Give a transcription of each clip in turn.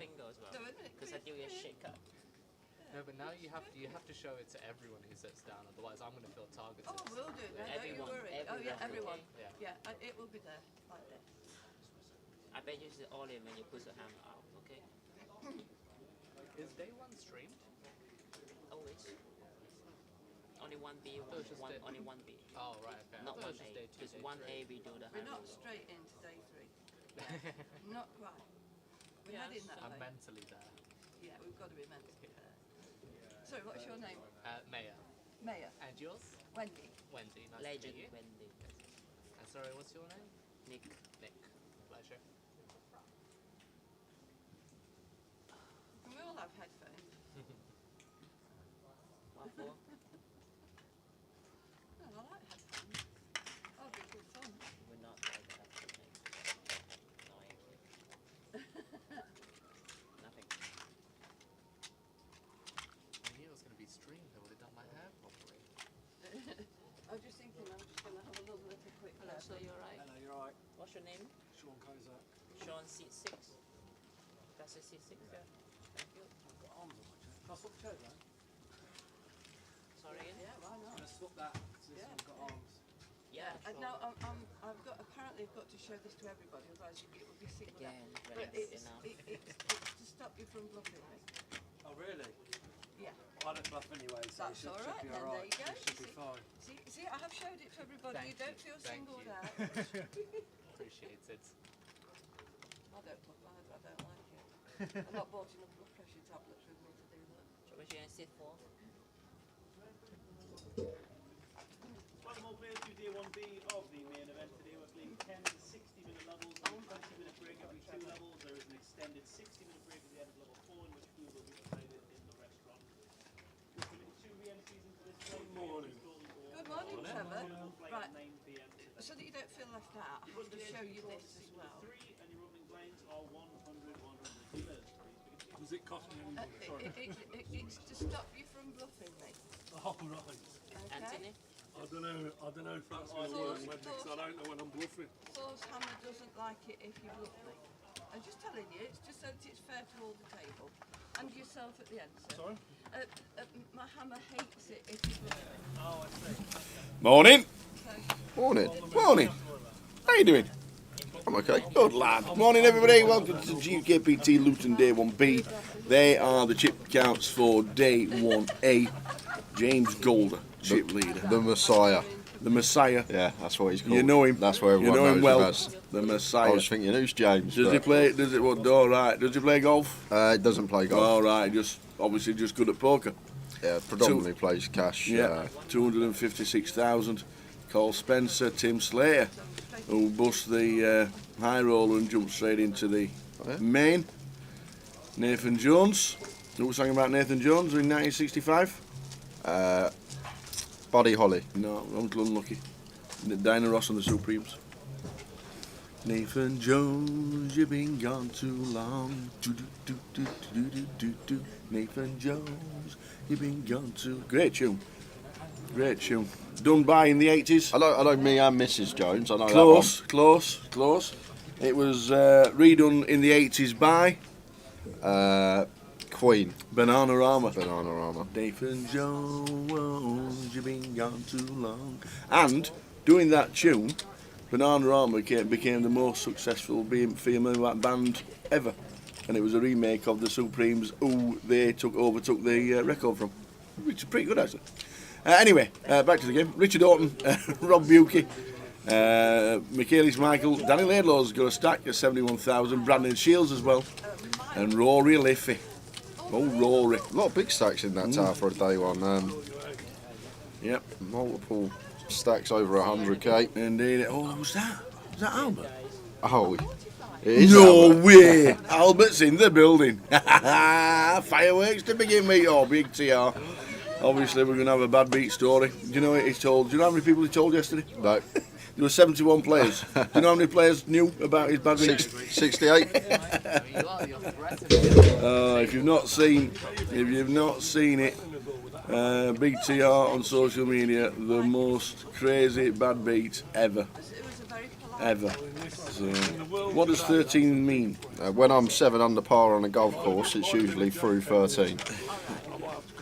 finger as well. No, isn't it? Because I do a shake up. No, but now you have to show it to everyone who sits down. Otherwise, I'm going to feel targeted. Oh, we'll do. No, don't you worry. Oh yeah, everyone. Yeah, it will be there like this. I bet you see all in when you put your hand out. Okay. Is day one streamed? Always. Only one B, only one B. Oh right, okay. Not one A. Just one A. We do the. We're not straight into day 3. Not quite. We're heading that way. I'm mentally there. Yeah, we've got to be mentally there. Sorry, what's your name? Maya. Maya. And yours? Wendy. Wendy. Nice Legend to meet you. Wendy. And sorry, what's your name? Nick. Nick. Pleasure. And we all have headphones. What for? No, I like headphones. Oh, be good fun. We're not like that. Nothing. I knew it was going to be streamed. I would have done my hair properly. I was just thinking I'm just going to have a little quick Hello, so you're right. Hello, you're right. What's your name? Sean Kozak. Sean seat 6. That's a seat 6. Yeah. Thank you. I've got arms on my chair. Can I swap the chairs around? Sorry again? Yeah, why not? Can I swap that? Because this one's got arms. Yeah. And now apparently I've got to show this to everybody, otherwise it will be singled out. Again, But relax it's enough. to stop you from bluffing me. Oh, really? Yeah. I don't bluff anyway, so That's it all should right be then, alright. there you go. It should be fine. See, I have showed it to everybody. Thank you don't you, feel thank singled you. out. Appreciate it. I don't bluff either, I don't like it. I've not bought enough blood pressure tablets with me to do that. So what you going to sit for? One more players do day 1B of the main event today. We're playing 10 to 60-minute levels, and 20-minute break every 2 levels. There is an extended 60-minute break at the end of level 4, in which food will be provided in the restaurant. We're putting 2 re-entries into this play. Good morning, Trevor. Right, 9 p.m. so that you don't feel left out, I have to show you this as well. 3, and your opening blinds are 100 dealers. Does it cost me anything? Sorry. It's to stop you from bluffing me. Oh, right. Okay? Anthony? I don't know if that's going to work, Wendy, because I don't know when I'm bluffing. Thor's hammer doesn't like it if you bluff me. I'm just telling you, it's just so that it's fair to all the table. And yourself at the end, sir. Sorry? My hammer hates it if you bluff me. Oh, I see. Morning. So, Morning. Morning. How you doing? I'm okay. Good lad. Morning everybody. Welcome to GUKPT Luton Day 1B. They are the chip counts for Day 1A. James Golder, chip leader. The Messiah. The Messiah. Yeah, that's what he's called. You know him. That's what everyone You know him knows well. him as. The I Messiah. was thinking, who's James? Does he play? Does it? What? All right. Does he play golf? He doesn't play golf. All right. Obviously just good at poker. Yeah, predominantly plays cash. Yeah. 256,000. Cole Spencer, Tim Slater, who bust the high roller and jumped straight into the main. Nathan Jones. Who was talking about Nathan Jones in 1965? Buddy Holly. No, I'm unlucky. Dinah Ross and the Supremes. Nathan Jones, you've been gone too long. Do. Nathan Jones, you've been gone too. Great tune. Great tune. Done by in the 80s. I know me and Mrs. Jones. I know Close. It was redone in the 80s by that one. Queen. Bananarama. Nathan Jones, you've been gone too long. And doing that tune, Bananarama became the most successful female band ever. And it was a remake of the Supremes, who they overtook the record from, which is pretty good actually. Anyway, back to the game. Richard Orton, Rob Buki, Michaelis Michael, Danny Laidlaw's got a stack at 71,000, Brandon Shields as well, and Rory Liffey. Oh, Rory. A lot of big stacks in that tower for a day one. Yep. Multiple stacks over 100k. Indeed. Oh, who's that? Is that Albert? Oh, it is No Albert. way! Albert's in the building. Fireworks to begin with. Oh, big TR. Obviously, we're going to have a bad beat story. Do you know what he's told? Do you know how many people he told yesterday? No. There were 71 players. Do you know how many players knew about his bad beat? 68. If you've not seen it, Big TR on social media, the most crazy bad beat ever. it was a very polite ever. In this, So, in the world what does today, 13 mean? When I'm 7 under par on a golf course, it's usually through 13.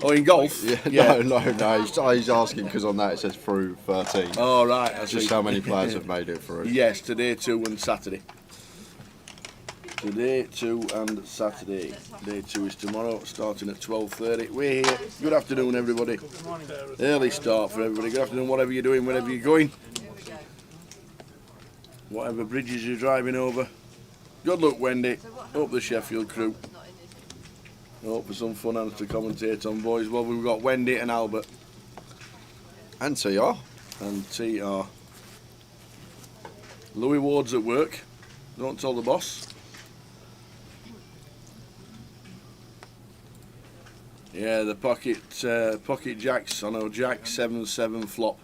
Oh, in golf? Yeah, no. He's asking because on that it says through 13. Oh, right. I Just see. how many players have made it through. Yes, today, 2 and Saturday. Today, 2 and Saturday. Day 2 is tomorrow, starting at 12:30. We're here. Good afternoon, everybody. Early start for everybody. Good afternoon, whatever you're doing, wherever you're going. Whatever bridges you're driving over. Good luck, Wendy. Up the Sheffield crew. Hope for some fun hands to commentate on, boys. Well, we've got Wendy and Albert. And TR. And TR. Louis Ward's at work. Don't tell the boss. Yeah, the pocket jacks on a jack 7-7 flop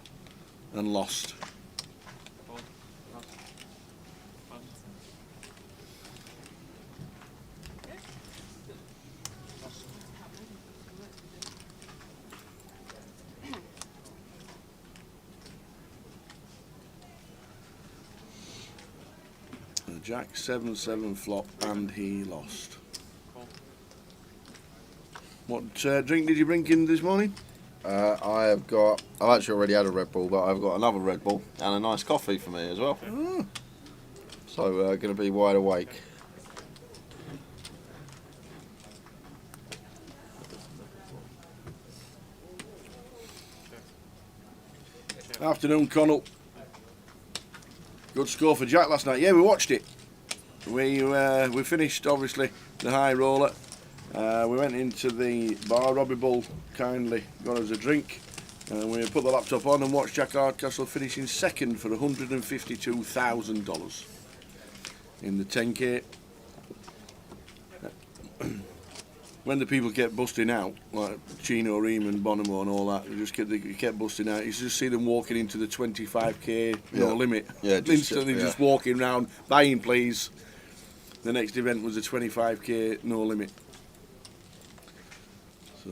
and lost. The jack 7-7 flop and he lost. What drink did you bring in this morning? I've actually already had a Red Bull, but I've got another Red Bull and a nice coffee for me as well. Oh. So going to be wide awake. Afternoon, Connell. Good score for Jack last night. Yeah, we watched it. We finished, obviously, the high roller. We went into the bar. Robbie Bull kindly got us a drink. And we put the laptop on and watched Jack Hardcastle finishing second for $152,000 in the 10K. When the people kept busting out, like Chino, Ream and Bonomo and all that, they kept busting out. You just see them walking into the 25K no limit. Yeah, Instantly just walking round, buying please. The next event was a 25K no limit. So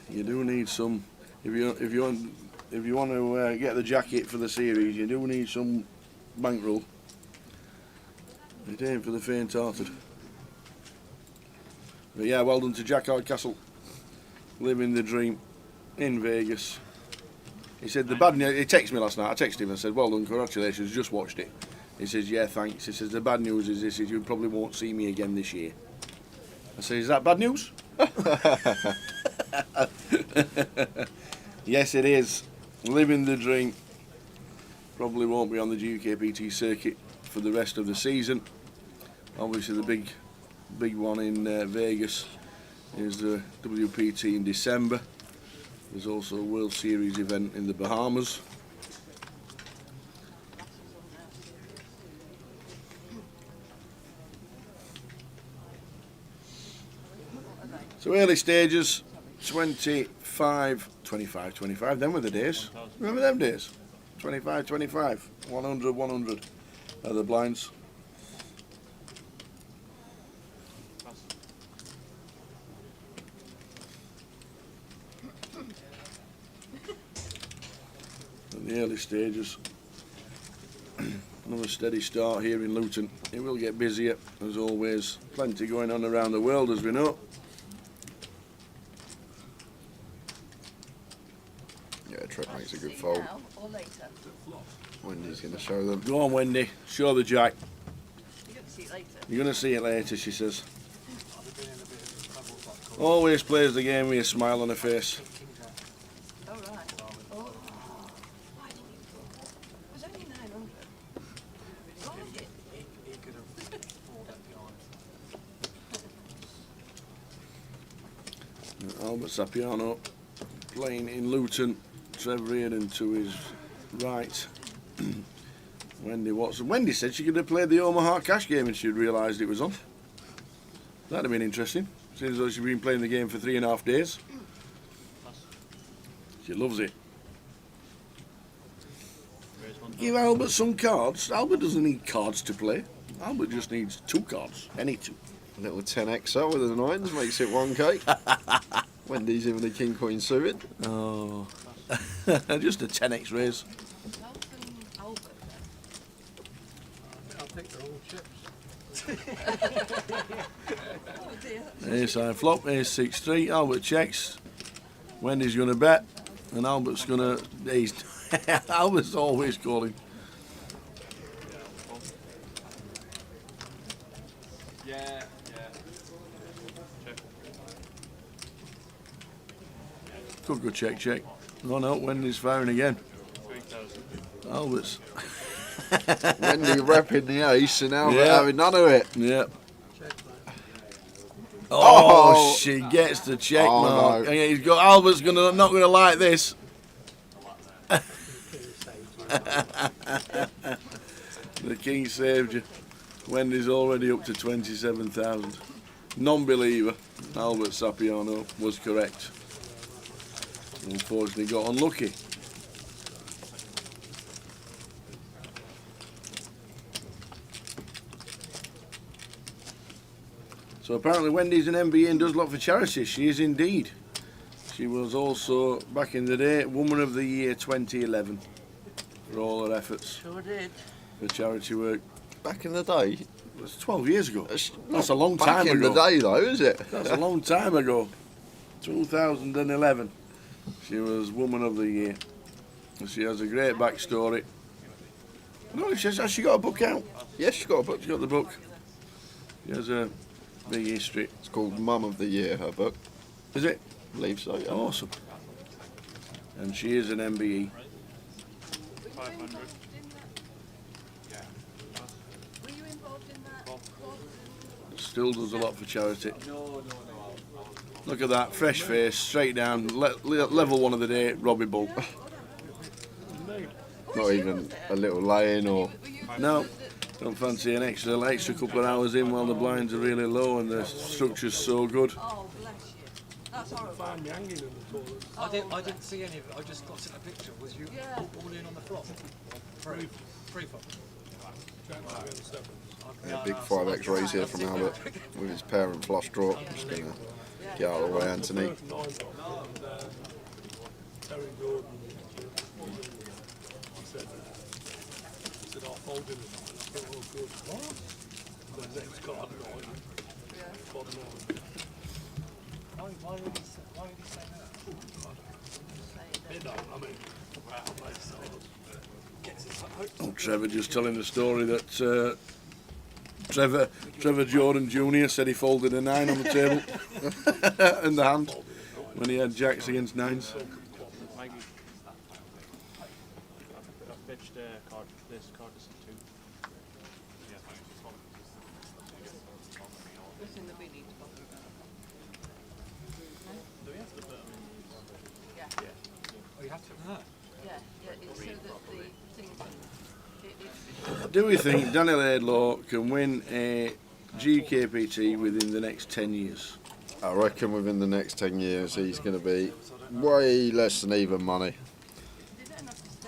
you do need some. If you want to get the jacket for the series, you do need some bankroll. It ain't for the faint-hearted. But yeah, well done to Jack Hardcastle, living the dream in Vegas. He said the bad news. He texted me last night. I texted him and said, "Well done, congratulations, just watched it." He says, "Yeah, thanks." He says, "The bad news is this: you probably won't see me again this year." I said, "Is that bad news?" Yes, it is. Living the dream. Probably won't be on the GUKPT circuit for the rest of the season. Obviously, the big one in Vegas is the WPT in December. There's also a World Series event in the Bahamas. So early stages, 25, them were the days. Remember them days? 25, 100 are the blinds. At the early stages. Another steady start here in Luton. It will get busier, as always. Plenty going on around the world, as we know. Yeah, Trent makes a good fold. Now or later? Wendy's going to show them. Go on, Wendy. Show the jack. You're going to see it later. You're going to see it later, she says. Always plays the game with a smile on her face. Oh, right. Oh. It was only 900. What was it? Albert Sapiano playing in Luton. Trevor Reardon to his right. Wendy Watson. Wendy said she could have played the Omaha cash game and she'd realised it was on. That'd have been interesting. Seems though she's been playing the game for 3.5 days. She loves it. Give Albert some cards. Albert doesn't need cards to play. Albert just needs 2 cards. Any 2. A little 10x with the 9s makes it 1k. Wendy's even the king queen suited. Oh. Just a 10x raise. Welcome, Albert. Ace high flop, ace 6-3. Albert checks. Wendy's going to bet, and Albert's going to. He's Albert's always calling. Yeah. Could go check, check. No, Wendy's firing again. 3,000. Albert's. Wendy repping the ace and Albert Yeah. having none of it. Yep. Oh. She gets the check Oh, mark. no. And he's got Albert's not gonna like this. The king saved you. Wendy's already up to 27,000. Non-believer Albert Sapiano was correct. Unfortunately, got unlucky. So apparently Wendy's an MBE and does a lot for charity. She is indeed. She was also, back in the day, Woman of the Year 2011 for all her efforts Sure did. for charity work. Back in the day. It was 12 years ago. That's That's a long back time in ago. the day, though, is it? That's a long time ago. 2011. She was Woman of the Year. And she has a great backstory. No, has she got a book out? Yes, she got a book. She's got the book. She has a big history. It's called Mum of the Year, her book. Is it? I believe so, yeah. Awesome. And she is an MBE. 500. Were you involved in that? Still does a lot for charity. Look at that, fresh face, straight down, level one of the day, Robbie Bull. Not even a little lay-in or... No, don't fancy an extra couple of hours in while the blinds are really low and the structure's so good. Oh, bless you. That's horrible. Find me hanging in the toilet. I didn't see any of it. I just got to the picture. Was you Yeah. all in on the flop? Three flop. Yeah, big 5x raise here from Albert with his parent flush draw. Just going to get out of the way, Anthony. Terry Gordon said, I'll fold in it. I thought, oh, good. What? The next card, bottom line. Why would he say that? Midnight, I mean, Oh, Trevor just telling the story that Trevor Jordan Jr. said he folded a 9 on the table in the hand when he had jacks against 9s. Maggie, I've pitched this card is 2. Listen, that we need to bother about. Do we have to put them Yeah. Oh, you have to. No. Yeah, it's so that the thing can... Do we think Daniel Laidlaw can win a GUKPT within the next 10 years? I reckon within the next 10 years he's going to be way less than even money.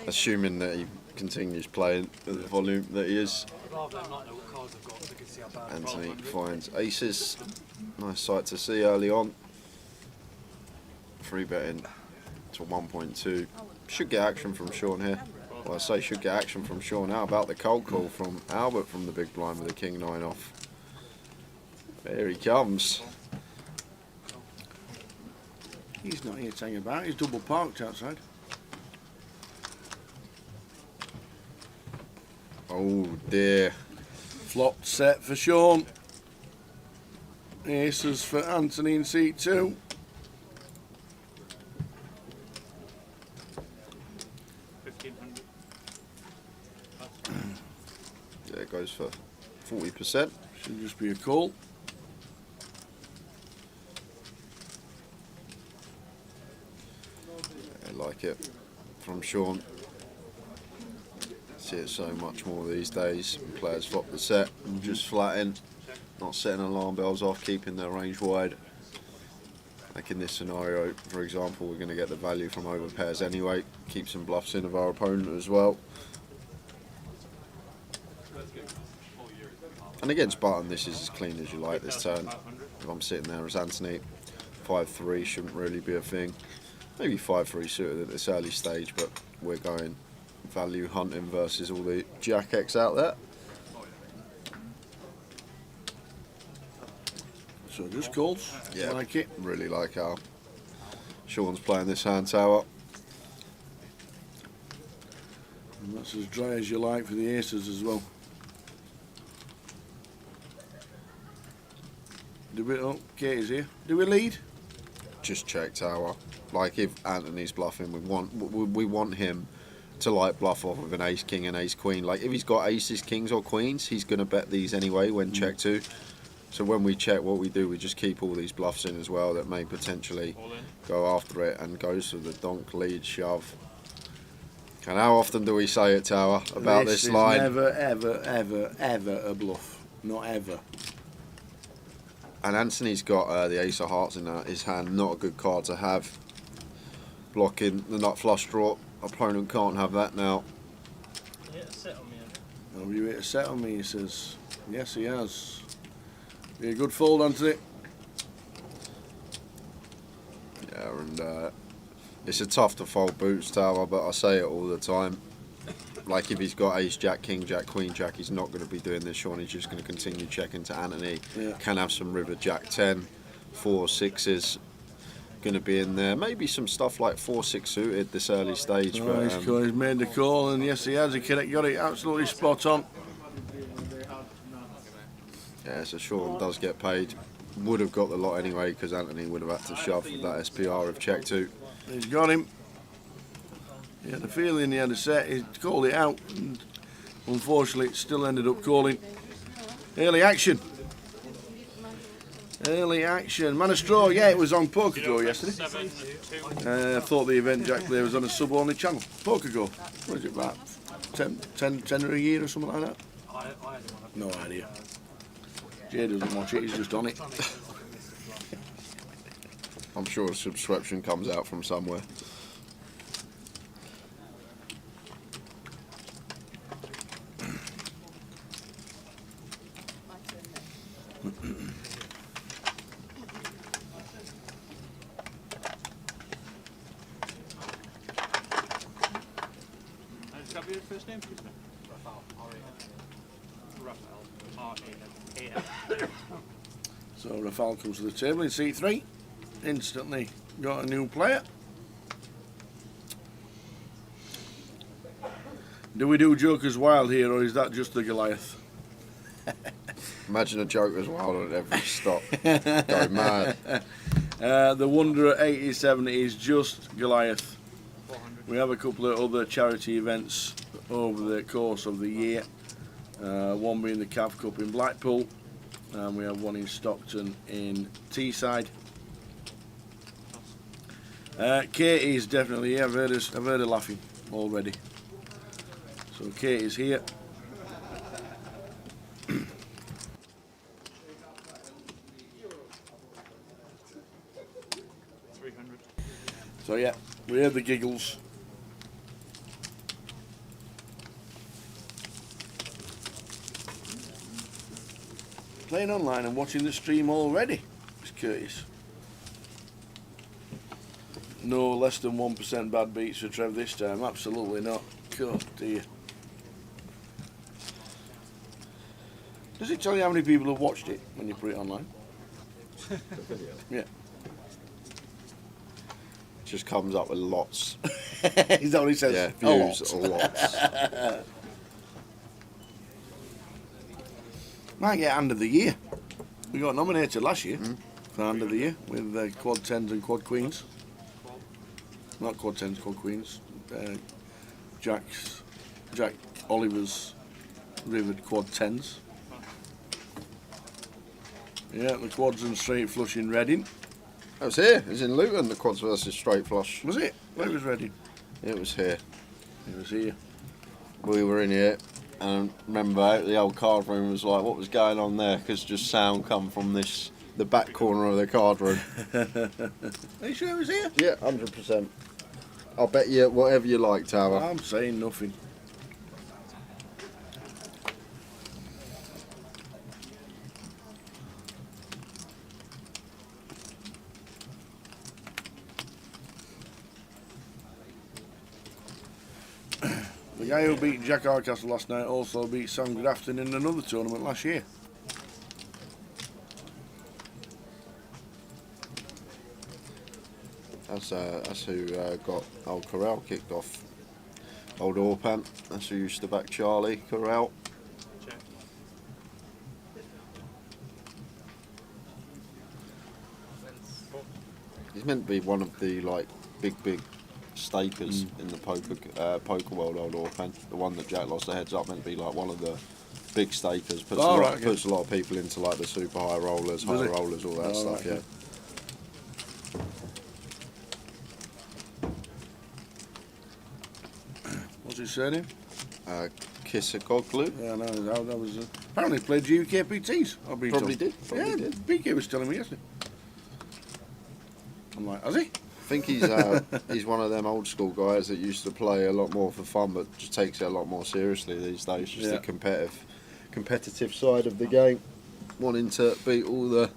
Assuming that he continues playing at the volume that he is. I'd rather them not know what cards they've got so they can see how bad Anthony finds aces. Nice sight to see early on. 3 betting to 1.2. Should get action from Sean here. Well, I say should get action from Sean. How about the cold call from Albert from the big blind with the king 9 off? There he comes. He's not here to hang about, he's double parked outside. Oh dear. Flop set for Sean. Aces for Anthony in seat 2. 1,500. Yeah, it goes for 40%. Should just be a call. I like it from Sean. See it so much more these days. When players flop the set, just flatting, not setting alarm bells off, keeping their range wide. Like in this scenario, for example, we're going to get the value from over pairs anyway. Keep some bluffs in of our opponent as well. And against button, this is as clean as you like this turn. If I'm sitting there as Anthony, 5-3 shouldn't really be a thing. Maybe 5-3 suited at this early stage, but we're going value hunting versus all the Jack X out there. So just calls. Yeah, Like it. really like how Sean's playing this hand tower. And that's as dry as you like for the aces as well. Do we? Oh, Katie's here. Do we lead? Just check tower. Like if Anthony's bluffing, we want him to like bluff off with an ace king and ace queen. Like if he's got aces, kings or queens, he's gonna bet these anyway when check two. So when we check, what we do, we just keep all these bluffs in as well that may potentially go after it and goes for the donk lead shove. And how often do we say it, Tower, about this is line? Never, ever, ever, ever a bluff. Not ever. And Anthony's got the ace of hearts in his hand. Not a good card to have. Blocking the nut flush draw. Opponent can't have that now. You hit a set on me, Andy. Have you hit a set on me? He says. Yes, he has. Be a good fold, Anthony. Yeah, and it's a tough to fold boots, Tower, but I say it all the time. Like if he's got ace, jack, king, jack, queen, jack, he's not going to be doing this, Sean. He's just going to continue checking to Anthony. Yeah. Can have some river, jack 10, 4 6s going to be in there. Maybe some stuff like 4-6 suited this early stage. Oh, but he's made the call, and yes, he has. He got it absolutely spot on. yeah, so Sean does get paid. Would have got the lot anyway because Anthony would have had to shove with that SPR of check 2. He's got him. He had a feeling he had a set. He called it out, and unfortunately, it still ended up calling. Early action. Early action. Man of Straw, yeah, it was on Poker Go yesterday. 7-2. I thought the event Jack there was on a sub-only channel. Poker Go. What is it, about 10 a year or something like that? I had one. No idea. Jay doesn't watch it, he's just on it. I'm sure a subscription comes out from somewhere. Can I be your first name, please, mate? Raphael, R-A-L. So Rafal comes to the table in C3. Instantly got a new player. Do we do Joker's Wild here, or is that just the Goliath? Imagine a Joker's wild at every stop. Go mad. The Wonder at 87 is just Goliath. We have a couple of other charity events over the course of the year. One being the Cav Cup in Blackpool, and we have one in Stockton in Teesside. Katie's definitely here. I've heard her laughing already. So Katie's here. So yeah, we heard the giggles. Playing online and watching the stream already, Miss Curtis. No less than 1% bad beats for Trev this time. Absolutely not. God dear. Does it tell you how many people have watched it when you put it online? Yeah. Just comes up with lots. Is that what he says? Yeah, A views, lot. lots. Might get Hand of the Year. We got nominated last year for Hand of the Year with quad 10s and quad queens. Not quad 10s, quad queens. Jack Oliver's rivered quad 10s. Yeah, the quads and straight flush in Reading. It was here. It was in Luton, the quads versus straight flush. Was it? Where was Reading? It was here. It was here. We were in here, and remember the old card room was like, what was going on there? Because just sound come from the back corner of the card room. Are you sure it was here? Yeah, 100%. I'll bet you whatever you like, Tower. I'm saying nothing. The guy who beat Jack Hardcastle last night also beat Sam Grafton in another tournament last year. That's who got old Corral kicked off. Old Orpan. That's who used to back Charlie Corral. Check. He's meant to be one of the like big stakers in the poker world. Old Orpan, the one that Jack lost the heads up, meant to be like one of the big stakers. Puts a lot of people into like the super high rollers, high rollers, all that stuff. Yeah. What's his surname? Kissakoglu. Yeah, no, that was apparently played GUKPTs. Probably did. BK was telling me yesterday. I'm like, has he? I think he's one of them old school guys that used to play a lot more for fun, but just takes it a lot more seriously these days. Just the competitive side of the game, wanting to beat all the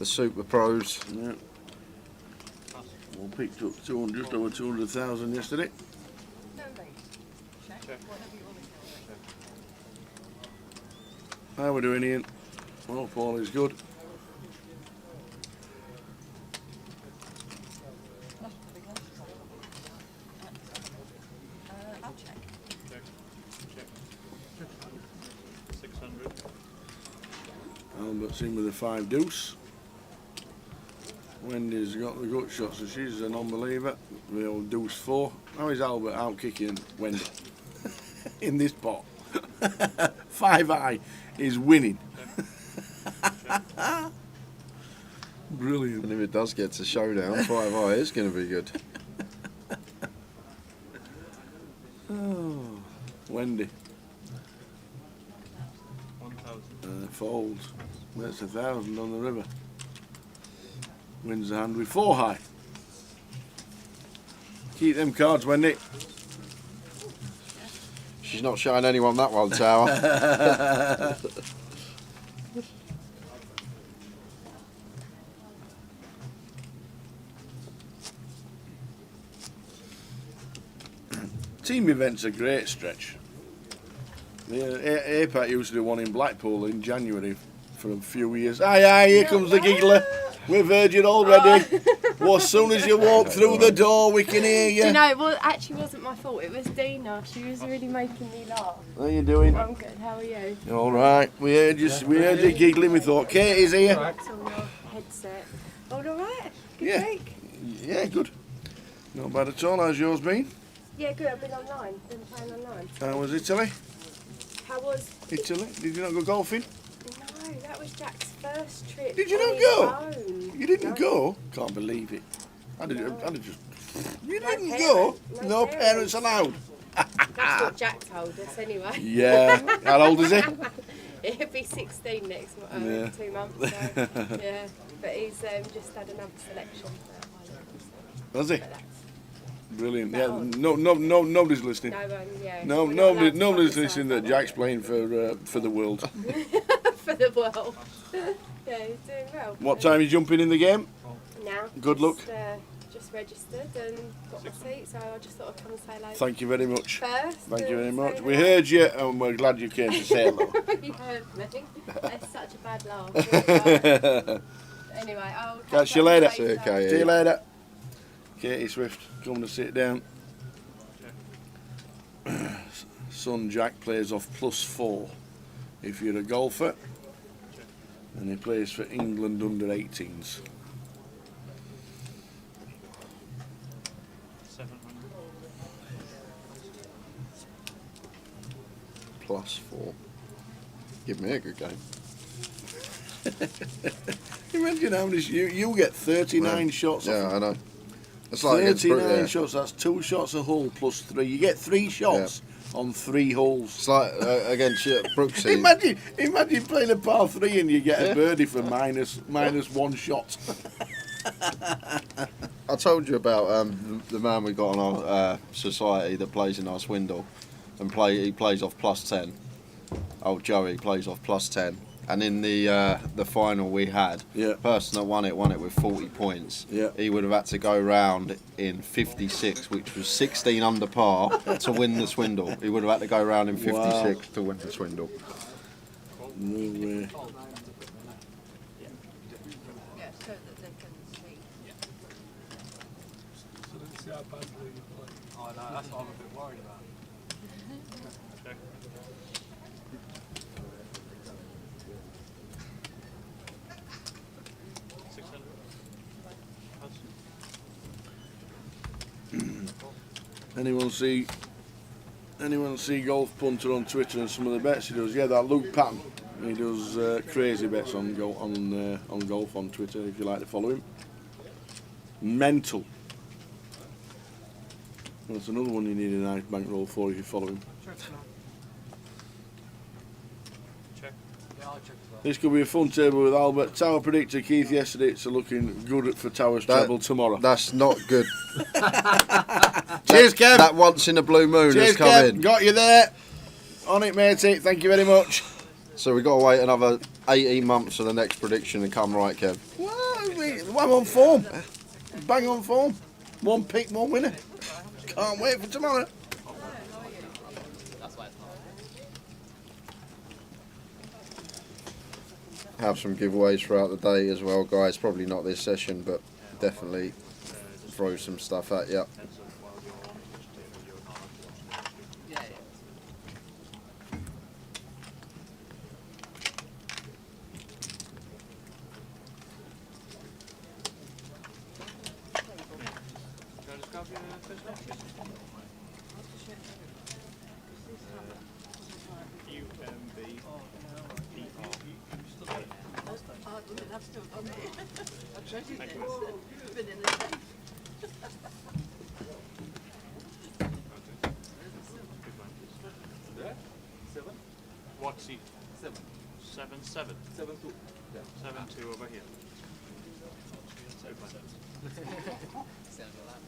super pros. Yeah. Well, picked up just over 200,000 yesterday. No, mate. Check. Whatever you want to How are we doing, Ian? Well, Paul is good. I'll check. Check. 600. Albert's in with a 5 deuce. Wendy's got the gut shot, so she's a non-believer. The old deuce 4. How is Albert out kicking Wendy in this pot? 5 high is winning. Brilliant. And if it does get to showdown, 5 high is going to be good. Oh, Wendy. 1,000. Folds. That's 1,000 on the river. Wins the hand with 4 high. Keep them cards, Wendy. She's not showing anyone that one, Tower. Team events are a great stretch. The APAC used to do one in Blackpool in January for a few years. Aye, here comes the giggler. We've heard you already. Well, as soon as you walk through the door, we can hear you. Do you know, it actually wasn't my fault. It was Dina. She was really making me laugh. How you doing? I'm good. How are you? All right. We heard you giggling. We thought Katie's here. It's on your headset. All right. Good Yeah. week. Yeah, good. Not bad at all. How's yours been? Yeah, good. I've been online. Been playing online. How was Italy? How was? Italy? Did you not go golfing? No, that was Jack's first trip. Did you on not his go? own. You didn't No. go? Can't believe it. I'd have just. You No didn't parents. go? No No parents. parents allowed. That's what Jack told us anyway. Yeah. How old is he? He'll be 16 next month, Yeah. 2 months. So, yeah, but he's just had another selection. Was he? But that's Brilliant. That Yeah. on? Nobody's listening. no one, yeah. No, we're not allowed to nobody's talk listening that besides Jack's playing for the world. that. For the world. Yeah, he's doing well. What time are you jumping in the game? Now. Good luck. Just registered and got my seat, so I just thought I'd come and say hello. Thank you very much. First. Thank you very and much. say We hello. heard you and we're glad you came to say hello. You heard me. That's such a bad laugh. Anyway, I'll Catch you later. See you, Katie. See you later. Katie Swift, come to sit down. Son Jack plays off +4 if you're a golfer, and he plays for England under 18s. 700. +4. Give me a good game. Imagine how many you get 39 shots. Yeah, off I know. It's like against 39 yeah. shots. That's 2 shots a hole +3. You get 3 shots on 3 holes. It's like against Brooksy. Imagine playing a par 3 and you get a birdie for minus 1 shot. I told you about the man we got on our society that plays in our swindle, and he plays off +10. Old Joey plays off +10, and in the final we had, Yeah. the person that won it with 40 points. Yeah. He would have had to go round in 56, which was 16 under par to win the swindle. He would have had to go round in 56 to win the swindle. No way. Yeah, so that they can see. see how badly you play. Oh no, that's what I'm a bit worried about. Check. Anyone see Golf Punter on Twitter and some of the bets he does? Yeah, that Luke Patton. He does crazy bets on golf on Twitter. If you like to follow him, mental. That's another one you need a nice bankroll for if you follow him. Check. Yeah, I'll check as well. This could be a fun table with Albert. Tower predictor Keith yesterday. It's looking good for Tower's treble tomorrow. That's not good. Cheers, Kev. That once in a blue moon Cheers, has come Kev. in. Got you there. On it, matey. Thank you very much. So we've got to wait another 18 months for the next prediction to come right, Kev. Well, I'm on form. Bang on form. One pick, one winner. Can't wait for tomorrow. That's why it's not. Have some giveaways throughout the day as well, guys. Probably not this session, but definitely throw some stuff at you. Yeah, Can I just grab your first one? UMB. I've still got it. I treasured it. It's been in the safe. There? 7. What's he? 7. 7, 7. 7-2. Yeah. 7-2 over here. Sounds like that.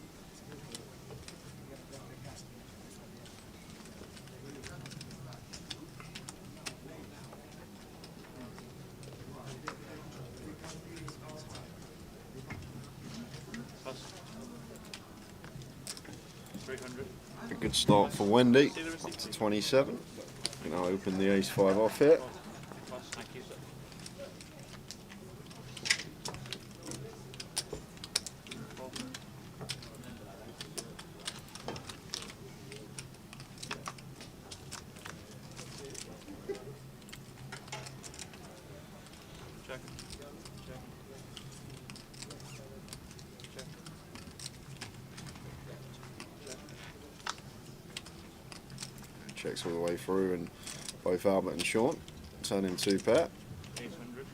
Plus 300. A good start for Wendy. Up to 27. And I'll open the ace-5 off here. Plus, thank you, sir. Check. Check. Check. Checks all the way through, and both Albert and Sean turn in 2 pair. 800.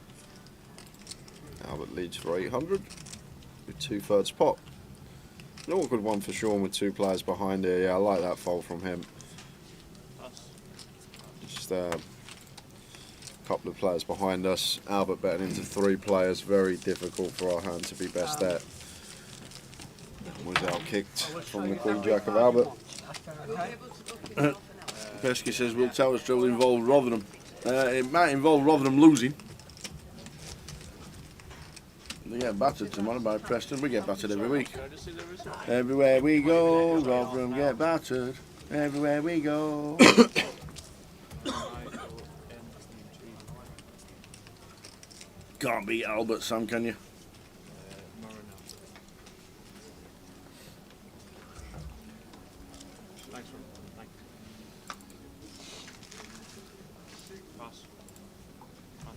Albert leads for 800 with 2/3 pot. An awkward one for Sean with 2 players behind here. Yeah, I like that fold from him. Plus. Just a couple of players behind us. Albert betting into 3 players. Very difficult for our hand to be best at. Was out-kicked from the Queen Jack of Albert. We'll be able to book it in half an hour. Pesky says, will Tower's treble involve Rotherham? It might involve Rotherham losing. They get battered tomorrow by Preston. We get battered every week. Can I just see the result? Everywhere we go, Rotherham get battered. Everywhere we go. Can't beat Albert, Sam, can you? Thanks for thank you. Pass. Pass.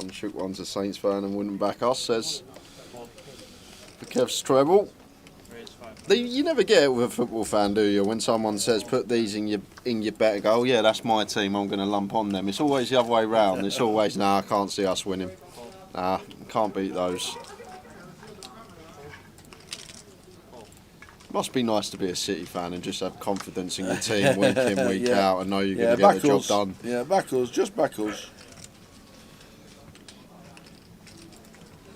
Unshook one's a Saints fan and wouldn't back us, says for Kev's treble. Raise 5. You never get it with a football fan, do you? When someone says put these in your bet, and go, oh yeah, that's my team, I'm going to lump on them. It's always the other way round. It's always, nah, I can't see us winning. Nah, can't beat those. Must be nice to be a City fan and just have confidence in your team week in, week Yeah. out, and know you're Yeah, going to get the back job us. done. Yeah, back us, just back us.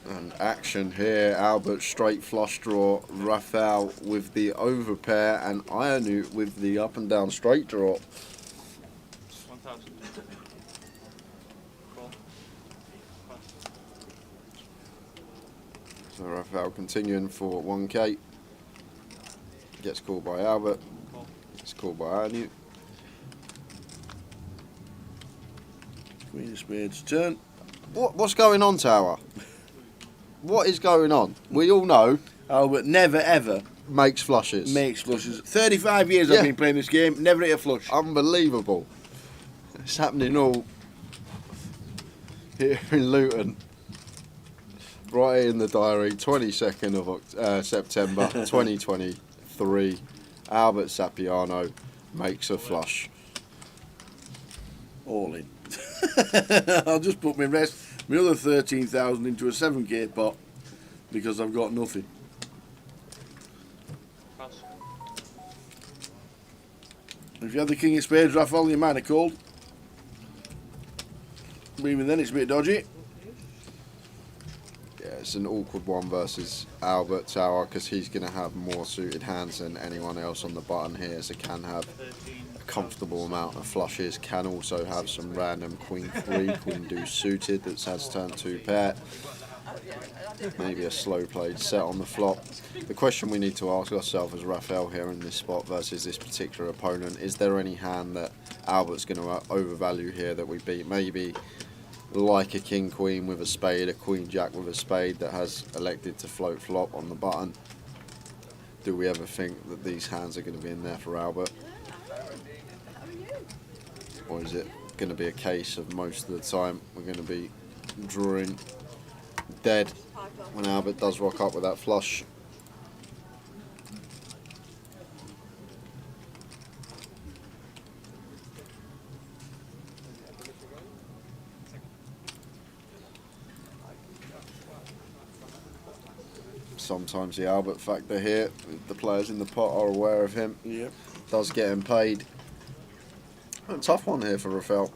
And action here, Albert straight flush draw, Raphael with the over pair, and Ionu with the up and down straight draw. 1,000. Call. Pass. So Raphael continuing for 1k. Gets called by Albert. Call. Gets called by Ionu. Queen of Spades turn. What's going on, Tower? What is going on? We all know Albert never ever makes flushes. makes flushes. 35 years Yeah. I've been playing this game, never hit a flush. Unbelievable. It's happening all here in Luton. Right in the diary, 22nd of September 2023. Albert Sapiano makes a flush. All in. I'll just put my other 13,000 into a 7k pot because I've got nothing. Pass. If you have the King of Spades, Raphael, your man are cold. Even then it's a bit dodgy. Yeah, it's an awkward one versus Albert Tower because he's going to have more suited hands than anyone else on the button here, so can have a comfortable amount of flushes, can also have some random Queen 3, Queen Deuce suited that has turn 2 pair. Maybe a slow played set on the flop. The question we need to ask ourselves as Raphael here in this spot versus this particular opponent, is there any hand that Albert's going to overvalue here that we beat? Maybe like a King Queen with a spade, a Queen Jack with a spade that has elected to float flop on the button. Do we ever think that these hands are going to be in there for Albert? Or is it going to be a case of most of the time we're going to be drawing dead when Albert does rock up with that flush? Sometimes the Albert factor here, the players in the pot are aware of him. Yep. Does get him paid. A tough one here for Raphael.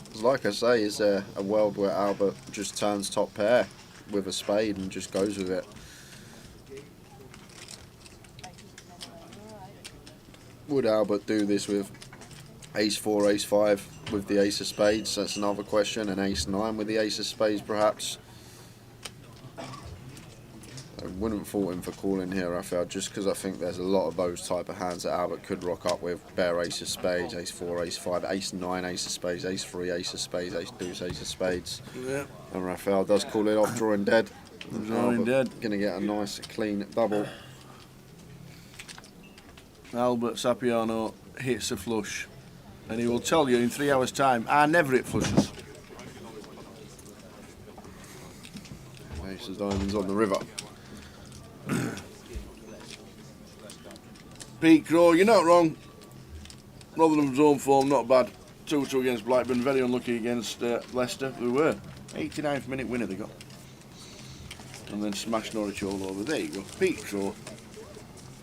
'Cause like I say, is there a world where Albert just turns top pair with a spade and just goes with it? Would Albert do this with ace 4, ace 5 with the ace of spades? That's another question. And ace 9 with the ace of spades perhaps? I wouldn't fault him for calling here, Raphael, just because I think there's a lot of those type of hands that Albert could rock up with. Bare ace of spades, ace 4, ace 5, ace 9, ace of spades, ace 3, ace of spades, ace deuce, ace of spades. Yeah. And Raphael does call it off, drawing dead. Drawing dead. Going to get a nice clean double. Albert Sapiano hits a flush. And he will tell you in 3 hours' time, I never hit flushes. Ace of diamonds on the river. Pete Crow, you're not wrong. Rotherham's home form, not bad. 2-2 against Blackburn, very unlucky against Leicester, who were. 89th minute winner they got. And then smashed Norwich all over. There you go. Pete Crow.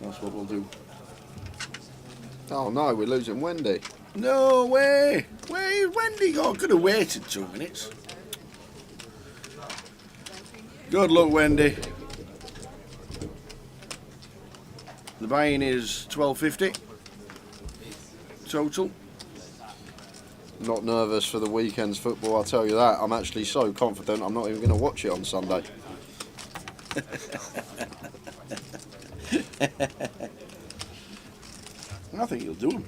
That's what we'll do. Oh no, we're losing Wendy. No way! Where's Wendy gone? Could have waited 2 minutes. Good luck, Wendy. The buy-in is $12.50 total. Not nervous for the weekend's football, I'll tell you that. I'm actually so confident I'm not even going to watch it on Sunday. I think you'll do them.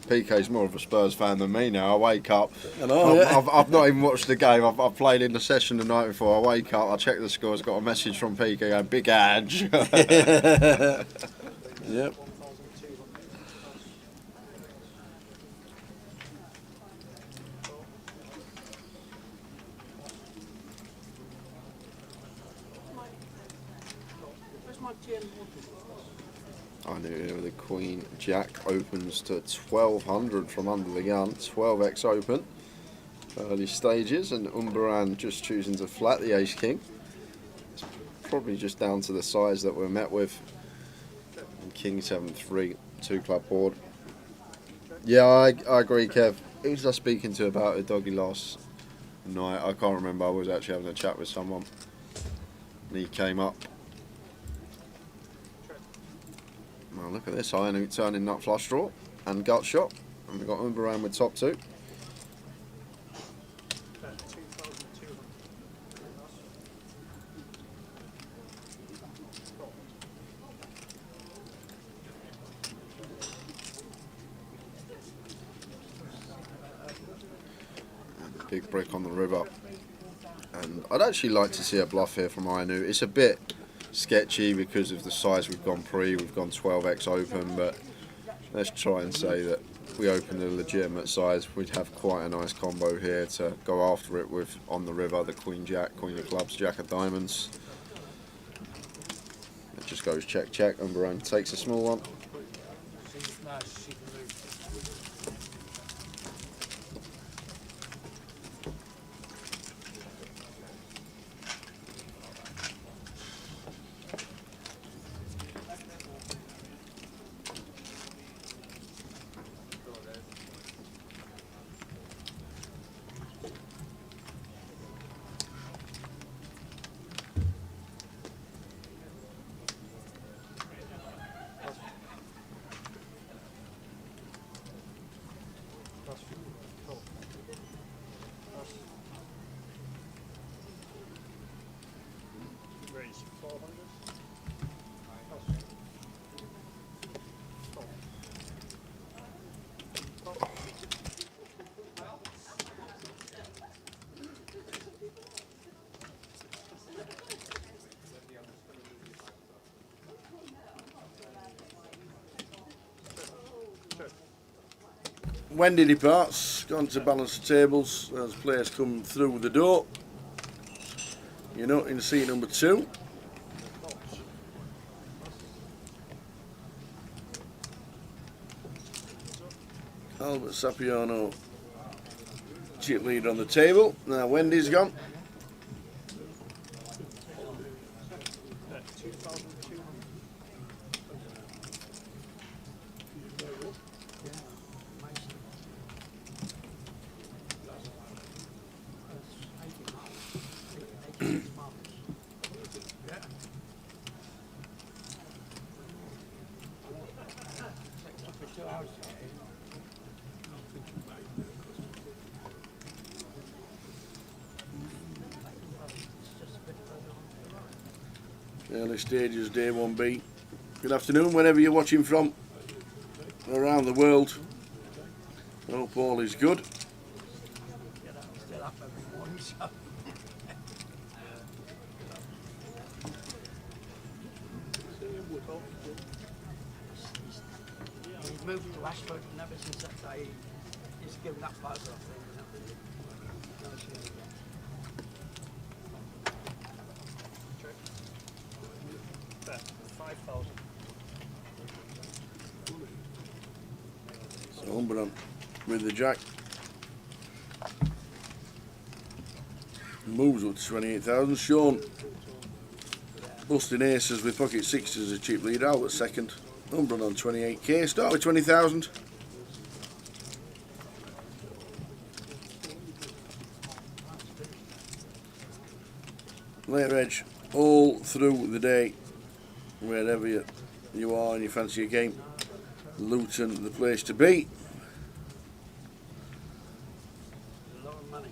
PK's more of a Spurs fan than me now. I wake up. I know, yeah. I've not even watched the game. I've played in the session the night before. I wake up, I check the scores, got a message from PK going, big edge. Yep. I knew here the Queen Jack opens to 1200 from under the gun. 12x open. Early stages, and Umbaran just choosing to flat the Ace King. It's probably just down to the size that we're met with. And King 7-3, 2 club board. Yeah, I agree, Kev. Who was I speaking to about a doggy last night? I can't remember. I was actually having a chat with someone. And he came up. Now look at this, Iron turning nut flush draw and gut shot. And we've got Umbaran with top 2. big brick on the river. And I'd actually like to see a bluff here from Ainu. It's a bit sketchy because of the size we've gone pre, we've gone 12x open, but let's try and say that we opened a legitimate size, we'd have quite a nice combo here to go after it with, on the river, the Queen Jack, Queen of Clubs, Jack of Diamonds. It just goes check, check, and Baron takes a small one. Raise 400. Wendy departs, gone to balance the tables as players come through the door. You're not in seat number 2. Albert Sapiano, chip lead on the table. Now Wendy's gone. 2,200. Early stages, day 1B. Good afternoon, wherever you're watching from around the world. I hope all is good. He's moved to Ashford and ever since that day he's given up photograph. There, 5,000. So Humberon with the jack. Moves up to 28,000. Sean busting aces with pocket sixes as a cheap lead. Albert second. Humberon on 28k. Start with 20,000. Later edge all through the day, wherever you are and you fancy a game. Luton, the place to be. A lot of money.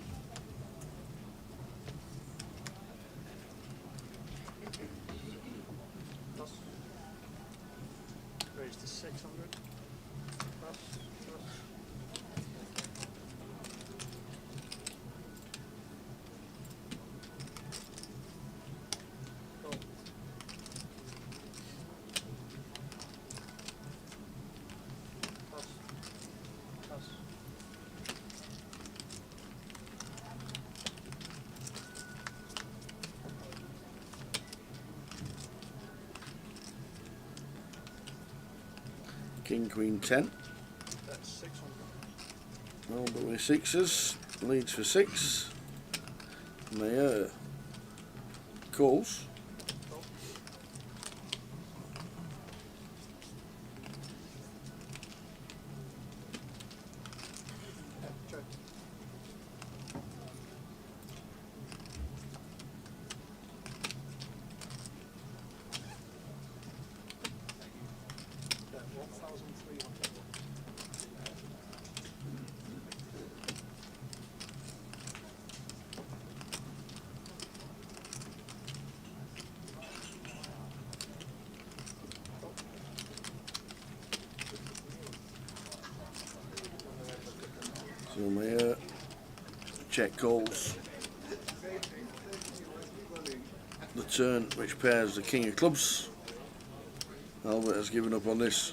Raise to 600. King, Queen, 10. That's 600. No, but with sixes. Leads for 6. Mayer calls. That 1,300. So Mayer check calls the turn which pairs the king of clubs. Albert has given up on this,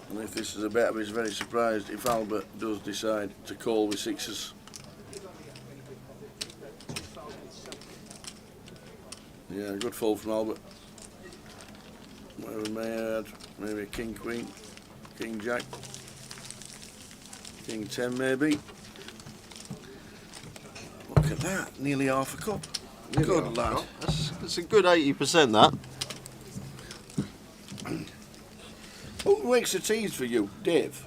and if this is a bet, he's very surprised if Albert does decide to call with sixes. Yeah, good fold from Albert. Whatever may add, maybe a king queen, king jack, king 10 maybe. Look at that, nearly half a cup. Good lad. That's a good 80% that. Who makes the teas for you? Dave?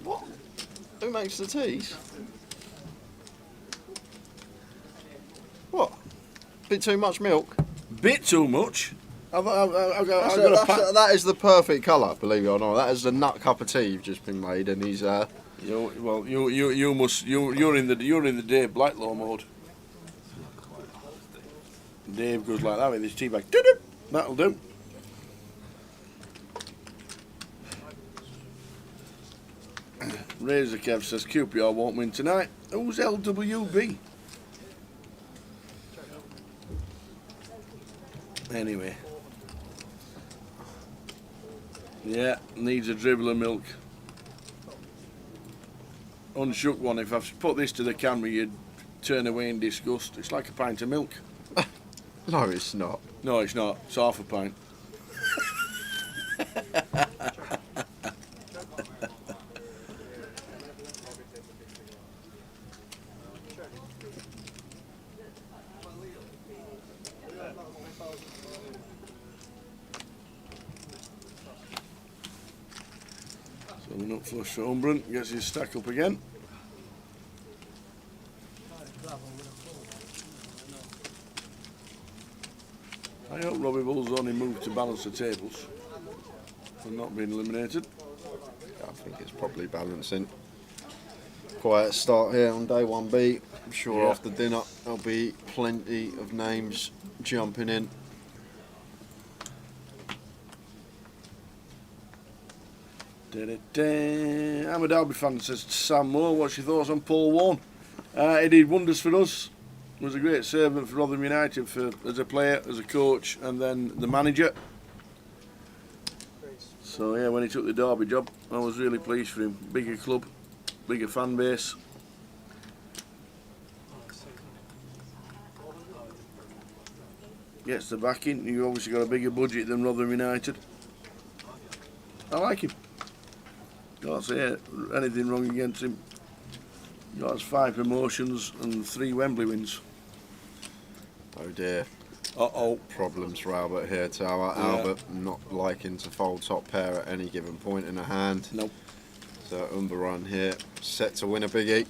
What? Who makes the teas? What? Bit too much milk? Bit too much? That is the perfect colour, believe it or not. That is the nut cup of tea you've just been made, and he's you're in the Dave Blacklaw mode. Dave goes like that with his tea bag. That'll do. Razor Kev says QPR won't win tonight. Who's LWB? Anyway. Yeah, needs a dribble of milk. Unshook one. If I put this to the camera, you'd turn away in disgust. It's like a pint of milk. No, it's not. No, it's not. It's half a pint. So the nut flush for Umbrant gets his stack up again. I hope Robbie Bull's only moved to balance the tables and not being eliminated. I think it's probably balancing. Quiet start here on day 1B. I'm sure after dinner there'll be plenty of names jumping in. I'm a Derby fan, says Sam Moore. What's your thoughts on Paul Warne? He did wonders for us. Was a great servant for Rotherham United as a player, as a coach, and then the manager. So yeah, when he took the Derby job, I was really pleased for him. Bigger club, bigger fan base. Gets the backing. You've obviously got a bigger budget than Rotherham United. I like him. Can't say anything wrong against him. He got us 5 promotions and 3 Wembley wins. Oh dear. Uh-oh. Problems for Albert here, Tower. Yeah. Albert not liking to fold top pair at any given point in a hand. Nope. So Umbaran here, set to win a biggie.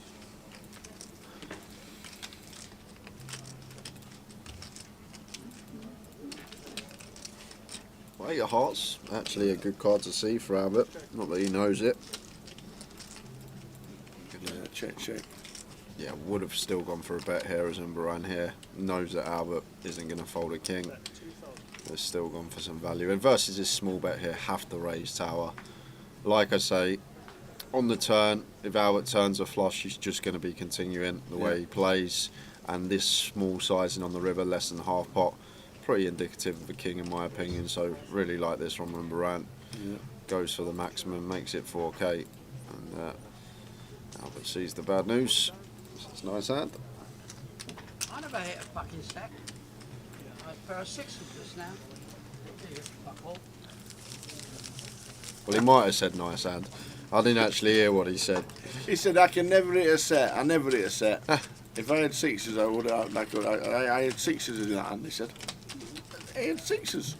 Well, 8 of hearts, actually a good card to see for Albert. Not that he knows it. Check. Yeah, would have still gone for a bet here as Umbaran here. Knows that Albert isn't going to fold a king. But still gone for some value. And versus this small bet here, have to raise Tower. Like I say, on the turn, if Albert turns a flush, he's just going to be continuing the way he plays. And this small sizing on the river, less than half pot, pretty indicative of a king in my opinion. So really like this from Umbaran. Yeah. Goes for the maximum, makes it 4k. And Albert sees the bad news. It's a nice hand. I never hit a fucking stack. I had a pair of sixes just now. Well, he might have said nice hand. I didn't actually hear what he said. He said, I can never hit a set. I never hit a set. If I had sixes, I would have. I had sixes in that hand, he said. I had sixes.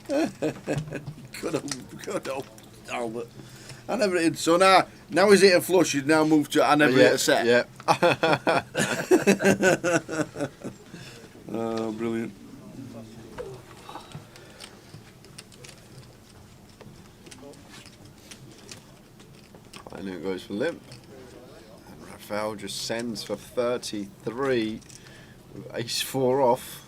Good old Albert. I never hit. So now he's hit a flush. He's now moved to I never hit a set. Yeah. Oh, brilliant. And it goes for limp. And Rafael just sends for 33 with ace-4 off.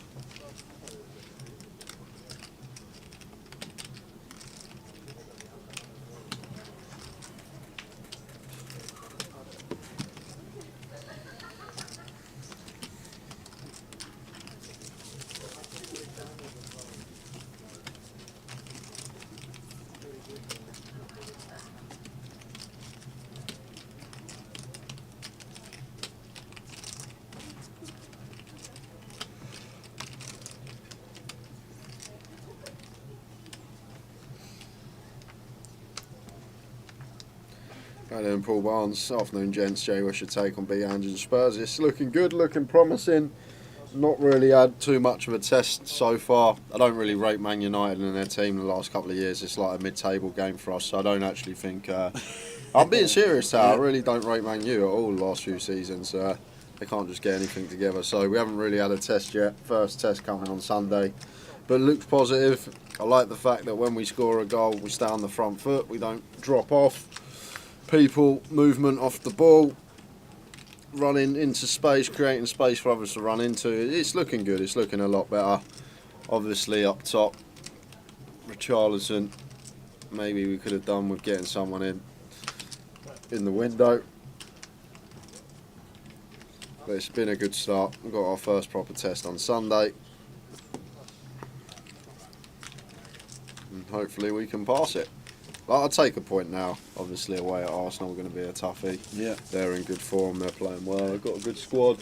Right then, Paul Barnes. Afternoon, gents. Jay Wisher take on B. Andrews Spurs. It's looking good, looking promising. Not really had too much of a test so far. I don't really rate Man United and their team the last couple of years. It's like a mid-table game for us, so I don't actually think... I'm being serious now. I really don't rate Man U at all the last few seasons. They can't just get anything together. So we haven't really had a test yet. First test coming on Sunday. But it looks positive. I like the fact that when we score a goal, we stay on the front foot. We don't drop off. People, movement off the ball, running into space, creating space for others to run into. It's looking good. It's looking a lot better. Obviously up top, Richarlison, maybe we could have done with getting someone in the window. But it's been a good start. We've got our first proper test on Sunday. And hopefully we can pass it. I'll take a point now. Obviously away at Arsenal, we're going to be a toughie. Yeah. They're in good form, they're playing well, they've got a good squad.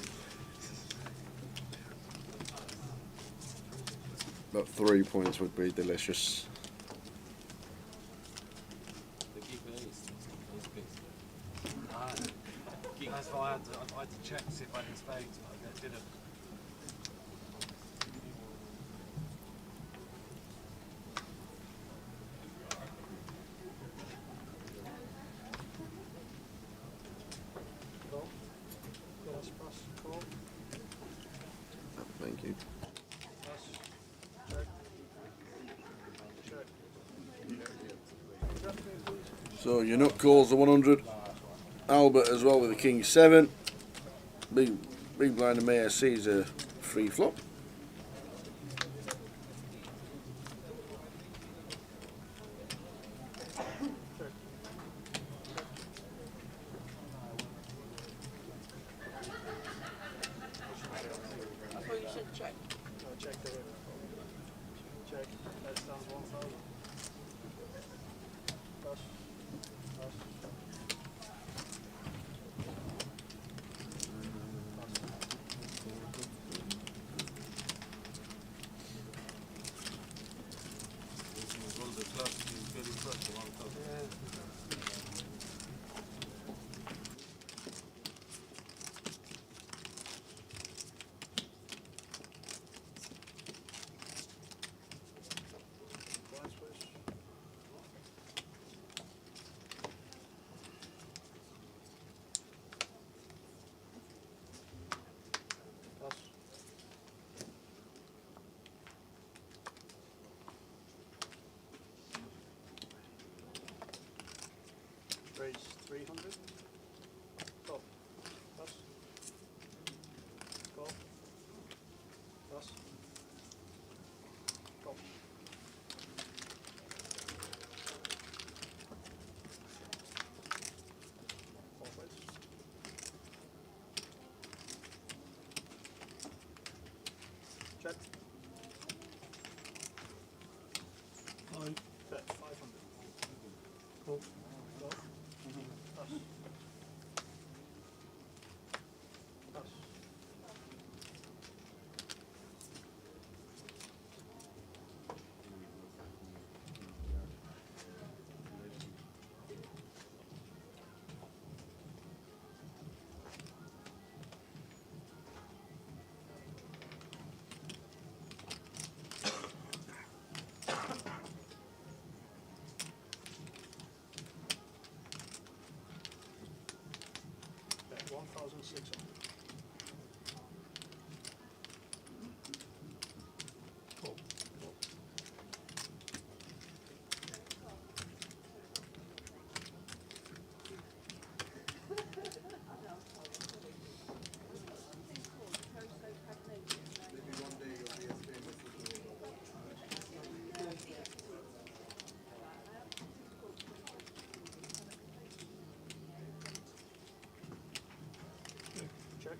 But 3 points would be delicious. The keeper is good. That's why I had to check to see if I had spades, but I didn't. Thank you. So your nut calls the 100. Albert as well with the king 7. Big blind of Mayor sees a free flop. I thought you said check. Check the check. That sounds 1,000. Pass. Raise 300. Top. Pass. Call. Pass. Call. Always. Check. Fine. Bet 500. Cool. Go. Pass. Pass. Bet 1,600. Cool. Check.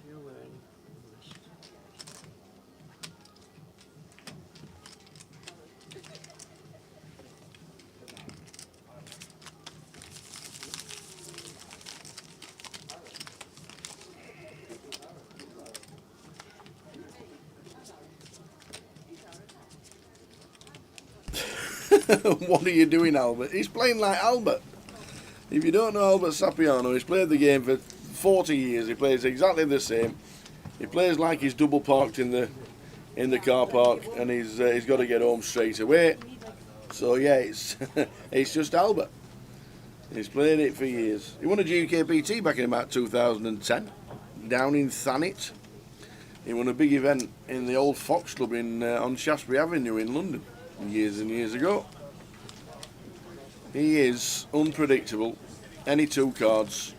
You win. What are you doing, Albert? He's playing like Albert. If you don't know Albert Sapiano, he's played the game for 40 years. He plays exactly the same. He plays like he's double parked in the car park, and he's got to get home straight away. So yeah, it's it's just Albert. He's played it for years. He won a GUKPT back in about 2010 down in Thanet. He won a big event in the old Fox Club on Shaftesbury Avenue in London years and years ago. He is unpredictable. Any two cards.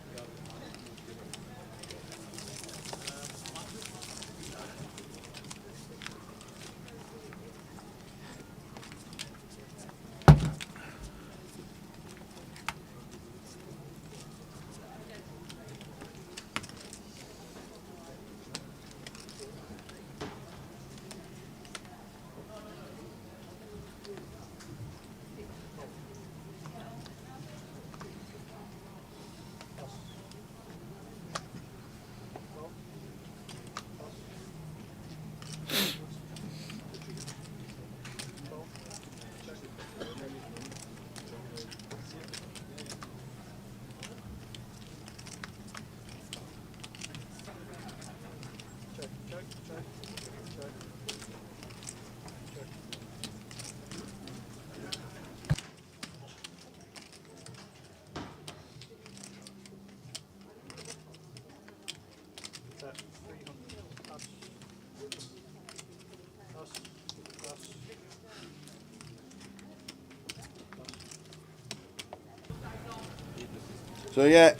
So yeah,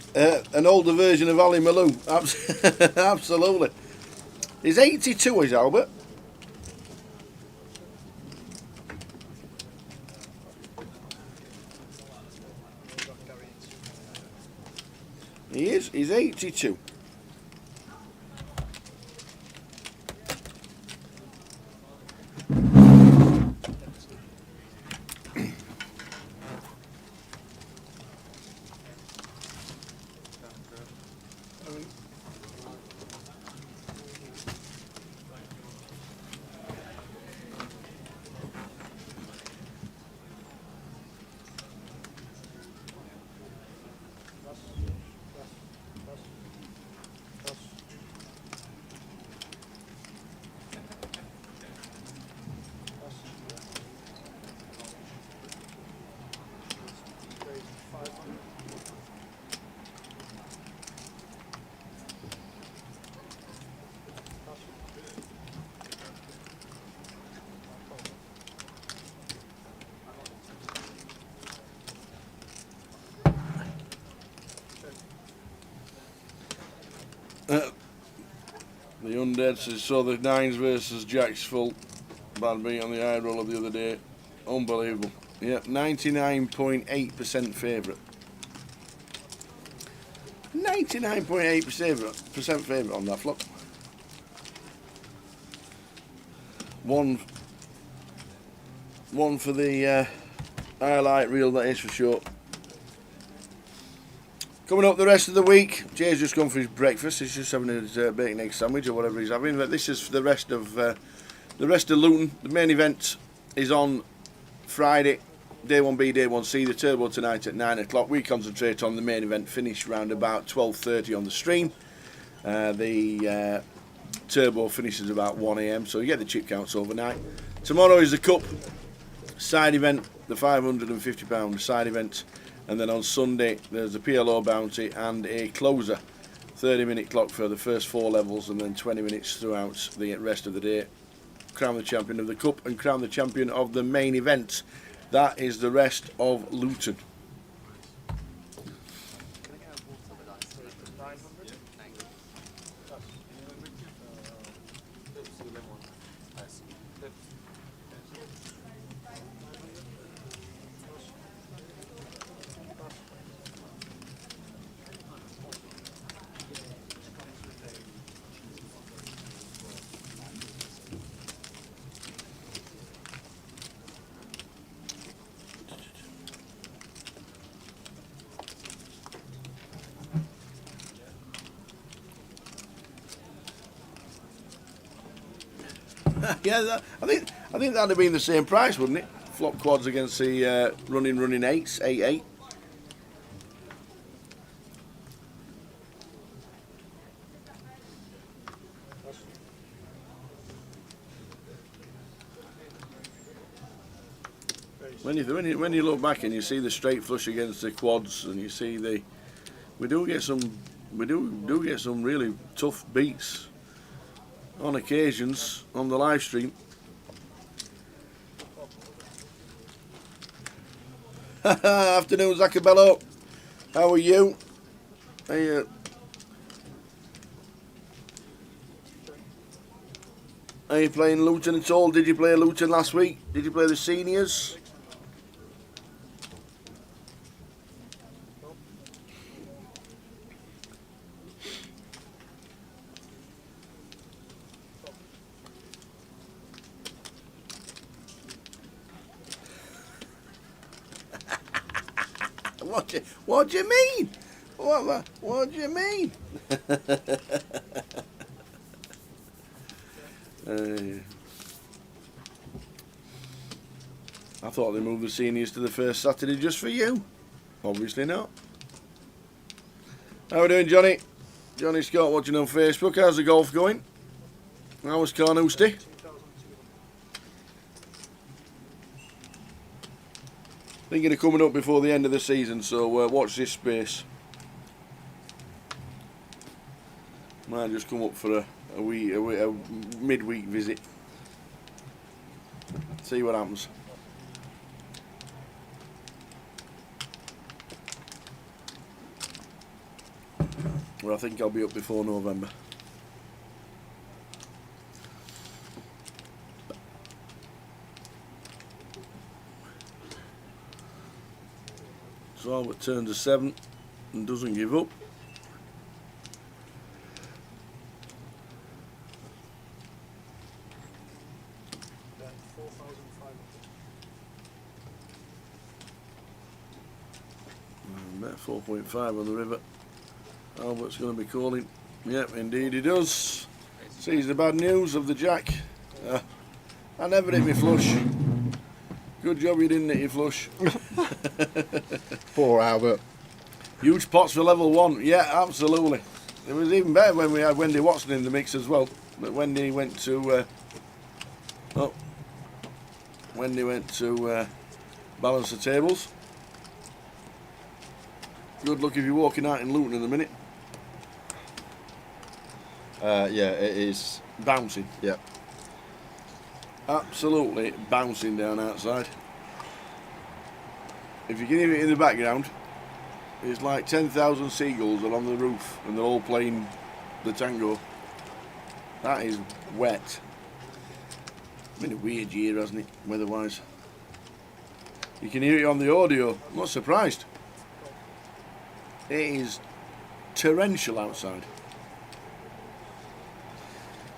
an older version of Ali Malou, absolutely. He's 82, is Albert. He is, he's 82. The Undead saw the nines versus Jacks full. Bad beat on the eye roller the other day. Unbelievable. Yeah, 99.8% favourite. 99.8% favourite on that flop. One for the highlight reel, that is for sure. Coming up the rest of the week, Jay's just gone for his breakfast. He's just having his bacon egg sandwich or whatever he's having. But this is for the rest of Luton. The main event is on Friday, day 1B, day 1C. The turbo tonight at 9 o'clock. We concentrate on the main event finish round about 12:30 on the stream. The turbo finishes about 1 AM, so you get the chip counts overnight. Tomorrow is the cup side event, the £550 side event. And then on Sunday, there's a PLO bounty and a closer. 30-minute clock for the first 4 levels, and then 20 minutes throughout the rest of the day. Crown the champion of the cup and crown the champion of the main event. That is the rest of Luton. Yeah, I think that'd have been the same price, wouldn't it? Flop quads against the running 8s, 8-8. When you look back and you see the straight flush against the quads, and you see we do get some really tough beats on occasions on the live stream. Afternoon, Zacabello. How are you? Are you playing Luton at all? Did you play Luton last week? Did you play the seniors? What do you mean? What do you mean? I thought they moved the seniors to the first Saturday just for you. Obviously not. How are we doing, Johnny? Johnny Scott watching on Facebook. How's the golf going? How was Carnoustie? Thinking of coming up before the end of the season, so watch this space. Might just come up for a midweek visit. See what happens. Well, I think I'll be up before November. So Albert turns a 7 and doesn't give up. Bet 4.5 on the river. Albert's going to be calling. Yep, indeed he does. Sees the bad news of the jack. I never hit me flush. Good job you didn't hit your flush. Poor Albert. Huge pots for level 1. Yeah, absolutely. It was even better when we had Wendy Watson in the mix as well. But Wendy went to balance the tables. Good luck if you're walking out in Luton in a minute. Yeah, it is. Bouncing. Yeah. Absolutely bouncing down outside. If you can hear it in the background, it's like 10,000 seagulls are on the roof and they're all playing the tango. That is wet. Been a weird year, hasn't it, weather-wise? You can hear it on the audio. I'm not surprised. It is torrential outside.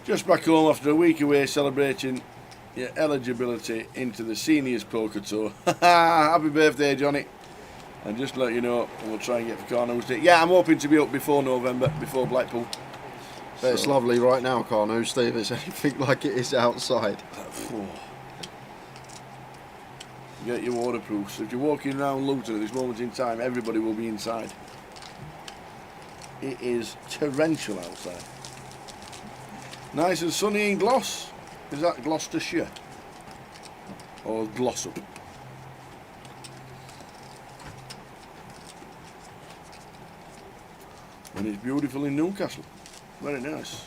Just back home after a week away celebrating your eligibility into the Seniors Poker Tour. Happy birthday, Johnny. And just to let you know, we'll try and get for Carnoustie. Yeah, I'm hoping to be up before November, before Blackpool. But it's lovely right now, Carnoustie, if it's anything like it is outside. Get your waterproofs. If you're walking around Luton at this moment in time, everybody will be inside. It is torrential outside. Nice and sunny in Gloss. Is that Gloucestershire? Or Glossop? And it's beautiful in Newcastle. Very nice.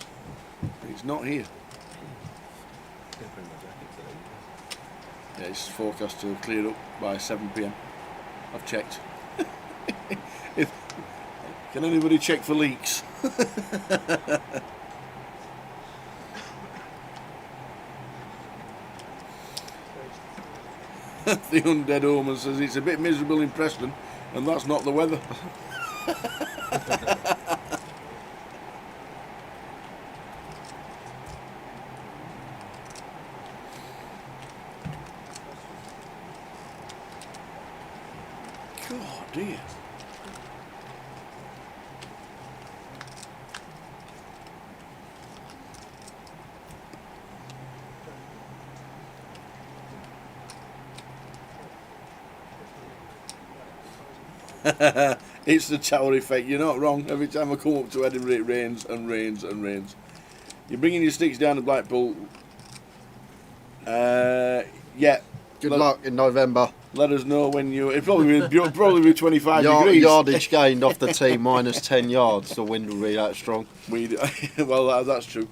It's not here. Yeah, it's forecast to clear up by 7 PM. I've checked. Can anybody check for leaks? The Undead Omen says it's a bit miserable in Preston, and that's not the weather. God dear. It's the tower effect. You're not wrong. Every time I come up to Edinburgh, it rains and rains and rains. You're bringing your sticks down to Blackpool. Yeah, Good luck in November. Let us know when it'll probably be 25 degrees. Yardage gained off the tee minus 10 yards. The wind will be that strong. Well, that's true.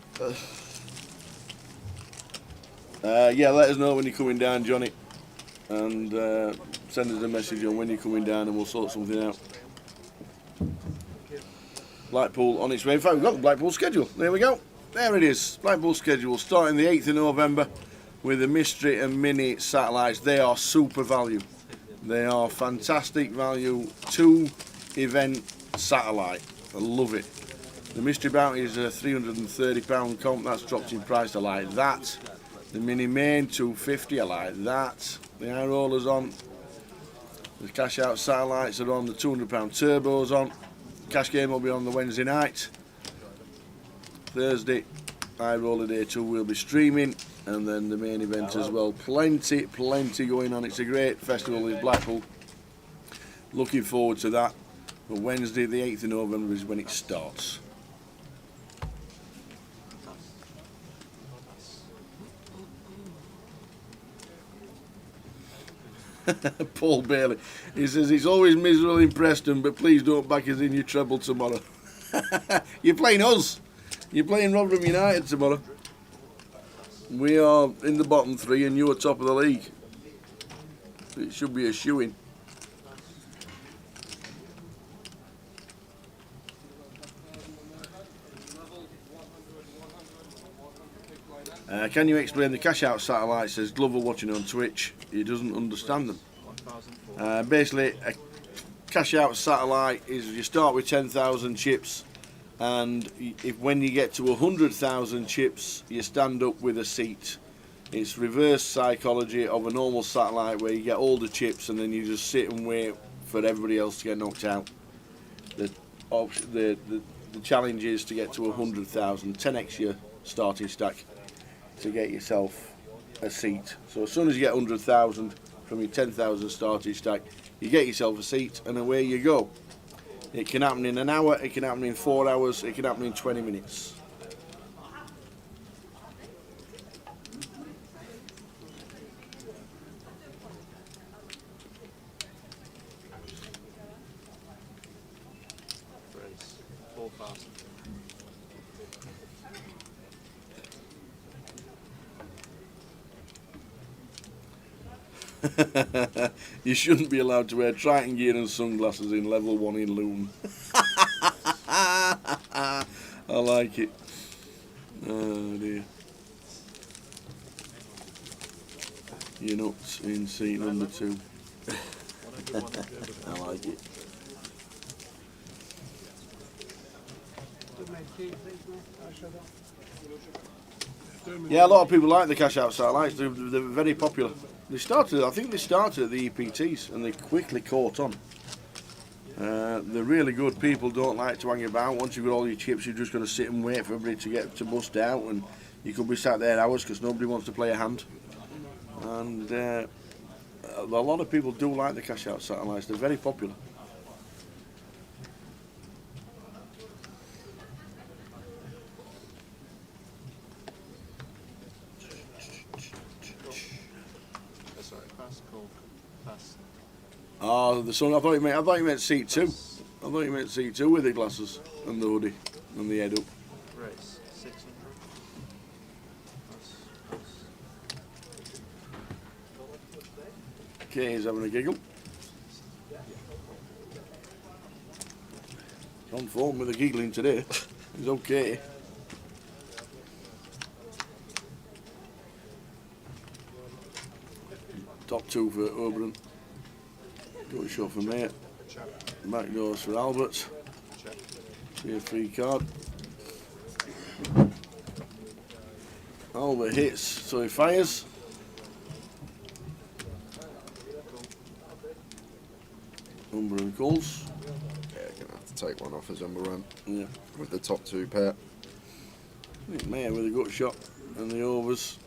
Yeah, let us know when you're coming down, Johnny, and send us a message on when you're coming down, and we'll sort something out. Blackpool on its way. In fact, we've got the Blackpool schedule. There we go. There it is. Blackpool schedule starting the 8th of November with the Mystery and Mini satellites. They are super value. They are fantastic value. 2-event satellite. I love it. The Mystery Bounty is a £330 comp. That's dropped in price. I like that. The Mini Main £250. I like that. The eye rollers on. The cash out satellites are on. The £200 turbos on. Cash game will be on the Wednesday night. Thursday, Eye Roller Day 2 will be streaming, and then the main event as well. Plenty going on. It's a great festival in Blackpool. Looking forward to that. But Wednesday, the 8th of November, is when it starts. Paul Bailey. He says he's always miserable in Preston, but please don't back us in your treble tomorrow. You're playing us. You're playing Rotherham United tomorrow. We are in the bottom 3 and you're top of the league. It should be a shoo-in. Can you explain the cash out satellite? Says Glover watching on Twitch. He doesn't understand them. Basically, a cash out satellite is you start with 10,000 chips, and when you get to 100,000 chips, you stand up with a seat. It's reverse psychology of a normal satellite where you get all the chips and then you just sit and wait for everybody else to get knocked out. The challenge is to get to 100,000, 10x your starting stack, to get yourself a seat. So as soon as you get 100,000 from your 10,000 starting stack, you get yourself a seat and away you go. It can happen in an hour, it can happen in 4 hours, it can happen in 20 minutes. You shouldn't be allowed to wear Triton gear and sunglasses in level 1 in Luton. I like it. Oh dear. You're nuts in seat number 2. I like it. Yeah, a lot of people like the cash out satellites. They're very popular. I think they started at the EPTs and they quickly caught on. They're really good. People don't like to hang about. Once you've got all your chips, you're just going to sit and wait for everybody to bust out, and you could be sat there hours because nobody wants to play a hand. And a lot of people do like the cash out satellites. They're very popular. Oh, the sun. I thought you meant seat 2. I thought you meant seat 2 with the glasses and the hoodie and the head up. Race 600. Okay, he's having a giggle. He's on form with the giggling today. He's okay. Top 2 for Oberon. Got a shot for mate. Back doors for Albert. See a free card. Albert hits, so he fires. Umber and calls. Yeah, gonna have to take one off as Umber run. Yeah. With the top 2 pair. I think Mayer with a gut shot, and the overs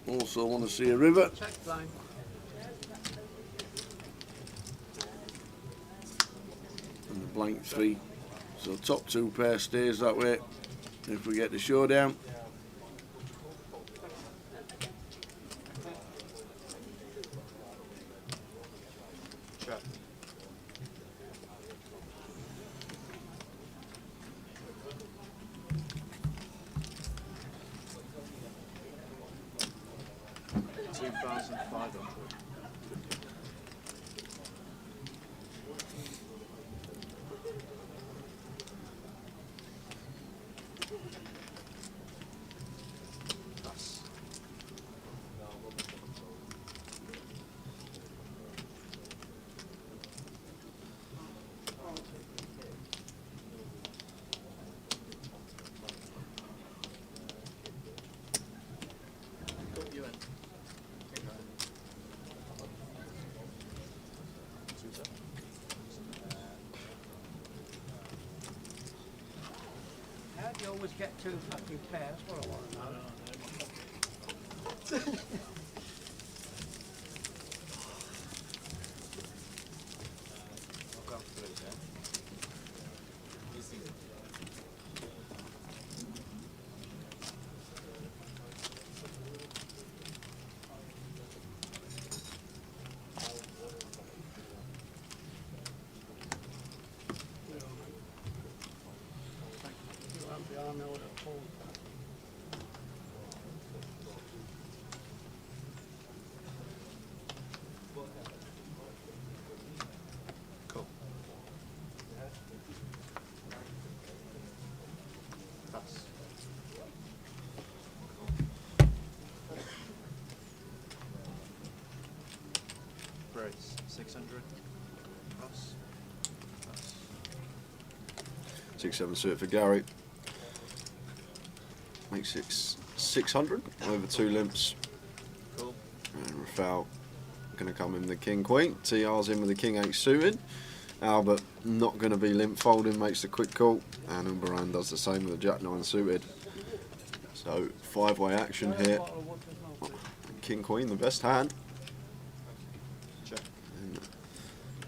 also want to see a river. Check line. And the blank 3. So top 2 pair stays that way if we get the showdown. 2,500. How do you always get 2 fucking pairs? What I want to know. I'll go through it then. Cool. Pass. Brace. 600. Pass. Pass. 6-7 suited for Gary. Makes it 600 over 2 limps. Cool. And Rafael going to come in with the King Queen. TR's in with the King 8 suited. Albert not going to be limp folding, makes the quick call. And Umbaran does the same with the Jack 9 suited. So 5-way action here. King Queen, the best hand. Check. And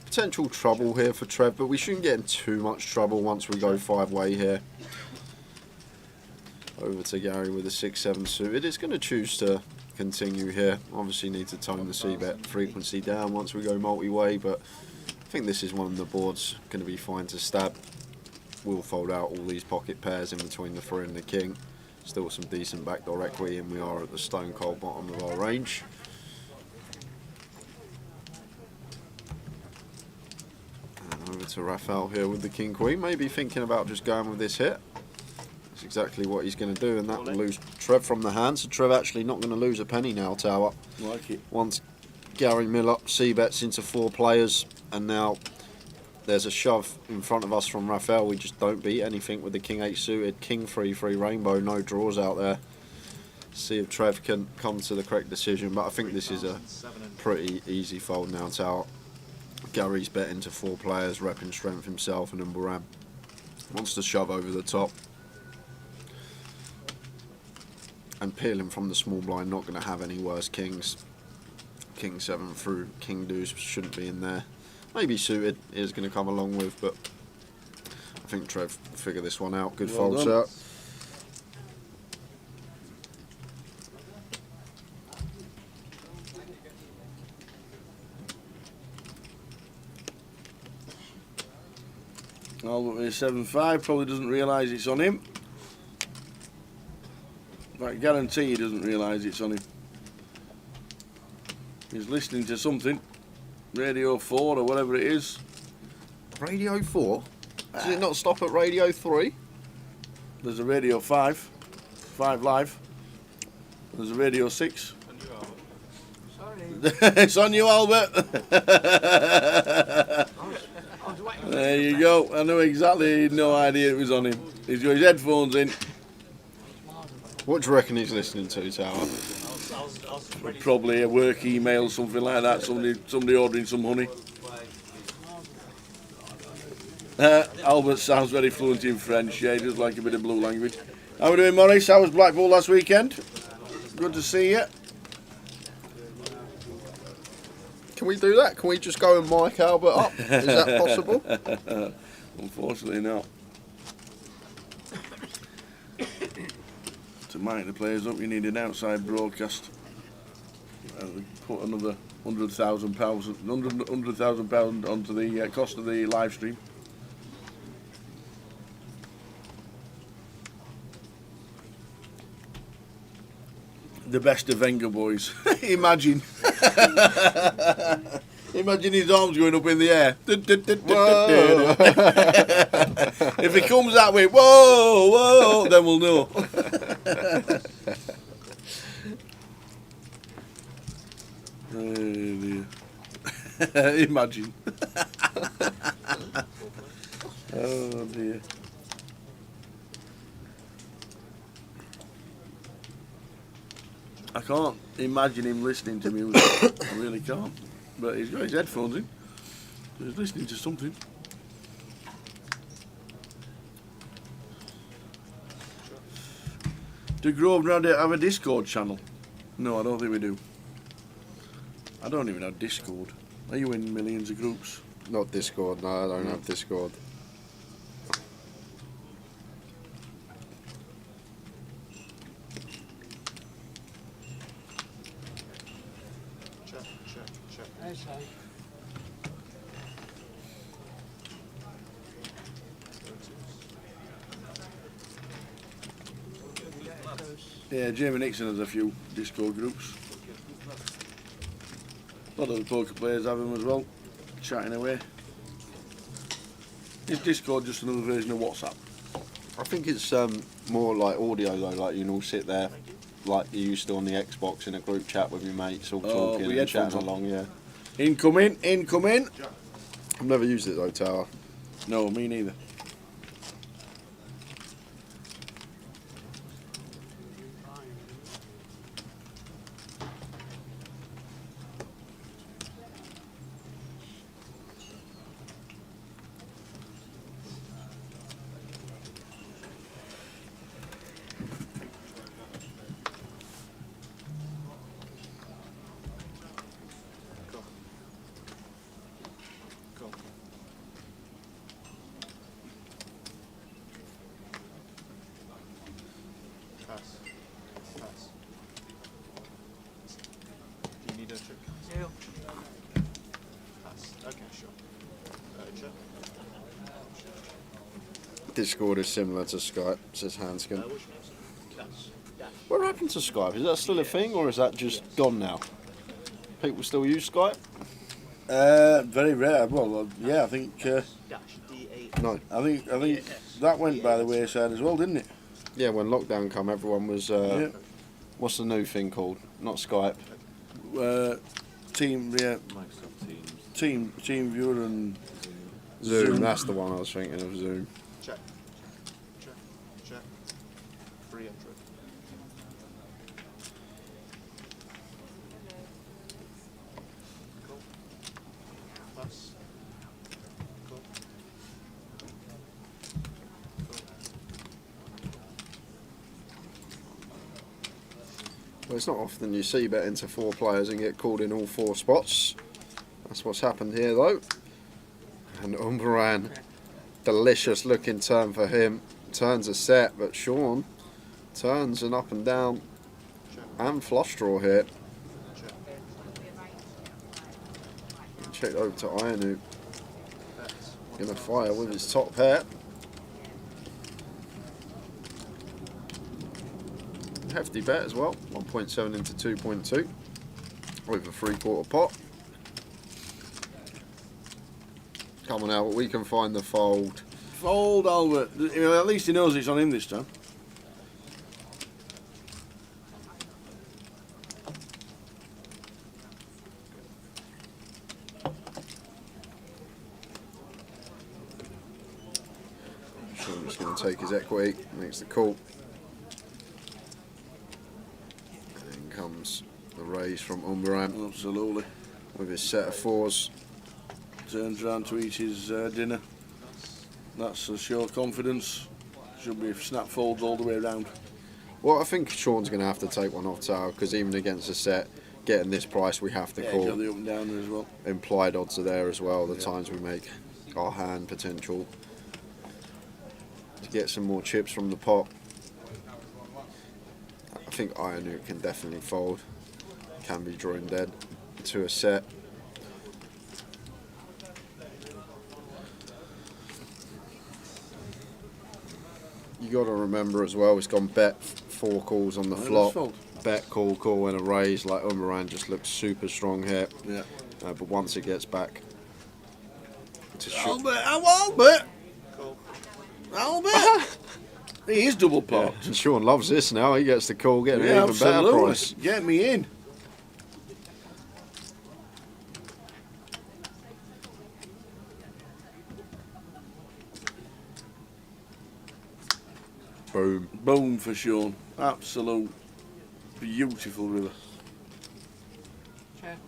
potential trouble here for Trev, but we shouldn't get in too much trouble once we go 5-way here. Over to Gary with a 6-7 suited. It's going to choose to continue here. Obviously need to tone the C-bet frequency down once we go multi-way, but I think this is one of the boards going to be fine to stab. We'll fold out all these pocket pairs in between the 3 and the king. Still some decent backdoor equity, and we are at the stone cold bottom of our range. And over to Rafael here with the King Queen. Maybe thinking about just going with this hit. That's exactly what he's going to do, and that will lose Trev from the hand. So Trev actually not going to lose a penny now, Tower. Like it. Once Gary Miller C-bets into 4 players, and now there's a shove in front of us from Rafael. We just don't beat anything with the King 8 suited. King 3-3 rainbow, no draws out there. See if Trev can come to the correct decision, but I think this is a pretty easy fold now, Tower. Gary's betting to 4 players, repping strength himself, and Umbaram wants to shove over the top. And peeling from the small blind, not going to have any worse kings. King 7 through King Deuce shouldn't be in there. Maybe suited is going to come along with, but I think Trev figure this one out. Good Well fold, done. sir. Albert with a 7-5, probably doesn't realise it's on him. I guarantee he doesn't realise it's on him. He's listening to something. Radio 4 or whatever it is. Radio 4? Does it not stop at Radio 3? There's a Radio 5. 5 Live. There's a Radio 6. Sorry. It's on you, Albert. I was waiting. There you go. I know exactly. He had no idea it was on him. He's got his headphones in. What do you reckon he's listening to, Tower? Probably a work email, something like that. Somebody ordering some honey. Albert sounds very fluent in French. Yeah, he does like a bit of blue language. How are we doing, Maurice? How was Blackpool last weekend? Good to see you. Can we do that? Can we just go and mic Albert up? Is that possible? Unfortunately not. To mic the players up, you need an outside broadcast. We put another £100,000 onto the cost of the live stream. The best of Wenger boys. Imagine. Imagine his arms going up in the air. If he comes that way, whoa, whoa, then we'll know. Oh dear. Imagine. Oh dear. I can't imagine him listening to music. I really can't. But he's got his headphones in. So he's listening to something. Do Grosvenor have a Discord channel? No, I don't think we do. I don't even have Discord. Are you in millions of groups? Not Discord, no, I don't have Discord. Check, check, check. There's a. Yeah, Jamie Nixon has a few Discord groups. A lot of the poker players have them as well, chatting away. Is Discord just another version of WhatsApp? I think it's more like audio though, like you can all sit there like you used to on the Xbox in a group chat with your mates, all talking with and chatting headphones on. along, yeah. Incoming, incoming! I've never used it though, Tower. No, me neither. Cool. Pass. Pass. Do you need a trick? Yeah. Pass. Okay, sure. Check. Discord is similar to Skype, says Hanskin. Which one's dash? Dash. What happened to Skype? Is that still a thing or is that just gone now? People still use Skype? Very rare. Well, yeah, I think Dash. D-A. No. I think that went by the wayside as well, didn't it? Yeah, when lockdown come, everyone was. Yeah. What's the new thing called? Not Skype. Team, yeah, Microsoft Team Viewer and Zoom. Zoom. That's the one I was thinking of. Zoom. Check. Check. Check. 300. Cool. Pass. Cool. Well, it's not often you see bet into 4 players and get called in all 4 spots. That's what's happened here, though. And Umbaran, delicious looking turn for him. Turns a set, but Sean turns an up and down and flush draw here. Check over to Ionu. Gonna fire with his top pair. Hefty bet as well, 1.7 into 2.2 with a 3/4 pot. Come on, Albert, we can find the fold. Fold Albert. At least he knows it's on him this time. Sean just going to take his equity, makes the call. And then comes the raise from Umbaran Absolutely. with his set of 4s. Turns round to eat his dinner. That's a show of confidence. Should be snap folds all the way around. Well, I think Sean's going to have to take one off Tower because even against a set, getting this price we have to Yeah, call. got the up and down there as well. Implied odds are there as well, the times we make our hand potential to get some more chips from the pot. I think Ionu can definitely fold, can be drawing dead to a set. You got to remember as well, it's gone bet 4 calls on the Yeah, flop, let's fold. bet, call, and a raise. Like Umbaran just looks super strong here. Yeah. But once it gets back to Albert! Albert! He is double yeah. popped. Sean loves this now. He gets the call, getting Yeah, an even better absolutely. price. Get me in. Boom. Boom for Sean. Absolute beautiful river. Check.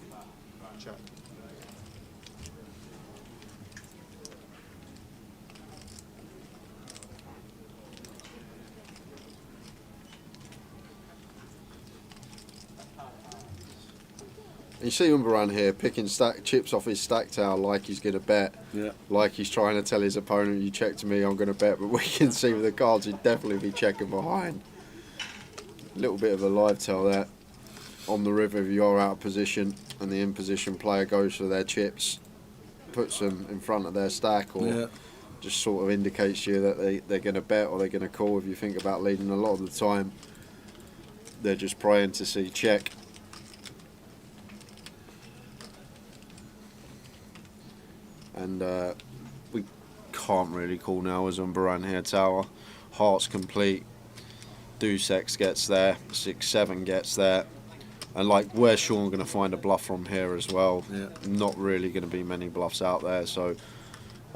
You see Umbaran here picking chips off his stack tower like he's going to bet. Yeah. Like he's trying to tell his opponent, you check to me, I'm going to bet. But we can see with the cards, he'd definitely be checking behind. A little bit of a live tell there. On the river, if you're out of position and the in position player goes for their chips, puts them in front of their stack, or just sort of indicates to you that they're going to bet or they're going to call. If you think about leading, a lot of the time they're just praying to see check. And we can't really call now as Umbaran here. Tower, hearts complete. Deuce X gets there. 6-7 gets there. And like, where's Sean going to find a bluff from here as well? Yeah. Not really going to be many bluffs out there. So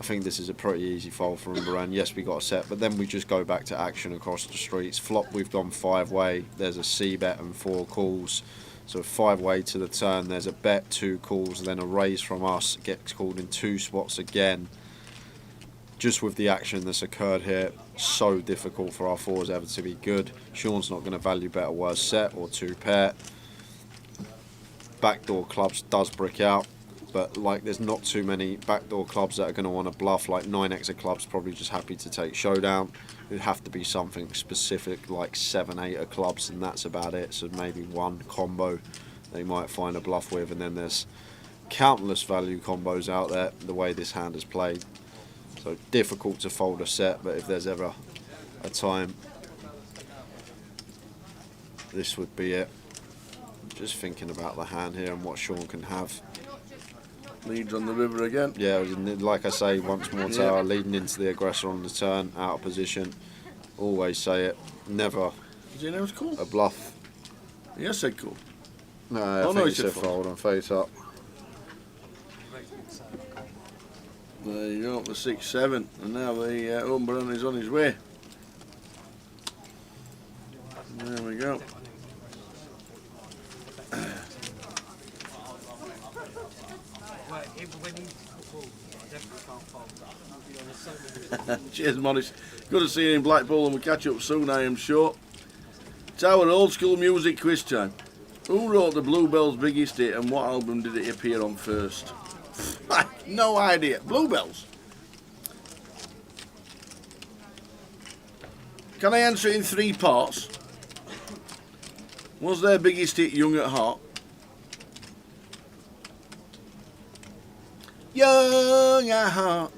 I think this is a pretty easy fold for Umbaran. Yes, we got a set, but then we just go back to action across the streets. Flop, we've gone 5-way. There's a C bet and 4 calls. So 5-way to the turn, there's a bet, 2 calls, then a raise from us, gets called in 2 spots again. Just with the action that's occurred here, so difficult for our 4s ever to be good. Sean's not going to value bet a worse set or 2 pair. Backdoor clubs does brick out, but like there's not too many backdoor clubs that are going to want to bluff. Like 9x of clubs probably just happy to take showdown. It'd have to be something specific like 7-8 of clubs, and that's about it. So maybe one combo they might find a bluff with, and then there's countless value combos out there the way this hand is played. So difficult to fold a set, but if there's ever a time, this would be it. Just thinking about the hand here and what Sean can have. Leads on the river again. Yeah, like I say, once more tower, leading into the aggressor on the turn, out of position. Always say it, never Does he know it's cool? a bluff. He has said cool. No, I think it's a fold and face up. There you go, the 6-7, and now the Umbaran is on his way. There we go. Cheers, Morris. Good to see you in Blackpool, and we'll catch up soon, I am sure. It's our old school music quiz time. Who wrote the Bluebells' biggest hit, and what album did it appear on first? No idea. Bluebells. Can I answer it in 3 parts? Was their biggest hit Young at Heart? Young at Heart.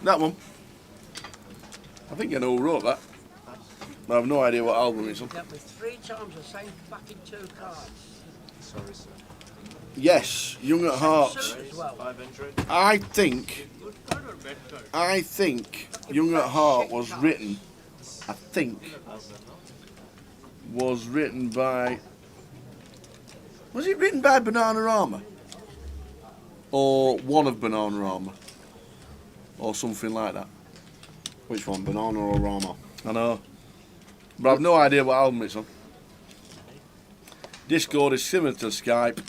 That one. I think I know who wrote that. I have no idea what album it's on. That was 3 times the same fucking 2 cards. Sorry, sir. Yes, Young at Heart. As well. 500. I think Young at Heart was written, was written by, was it written by Bananarama? Or one of Bananarama? Or something like that. Which one, Banana or Rama? I know. But I've no idea what album it's on. Discord is similar to Skype,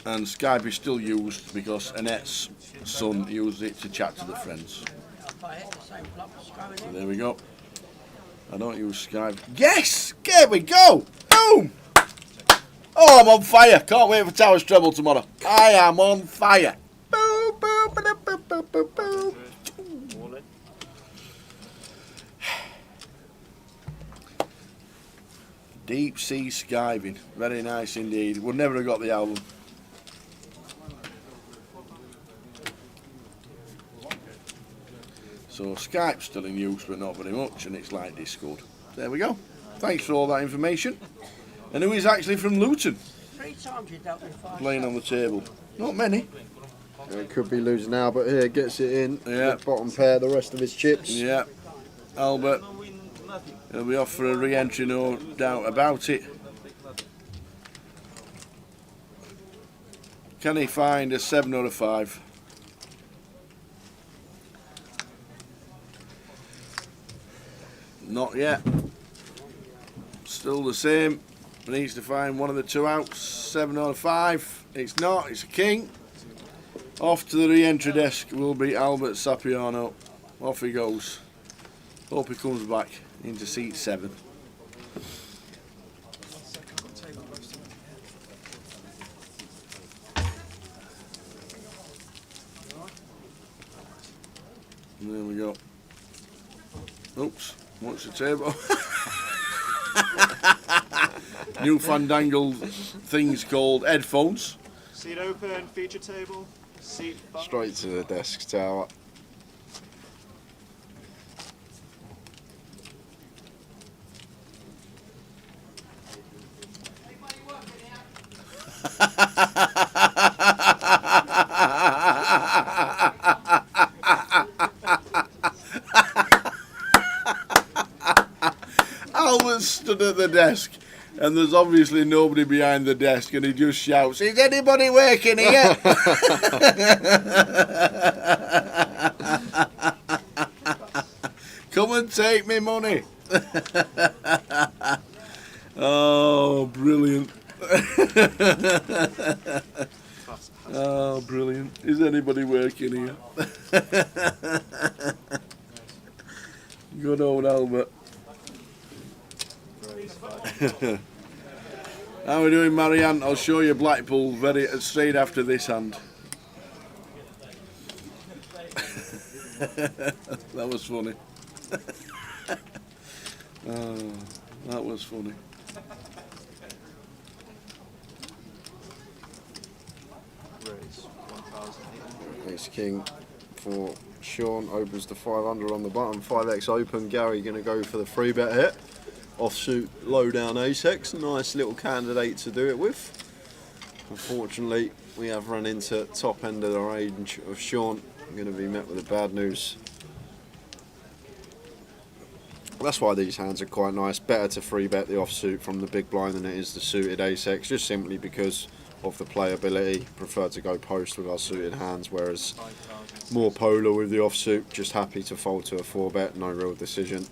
and Skype is still used because Annette's son used it to chat to the friends. So there we go. I don't use Skype. Yes! There we go! Boom! Oh, I'm on fire. Can't wait for Towers Treble tomorrow. I am on fire. Boom, boom, boom, boom, boom, boom, boom. Deep sea skiving. Very nice indeed. Would never have got the album. So Skype's still in use, but not very much, and it's like Discord. There we go. Thanks for all that information. And who is actually from Luton 3 times you dealt with 5. playing on the table? Not many. It could be losing now, but here gets it in. Yeah. Bottom pair, the rest of his chips. Yeah. Albert, he'll be off for a re-entry, no doubt about it. Can he find a 7 or a 5? Not yet. Still the same. Needs to find one of the 2 outs. 7 or a 5. It's not. It's a king. Off to the re-entry desk will be Albert Sapiano. Off he goes. Hope he comes back into seat 7. And there we go. Oops, what's the table? New fandangled things called headphones. Seat open, feature table, seat button. Straight to the desk tower. Albert stood at the desk, and there's obviously nobody behind the desk, and he just shouts, "Is anybody working here?" Come and take me money. Oh, brilliant. Oh, brilliant. Is anybody working here? Good old Albert. How are we doing, Marianne? I'll show you Blackpool straight after this hand. That was funny. Oh, that was funny. Raise 1,800. Ace King for Sean, opens to 500 on the button. 5x open. Gary going to go for the 3-bet hit. Offsuit low down ace-x. Nice little candidate to do it with. Unfortunately, we have run into top end of the range of Sean. I'm going to be met with the bad news. That's why these hands are quite nice. Better to 3-bet the offsuit from the big blind than it is the suited ace-x, just simply because of the playability. Prefer to go post with our suited hands, whereas more polar with the offsuit. Just happy to fold to a 4-bet, no real decision.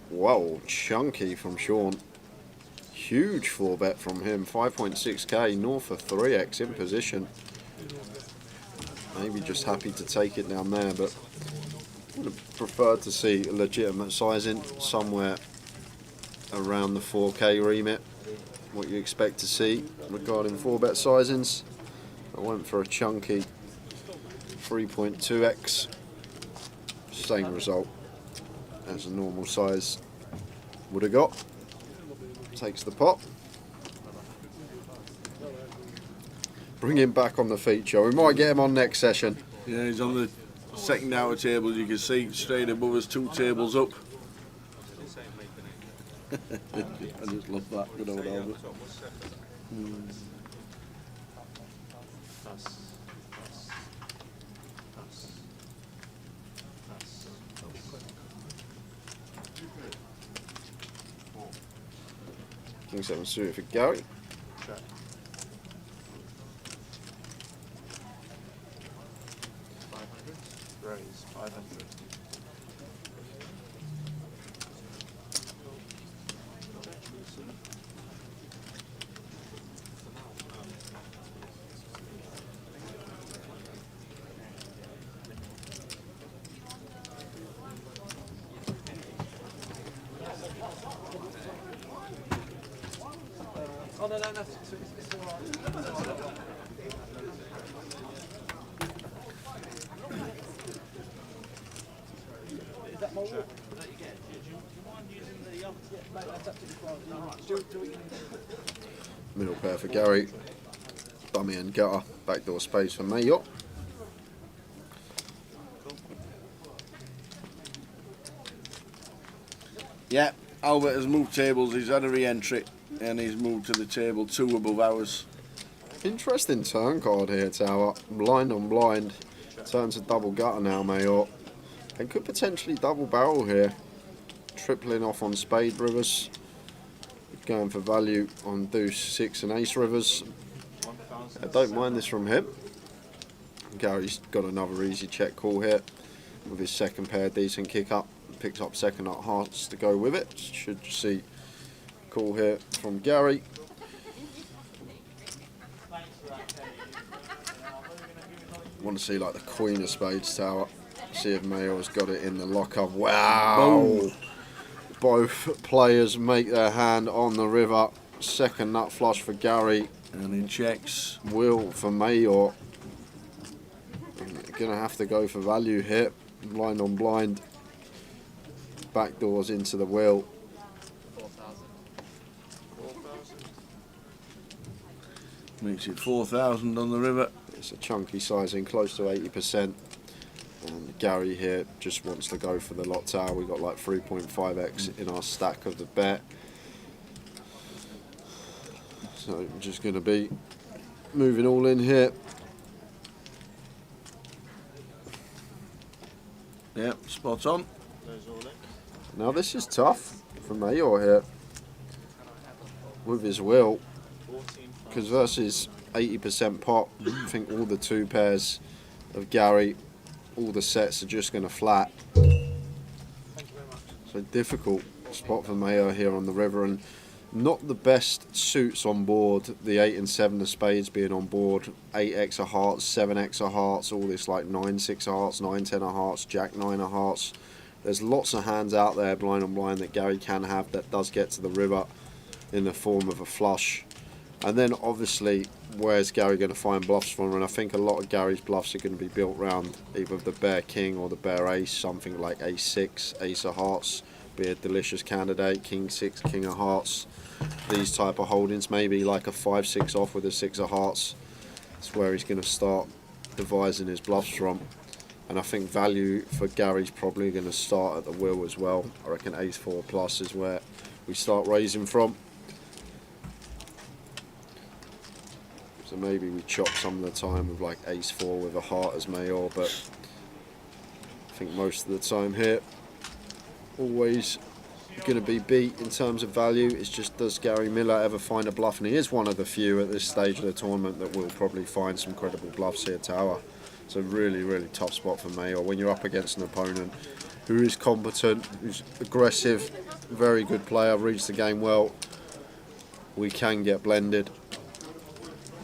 Whoa, chunky from Sean. Huge 4-bet from him. 5.6k, north of 3x in position. Maybe just happy to take it down there, but would have preferred to see a legitimate sizing somewhere around the 4k remit. What you expect to see regarding 4-bet sizings. I went for a chunky 3.2x. Same result as a normal size would have got. Takes the pot. Bring him back on the feature. We might get him on next session. Yeah, he's on the second outer table. You can see straight above us, 2 tables up. I just love that. Good old Albert. King 7 suited for Gary. Check. 500. Raise 500. Oh, no, it's all right. Is that more water that you get? Do you mind using the yeah, mate, that's absolutely fine. All right, do it. Middle pair for Gary. Bummy and gutter. Backdoor space for Mayotte. Yeah, Albert has moved tables. He's had a re-entry and he's moved to the table 2 above ours. Interesting turn card here, Tower. Blind on blind. Turns a double gutter now, Mayor. And could potentially double barrel here. Tripling off on spade rivers. Going for value on deuce, 6 and ace rivers. I don't mind this from him. Gary's got another easy check call here. With his second pair, decent kick up. Picks up second at hearts to go with it. Should see call here from Gary. Want to see like the queen of spades, Tower. See if Mayo's got it in the locker. Wow! Boom. Both players make their hand on the river. Second nut flush for Gary. And in checks. Will for Mayor. Gonna have to go for value here. Blind on blind. Backdoors into the wheel. 4,000. Makes it 4,000 on the river. It's a chunky sizing, close to 80%. And Gary here just wants to go for the lot, Tower. We got like 3.5x in our stack of the bet. So I'm just going to be moving all in here. Yep, spot on. Now this is tough for Mayor here with his will, because versus 80% pot, I think all the 2 pairs of Gary, all the sets are just going to flat. So difficult spot for Mayor here on the river, and not the best suits on board. The 8 and 7 of spades being on board, 8x of hearts, 7x of hearts, all this like 9-6 of hearts, 9-10 of hearts, Jack 9 of hearts. There's lots of hands out there, blind on blind, that Gary can have that does get to the river in the form of a flush. And then obviously, where's Gary going to find bluffs from? And I think a lot of Gary's bluffs are going to be built around either the bear king or the bear ace, something like ace 6, ace of hearts, be a delicious candidate, king 6, king of hearts. These type of holdings, maybe like a 5-6 off with a 6 of hearts. That's where he's going to start devising his bluffs from. And I think value for Gary's probably going to start at the wheel as well. I reckon ace 4 plus is where we start raising from. So maybe we chop some of the time with like ace 4 with a heart as Mayor, but I think most of the time here, always going to be beat in terms of value. It's just, does Gary Miller ever find a bluff? And he is one of the few at this stage of the tournament that will probably find some credible bluffs here, Tower. It's a really, really tough spot for Mayor when you're up against an opponent who is competent, who's aggressive, very good player, reads the game well. We can get blended,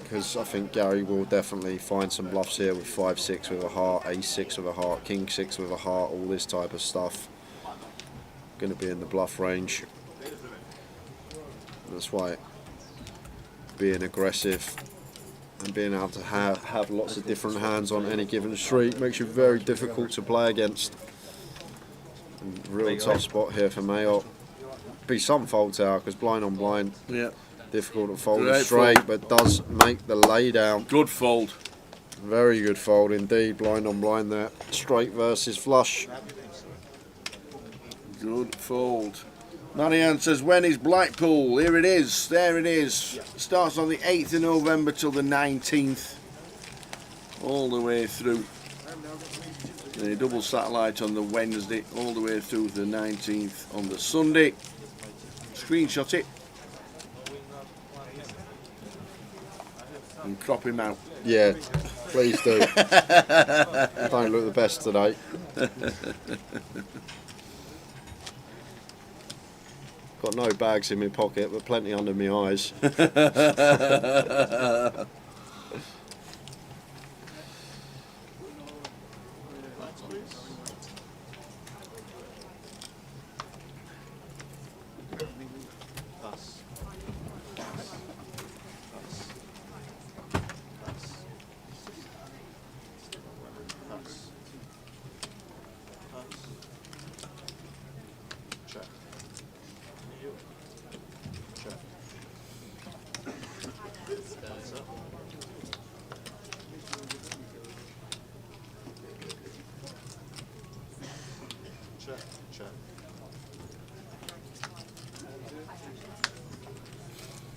because I think Gary will definitely find some bluffs here with 5-6 with a heart, ace 6 with a heart, king 6 with a heart, all this type of stuff. Going to be in the bluff range. That's why being aggressive and being able to have lots of different hands on any given street makes you very difficult to play against. And real tough spot here for Mayor. Be some fold, Tower, because blind on blind. Yeah. Difficult to fold Great straight, fold. but does make the lay down. Good fold. Very good fold indeed. Blind on blind there. Straight versus flush. Good fold. Marianne says, when is Blackpool? Here it is. There it is. Starts on the 8th of November till the 19th. All the way through. The double satellite on the Wednesday. All the way through to the 19th on the Sunday. Screenshot it. And crop him out. Yeah, please do. Don't look the best today. Got no bags in my pocket, but plenty under my eyes.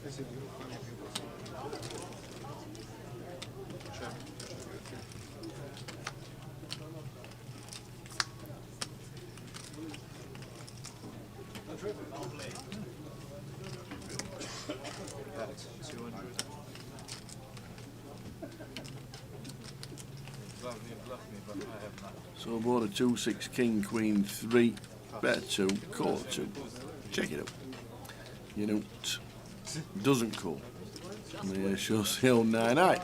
That's 200. So board a 2-6 king queen 3 bet 2 call 2. Check it out. You know, doesn't call. There shows the old 9-9.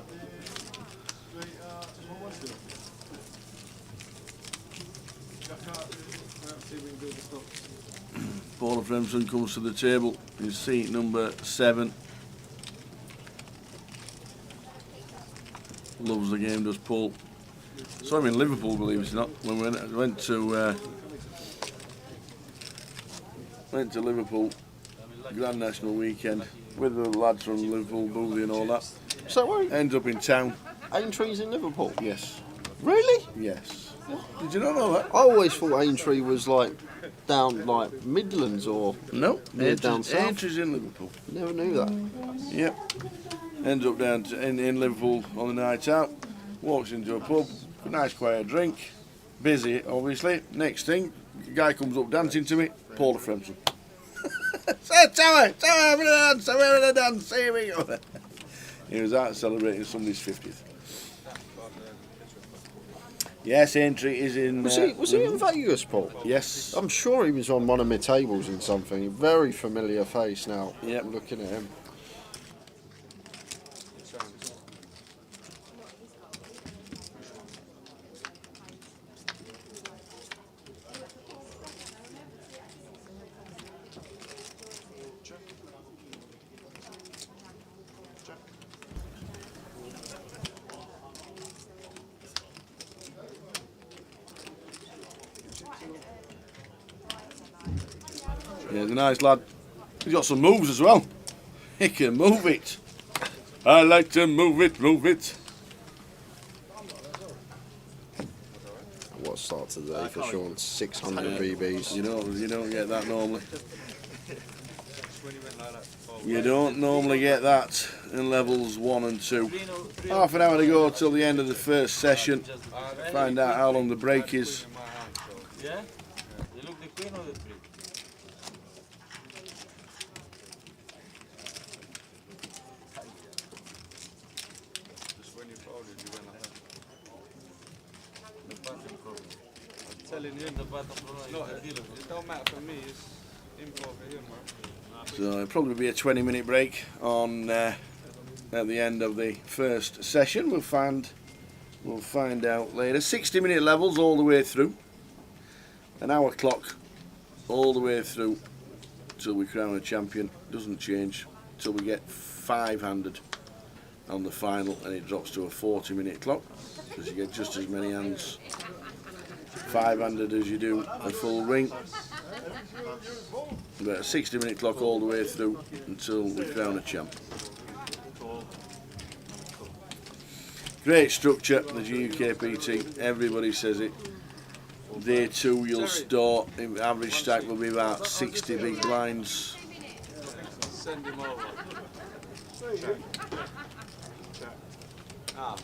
Paul Fremson comes to the table in seat number 7. Loves the game, does Paul. Saw him in Liverpool, believe it or not, when we went to Liverpool, Grand National Weekend, with the lads from Liverpool, Boothby and all that. So where? Ends up in town. Aintree's in Liverpool? Yes. Really? Yes. Did you not know that? I always thought Aintree was like down like Midlands or No, near down south. Aintrey's in Liverpool. Never knew that. Yep. Ends up down in Liverpool on the night out. Walks into a pub, a nice quiet drink. Busy, obviously. Next thing, a guy comes up dancing to me. Paul Fremson. Tower, having a dance, I'm having a dance. Here we go. He was out celebrating somebody's 50th. Yes, Aintree is in. Was he in Vegas, Paul? Yes. I'm sure he was on one of my tables in something. Very familiar face now. Yep. Looking at him. Yeah, he's a nice lad. He's got some moves as well. He can move it. I like to move it, move it. What a start to the day for Sean. 600 BBs. You don't get that normally. You don't normally get that in levels 1 and 2. Half an hour to go till the end of the first session. Find out how long the break is. Yeah? You look the queen or the 3? No, it don't matter for me, it's info for him, man. So it'll probably be a 20-minute break on at the end of the first session. We'll find out later. 60-minute levels all the way through. An hour clock all the way through till we crown a champion. Doesn't change till we get 5-handed on the final, and it drops to a 40-minute clock because you get just as many hands 5-handed as you do a full ring. But a 60-minute clock all the way through until we crown a champ. Great structure, the GUKPT, everybody says it. Day 2 you'll start, average stack will be about 60 big blinds. Send him over. Ah.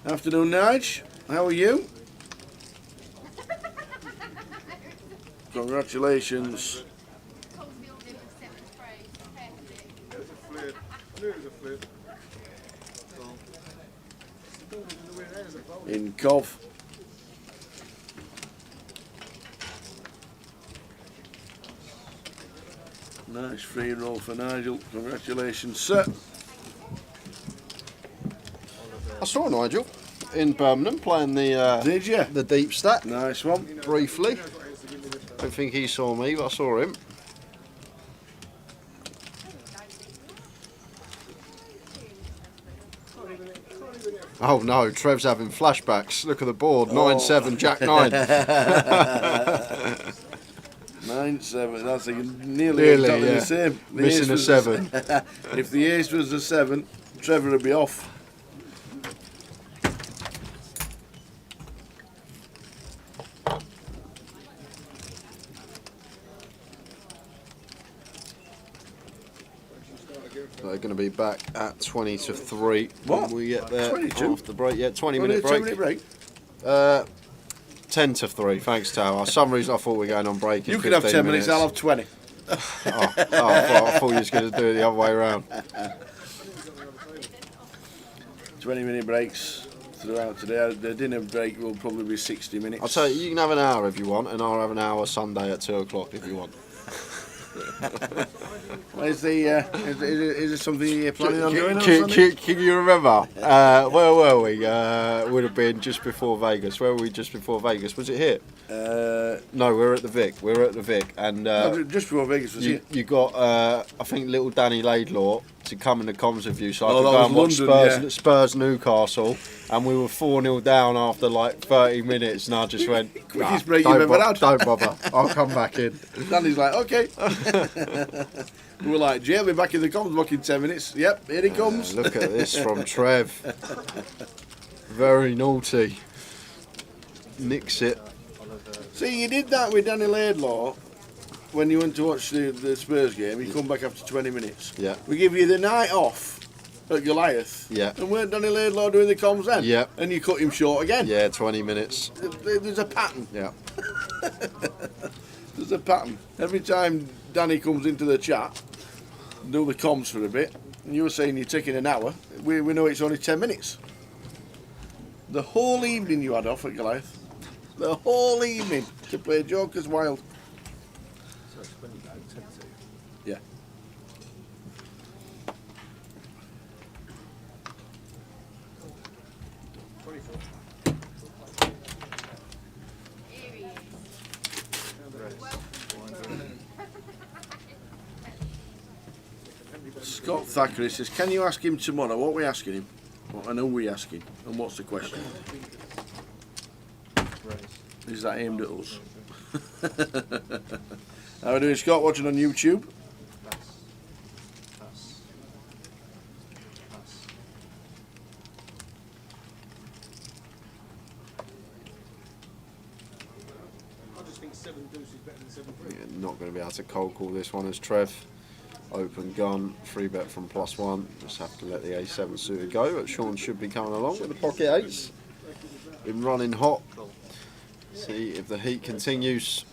Afternoon, Nige. How are you? Congratulations. In Cov. Nice free roll for Nigel. Congratulations, sir. I saw Nigel in Birmingham playing the Did you? the deep stack Nice one. briefly. Don't think he saw me, but I saw him. Oh no, Trev's having flashbacks. Look at the board. 9-7, Jack 9. 9-7. That's nearly exactly yeah. the same. The Missing ace a was 7. If the ace was a 7, Trevor will be off. They're going to be back at 20 to 3 What? when we get there 22? after the break. Yeah, 20-minute Only a break. 2-minute break. 10 to 3, thanks, Tao. For some reason I thought we were going on break in You can have 10 minutes, I'll have 20. I thought you was going to do it the other way around. 20-minute breaks throughout today. The dinner break will probably be 60 minutes. I'll tell you can have an hour if you want, and I'll have an hour Sunday at 2 o'clock if you want. Is there something you're planning on doing on Sunday? Can you remember? Where were we? Would have been just before Vegas. Where were we just before Vegas? Was it here? No, we were at the Vic. And No, just before Vegas was here. You got, I think, little Danny Laidlaw to come in the comms with you, so I could that go and was watch London, Spurs Newcastle, and we were 4-0 down after like 30 minutes, and I just went, Quickest break you've ever had. Don't bother, I'll come back in. Danny's like, okay. We were like, Jay, we're back in the comms block in 10 minutes. Yep, here he comes. Look at this from Trev. Very naughty. Nicks it. See, you did that with Danny Laidlaw when you went to watch the Spurs game. You come back after 20 minutes. Yeah. We give you the night off at Goliath. Yeah. And weren't Danny Laidlaw doing the comms then? Yeah. And you cut him short again. Yeah, 20 minutes. There's a pattern. Yeah. There's a pattern. Every time Danny comes into the chat, do the comms for a bit, and you were saying you're taking an hour, we know it's only 10 minutes. The whole evening you had off at Goliath. The whole evening to play Joker's Wild. So it's when you go 10 to. Yeah. Scott Thackeray says, can you ask him tomorrow? What are we asking him? And who are we asking? And what's the question? Is that aimed at us? How are we doing, Scott? Watching on YouTube? I just think 7 deuce is better than 7-3. Yeah, not going to be able to cold call this one as Trev. Open gun, 3-bet from +1. Just have to let the A7 suitor go. But Sean should be coming along with the pocket eights. Been running hot. See if the heat continues.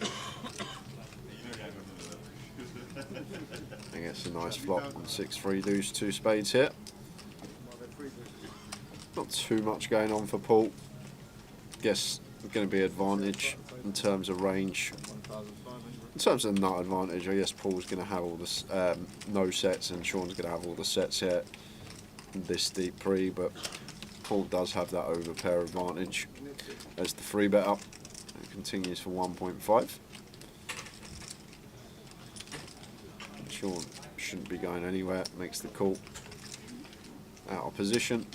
I think it's a nice flop on 6-3 deuce, 2 spades here. Not too much going on for Paul. Guess going to be advantage in terms of range. In terms of nut advantage, I guess Paul's going to have all this no sets, and Sean's going to have all the sets here. This deep pre, but Paul does have that over pair advantage. There's the 3-bet up. It continues for 1.5. Sean shouldn't be going anywhere. Makes the call. Out of position.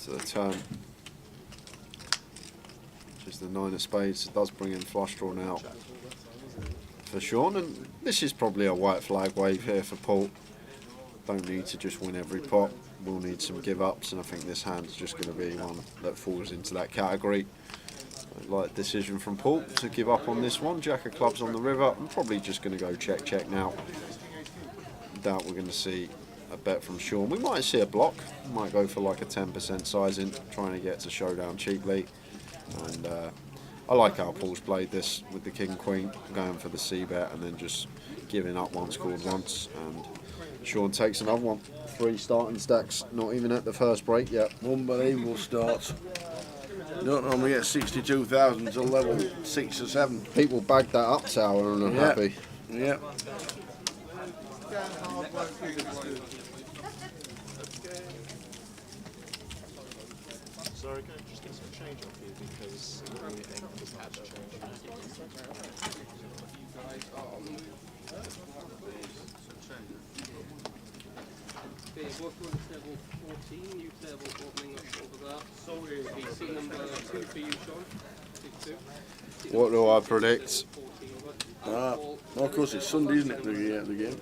To the turn. Which is the 9 of spades. It does bring in flush draw now for Sean, and this is probably a white flag wave here for Paul. Don't need to just win every pot. We'll need some give-ups, and I think this hand's just going to be one that falls into that category. Like decision from Paul to give up on this one. Jack of clubs on the river. I'm probably just going to go check now. Doubt we're going to see a bet from Sean. We might see a block. We might go for like a 10% sizing, trying to get to showdown cheaply. And I like how Paul's played this with the king queen, going for the C bet and then just giving up one scored once. And Sean takes another one. 3 starting stacks, not even at the first break yet. Unbelievable start. Don't normally get 62,000 until level 6 or 7. People bagged that up, Tower, and are happy. Yeah. Sorry, can I just get some change off you because this has changed. What's level 14, youth level opening up over that. Sorry, VC number 2 for you, Sean. What do I predict? Well, of course, it's Sunday, isn't it? The game.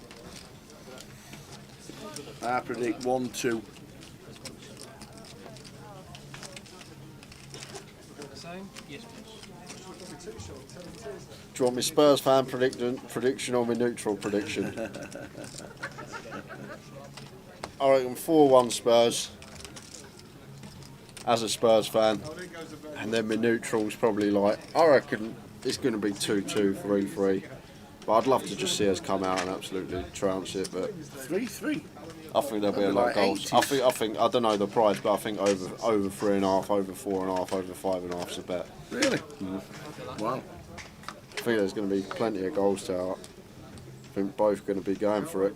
I predict 1-2. Yes, Do you want me Spurs fan prediction or my neutral prediction? I reckon 4-1 Spurs as a Spurs fan, and then my neutral's probably like, I reckon it's going to be 2-2, 3-3. But I'd love to just see us come out and absolutely trounce it. But 3-3. I think there'll be a lot of goals. I think I don't know the price, but I think over 3.5, over 4.5, over 5.5 is a bet. Really? Wow. I think there's going to be plenty of goals to out. I think both going to be going for it.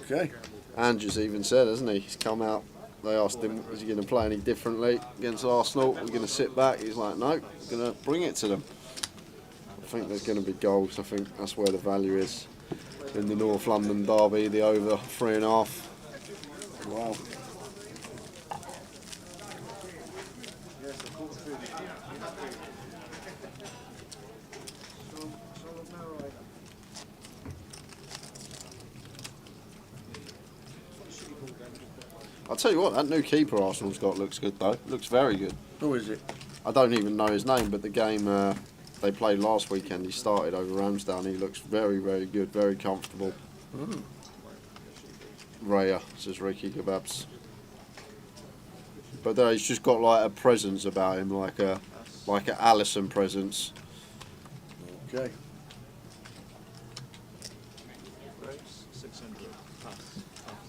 Okay. Andrew's even said, hasn't he? He's come out. They asked him, is he going to play any differently against Arsenal? We're going to sit back. He's like, no, we're going to bring it to them. I think there's going to be goals. I think that's where the value is. In the North London derby, the over 3.5. Wow. I'll tell you what, that new keeper Arsenal's got looks good though. Looks very good. Who is it? I don't even know his name, but the game they played last weekend, he started over Ramsdale. He looks very, very good, very comfortable. Raya, says Ricky Kebabs. But he's just got like a presence about him, like a Alisson presence. Okay. 600. Pass.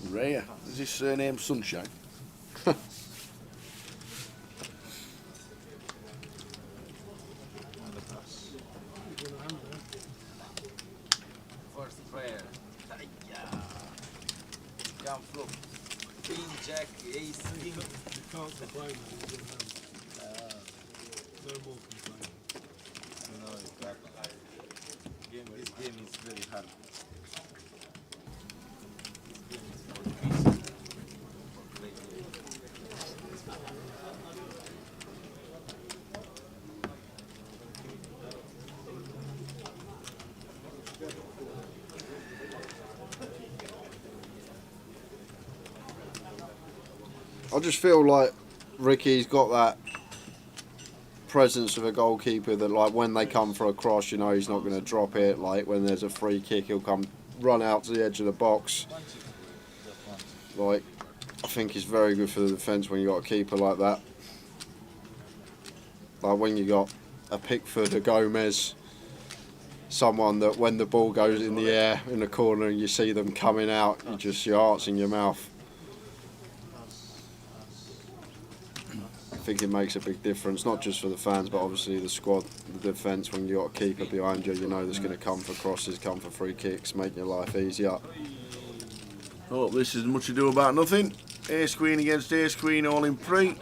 Raya. Is his surname Sunshine? First prayer. Come from King Jack Ace King. You can't complain when he's in hand. No more complaining. No, exactly. This game is very hard. This game is for peace. For great game. I just feel like Ricky's got that presence of a goalkeeper that, like, when they come for a cross, you know he's not going to drop it. Like, when there's a free kick, he'll come run out to the edge of the box. Like, I think he's very good for the defence when you got a keeper like that. Like, when you got a Pickford, a Gomez, someone that when the ball goes in the air in the corner and you see them coming out, your heart's in your mouth. I think it makes a big difference, not just for the fans, but obviously the squad, the defence. When you got a keeper behind you, you know that's going to come for crosses, come for free kicks, make your life easier. Oh, this is much ado about nothing. Ace Queen against Ace Queen, all in pre.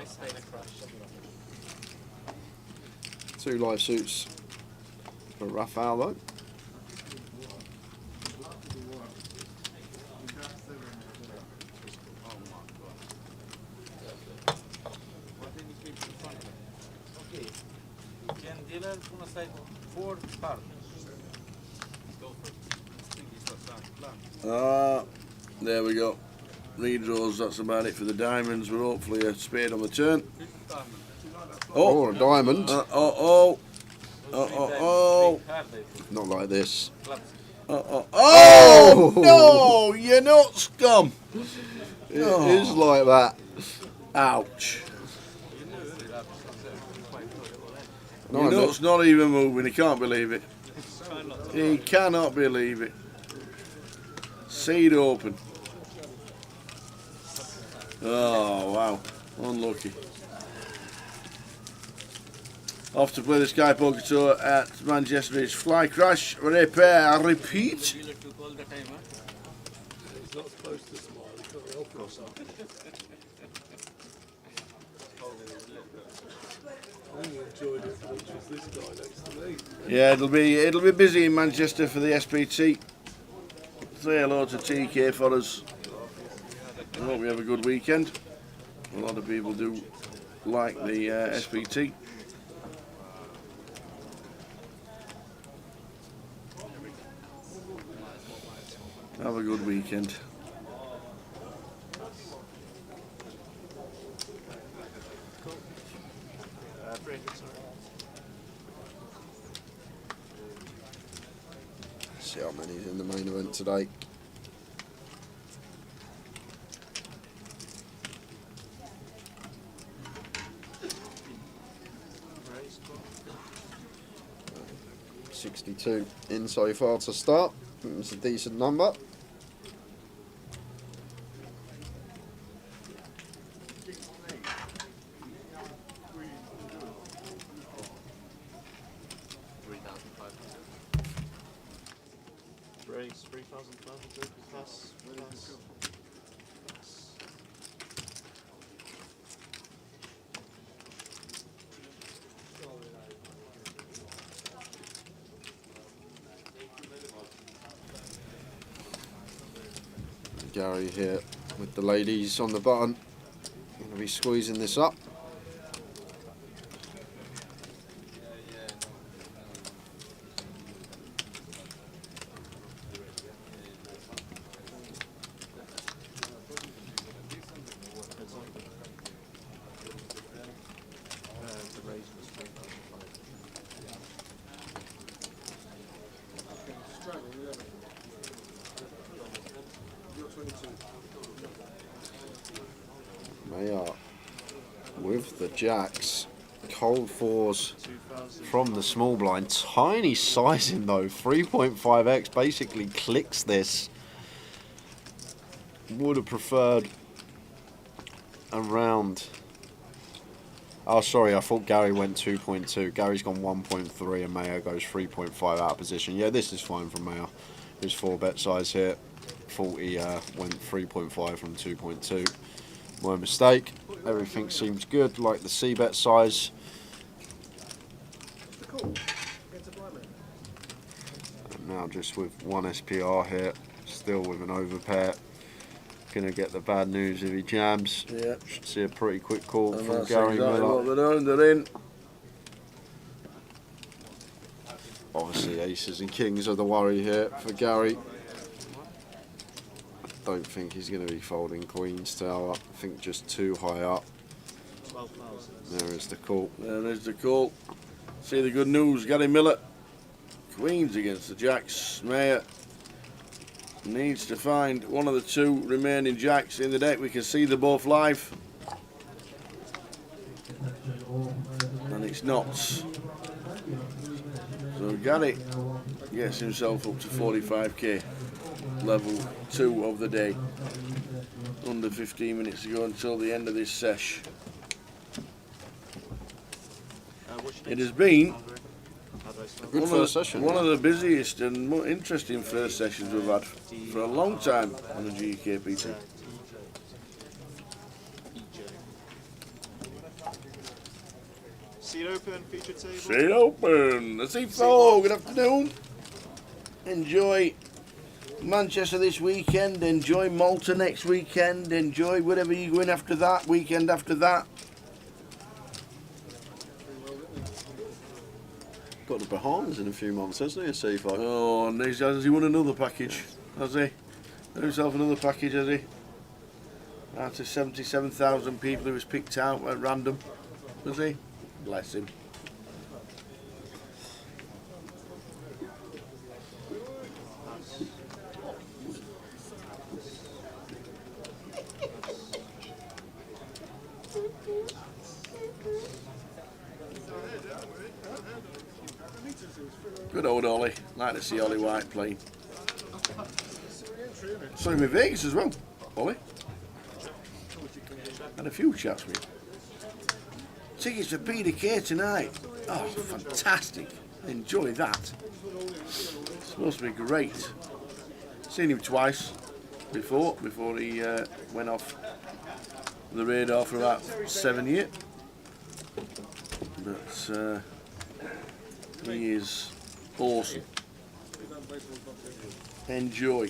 2 live suits for Rafael though. Dealer on a side 4 card. There we go. Redraws, that's about it for the diamonds. We're hopefully a spade on the turn. Oh, a diamond. Not like this. Oh no, you're not scum. It is like that. Ouch. No, Your nut's not even moving, he can't believe it. He cannot believe it. Seed open. Oh wow, unlucky. Off to play the Sky Poker Tour at Manchester. It's fly crash, repair, repeat. He's not supposed to smile, he can't help himself. I only enjoyed it as much as this guy next to me. Yeah, it'll be busy in Manchester for the SPT. Say hello to TK for us. I hope we have a good weekend. A lot of people do like the SPT. Have a good weekend. Break it, sorry. See how many's in the main event today. Raise, go. 62 in so far to start. It's a decent number. Raise 3,500 plus. Gary here with the ladies on the button. Going to be squeezing this up. The raise was 3,500. They are with the jacks. Cold fours from the small blind. Tiny sizing though. 3.5x basically clicks this. Would have preferred around. Oh, sorry, I thought Gary went 2.2. Gary's gone 1.3 and Mayo goes 3.5 out of position. Yeah, this is fine from Mayo. His 4-bet size here. Thought he went 3.5 from 2.2. My mistake. Everything seems good, like the C-bet size. And now just with one SPR here, still with an overpair. Gonna get the bad news if he jams. Yeah. Should see a pretty quick call And from that's Gary exactly Miller. what they're doing, they're in. Obviously aces and kings are the worry here for Gary. I don't think he's going to be folding queens tower. I think just too high up. 12,000. There is the call. There is the call. See the good news, Gary Miller. Queens against the jacks. Mayer needs to find one of the two remaining jacks in the deck. We can see them both live. And it's not. So Gary gets himself up to 45k. Level 2 of the day. Under 15 minutes to go until the end of this sesh. It has been Good first session. One of the busiest and more interesting first sessions we've had for a long time on the GUKPT. Seat open, feature table. Seat open. The C4. Good afternoon. Enjoy Manchester this weekend. Enjoy Malta next weekend. Enjoy wherever you're going after that. Weekend after that. Got the Bahamas in a few months, hasn't he, a C5? Oh, and has he won another package? Has he? Got himself another package, has he? Out of 77,000 people who was picked out at random. Has he? Bless him. Good old Ollie. Like to see Ollie White playing. Saw him in Vegas as well, Ollie. Had a few chats with him. Tickets for Peter K tonight. Oh, fantastic. Enjoy that. It's supposed to be great. Seen him twice before he went off the radar for about 7 years. But he is awesome. Enjoy.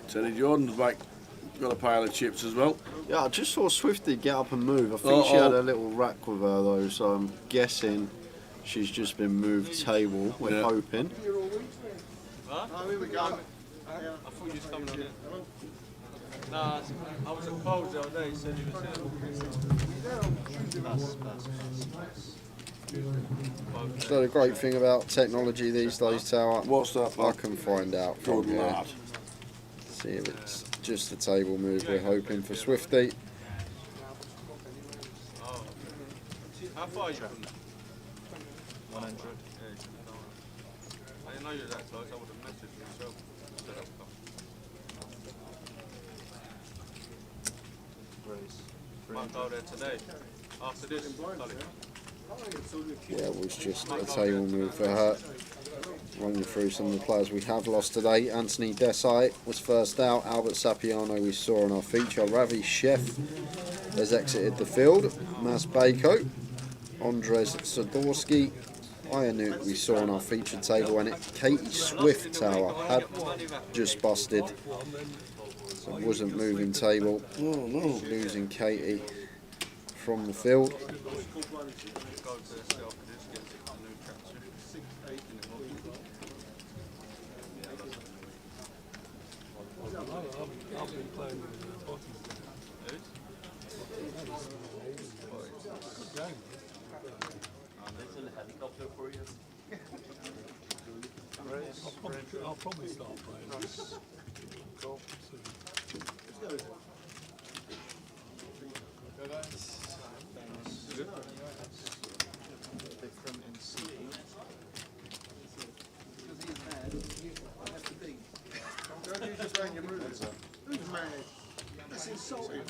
Teddy Jordan's back. Got a pile of chips as well. Yeah, I just saw Swifty get up and move. I think she had a little rack with her though, so I'm guessing she's just been moved table. We're hoping. Huh? Oh, here we go. I thought you was coming on it. Nah, I was at Coles the other day, he said he was here. So the great thing about technology these days, Tower. What's that? I can find out from Good you. lad. See if it's just a table move. We're hoping for Swifty. Oh. How far are you from that? 100. Yeah, you should have done that. I didn't know you were that close, I would have messaged you myself. Said I'll come. Might go there today. After this, Yeah, it was just a table move for her. Run you through some of the players we have lost today. Anthony Desai was first out. Albert Sapiano we saw in our feature. Ravi Chef has exited the field. Mas Bako, Andres Sadorski, Ianuk we saw on our featured table, and Katie Swift Tower had just busted. So it wasn't moving table. Losing Katie from the field. I've been playing with the bottom. Good game. I'll probably start playing this. Different in seating. Don't use your brain, you're moving. Who's mad? That's insulting.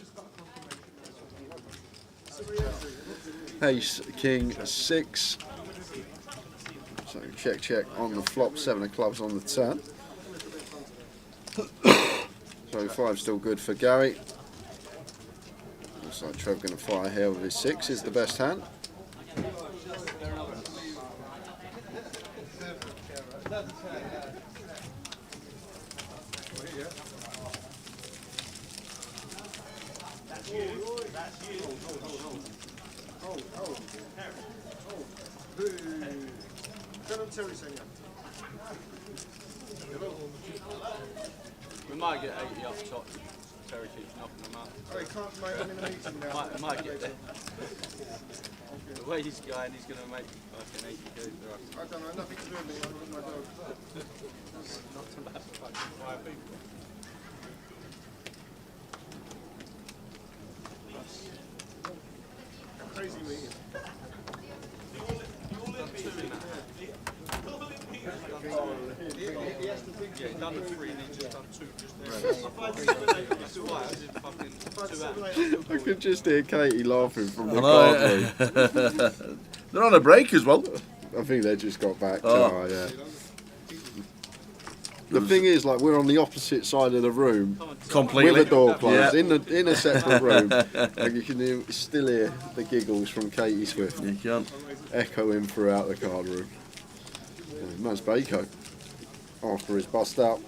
Ace, King, 6. So check on the flop, 7 of clubs on the turn. So 5 still good for Gary. Looks like Trev going to fire here with his 6 is the best hand. We might get 80 up top. Terry keeps knocking them out. Oh, he can't make them in a meeting now. Might get there. The way he's going, he's going to make fucking 80 goes for us. I don't know, nothing to do with me, I'm with my dog. Not about fucking 5 people. Crazy meeting. Yeah, he's done the 3 and he's just done 2 just there. It's alright, I did fucking 2 I could just hear Katie laughing from the card room. They're on a break as well. I think they just got back. Oh. Yeah. The thing is, like, we're on the opposite side of the room, Completely. with the door closed, Yeah. in a separate room, and you can still hear the giggles from Katie Swift You can. echoing throughout the card room. Mas Bako, after his bust out,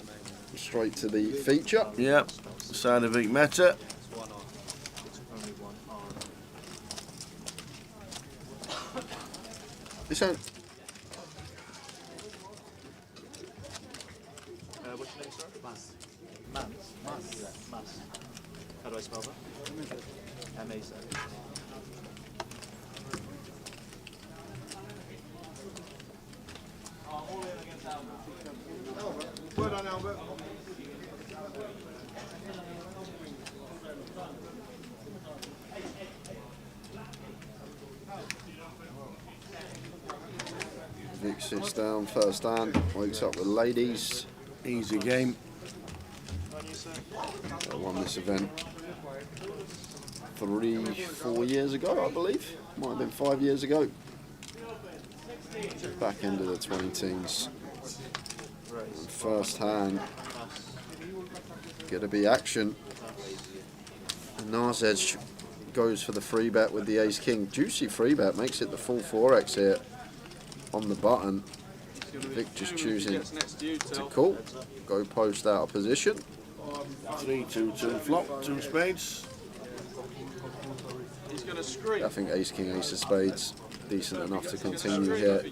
straight to the feature. Yeah. Sanovic Meta. This one. What's your name, sir? Mas. Mas. How do I spell that? M-A-Z. Well done, Albert. Vic sits down, first hand, wakes up with ladies. Easy game. I won this event 3-4 years ago, I believe. Might have been 5 years ago. Back into the 20 teens. First hand. Gonna be action. Nazed goes for the free bet with the ace king. Juicy free bet, makes it the full 4x here on the button. Vic just choosing to call. Go post out of position. 3, 2, 2 flop, 2 spades. He's going to scream. I think ace, king, ace of spades, decent enough to continue here.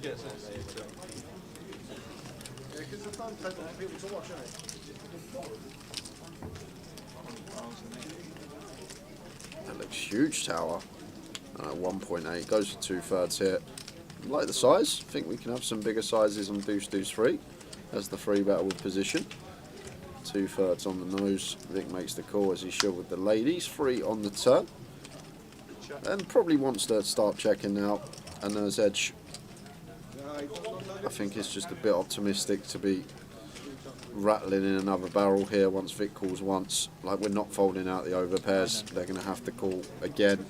That looks huge, tower. 1.8, goes for 2/3 here. I like the size. I think we can have some bigger sizes on deuce, deuce, 3 as the free bet with position. 2/3 on the nose. Vic makes the call as he should with the ladies. 3 on the turn. And probably wants to start checking now. And there's edge. I think it's just a bit optimistic to be rattling in another barrel here once Vic calls once. Like, we're not folding out the overpairs. They're going to have to call again.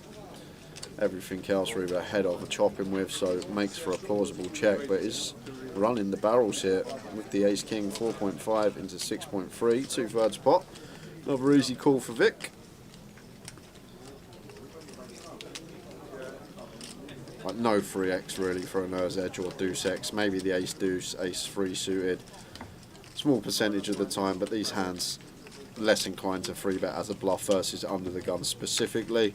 Everything else we're ahead of a chopping with, so it makes for a plausible check, but is running the barrels here with the ace king 4.5 into 6.3, 2/3 pot. Another easy call for Vic. Like no 3x really for a nose edge or deuce x, maybe the ace deuce, ace 3 suited. Small percentage of the time, but these hands less inclined to free bet as a bluff versus under the gun specifically.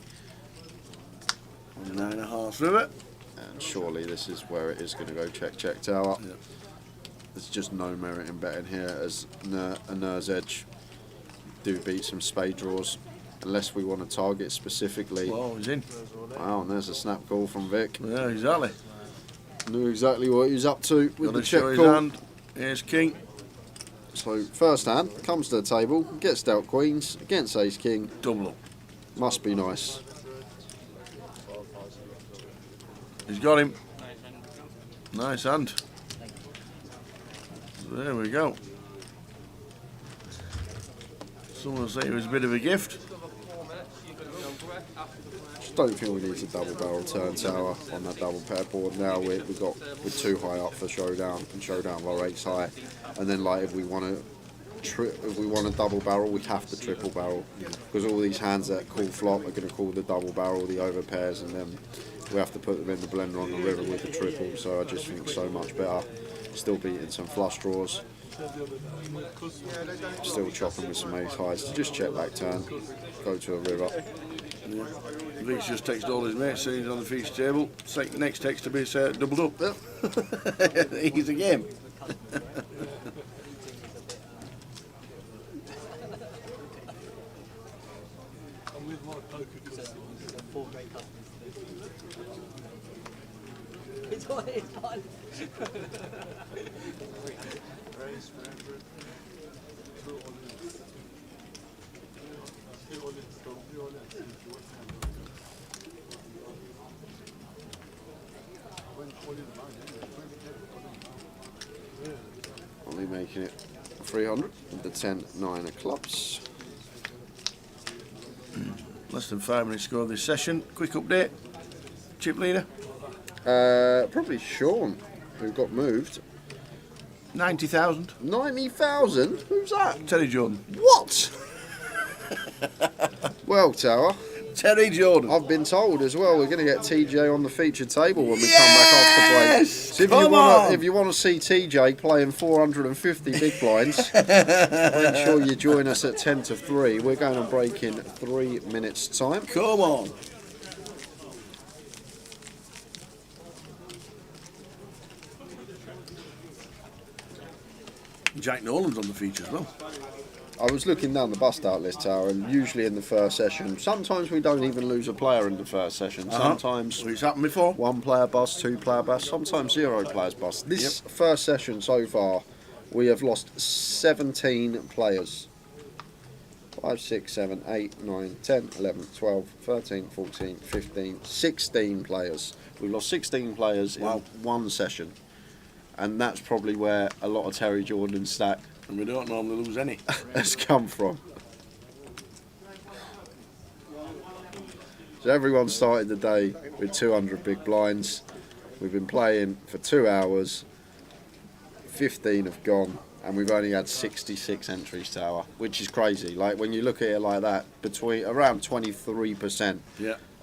9.5 through it. And surely this is where it is going to go check, check, tower. Yep. There's just no merit in betting here as a nurse edge do beat some spade draws. Unless we want to target specifically. Well, he's in. Wow, and there's a snap call from Vic. Yeah, exactly. Knew exactly what he was up to with the check show his call. hand. Here's king. So first hand comes to the table, gets dealt queens against ace king. Double up. Must be nice. He's got him. Nice hand. There we go. Someone say it was a bit of a gift. Just don't think we need to double barrel turn tower on that double pair board now. We're too high up for showdown, and showdown our ace high. And then like if we want to double barrel, we have to triple barrel because all these hands that call flop are going to call the double barrel, the over pairs, and then we have to put them in the blender on the river with the triple. So I just think so much better. Still beating some flush draws. Still chopping with some ace highs to just check back turn, go to a river. Yeah. Vic's just texted all his mates saying he's on the feature table. Next text to be doubled up. Easy game. I'm with my poker customers. 4 great customers. It's all it's fun. Only making it 300 with the 10, 9 of clubs. Less than 5 minutes to go this session. Quick update. Chip leader. Probably Sean, who got moved. 90,000. 90,000? Who's that? Terry Jordan. What? Well, Tower. Terry Jordan. I've been told as well we're going to get TJ on the featured table when we come back off the break. So if you want to see TJ playing 450 big blinds, make sure you join us at 10 to 3. We're going to break in 3 minutes' time. Come on. Jack Nolan's on the feature as well. I was looking down the bust out list, Tower, and usually in the first session, sometimes we don't even lose a player in the first session. Sometimes it's happened before. 1 player bust, 2 player bust, sometimes 0 players bust. This first session so far, we have lost 17 players. 5, 6, 7, 8, 9, 10, 11, 12, 13, 14, 15, 16 players. We've lost 16 players in one session. And that's probably where a lot of Terry Jordan's stack, and we don't normally lose any, has come from. So everyone started the day with 200 big blinds. We've been playing for 2 hours, 15 have gone, and we've only had 66 entries, Tower, which is crazy. Like when you look at it like that, between around 23%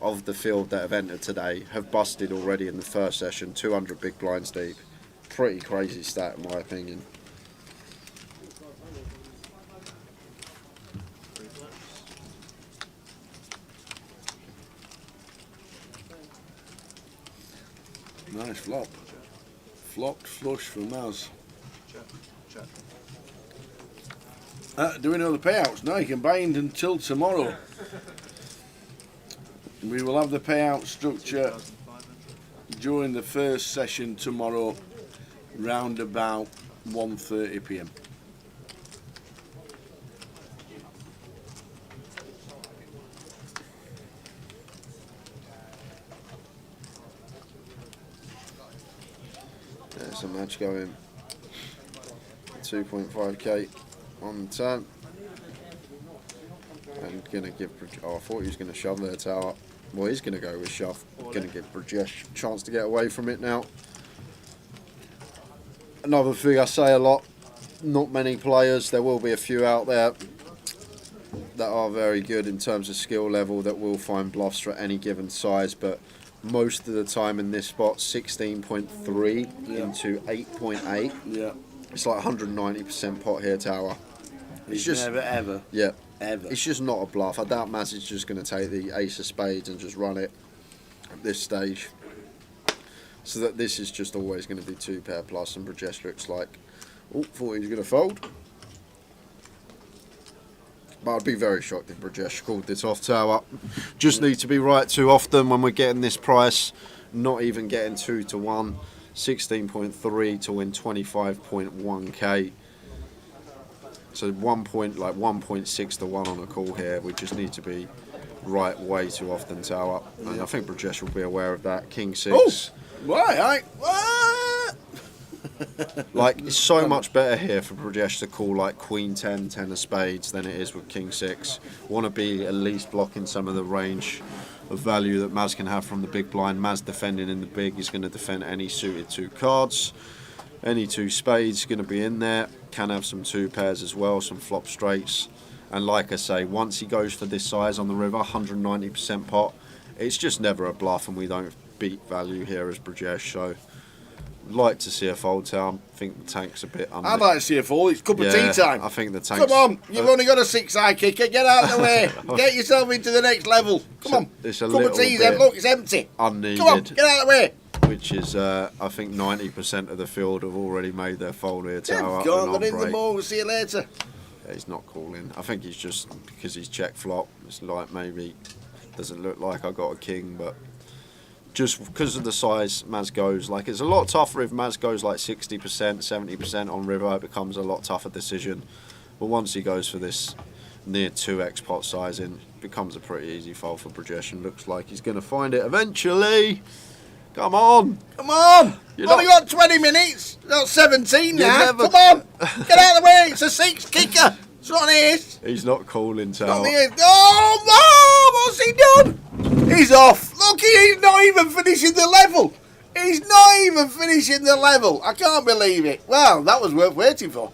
of the field that have entered today have busted already in the first session, 200 big blinds deep. Pretty crazy stat in my opinion. Nice flop. Flopped flush for Maz. Do we know the payouts? No, you can bind until tomorrow. We will have the payout structure during the first session tomorrow, round about 1:30 p.m. There's a match going. 2.5k on the turn. And gonna give. Oh, I thought he was gonna shove their tower. Well, he's gonna go with shove. Gonna give Brajesh a chance to get away from it now. Another thing I say a lot. Not many players. There will be a few out there that are very good in terms of skill level that will find bluffs for any given size, but most of the time in this spot, 16.3 into 8.8. Yeah. It's like 190% pot here tower. It's just never ever. Yeah. Ever. It's just not a bluff. I doubt Maz is just going to take the ace of spades and just run it at this stage. So that this is just always going to be 2 pair plus, and Brajesh looks like, oh, thought he was going to fold. But I'd be very shocked if Brajesh called this off tower. Just need to be right too often when we're getting this price. Not even getting 2 to 1. 16.3 to win 25.1k. So 1.6 to 1 on a call here. We just need to be right way too often tower. And I think Brajesh will be aware of that. King 6. Oh, why? What? Like, it's so much better here for Brajesh to call like Queen 10, 10 of spades than it is with King 6. Want to be at least blocking some of the range of value that Maz can have from the big blind. Maz defending in the big, he's going to defend any suited 2 cards. Any 2 spades going to be in there. Can have some 2 pairs as well, some flop straights. And like I say, once he goes for this size on the river, 190% pot, it's just never a bluff, and we don't beat value here as Brajesh. So I'd like to see a fold town. I think the tank's a bit under. I'd like to see a fold. It's cup of tea time. I think the tank's... Come on, you've only got a 6-eye kicker. Get out of the way. Get yourself into the next level. Come on. It's a cup of tea's then. Look, it's empty. Unneeded. Come on, get out of the way. Which is, I think 90% of the field have already made their fold here tower. Go on, they're in the mall. We'll see you later. Yeah, he's not calling. I think he's just, because he's check flop, it's like maybe, doesn't look like I got a king, but just because of the size Maz goes, like it's a lot tougher if Maz goes like 60%, 70% on river, it becomes a lot tougher decision. But once he goes for this near 2x pot sizing, it becomes a pretty easy fold for Brajesh, and looks like he's going to find it eventually. Come on! Come on! You've only got 20 minutes. Not 17 now. Come on! Get out of the way. It's a 6 kicker. It's not an ace. He's not calling tower. Oh, what's he done? He's off. Look, he's not even finishing the level. He's not even finishing the level. I can't believe it. Well, that was worth waiting for.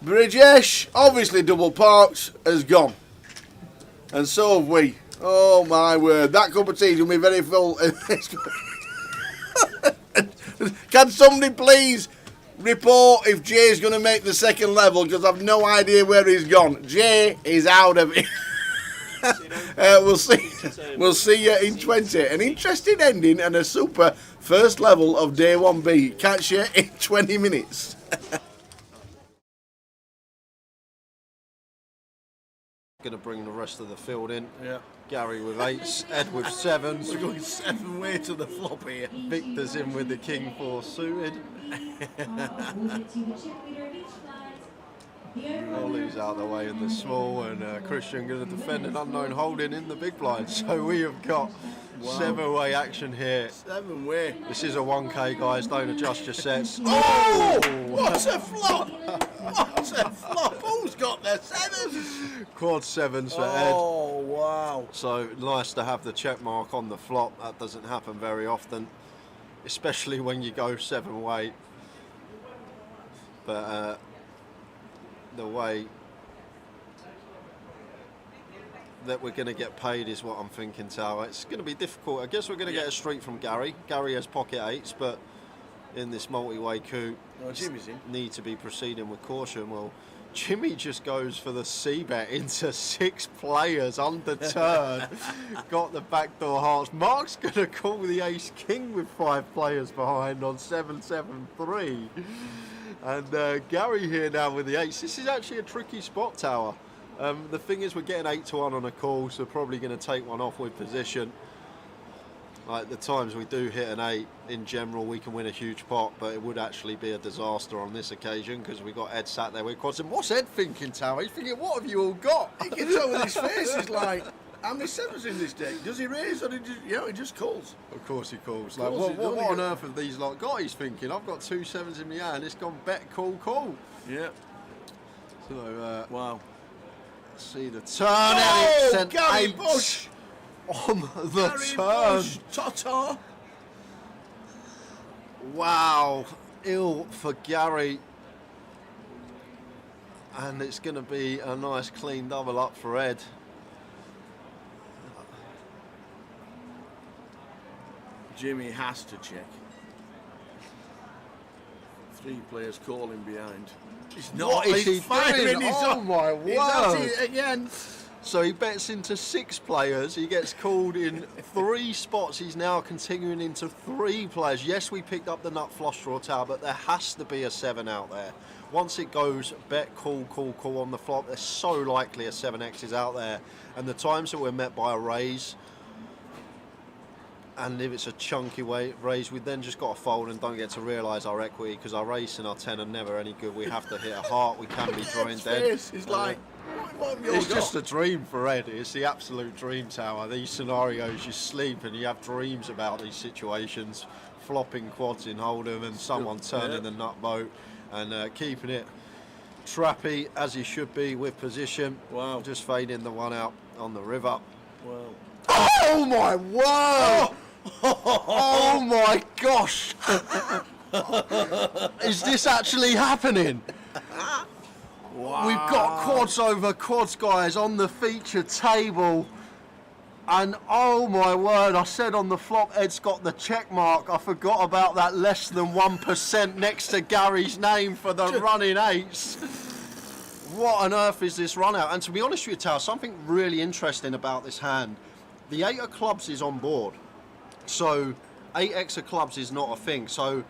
Brajesh, obviously double parks, has gone. And so have we. Oh my word. That cup of tea will be very full. Can somebody please report if Jay's going to make the second level, because I've no idea where he's gone. Jay is out of it. We'll see you in 20. An interesting ending and a super first level of day 1B. Catch you in 20 minutes. Going to bring the rest of the field in. Yeah. Gary with 8s, Ed with 7s. We're going 7 way to the flop here. Victor's in with the King 4 suited. Ollie's out the way in the small, and Christian going to defend an unknown holding in the big blind. So we have got 7-way action here. 7-way. This is a 1k, guys. Don't adjust your sets. Oh! What a flop! What a flop! Who's got their 7s? Quad 7s for Ed. Oh, wow. So nice to have the check mark on the flop. That doesn't happen very often, especially when you go 7-way. But the way that we're going to get paid is what I'm thinking, Tower. It's going to be difficult. I guess we're going to get a street from Gary. Gary has pocket 8s, but in this multi-way coup, Jimmy's in. Need to be proceeding with caution. Well, Jimmy just goes for the c-bet into 6 players under turn. Got the backdoor hearts. Mark's going to call the ace-king with 5 players behind on 7-7-3. And Gary here now with the ace. This is actually a tricky spot, Tower. The thing is, we're getting 8-1 on a call, so we're probably going to take one off with position. Like the times we do hit an 8, in general, we can win a huge pot, but it would actually be a disaster on this occasion because we got Ed sat there with quads. And what's Ed thinking, Tower? He's thinking, what have you all got? He can tell with his face. He's like, how many 7s in this deck? Does he raise or he just calls? Of course he calls. Like, what on earth have these lot got? He's thinking, I've got 2 7s in my hand. It's gone bet, call. Yeah. So, wow. See the turn, and it's an Gary 8 Bush on the Gary turn. Bush, Tata. Wow, ill for Gary. And it's going to be a nice clean double up for Ed. Jimmy has to check. 3 players calling behind. He's not. What is he firing. doing? Oh my He's at word! it again. So he bets into 6 players. He gets called in 3 spots. He's now continuing into 3 players. Yes, we picked up the nut flush draw, Tower, but there has to be a 7 out there. Once it goes bet, call on the flop, there's so likely a 7x is out there. And the times that we're met by a raise, and if it's a chunky raise, we then just got to fold and don't get to realise our equity because our ace and our 10 are never any good. We have to hit a heart. We can be drawing dead. It's like, what have you all It's got? just a dream for Ed. It's the absolute dream, Tower. These scenarios, you sleep and you have dreams about these situations. Flopping quads in Hold'em and someone turning the nut boat and keeping it trappy as he should be with position. Wow. Just fading the one out on the river. Wow. Oh my word! Oh my gosh! Is this actually happening? Wow. We've got quads over quads, guys, on the feature table. And oh my word, I said on the flop, Ed's got the check mark. I forgot about that less than 1% next to Gary's name for the running 8s. What on earth is this run out? And to be honest with you, Tal, something really interesting about this hand. The 8 of clubs is on board. So 8x of clubs is not a thing. So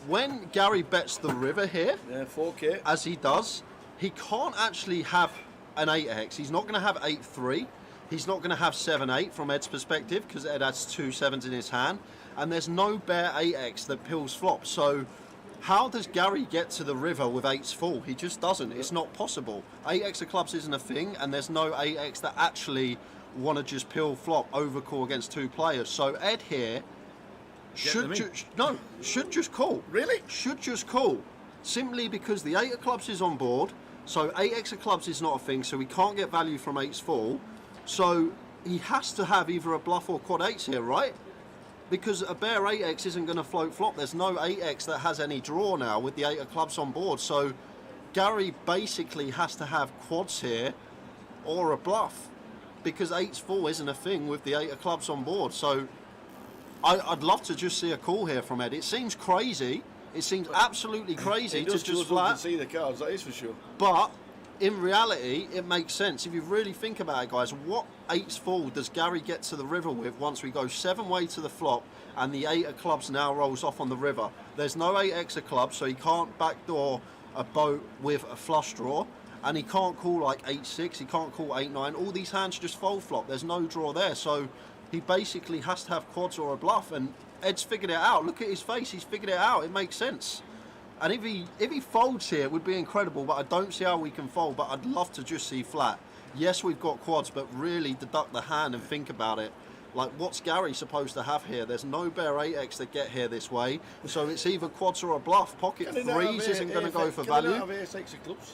when Gary bets the river here, 4K, as he does, he can't actually have an 8x. He's not going to have 8-3. He's not going to have 7-8 from Ed's perspective because Ed has 2 7s in his hand. And there's no bare 8x that pills flop. So how does Gary get to the river with 8s full? He just doesn't. It's not possible. 8x of clubs isn't a thing, and there's no 8x that actually want to just pill flop overcall against 2 players. So Ed here should just call. Really? Should just call. Simply because the 8 of clubs is on board. So 8x of clubs is not a thing, so we can't get value from 8s full. So he has to have either a bluff or quad 8s here, right? Because a bare 8x isn't going to float flop. There's no 8x that has any draw now with the 8 of clubs on board. So Gary basically has to have quads here or a bluff because 8's full isn't a thing with the 8 of clubs on board. So I'd love to just see a call here from Ed. It seems crazy. It seems absolutely crazy to just flat. See the cards, that is for sure. But in reality, it makes sense. If you really think about it, guys, what 8's full does Gary get to the river with once we go 7-way to the flop and the 8 of clubs now rolls off on the river? There's no 8x of clubs, so he can't backdoor a boat with a flush draw, and he can't call like 8-6, he can't call 8-9. All these hands just fold flop. There's no draw there, so he basically has to have quads or a bluff, and Ed's figured it out. Look at his face, he's figured it out. It makes sense. And if he folds here, it would be incredible, but I don't see how we can fold, but I'd love to just see flat. Yes, we've got quads, but really deduct the hand and think about it. Like, what's Gary supposed to have here? There's no bare 8x that get here this way, so it's either quads or a bluff. Pocket 3s isn't going to go for value. Can they not have 8x of clubs?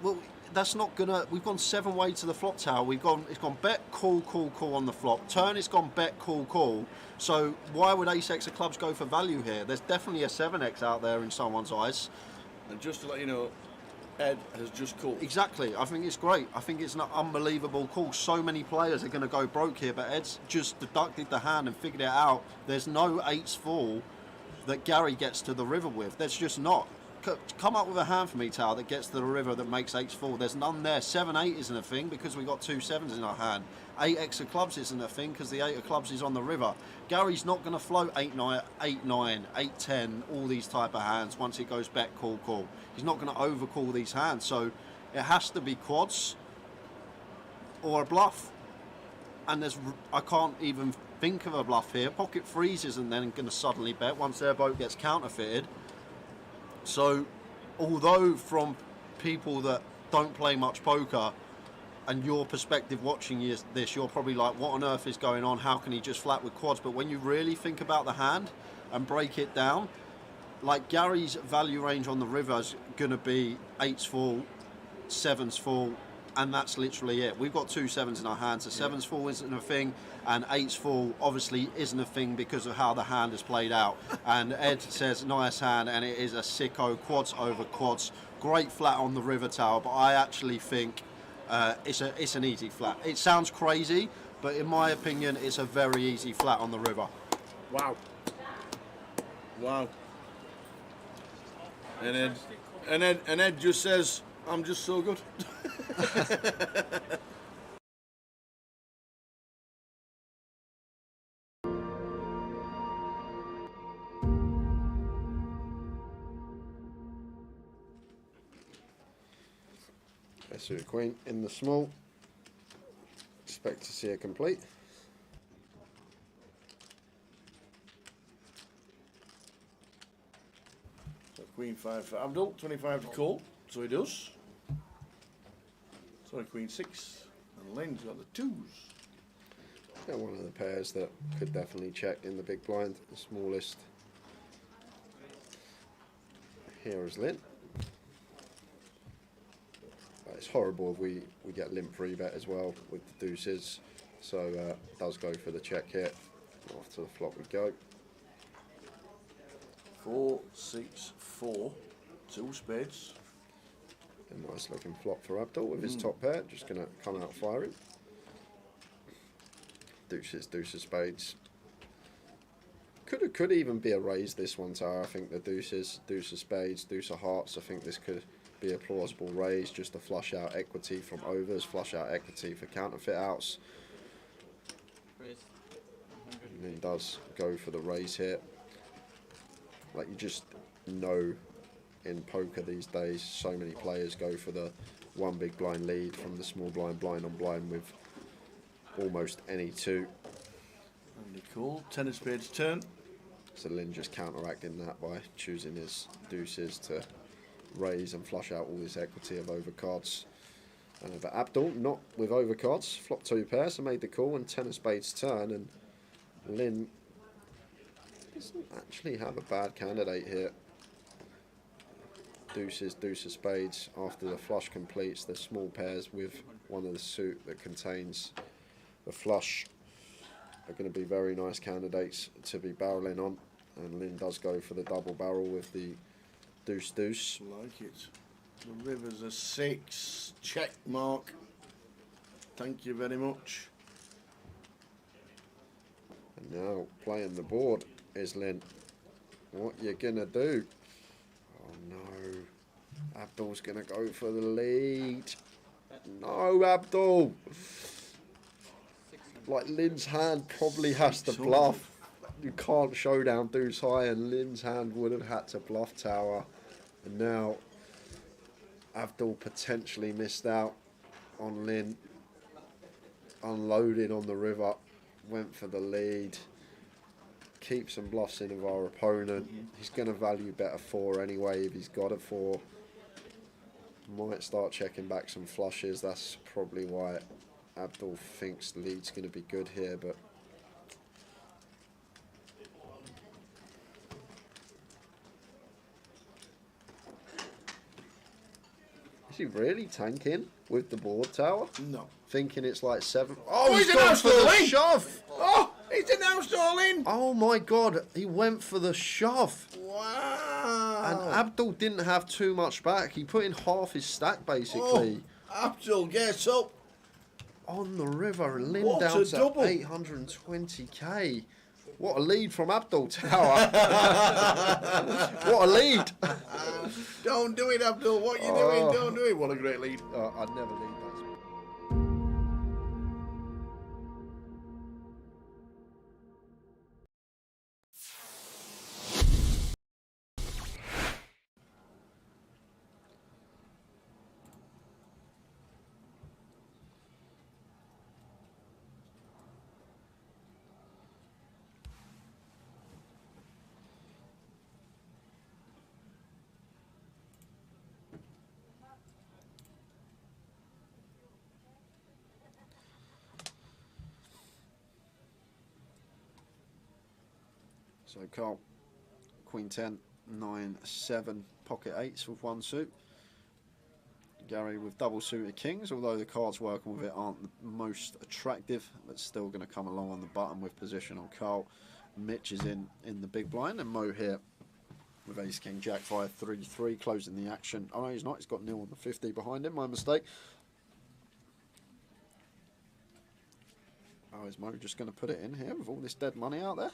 Well, that's not gonna. We've gone 7-way to the flop tower. It's gone bet, call on the flop. Turn, it's gone bet, call. So why would ace-x of clubs go for value here? There's definitely a 7x out there in someone's eyes. And just to let you know, Ed has just called. Exactly. I think it's great. I think it's an unbelievable call. So many players are going to go broke here, but Ed's just deducted the hand and figured it out. There's no 8's full that Gary gets to the river with. There's just not. come up with a hand for me, Tower, that gets to the river that makes 8s full. There's none there. 7-8 isn't a thing because we got 2 7s in our hand. 8 of clubs isn't a thing because the 8 of clubs is on the river. Gary's not going to float 8-9, 8-9, 8-10, all these type of hands once it goes back call. He's not going to overcall these hands, so it has to be quads or a bluff. And I can't even think of a bluff here. Pocket freezes and then going to suddenly bet once their boat gets counterfeited. So, although from people that don't play much poker and your perspective watching this, you're probably like, what on earth is going on? How can he just flat with quads? But when you really think about the hand and break it down, like Gary's value range on the river is going to be 8s full, 7s full, and that's literally it. We've got 2 7s in our hands. The 7s full isn't a thing, and 8s full obviously isn't a thing because of how the hand is played out. And Ed says, nice hand, and it is a sicko, quads over quads. Great flat on the river, Tower, but I actually think it's an easy flat. It sounds crazy, but in my opinion, it's a very easy flat on the river. Wow. Wow. And Ed just says, I'm just so good. SU Queen in the small. Expect to see a complete. So Queen 5 for Abdul, 25 to call, so he does. So Queen 6, and Lynn's got the 2s. Yeah, one of the pairs that could definitely check in the big blind, the smallest. Here is Lynn. It's horrible if we get limp free bet as well with the deuces, so does go for the check here. Off to the flop we go. 4, 6, 4, 2 spades. A nice looking flop for Abdul with his top pair, just going to come out firing. Deuces of spades. Could even be a raise this one, Tower. I think the deuces, deuce of spades, deuce of hearts, I think this could be a plausible raise just to flush out equity from overs, flush out equity for counterfeit outs. And he does go for the raise here. Like, you just know in poker these days, so many players go for the one big blind lead from the small blind, blind on blind with almost any 2. Really cool. 10 of spades turn. So Lynn just counteracting that by choosing his deuces to raise and flush out all this equity of overcards. But Abdul not with overcards, flop 2 pairs, so made the call and 10 of spades turn, and Lynn doesn't actually have a bad candidate here. Deuces, deuce of spades after the flush completes, the small pairs with one of the suit that contains the flush are going to be very nice candidates to be barreling on, and Lynn does go for the double barrel with the deuce. Like it. The river's a 6. Check mark. Thank you very much. And now playing the board is Lynn. What you gonna do? Oh no. Abdul's gonna go for the lead. No, Abdul. Like, Lynn's hand probably has to bluff. You can't showdown deuce high, and Lynn's hand would have had to bluff, Tower. And now Abdul potentially missed out on Lynn. Unloaded on the river, went for the lead. Keeps some bluffs in of our opponent. He's going to value bet a 4 anyway if he's got a 4. Might start checking back some flushes. That's probably why Abdul thinks the lead's going to be good here, but is he really tanking with the board, Tower? No. Thinking it's like 7. Oh, he's gone for the shove! Oh, he's denounced all in! Oh my god, he went for the shove. Wow! And Abdul didn't have too much back. He put in half his stack basically. Oh, Abdul gets up. On the river, and Lynn What down a to double. 820k. What a lead from Abdul Tower. What a lead. Don't do it, Abdul. What are you doing? Don't do it. What a great lead. I'd never lead that. So Carl, Queen 10, 9, 7, pocket 8s with 1 suit. Gary with double suited kings, although the cards working with it aren't the most attractive, but still going to come along on the button with position on Carl. Mitch is in the big blind, and Mo here with ace king jack 5 3 3 closing the action. Oh no, he's not. He's got nil on the 50 behind him. My mistake. Oh, is Mo just going to put it in here with all this dead money out there?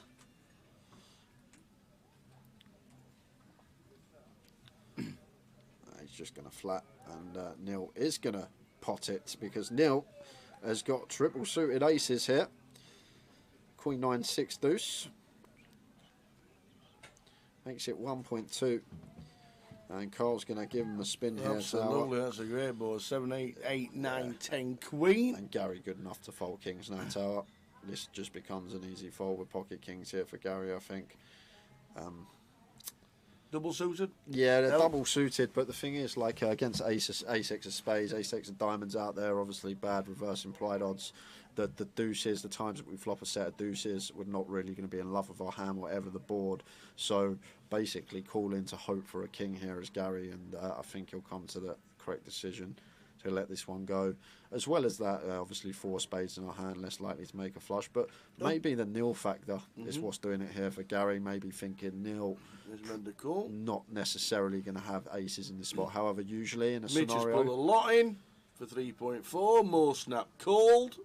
He's just going to flat, and Neil is going to pot it because Neil has got triple suited aces here. Queen 9 6 deuce makes it 1.2, and Carl's going to give him a spin here. Absolutely, that's a great board. 7 8 8 9 10 queen, and Gary good enough to fold kings now tower. This just becomes an easy fold with pocket kings here for Gary, I think. Double suited? Yeah, they're double suited, but the thing is, like against ace X of spades, ace X of diamonds out there, obviously bad reverse implied odds. The deuces, the times that we flop a set of deuces, we're not really going to be in love with our hand, whatever the board. So basically, call in to hope for a king here as Gary, and I think he'll come to the correct decision to let this one go. As well as that, obviously 4 spades in our hand, less likely to make a flush. But maybe the nil factor is what's doing it here for Gary. Maybe thinking nil, not necessarily going to have aces in this spot. However, usually in a Mitch scenario, has put a lot in for 3.4. More snap called.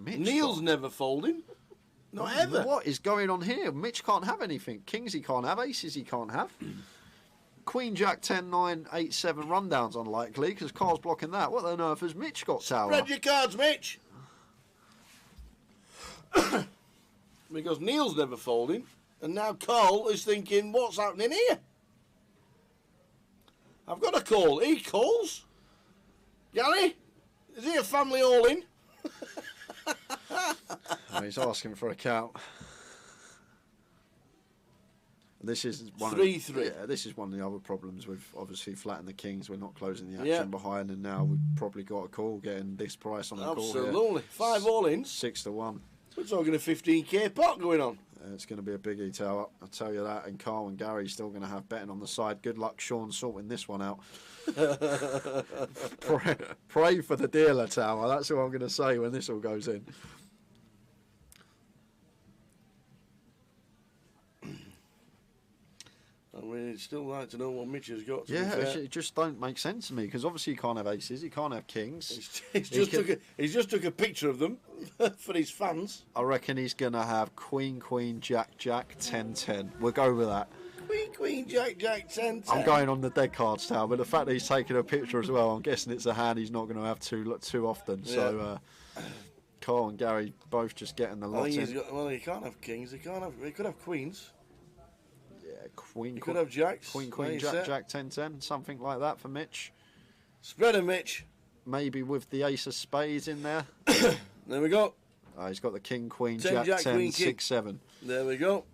Neil's never folding. Not ever. What is going on here? Mitch can't have anything. Kings he can't have. Aces he can't have. Queen Jack 10 9 8 7 rundown's unlikely because Carl's blocking that. What on earth has Mitch got tower? Spread your cards, Mitch. Because Neil's never folding, and now Carl is thinking, what's happening here? I've got a call. He calls. Gary, is he a family all in? Oh, he's asking for a count. This is one 3-3. Yeah, this is one of the other problems with obviously flattening the kings. We're not closing the action behind, and now we've probably got a call getting this price on the call. Absolutely. 5 all in. 6 to 1. We're talking a 15k pot going on. It's going to be a biggie tower, I'll tell you that. And Carl and Gary still going to have betting on the side. Good luck, Sean, sorting this one out. pray for the dealer tower. That's what I'm going to say when this all goes in. I mean, it's still like to know what Mitch has got. Yeah, it just don't make sense to me because obviously he can't have aces, he can't have kings. He's just took a picture of them for his fans. I reckon he's gonna have Queen, Queen, Jack, Jack, 10, 10. We'll go with that. Queen, Queen, Jack, Jack, 10, 10. I'm going on the dead cards tower, but the fact that he's taking a picture as well, I'm guessing it's a hand he's not going to have too often. Yeah. So Carl and Gary both just getting the lots in. Well, he can't have kings. He could have queens. Queen, you could have jacks. Queen, Queen, Jack, Jack, 10, 10, something like that for Mitch. Spread him, Mitch. Maybe with the ace of spades in there. There we go. He's got the King, Queen, 10, Jack, 10, Queen, 6, 7. There we go.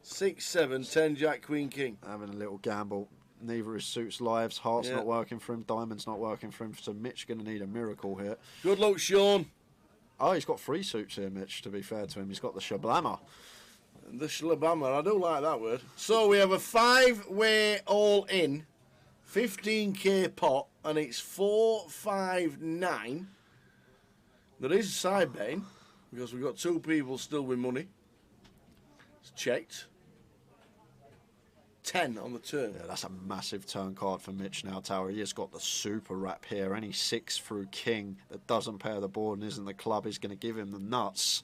6, 7, 10, Jack, Queen, King. Having a little gamble. Neither his suits lives. Heart's not working for him. Diamond's not working for him. So Mitch going to need a miracle here. Good luck, Sean. Oh, he's got 3 suits here, Mitch, to be fair to him. He's got the Shablammer. The Shlabama, I do like that word. So we have a 5-way all-in, 15k pot, and it's 4, 5, 9. There is a side betting because we've got 2 people still with money. It's checked. 10 on the turn. Yeah, that's a massive turn card for Mitch now, Tower. He has got the super wrap here. Any 6 through king that doesn't pair the board and isn't the club is going to give him the nuts.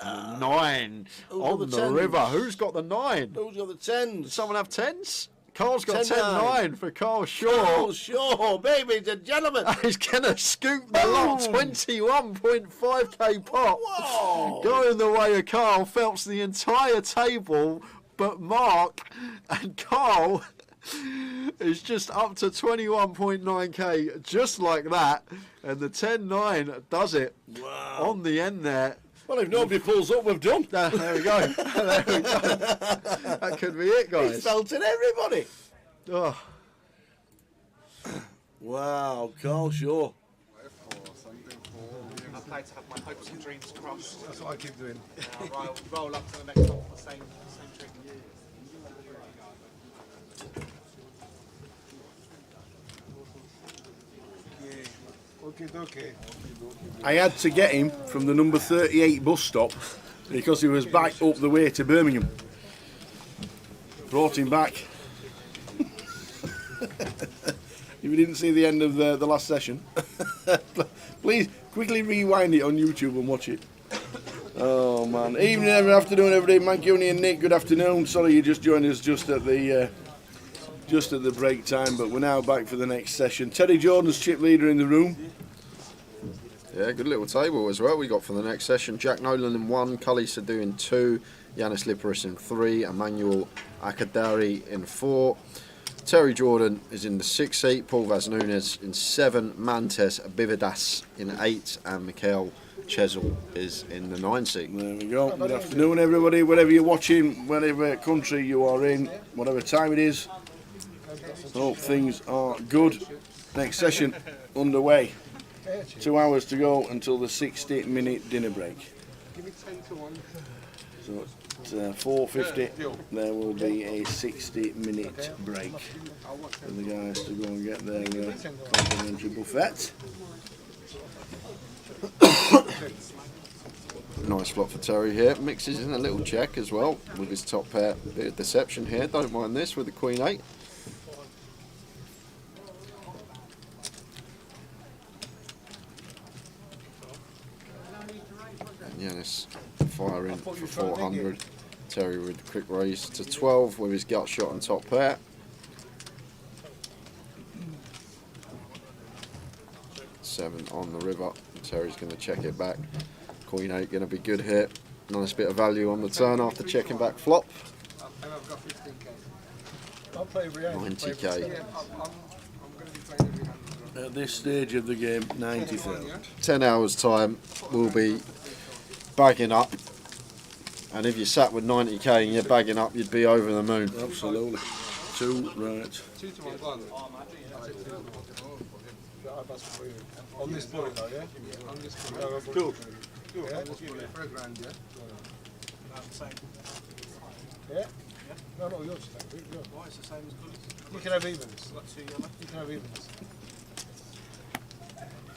9 Who's on got the the tens? river. Who's got the 9? Who's got the 10s? Does someone have 10s? Carl's got 10-9. 10-9 for Carl Shaw. Carl Shaw, baby and gentlemen. He's going to scoop the lot. 21.5k pot. Whoa. Going the way of Carl. Phelps the entire table, but Mark and Carl is just up to 21.9k, just like that. And the 10-9 does it. Wow. On the end there. Well, if nobody pulls up, we've done. There we go. There we go. That could be it, guys. He's felted everybody. Oh. Wow, Carl Shaw. I'd like to have my hopes and dreams crossed. That's what I keep doing. I'll roll up to the next one for the same trick. Okay. I had to get him from the number 38 bus stop because he was back up the way to Birmingham. Brought him back. If you didn't see the end of the last session, please quickly rewind it on YouTube and watch it. Oh man! Evening, afternoon, everybody. Mancuni and Nick, good afternoon. Sorry you just joined us just at the break time, but we're now back for the next session. Terry Jordan's chip leader in the room. Yeah, good little table as well we got for the next session. Jack Nolan in 1, Cully Sadu in 2, Yanis Liparis in 3, Emmanuel Akadari in 4. Terry Jordan is in the 6 seat, Paul Vaz Nunes in 7, Mantes Bividas in 8, and Mikhail Chesil is in the 9 seat. There we go. Good afternoon, everybody. Wherever you're watching, whatever country you are in, whatever time it is. Hope things are good. Next session underway. 2 hours to go until the 60-minute dinner break. So at 4:50 there will be a 60-minute break for the guys to go and get their complimentary buffet. Nice flop for Terry here. Mixes in a little check as well with his top pair. Bit of deception here. Don't mind this with the Queen 8. Yanis firing for 400. Terry with a quick raise to 12 with his gut shot on top pair. Seven on the river. Terry's going to check it back. Queen 8 going to be good here. Nice bit of value on the turn after checking back flop. 90k. At this stage of the game, 90,000. 10 hours time, we'll be bagging up. And if you sat with 90k and you're bagging up, you'd be over the moon. Absolutely. 2, right. 2 to 1 on this bullet though, yeah? On this bullet. Cool. Yeah? For a grand, yeah? Yeah? No, not yours. Why? It's the same as colours. You can have evens. You can have evens.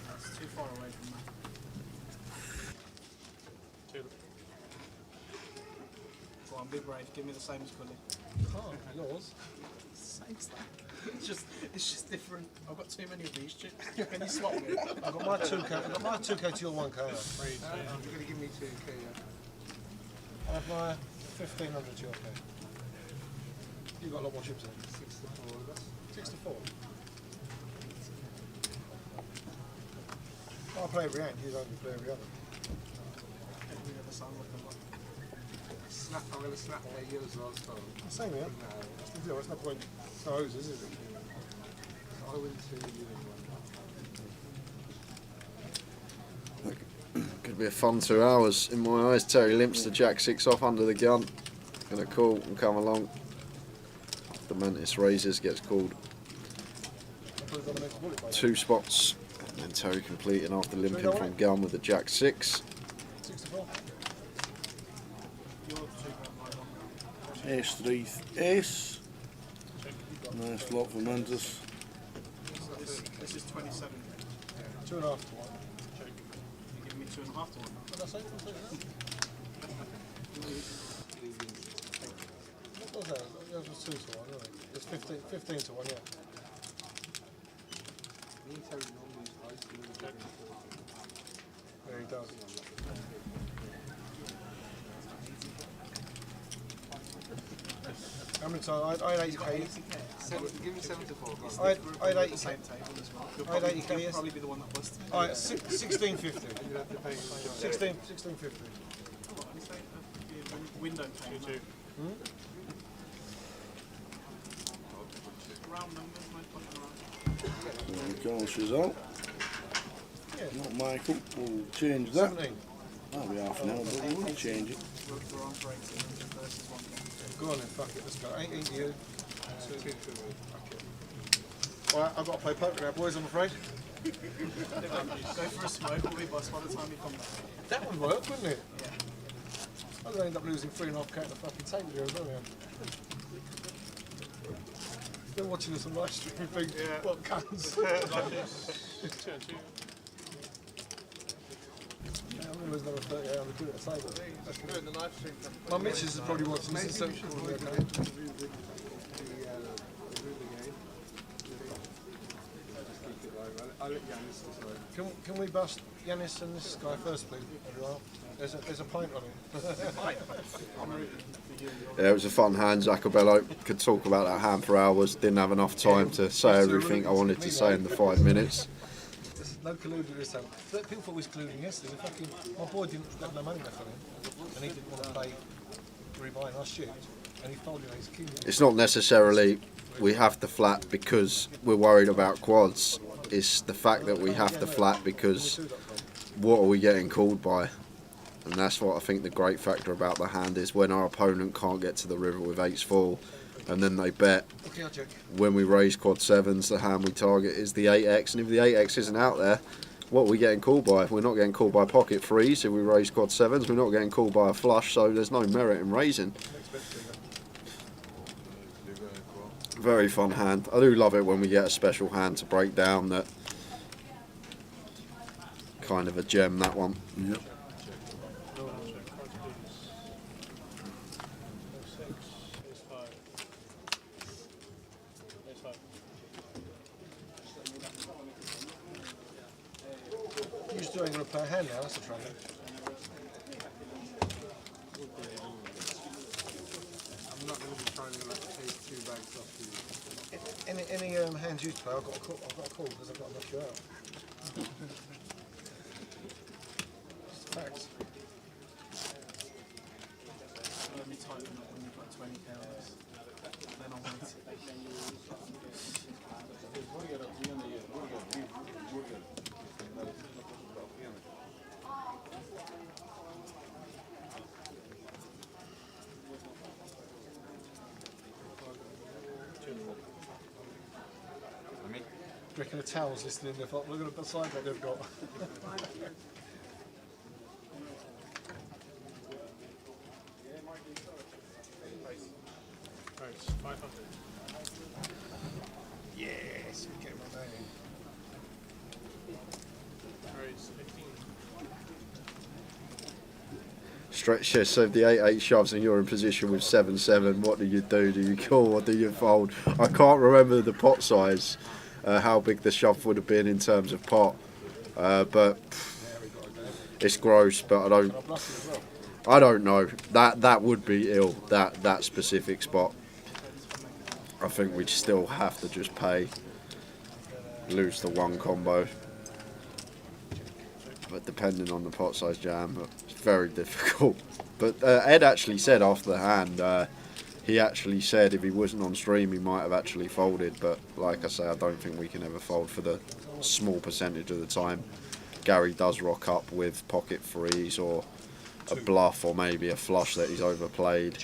That's too far away from that. Go on, be brave. Give me the same as Cully. Oh, yours? Same stuff. It's just different. I've got too many of these chips. Can you swap me? I've got my 2k. I've got my 2k to your 1k. You're going to give me 2k, yeah? I have my 1500 to your k. You've got a lot more chips in. 6 to 4. 6 to 4. I play every hand. You don't play every other. Every other sound like a lot. Snap. I'm going to snap their yours last time. Same here. That's the deal. There's no point. It's no hoses, is it? I win 2, Could be a fun 2 hours in my eyes. Terry limps the Jack 6 off under the gun. Gonna call and come along. The Mantis raises, gets called 2 spots. And then Terry completing after limping from gun with the Jack 6. 6 to 4. Ace 3, ace. Nice lot for Mantis. This is 27. 2.5 to 1. You give me 2.5 to 1. What did I say? What was that? That was 2 to 1, wasn't it? It's 15 to 1, yeah. Yeah, he does. How many times? I had 80k. Give me 74. I had We're at 80k. the same table as well. I had 80k. You'll probably be the one that busted. Alright, 1650. 1650. Window change. Round numbers, no point around. There we go, Shazal. Not Michael. We'll change that. 17. That'll be half an hour, but we will change it. We're on for 18 versus 1. Go on then, fuck it, let's go. 18 you. 2. Alright, I've got to play poker now, boys, I'm afraid. Go for a smoke, we'll be boss by the time you come back. That would work, wouldn't it? Yeah. I'm going to end up losing 3.5k at the fucking table here as well, yeah. They're watching this on live stream and think, what cunts? I'm going to lose another 30 hours to do it at the table. My missus is probably watching this, so probably okay. Can we bust Yanis and this guy first, please? There's a pint on it. Yeah, it was a fun hand. Zacabello could talk about that hand for hours. Didn't have enough time to say everything I wanted to say in the 5 minutes. There's no colluding this time. People thought we was colluding yesterday. My boy didn't have no money left on him, and he didn't want to play rebuying our shit, and he folded his king. It's not necessarily we have to flat because we're worried about quads. It's the fact that we have to flat because what are we getting called by? And that's what I think the great factor about the hand is when our opponent can't get to the river with eights full and then they bet. When we raise quad sevens, the hand we target is the 8x, and if the 8x isn't out there, what are we getting called by? We're not getting called by pocket threes. If we raise quad sevens, we're not getting called by a flush, so there's no merit in raising. Very fun hand. I do love it when we get a special hand to break down. That kind of a gem, that one. Yep. You're still ain't going to play a hand now, that's the trouble. I'm not going to be trying to take 2 bags off you. Any hands you play, I've got a call because I've got to knock you out. Just facts. Let me tighten up when you've got 20 counters. Then I'll wait. Do you reckon the towel's listening? Look at the side that they've got. Yes, we get my name. Stretch says, so if the 8-8 shoves and you're in position with 7-7, what do you do? Do you call or do you fold? I can't remember the pot size, how big the shove would have been in terms of pot, but it's gross. But I don't know. That would be ill. That specific spot. I think we'd still have to just pay, lose the one combo. But depending on the pot size jam, it's very difficult. But Ed actually said after the hand, he actually said if he wasn't on stream he might have actually folded, but like I say, I don't think we can ever fold for the small percentage of the time. Gary does rock up with pocket threes or a bluff or maybe a flush that he's overplayed.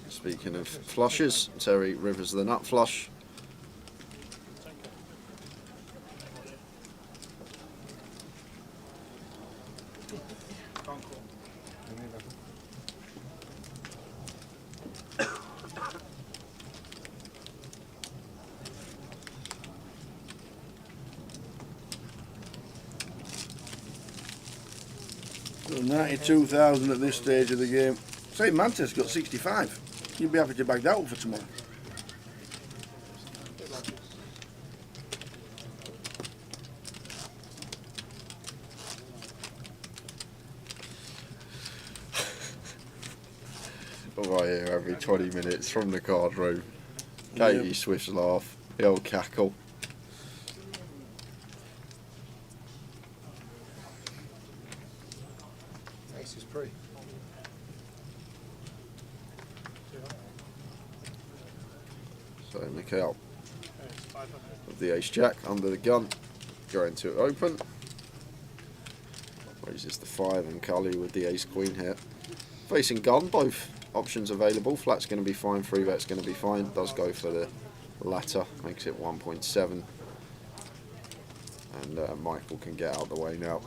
Speaking of flushes, Terry Rivers the nut flush. So 92,000 at this stage of the game. St. Manchester got 65. You'd be happy to bag that up for tomorrow. I hear every 20 minutes from the card room. Katie Swift's laugh, the old cackle. Ace is free. So Nick out with the ace jack under the gun, going to open. Raises the 5 and Cully with the ace queen here. Facing gun, both options available. Flat's going to be fine, 3-bet's going to be fine. Does go for the latter, makes it 1.7. And Michael can get out of the way now.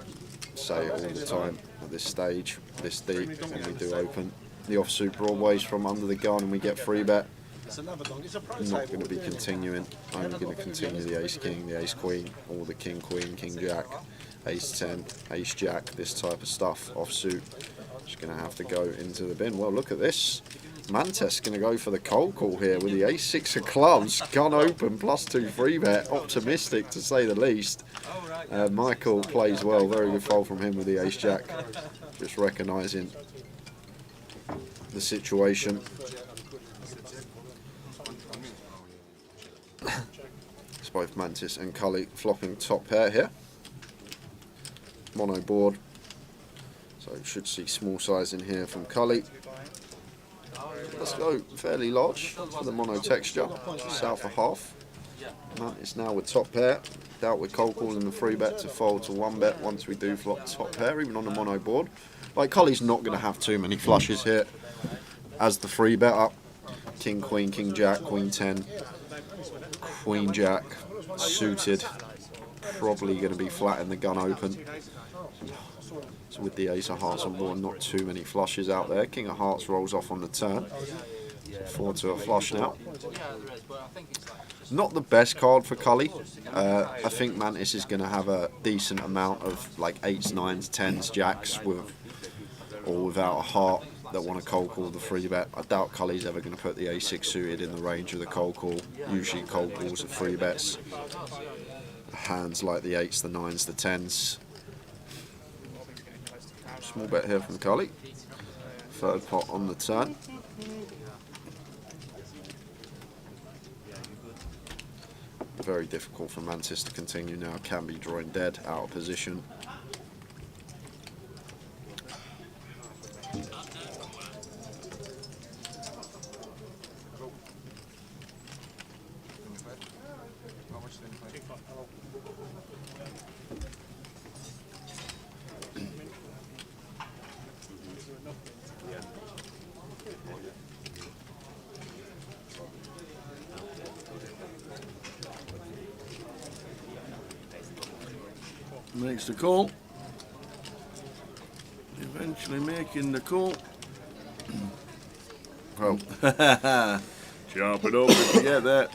Say it all the time at this stage, this deep, when we do open. The offsuit broadways from under the gun and we get 3-bet. Not going to be continuing. I'm going to continue the ace king, the ace queen, all the king queen, king jack, ace 10, ace jack, this type of stuff, offsuit. Just going to have to go into the bin. Well, look at this. Mantis going to go for the cold call here with the ace 6 of clubs, gun open, +2 3-bet, optimistic to say the least. Michael plays well, very good fold from him with the ace jack, just recognising the situation. It's both Mantis and Cully flopping top pair here. Mono board, so should see small size in here from Cully. Let's go fairly large for the mono texture, south of half. Mantis now with top pair. Doubt we're cold calling the 3-bet to fold to 1-bet once we do flop top pair, even on the mono board. Like, Cully's not going to have too many flushes here as the 3-bet up. King, queen, king, jack, queen 10, queen, jack, suited. Probably going to be flat in the gun open. So with the ace of hearts on board, not too many flushes out there. King of hearts rolls off on the turn. Forward to a flush now. Not the best card for Cully. I think Mantis is going to have a decent amount of like 8s, 9s, 10s, jacks with or without a heart that want to cold call the 3-bet. I doubt Cully's ever going to put the ace 6 suited in the range of the cold call. Usually cold calls are 3-bets. Hands like the 8s, the 9s, the 10s. Small bet here from Cully. Third pot on the turn. Very difficult for Mantis to continue now. Can be drawing dead, out of position. Makes the call. Eventually making the call. Oh, sharp it up if you get that.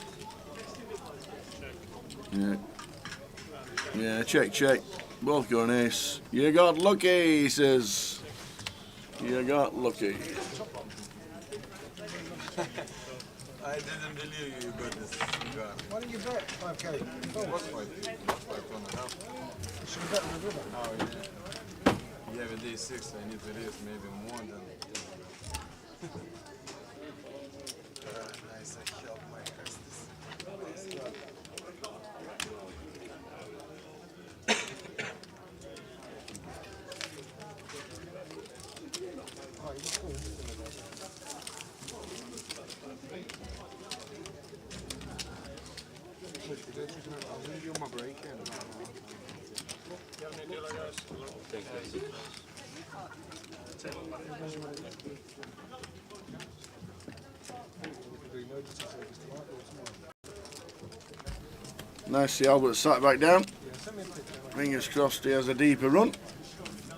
Yeah, check. Both got an ace. You got lucky, he says. You got lucky. I didn't believe you got this gun. Why didn't you bet 5k? What's 5.5? You should have bet with the river. Oh, yeah. Yeah, with day 6, I need to raise maybe more than. Nice, I help my customers. Nice to see Albert sat back down. Fingers crossed he has a deeper run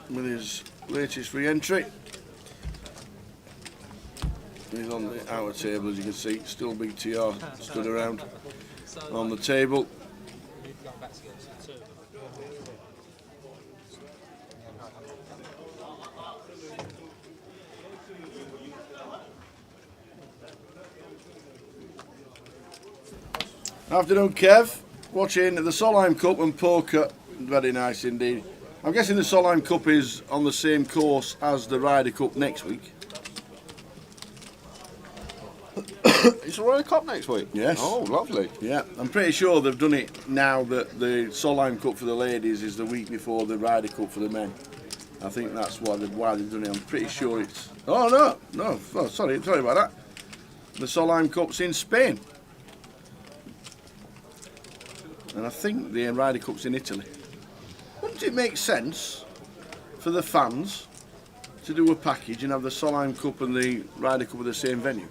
with his latest re-entry. He's on the outer table, as you can see. Still big TR stood around on the table. Afternoon, Kev. Watching the Solheim Cup and poker. Very nice indeed. I'm guessing the Solheim Cup is on the same course as the Ryder Cup next week. It's a Royal Cup next week? Yes. Oh, lovely. Yeah, I'm pretty sure they've done it now that the Solheim Cup for the ladies is the week before the Ryder Cup for the men. I think that's why they've done it. I'm pretty sure it's... Oh, no. Oh, sorry about that. The Solheim Cup's in Spain. And I think the Ryder Cup's in Italy. Wouldn't it make sense for the fans to do a package and have the Solheim Cup and the Ryder Cup at the same venue?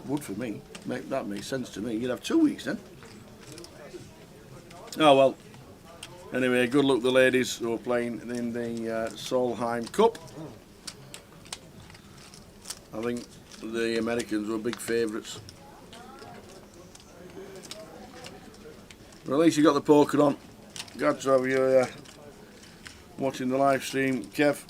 Would for me. That makes sense to me. You'd have 2 weeks then. Oh well. Anyway, good luck to the ladies who are playing in the Solheim Cup. I think the Americans were big favourites. Well, at least you got the poker on. Glad to have you watching the live stream, Kev.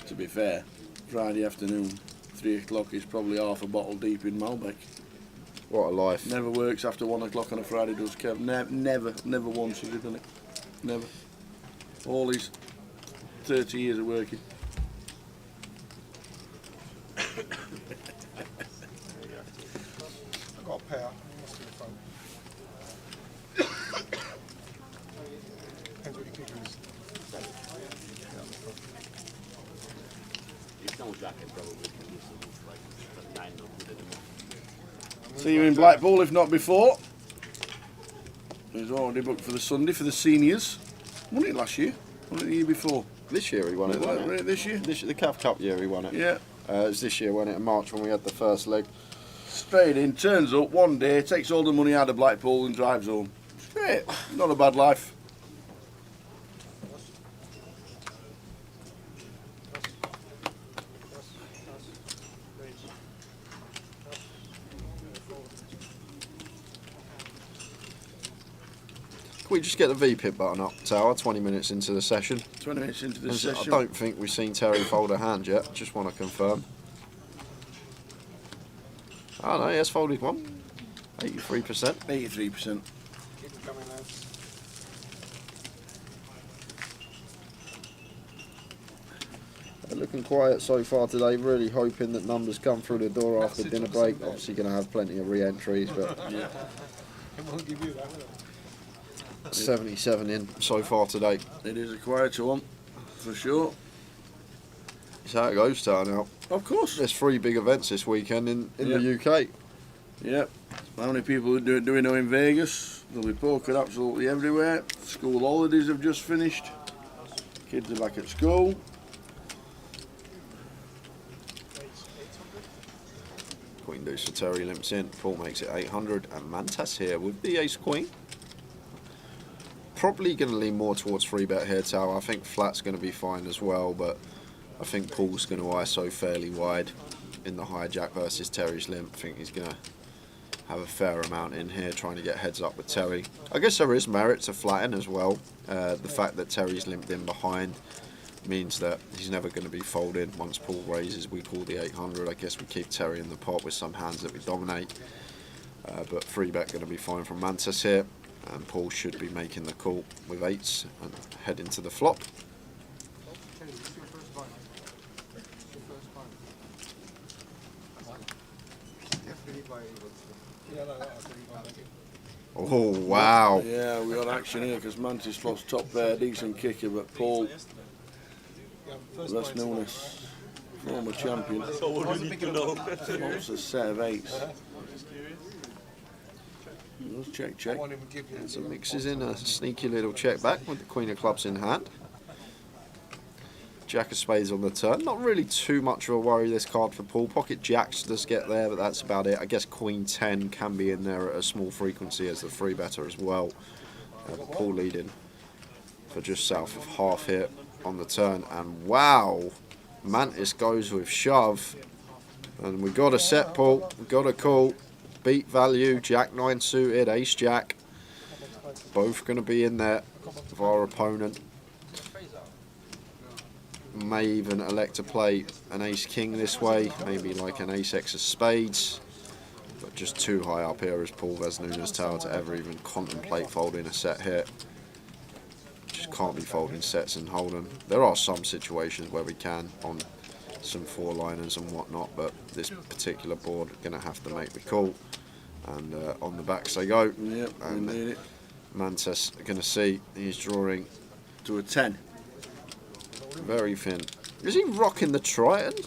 To be fair, Friday afternoon, 3 o'clock is probably half a bottle deep in Malbec. What a life. Never works after 1 o'clock on a Friday, does Kev? Never once has he done it. Never. All his 30 years of working. I've got a pair. Must be the phone. Depends what your kicker is. See you in Blackpool, if not before. He's already booked for the Sunday for the seniors. Won it last year? Won it the year before? This year he won it, wasn't it? This year? The CAF Cup year he won it. Yeah. It was this year, wasn't it, in March when we had the first leg. Straight in, turns up one day, takes all the money out of Blackpool and drives home. Straight. Not a bad life. Can we just get the VPIP button up, Tower, 20 minutes into the session? 20 minutes into the I session. don't think we've seen Terry fold a hand yet, just want to confirm. Oh no, he has folded one. 83%. 83%. Keep it coming, lads. They're looking quiet so far today, really hoping that numbers come through the door after dinner break. Obviously going to have plenty of re-entries, but Yeah. It won't give you that, will it? 77 in so far today. It is a quieter one, for sure. That's how it goes, Tower, now. Of course. There's 3 big events this weekend in the UK. Yep. How many people do we know in Vegas? There'll be poker absolutely everywhere. School holidays have just finished. Kids are back at school. Queen deuce for Terry limps in. Paul makes it 800, and Mantas here with the ace queen. Probably going to lean more towards 3-bet here, Tower. I think flat's going to be fine as well, but I think Paul's going to ISO fairly wide in the hijack versus Terry's limp. I think he's going to have a fair amount in here trying to get heads up with Terry. I guess there is merit to flatten as well. The fact that Terry's limped in behind means that he's never going to be folded. Once Paul raises, we call the 800. I guess we keep Terry in the pot with some hands that we dominate. But 3-bet going to be fine from Mantas here. And Paul should be making the call with 8s and head into the flop. Oh, wow. Yeah, we got action here because Mantis lost top pair, decent kicker, but Paul, less known as former champion, wants a set of 8s. Let's check. So mixes in a sneaky little check back with the Queen of Clubs in hand. Jack of Spades on the turn. Not really too much of a worry this card for Paul. Pocket Jacks does get there, but that's about it. I guess Queen 10 can be in there at a small frequency as the 3-better as well. Paul leading for just south of half here on the turn. And wow, Mantis goes with shove. And we got a set, Paul. We got a call. Beat value, Jack 9 suited, Ace Jack. Both going to be in there of our opponent. May even elect to play an Ace King this way, maybe like an Ace X of Spades. But just too high up here as Paul Vesnuna's Tower to ever even contemplate folding a set here. Just can't be folding sets and hold'em. There are some situations where we can on some 4-liners and whatnot, but this particular board going to have to make the call. And on the backs they go. Yep, and Mantis going to see he's drawing to a 10. Very thin. Is he rocking the Triton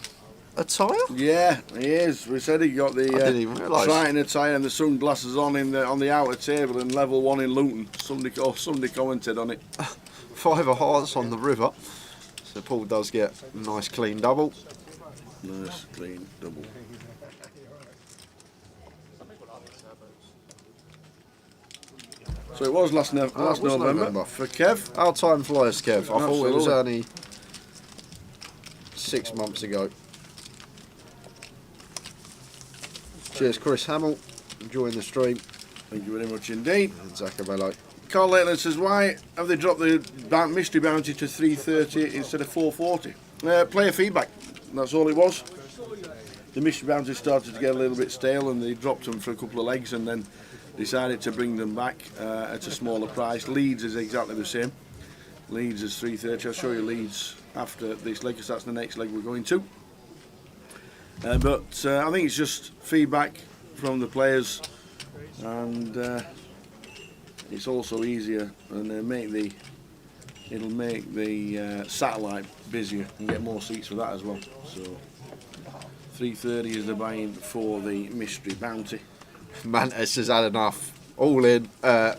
attire? Yeah, he is. We said he got the I didn't even realise. Triton attire and the sunglasses on the outer table in level 1 in Luton. Somebody commented on it. 5 of hearts on the river. So Paul does get a nice clean double. Nice clean double. So it was last November for Kev. Our time flies, Kev. I thought it was Absolutely. only 6 months ago. Cheers, Chris Hamill. Enjoying the stream. Thank you very much indeed. And Zachabello. Carl Lakeland says, why have they dropped the mystery bounty to 330 instead of 440? Player feedback. That's all it was. The mystery bounty started to get a little bit stale and they dropped them for a couple of legs and then decided to bring them back at a smaller price. Leeds is exactly the same. Leeds is 330. I'll show you Leeds after this leg because that's the next leg we're going to. But I think it's just feedback from the players, and it's also easier, and it'll make the satellite busier and get more seats for that as well. So 330 is the buy-in for the mystery bounty. Mantis has had enough. All in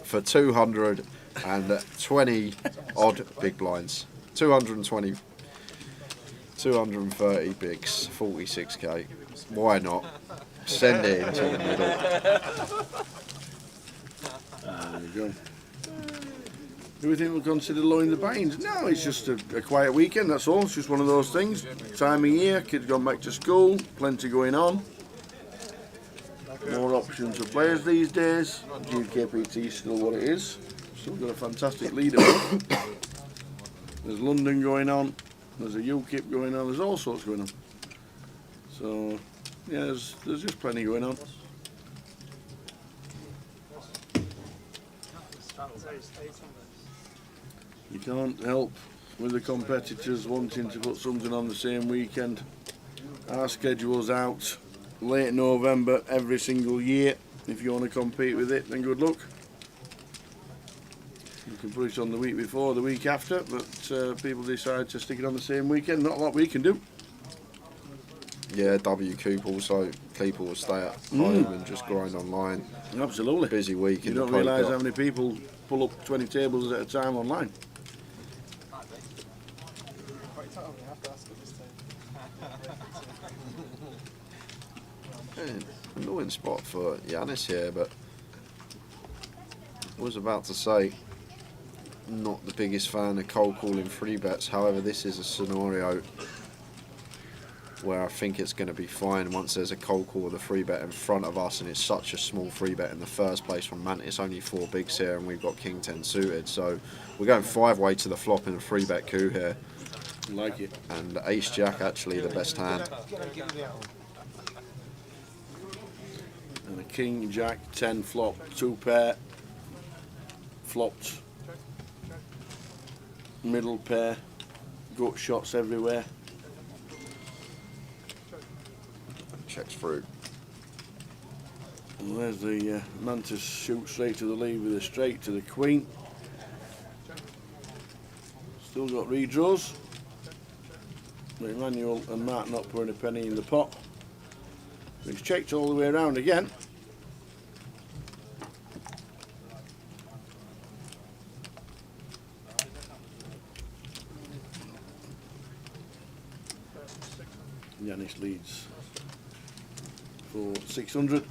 for 220 odd big blinds. 220. 230 bigs, 46k. Why not? Send it into the middle. There we go. Do we think we'll consider lowering the buy-ins? No, it's just a quiet weekend, that's all. It's just one of those things. Time of year, kids gone back to school, plenty going on. More options for players these days. GUKPT is still what it is. Still got a fantastic leader. There's London going on. There's a UKIP going on. There's all sorts going on. So, yeah, there's just plenty going on. You can't help with the competitors wanting to put something on the same weekend. Our schedule's out late November every single year. If you want to compete with it, then good luck. You can put it on the week before, the week after, but people decide to stick it on the same weekend. Not a lot we can do. Yeah, WCOOP also. People will stay at home and just grind online. Absolutely. Busy week. You don't realise how many people pull up 20 tables at a time online. Annoying spot for Yanis here, but I was about to say not the biggest fan of cold calling free bets. However, this is a scenario where I think it's going to be fine once there's a cold call with a free bet in front of us, and it's such a small free bet in the first place from Mantis. Only 4 bigs here, and we've got King 10 suited, so we're going 5-way to the flop in a free bet coup here. Like it. And Ace Jack actually the best hand. And a King, Jack, 10 flop, 2 pair, flopped, middle pair, gut shots everywhere. Checks through. And there's the Mantis shoot straight to the lead with a straight to the Queen. Still got redraws. But Emmanuel and Mark not putting a penny in the pot. He's checked all the way around again. Yanis leads for 600.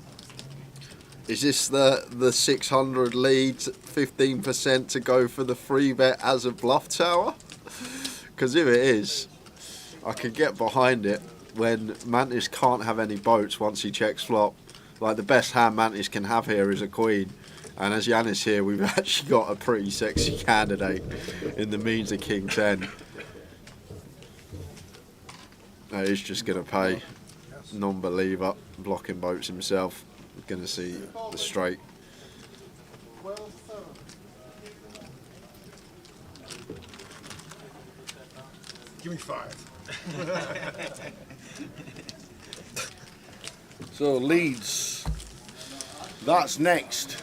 Is this the 600 leads, 15% to go for the free bet as a bluff tower? Because if it is, I could get behind it when Mantis can't have any boats once he checks flop. Like, the best hand Mantis can have here is a queen. And as Yanis here, we've actually got a pretty sexy candidate in the means of King 10. He's just going to pay non-believer, blocking boats himself. Going to see the straight. Give me 5. So Leeds, that's next.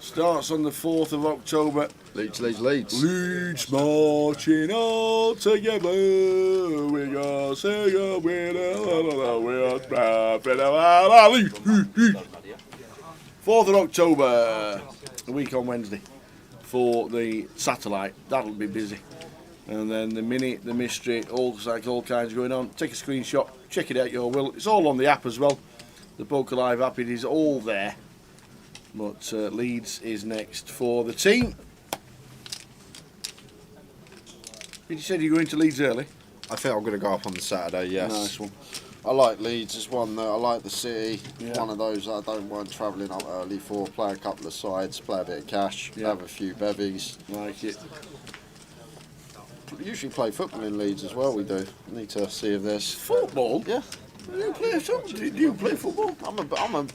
Starts on the 4th of October. Leeds. Leeds marching all together. We gonna sing a winner. 4th of October, a week on Wednesday, for the satellite. That'll be busy. And then the mini, the mystery, all kinds going on. Take a screenshot, check it out your will. It's all on the app as well. The Poker Live app, it is all there. But Leeds is next for the team. You said you're going to Leeds early? I think I'm going to go up on the Saturday, yes. Nice one. I like Leeds as one that I like the city. Yeah. One of those that I don't mind travelling up early for. Play a couple of sides, play a bit of cash, have a few bevies. Like it. Usually play football in Leeds as well, we do. Need to see if there's... Football? Yeah. Do you play football? I'm a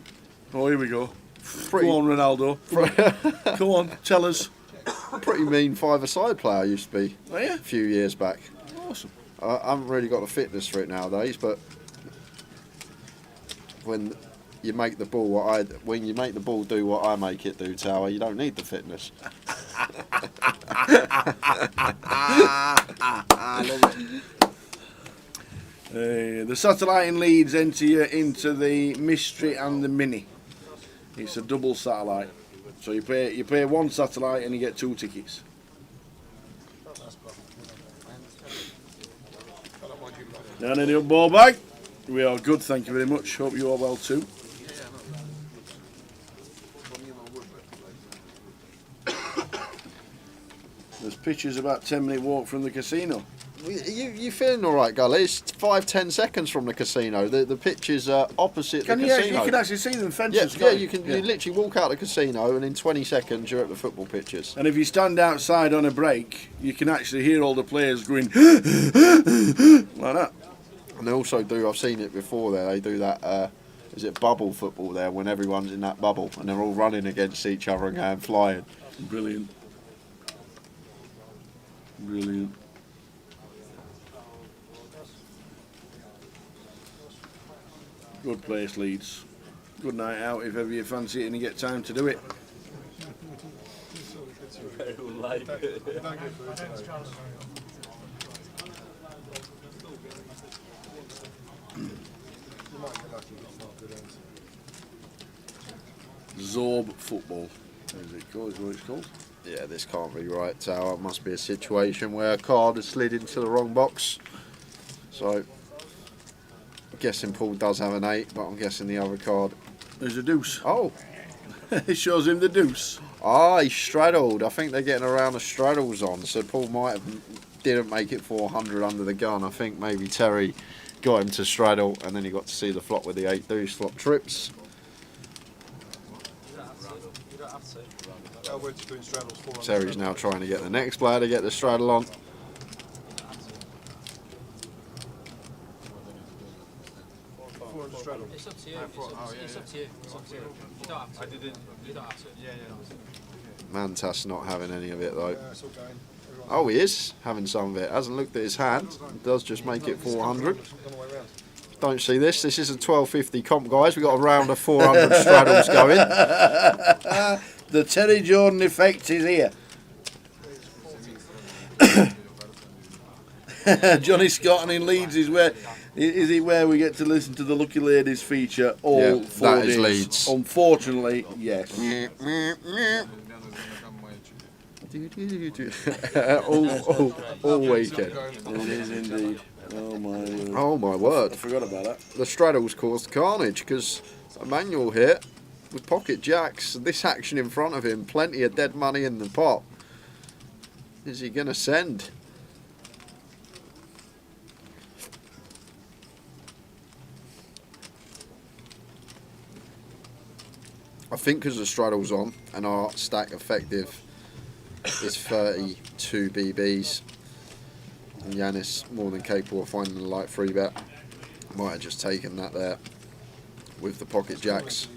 Oh, here we go. pretty, Go on, Ronaldo. Come on, tell us. pretty mean five-a-side player I used to be Are you? a few years back. Awesome. I haven't really got the fitness for it nowadays, but when you make the ball when you make the ball do what I make it do, Tower, you don't need the fitness. The satellite in Leeds enter you into the mystery and the mini. It's a double satellite, so you pay one satellite and you get 2 tickets. Down in the ball bag. We are good, thank you very much. Hope you are well too. There's pictures about 10-minute walk from the casino. You feeling all right, Gully? It's 5-10 seconds from the casino. The pitch is opposite the casino. You can actually see them fences. Yeah, you can. You literally walk out the casino, and in 20 seconds you're at the football pitches. And if you stand outside on a break, you can actually hear all the players going like that. And they also do. I've seen it before. There, they do that. Is it bubble football there? When everyone's in that bubble and they're all running against each other and going flying. Brilliant. Brilliant. Good place, Leeds. Good night out if ever you fancy it and you get time to do it. Very unlikely. Zorb football. Is it called? Is what it's called? Yeah, this can't be right, Tower. It must be a situation where a card has slid into the wrong box. So, I'm guessing Paul does have an 8, but I'm guessing the other card. There's a deuce. Oh. It shows him the deuce. Ah, he straddled. I think they're getting around the straddles on, so Paul didn't make it 400 under the gun. I think maybe Terry got him to straddle, and then he got to see the flop with the 8 deuce flop trips. Terry's now trying to get the next player to get the straddle on. It's up to you. It's up to you. You don't have to. You don't have to. Mantas not having any of it though. Oh, he is having some of it. Hasn't looked at his hand. Does just make it 400. Don't see this. This is a 1250 comp, guys. We've got a round of 400 straddles going. The Terry Jordan effect is here. Johnny Scott and in Leeds is it where we get to listen to the Lucky Ladies feature all 4 days? That is Leeds. Unfortunately, yes. all weekend. It is indeed. Oh my word. Oh my word. I forgot about that. The straddles caused carnage because Emmanuel hit with pocket jacks. This action in front of him, plenty of dead money in the pot. Is he going to send? I think because the straddle's on and our stack effective is 32 BBs, and Yanis more than capable of finding the light 3-bet. Might have just taken that there with the pocket jacks.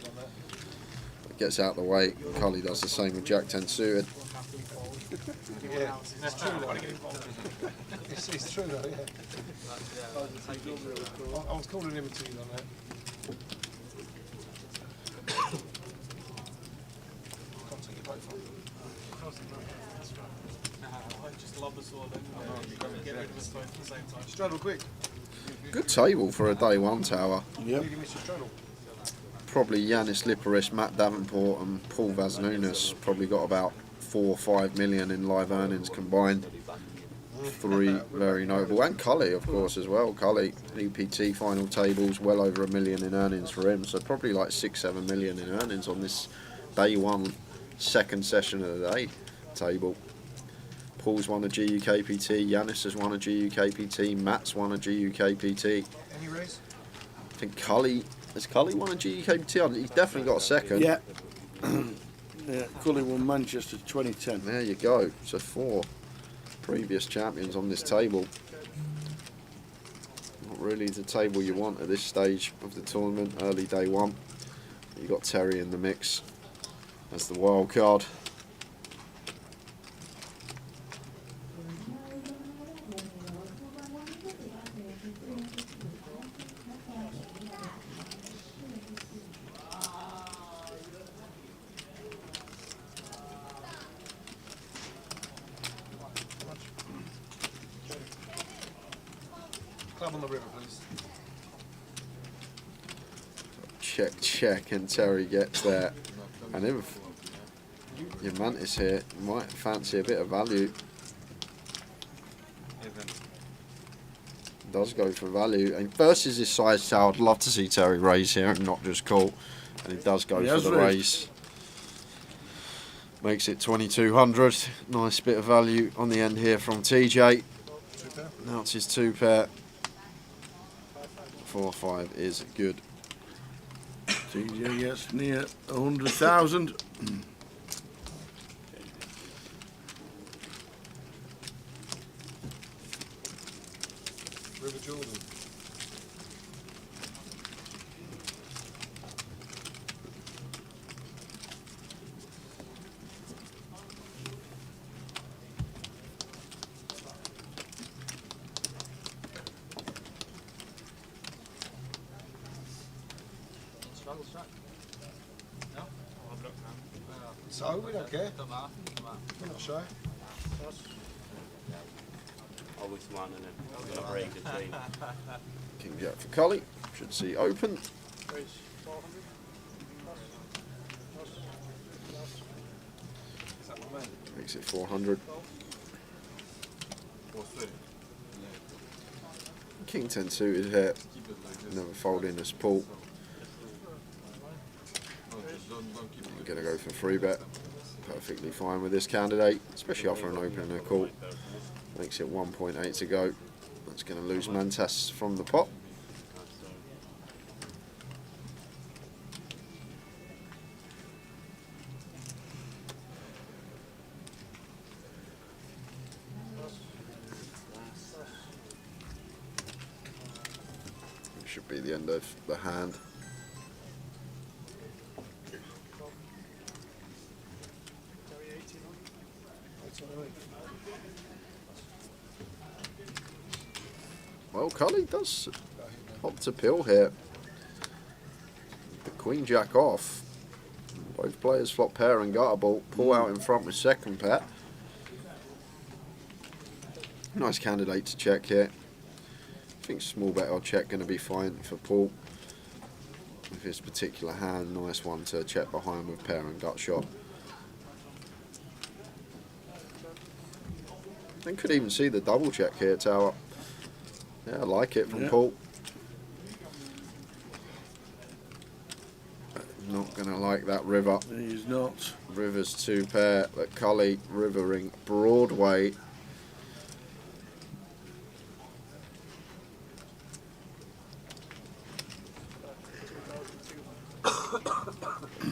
It gets out of the way. Cully does the same with Jack 10 suited. Yeah, it's true though. It's true though, yeah. I was calling him to you on that. Can't take your vote from him. I just love us all then. Get rid of us both at the same time. Straddle quick. Good table for a day one tower. Yep. Leading Mr. Straddle. Probably Yanis Liparis, Matt Davenport and Paul Vaznunas probably got about 4 or 5 million in live earnings combined. 3 very notable, and Cully of course as well. Cully, GUKPT final tables, well over $1 million in earnings for him, so probably like 6-7 million in earnings on this day one, second session of the day table. Paul's won a GUKPT, Yanis has won a GUKPT, Matt's won a GUKPT. Any race? I think Cully, has Cully won a GUKPT? He's definitely got a second. Yeah. Yeah, Cully won Manchester 2010. There you go. So 4 previous champions on this table. Not really the table you want at this stage of the tournament, early day one. You got Terry in the mix as the wild card. Club on the river, please. Check, and Terry gets there. And if your Mantis here might fancy a bit of value. Does go for value. And versus his size tower, I'd love to see Terry raise here and not just call. And he does go for the raise. Makes it 2200. Nice bit of value on the end here from TJ. Now it's his 2 pair. 4-5 is good. TJ gets near 100,000. River Jordan. So, we don't care. We're not shy. Always one and then going to break the tree. King Jack for Cully. Should see open. Makes it 400. King 10 suited here. Never folding as Paul. I'm going to go for 3-bet. Perfectly fine with this candidate, especially after an open and a call. Makes it 1.8 to go. That's going to lose Mantas from the pot. It should be the end of the hand. Well, Cully does opt to pill here. The Queen Jack off. Both players flop pair and gutterball. Pull out in front with second pair. Nice candidate to check here. I think small bet or check going to be fine for Paul. With his particular hand, nice one to check behind with pair and gut shot. I could even see the double check here, Tower. Yeah, I like it from Paul. Not going to like that river. He's not. River's 2 pair, but Cully rivering Broadway.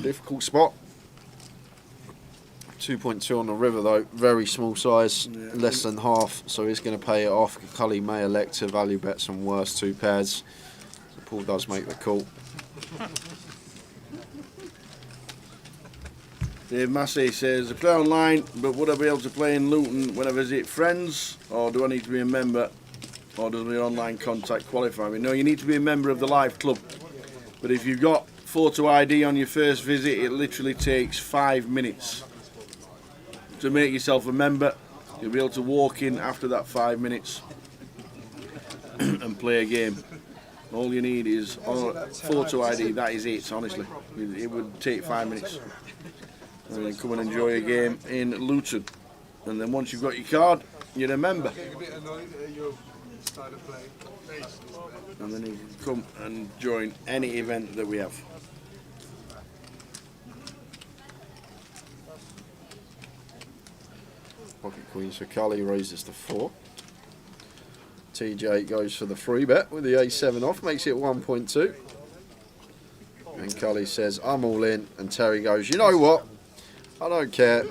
Difficult spot. 2.2 on the river though, very small size, less than half, so he's going to pay it off. Cully may elect to value bet some worse 2 pairs. So Paul does make the call. Dave Massey says, I play online, but would I be able to play in Luton when I visit friends? Or do I need to be a member? Or does my online contact qualify me? No, you need to be a member of the live club. But if you've got photo ID on your first visit, it literally takes 5 minutes to make yourself a member. You'll be able to walk in after that 5 minutes and play a game. All you need is photo ID, that is it, honestly. It would take 5 minutes. And then come and enjoy a game in Luton. And then once you've got your card, you're a member. And then you can come and join any event that we have. Pocket queens for Cully, raises to 4. TJ goes for the free bet with the A7 off, makes it 1.2. And Cully says, I'm all in. And Terry goes, you know what? I don't care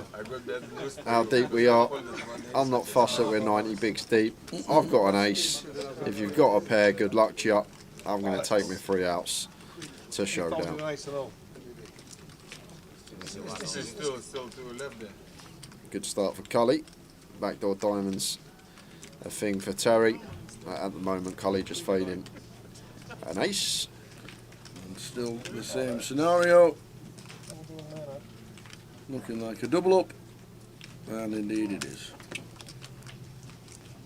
how deep we are. I'm not fussed that we're 90 bigs deep. I've got an ace. If you've got a pair, good luck to you. I'm going to take my 3 outs to showdown. Good start for Cully. Backdoor diamonds, a thing for Terry. At the moment, Cully just fading an ace. And still the same scenario. Looking like a double up, and indeed it is.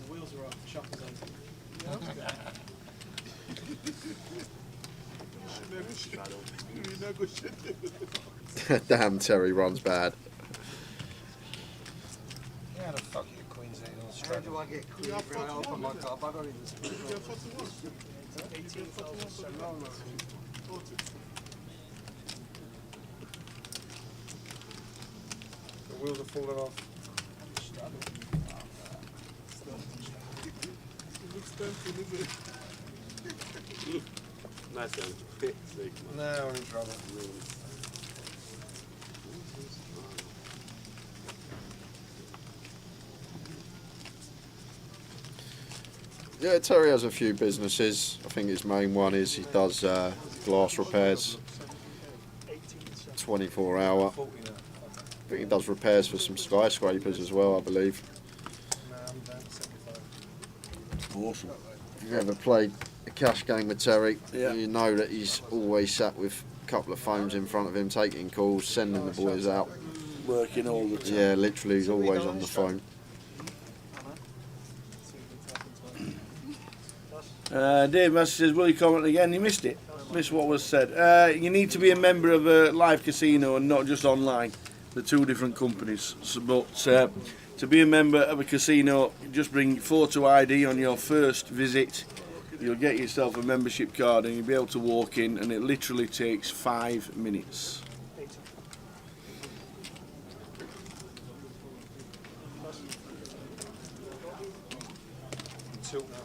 The wheels are off, shoppers on. Damn, Terry runs bad. How the fuck your queen's eight on How do I get queen right off on my top? I don't even speak. The wheels are falling off. Nice one. Now we're in trouble. Yeah, Terry has a few businesses. I think his main one is he does glass repairs, 24 hour. I think he does repairs for some skyscrapers as well, I believe. Awesome. If you've ever played a cash game with Terry, yeah, you know that he's always sat with a couple of phones in front of him, taking calls, sending the boys out. Working all the time. Yeah, literally, he's always on the phone. Dave Massey says, will you comment again? You missed it. Missed what was said. You need to be a member of a live casino and not just online. They're two different companies. So, but to be a member of a casino, just bring photo ID on your first visit. You'll get yourself a membership card and you'll be able to walk in, and it literally takes 5 minutes. Tilt now.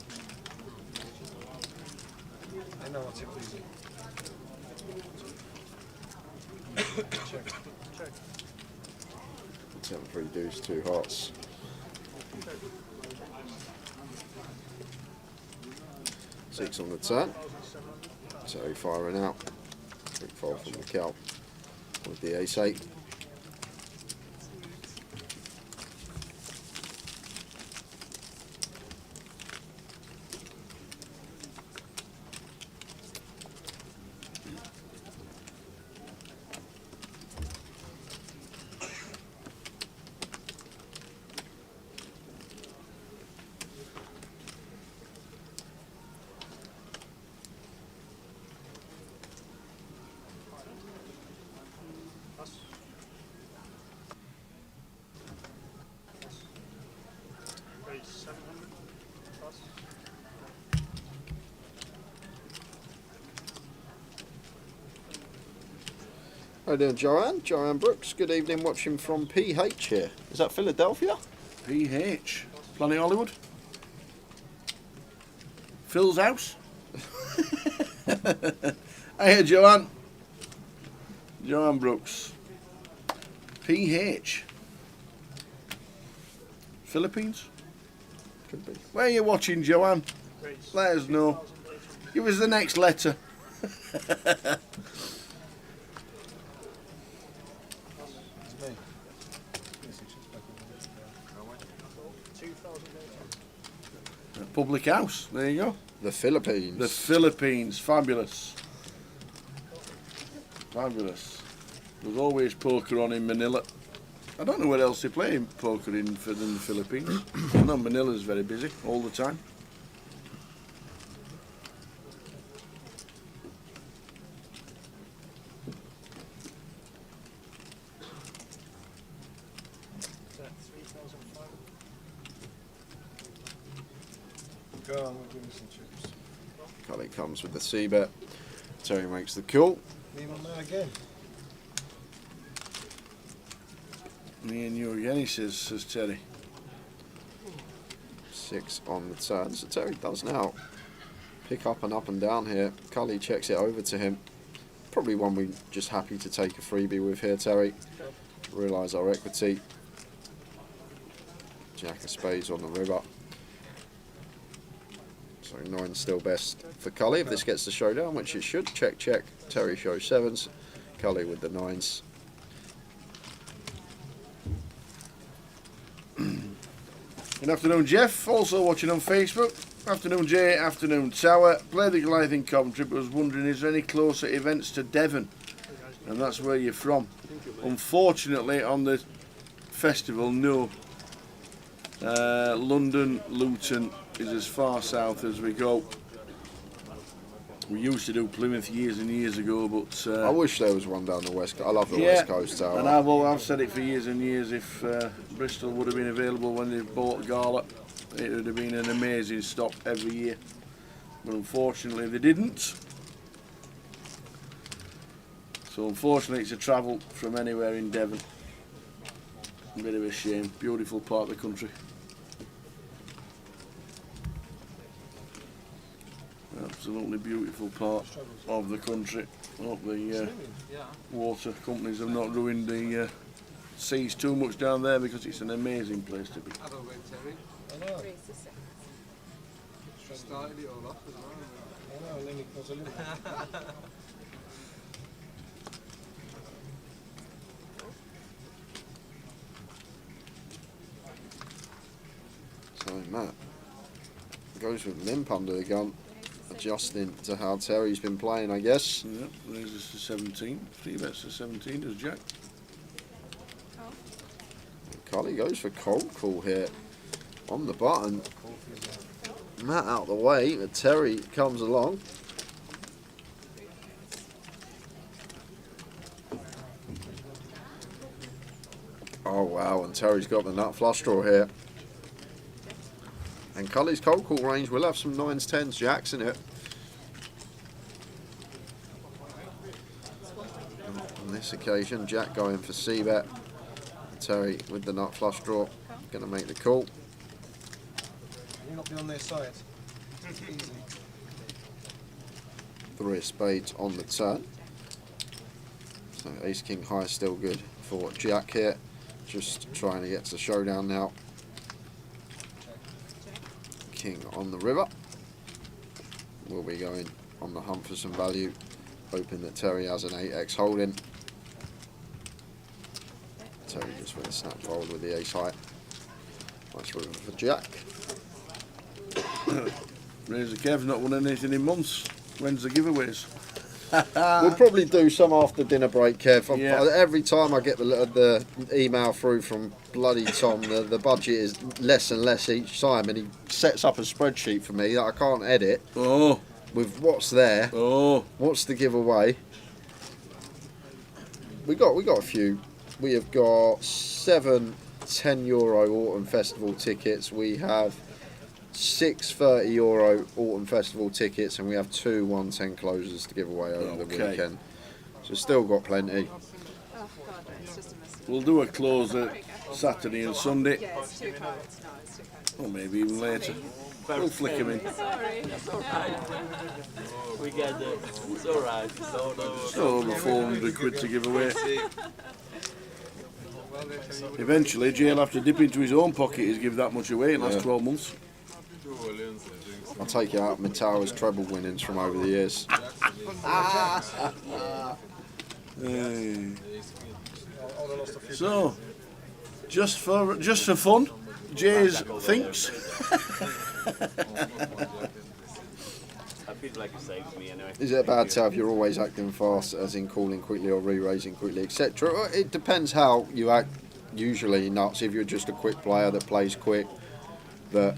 I know what's it easy. Check. Check. 7-3 deuce, 2 hearts. Six on the turn. So firing out. Big fold from the cow with the ace-8. Hi there, Joanne. Joanne Brooks. Good evening, watching from PH here. Is that Philadelphia? PH. Planet Hollywood. Phil's house. Hey, Joanne. Joanne Brooks. PH. Philippines? Could be. Where are you watching, Joanne? Let us know. Give us the next letter. It's me. public house. There you go. The Philippines. The Philippines, fabulous. Fabulous. There's always poker on in Manila. I don't know where else they play poker in than the Philippines. I know Manila's very busy all the time. Go on, we'll give you some chips. Cully comes with the C-bet. Terry makes the call. Leave on there again. Me and you again, he says Terry. 6 on the turn. So Terry does now pick up and down here. Cully checks it over to him. Probably one we're just happy to take a freebie with here, Terry. Realise our equity. Jack of spades on the river. So 9's still best for Cully. If this gets the showdown, which it should, check, check. Terry shows 7s. Cully with the 9s. Good afternoon, Jeff. Also watching on Facebook. Afternoon, Jay. Afternoon, Tower. Play the Goliath in Coventry, but was wondering, is there any closer events to Devon? And that's where you're from. Unfortunately, on the festival, no. London, Luton is as far south as we go. We used to do Plymouth years and years ago, but I wish there was one down the west coast. I love the west coast tower. And I've said it for years and years. If Bristol would have been available when they bought Gala, it would have been an amazing stop every year. But unfortunately, they didn't. So unfortunately, it's a travel from anywhere in Devon. A bit of a shame. Beautiful part of the country. Absolutely beautiful part of the country. I hope the water companies have not ruined the seas too much down there, because it's an amazing place to be. I know. Started it all off as well. I know, and then it was a little. So Matt goes with limp under the gun, adjusting to how Terry's been playing, I guess. Yeah, raises to 17. 3 bets to 17 does Jack. Cully goes for cold call here on the button. Matt out the way, but Terry comes along. Oh wow, and Terry's got the nut flush draw here. And Cully's cold call range will have some 9s, 10s, jacks in it. On this occasion, Jack going for C-bet. Terry with the nut flush draw, going to make the call. You'll not be on their side. Easy. 3 of spades on the turn. So ace king high still good for Jack here. Just trying to get to the showdown now. King on the river. We'll be going on the hunt for some value, hoping that Terry has an 8x holding. Terry just with a snap fold with the ace high. Nice river for Jack. Razor Kev's not won anything in months. When's the giveaways? We'll probably do some after dinner break, Kev. Yeah. Every time I get the email through from bloody Tom, the budget is less and less each time, and he sets up a spreadsheet for me that I can't edit. Oh. With what's there. Oh. What's the giveaway? We got a few. We have got 7 €10 Autumn Festival tickets. We have 6 €30 Autumn Festival tickets, and we have 2 110 closers to give away over the weekend. So still got plenty. We'll do a closer Saturday and Sunday. Yeah, it's 2 cards. No, it's 2 cards. Or maybe even later. We'll flick them in. Sorry. That's alright. We get it. It's alright. Still over 400 quid to give away. Eventually, Jay will have to dip into his own pocket to give that much away in the last 12 months. I'll take you out of my Towers treble winnings from over the years. So, just for fun, Jay's thinks I feel like it saves me anyway. Is it a bad tell if you're always acting fast, as in calling quickly or re-raising quickly, etc.? It depends how you act. Usually nuts if you're just a quick player that plays quick, that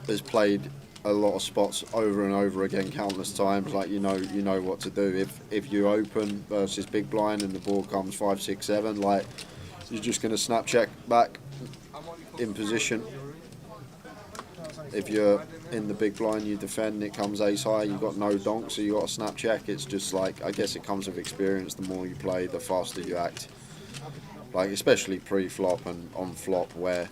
has played a lot of spots over and over again countless times, like you know what to do. If you open versus big blind and the board comes 5, 6, 7, like you're just going to snap check back in position. If you're in the big blind, you defend, it comes ace high, you've got no donk, so you got to snap check. It's just like, I guess it comes with experience. The more you play, the faster you act. Like especially pre-flop and on flop, where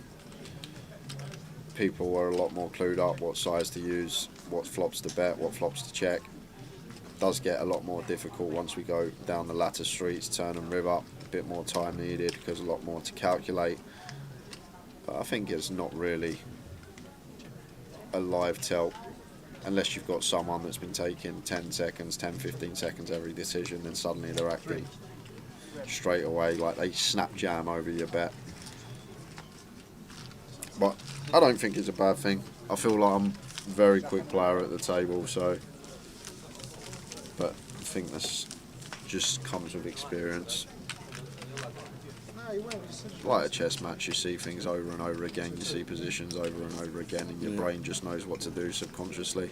people were a lot more clued up what size to use, what flops to bet, what flops to check. It does get a lot more difficult once we go down the latter streets, turn and riv up. A bit more time needed because a lot more to calculate. But I think it's not really a live tell unless you've got someone that's been taking 10 seconds, 10, 15 seconds every decision, and suddenly they're acting straight away like they snap jam over your bet. But I don't think it's a bad thing. I feel like I'm a very quick player at the table, so, but I think this just comes with experience. Like a chess match, you see things over and over again, you see positions over and over again, and your brain just knows what to do subconsciously.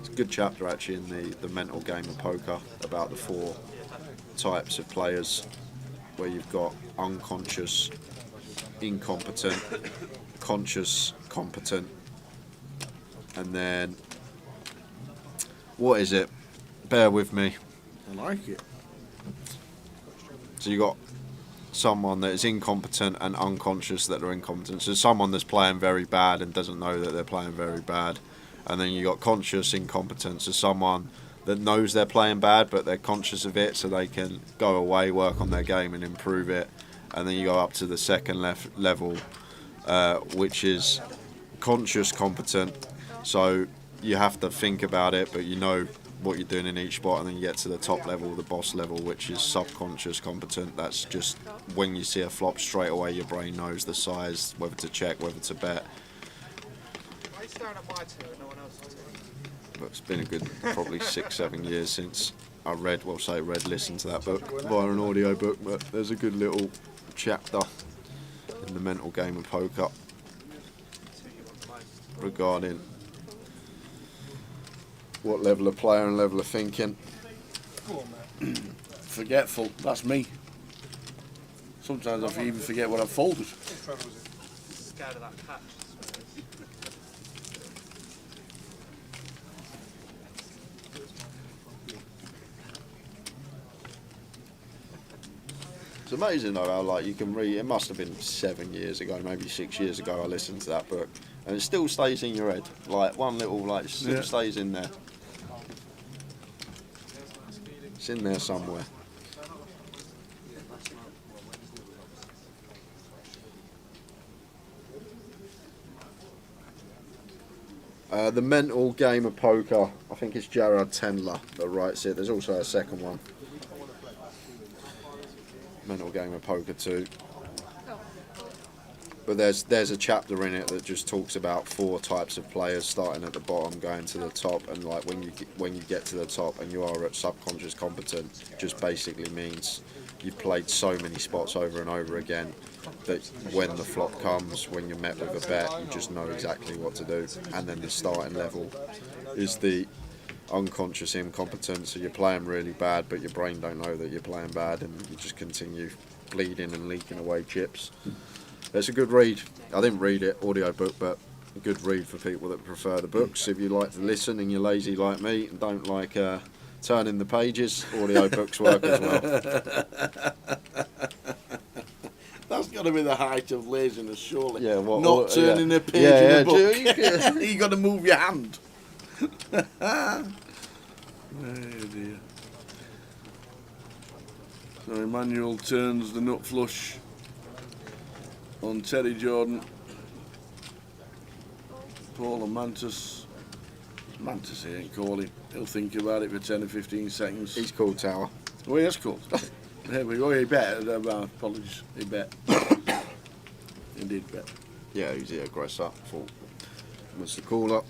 It's a good chapter actually in the mental game of poker about the 4 types of players, where you've got unconscious, incompetent, conscious, competent, and then what is it? Bear with me. I like it. So you got someone that is incompetent and unconscious that are incompetent. So someone that's playing very bad and doesn't know that they're playing very bad. And then you got conscious incompetence. So someone that knows they're playing bad but they're conscious of it, so they can go away, work on their game and improve it. And then you go up to the second level, which is conscious competent. So you have to think about it, but you know what you're doing in each spot. And then you get to the top level, the boss level, which is subconscious competent. That's just when you see a flop, straight away your brain knows the size, whether to check, whether to bet. Why are you staring at my turn? No one else's turn. But it's been a good probably 6, 7 years since I listened to that book via an audio book, but there's a good little chapter in the mental game of poker regarding what level of player and level of thinking. Forgetful, that's me. Sometimes I even forget what I've folded. Scared of that catch. It's amazing though how like you can read. It must have been 7 years ago, maybe 6 years ago. I listened to that book, and it still stays in your head. Like one little like still stays in there. It's in there somewhere. The mental game of poker. I think it's Gerard Tendler that writes it. There's also a second one. Mental game of poker too. But there's a chapter in it that just talks about 4 types of players, starting at the bottom, going to the top, and like when you get to the top and you are at subconscious competent, just basically means you've played so many spots over and over again that when the flop comes, when you're met with a bet, you just know exactly what to do. And then the starting level is the unconscious incompetence, so you're playing really bad but your brain don't know that you're playing bad, and you just continue bleeding and leaking away chips. It's a good read. I didn't read it, audio book, but a good read for people that prefer the books. If you like to listen and you're lazy like me and don't like turning the pages, audio books work as well. That's got to be the height of laziness, surely. Yeah, not turning a page in a book. You got to move your hand. Oh dear. So Emmanuel turns the nut flush on Terry Jordan. Paul and Mantis. Mantis he ain't calling. He'll think about it for 10 or 15 seconds. He's called Tower. Oh, he has called. There we go. He bet. Apologies. He bet. He did bet. Yeah, he's the aggressor. Thought was the caller.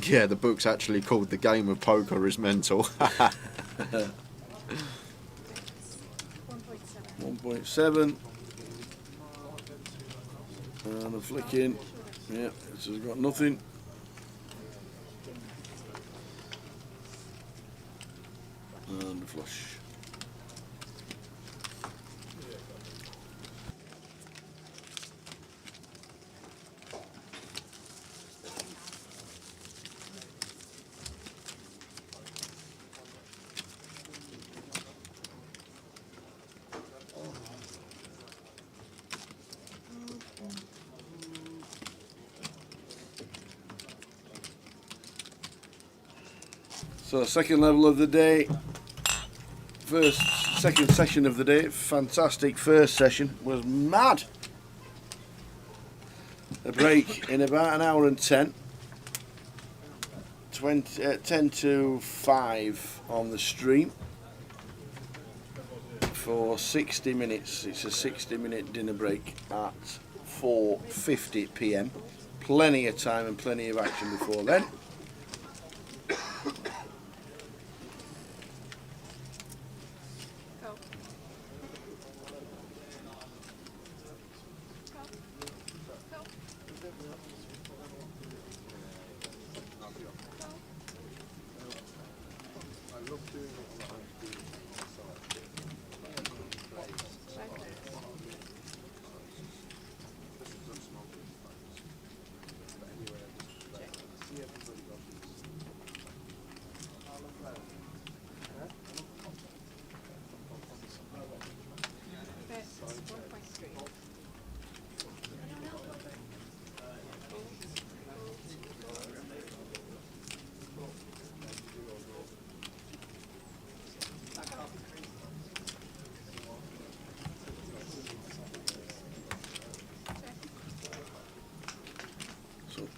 Yeah, the book's actually called The Game of Poker is Mental. 1.7. And a flick in. Yeah, this has got nothing. And a flush. So second level of the day, second session of the day, fantastic first session, was mad. A break in about an hour and 10, 10 to 5 on the stream for 60 minutes. It's a 60-minute dinner break at 4:50 PM. Plenty of time and plenty of action before then.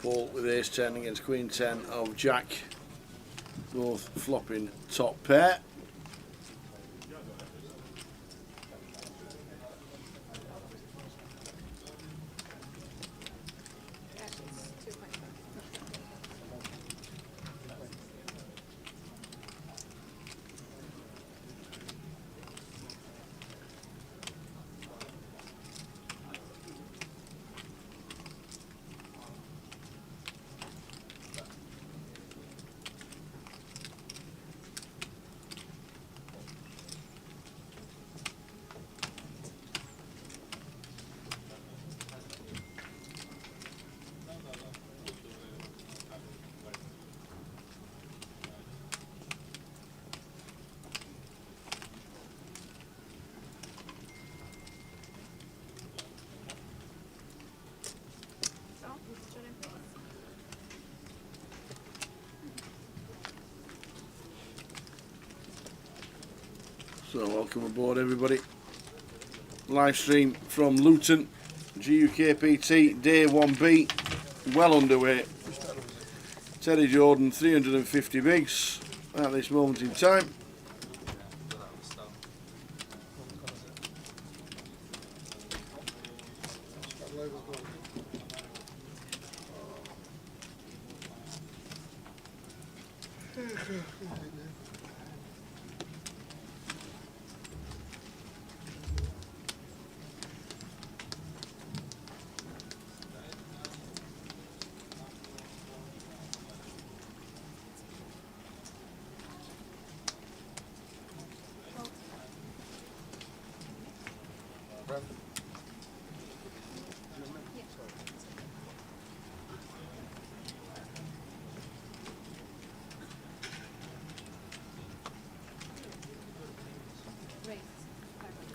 Paul with ace 10 against queen 10 of Jack, both flopping top pair. So welcome aboard everybody. Live stream from Luton, GUKPT, day 1B, well underway. Teddy Jordan, 350 bigs at this moment in time.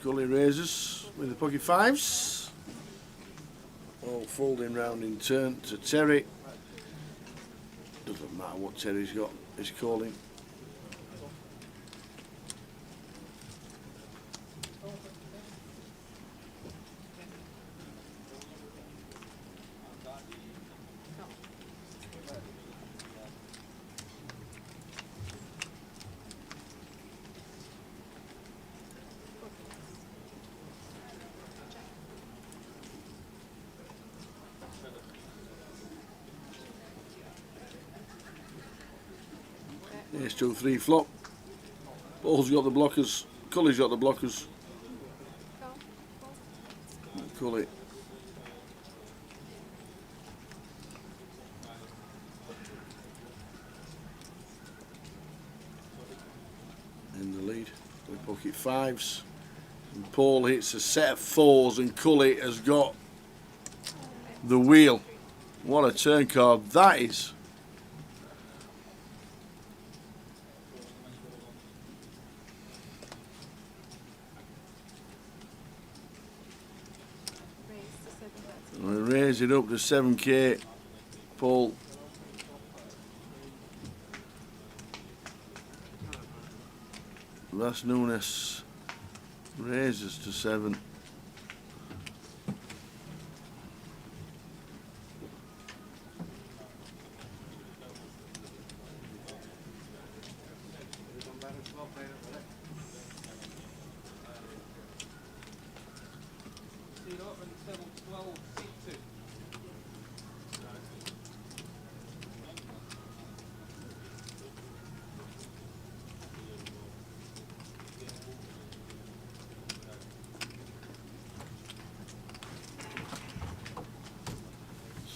Gully raises with the pocket fives, all folding round in turn to Terry. Doesn't matter what Terry's got, he's calling. Ace 2 3 flop. Paul's got the blockers. Cully's got the blockers. Cully. In the lead with pocket fives. And Paul hits a set of fours and Cully has got the wheel. What a turn card that is. We raise it up to 7k, Paul. Las Nunes raises to 7.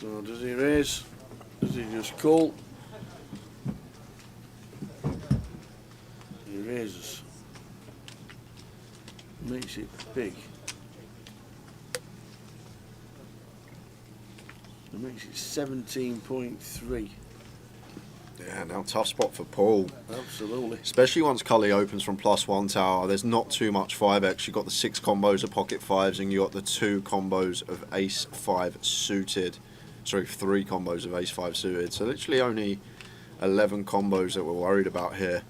So does he raise? Does he just call? He raises. Makes it big. It makes it 17.3. Yeah, now tough spot for Paul. Absolutely. Especially once Cully opens from +1 tower. There's not too much 5x. You've got the 6 combos of pocket fives and you got the 2 combos of ace 5 suited. Sorry, 3 combos of ace 5 suited. So literally only 11 combos that we're worried about here.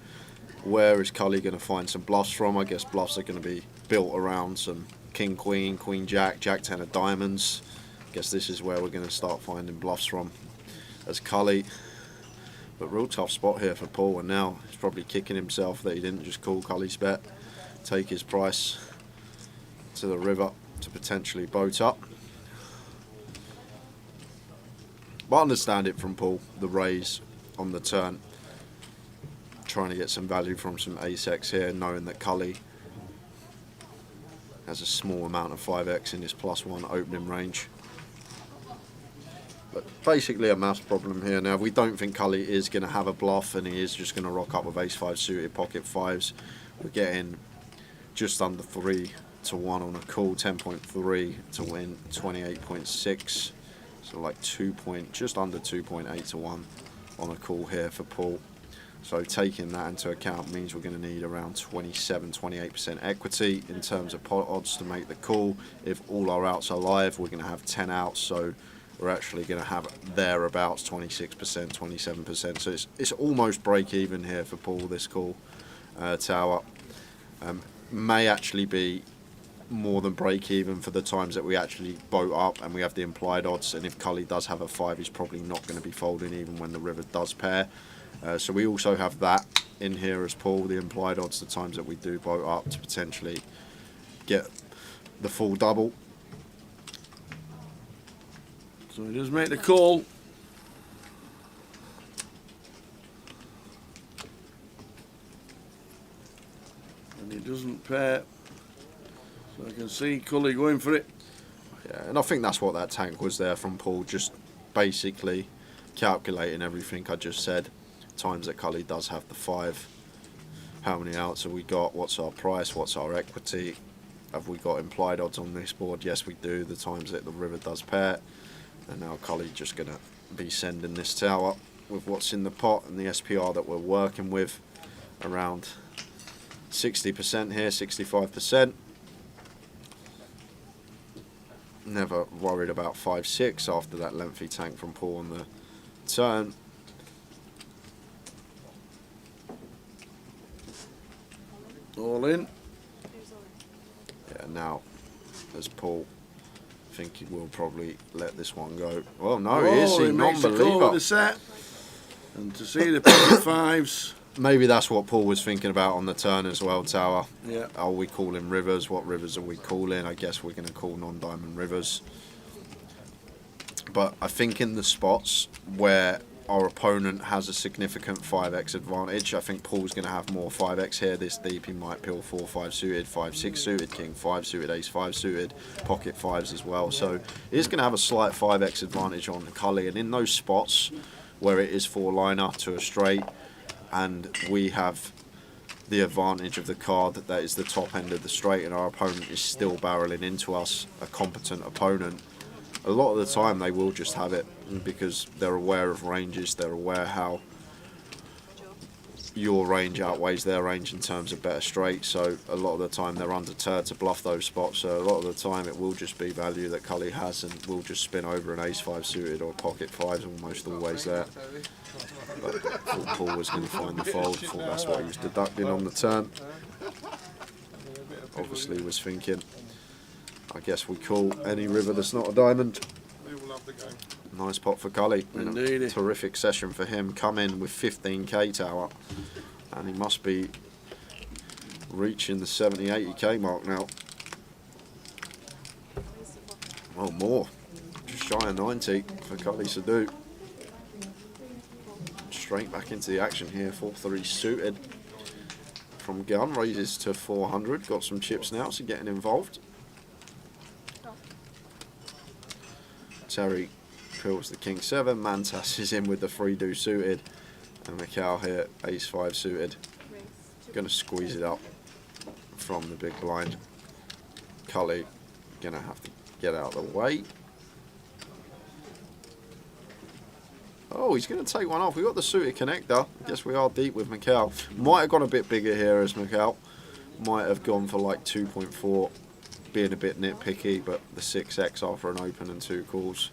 Where is Cully going to find some bluffs from? I guess bluffs are going to be built around some king queen, queen jack, jack 10 of diamonds. I guess this is where we're going to start finding bluffs from as Cully. But real tough spot here for Paul, and now he's probably kicking himself that he didn't just call Cully's bet, take his price to the river to potentially boat up. But I understand it from Paul, the raise on the turn, trying to get some value from some ace-x here, knowing that Cully has a small amount of 5x in his +1 opening range. But basically a maths problem here. Now, we don't think Cully is going to have a bluff and he is just going to rock up with ace 5 suited pocket fives. We're getting just under 3 to 1 on a call, 10.3 to win, 28.6. So like just under 2.8 to 1 on a call here for Paul. So taking that into account means we're going to need around 27-28% equity in terms of pot odds to make the call. If all our outs are live, we're going to have 10 outs, so we're actually going to have thereabouts 26%, 27%. So it's almost break even here for Paul, this call tower. May actually be more than break even for the times that we actually boat up and we have the implied odds, and if Cully does have a 5, he's probably not going to be folding even when the river does pair. So we also have that in here as Paul, the implied odds, the times that we do boat up to potentially get the full double. So he does make the call. And he doesn't pair. So I can see Cully going for it. Yeah, and I think that's what that tank was there from Paul, just basically calculating everything I just said. Times that Cully does have the 5. How many outs have we got? What's our price? What's our equity? Have we got implied odds on this board? Yes, we do. The times that the river does pair. And now Cully just going to be sending this tower with what's in the pot and the SPR that we're working with. Around 60% here, 65%. Never worried about 5-6 after that lengthy tank from Paul on the turn. All in. Yeah, now as Paul, I think he will probably let this one go. Oh no, he is. He makes the call with the set. And to see the pocket 5s. Maybe that's what Paul was thinking about on the turn as well, tower. Yeah. Are we calling rivers? What rivers are we calling? I guess we're going to call non-diamond rivers. But I think in the spots where our opponent has a significant 5x advantage. I think Paul's going to have more 5x here this deep. He might peel 4-5 suited, 5-6 suited, king 5 suited, ace 5 suited, pocket 5s as well. So he's going to have a slight 5x advantage on Cully, and in those spots where it is 4-liner to a straight and we have the advantage of the card that is the top end of the straight and our opponent is still barreling into us, a competent opponent, a lot of the time they will just have it because they're aware of ranges, they're aware how your range outweighs their range in terms of better straight, so a lot of the time they're undeterred to bluff those spots. So a lot of the time it will just be value that Cully has and will just spin over an ace 5 suited or pocket 5s, almost always there. But thought Paul was going to find the fold, thought that's what he was deducting on the turn. Obviously was thinking, I guess we call any river that's not a diamond. Nice pot for Cully. Indeed. Terrific session for him. Come in with 15k tower. And he must be reaching the 70-80k mark now. Well, more. Just shy of 90 for Cully to do. Straight back into the action here. 4-3 suited. From gun, raises to 400. Got some chips now, so getting involved. Terry pills the king 7, Mantas is in with the 3-do suited, and Mikhail here ace 5 suited. Gonna squeeze it up from the big blind. Cully gonna have to get out of the way. Oh, he's gonna take one off. We got the suited connector. I guess we are deep with Mikhail. Might have gone a bit bigger here as Mikhail. Might have gone for like 2.4. Being a bit nitpicky, but the 6x after an open and 2 calls.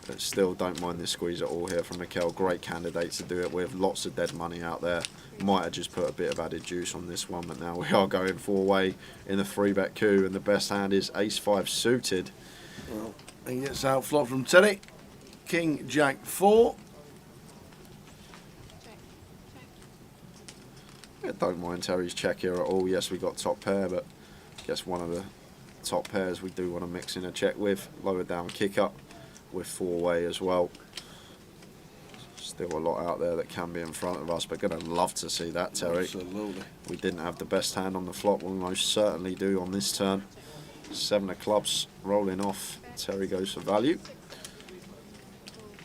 But still don't mind this squeeze at all here from Mikhail. Great candidate to do it with. Lots of dead money out there. Might have just put a bit of added juice on this one, but now we are going 4-way in the 3-bet coup, and the best hand is ace 5 suited. Well, he gets out flop from Terry. King Jack 4. Yeah, don't mind Terry's check here at all. Yes, we got top pair, but I guess one of the top pairs we do want to mix in a check with. Lower down kick up with 4-way as well. Still a lot out there that can be in front of us, but gonna love to see that, Terry. Absolutely. We didn't have the best hand on the flop. We'll most certainly do on this turn. 7 of clubs rolling off. Terry goes for value.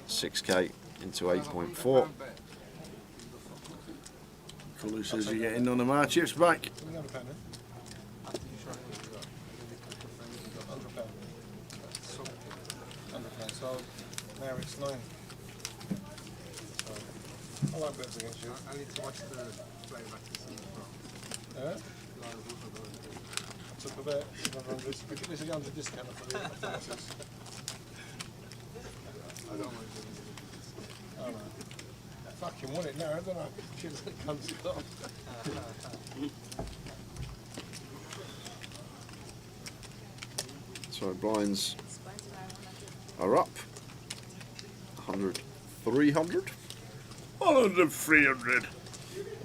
6k into 8.4. Cully says you're getting none of my chips back. So now it's 9. I like bets against you. I need to watch the playback to see as well. I took a bet, 700. There's a 100 discount for the alternatives. I don't want to do it. Oh no. I fucking want it now, don't I? Kids that comes up. So blinds are up. 100, 300. 100, 300.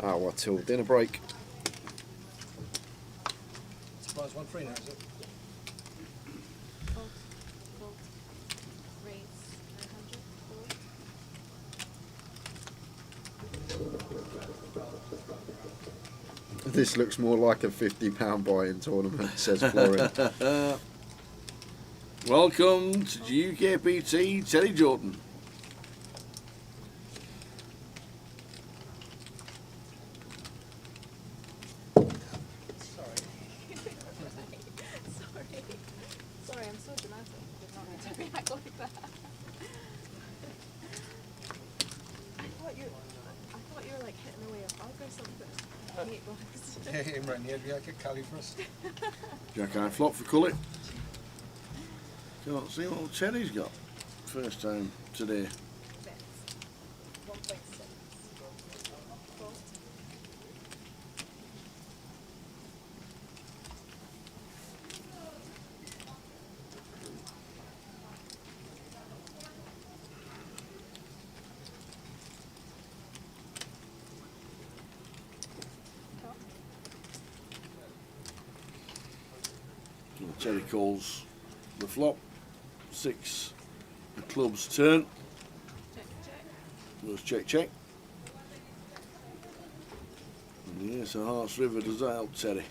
Ah, what till dinner break. Surprise 1-3 now, is it? This looks more like a £50 buy-in tournament, says Florian. Welcome to GUKPT, Terry Jordan. Sorry, I'm so dramatic. I did not mean to react like that. I thought you were like hitting away. I'll go something. Yeah, hit him right in the head. Yeah, get Cali for us. Jack eye flop for Cully. Can't see what Terry's got. First time today. Terry calls the flop. 6 the club's turn. Let's check. Yes, a Horse River, does that help, Terry?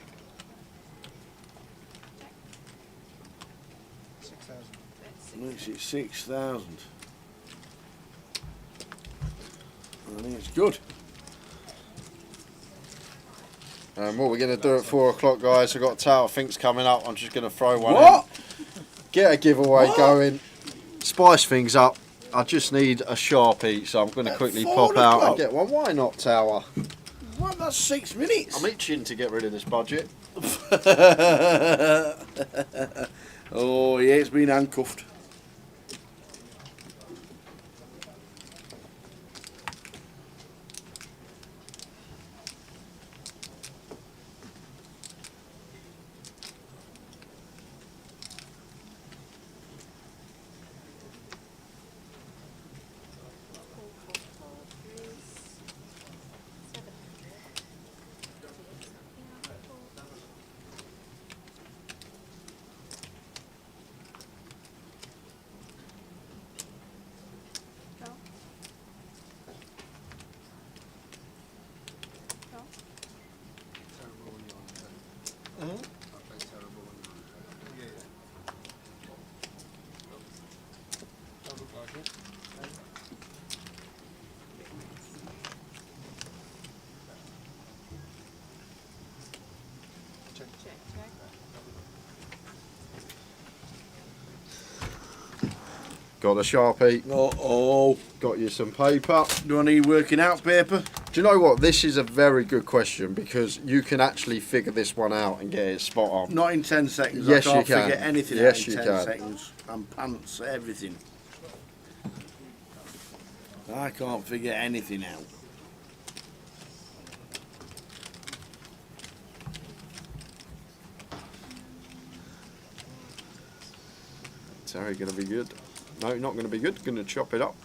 6,000. Makes it 6,000. I think it's good. And what we're going to do at 4 o'clock, guys, we've got Tower Thinks coming up. I'm just going to throw one What? in. Get a giveaway going. Spice things up. I just need a Sharpie, so I'm going to quickly 4 pop out and o'clock? get one. Why not, Tower? What? That's 6 minutes. I'm itching to get rid of this budget. Oh, yeah, it's been handcuffed. Got a Sharpie. Oh. Got you some paper. Do I need working out paper? Do you know what? This is a very good question because you can actually figure this one out and get it spot on. Not in 10 seconds. Yes, I can't you can. figure anything Yes, out in you 10 can. seconds. And pants, everything. I can't figure anything out. Terry going to be good. No, not going to be good. Going to chop it up.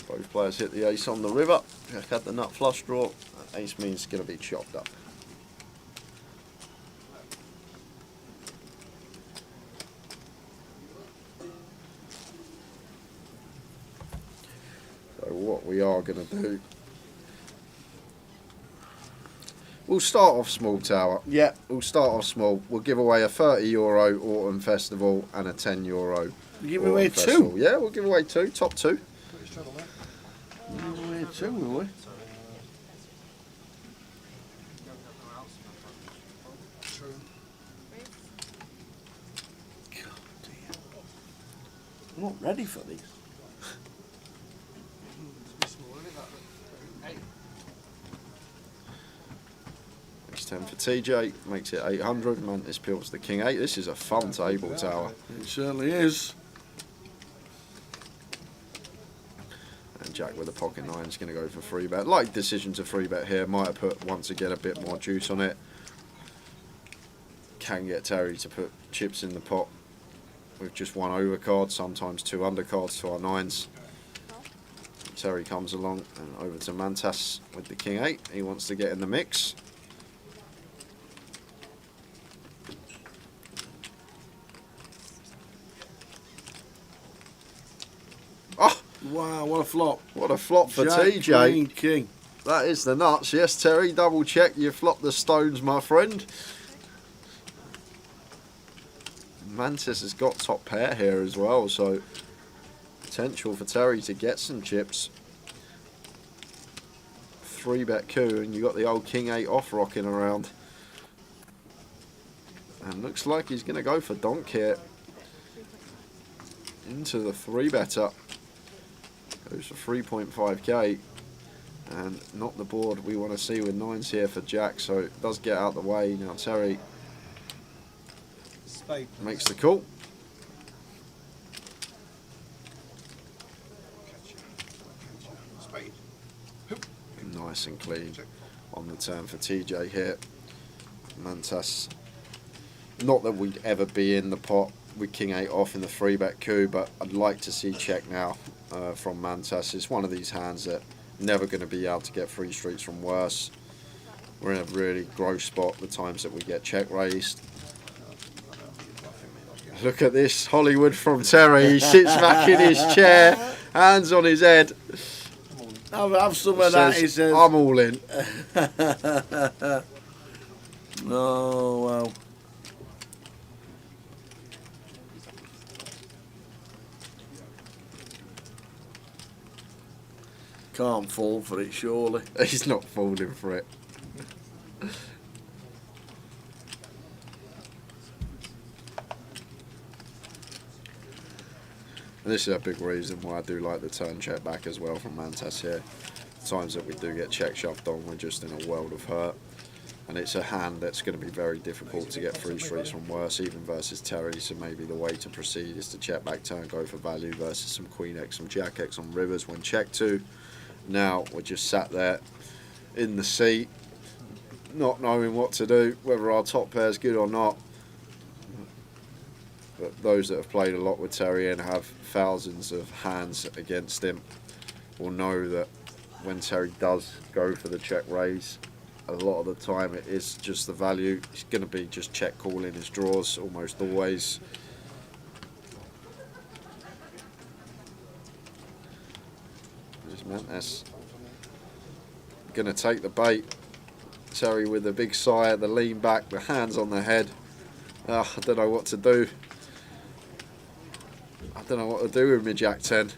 Both players hit the ace on the river. Jack had the nut flush draw. Ace means it's going to be chopped up. So what we are going to do, we'll start off small, Tower. Yeah. We'll start off small. We'll give away a €30 Autumn Festival and a €10 Give away Autumn Festival. 2? Yeah, we'll give away 2, top 2. Give away 2, will we? God dear. I'm not ready for this. It's 10 for TJ, makes it 800. Mantis pills the king 8. This is a fun table, Tower. It certainly is. And Jack with a pocket 9 is going to go for 3-bet. Like decision to 3-bet here. Might have put, once again, a bit more juice on it. Can get Terry to put chips in the pot with just 1 overcard, sometimes 2 undercards to our 9s. Terry comes along and over to Mantas with the king 8. He wants to get in the mix. Oh! Wow, what a flop. What a flop for Jack, TJ. Queen, King. That is the nuts. Yes, Terry, double check. You flopped the stones, my friend. Mantis has got top pair here as well, so potential for Terry to get some chips. 3-bet coup, and you got the old king 8 off rocking around. And looks like he's going to go for donk here. Into the 3-better. Goes for 3.5k. And not the board we want to see with 9s here for Jack, so it does get out the way. Now Terry Spade. makes the call. Spade. Nice and clean on the turn for TJ here. Mantas, not that we'd ever be in the pot with king 8 off in the 3-bet coup, but I'd like to see check now from Mantas. It's one of these hands that never going to be able to get 3 streets from worse. We're in a really gross spot the times that we get check raised. Look at this Hollywood from Terry. He sits back in his chair, hands on his head. Have some of that, he says. I'm all in. Oh, well. Can't fall for it, surely. He's not falling for it. And this is a big reason why I do like the turn check back as well from Mantas here. The times that we do get check shoved on, we're just in a world of hurt. And it's a hand that's going to be very difficult to get through streets from worse, even versus Terry. So maybe the way to proceed is to check back turn, go for value versus some Queen X, some Jack X on rivers when checked to. Now we're just sat there in the seat, not knowing what to do, whether our top pair's good or not. But those that have played a lot with Terry and have thousands of hands against him will know that when Terry does go for the check raise, a lot of the time it is just the value. He's going to be just check calling his draws almost always. Just Mantas going to take the bait. Terry with a big sigh, the lean back, the hands on the head. I don't know what to do. I don't know what to do with my Jack 10.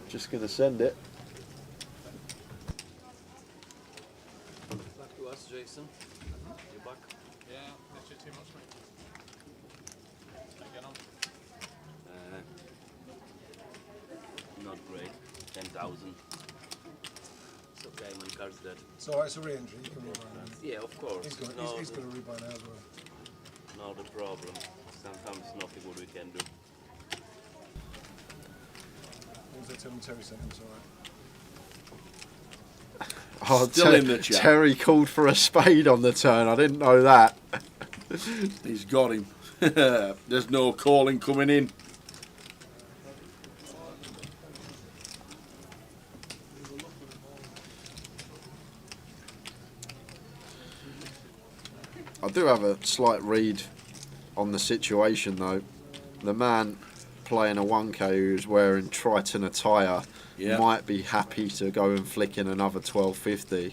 Just going to send it. Back to us, Jason. You're back. Yeah, that's too much, mate. Get on. Not great. 10,000. It's okay, my car's dead. So it's a re-entry, you can rebuy now. Yeah, of course. He's going to rebuy now as well. Not a problem. Sometimes nothing what we can do. What was that telling Terry sent him? Sorry. Oh, Still in the chat. Terry called for a spade on the turn. I didn't know that. He's got him. There's no calling coming in. I do have a slight read on the situation though. The man playing a 1K who's wearing Triton attire might be happy to go and flick in another 12.50.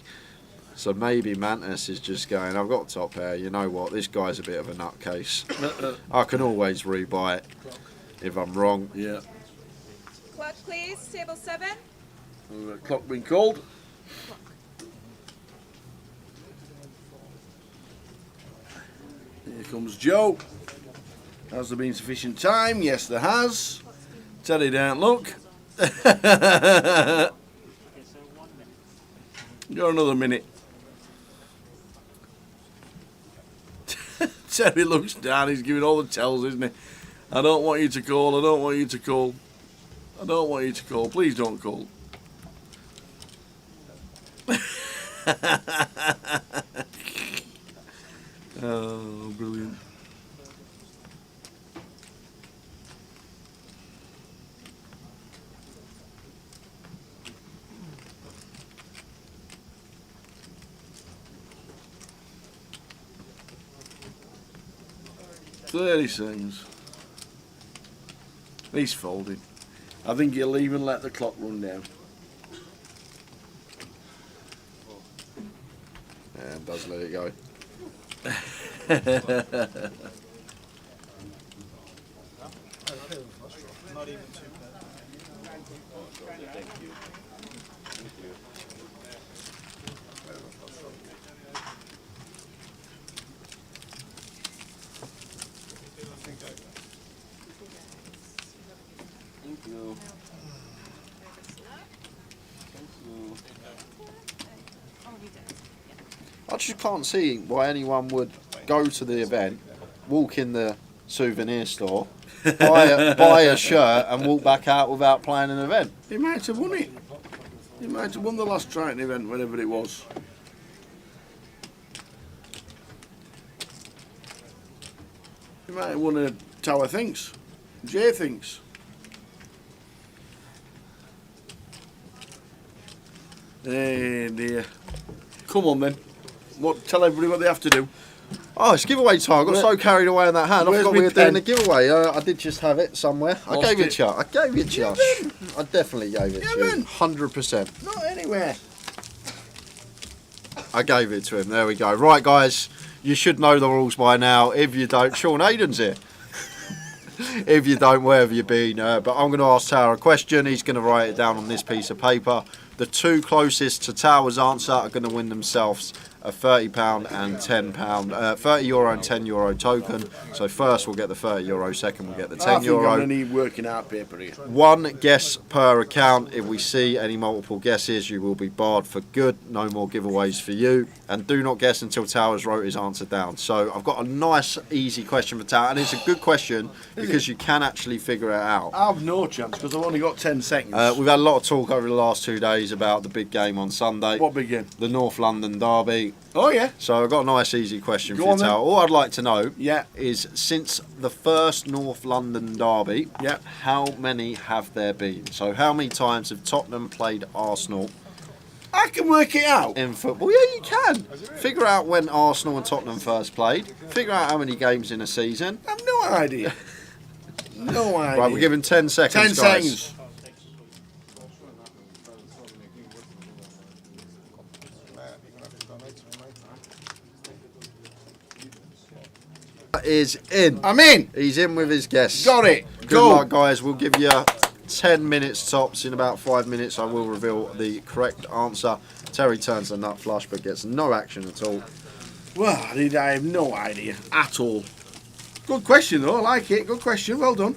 So maybe Mantas is just going, I've got top pair, you know what, this guy's a bit of a nutcase. I can always rebuy it if I'm wrong. Yeah. Clock, please. Table 7. Clock being called. Here comes Joe. Has there been sufficient time? Yes, there has. Teddy, don't look. Go another minute. Terry looks down, he's giving all the tells, isn't he? I don't want you to call, I don't want you to call. I don't want you to call, please don't call. Oh, brilliant. "30 seconds. He's folding. I think he'll even let the clock run down. And does let it go. Not even too Thank you. Thank you. I just can't see why anyone would go to the event, walk in the souvenir store, buy a shirt and walk back out without playing an event. He might have won it. He might have won the last Triton event, whenever it was. He might have won a Tower Thinks. Jay Thinks. Hey dear. Come on then. Tell everybody what they have to do. Oh, it's giveaway time. I got so carried away in that hand. I Where's forgot my we were doing pen? a giveaway. I did just have it somewhere. I Lost gave it it. to you. I gave it to you. I definitely gave it to you. haven't. 100%. Not anywhere. I gave it to him. There we go. Right, guys. You should know the rules by now. If you don't, Sean Aiden's here. If you don't, where have you been? But I'm going to ask Tower a question. He's going to write it down on this piece of paper. The two closest to Tower's answer are going to win themselves a £30 and £10, €30 and €10 token. So first we'll get the €30, second we'll get the €10. I think I'm going to need working out paper here. One guess per account. If we see any multiple guesses, you will be barred for good. No more giveaways for you. And do not guess until Towers wrote his answer down. So I've got a nice, easy question for Tower. And it's a good question because you can actually figure it out. I have no chance because I've only got 10 seconds. We've had a lot of talk over the last 2 days about the big game on Sunday. What big game? The North London derby. Oh, yeah. So I've got a nice, easy question Go for you, on then. Tower. All I'd like to know Yeah. is since the first North London derby, Yeah. how many have there been? So how many times have Tottenham played Arsenal I can work it out. in football? Yeah, you can. Figure out when Arsenal and Tottenham first played. Figure out how many games in a season. I have no idea. No idea. Right, we're giving 10 seconds, 10 guys. seconds. That is in. I'm in. He's in with his guess. Got it. Good Go. luck, guys. We'll give you 10 minutes tops. In about 5 minutes, I will reveal the correct answer. Terry turns the nut flush, but gets no action at all. Well, I have no idea at all. Good question, though. I like it. Good question. Well done.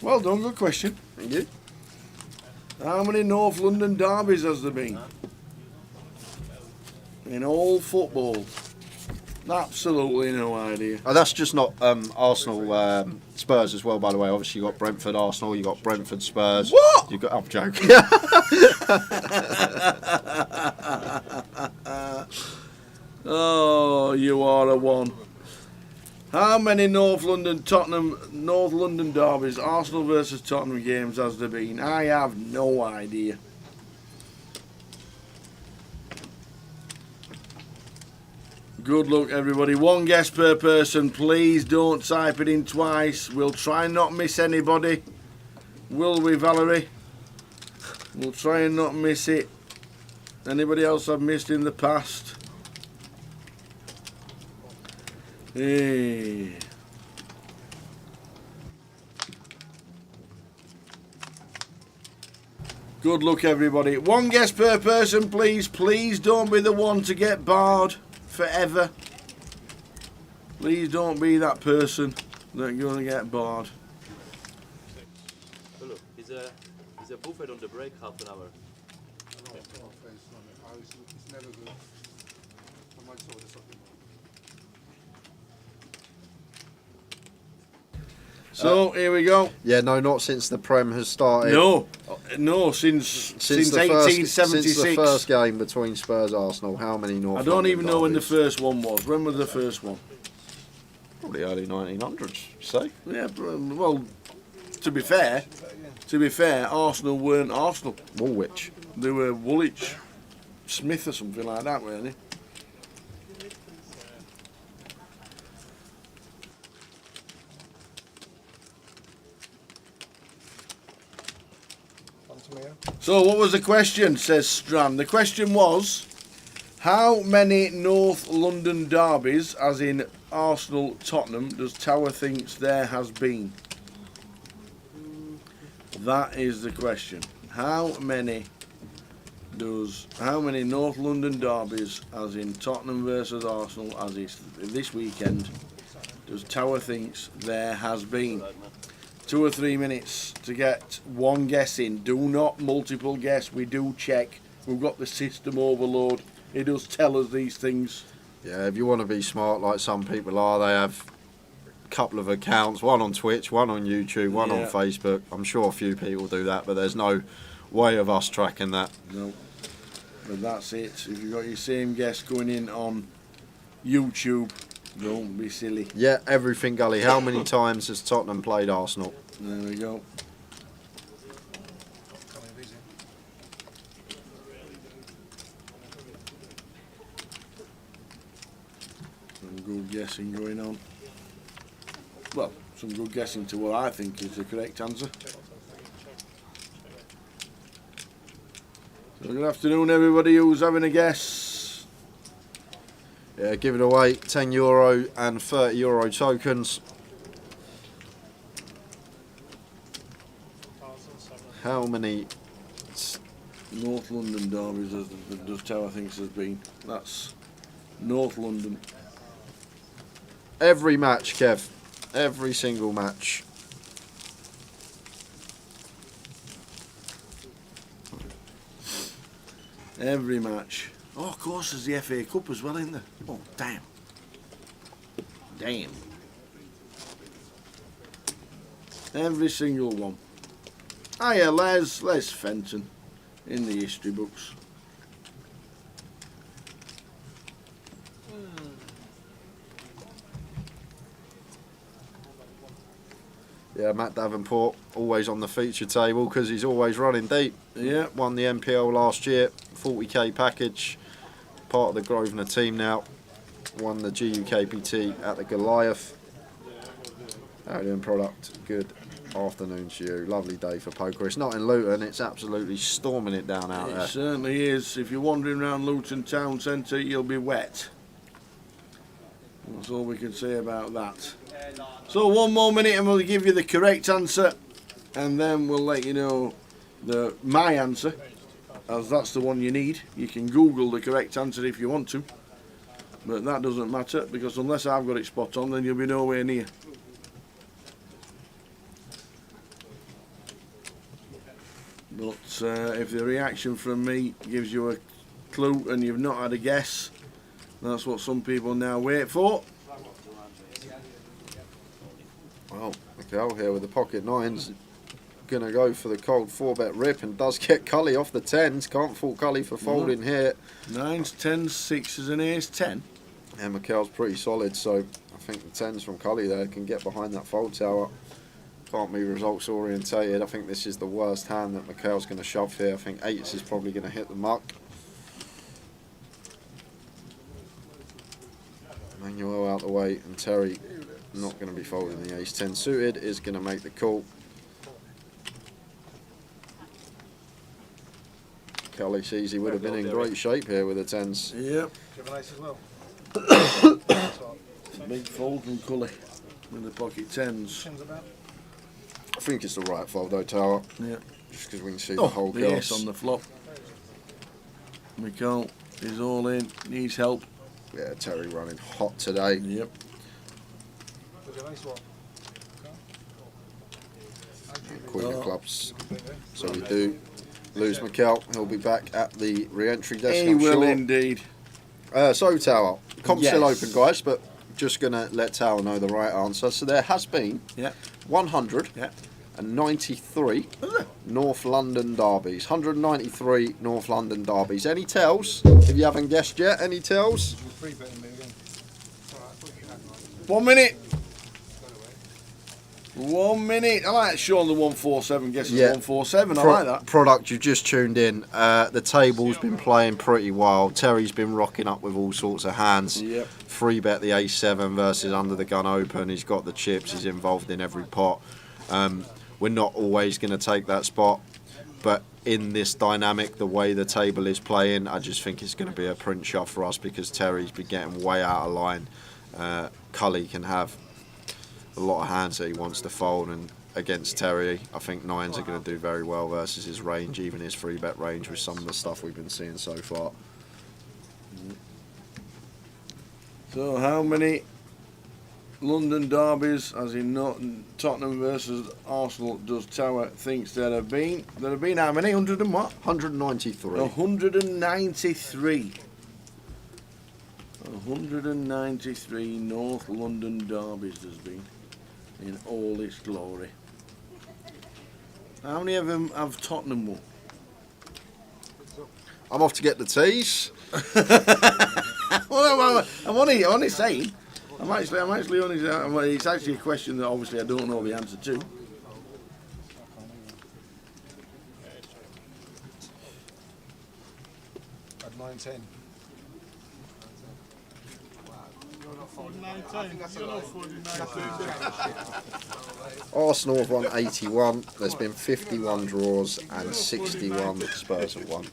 Well done. Good question. Thank you. How many North London derbies has there been? In all football? Absolutely no idea. Oh, that's just not Arsenal Spurs as well, by the way. Obviously, you got Brentford Arsenal, you got Brentford Spurs. What? You got. I'm joking. Oh, you are a one. How many North London derbies, Arsenal versus Tottenham games has there been? I have no idea. Good luck, everybody. One guess per person. Please don't type it in twice. We'll try and not miss anybody. Will we, Valerie? We'll try and not miss it. Anybody else I've missed in the past? Hey. Good luck, everybody. One guess per person, please. Please don't be the one to get barred forever. Please don't be that person that you're going to get barred. Oh, look, is a buffet on the break half an hour? It's never good. I might sort this up. So here we go. Yeah, no, not since the Prem has started. No, since the 1876. Since the first game between Spurs Arsenal, how many North I don't London even know when the derbies? first one was. When was the first one? Probably early 1900s, say. Yeah, well, to be fair, Arsenal weren't Arsenal. Woolwich. They were Woolwich Smith or something like that, weren't they? So what was the question, says Strand? The question was, how many North London derbies, as in Arsenal Tottenham, does Tower thinks there has been? That is the question. How many North London derbies, as in Tottenham versus Arsenal, as is this weekend, does Tower thinks there has been? 2 or 3 minutes to get one guess in. Do not multiple guess. We do check. We've got the system overload. It does tell us these things. Yeah, if you want to be smart like some people are, they have a couple of accounts, one on Twitch, one on YouTube, one on Facebook. I'm sure a few people do that, but there's no way of us tracking that. No. But that's it. If you've got your same guess going in on YouTube, don't be silly. Yeah, everything gully. How many times has Tottenham played Arsenal? There we go. good guessing going on. Well, some good guessing to what I think is the correct answer. So good afternoon everybody who's having a guess. Yeah, give it away. €10 and €30 tokens. How many North London derbies does Tower thinks has been? That's North London. Every match, Kev. Every single match. Every match. Oh, of course, there's the FA Cup as well, isn't there? Oh, damn. Damn. Every single one. Ah, yeah, Les Fenton in the history books. Yeah, Matt Davenport, always on the feature table because he's always running deep. Yeah. Won the MPL last year, 40k package. Part of the Grosvenor team now. Won the GUKPT at the Goliath. How are you doing, product? Good afternoon to you. Lovely day for poker. It's not in Luton, it's absolutely storming it down out there. It certainly is. If you're wandering around Luton town centre, you'll be wet. That's all we can say about that. So one more minute and we'll give you the correct answer, and then we'll let you know my answer, as that's the one you need. You can Google the correct answer if you want to, but that doesn't matter, because unless I've got it spot on, then you'll be nowhere near. But if the reaction from me gives you a clue and you've not had a guess, that's what some people now wait for. Well, Mikel here with the pocket nines, gonna go for the cold 4-bet rip, and does get Cully off the tens. Can't fault Cully for folding here. 9s, 10s, 6s and ace 10. And Mikel's pretty solid, so I think the tens from Cully there can get behind that fold tower. Can't be results orientated. I think this is the worst hand that Mikel's going to shove here. I think 8s is probably going to hit the muck. Manuel out the way, and Terry not going to be folding. The ace 10 suited is going to make the call. Cully sees he would have been in great shape here with the tens. Yep. Ace as well. Big fold from Cully with the pocket 10s. I think it's the right fold though, Tower. Yeah. Just because we can see the whole the ace on the flop. Mikel is all in, needs help. Yeah, Terry running hot today. Yep. Queen of clubs. So we do lose Mikel. He'll be back at the re-entry desk. He will indeed. So Tower, comp's still Yes. open, guys, but just gonna let Tower know the right answer. So there has been 193 North London derbies. 193 North London derbies. Any tells? If you haven't guessed yet, any tells? 1 minute. 1 minute. I like Sean the 147 guesses 147. I like that. Product, you've just tuned in. The table's been playing pretty wild. Terry's been rocking up with all sorts of hands. Yep. 3-bet the ace 7 versus under the gun open. He's got the chips. He's involved in every pot. We're not always going to take that spot, but in this dynamic, the way the table is playing, I just think it's going to be a print shot for us because Terry's been getting way out of line. Cully can have a lot of hands that he wants to fold, and against Terry, I think 9s are going to do very well versus his range, even his 3-bet range with some of the stuff we've been seeing so far. So how many London derbies, as in Tottenham versus Arsenal, does Tower thinks there have been? There have been how many? 100 and what? 193. 193. 193 North London derbies there's been in all its glory. How many of them have Tottenham won? I'm off to get the teas. Well, I'm only saying. I'm actually only. It's actually a question that obviously I don't know the answer to. At 9-10. Arsenal have won 81. There's been 51 draws and 61 Spurs have won.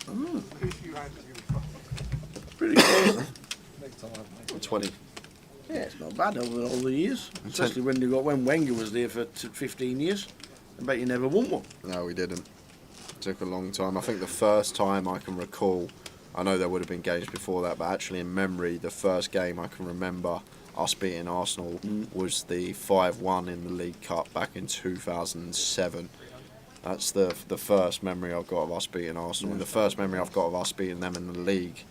Pretty close. 20. Yeah, it's not bad over all the years. Especially when Wenger was there for 15 years. I bet you never won one. No, we didn't. It took a long time. I think the first time I can recall, I know there would have been games before that, but actually in memory, the first game I can remember us beating Arsenal was the 5-1 in the League Cup back in 2007. That's the first memory I've got of us beating Arsenal. And the first memory I've got of us beating them in the league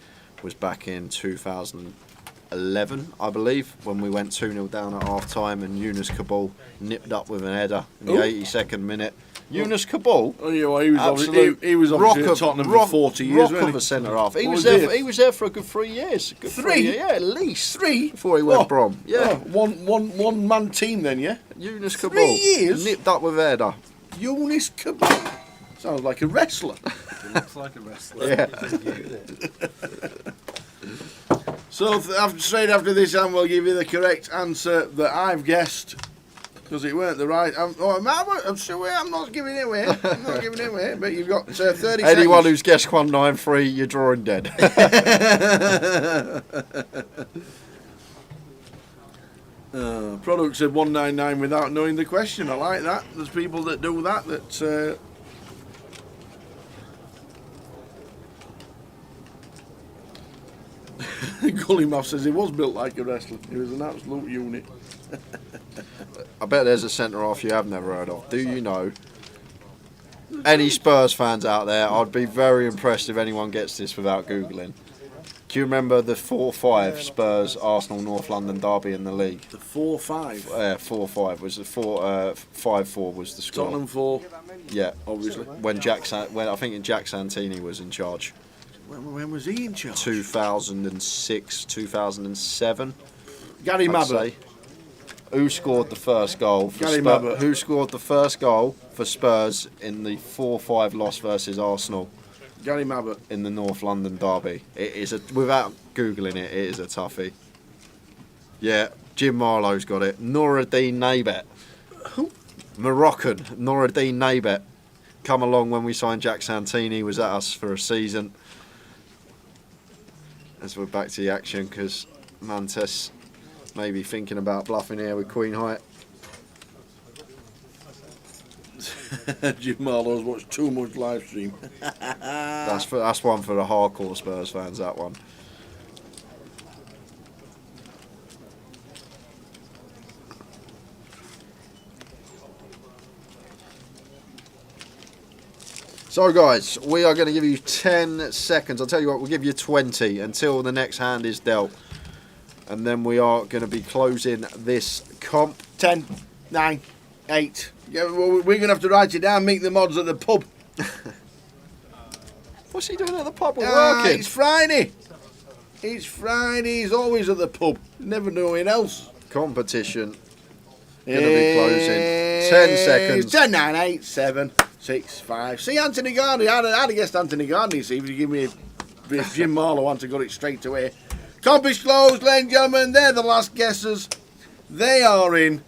was back in 2011, I believe, when we went 2-0 down at half-time and Yunus Kabul nipped up with an header in the 82nd minute. Yunus Kabul? Oh, yeah, well, he was obviously at Tottenham for 40 years, rock of a centre-half. He was there for a good 3 years. Yeah, at least. 3? Before he went Brom. Yeah. One-man team then, yeah? Yunus Kabul. 3 years? Nipped up with a header. Yunus Kabul. Sounds like a wrestler. He looks like a wrestler. Yeah. So straight after this, we'll give you the correct answer that I've guessed, because it weren't the right. I'm sure I'm not giving it away. I'm not giving it away. But you've got 30 seconds. Anyone who's guessed 193, you're drawing dead. Product said 199 without knowing the question. I like that. There's people that do that. Gullymoff says he was built like a wrestler. He was an absolute unit. I bet there's a centre-half you have never heard of. Do you know? Any Spurs fans out there, I'd be very impressed if anyone gets this without Googling. Do you remember the 4-5 Spurs Arsenal North London derby in the league? The 4-5? Yeah, 4-5 was the 5-4 was the score. Tottenham 4. Yeah, obviously. When I think Jack Santini was in charge. When was he in charge? 2006, 2007. Gary Mabbutt. Who scored the first goal for Gary Spurs? Mabbutt. Who scored the first goal for Spurs in the 4-5 loss versus Arsenal? Gary Mabbutt. In the North London derby. It is without googling it is a toughie. Yeah, Jim Marlowe's got it. Noureddin Naibet. Who? Moroccan. Noureddin Naibet. Come along when we signed Jack Santini. Was at us for a season. As we're back to the action, because Mantes may be thinking about bluffing here with Queen Height. Jim Marlowe's watched too much live stream. That's one for the hardcore Spurs fans, that one. So guys, we are going to give you 10 seconds. I'll tell you what, we'll give you 20 until the next hand is dealt. And then we are going to be closing this comp. 10, 9, 8. Yeah, well, we're going to have to write it down, meet the mods at the pub. What's he doing at the pub? We're working. It's Friday. It's Friday. He's always at the pub. Never knowing else. Competition. Going to be closing. 10 seconds. 10, 9, 8, 7, 6, 5. See, Anthony Gardner. I'd have guessed Anthony Gardner, see, if you give me if Jim Marlowe hadn't got it straight away. Comp is closed, ladies and gentlemen. They're the last guessers. They are in.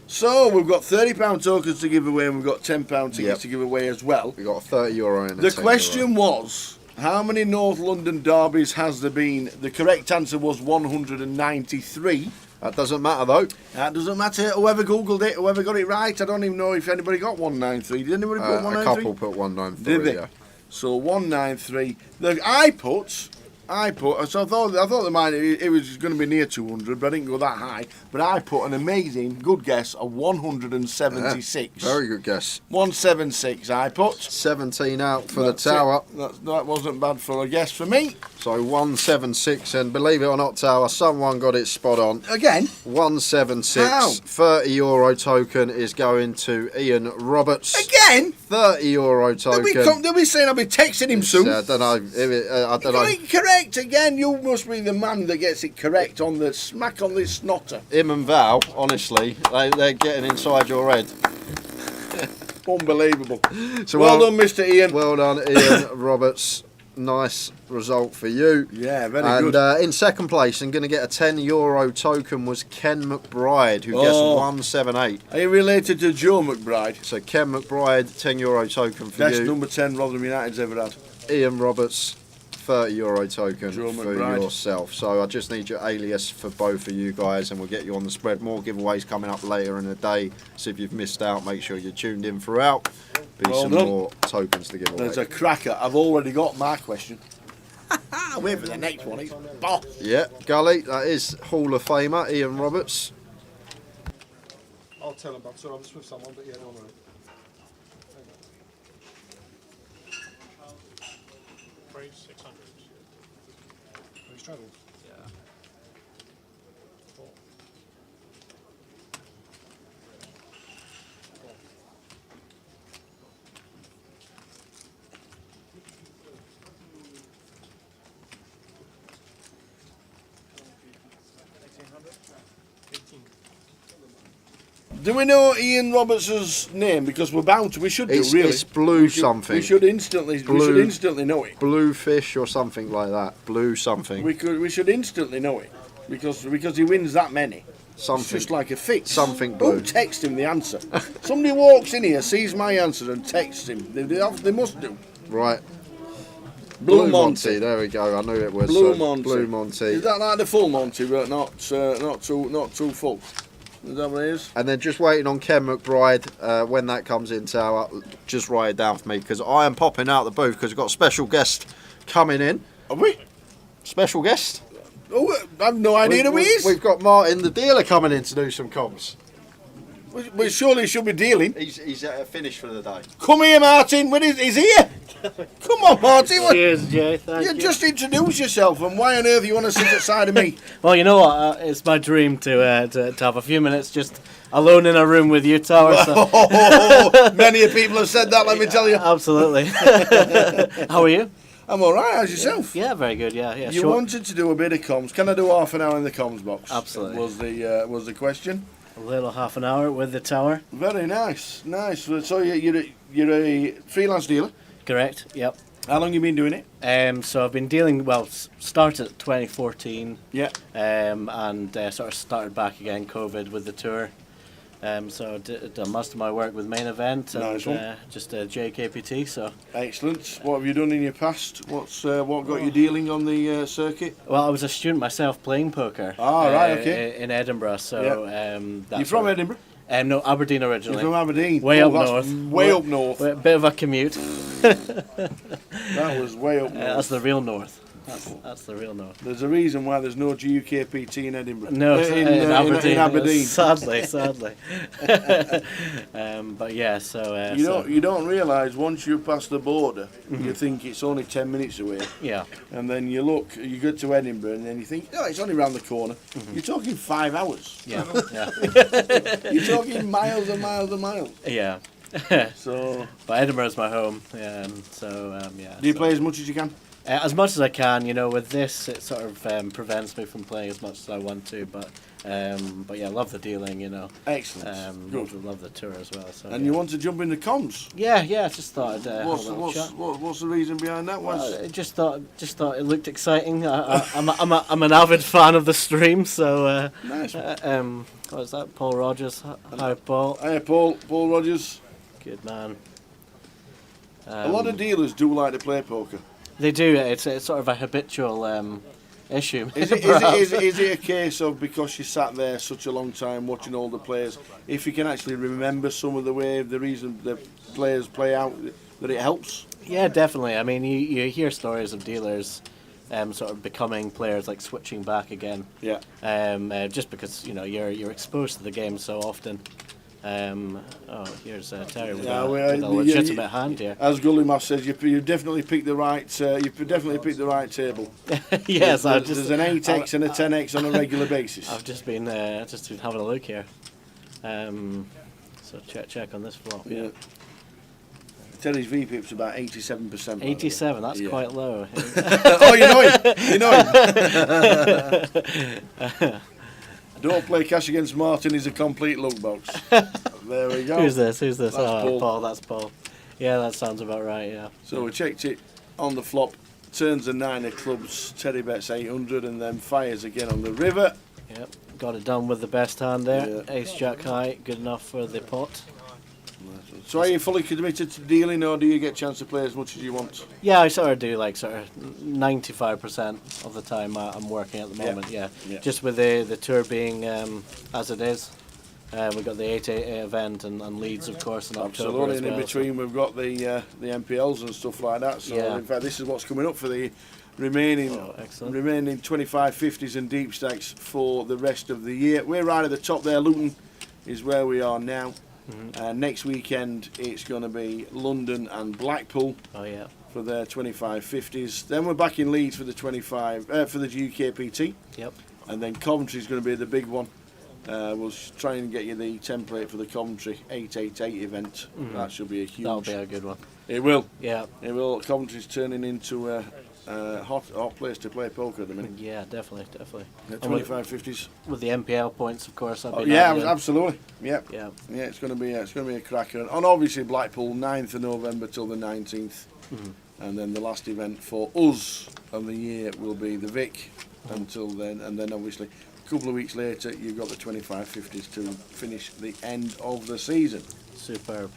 So, we've got £30 tokens to give away and we've got £10 tickets to give away as well. We've got a €30 in. The question was, how many North London derbies has there been? The correct answer was 193. That doesn't matter though. That doesn't matter. Whoever Googled it, whoever got it right, I don't even know if anybody got 193. Did anybody put 193? A couple put 193, Did they? yeah. So 193. I put, so I thought they might, it was going to be near 200, but I didn't go that high. But I put an amazing, good guess of 176. Yeah, very good guess. 176 I put. 17 out for the tower. That wasn't bad for a guess for me. So 176, and believe it or not, tower, someone got it spot on. Again? 176. How? €30 token is going to Ian Roberts. Again? €30 token. They'll be saying I'll be texting him soon. I don't know. I don't know. It correct again. You must be the man that gets it correct on the smack on this snotter. Him and Val, honestly, they're getting inside your head. Unbelievable. So well done, Mr. Ian. Well done, Ian Roberts. nice result for you. Yeah, very and, good. And in second place, and going to get a €10 token was Ken McBride, who gets 178. Are you related to Joe McBride? So Ken McBride, €10 token for Best you. number 10 Rotherham United's ever had. Ian Roberts, €30 token Joe for McBride. yourself. So I just need your alias for both of you guys, and we'll get you on the spread. More giveaways coming up later in the day. So if you've missed out, make sure you're tuned in throughout. Be Well some done. more tokens to give away. There's a cracker. I've already got my question. Wait for the next one. It's boss. Yeah, Gully, that is Hall of Famer Ian Roberts. I'll tell him, I'm sorry, I'm just with someone, but yeah, don't worry. Phrase 600. He's travelled. Yeah. Do we know Ian Roberts' name? Because we're bound to. We should do, really. It's Blue something. We should instantly know it. Bluefish or something like that. Blue something. We should instantly know it. Because he wins that many. Something. It's just like a fix. Something blue. Don't text him the answer. Somebody walks in here, sees my answer and texts him. They must do. Right. Blue Monty. There we go. I knew it was. Blue Monty. Blue Monty. Is that like the full Monty, but not too full? Is that what it is? And then just waiting on Ken McBride. When that comes in, Tower, just write it down for me, because I am popping out the booth because we've got a special guest coming in. Are we? Special guest? Oh, I have no idea who he is. We've got Martin, the dealer, coming in to do some comms. Well, surely he should be dealing. He's finished for the day. Come here, Martin. He's here. Come on, Martin. Cheers, Jay. Thank you. Just introduce yourself, and why on earth you want to sit aside of me? Well, you know what? It's my dream to have a few minutes just alone in a room with you, Tower. So. Many people have said that, let me tell you. Absolutely. How are you? I'm all right. How's yourself? Yeah, very good. Yeah. You wanted to do a bit of comms. Can I do half an hour in the comms box? Absolutely. Was the question? A little half an hour with the Tower. Very nice. So you're a freelance dealer? Correct. Yep. How long you been doing it? So I've been dealing. Well, started 2014. Yeah. And sort of started back again, COVID with the tour. So I done most of my work with Main Event and Nice one. just GUKPT. So excellent. What have you done in your past? What got you dealing on the circuit? well, I was a student myself playing poker. Ah, right, okay. In Edinburgh. So You from Edinburgh? No, Aberdeen originally. You're from Aberdeen. Way up that's north. Way up north. A bit of a commute. That was way up north. That's the real north. That's the real north. There's a reason why there's no GUKPT in Edinburgh. No, in Aberdeen. Sadly. But yeah, so you don't realise once you pass the border, you think it's only 10 minutes away. Yeah. And then you get to Edinburgh, and then you think, oh, it's only round the corner. You're talking 5 hours. Yeah. You're talking miles and miles and miles. Yeah. So. But Edinburgh's my home. Yeah. Do you play as much as you can? As much as I can, with this it sort of prevents me from playing as much as I want to, but yeah, love the dealing, Excellent. Good. Love the tour as well. So, and you want to jump into comms? Yeah, I just thought I'd what's the reason behind that? I just thought it looked exciting. I'm an avid fan of the stream, so nice. What was that? Paul Rogers. Hi, Paul. Hey, Paul Rogers. Good man. A lot of dealers do like to play poker. They do. It's sort of a habitual issue. Is it a case of because you sat there such a long time watching all the players, if you can actually remember some of the reason the players play out, that it helps? Yeah, definitely. I mean, you hear stories of dealers sort of becoming players, like switching back again. Yeah. Just because you're exposed to the game so often. Here's Terry with a legitimate hand here. As Gullymaff says, you definitely picked the right. Table. Yes, there's an 8x and a 10x on a regular basis. I've just been having a look here. So check on this flop. Yeah. Terry's VPIP's about 87%. 87. That's quite low. Oh, you know him. Don't play cash against Martin. He's a complete luck box. There we go. Who's this? That's Paul. Paul. That's Paul. Yeah, that sounds about right. Yeah. So we checked it on the flop. turns the 9 of clubs, Terry bets 800 and then fires again on the river. Yep, got it done with the best hand there. Yeah. Ace Jack high, good enough for the pot. So are you fully committed to dealing, or do you get a chance to play as much as you want? Yeah, I sort of do, like sort of 95% of the time I'm working at the Yeah. moment. Yeah, Yeah. just with the tour being as it is. We've got the 888 event and Leeds, of course, in October. Absolutely, as and in well, between we've got the MPLs and stuff like that. So Yeah. in fact, this is what's coming up for the remaining excellent. remaining 25-50s and deep stacks for the rest of the year. We're right at the top there. Luton is where we are now. Next weekend it's going to be London and Blackpool. Oh yeah. For their 25-50s. Then we're back in Leeds for the 25 for the GUKPT. Yep. And then Coventry's going to be the big one. We'll try and get you the template for the Coventry 888 event. That should be a huge. That'll be a good one. It will. Yeah. It will. Coventry's turning into a hot place to play poker at the minute. Yeah, definitely. The 25-50s. With the MPL points, of course. Yeah, absolutely. Yeah. Yeah. Yeah, it's going to be a cracker. And obviously Blackpool 9th of November till the 19th. And then the last event for us of the year will be the Vic until then, and then obviously a couple of weeks later you've got the 25-50s to finish the end of the season. Superb.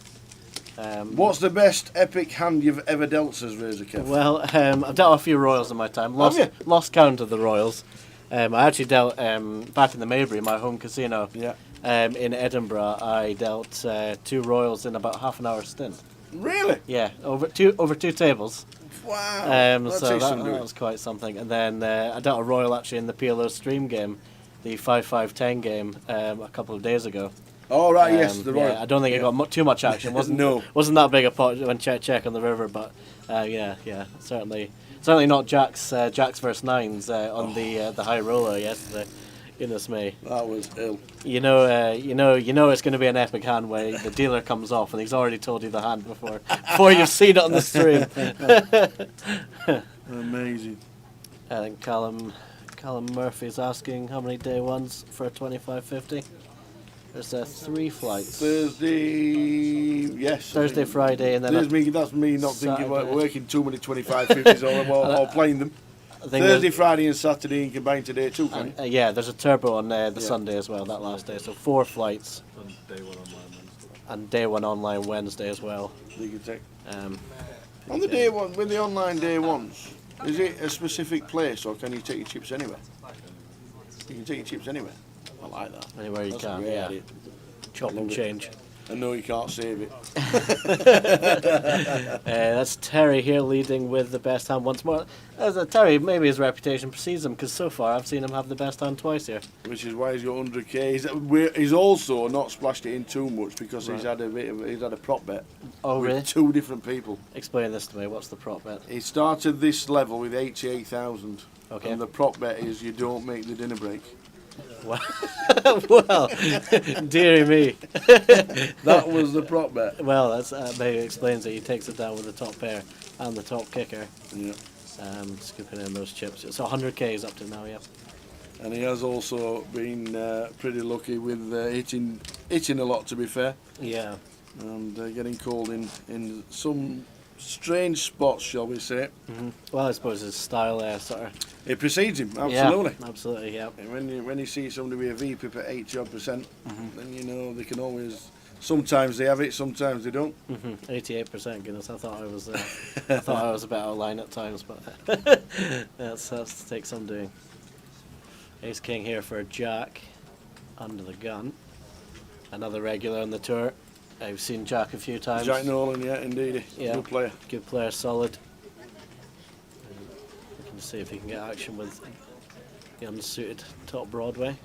What's the best epic hand you've ever dealt, says Razor Kev? Well, I've dealt a few Royals in my time. Lost count of the Royals. I actually dealt back in the Maybury, my home casino. Yeah. In Edinburgh, I dealt 2 Royals in about half an hour stint. Really? Yeah, over two tables. Wow. So that was quite something. And then I dealt a Royal actually in the PLO stream game, the 5-5-10 game, a couple of days ago. Oh right, yes, the Royal. Yeah, I don't think it got too much action. Wasn't that big a pot when check on the river, but yeah, certainly not Jacks versus 9s on the high roller yesterday. Goodness me. That was ill. You know it's going to be an epic hand where the dealer comes off and he's already told you the hand before you've seen it on the stream. Amazing. I think Callum Murphy's asking how many day ones for a 25-50. There's 3 flights. Thursday, yes. Thursday, Friday, and then that's me not thinking about working too many 25-50s or playing them. Thursday, Friday and Saturday and combined today too, can you? Yeah, there's a turbo on the Sunday as well, that last day. So 4 flights. And day 1 online Wednesday as well. You can take. On the day one, with the online day ones, is it a specific place or can you take your chips anywhere? You can take your chips anywhere. I like that. Anywhere you can, great yeah. idea. Chop and change. I know you can't save it. That's Terry here leading with the best hand once more. Terry, maybe his reputation precedes him because so far I've seen him have the best hand twice here. Which is why he's got 100k. He's also not splashed it in too much because he's had a prop bet. Oh with really? 2 different people. Explain this to me. What's the prop bet? He started this level with 88,000. Okay. And the prop bet is you don't make the dinner break. Well, dearie me. That was the prop bet. Well, that's maybe explains it. He takes it down with the top pair and the top kicker. Yeah. Scooping in those chips. So 100k is up to now, yeah. And he has also been pretty lucky with hitting a lot, to be fair. Yeah. And getting called in some strange spots, shall we say. Well, I suppose his style sort of... It precedes him, absolutely. Yeah, absolutely, yeah. And when you see somebody with a VPIP at 80%, then you know they can always... Sometimes they have it, sometimes they don't. 88%, goodness, I thought I was a bit out of line at times, but that's to take some doing. Ace King here for a Jack, under the gun. Another regular on the tour. I've seen Jack a few times. Jack Nolan, yeah, indeed. Yeah. Good player. Good player, solid. We can see if he can get action with the unsuited top Broadway.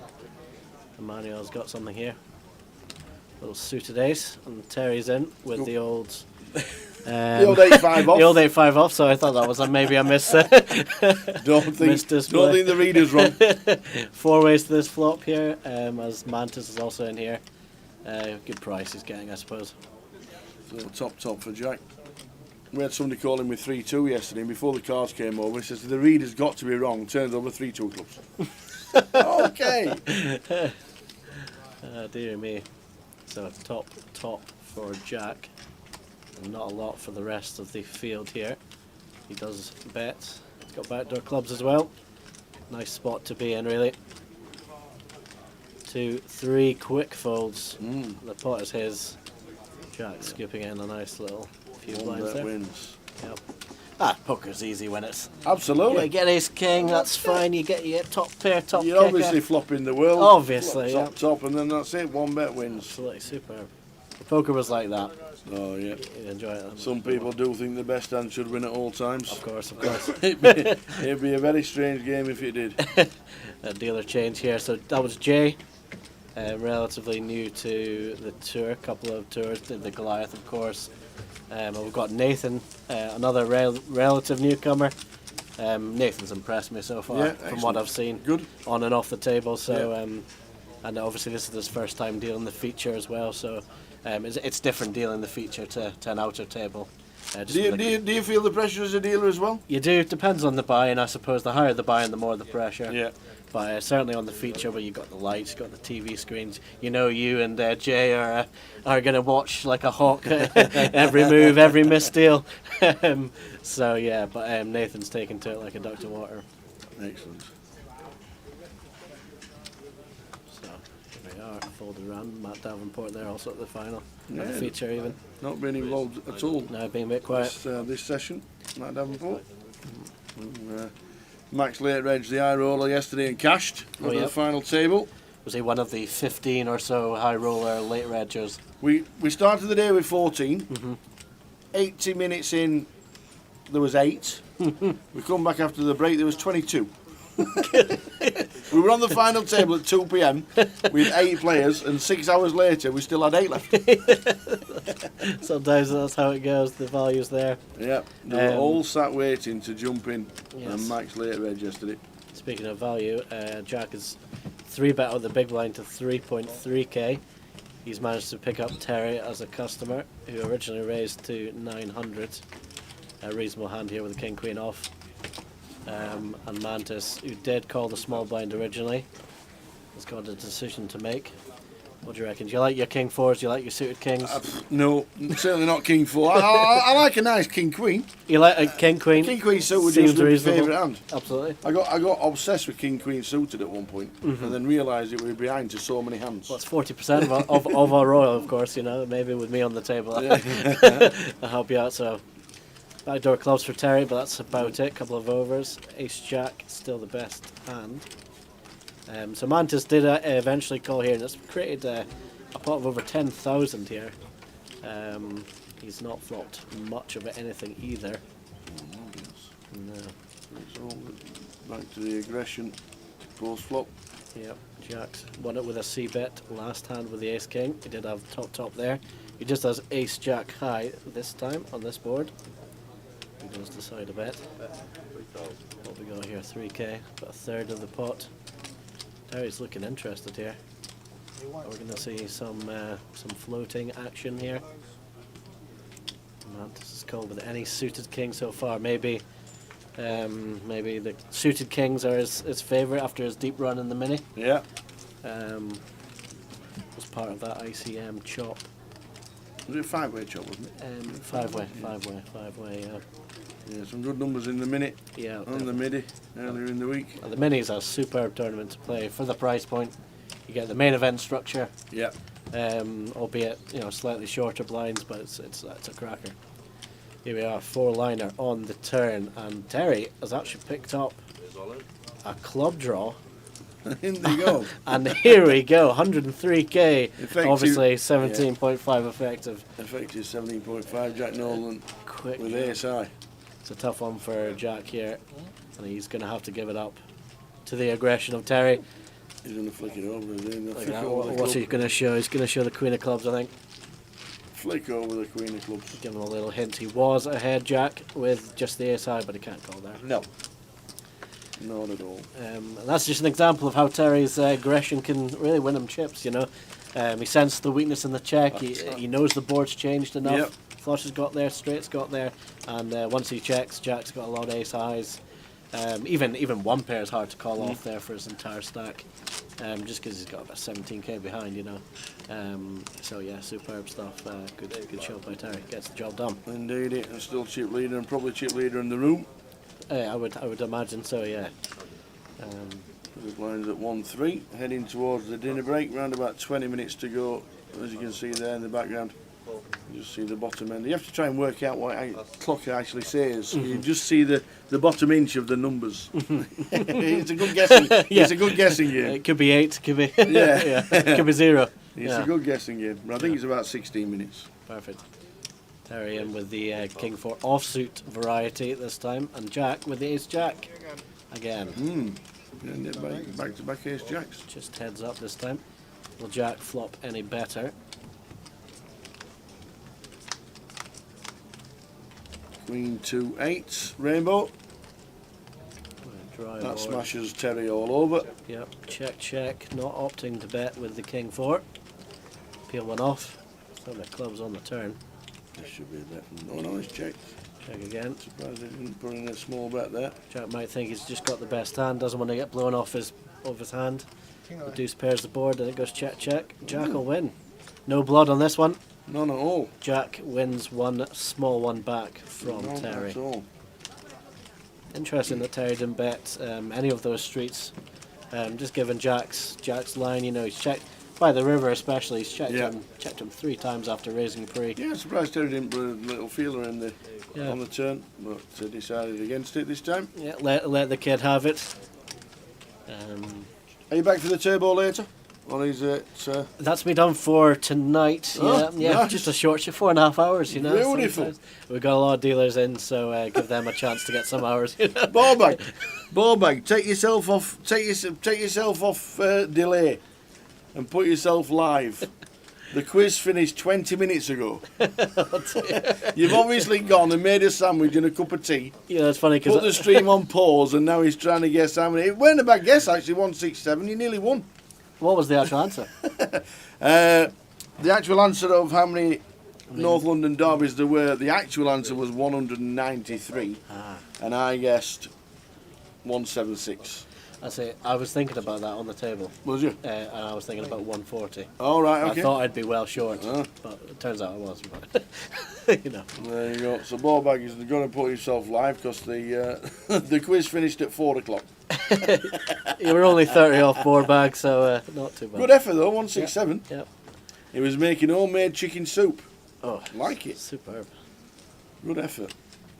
Emmanuel's got something here. Little suited ace, and Terry's in with the old... the old 8-5 off. The old 8-5 off, so I thought that was maybe a miss. Don't think the reader's wrong. 4 ways to this flop here, as Mantis is also in here. Good price he's getting, I suppose. So top for Jack. We had somebody call him with 3-2 yesterday, and before the cards came over, he says, the reader's got to be wrong, turns over 3-2 clubs. Okay. Dear me. So top for Jack. And not a lot for the rest of the field here. He does bets. He's got backdoor clubs as well. Nice spot to be in, really. 2, 3 quick folds. The pot is his. Jack scooping in a nice little few blinds there. Wins. Yep. Ah, poker's easy when it's... Absolutely. You get ace king, that's fine. You get your top pair, top You're kicker. obviously flopping the world. Obviously, Flop, yeah. top, and then that's it. One bet wins. Absolutely superb. The poker was like that. Oh yeah. You enjoy it. Some people do think the best hand should win at all times. Of course, of course. It'd be a very strange game if it did. A dealer change here. So that was Jay, relatively new to the tour. A couple of tours. Did the Goliath, of course. And we've got Nathan, another relative newcomer. Nathan's impressed me so far from what I've seen. Good. On and off the table. So, and obviously this is his first time dealing the feature as well. So it's different dealing the feature to an outer table. Do you feel the pressure as a dealer as well? You do. It depends on the buy-in, I suppose. The higher the buy-in, the more the pressure. Yeah. But certainly on the feature where you've got the lights, you've got the TV screens, you know you and Jay are going to watch like a hawk every move, every misdeal. So yeah, but Nathan's taken to it like a duck to water. Excellent. So here we are, folded around. Matt Davenport there also at the final. Yeah. And the feature even. Not been involved at all. No, being a bit quiet. This session, Matt Davenport. Max late edged the high roller yesterday and cashed over the final table. Was he one of the 15 or so high roller late reggers? We started the day with 14. 80 minutes in, there was 8. We come back after the break, there was 22. We were on the final table at 2 p.m. with 8 players, and 6 hours later we still had 8 left. Sometimes that's how it goes, the value's there. Yeah, they were all sat waiting to jump in, Yes. and Max late reg yesterday. Speaking of value, Jack is 3-bet on the big blind to 3.3k. He's managed to pick up Terry as a customer, who originally raised to 900. A reasonable hand here with the king queen off. And Mantis, who did call the small blind originally, has got a decision to make. What do you reckon? Do you like your king fours? Do you like your suited kings? No, certainly not king 4. I like a nice king queen. You like a king queen? King queen suited Seems was my reasonable. favourite hand. Absolutely. I got obsessed with king queen suited at one point, and then realised it was behind to so many hands. Well, it's 40% of our royal, of course. You know, maybe with me on the table, I'll help you out. So. Backdoor clubs for Terry, but that's about it. Couple of overs. Ace Jack, still the best hand. So Mantis did eventually call here, and it's created a pot of over 10,000 here. He's not flopped much of anything either. No. It's all back to the aggression post flop. Yep, Jack's won it with a C-bet last hand with the Ace King. He did have top there. He just has Ace Jack high this time on this board. He does decide a bet. What we got here, 3k, about a third of the pot. Terry's looking interested here. We're going to see some floating action here. Mantis is called with any suited king so far. Maybe the suited kings are his favourite after his deep run in the mini. Yeah. Was part of that ICM chop. Was it a 5-way chop, wasn't it? 5-way, yeah. Yeah, some good numbers in the minute. Yeah. On the midi earlier in the week. Well, the mini is a superb tournament to play for the price point. You get the main event structure. Yeah. Albeit slightly shorter blinds, but it's a cracker. Here we are, 4-liner on the turn, and Terry has actually picked up a club draw. In they go. And here we go, 103k. Effective, obviously 17.5 effective. Effective 17.5. Jack Nolan Quick with draw. ace high. It's a tough one for Jack here, and he's going to have to give it up to the aggression of Terry. He's going to flick it over. What's he going to show? He's going to show the queen of clubs, I think. Flick over the queen of clubs. Give him a little hint. He was ahead, Jack, with just the ace high, but he can't call there. No. Not at all. And that's just an example of how Terry's aggression can really win him chips, you know. He sensed the weakness in the check. He knows the board's changed enough. Yep. Flush has got there, straight's got there, and once he checks, Jack's got a lot of ace highs. Even one pair is hard to call off there for his entire stack. just because he's got about 17k behind, you know. So yeah, superb stuff. Good show by Terry. Gets the job done. Indeed, and still chip leader and probably chip leader in the room. I would imagine so. Yeah. It lines at 1-3, heading towards the dinner break. Round about 20 minutes to go. As you can see there in the background, you just see the bottom end. You have to try and work out what clock actually says. You just see the bottom inch of the numbers. It's a good guessing. It's a good guessing game. It could be 8. Could be yeah. It could be 0. It's a good guessing game. But I think it's about 16 minutes. Perfect. Terry in with the King 4 offsuit variety this time, and Jack with the Ace Jack again. And back to back Ace Jacks. Just heads up this time. Will Jack flop any better? Queen 2-8 rainbow. Dry That board. smashes Terry all over. Yep, check. Not opting to bet with the King 4. Peel one off. So the club's on the turn. This should be a bet. Oh no, it's checked. Check again. Surprised they didn't put in a small bet there. Jack might think he's just got the best hand, doesn't want to get blown off his hand. The deuce pairs the board and it goes check. Jack will win. No blood on this one. None at all. Jack wins one small one back from None Terry. at all. Interesting that Terry didn't bet any of those streets. Just given Jack's line, you know, he's checked by the river especially. He's checked him 3 times after raising pre. Yeah, surprised Terry didn't put a little feeler in on the turn, but decided against it this time. Yeah, let the kid have it. Are you back for the turbo later? Or is it? That's me done for tonight. Oh, yeah, nice. just a short 4.5 hours. You know, Beautiful. sometimes. We've got a lot of dealers in, so give them a chance to get some hours. You know? Ball bag. Take yourself off. Take yourself off delay, and put yourself live. The quiz finished 20 minutes ago. You've obviously gone and made a sandwich and a cup of tea. Yeah, that's funny because put the stream on pause, and now he's trying to guess how many. It weren't a bad guess actually. 167. You nearly won. What was the actual answer? The actual answer of how many North London derbies there were, the actual answer was 193, and I guessed 176. That's it. I was thinking about that on the table. Was you? And I was thinking about 140. All right, okay. I thought I'd be well short, but it turns out I wasn't. You know. There you go. So ball bag is going to put yourself live because the quiz finished at 4 o'clock. You were only 30 off board bag, so not too bad. Good effort though, 167. Yep. He was making homemade chicken soup. Oh, like it. Superb. Good effort.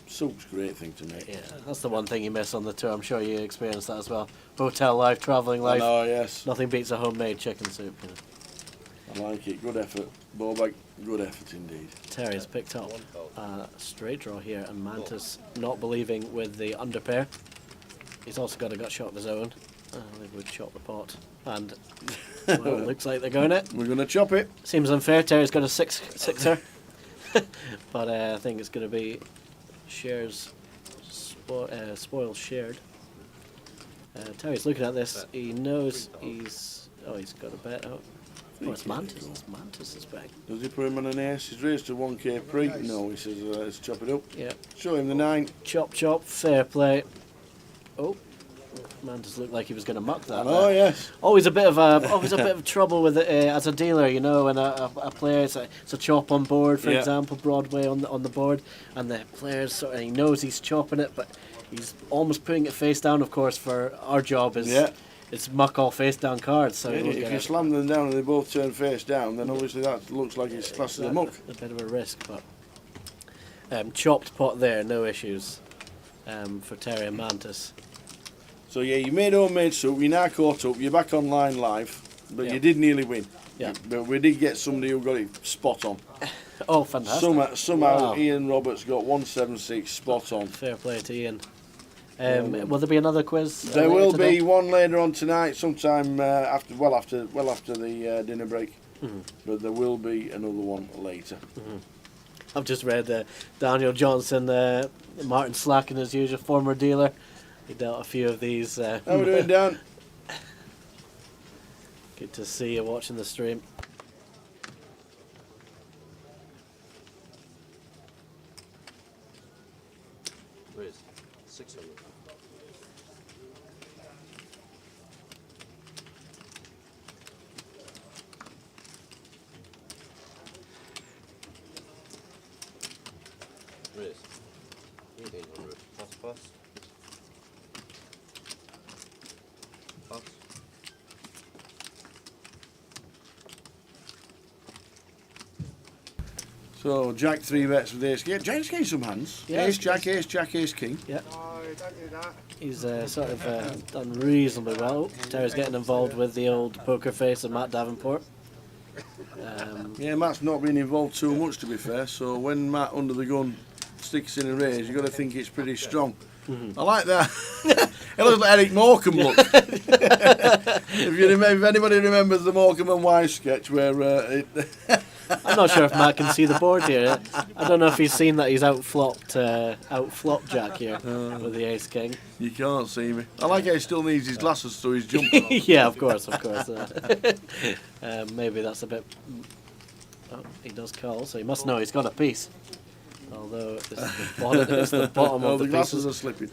Soup's a great thing to make. Yeah, that's the one thing you miss on the tour. I'm sure you experienced that as well. Hotel life, travelling life. Oh yes. Nothing beats a homemade chicken soup. You know. I like it. Good effort. Ball bag. Good effort indeed. Terry's picked up a straight draw here, and Mantis not believing with the underpair. He's also got a gut shot of his own. They would chop the pot. And well, it looks like they're going it. We're going to chop it. Seems unfair. Terry's got a sixer. But I think it's going to be shares, spoils shared. Terry's looking at this. He knows he's got a bet out. Oh, it's Mantis. It's Mantis' back. Does he put him on an ace? He's raised to 1k pre. No, he says let's chop it up. Yeah. Show him the 9. Chop. Fair play. Oh, Mantis looked like he was going to muck that. Oh yes. Always a bit of trouble with it as a dealer, you know, and a player. It's a chop on board, for example, Broadway on the board, and the player's he knows he's chopping it, but he's almost putting it face down. Of course, for our job is it's muck all face down cards. So if you slam them down and they both turn face down, then obviously that looks like it's classed as a muck. A bit of a risk, but chopped pot there, no issues for Terry and Mantis. So yeah, you made homemade soup, you're now caught up, you're back online live, but you did nearly win. Yeah. But we did get somebody who got it spot on. Oh, fantastic. Somehow Ian Roberts got 176 spot on. Fair play to Ian. Will there be another quiz? There will today? be one later on tonight, sometime after the dinner break. Mm-hmm. But there will be another one later. Mm-hmm. I've just read Daniel Johnson, Martin Slacken as usual, former dealer. He dealt a few of these. How we doing, Dan? Good to see you watching the stream. Where is 600? Raise. 1800. Pass, pass. Pass. So Jack 3 bets with ace king. Jack's getting some hands. Yeah, Ace Jack, ace Jack, ace king. Yeah. No, don't do that. He's sort of done reasonably well. Terry's getting involved with the old poker face of Matt Davenport. Yeah, Matt's not been involved too much, to be fair. So when Matt under the gun sticks in a raise, you've got to think it's pretty strong. I like that. It looks like Eric Morecambe look. If anybody remembers the Morecambe and Wise sketch where I'm not sure if Matt can see the board here. I don't know if he's seen that he's outflopped Jack here with the ace king. You can't see me. I like how he still needs his glasses so he's jumping. Yeah, of course. Maybe that's a bit. Oh, he does call, so he must know he's got a piece. Although it's the bottom of the the glasses pieces. are slipping.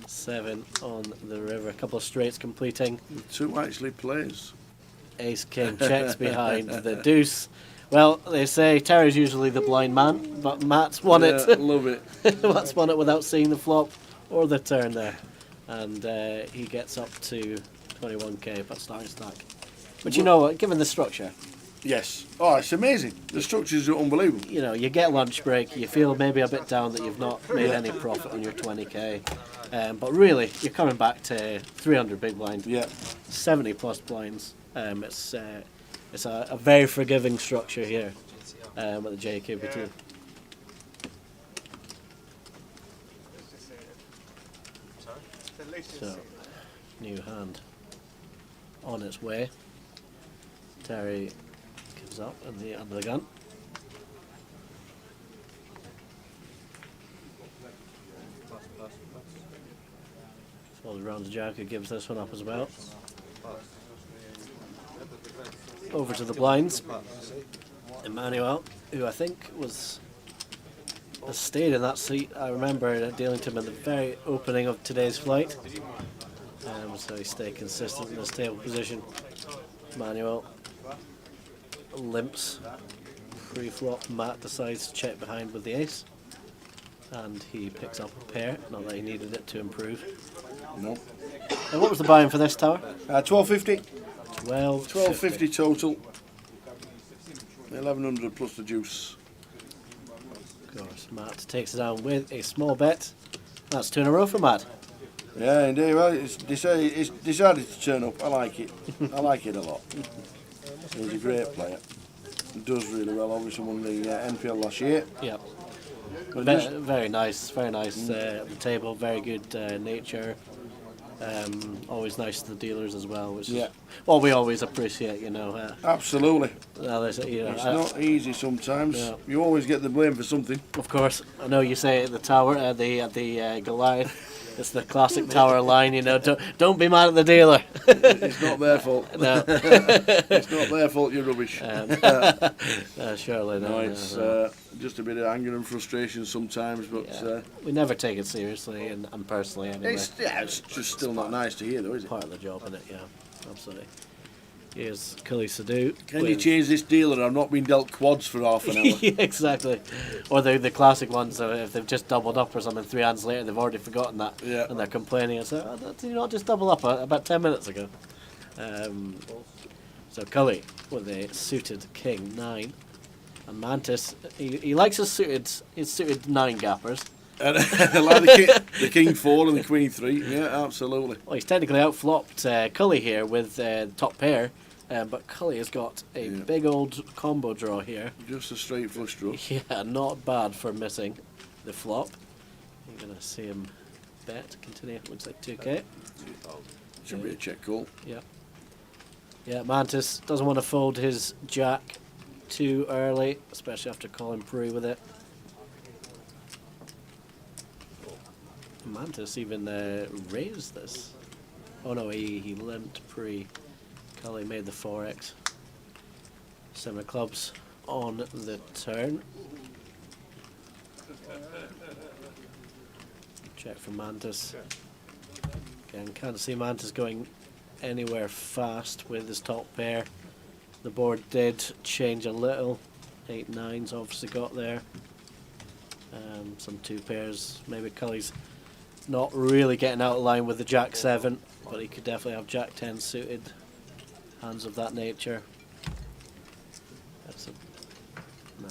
7 on the river, a couple of straights completing. The 2 actually plays. Ace king checks behind the deuce. Well, they say Terry's usually the blind man, but Matt's won it. Love it. Matt's won it without seeing the flop or the turn there, and he gets up to 21k per starting stack. But you know what? Given the structure, yes. Oh, it's amazing. The structures are unbelievable. you know, you get lunch break, you feel maybe a bit down that you've not made any profit on your 20k, but really you're coming back to 300 big blind, 70 plus blinds. It's a very forgiving structure here at the GUKPT. So, new hand on its way. Terry gives up in the under the gun. Folds around to Jack, who gives this one up as well. Over to the blinds. Emmanuel, who I think has stayed in that seat. I remember dealing to him in the very opening of today's flight. So he stayed consistent in his table position. Emmanuel limps. Pre-flop, Matt decides to check behind with the ace. And he picks up a pair, not that he needed it to improve. No. And what was the buy-in for this tower? 1250. 1250 total. 1100 plus the juice. Of course, Matt takes it down with a small bet. That's 2 in a row for Matt. Yeah, indeed. Well, it's decided to turn up. I like it. I like it a lot. He's a great player. He does really well. Obviously won the NPL last year. Yeah. Very nice at the table. Very good nature. Always nice to the dealers as well, which is what we always appreciate, you know. Absolutely. It's not easy sometimes. Yeah. You always get the blame for something. Of course, I know you say at the tower, at the Goliath. It's the classic tower line, you know. Don't be mad at the dealer. It's not their fault. No. It's not their fault. You're rubbish. Surely no. It's just a bit of anger and frustration sometimes, but we never take it seriously, and personally anyway. It's just still not nice to hear, though, is it? Part of the job, isn't it? Yeah, absolutely. Here's Cully Sadu. Can you change this dealer? I've not been dealt quads for half an hour. Yeah, exactly. Or the classic ones, if they've just doubled up or something 3 hands later, they've already forgotten that, and they're complaining and say, did you not just double up about 10 minutes ago? So Cully with a suited king 9, and Mantis, he likes his suited 9 gappers. And like the king 4 and the queen 3, yeah, absolutely. Well, he's technically outflopped Cully here with top pair, but Cully has got a big old combo draw here. Just a straight flush draw. Yeah, not bad for missing the flop. You're going to see him bet, continue, looks like 2k. Should be a check call. Yeah. Yeah, Mantis doesn't want to fold his jack too early, especially after calling pre with it. Mantis even raised this. Oh no, he limped pre. Cully made the 4x. 7 of clubs on the turn. Check for Mantis. Again, can't see Mantis going anywhere fast with his top pair. The board did change a little. 8 9s obviously got there. Some 2 pairs. Maybe Cully's not really getting out of line with the Jack 7, but he could definitely have Jack 10 suited. Hands of that nature. That's a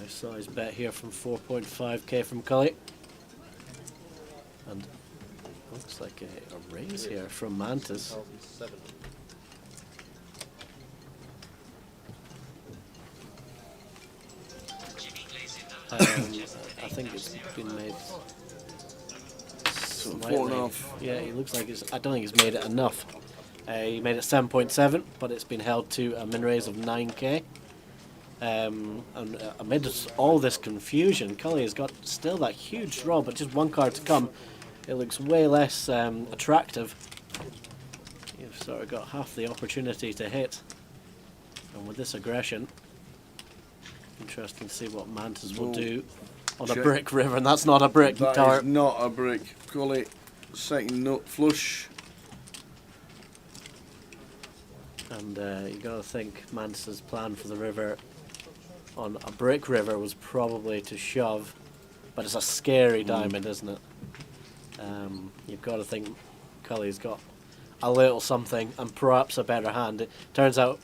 nice size bet here from 4.5k from Cully. And looks like a raise here from Mantis. I think it's been made slightly. 4.5. Yeah, it looks like it's. I don't think he's made it enough. He made it 7.7, but it's been held to a min raise of 9k. And amid all this confusion, Cully has got still that huge draw, but just 1 card to come. It looks way less attractive. You've sort of got half the opportunity to hit, and with this aggression, interesting to see what Mantis will do on a brick river, and that's not a brick. That is not a brick. Cully, second nut flush. And you got to think Mantis's plan for the river on a brick river was probably to shove, but it's a scary diamond, isn't it? You've got to think Cully's got a little something and perhaps a better hand. It turns out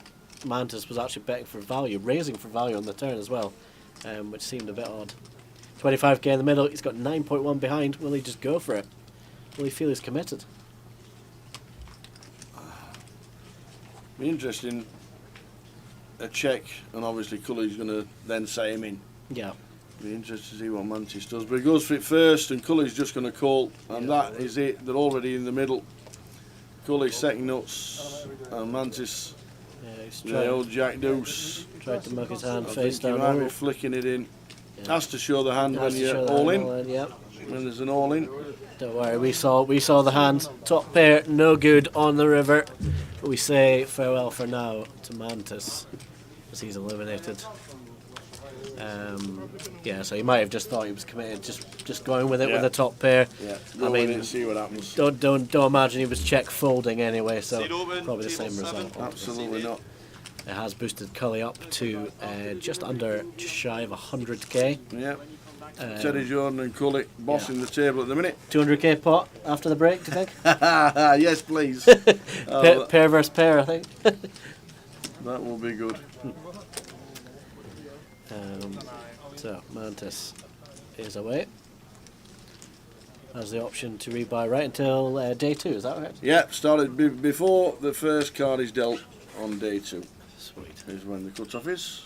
Mantis was actually betting for value, raising for value on the turn as well, which seemed a bit odd. 25k in the middle, he's got 9.1 behind. Will he just go for it? Will he feel he's committed? Be interesting. A check, and obviously Cully's going to then say him in. Yeah. Be interested to see what Mantis does, but he goes for it first, and Cully's just going to call, and that is it. They're already in the middle. Cully's second nuts, and Mantis, the old Jack Deuce. Tried to muck his hand face You down. might be flicking it in. Has to show the hand when you're all in. Yep. When there's an all in. Don't worry, we saw the hand. Top pair, no good on the river. But we say farewell for now to Mantis, as he's eliminated. Yeah, so he might have just thought he was committed, just going with it with the top pair. Yeah, I mean, see what happens. Don't imagine he was check folding anyway, so probably the same result. Absolutely not. It has boosted Cully up to just shy of 100k. Yeah. Teddy Jordan and Cully bossing the table at the minute. 200k pot after the break, do you think? Yes, please. Pair versus pair, I think. That will be good. So Mantis is away. Has the option to rebuy right until day 2, is that right? Yeah, started before the first card is dealt on day 2. Sweet. Is when the cut-off is.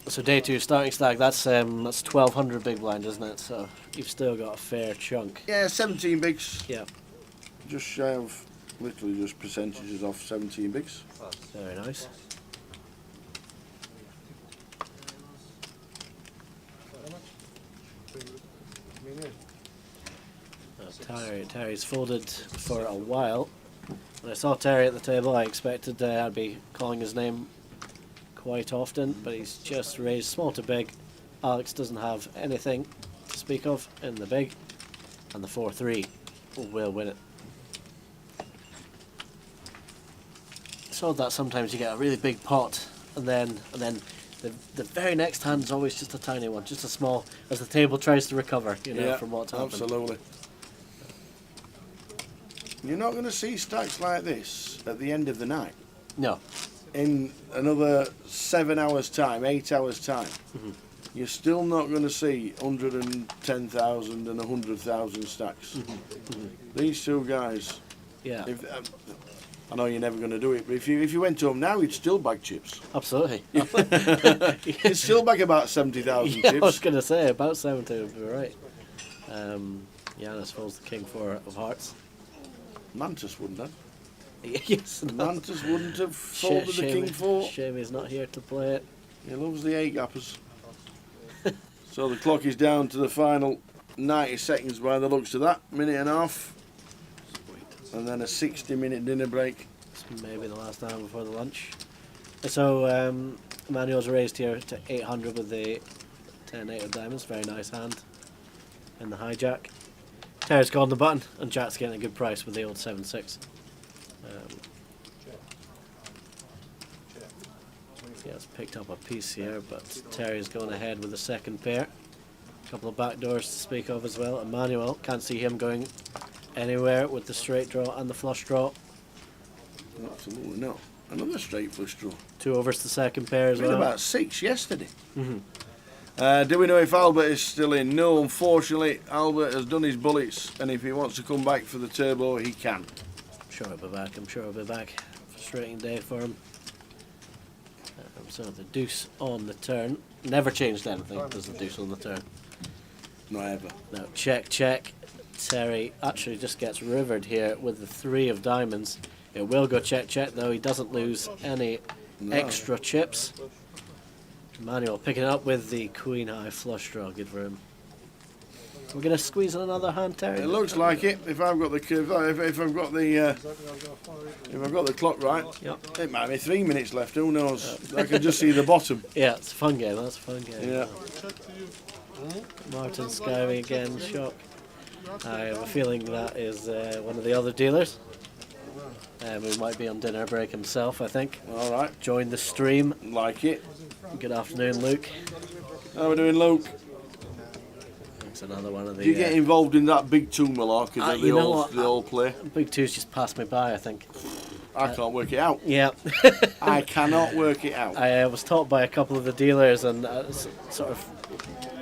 So day 2 starting stack, that's 1200 big blind, isn't it? So you've still got a fair chunk. Yeah, 17 bigs. Yeah. Just shy of, literally just percentages off 17 bigs. Very nice. Terry's folded for a while. When I saw Terry at the table, I expected I'd be calling his name quite often, but he's just raised small to big. Alex doesn't have anything to speak of in the big, and the 4-3 will win it. So that sometimes you get a really big pot, and then the very next hand is always just a tiny one, just a small, as the table tries to recover, from what's happened. Absolutely. You're not going to see stacks like this at the end of the night. No. In another 7 hours' time, 8 hours' time, you're still not going to see 110,000 and 100,000 stacks. These two guys. Yeah. I know you're never going to do it, but if you went home now, you'd still bag chips. Absolutely. You'd still bag about 70,000 chips. I was going to say about 70 would be right. Giannis folds the king 4 of hearts. Mantis wouldn't have. Yes. Mantis wouldn't have folded the king 4. Shame he's not here to play it. He loves the 8 gappers. So the clock is down to the final 90 seconds by the looks of that. Minute and a half. And then a 60-minute dinner break. It's maybe the last time before the lunch. So Emmanuel's raised here to 800 with the 10-8 of diamonds. Very nice hand in the hijack. Terry's called the button, and Jack's getting a good price with the old 7-6. Yeah, it's picked up a piece here, but Terry's going ahead with the second pair. couple of back doors to speak of as well. Emmanuel, can't see him going anywhere with the straight draw and the flush draw. Absolutely not. Another straight flush draw. 2 overs to second pair as We had well. about 6 yesterday. Do we know if Albert is still in? No, unfortunately. Albert has done his bullets, and if he wants to come back for the turbo, he can. I'm sure he'll be back. I'm sure he'll be back. Frustrating day for him. So the deuce on the turn. Never changed anything. There's the deuce on the turn. Not ever. Now check, check. Terry actually just gets rivered here with the 3 of diamonds. It will go check, check, though. He doesn't lose any extra chips. Emmanuel picking it up with the queen high flush draw. Good for him. We're going to squeeze in another hand, Terry. It looks like it. If I've got the if I've got the clock right, yep. It might be 3 minutes left. Who knows? I can just see the bottom. Yeah, it's a fun game. That's a fun game. Yeah. Martin Skyway again, shock. I have a feeling that is one of the other dealers. Who might be on dinner break himself, I think. All right. Join the stream. Like it. Good afternoon, Luke. How are we doing, Luke? It's another one of the. Do you get involved in that big two malarkey that you know what? they all play? Big two's just passed me by, I think. I can't work it out. Yeah. I cannot work it out. I was taught by a couple of the dealers and sort of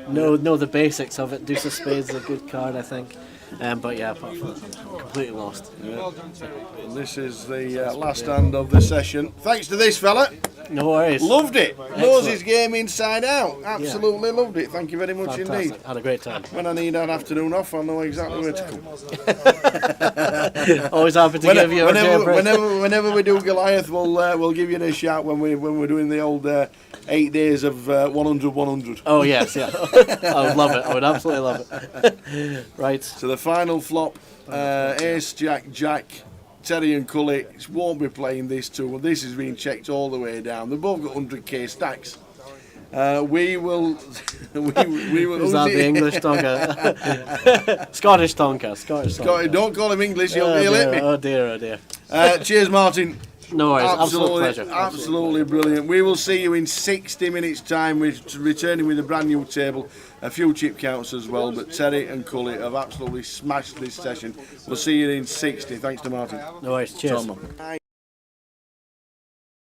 know the basics of it. Deuce of Spades is a good card, I think. But yeah, apart from that, I'm completely lost. Yeah. And this is the last hand of the session. Thanks to this fella. No worries. Loved it. Excellent. Knows his game inside out. Absolutely loved it. Thank you very much Fantastic. indeed. Had a great time. When I need an afternoon off, I know exactly where to come. Always happy to give you a day break. Whenever we do Goliath, we'll give you a shout when we're doing the old 8 days of 100-100. Oh yes, yeah. I would love it. I would absolutely love it. Right. So the final flop, Ace, Jack, Jack, Terry and Cully won't be playing this too. This has been checked all the way down. They've both got 100k stacks. We will. we will. Is that the English tonka? Scottish tonka. Scottish tonka. Don't call him English. He'll hit me. Oh dear. Oh dear. Cheers, Martin. No worries. Absolute pleasure. Absolutely brilliant. We will see you in 60 minutes' time. We're returning with a brand new table, a few chip counts as well. But Terry and Cully have absolutely smashed this session. We'll see you in 60. Thanks to Martin. No worries. Cheers.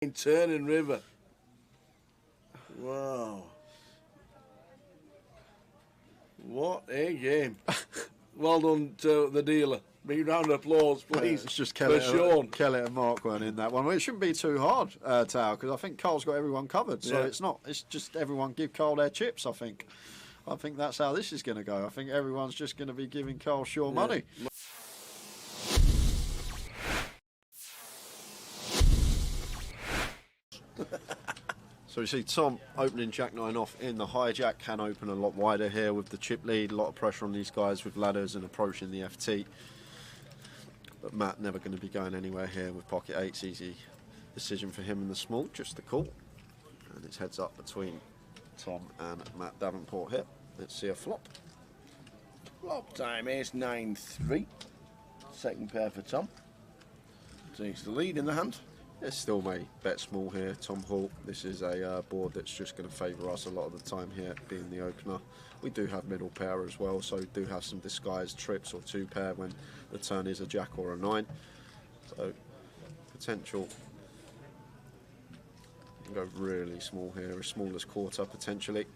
In Turning River. Wow. What a game. Well done to the dealer. Big round of applause, please. It's just for Sean. Kelly and Mark weren't in that one. Well, it shouldn't be too hard, Tao, because I think Carl's got everyone covered. So it's not. It's just everyone give Carl their chips, I think. I think that's how this is going to go. I think everyone's just going to be giving Carl sure money. So we see Tom opening Jack 9 off in the hijack. Can open a lot wider here with the chip lead. A lot of pressure on these guys with ladders and approaching the FT. But Matt never going to be going anywhere here with pocket 8s. Easy decision for him in the small, just the call. And it's heads up between Tom and Matt Davenport here. Let's see a flop. Flop time, Ace 9-3. Second pair for Tom. Takes the lead in the hand. It still may bet small here, Tom Hall. This is a board that's just going to favour us a lot of the time here, being the opener. We do have middle pair as well, so we do have some disguised trips or 2 pair when the turn is a Jack or a 9. So potential. You can go really small here, as small as quarter potentially.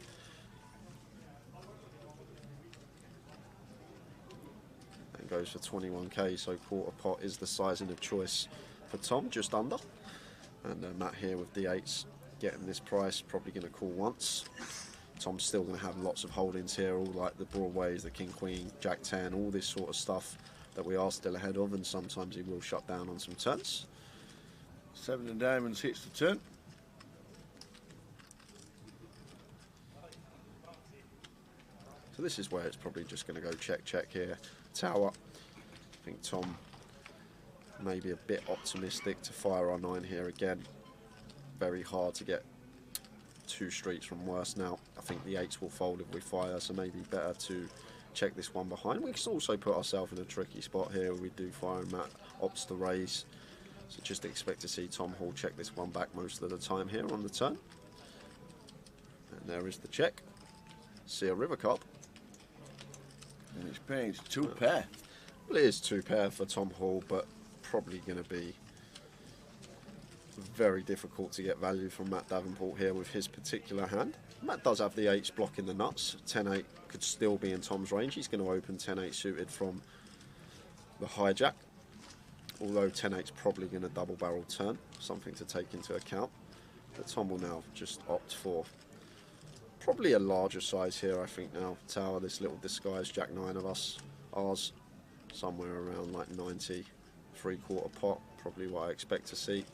And goes for 21k, so quarter pot is the sizing of choice for Tom, just under. And Matt here with D8s getting this price, probably going to call once. Tom's still going to have lots of holdings here, all like the Broadways, the King Queen, Jack 10, all this sort of stuff that we are still ahead of, and sometimes he will shut down on some turns. 7 of diamonds hits the turn. So this is where it's probably just going to go check, check here. Tower. I think Tom maybe a bit optimistic to fire our 9 here again. Very hard to get 2 streets from worse now. I think the 8s will fold if we fire, so maybe better to check this one behind. We can also put ourselves in a tricky spot here where we do fire and Matt opts to raise. So just expect to see Tom Hall check this one back most of the time here on the turn. And there is the check. See a river card. And it's paying 2 pair. Well, it is 2 pair for Tom Hall, but probably going to be very difficult to get value from Matt Davenport here with his particular hand. Matt does have the 8s blocking the nuts. 10-8 could still be in Tom's range. He's going to open 10-8 suited from the hijack, although 10-8's probably going to double barrel turn, something to take into account. But Tom will now just opt for probably a larger size here, I think now. Tower, this little disguised Jack 9 of ours, somewhere around like 90, 3/4 pot, probably what I expect to see.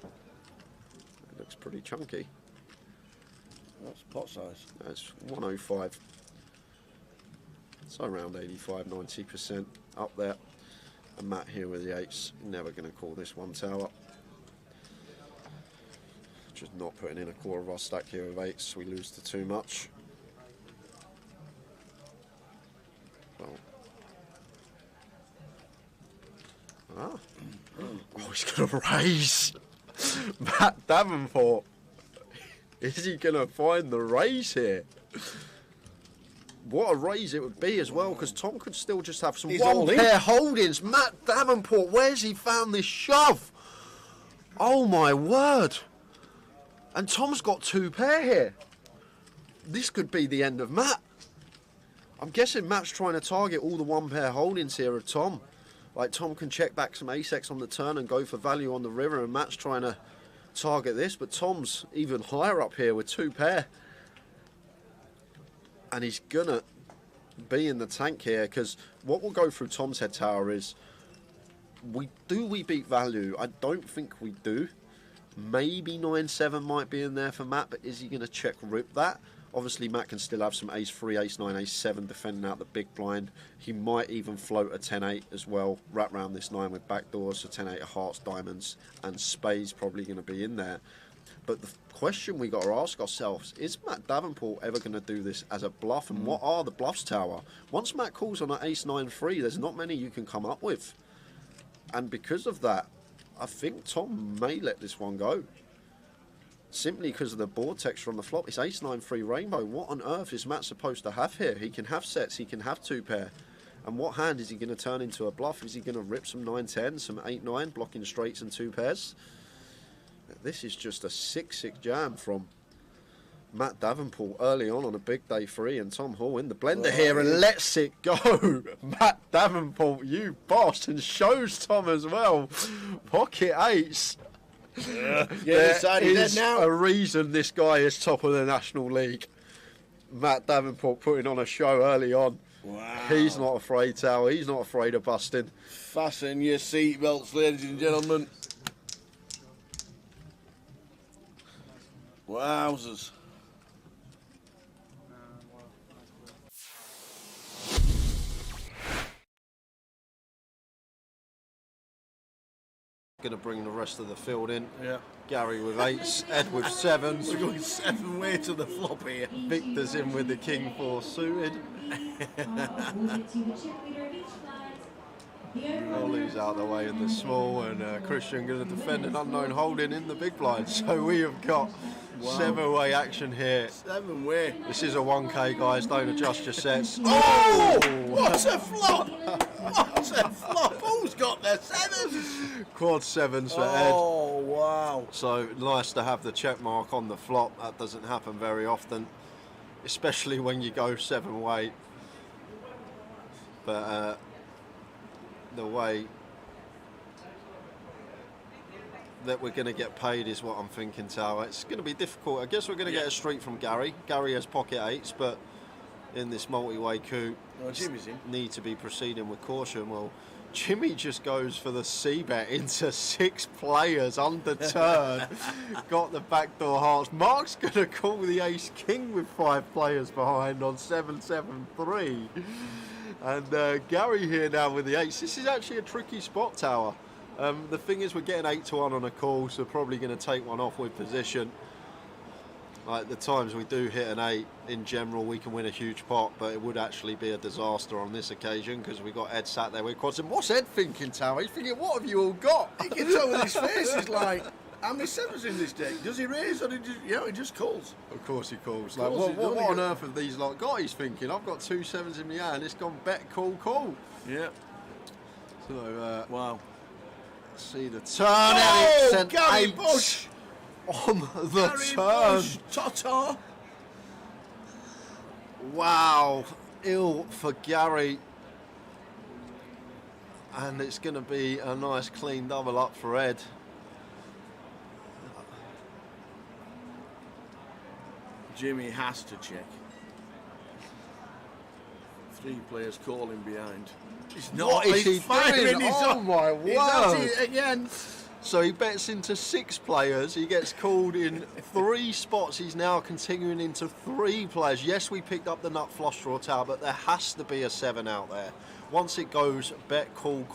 It looks pretty chunky. That's pot size. That's 105. So around 85-90% up there. And Matt here with the 8s, never going to call this one tower. Just not putting in a quarter of our stack here with 8s, we lose to too much. Well. Oh, he's going to raise. Matt Davenport. Is he going to find the raise here? What a raise it would be as well, because Tom could still just have some one pair holdings. Matt Davenport, where's he found this shove? Oh my word. And Tom's got 2 pair here. This could be the end of Matt. I'm guessing Matt's trying to target all the 1 pair holdings here of Tom. Like Tom can check back some ace-x on the turn and go for value on the river, and Matt's trying to target this, but Tom's even higher up here with 2 pair. And he's gonna be in the tank here, because what will go through Tom's head tower is, we beat value? I don't think we do. Maybe 9-7 might be in there for Matt, but is he going to check rip that? Obviously Matt can still have some ace-3, ace-9, ace-7 defending out the big blind. He might even float a 10-8 as well, wrap round this 9 with backdoors, so 10-8 of hearts, diamonds and spades probably going to be in there. But the question we got to ask ourselves, is Matt Davenport ever going to do this as a bluff? And what are the bluffs, Tower? Once Matt calls on an ace-9-3, there's not many you can come up with. And because of that, I think Tom may let this one go. Simply because of the board text from the flop. It's ace-9-3 rainbow. What on earth is Matt supposed to have here? He can have sets, he can have 2 pair. And what hand is he going to turn into a bluff? Is he going to rip some 9-10, some 8-9, blocking straights and 2 pairs? This is just a 6-6 jam from Matt Davenport early on a big day 3, and Tom Hall in the blender here and lets it go. Matt Davenport, you boss, and shows Tom as well. Pocket 8s. Yeah, there is a reason this guy is top of the National League. Matt Davenport putting on a show early on. Wow. He's not afraid, Tower. He's not afraid of busting. Fasten your seatbelts, ladies and gentlemen. Wowzers. Going to bring the rest of the field in. Yeah. Gary with 8s, Ed with 7s. We're going 7 way to the flop here. Victor's in with the King 4 suited. Ollie's out the way in the small, and Christian going to defend an unknown holding in the big blind. So we have got 7-way action here. 7-way. This is a 1K, guys. Don't adjust your sets. Oh! What a flop! What a flop! Who's got their 7s? Quad 7s for Ed. Oh, wow. So nice to have the check mark on the flop. That doesn't happen very often, especially when you go 7-way. But the way that we're going to get paid is what I'm thinking, Tower. It's going to be difficult. I guess we're going to get a street from Gary. Gary has pocket 8s, but in this multi-way coup, Jimmy's in. Need to be proceeding with caution. Well, Jimmy just goes for the C-bet into 6 players under turn. Got the backdoor hearts. Mark's going to call the ace-king with 5 players behind on 7-7-3. And Gary here now with the 8s. This is actually a tricky spot, Tower. The thing is, we're getting 8-1 on a call, so probably going to take one off with position. Like the times we do hit an 8, in general, we can win a huge pot, but it would actually be a disaster on this occasion because we got Ed sat there with quads. And what's Ed thinking, Tower? He's thinking, what have you all got? He can tell with his face, he's like, How many sevens in this deck? Does he raise or he just calls? Of course he calls. Of Like, course he what does. on earth have these lot got? He's thinking, I've got 2 sevens in my hand. It's gone bet, call. Yeah. So, wow. See the turn. And it's an Gary 8 Bush! on the Gary turn. Bush, ta-ta! Wow. Ill for Gary. And it's going to be a nice clean double up for Ed. Jimmy has to check. 3 players calling behind. He's not. What is he's he firing. doing? He's Oh on- my He's at word. it again. So he bets into 6 players. He gets called in 3 spots. He's now continuing into 3 players. Yes, we picked up the nut flush draw tower, but there has to be a 7 out there. Once it goes bet, call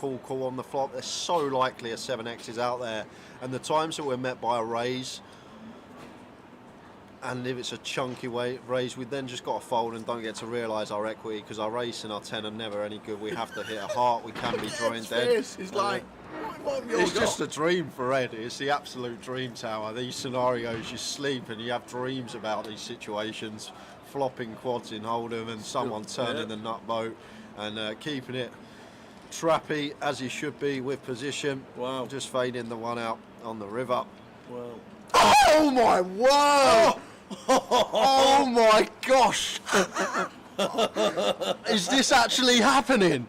on the flop, there's so likely a 7x is out there. And the times that we're met by a raise, and if it's a chunky raise, we then just got to fold and don't get to realise our equity, because our race and our 10 are never any good. We have to hit a heart. We can be drawing dead. It's like, what have you all It's got? just a dream for Ed. It's the absolute dream tower. These scenarios, you sleep and you have dreams about these situations. Flopping quads in Hold'em and someone turning the nut boat and keeping it trappy as he should be with position. Wow. Just fading the one out on the river. Well. Oh my word! Oh my gosh! Is this actually happening?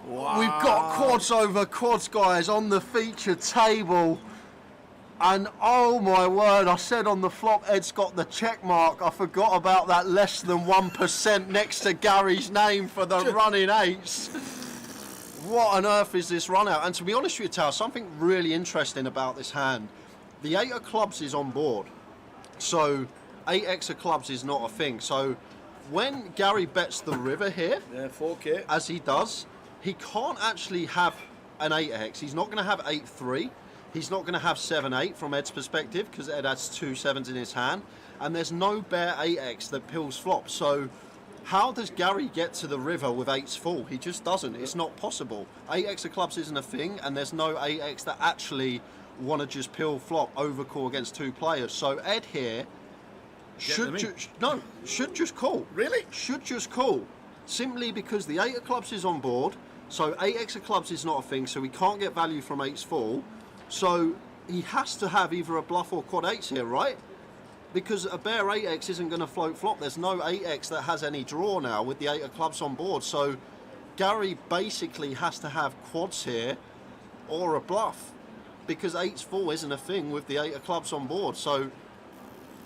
Wow. We've got quads over quads, guys, on the feature table. And oh my word, I said on the flop, Ed's got the check mark. I forgot about that less than 1% next to Gary's name for the running 8s. What on earth is this run out? And to be honest with you, Tal, something really interesting about this hand. The 8 of clubs is on board. So 8x of clubs is not a thing. So when Gary bets the river here, 4K, as he does, he can't actually have an 8x. He's not going to have 8-3. He's not going to have 7-8 from Ed's perspective, because Ed has 2 sevens in his hand. And there's no bare 8x that pills flop. So how does Gary get to the river with 8s full? He just doesn't. It's not possible. 8x of clubs isn't a thing, and there's no 8x that actually want to just pill flop overcall against 2 players. So Ed here should just call. Really? Should just call. Simply because the 8 of clubs is on board, so 8x of clubs is not a thing, so we can't get value from 8s full. So he has to have either a bluff or quad 8s here, right? Because a bare 8x isn't going to float flop. There's no 8x that has any draw now with the 8 of clubs on board. So Gary basically has to have quads here or a bluff, because 8s full isn't a thing with the 8 of clubs on board. So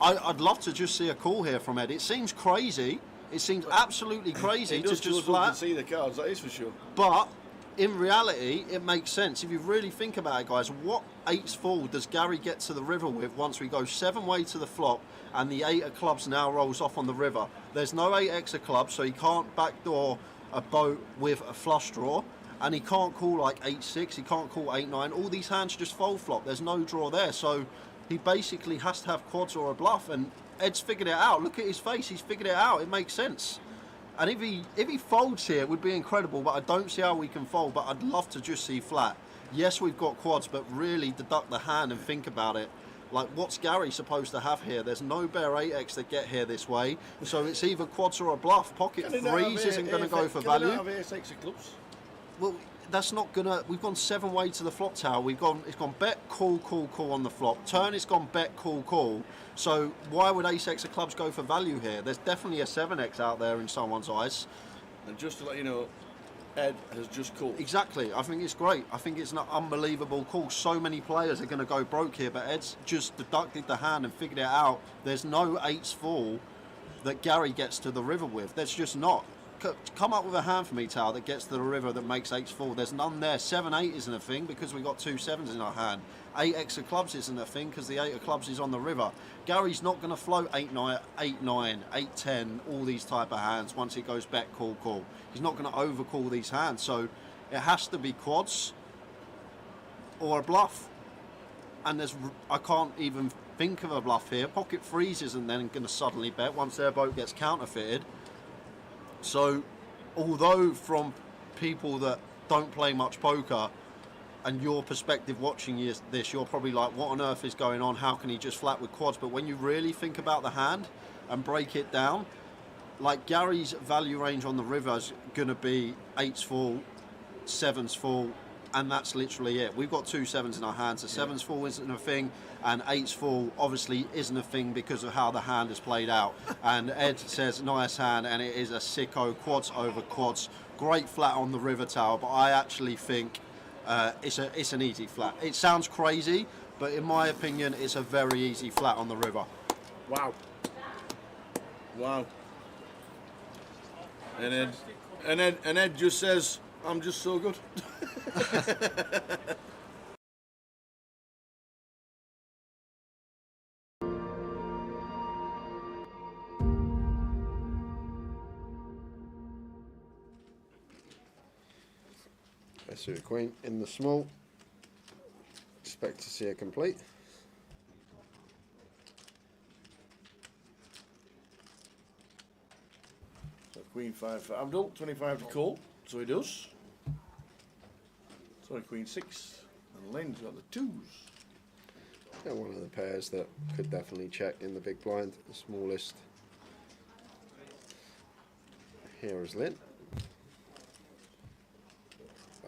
I'd love to just see a call here from Ed. It seems crazy. It seems absolutely crazy He to does just flat. flat. See the cards, that is for sure. But in reality, it makes sense. If you really think about it, guys, what 8s full does Gary get to the river with once we go 7-way to the flop and the 8 of clubs now rolls off on the river? There's no 8x of clubs, so he can't backdoor a boat with a flush draw, and he can't call like 8-6, he can't call 8-9. All these hands just fold flop. There's no draw there, so he basically has to have quads or a bluff, and Ed's figured it out. Look at his face, he's figured it out. It makes sense. And if he folds here, it would be incredible, but I don't see how we can fold. But I'd love to just see flat. Yes, we've got quads, but really deduct the hand and think about it. Like, what's Gary supposed to have here? There's no bare 8x that get here this way, so it's either quads or a bluff. Pocket Can he not 3s have isn't going to go for Can he value. not have 8x of clubs? Well, that's not gonna. We've gone 7-way to the flop tower. It's gone bet, call on the flop. Turn, it's gone bet, call. So why would ace-x of clubs go for value here? There's definitely a 7x out there in someone's eyes. And just to let you know, Ed has just called. Exactly. I think it's great. I think it's an unbelievable call. So many players are going to go broke here, but Ed's just deducted the hand and figured it out. There's no 8s full that Gary gets to the river with. There's just not. Come up with a hand for me, Tal, that gets to the river that makes 8s full. There's none there. 7-8 isn't a thing because we've got 2 7s in our hand. 8x of clubs isn't a thing because the 8 of clubs is on the river. Gary's not going to float 8-9, 8-9, 8-10, all these type of hands once he goes bet, call. He's not going to overcall these hands. So it has to be quads or a bluff. And I can't even think of a bluff here. Pocket 3s isn't then going to suddenly bet once their boat gets counterfeited. So, although from people that don't play much poker, and your perspective watching this, you're probably like, what on earth is going on? How can he just flat with quads? But when you really think about the hand and break it down, like Gary's value range on the river is going to be 8s full, 7s full, and that's literally it. We've got 2 7s in our hands. So 7s full isn't a thing, and 8s full obviously isn't a thing because of how the hand is played out. And Ed says, nice hand, and it is a sicko, quads over quads. Great flat on the river tower, but I actually think it's an easy flat. It sounds crazy, but in my opinion, it's a very easy flat on the river. Wow. Wow. And Ed just says, I'm just so good. Let's do a queen in the small. Expect to see a complete. So queen 5 for Abdul, 25 to call, so he does. So queen 6, and Lynn's got the 2s. Yeah, one of the pairs that could definitely check in the big blind, the smallest. Here is Lynn.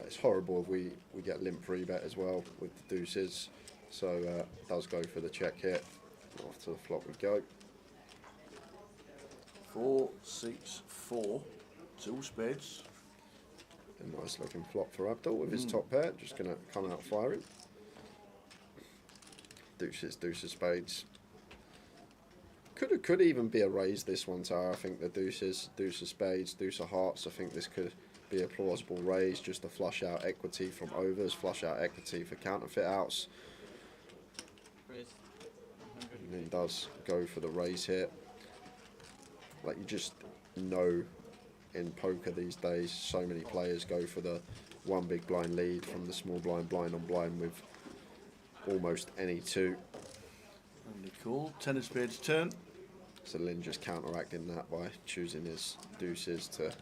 It's horrible if we get limp free bet as well with the deuces, so does go for the check here. Off to the flop we go. 4, 6, 4, 2 spades. A nice looking flop for Abdul with his top pair, just going to come out firing. Deuces, deuces, spades. Could even be a raise this one, Tara. I think the deuces, deuce of spades, deuce of hearts. I think this could be a plausible raise, just to flush out equity from overs, flush out equity for counterfeit outs. And then does go for the raise here. Like, you just know in poker these days, so many players go for the one big blind lead from the small blind, blind on blind with almost any two. And cool. 10 of spades turn. So Lynn just counteracting that by choosing his deuces to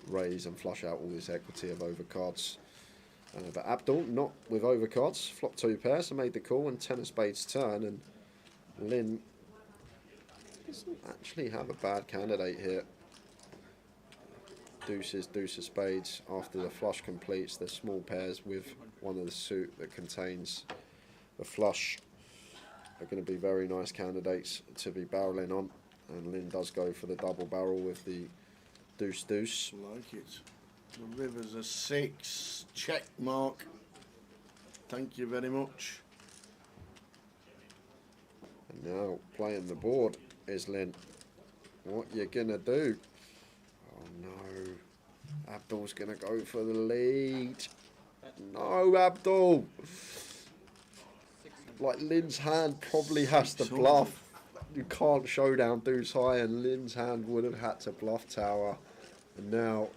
raise and flush out all this equity of overcards. But Abdul not with overcards, flop 2 pairs, so made the call and 10 of spades turn, and Lynn doesn't actually have a bad candidate here. Deuces, deuce of spades. After the flush completes, the small pairs with one of the suit that contains the flush are going to be very nice candidates to be barreling on. And Lynn does go for the double barrel with the deuce, deuce. Like it. The river's a 6. Check mark. Thank you very much. And now playing the board is Lynn. What you gonna do? Oh no. Abdul's gonna go for the lead. No, Abdul. Like, Lynn's hand probably has to bluff. You can't showdown deuce high, and Lynn's hand would have had to bluff tower. And now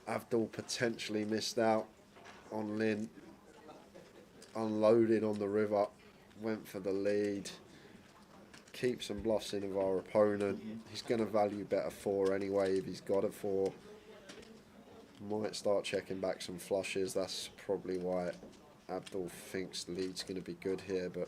Abdul potentially missed out on Lynn. Unloaded on the river. Went for the lead. Keep some bluffs in of our opponent. He's going to value bet a 4 anyway if he's got a 4. Might start checking back some flushes. That's probably why Abdul thinks the lead's going to be good here, but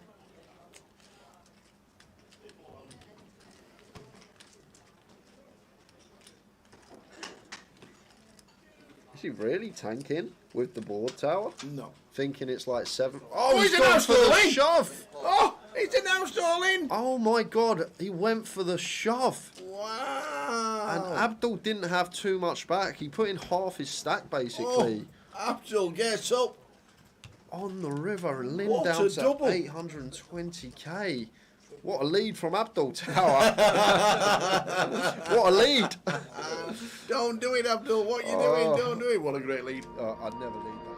is he really tanking with the board tower? No. Thinking it's like 7. Oh, he's gone for the in. shove! Oh, he's announced all in. Oh my god, he went for the shove. Wow. And Abdul didn't have too much back. He put in half his stack basically. Oh, Abdul gets up. On the river, and Lynn What down a to double. 820k. What a lead from Abdul Tower. What a lead. Don't do it, Abdul. What are you doing? Don't do it. What a great lead. I'd never lead that.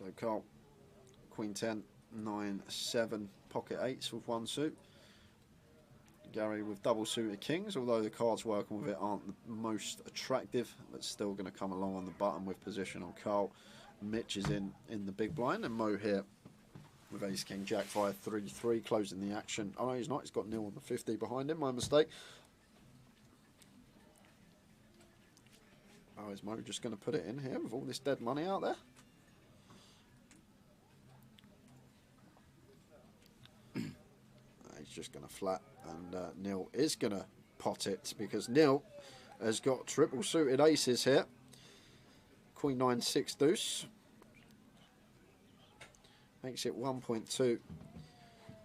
So Carl, Queen 10, 9, 7, pocket 8s with 1 suit. Gary with double suited kings, although the cards working with it aren't the most attractive, but still going to come along on the button with position on Carl. Mitch is in the big blind, and Mo here with ace king jack 5 3 3 closing the action. Oh no, he's not, he's got nil on the 50 behind him, my mistake. Oh, is Mo just going to put it in here with all this dead money out there? He's just going to flat, and Neil is going to pot it because Neil has got triple suited aces here. Queen 9 6 deuce makes it 1.2,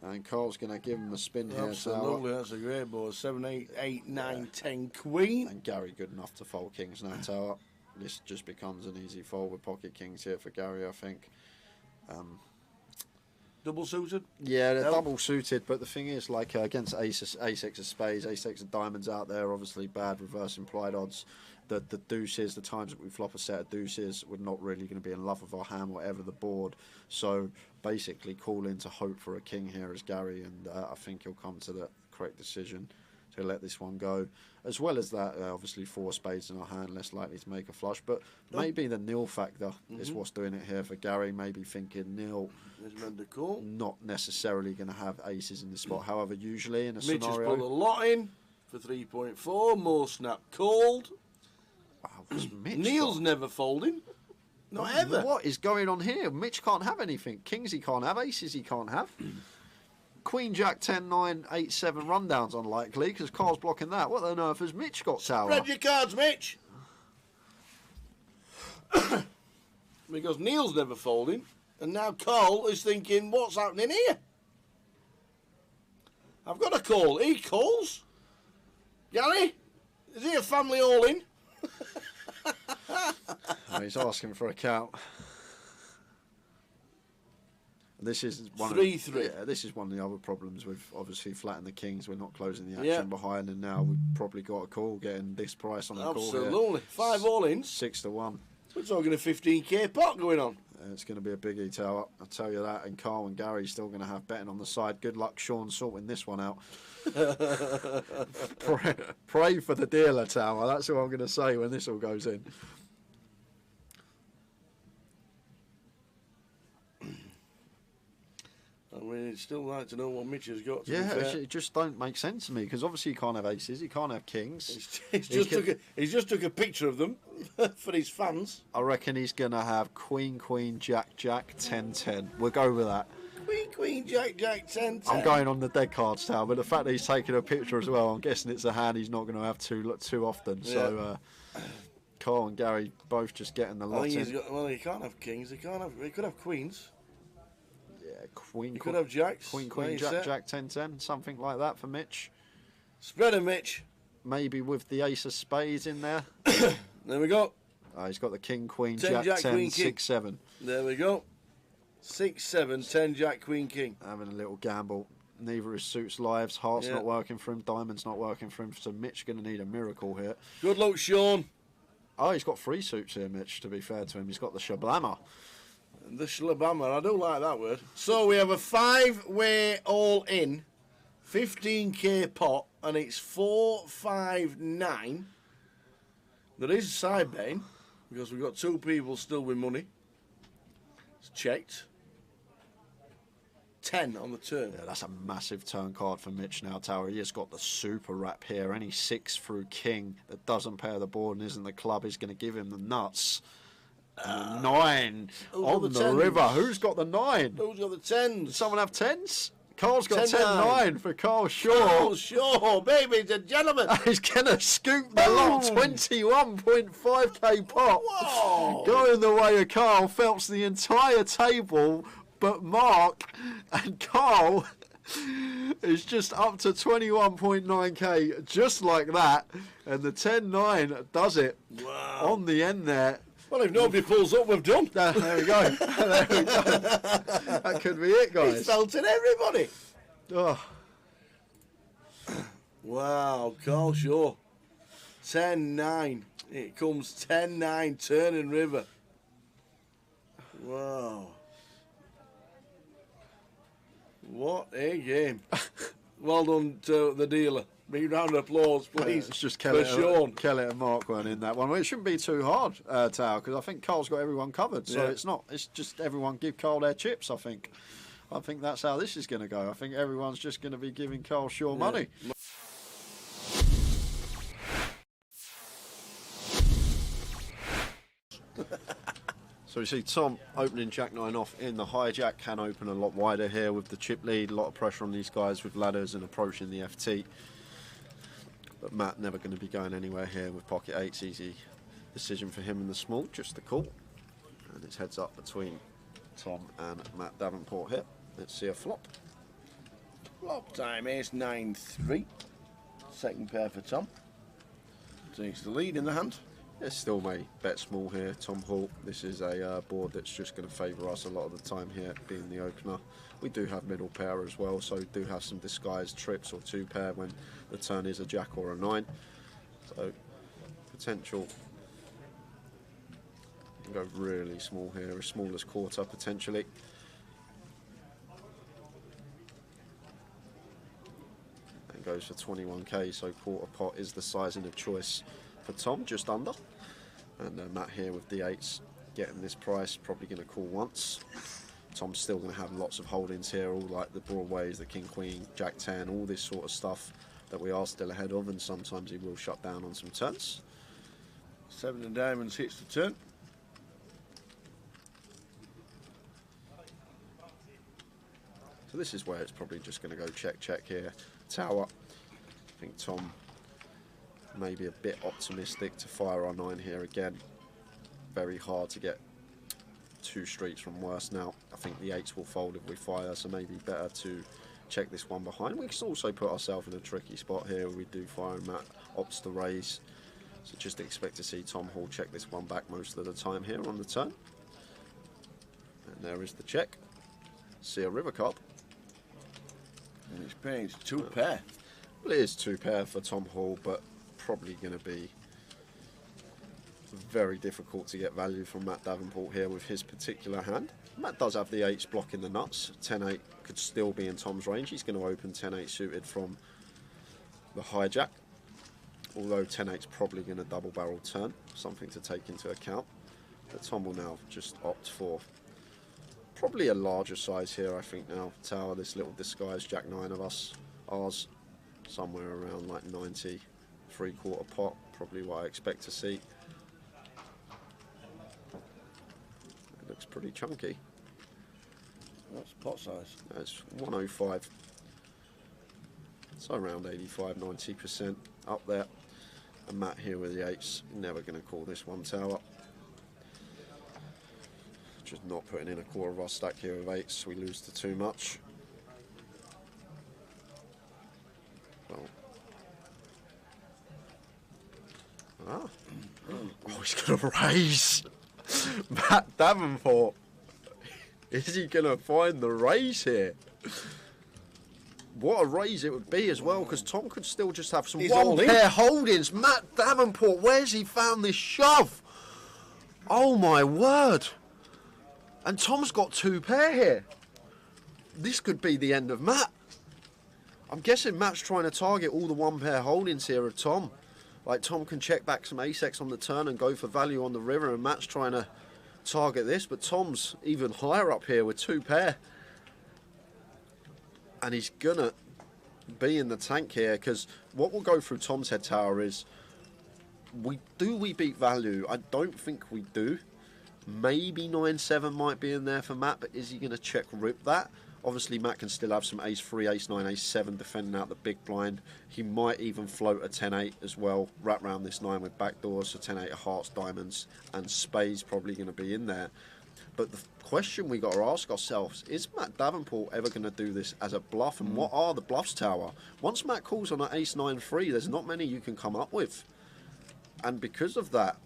and Carl's going to give him a spin here. Absolutely, that's a great board. 7 8 8 9 10 queen, and Gary good enough to fold kings now tower. This just becomes an easy fold with pocket kings here for Gary, I think. Double suited? Yeah, they're double suited, but the thing is, like against ace X of spades, ace X of diamonds out there, obviously bad reverse implied odds. The deuces, the times that we flop a set of deuces, we're not really going to be in love with our hand, whatever the board. So basically, call in to hope for a king here as Gary, and I think he'll come to the correct decision to let this one go. As well as that, obviously 4 spades in our hand, less likely to make a flush. But maybe the nil factor is what's doing it here for Gary. Maybe thinking nil, not necessarily going to have aces in this spot. However, usually in a Mitch scenario, has put a lot in for 3.4. More snap called. Wow, Mitch Neil's never folding. Not ever. What is going on here? Mitch can't have anything. Kings he can't have. Aces he can't have. Queen Jack 10 9 8 7 rundowns unlikely because Carl's blocking that. What on earth has Mitch got tower? Spread your cards, Mitch. Because Neil's never folding, and now Carl is thinking, what's happening here? I've got a call. He calls. Gary, is he a family all-in? Oh, he's asking for a count. This is one 3-3. Yeah, this is one of the other problems with obviously flatting the kings. We're not closing the action behind, and now we've probably got a call getting this price on the call here. Absolutely. 5 all-ins. 6 to 1. We're talking a 15k pot going on. It's going to be a biggie tower, I'll tell you that. And Carl and Gary still going to have betting on the side. Good luck, Sean, sorting this one out. pray for the dealer tower. That's what I'm going to say when this all goes in. I mean, it's still like to know what Mitch has got. Yeah, it just don't make sense to me because obviously he can't have aces, he can't have kings. He's just took a picture of them for his fans. I reckon he's going to have Queen, Queen, Jack, Jack, 10, 10. We'll go with that. Queen, Queen, Jack, Jack, 10, 10. I'm going on the dead cards tower, but the fact that he's taking a picture as well, I'm guessing it's a hand he's not going to have too often. Yeah. So Carl and Gary both just getting the lot in. Well, he can't have kings. He could have queens. Yeah, Queen. You could have jacks. Queen, Queen, Jack, Jack, 10, 10. Something like that for Mitch. Spread him, Mitch. Maybe with the ace of spades in there. There we go. He's got the King, Queen, 10, Jack, 10, Queen, 6, 7. There we go. 6, 7, 10, Jack, Queen, King. Having a little gamble. Neither his suits lives. Heart's not working for him. Diamond's not working for him. So Mitch going to need a miracle here. Good luck, Sean. Oh, he's got 3 suits here, Mitch, to be fair to him. He's got the Shablammer. The Shlabama, I don't like that word. So we have a 5-way all-in, 15k pot, and it's 4, 5, 9. There is a side betting, because we've got 2 people still with money. It's checked. 10 on the turn. Yeah, that's a massive turn card for Mitch now, Tower. He has got the super wrap here. Any 6 through king that doesn't pair the board and isn't the club is going to give him the nuts. 9 on the river. Who's got the 9? Who's got the 10s? Does someone have 10s? Carl's got 10-9. 10-9 for Carl Shaw. Carl Shaw, baby and gentlemen. He's going to scoop the lot. 21.5k pot. Whoa. Going the way of Carl. Phelps the entire table, but Mark and Carl is just up to 21.9k, just like that. And the 10-9 does it. Wow. On the end there. Well, if nobody pulls up, we've done. There we go. There we go. That could be it, guys. He's felted everybody. Oh. Wow, Carl Shaw. 10-9. It comes 10-9, turning river. Wow. What a game. Well done to the dealer. Big round of applause, please. It's just for Sean. Kelly and Mark weren't in that one. Well, it shouldn't be too hard, Tao, because I think Carl's got everyone covered. So Yeah. it's not. It's just everyone give Carl their chips, I think. I think that's how this is going to go. I think everyone's just going to be giving Carl sure money. So we see Tom opening Jack 9 off in the hijack. Can open a lot wider here with the chip lead. A lot of pressure on these guys with ladders and approaching the FT. But Matt never going to be going anywhere here with pocket 8s. Easy decision for him in the small, just the call. And it's heads up between Tom and Matt Davenport here. Let's see a flop. Flop time is 9-3. Second pair for Tom. Takes the lead in the hand. It still may bet small here, Tom Hall. This is a board that's just going to favour us a lot of the time here, being the opener. We do have middle pair as well, so we do have some disguised trips or 2 pair when the turn is a jack or a 9. So potential. You can go really small here, as small as quarter potentially. And goes for 21k, so quarter pot is the sizing of choice for Tom, just under. And Matt here with D8s getting this price, probably going to call once. Tom's still going to have lots of holdings here, all like the Broadways, the King Queen, Jack 10, all this sort of stuff that we are still ahead of, and sometimes he will shut down on some turns. 7 of diamonds hits the turn. So this is where it's probably just going to go check, check here. Tower. I think Tom maybe a bit optimistic to fire our 9 here again. Very hard to get 2 streets from worse now. I think the 8s will fold if we fire, so maybe better to check this one behind. We can also put ourselves in a tricky spot here where we do fire and Matt opts to raise. So just expect to see Tom Hall check this one back most of the time here on the turn. And there is the check. See a river card. And it's paying 2 pair. Well, it is 2 pair for Tom Hall, but probably going to be very difficult to get value from Matt Davenport here with his particular hand. Matt does have the 8s blocking the nuts. 10-8 could still be in Tom's range. He's going to open 10-8 suited from the hijack, although 10-8's probably going to double barrel turn, something to take into account. But Tom will now just opt for probably a larger size here, I think now. Tower, this little disguised Jack 9 of ours, somewhere around like 90, 3/4 pot, probably what I expect to see. It looks pretty chunky. What's pot size? It's 105. So around 85-90% up there. And Matt here with the 8s, never going to call this one, Tower. Just not putting in a quarter of our stack here with 8s, we lose to too much. Well. Oh, he's going to raise. Matt Davenport. Is he going to find the raise here? What a raise it would be as well, because Tom could still just have some one pair holdings. Matt Davenport, where's he found this shove? Oh my word. And Tom's got 2 pair here. This could be the end of Matt. I'm guessing Matt's trying to target all the 1 pair holdings here of Tom. Like Tom can check back some ace-x on the turn and go for value on the river, and Matt's trying to target this, but Tom's even higher up here with 2 pair. And he's gonna be in the tank here, because what will go through Tom's head, Tower, is we beat value? I don't think we do. Maybe 9-7 might be in there for Matt, but is he going to check rip that? Obviously Matt can still have some ace-3, ace-9, ace-7 defending out the big blind. He might even float a 10-8 as well, wrap round this 9 with backdoors, so 10-8 of hearts, diamonds, and spades probably going to be in there. But the question we got to ask ourselves, is Matt Davenport ever going to do this as a bluff? And what are the bluffs, Tower? Once Matt calls on an ace-9-3, there's not many you can come up with. And because of that,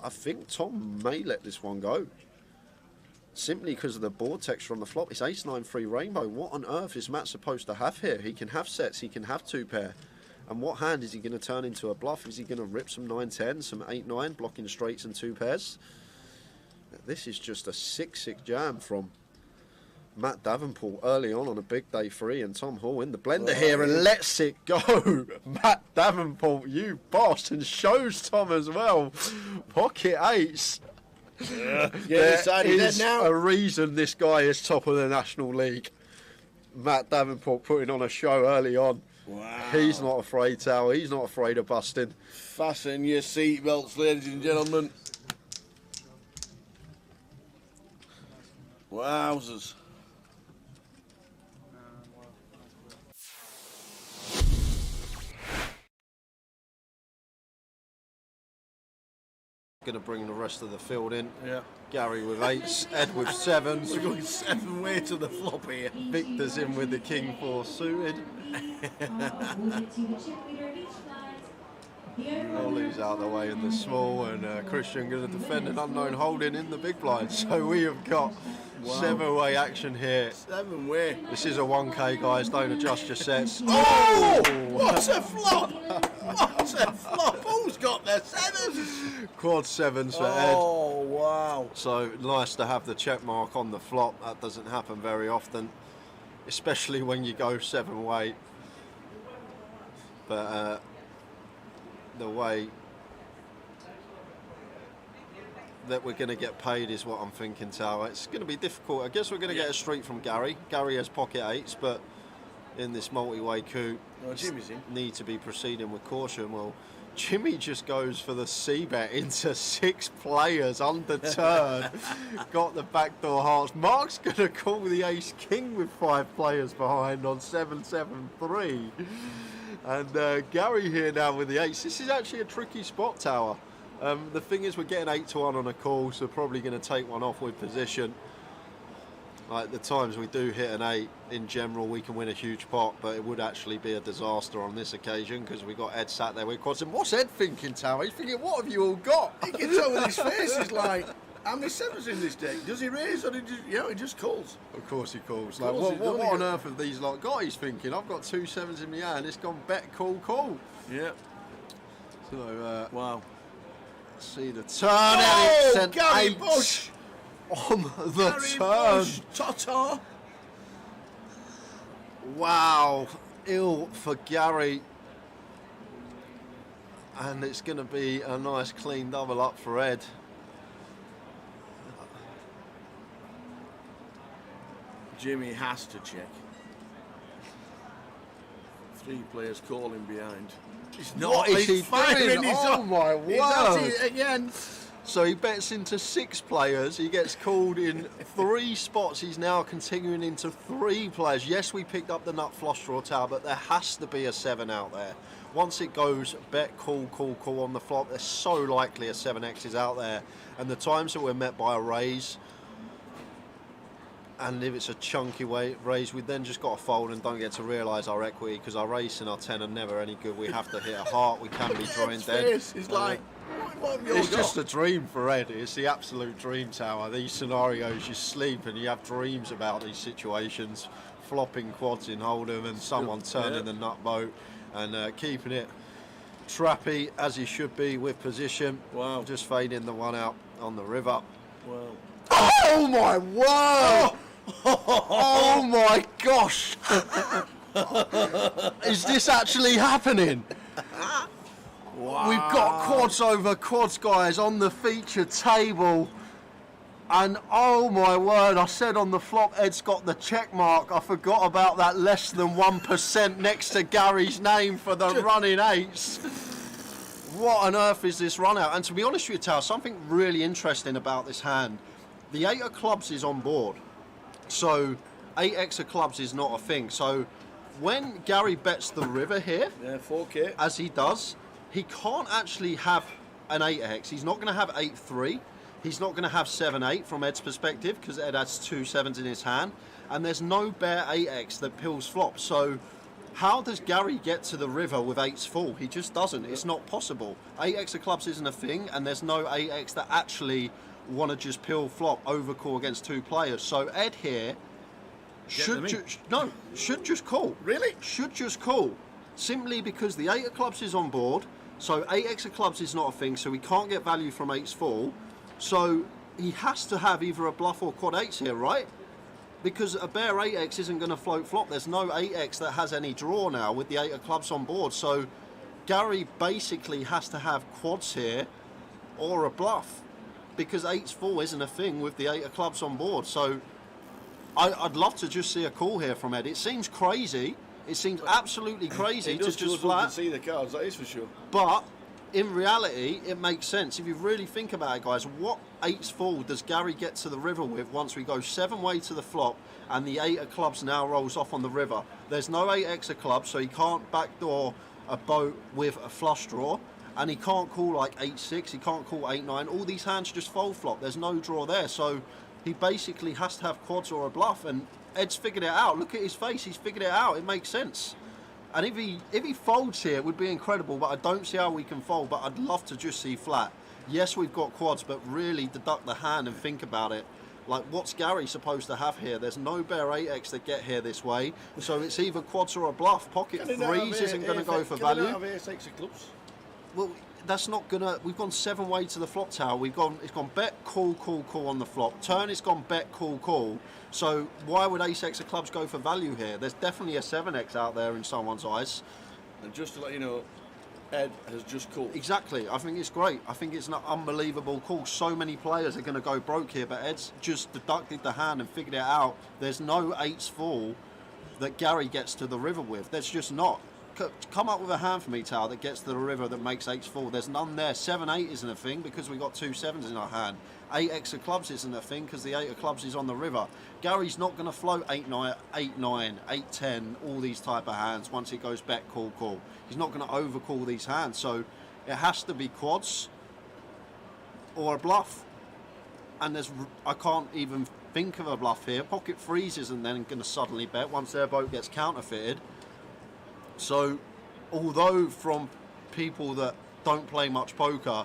I think Tom may let this one go. Simply because of the board texture on the flop. It's ace-9-3 rainbow. What on earth is Matt supposed to have here? He can have sets, he can have 2 pair. And what hand is he going to turn into a bluff? Is he going to rip some 9-10, some 8-9, blocking straights and 2 pairs? This is just a 6-6 jam from Matt Davenport early on a big day 3, and Tom Hall in the blender here and lets it go. Matt Davenport, you boss, and shows Tom as well. Pocket 8s. There is a reason this guy is top of the National League. Matt Davenport putting on a show early on. Wow. He's not afraid, Tower. He's not afraid of busting. Fasten your seatbelts, ladies and gentlemen. Wowzers. Going to bring the rest of the field in. Yeah. Gary with 8s, Ed with 7s. We're going 7 way to the flop here. Victor's in with the King 4 suited. Ollie's out the way in the small, and Christian going to defend an unknown holding in the big blind. So we have got 7-way action here. 7-way. This is a 1K, guys. Don't adjust your sets. Oh! What a flop! What a flop! Who's got their 7s? Quad 7s for Ed. Oh, wow. So nice to have the check mark on the flop. That doesn't happen very often, especially when you go 7-way. But the way that we're going to get paid is what I'm thinking, Tower. It's going to be difficult. I guess we're going to get a street from Gary. Gary has pocket 8s, but in this multi-way coup, Jimmy's in. Need to be proceeding with caution. Well, Jimmy just goes for the C-bet into 6 players under turn. Got the backdoor hearts. Mark's going to call the ace-king with 5 players behind on 7-7-3. And Gary here now with the 8s. This is actually a tricky spot, Tower. The thing is, we're getting 8-1 on a call, so probably going to take one off with position. Like the times we do hit an 8, in general, we can win a huge pot, but it would actually be a disaster on this occasion because we got Ed sat there with quads. And what's Ed thinking, Tower? He's thinking, what have you all got? He gets over his face. He's like, how many 7s in this deck? Does he raise or he just calls? Of course he calls. Of Like, course what on earth have these lot got? He's thinking, I've got 2 7s in my hand. It's gone bet, call. Yeah. So, wow. See the turn, and it sent Gary 8 Bush on the Gary turn. Bush, Tata. Wow, ill for Gary. And it's going to be a nice clean double up for Ed. Jimmy has to check. 3 players calling behind. He's What is he firing. doing? Oh my word! He's at it again. So he bets into 6 players. He gets called in 3 spots. He's now continuing into 3 players. Yes, we picked up the nut flush draw, Tower, but there has to be a 7 out there. Once it goes bet, call on the flop, there's so likely a 7x is out there. And the times that we're met by a raise, and if it's a chunky raise, we then just got to fold and don't get to realise our equity, because our ace and our 10 are never any good. We have to hit a heart. We can be drawing dead. He's like, what have you all It's got? just a dream for Ed. It's the absolute dream, Tower. These scenarios, you sleep and you have dreams about these situations. Flopping quads in Hold'em and someone turning the nut boat and keeping it trappy as he should be with position. Wow. Just fading the one out on the river. Wow. Oh my word! Oh my gosh! Is this actually happening? Wow. We've got quads over quads, guys, on the feature table. And oh my word, I said on the flop, Ed's got the check mark. I forgot about that less than 1% next to Gary's name for the running 8s. What on earth is this run out? And to be honest with you, Tal, something really interesting about this hand. The 8 of clubs is on board. So 8x of clubs is not a thing. So when Gary bets the river here, 4K, as he does, he can't actually have an 8x. He's not going to have 8-3. He's not going to have 7-8 from Ed's perspective, because Ed has 2 7s in his hand. And there's no bare 8x that pills flop. So how does Gary get to the river with 8s full? He just doesn't. It's not possible. 8x of clubs isn't a thing, and there's no 8x that actually want to just pill flop overcall against 2 players. So Ed here should just call. Really? Should just call. Simply because the 8 of clubs is on board, so 8x of clubs is not a thing, so we can't get value from 8s full. So he has to have either a bluff or quad 8s here, right? Because a bare 8x isn't going to float flop. There's no 8x that has any draw now with the 8 of clubs on board. So Gary basically has to have quads here or a bluff, because 8's full isn't a thing with the 8 of clubs on board. So I'd love to just see a call here from Ed. It seems crazy. It seems absolutely crazy to just flat. See the cards, that is for sure. But in reality, it makes sense. If you really think about it, guys, what 8's full does Gary get to the river with once we go 7-way to the flop and the 8 of clubs now rolls off on the river? There's no 8x of clubs, so he can't backdoor a boat with a flush draw, and he can't call like 8-6, he can't call 8-9. All these hands just fold flop. There's no draw there, so he basically has to have quads or a bluff, and Ed's figured it out. Look at his face, he's figured it out. It makes sense. And if he folds here, it would be incredible, but I don't see how we can fold. But I'd love to just see flat. Yes, we've got quads, but really deduct the hand and think about it. Like, what's Gary supposed to have here? There's no bare 8x that get here this way, so it's either quads or a bluff. Pocket threes isn't going to go for value. Can they not have 8x of clubs? Well, that's not gonna. We've gone 7-way to the flop tower. It's gone bet, call, call, call on the flop. Turn, it's gone bet, call, call. So why would ace-x of clubs go for value here? There's definitely a 7x out there in someone's eyes. And just to let you know, Ed has just called. Exactly. I think it's great. I think it's an unbelievable call. So many players are going to go broke here, but Ed's just deducted the hand and figured it out. There's no 8's full that Gary gets to the river with. There's just not. Come up with a hand for me, Tower, that gets to the river that makes 8's full. There's none there. 7-8 isn't a thing because we've got 2 7s in our hand. 8x of clubs isn't a thing because the 8 of clubs is on the river. Gary's not going to float 8-9, 8-9, 8-10, all these type of hands once he goes bet, call, call. He's not going to overcall these hands. So it has to be quads or a bluff. And I can't even think of a bluff here. Pocket threes isn't then going to suddenly bet once their boat gets counterfeited. So, although from people that don't play much poker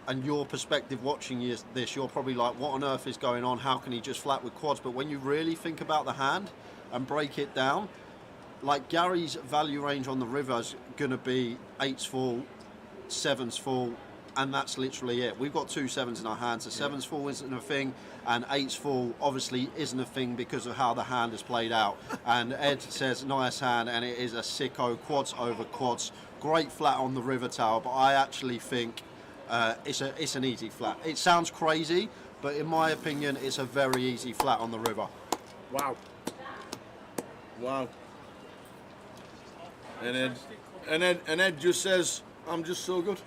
and your perspective watching this, you're probably like, what on earth is going on? How can he just flat with quads? But when you really think about the hand and break it down, like Gary's value range on the river is going to be 8's full, 7's full, and that's literally it. We've got 2 7s in our hands. The 7's full isn't a thing, and 8's full obviously isn't a thing because of how the hand is played out. And Ed says, nice hand, and it is a sicko, quads over quads. Great flat on the river tower, but I actually think it's an easy flat. It sounds crazy, but in my opinion, it's a very easy flat on the river. Wow. Wow. And Ed just says, I'm just so good.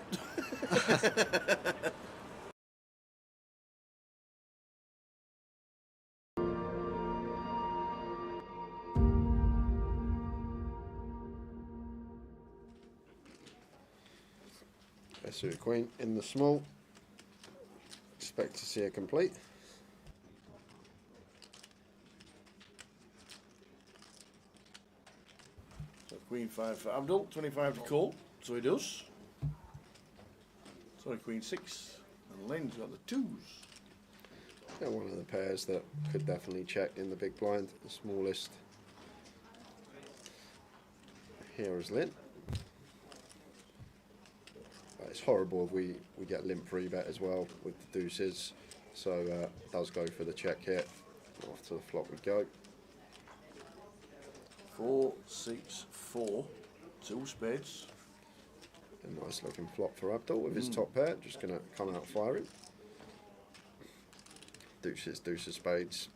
Suited queen in the small. Expect to see a complete. So queen 5 for Abdul, 25 to call, so he does. So queen 6, and Len's got the 2s. Yeah, one of the pairs that could definitely check in the big blind, the smallest. Here is Lynn. It's horrible if we get limp free bet as well with the deuces, so does go for the check here. Off to the flop we go. 4, 6, 4, 2 spades. A nice looking flop for Abdul with his top pair, just going to come out firing. Deuces, deuces, spades.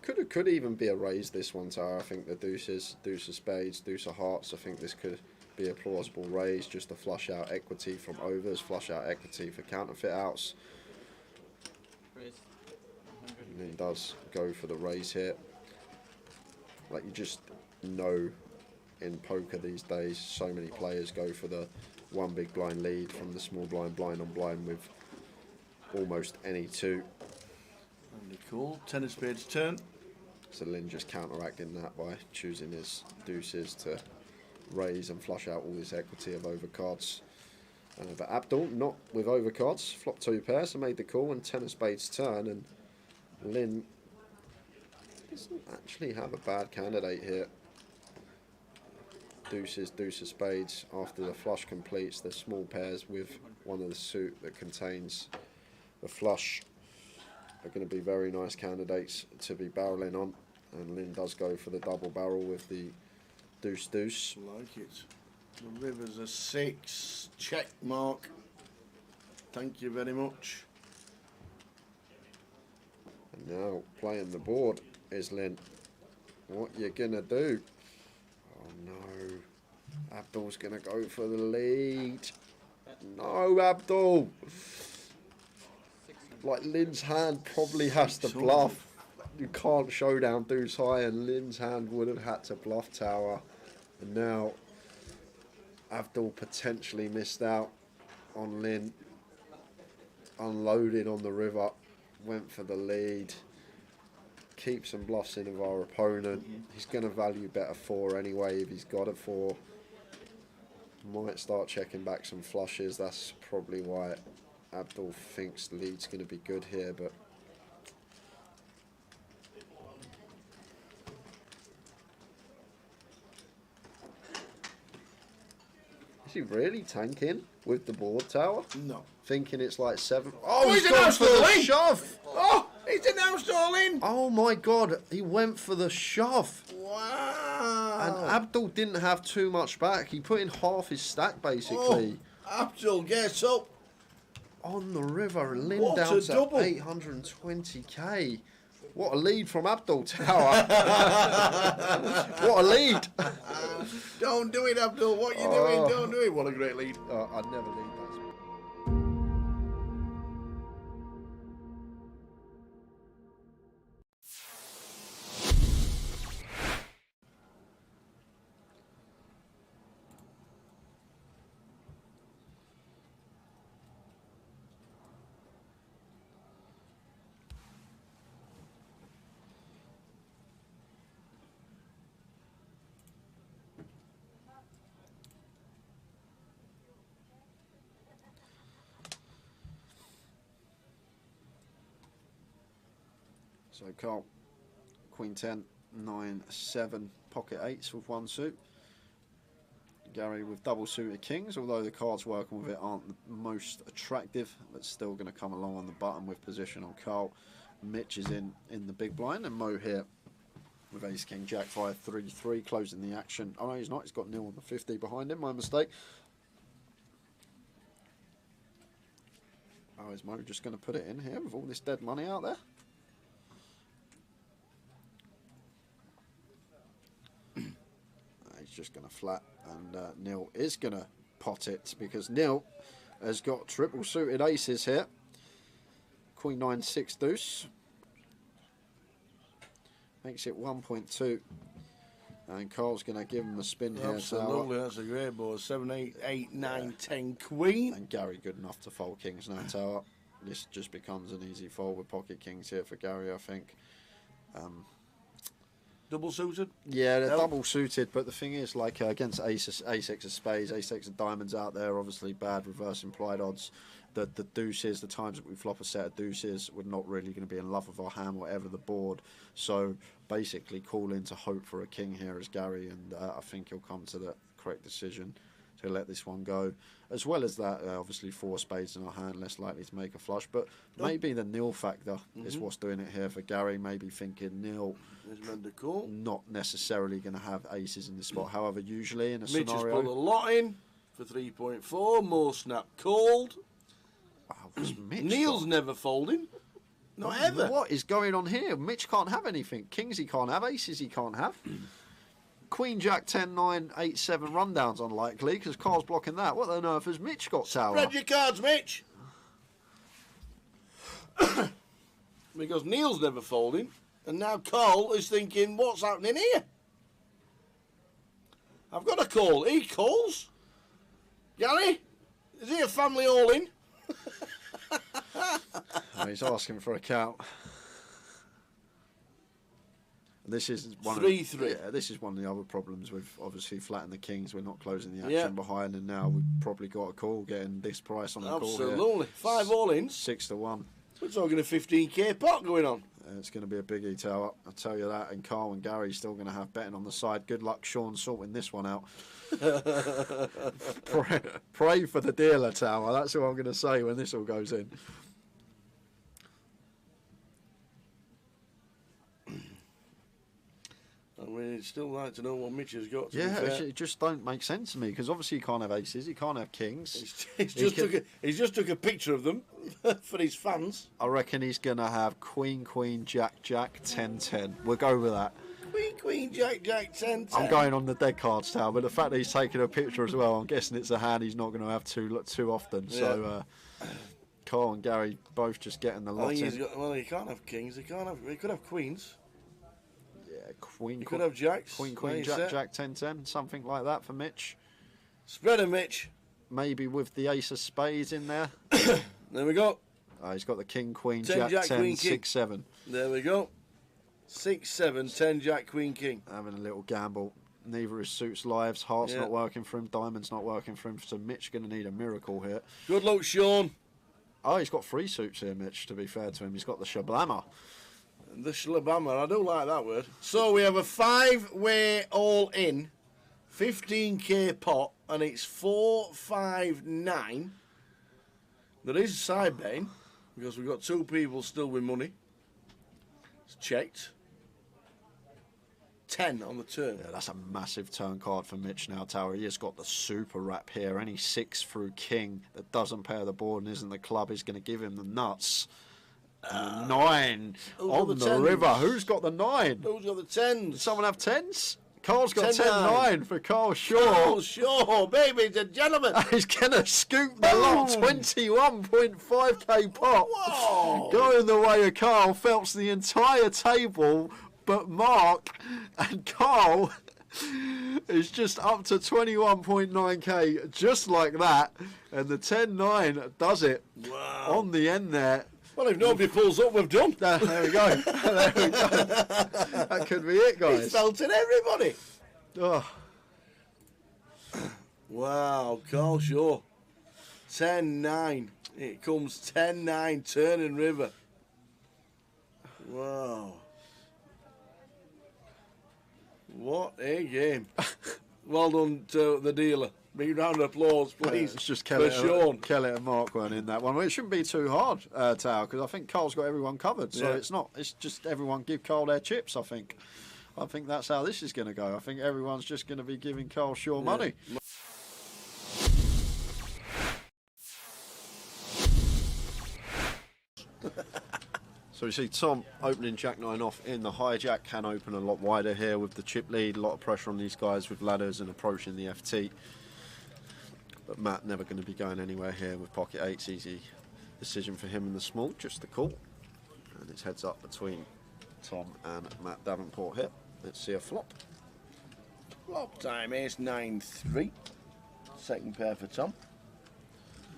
Could even be a raise this one, Tower. I think the deuces, deuce of spades, deuce of hearts, I think this could be a plausible raise just to flush out equity from overs, flush out equity for counterfeit outs. And then does go for the raise here. Like, you just know in poker these days, so many players go for the one big blind lead from the small blind, blind on blind with almost any two. And cool. 10 of spades turn. So Lynn just counteracting that by choosing his deuces to raise and flush out all this equity of overcards. But Abdul not with overcards, flop 2 pairs, so made the call and 10 of spades turn, and Lynn doesn't actually have a bad candidate here. Deuces, deuce of spades. After the flush completes, the small pairs with one of the suit that contains the flush are going to be very nice candidates to be barrelling on. And Lynn does go for the double barrel with the deuce. Like it. The river's a 6. Check mark. Thank you very much. And now playing the board is Lynn. What you gonna do? Oh no. Abdul's gonna go for the lead. No, Abdul. Like Lynn's hand probably has to bluff. You can't showdown deuce high, and Lynn's hand would have had to bluff tower. And now Abdul potentially missed out on Lynn. Unloaded on the river, went for the lead. Keeps some bluffs in of our opponent. He's going to value better 4 anyway if he's got a 4. Might start checking back some flushes. That's probably why Abdul thinks the lead's going to be good here, but is he really tanking with the board tower? No. Thinking it's like 7. Oh, he's gone for the in. shove! Oh, he's announced all in. Oh my god, he went for the shove. Wow. And Abdul didn't have too much back. He put in half his stack basically. Oh, Abdul gets up. On the river, and Lynn What down a to double. 820k. What a lead from Abdul Tower. What a lead. Don't do it, Abdul. What are you doing? Don't do it. What a great lead. I'd never lead that. So Carl, Queen 10, 9, 7, pocket 8s with 1 suit. Gary with double suited kings, although the cards working with it aren't the most attractive, but still going to come along on the button with position on Carl. Mitch is in the big blind, and Mo here with ace king jack 5 3 3 closing the action. Oh no, he's not. He's got nil on the 50 behind him. My mistake. Oh, is Mo just going to put it in here with all this dead money out there? He's just going to flat, and Neil is going to pot it because Neil has got triple suited aces here. Queen 9 6 deuce makes it 1.2, and Carl's going to give him a spin here. Absolutely, that's a great board. 7, 8, 8, 9, 10, queen. And Gary good enough to fold kings now tower. This just becomes an easy fold with pocket kings here for Gary, I think. Double suited? Yeah, they're double suited, but the thing is, like against ace X of spades, ace X of diamonds out there, obviously bad reverse implied odds. The deuces, the times that we flop a set of deuces, we're not really going to be in love with our hand, whatever the board. So basically, call in to hope for a king here as Gary, and I think he'll come to the correct decision to let this one go. As well as that, obviously 4 spades in our hand, less likely to make a flush. But maybe the nil factor is what's doing it here for Gary. Maybe thinking nil, not necessarily going to have aces in this spot. However, usually in a Mitch scenario, has put a lot in for 3.4. More snap called. Wow, Mitch Neil's never folding. Not ever. What is going on here? Mitch can't have anything. Kings he can't have. Aces he can't have. Queen Jack 10 9 8 7 rundowns unlikely because Carl's blocking that. What on earth has Mitch got tower? Spread your cards, Mitch. Because Neil's never folding, and now Carl is thinking, what's happening here? I've got a call. He calls. Gary, is he a family all-in? Oh, he's asking for a count. This is one 3-3. Yeah, this is one of the other problems with obviously flatting the kings. We're not closing the action behind, and now we've probably got a call getting this price on the call here. Absolutely. 5 all-ins. 6 to 1. We're talking a 15k pot going on. It's going to be a biggie tower, I'll tell you that. And Carl and Gary still going to have betting on the side. Good luck, Sean, sorting this one out. Pray for the dealer tower. That's what I'm going to say when this all goes in. I mean, I'd still like to know what Mitch has got. To Yeah, be fair. it just don't make sense to me because obviously he can't have aces, he can't have kings. He's just took a picture of them for his fans. I reckon he's gonna have queen, queen, jack, jack, 10, 10. We'll go with that. Queen, queen, jack, jack, 10, 10. I'm going on the dead cards now, but the fact that he's taking a picture as well, I'm guessing it's a hand he's not going to have too often. Yeah. So Carl and Gary both just getting the lot in. Well, he can't have kings. He could have queens. Yeah, queen. He could have jacks. Queen, queen, jack, jack, 10, 10, something like that for Mitch. Spreader, Mitch. Maybe with the ace of spades in there. There we go. He's got the king, queen, 10, jack, 10, queen, 6, 7. There we go. 6, 7, 10, jack, queen, king. Having a little gamble. Neither his suits lives. Heart's not working for him. Diamond's not working for him. So Mitch going to need a miracle here. Good luck, Sean. Oh, he's got 3 suits here, Mitch, to be fair to him. He's got the shablammer. The shablammer. I do like that word. So we have a 5-way all-in, 15k pot, and it's 4, 5, 9. There is a side betting, because we've got 2 people still with money. It's checked. 10 on the turn. Yeah, that's a massive turn card for Mitch now, Tower. He has got the super wrap here. Any 6 through king that doesn't pair the board and isn't the club is going to give him the nuts. And 9 on the river. Who's got the 9? Who's got the 10s? Does someone have 10s? Carl's got 10-9 for Carl Shaw. Carl Shaw, baby, the gentleman. He's going to scoop the lot. 21.5k pot. Whoa. Going the way of Carl. Phelps the entire table. But Mark and Carl is just up to 21.9k, just like that. And the 10-9 does it. Wow. On the end there. Well, if nobody pulls up, we've done. There we go. There we go. That could be it, guys. He's felted everybody. Oh. Wow, Carl Shaw. 10-9. It comes 10-9, turn and river. Wow. What a game. Well done to the dealer. Big round of applause, please. It's just for Sean. Kelly and Mark weren't in that one. Well, it shouldn't be too hard, Tao, because I think Carl's got everyone covered. So it's not. It's just everyone give Carl their chips, I think. I think that's how this is going to go. I think everyone's just going to be giving Carl Shaw money. So we see Tom opening Jack-9 off in the hijack. Can open a lot wider here with the chip lead. A lot of pressure on these guys with ladders and approaching the FT. But Matt never going to be going anywhere here with pocket 8s. Easy decision for him in the small, just the call. And it's heads up between Tom and Matt Davenport here. Let's see a flop. Flop time, ace 9-3. Second pair for Tom.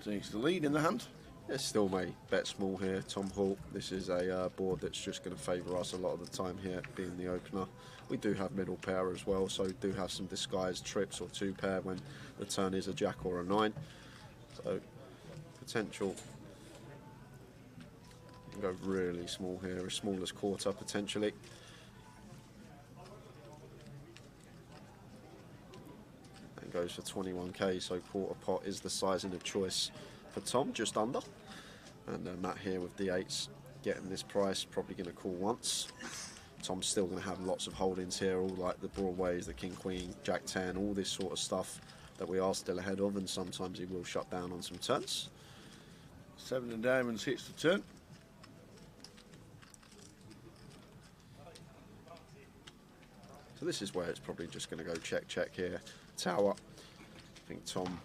Takes the lead in the hand. It still may bet small here, Tom Hall. This is a board that's just going to favour us a lot of the time here, being the opener. We do have middle pair as well, so we do have some disguised trips or 2 pair when the turn is a jack or a 9. So potential. You can go really small here, as small as quarter potentially. And goes for 21k, so quarter pot is the sizing of choice for Tom, just under. And Matt here with the 8s getting this price, probably going to call once. Tom's still going to have lots of holdings here, all like the broadways, the king queen, jack 10, all this sort of stuff that we are still ahead of, and sometimes he will shut down on some turns. 7 of diamonds hits the turn. So this is where it's probably just going to go check, check here. Tower. I think Tom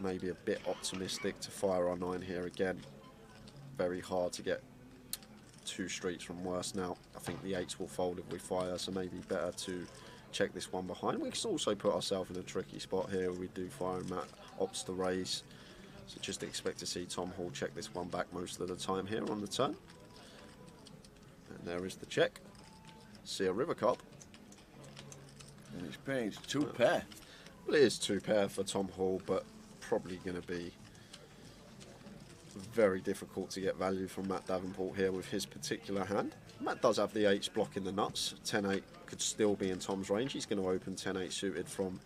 maybe a bit optimistic to fire our 9 here again. Very hard to get 2 streets from worse now. I think the 8s will fold if we fire, so maybe better to check this one behind. We can also put ourselves in a tricky spot here where we do fire and Matt opts to raise. So just expect to see Tom Hall check this one back most of the time here on the turn. And there is the check. See a river card. And it's paying 2 pair. Well, it is 2 pair for Tom Hall, but probably going to be very difficult to get value from Matt Davenport here with his particular hand. Matt does have the 8s blocking the nuts. 10-8 could still be in Tom's range. He's going to open 10-8 suited from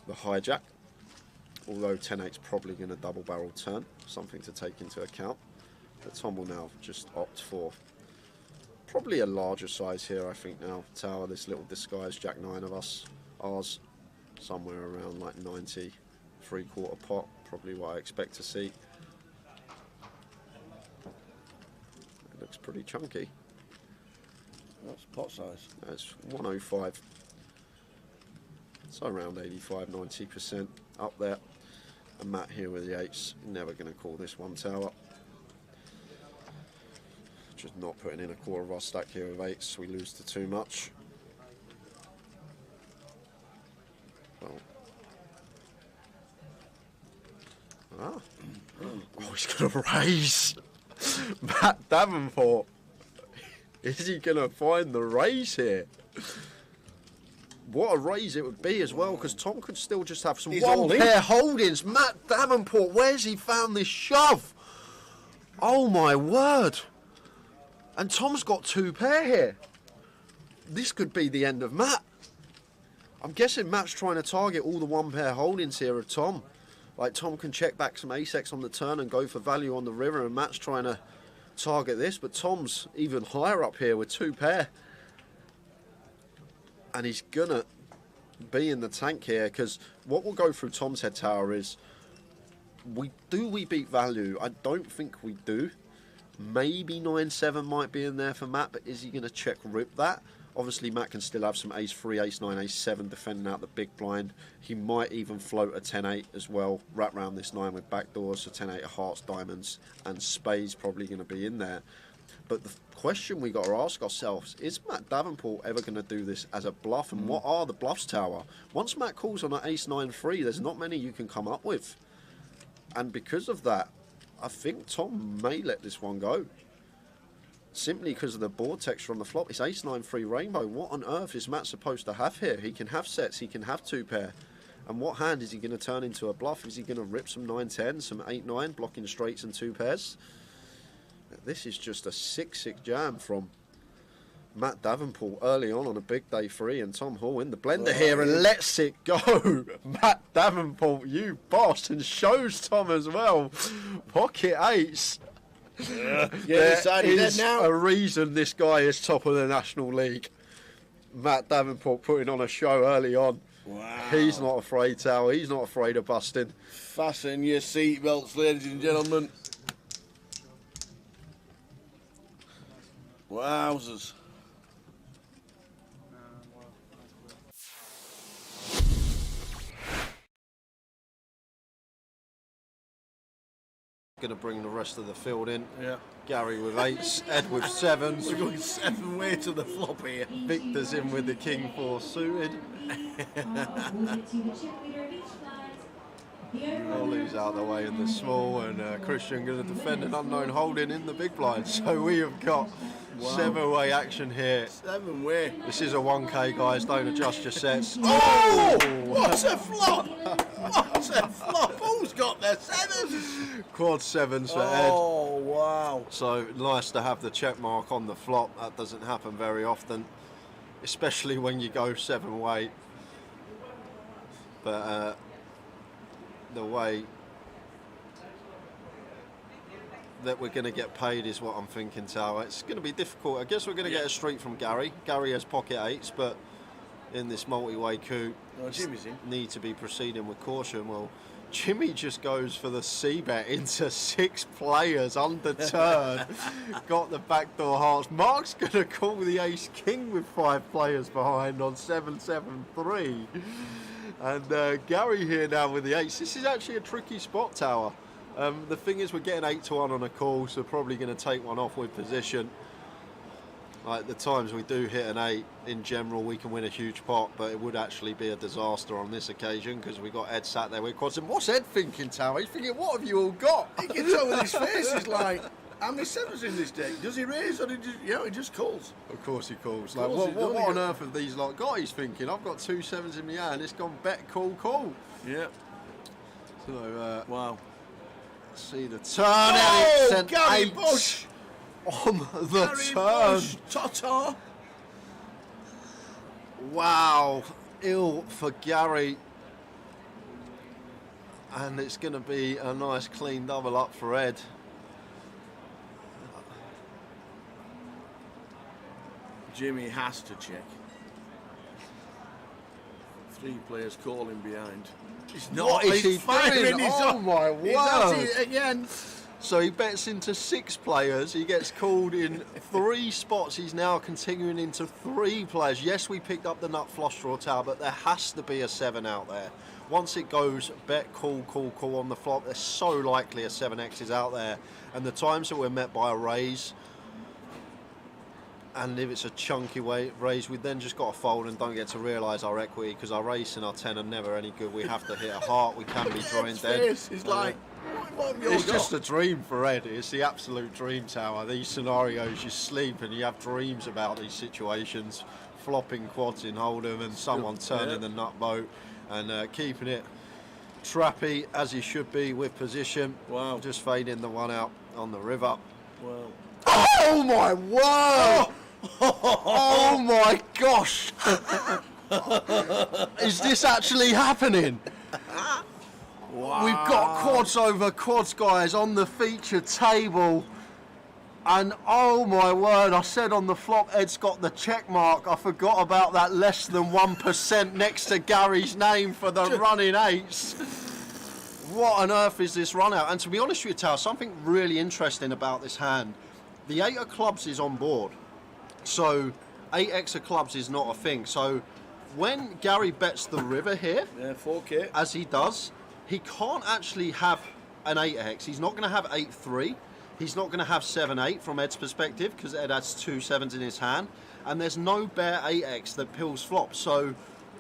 the hijack, although 10-8's probably going to double barrel turn, something to take into account. But Tom will now just opt for Probably a larger size here, I think now. Tower, this little disguised Jack 9 of us. Ours, somewhere around like 90, 3/4 pot. Probably what I expect to see. It looks pretty chunky. That's pot size. That's 105. So around 85-90% up there. And Matt here with the 8s. Never going to call this one tower. Just not putting in a quarter of our stack here with 8s. We lose to too much. Well. Ah. Oh, he's going to raise. Matt Davenport. Is he going to find the raise here? What a raise it would be as well, because Tom could still just have some one-pair holdings. Matt Davenport, where's he found this shove? Oh, my word. And Tom's got 2 pair here. This could be the end of Matt. I'm guessing Matt's trying to target all the 1-pair holdings here of Tom. Like, Tom can check back some ace-x on the turn and go for value on the river, and Matt's trying to target this, but Tom's even higher up here with 2 pair. And he's gonna be in the tank here, because what will go through Tom's head tower is, we beat value? I don't think we do. Maybe 9-7 might be in there for Matt, but is he going to check rip that? Obviously, Matt can still have some ace-3, ace-9, ace-7 defending out the big blind. He might even float a 10-8 as well, wrap round this 9 with backdoors, so 10-8 of hearts, diamonds, and spades probably going to be in there. But the question we got to ask ourselves, is Matt Davenport ever going to do this as a bluff? And what are the bluffs, Tower? Once Matt calls on an ace-9-3, there's not many you can come up with. And because of that, I think Tom may let this one go. Simply because of the board text from the flop. It's ace-9-3 rainbow. What on earth is Matt supposed to have here? He can have sets, he can have 2 pair. And what hand is he going to turn into a bluff? Is he going to rip some 9-10, some 8-9, blocking straights and 2 pairs? This is just a 6-6 jam from Matt Davenport early on a big day 3, and Tom Hall in the blender here and lets it go. Matt Davenport, you boss, and shows Tom as well. Pocket 8s. Yeah, there is a reason this guy is top of the National League. Matt Davenport putting on a show early on. Wow. He's not afraid, Tower. He's not afraid of busting. Fasten your seatbelts, ladies and gentlemen. Wowzers. Going to bring the rest of the field in. Yeah. Gary with 8s, Ed with 7s. We're going 7 way to the flop here. Victor's in with the king 4 suited. Ollie's out the way in the small, and Christian going to defend an unknown holding in the big blind. So we have got 7-way action here. 7-way. This is a 1K, guys. Don't adjust your sets. Oh! What a flop! What a flop! Who's got their 7s? Quad 7s for Ed. Oh, wow. So nice to have the check mark on the flop. That doesn't happen very often, especially when you go 7-way. But the way that we're going to get paid is what I'm thinking, Tower. It's going to be difficult. I guess we're going to get a streak from Gary. Gary has pocket 8s, but in this multi-way coup, Jimmy's in. Need to be proceeding with caution. Well, Jimmy just goes for the C-bet into 6 players under turn. Got the backdoor hearts. Mark's going to call the ace-king with 5 players behind on 7-7-3. And Gary here now with the 8s. This is actually a tricky spot, Tower. The thing is, we're getting 8-1 on a call, so we're probably going to take one off with position. Like the times we do hit an 8, in general, we can win a huge pot, but it would actually be a disaster on this occasion because we got Ed sat there with quads. And what's Ed thinking, Tower? He's thinking, what have you all got? He can tell with his face, he's like, how many 7s in this deck? Does he raise or he just calls? Of course he calls. Like, what on earth have these lot got? He's thinking, I've got 2 7s in my hand, it's gone bet, call. Yeah. So, wow. See the turn, and it's an Gary 8 Bush on the Gary turn. Bush, Tata. Wow, ill for Gary. And it's going to be a nice clean double up for Ed. Jimmy has to check. 3 players calling behind. He's not. What is he firing. doing? He's Oh on. my He's at word! it again. So he bets into 6 players. He gets called in 3 spots. He's now continuing into 3 players. Yes, we picked up the nut flush draw tower, but there has to be a 7 out there. Once it goes bet, call on the flop, there's so likely a 7x is out there. And the times that we're met by a raise, and if it's a chunky raise, we then just got to fold and don't get to realise our equity, because our race and our 10 are never any good. We have to hit a heart. We can be drawing dead. It's like, what have you It's got? just a dream for Ed. It's the absolute dream tower. These scenarios, you sleep and you have dreams about these situations. Flopping quads in Hold'em and someone turning the nut boat and keeping it trappy as he should be with position. Wow. Just fading the one out on the river. Well. Oh my word! Oh my gosh! Is this actually happening? Wow. We've got quads over quads, guys, on the feature table. And oh my word, I said on the flop, Ed's got the check mark. I forgot about that less than 1% next to Gary's name for the running 8s. What on earth is this run out? And to be honest with you, Tal, something really interesting about this hand. The 8 of clubs is on board. So 8x of clubs is not a thing. So when Gary bets the river here, 4K, as he does, he can't actually have an 8x. He's not going to have 8-3. He's not going to have 7-8 from Ed's perspective, because Ed has 2 7s in his hand. And there's no bare 8x that pills flop. So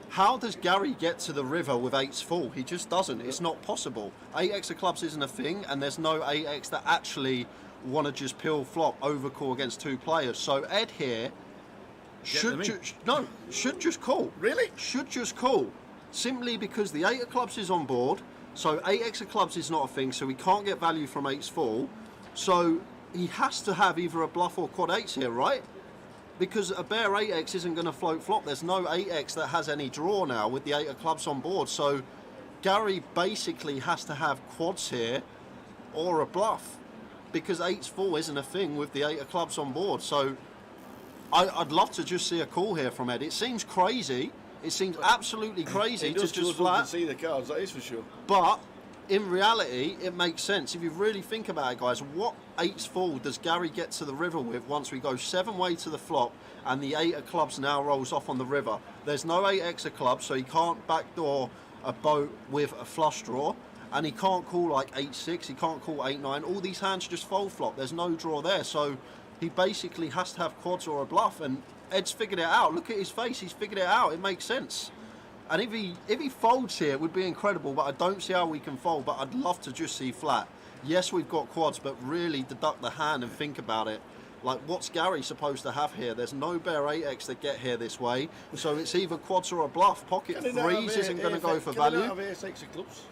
how does Gary get to the river with 8s full? He just doesn't. It's not possible. 8x of clubs isn't a thing, and there's no 8x that actually want to just pill flop overcall against 2 players. So Ed here should just call. Really? Should just call. Simply because the 8 of clubs is on board. So 8x of clubs is not a thing, so we can't get value from 8s full. So he has to have either a bluff or quad 8s here, right? Because a bare 8x isn't going to float flop. There's no 8x that has any draw now with the 8 of clubs on board. So Gary basically has to have quads here or a bluff, because 8s full isn't a thing with the 8 of clubs on board. So I'd love to just see a call here from Ed. It seems crazy. It seems absolutely crazy to just flat. To see the cards, that is for sure. But in reality, it makes sense. If you really think about it, guys, what 8s full does Gary get to the river with once we go 7-way to the flop and the 8 of clubs now rolls off on the river? There's no 8x of clubs, so he can't backdoor a boat with a flush draw, and he can't call like 8-6, he can't call 8-9. All these hands just fold flop. There's no draw there, so he basically has to have quads or a bluff, and Ed's figured it out. Look at his face, he's figured it out. It makes sense. And if he folds here, it would be incredible, but I don't see how we can fold. But I'd love to just see flat. Yes, we've got quads, but really deduct the hand and think about it. Like, what's Gary supposed to have here? There's no bare 8x that get here this way, so it's either quads or a bluff. Pocket 3s isn't going to go for value. Can they not have 8x of clubs?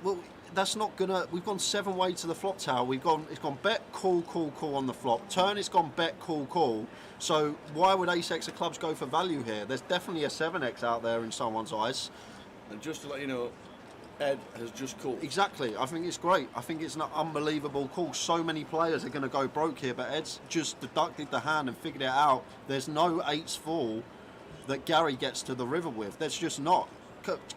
Well, that's not gonna. We've gone 7-way to the flop tower. It's gone bet, call on the flop. Turn, it's gone bet, call. So why would ace-x of clubs go for value here? There's definitely a 7x out there in someone's eyes. And just to let you know, Ed has just called. Exactly. I think it's great. I think it's an unbelievable call. So many players are going to go broke here, but Ed's just deducted the hand and figured it out. There's no 8s full that Gary gets to the river with. There's just not.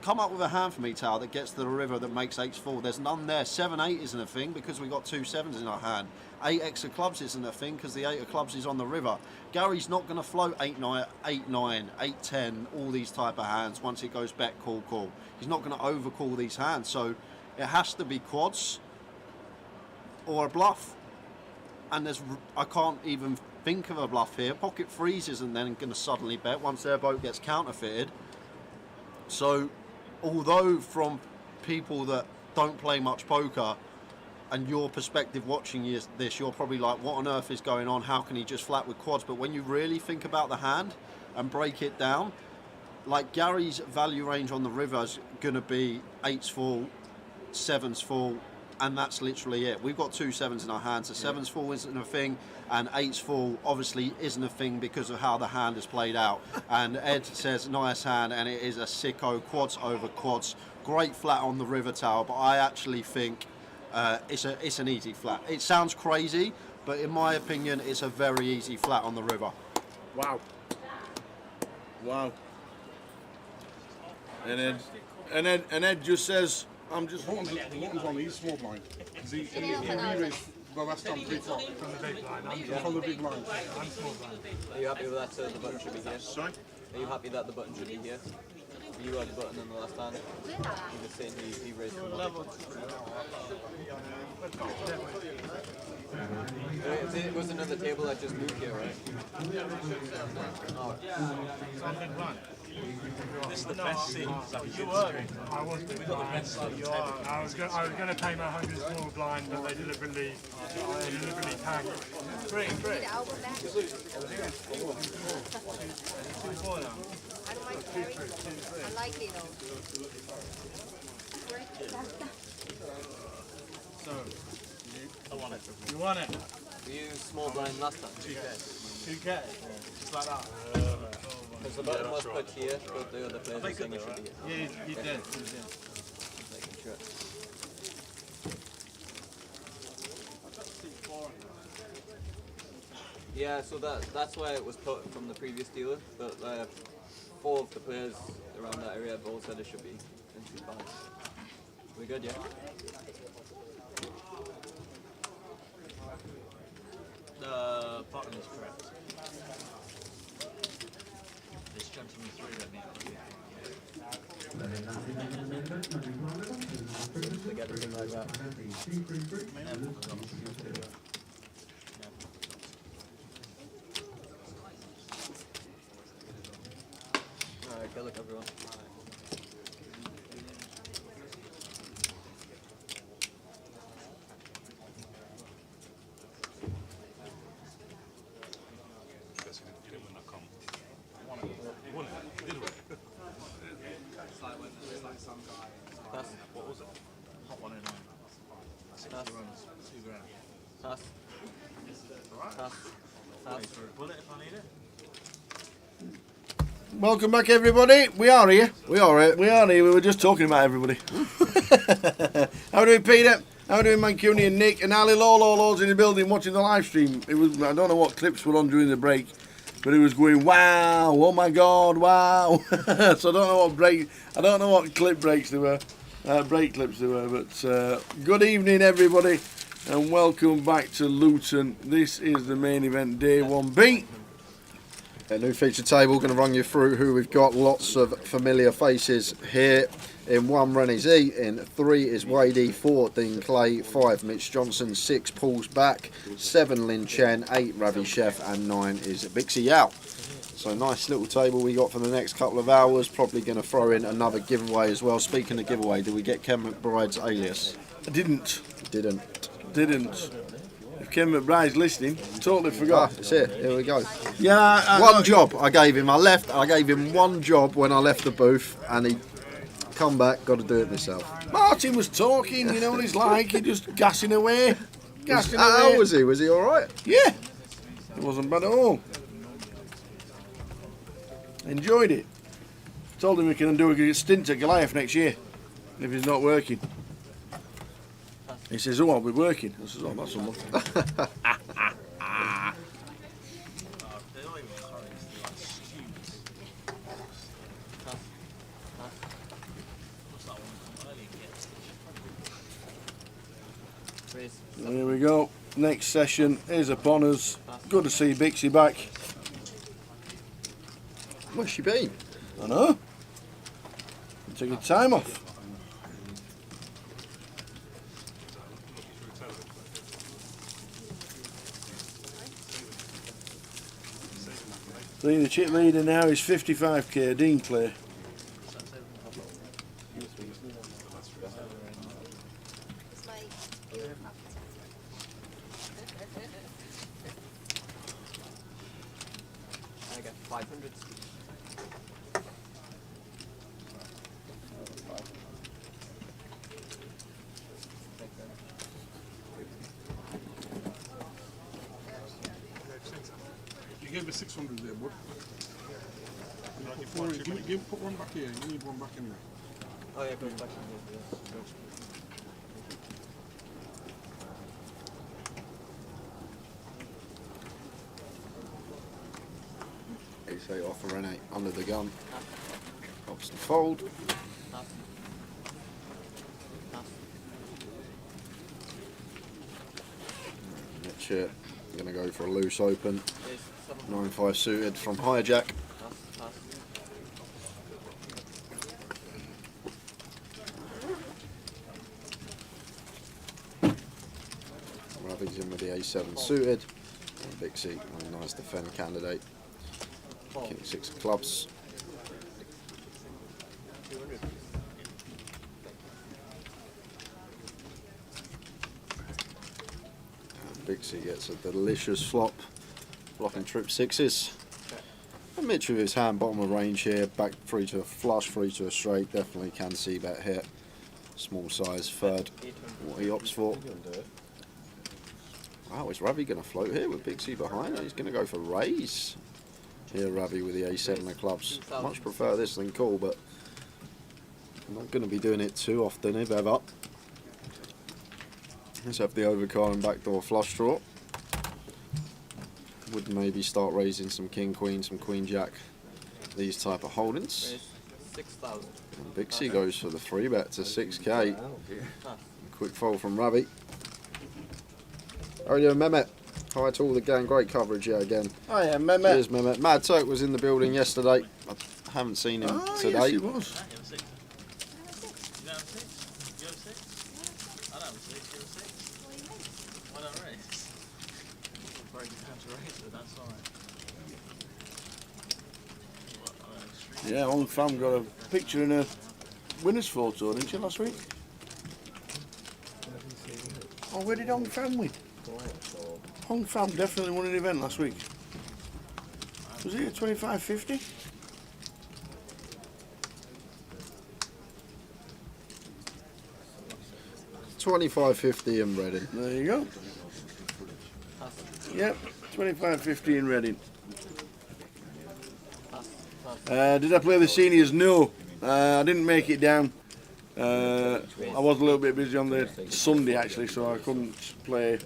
Come up with a hand for me, Tal, that gets to the river that makes 8s full. There's none there. 7-8 isn't a thing because we got 2 7s in our hand. 8x of clubs isn't a thing because the 8 of clubs is on the river. Gary's not going to float 8-9, 8-9, 8-10, all these type of hands once it goes bet, call. He's not going to overcall these hands. So it has to be quads or a bluff. And I can't even think of a bluff here. Pocket 3s isn't then going to suddenly bet once their boat gets counterfeited. So, although from people that don't play much poker and your perspective watching this, you're probably like, what on earth is going on? How can he just flat with quads? But when you really think about the hand and break it down, like Gary's value range on the river is going to be 8s full, 7s full, and that's literally it. We've got 2 7s in our hands. The 7s full isn't a thing, and 8s full obviously isn't a thing because of how the hand is played out. And Ed says, nice hand, and it is a sicko, quads over quads. Great flat on the river tower, but I actually think it's an easy flat. It sounds crazy, but in my opinion, it's a very easy flat on the river. Wow. Wow. And Ed just says, I'm just... The button's on, he's small blind. Because he raised the last time 3 o'clock. From the big line. From the big line. I'm small blind. Are you happy with that? The button should be here. Sorry? Are you happy that the button should be here? You had the button in the last hand. You were saying he raised the level. It was another table that just moved here, right? Oh. This is the best seat. You were. I was the best seat. You are. I was going to pay my 100 small blind, but they deliberately tanked. Great. I like it though. So, I want it. You want it? Were you small blind last time? 2K? Yeah. Just like that? Because the button was put here, but the other players were saying it should be here. Yeah, you did. Making sure. Yeah, so that's why it was put from the previous dealer, but 4 of the players around that area have all said it should be in 2 pounds. We good, yeah? The button is correct. This gentleman threw at me. Like everything like that. Alright, good luck everyone. What was it? Hot 109. 60 runs, 2 grand. Pass. Alright. Pass. For a bullet if I need it. Welcome back, everybody. We are here. We are here. We were just talking about everybody. How are we doing, Peter? How are we doing, Mancunian and Nick? And Ali Lolo's in the building watching the live stream. It was, I don't know what clips were on during the break, but it was going, wow, oh my God, wow. So I don't know what clip breaks there were, break clips there were. But good evening, everybody, and welcome back to Luton. This is the main event, day 1B. A new feature table, going to run you through who we've got. Lots of familiar faces here. In 1, Rennie Z. In 3 is Wadey. 4, Dean Clay. 5, Mitch Johnson. 6, Paul's Back. 7, Lin Chen. 8, Ravi Chef. And 9 is Bixie Yao. So nice little table we got for the next couple of hours. Probably going to throw in another giveaway as well. Speaking of giveaway, did we get Ken McBride's alias? I didn't. Didn't. If Ken McBride's listening, totally forgot. It's here we go. Yeah, one job I gave him. I gave him one job when I left the booth, and he come back, got to do it myself. Martin was talking, you know what he's like, he just gassing away. How was he? Was he alright? Yeah. It wasn't bad at all. Enjoyed it. Told him we can do a stint at Goliath next year if he's not working. He says, oh, I'll be working. I says, oh, that's a There we go. Next session is upon us. Good to see Bixie back. Where's she been? I know. Taking time off. The chip leader now is 55k, Dean Clay. I got 500. You gave me 600 there, bud. Put one back here. You need one back in there. Oh yeah, goes back in here. Straight off for Renee, under the gun. Helps to fold. Mitch here, I'm going to go for a loose open. 9-5 suited from hijack. Ravi's in with the A7 suited. And Bixie, a nice defend candidate. King 6 of clubs. And Bixie gets a delicious flop. Blocking trip 6s. And Mitch with his hand bottom of range here. Back free to a flush, free to a straight. Definitely can see bet here. Small size third. What he opts for. Wow, is Ravi going to float here with Bixie behind? He's going to go for raise. Here, Ravi with the A7 of clubs. Much prefer this than call, but I'm not going to be doing it too often, if ever. Let's have the overcard and backdoor flush draw. Would maybe start raising some king, queen, some queen, jack. These type of holdings. 6,000. And Bixie goes for the 3-bet to 6k. Quick fold from Ravi. How are you doing, Mehmet? Hi to all the gang, great coverage here again. Oh yeah, Mehmet. Cheers, Mehmet. Mad Toke was in the building yesterday. I haven't seen him today. Yes, he was. Yeah, Hong Fam got a picture in a winner's photo, didn't you, last week? Oh, where did Hong Fam win? Hong Fam definitely won an event last week. Was it a 25.50? $25.50 in Reading. There you go. Yep, 25.50 in Reading. Did I play the seniors? No, I didn't make it down. I was a little bit busy on the Sunday actually, so I couldn't play.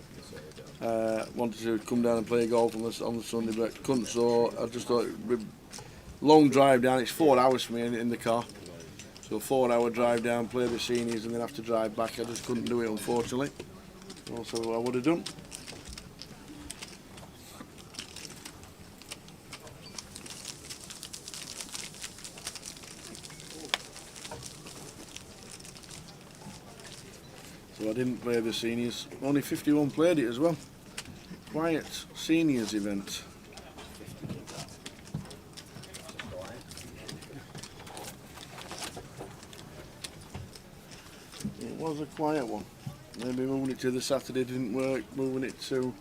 Wanted to come down and play golf on the Sunday, but couldn't. So I just thought it'd be long drive down. It's 4 hours for me in the car, so 4-hour drive down, play the seniors, and then have to drive back. I just couldn't do it, unfortunately. Also, I would have done. So I didn't play the seniors. Only 51 played it as well. Quiet seniors event. It was a quiet one. Maybe moving it to the Saturday didn't work. Moving it to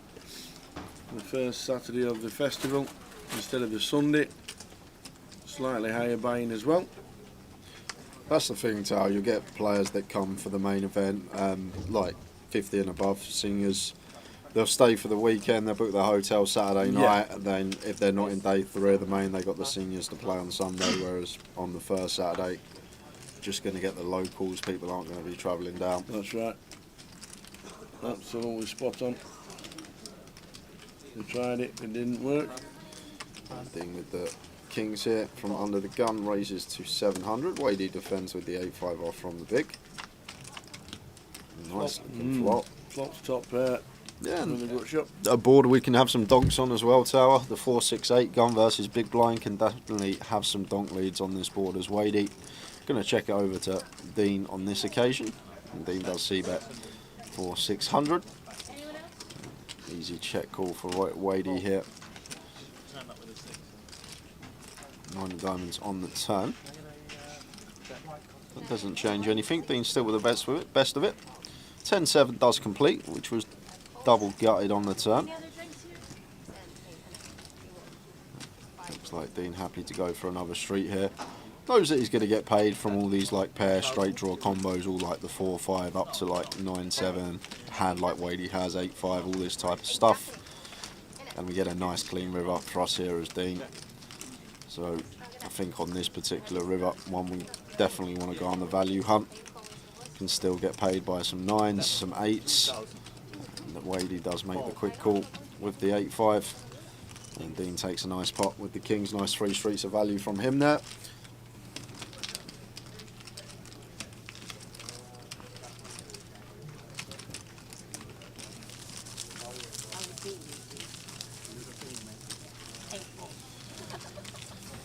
the first Saturday of the festival instead of the Sunday. Slightly higher buying as well. That's the thing, Tal. You get players that come for the main event, like 50 and above seniors. They'll stay for the weekend. They'll book their hotel Saturday night, and then if they're not in day 3 of the main, they got the seniors to play on Sunday. Whereas on the first Saturday, just going to get the locals. People aren't going to be travelling down. That's right. Absolutely spot on. We tried it. It didn't work. Thing with the Kings here from under the gun raises to 700. Wadey defends with the 8-5 off from the big. Nice looking flop. Flop's top pair. Yeah, and really good shot. a board we can have some donks on as well, Tower. The 4-6-8 gun versus big blind can definitely have some donk leads on this board as Wadey. Going to check it over to Dean on this occasion. And Dean does c-bet for 600. Easy check call for Wadey here. 9 of diamonds on the turn. That doesn't change anything. Dean's still with the best of it. 10-7 does complete, which was double gutted on the turn. Looks like Dean happy to go for another street here. Knows that he's going to get paid from all these like pair straight draw combos, all like the 4-5 up to like 9-7, hand like Wadey has 8-5, all this type of stuff. And we get a nice clean river up for us here as Dean. So I think on this particular river, one we definitely want to go on the value hunt. Can still get paid by some 9s, some 8s. And that Wadey does make the quick call with the 8-5. And Dean takes a nice pot with the kings. Nice 3 streets of value from him there.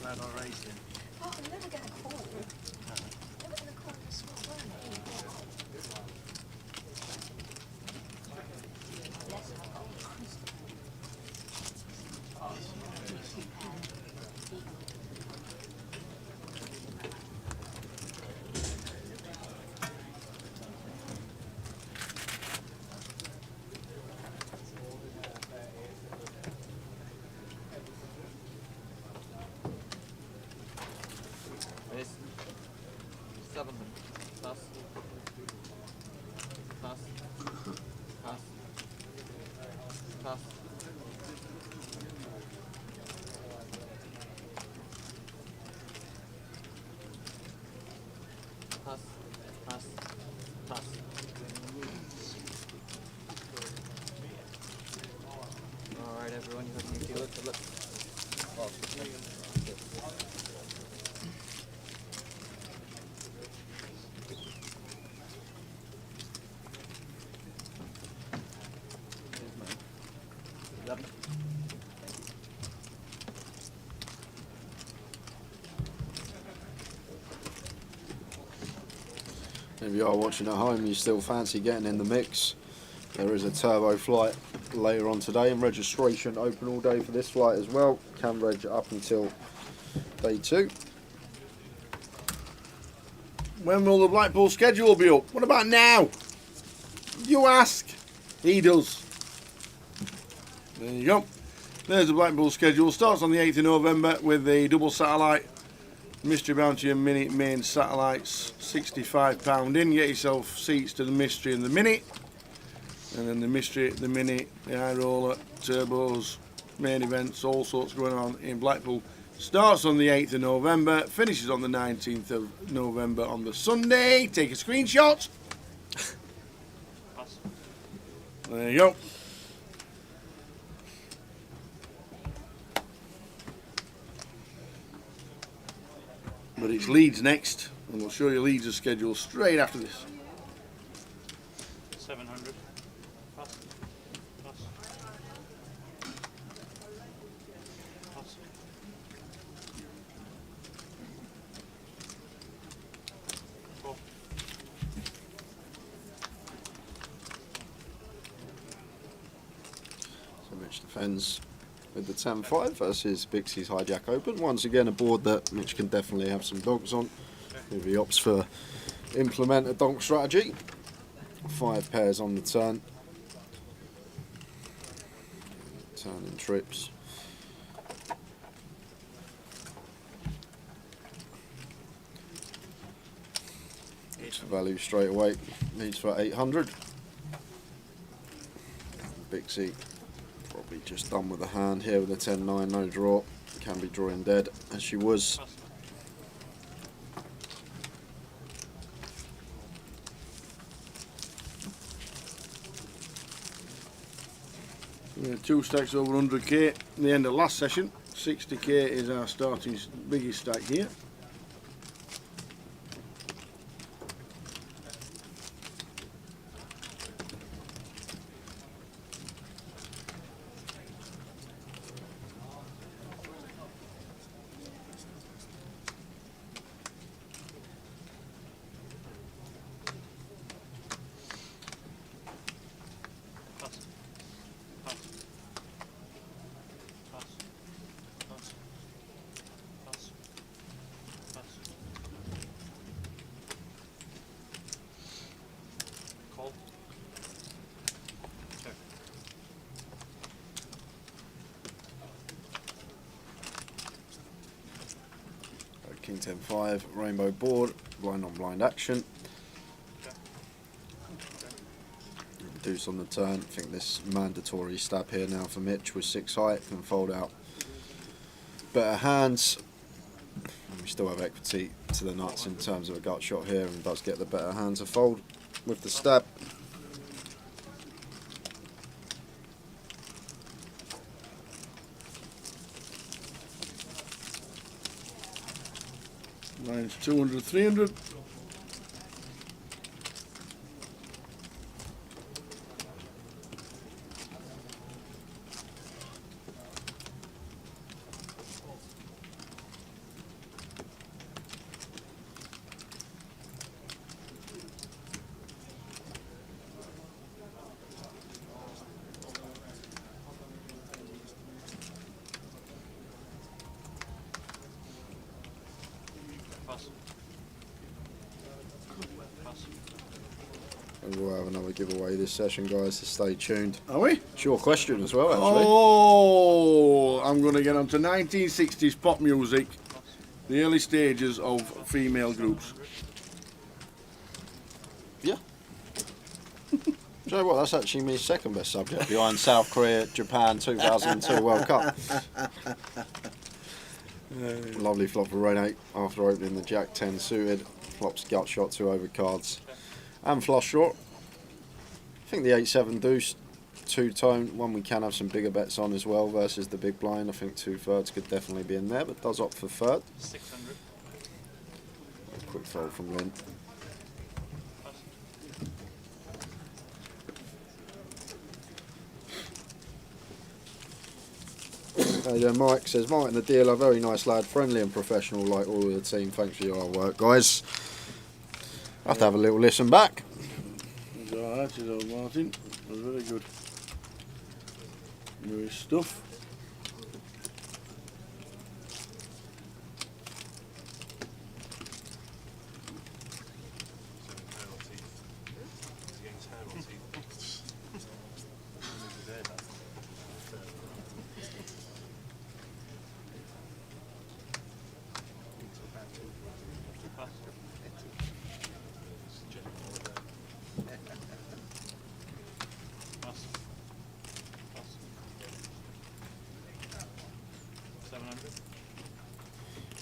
Glad I raised him. Oh, I'm never going to call. Never going to call the small one. Raise. 700. Pass. Pass. Pass. Pass. Pass. Pass. Pass. Alright everyone, you have new dealer to look. If you are watching at home, you still fancy getting in the mix, there is a turbo flight later on today, and registration open all day for this flight as well. Can reg up until day 2. When will the Blackpool schedule be up? What about now? You ask. He does. There you go. There's the Blackpool schedule. Starts on the 8th of November with the double satellite. Mystery Bounty and Mini main satellites. £65 in. Get yourself seats to the Mystery and the Mini. And then the Mystery, the Mini, the High Roller, Turbos, main events, all sorts going on in Blackpool. Starts on the 8th of November, finishes on the 19th of November on the Sunday. Take a screenshot. There you go. But it's Leeds next, and we'll show you Leeds' schedule straight after this. 700. Pass. Pass. Pass. Four. So Mitch defends with the 10-5 versus Bixie's Hijack Open. Once again, a board that Mitch can definitely have some donks on if he opts for implement a donk strategy. 5 pairs on the turn. Turning trips. Needs for value straight away. Needs for 800. Bixie probably just done with a hand here with a 10-9, no draw. Can be drawing dead as she was. Yeah, 2 stacks over 100k at the end of last session. 60k is our starting biggest stack here. King 10-5, rainbow board, blind on blind action. Deuce on the turn. I think this mandatory stab here now for Mitch with 6 height can fold out better hands. And we still have equity to the nuts in terms of a gut shot here, and does get the better hands to fold with the stab. Mine's 200, 300. And we'll have another giveaway this session, guys, so stay tuned. Are we? It's your question as well, actually. Oh, I'm going to get on to 1960s pop music, the early stages of female groups. Yeah. Do you know what? That's actually my second best subject behind South Korea, Japan 2002 World Cup. Lovely flop for Rene after opening the Jack 10 suited. Flops gut shot 2 overcards and flush short. I think the 8-7 deuce, 2-tone, one we can have some bigger bets on as well versus the big blind. I think 2/3 could definitely be in there, but does opt for third. 600. Quick fold from Lynn. Mike says, Martin the dealer, very nice lad, friendly and professional like all of the team. Thanks for your hard work, guys. I have to have a little listen back. It's alright, it's old Martin. It was very good. Knew his stuff.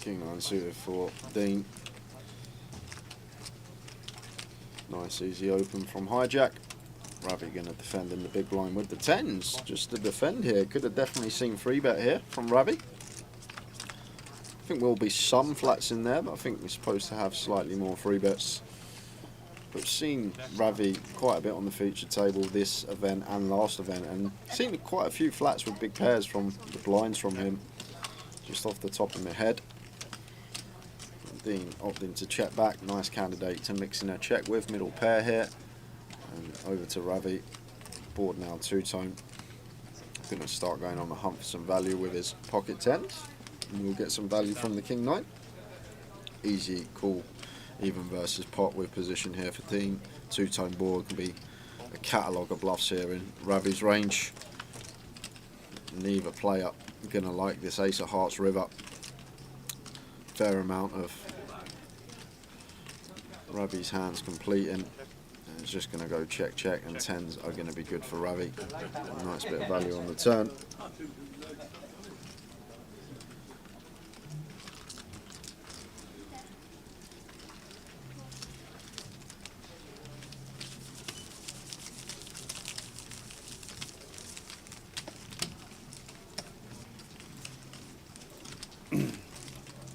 King 9 suited for Dean. Nice easy open from hijack. Ravi going to defend in the big blind with the 10s. Just to defend here. Could have definitely seen 3-bet here from Ravi. I think will be some flats in there, but I think we're supposed to have slightly more 3-bets. But seen Ravi quite a bit on the feature table this event and last event, and seen quite a few flats with big pairs from the blinds from him. Just off the top of my head. Dean opting to check back. Nice candidate to mix in a check with. Middle pair here. And over to Ravi. Board now 2-tone. Going to start going on the hunt for some value with his pocket 10s. And we'll get some value from the King 9. Easy, cool, even versus pot with position here for Dean. 2-tone board can be a catalogue of bluffs here in Ravi's range. Neither player going to like this Ace of Hearts river. Fair amount of Ravi's hands completing. And it's just going to go check, check, and 10s are going to be good for Ravi. A nice bit of value on the turn.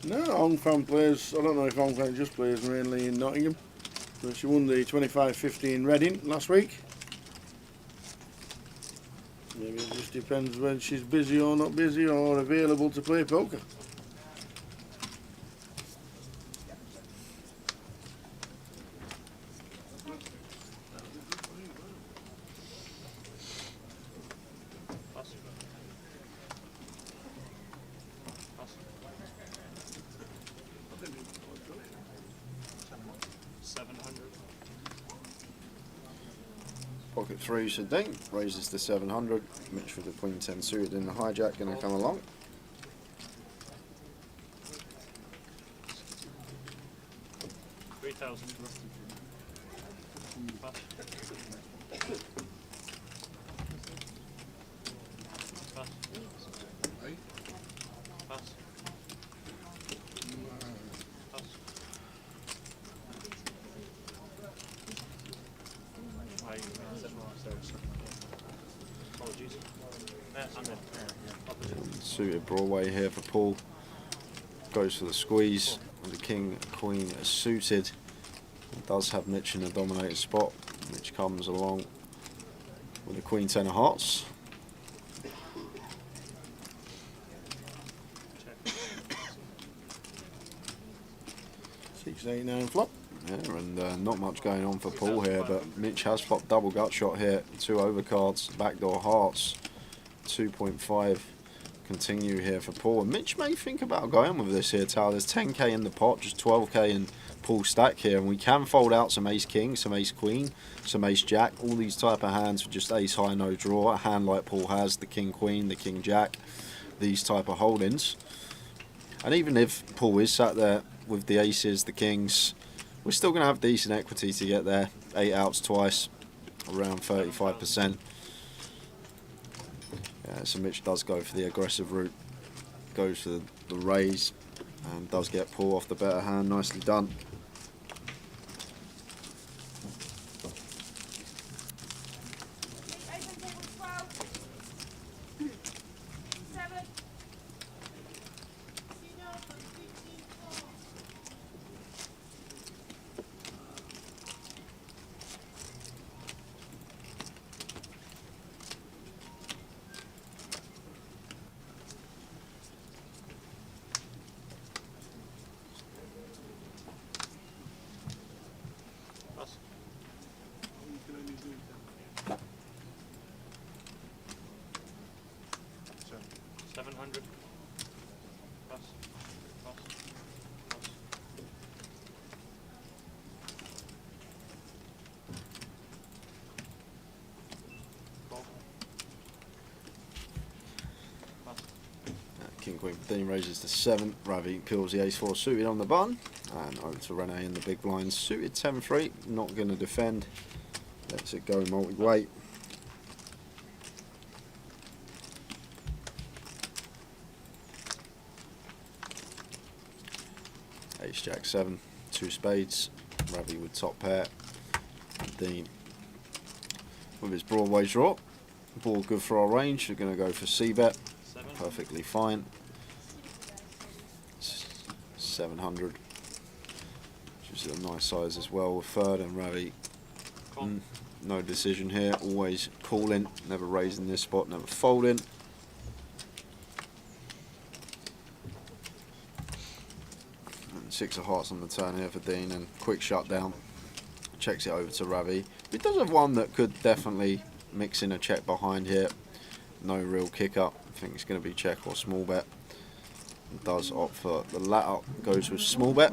No, Hong Fan plays, I don't know if Hong Fan just plays mainly in Nottingham. But she won the 25-15 Reading last week. Maybe it just depends when she's busy or not busy or available to play poker. Pocket 3 so Dean raises to 700. Mitch with the Queen 10 suited in the hijack going to come along. Suited Broadway here for Paul. Goes for the squeeze. and the king queen suited. It does have Mitch in a dominated spot, which comes along with the queen 10 of hearts. 6, 8, 9 flop. Yeah, and not much going on for Paul here, but Mitch has flopped double gut shot here. 2 overcards, backdoor hearts, 2.5 continue here for Paul. And Mitch may think about going with this here, Tal. There's 10k in the pot, just 12k in Paul's stack here, and we can fold out some ace king, some ace queen, some ace jack, all these type of hands for just ace high no draw. A hand like Paul has, the king queen, the king jack, these type of holdings. And even if Paul is sat there with the aces, the kings, we're still going to have decent equity to get there. 8 outs twice, around 35%. Yeah, so Mitch does go for the aggressive route, goes for the raise, and does get Paul off the better hand. Nicely done. Pass. 700. Pass. Pass. Pass. Call. Pass. King queen 15 raises to 7. Ravi peels the ace 4 suited on the button, and over to Rene in the big blind suited 10-3. Not going to defend. Lets it go multi-weight. Ace jack 7, 2 spades. Ravi with top pair. Dean with his Broadway draw. Ball good for our range. We're going to go for c-bet. Perfectly fine. 700, which is a nice size as well with third, and Ravi. No decision here. Always calling, never raising this spot, never folding. And 6 of hearts on the turn here for Dean, and quick shutdown. Checks it over to Ravi. He does have one that could definitely mix in a check behind here. No real kick up. I think it's going to be check or small bet. Does opt for the latter, goes with small bet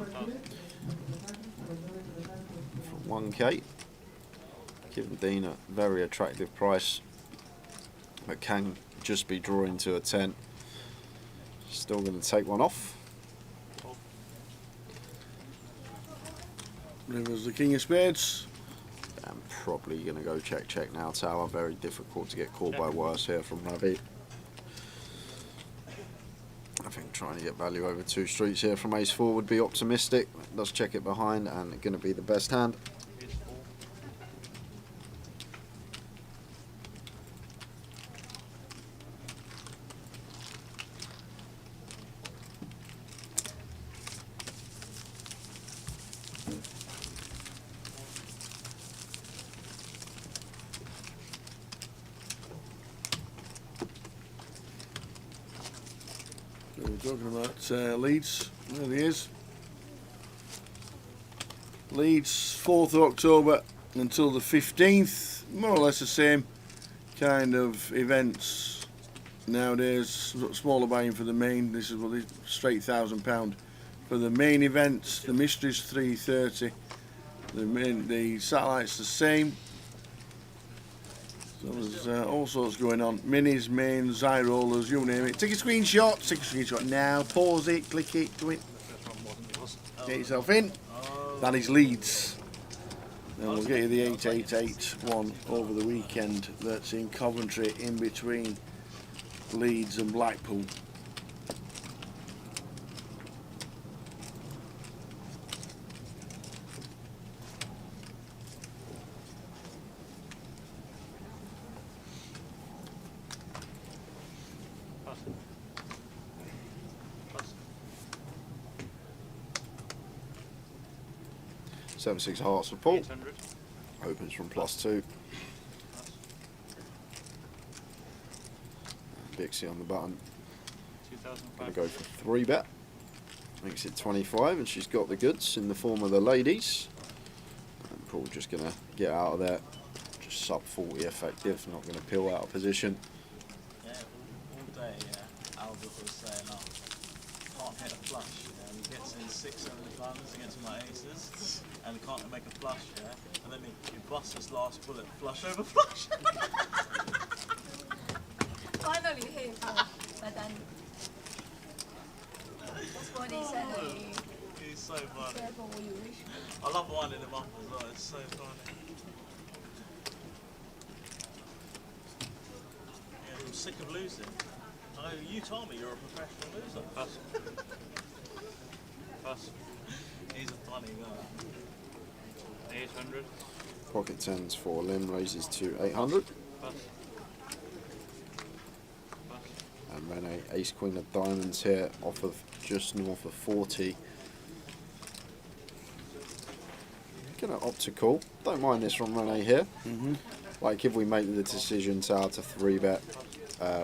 for 1k. Giving Dean a very attractive price, but can just be drawing to a 10. Still going to take one off. River's the king of spades. I'm probably going to go check check now, Tower. Very difficult to get caught by worse here from Ravi. I think trying to get value over 2 streets here from ace 4 would be optimistic. Does check it behind, and going to be the best hand. We're talking about Leeds. There he is. Leeds, 4th of October until the 15th. More or less the same kind of events nowadays. Smaller buying for the main. This is what the straight £1,000 for the main events. The mystery's 330. The satellite's the same. So there's all sorts going on. Minis, mains, eye rollers, you name it. Take a screenshot. Take a screenshot now. Pause it. Click it. Do it. Get yourself in. That is Leeds. Then we'll get you the 888 one over the weekend. That's in Coventry, in between Leeds and Blackpool. 7-6 hearts for Paul. 800. Opens from +2. Dixie on the button. 2,500. Gonna go for 3-bet. Makes it 25, and she's got the goods in the form of the ladies. And Paul just gonna get out of there. Just sub 40 effective. Not gonna peel out of position. Yeah, all day, Albert was saying, oh, can't hit a flush, and he gets in 6-7 diamonds against my aces, and can't make a flush, and then he busts his last bullet, flush over flush. Finally hit, but then that's what he said. He's so funny. Careful what you wish. I love winding him up as well, it's so funny. Yeah, I'm sick of losing. Oh, you told me you're a professional loser. Pass. Pass. He's a funny guy. 800. Pocket 10s for Lynn, raises to 800. Pass. And Renee, ace queen of diamonds here, off of just north of 40. Gonna opt to call. Don't mind this from Renee here. Like if we make the decision to out to 3-bet,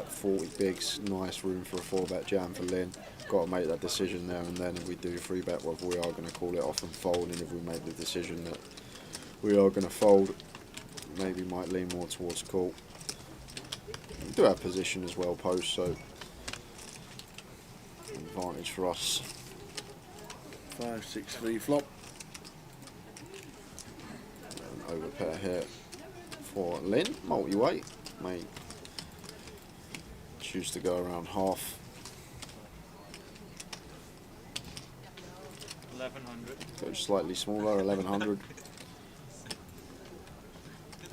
40 bigs, nice room for a 4-bet jam for Lynn. Got to make that decision there and then. If we do 3-bet, whether we are going to call it off and fold, and if we make the decision that we are going to fold, maybe might lean more towards call. We do have position as well post, so advantage for us. 5-6-3 flop. An overpair here for Lynn, multi-weight. May choose to go around half. 1100. Go slightly smaller, 1100.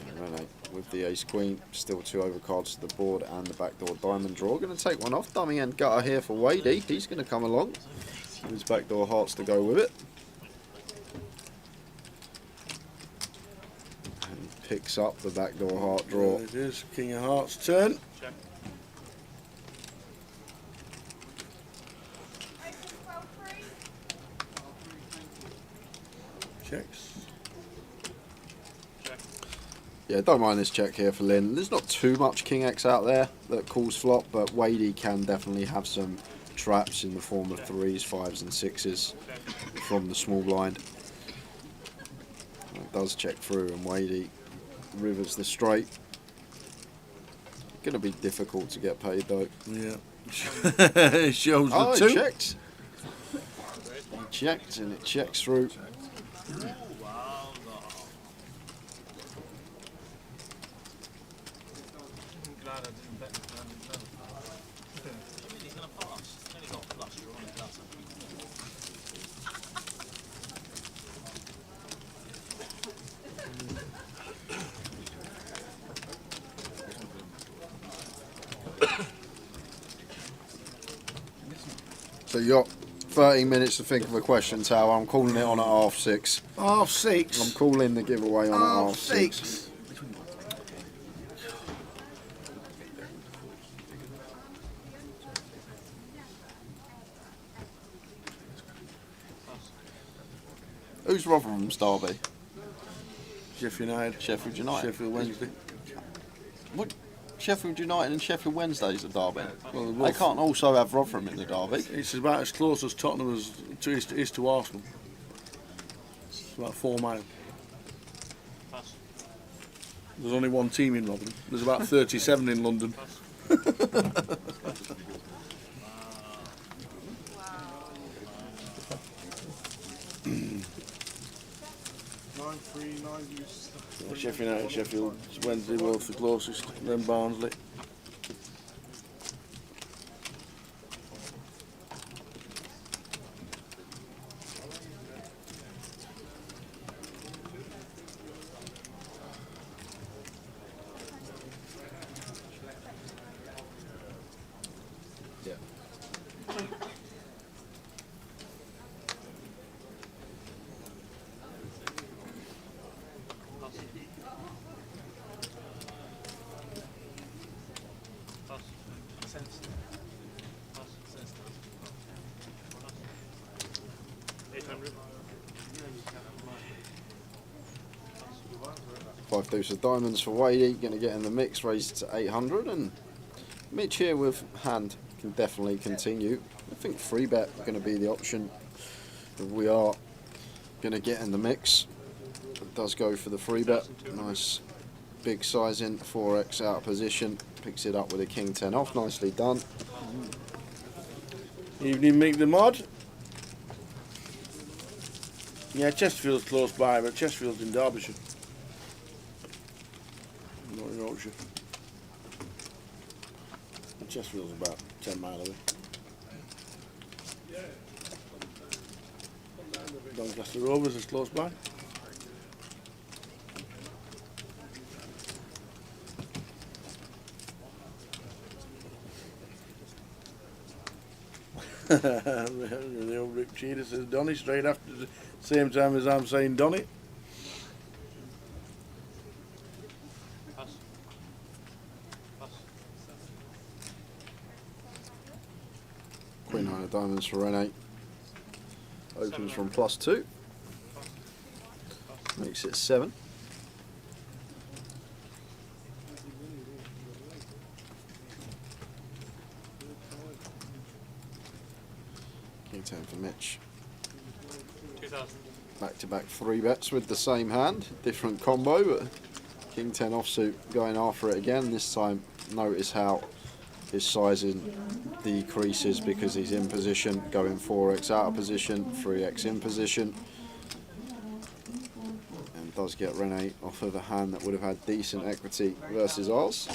And Renee with the ace queen, still 2 overcards to the board and the backdoor diamond draw. Going to take one off. Dummy and gutter here for Wadey. He's going to come along. His backdoor hearts to go with it. And picks up the backdoor heart draw. There it is, King of Hearts turn. Check. Checks. Check. Yeah, don't mind this check here for Lynn. There's not too much King X out there that calls flop, but Wadey can definitely have some traps in the form of 3s, 5s and 6s from the small blind. It does check through, and Wadey rivers the straight. Gonna be difficult to get paid though. Yeah. It shows the oh, 2. It checked. It checked and it checks through. Glad I didn't bet the diamond level. I mean, he's going to pass. He's only got a flush draw on his nuts. So you got 13 minutes to think of a question, Tower. I'm calling it on at half 6. Half 6? I'm calling the giveaway on at half 6. Who's Rotherham's derby? Sheffield United. Sheffield United. Sheffield Wednesday. What? Sheffield United and Sheffield Wednesday's a derby. Well, They can't also have Rotherham in the derby. It's about as close as Tottenham is to Arsenal. It's about 4 miles. Pass. There's only one team in Rotherham. There's about 37 in London. 9-3, Sheffield United, Sheffield Wednesday, both the closest. Then Barnsley. Five deuce of diamonds for Wadey, going to get in the mix, raised to 800, and Mitch here with hand can definitely continue. I think 3-bet going to be the option if we are going to get in the mix. It does go for the 3-bet. Nice big sizing, 4x out of position, picks it up with a king 10 off, nicely done. Evening, make the mod. Yeah, Chesterfield's close by, but Chesterfield's in Derbyshire. Not in Yorkshire. And Chesterfield's about 10 miles away. Doncaster Rovers is close by. The old Rick Cheetah says Donny straight after the same time as I'm saying Donny. Queen 9 of diamonds for Rene. Opens from +2. Makes it 7. King 10 for Mitch. 2000. Back to back 3-bets with the same hand. Different combo, but King 10 offsuit going after it again. This time, notice how his sizing decreases because he's in position, going 4x out of position, 3x in position. And does get Rene off of a hand that would have had decent equity versus ours.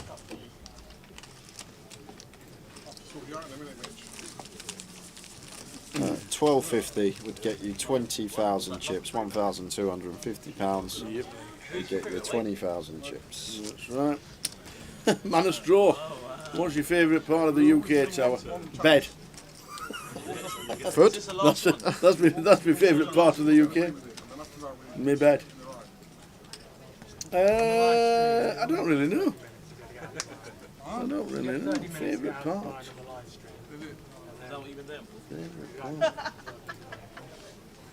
12.50 would get you 20,000 chips, £1,250. Yep. Would get you 20,000 chips. That's right. Man of straw. What's your favourite part of the UK tower? Bed. Foot? That's my favourite part of the UK. My bed. I don't really know. I don't really know. Favourite part. Is that what you've been doing? Favourite part.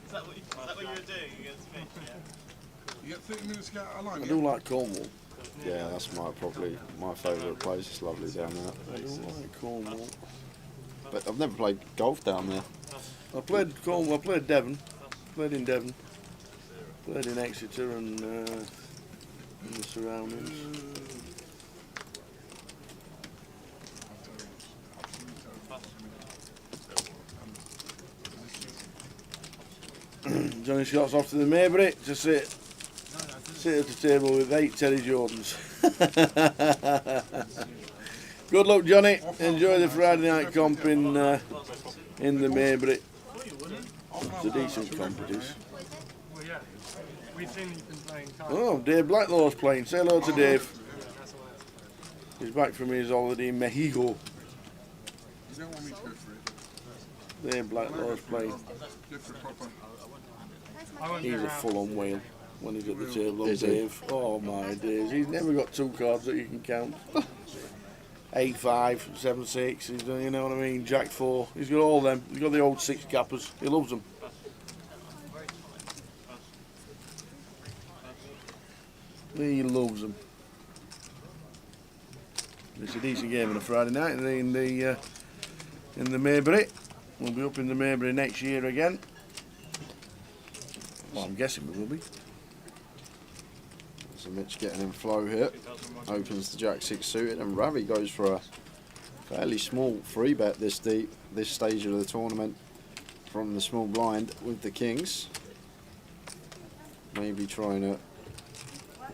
Is that what you were doing against me? Yeah. You get 30 minutes to get out of line. I do like Cornwall. Yeah, that's probably my favourite place. It's lovely down there. I do like Cornwall. But I've never played golf down there. I played Cornwall. I played Devon. Played in Devon. Played in Exeter and in the surroundings. Johnny Scott's off to the Maybury to sit at the table with 8 Terry Jordans. Good luck, Johnny. Enjoy the Friday night comp in the Maybury. It's a decent comp, it is. Well, yeah. We've seen you've been playing cards. Oh, Dave Blacklaw's playing. Say hello to Dave. He's back from his holiday in Mexico. You don't want me to go for it. Dave Blacklaw's playing. Go for it proper. He's a full-on whale when he's at the table, Dave. Oh my days, he's never got 2 cards that you can count. 8-5, 7-6, he's done, you know what I mean, Jack 4. He's got all them. He's got the old 6 gappers. He loves them. He loves them. It's a decent game on a Friday night in the Maybury. We'll be up in the Maybury next year again. Well, I'm guessing we will be. So Mitch getting in flow here. Opens the Jack 6 suited, and Ravi goes for a fairly small 3-bet this stage of the tournament from the small blind with the kings. Maybe trying to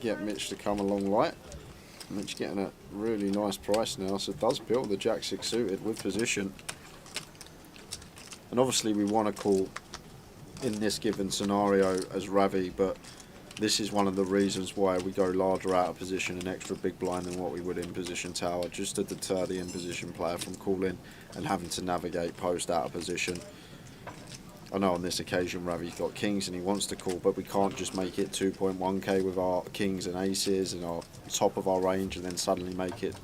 get Mitch to come along light. Mitch getting a really nice price now, so it does build the Jack 6 suited with position. And obviously we want to call in this given scenario as Ravi, but this is one of the reasons why we go larger out of position and extra big blind than what we would in position tower, just to deter the in position player from calling and having to navigate post out of position. I know on this occasion Ravi's got kings and he wants to call, but we can't just make it 2.1k with our kings and aces and our top of our range and then suddenly make it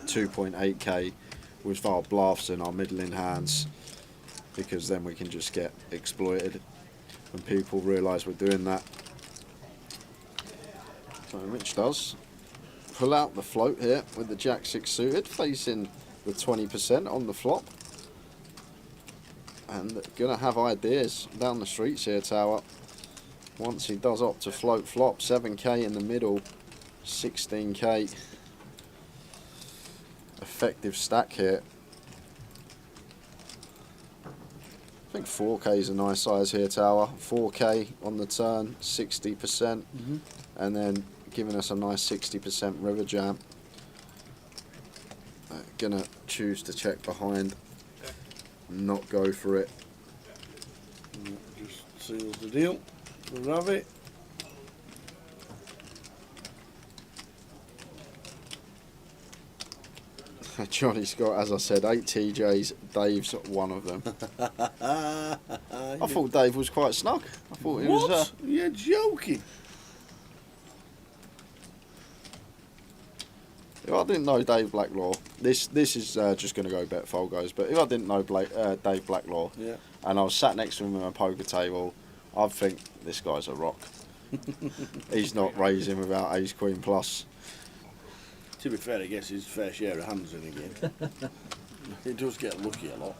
2.8k with our bluffs and our middling hands, because then we can just get exploited. when people realise we're doing that. So Rich does pull out the float here with the Jack 6 suited, facing the 20% on the flop. And gonna have ideas down the streets here, Tower. Once he does opt to float flop, 7k in the middle, 16k. Effective stack here. I think 4k is a nice size here, Tower. 4k on the turn, 60%, and then giving us a nice 60% river jam. Gonna choose to check behind, not go for it. Just seals the deal. We'll have it. Johnny Scott, as I said, 8 TJs, Dave's one of them. I thought Dave was quite snug. I thought he was. You're joking. If I didn't know Dave Blacklaw, this is just going to go bet Folgos, but if I didn't know Dave Blacklaw, yeah, and I was sat next to him at a poker table, I'd think this guy's a rock. He's not raising without ace queen plus. To be fair, I guess his fair share of hands in a game. He does get lucky a lot.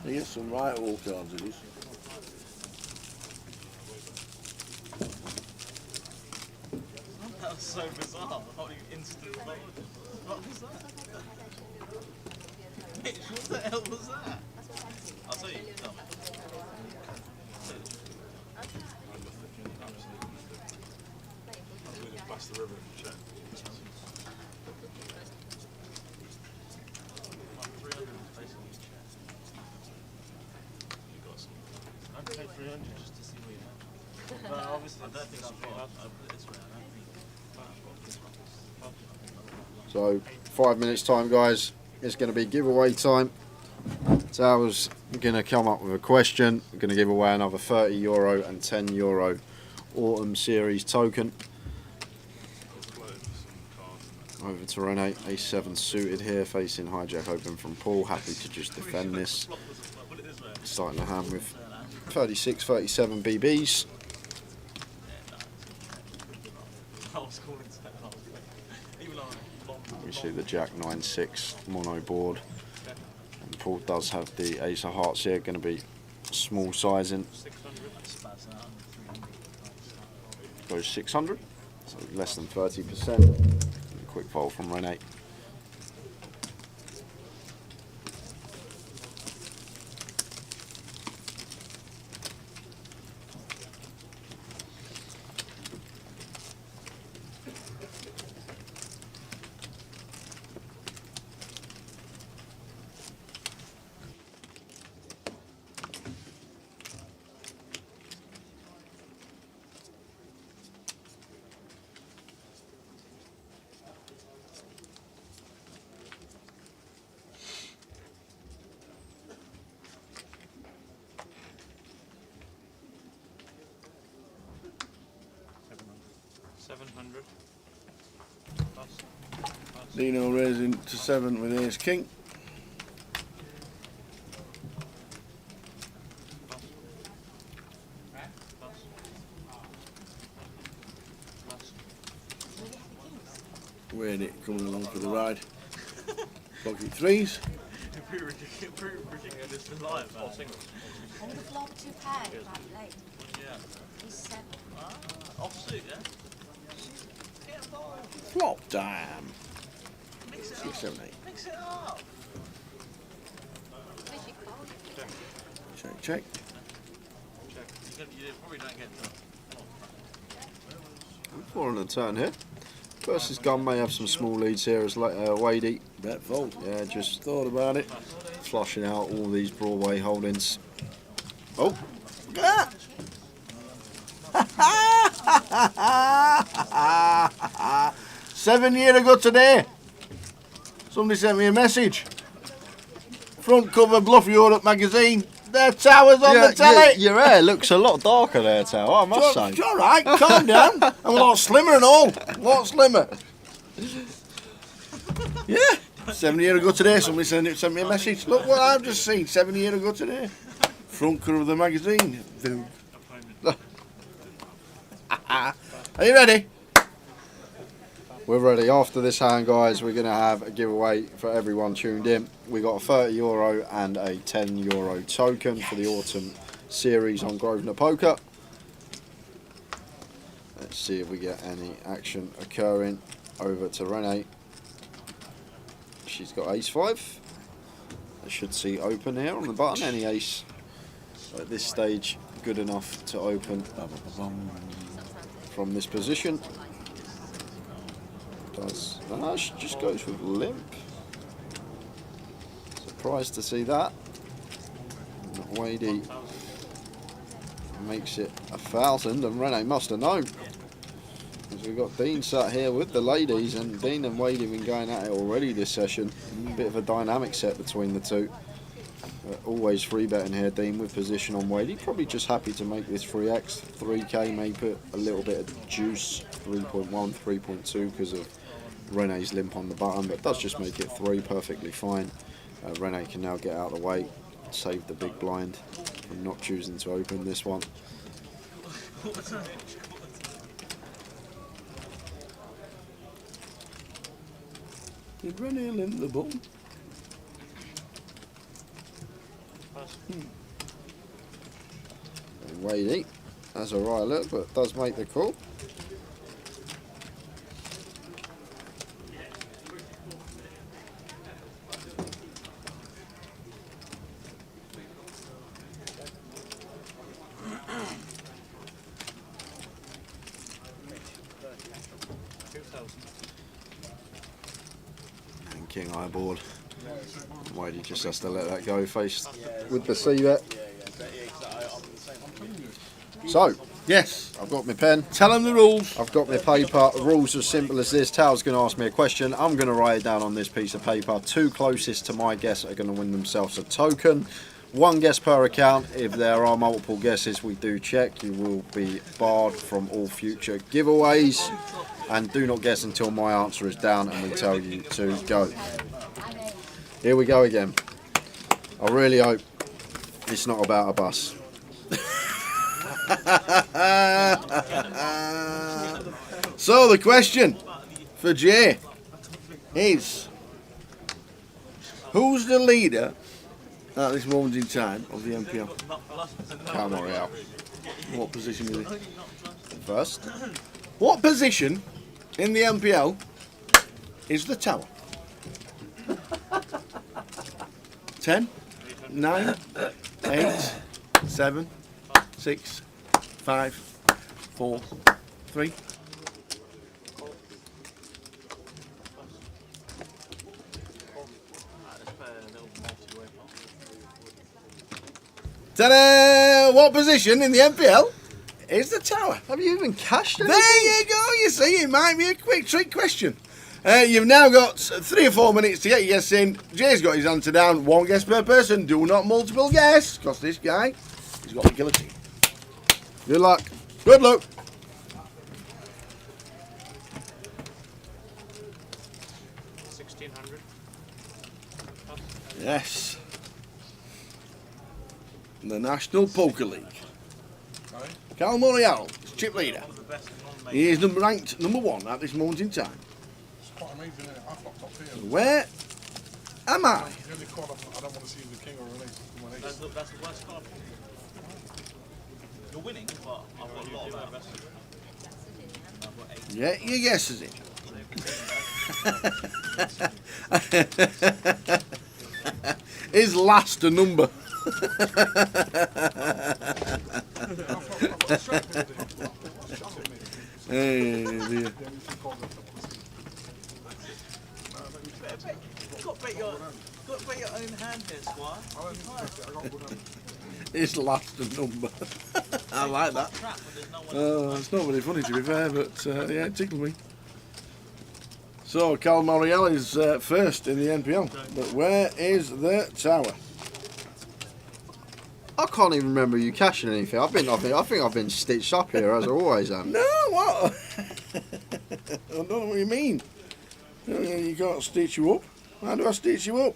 He gets some right old cards in his. That was so bizarre. The whole instant load. What was that? Mitch, what the hell was that? I'll tell you. Tell me. Bust the river and check. I'd pay 300 just to see what you have. But obviously, I don't think I've put it this way. I don't think. So 5 minutes time, guys. It's going to be giveaway time. Tower's going to come up with a question. We're going to give away another €30 and €10 Autumn Series token. Over to Rene, A7 suited here, facing hijack open from Paul. Happy to just defend this. Starting the hand with 36, 37 BBs. We see the Jack 9-6 mono board. And Paul does have the Ace of Hearts here, going to be small sizing. Goes 600, so less than 30%. Quick fold from Rene. Dino raising to 7 with ace king. Wade it coming along for the ride. Pocket threes. Ridiculous for life, man. And the flop 2 pair, like late. Yeah. He's 7. Offsuit, yeah? Flop time. Mix it 6, up. 7, 8. Mix it up. Check, check. You probably don't get the... 4 on the turn here. Versus Gun may have some small leads here as Wadey. Bet fold. Yeah, just thought about it. Flushing out all these Broadway holdings. Oh! Ah! 7 years ago today, somebody sent me a message. Front cover Bluff Europe magazine. Their Tower's on the telly. Your hair looks a lot darker there, Tower, I must say. It's all right, calm down. I'm a lot slimmer and all. A lot slimmer. Yeah. 7 years ago today, somebody sent me a message. Look what I've just seen. 7 years ago today. Front cover of the magazine. Are you ready? We're ready. After this hand, guys, we're going to have a giveaway for everyone tuned in. We got a €30 and a €10 token for the autumn series on Grosvenor Poker. Let's see if we get any action occurring. Over to Renee. She's got ace-5. I should see open here on the button. Any ace at this stage good enough to open from this position. She just goes with limp. Surprised to see that. Wadey makes it 1,000, and Renee must have known. Because we've got Dean sat here with the ladies, and Dean and Wadey have been going at it already this session. A bit of a dynamic set between the two. Always free betting here, Dean, with position on Wadey. Probably just happy to make this 3x, 3k, may put a little bit of juice, 3.1, 3.2 because of Renee's limp on the button, but does just make it 3 perfectly fine. Renee can now get out of the way, save the big blind from not choosing to open this one. Did Renee limp the button? Wadey has a right look, but does make the call. And king high board. Wadey just has to let that go, faced with the c-bet. So, yes, I've got my pen. Tell them the rules. I've got my paper. The rules are as simple as this. Tal's going to ask me a question. I'm going to write it down on this piece of paper. 2 closest to my guess are going to win themselves a token. 1 guess per account. If there are multiple guesses, we do check. You will be barred from all future giveaways. And do not guess until my answer is down and we tell you to go. Here we go again. I really hope it's not about a bus. So the question for Jay is, who's the leader at this moment in time of the MPL? Managerial. What position is it? First. What position in the MPL is the tower? 10, 9, 8, 7, 6, 5, 4, 3. Ta-da! What position in the MPL is the tower? Have you even cashed anything? There you go, you see, it might be a quick trick question. You've now got 3 or 4 minutes to get your guess in. Jay's got his answer down. 1 guess per person. Do not multiple guess, because this guy has got the guillotine. Good luck. Good luck. $1,600. Yes. The National Poker League. Cal Morial is chip leader. He is ranked number 1 at this moment in time. It's quite amazing, isn't it? I've got top here. Where am I? The only card I don't want to see is the king or an ace. That's the worst card. You're winning, but I've got a lot of that. Yeah, your guesses in. Is last a number? Hey, dear. You've got to bet your own hand here, Squire. Is last a number? I like that. It's not very funny to be fair, but yeah, it tickled me. So Cal Morial is first in the NPL, but where is the tower? I can't even remember you cashing anything. I think I've been stitched up here as I always am. No, what? I don't know what you mean. You can't stitch you up. How do I stitch you up?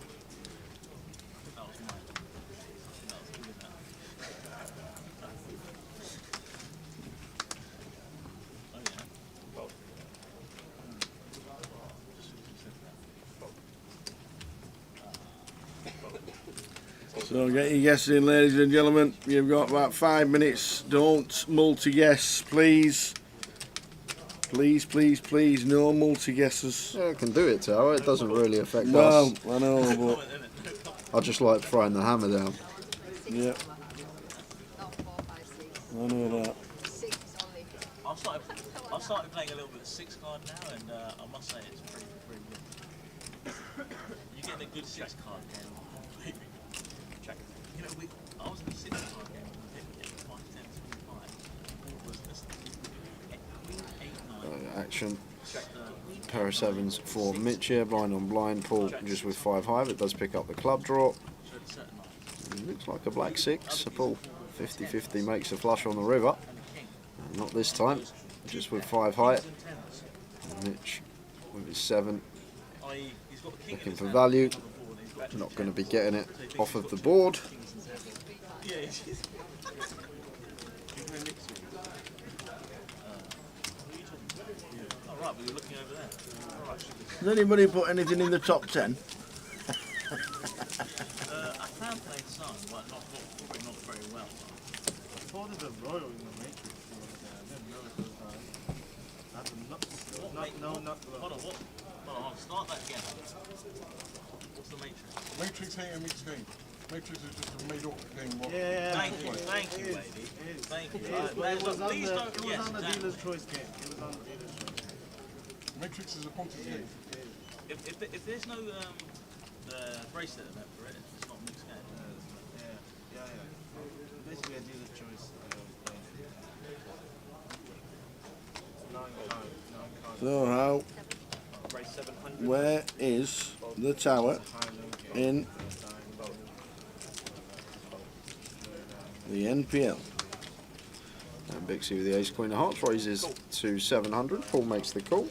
So get your guesses in, ladies and gentlemen. You've got about 5 minutes. Don't multi-guess, please. Please, please, please, no multi-guesses. Yeah, I can do it, Tower. It doesn't really affect us. Well, I know, but I just like throwing the hammer down. yeah, I know that. I've started playing a little bit of 6 card now, and I must say it's pretty good. You get a good 6 card game. Check. You know, I was in a 6 card game and we didn't get 5, 10, 25. Was this Queen 8, 9? Action. Pair of 7s for Mitch here, blind on blind, Paul just with 5 high. It does pick up the club draw. Looks like a black 6, so Paul 50-50 makes a flush on the river. Not this time, just with 5 high. And Mitch with his 7, looking for value. Not going to be getting it off of the board. Has anybody put anything in the top 10? I can play some, but probably not very well. I thought it was Royal in the Matrix. I didn't know it was not Hold on, I'll start that again. What's the Matrix? Matrix ain't a mixed game. Matrix is just a made up thing. Yeah. Thank you, lady. Thank you. It was on Please the don't. Yes, exactly. dealer's choice game. It was on the dealer's choice. Matrix is a punter's game. If there's no bracelet event for it, it's not a mixed game. Yeah. Basically, a dealer's choice. 9 cards. So how? Where is the tower in the NPL? And Bixie with the ace queen of hearts raises to 700. Paul makes the call.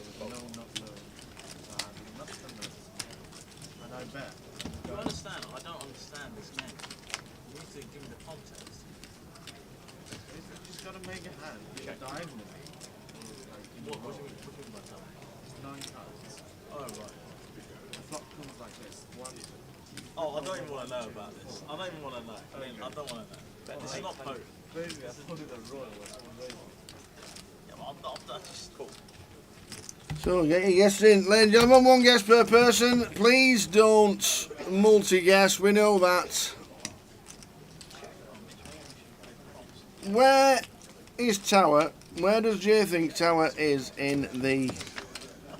And I bet. You understand? I don't understand this game. You need to give me the context. You just gotta make a hand. Diagonally. What do you mean by that? 9 cards. Oh, right. The flop comes like this. 1, 2. Oh, I don't even want to know about this. I don't even want to know. I mean, I don't want to know. This is not poker. Baby, I put it a royal. Yeah, but that's just cool. So get your guesses in, ladies and gentlemen. 1 guess per person. Please don't multi-guess. We know that. Where is Tower? Where does Jay think Tower is in the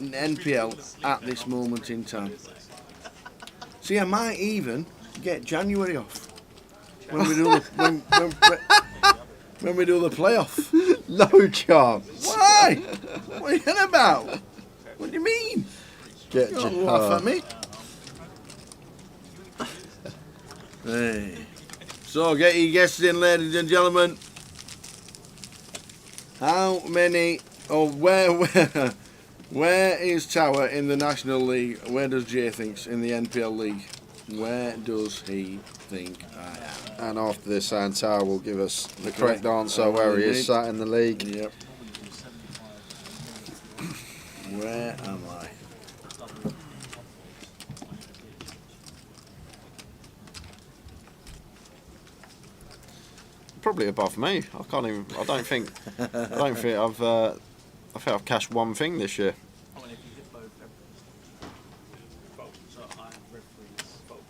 NPL at this moment in time? See, I might even get January off when we do the when we do the playoff. No chance. Why? What are you on about? What do you mean? Get Don't laugh at me. Hey. So get your guesses in, ladies and gentlemen. How many? Oh, where is Tower in the National League? Where does Jay think in the NPL League? Where does he think I am? And after this, Tower will give us the correct answer where he is sat in the league. Yep. Where am I? Probably above me. I can't even. I don't think I've cashed 1 thing this year. I mean, if you hit both, so I have referees, both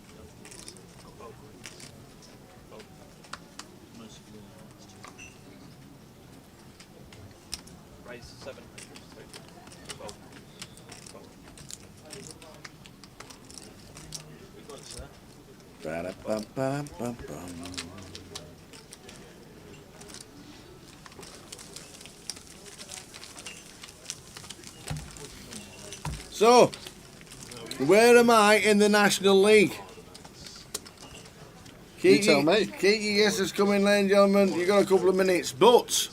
most of the raise 700. We got it, sir. Ba-da-bum-bum-bum-bum. So, where am I in the National League? You tell me. Keep your guesses coming, ladies and gentlemen. You've got a couple of minutes. But,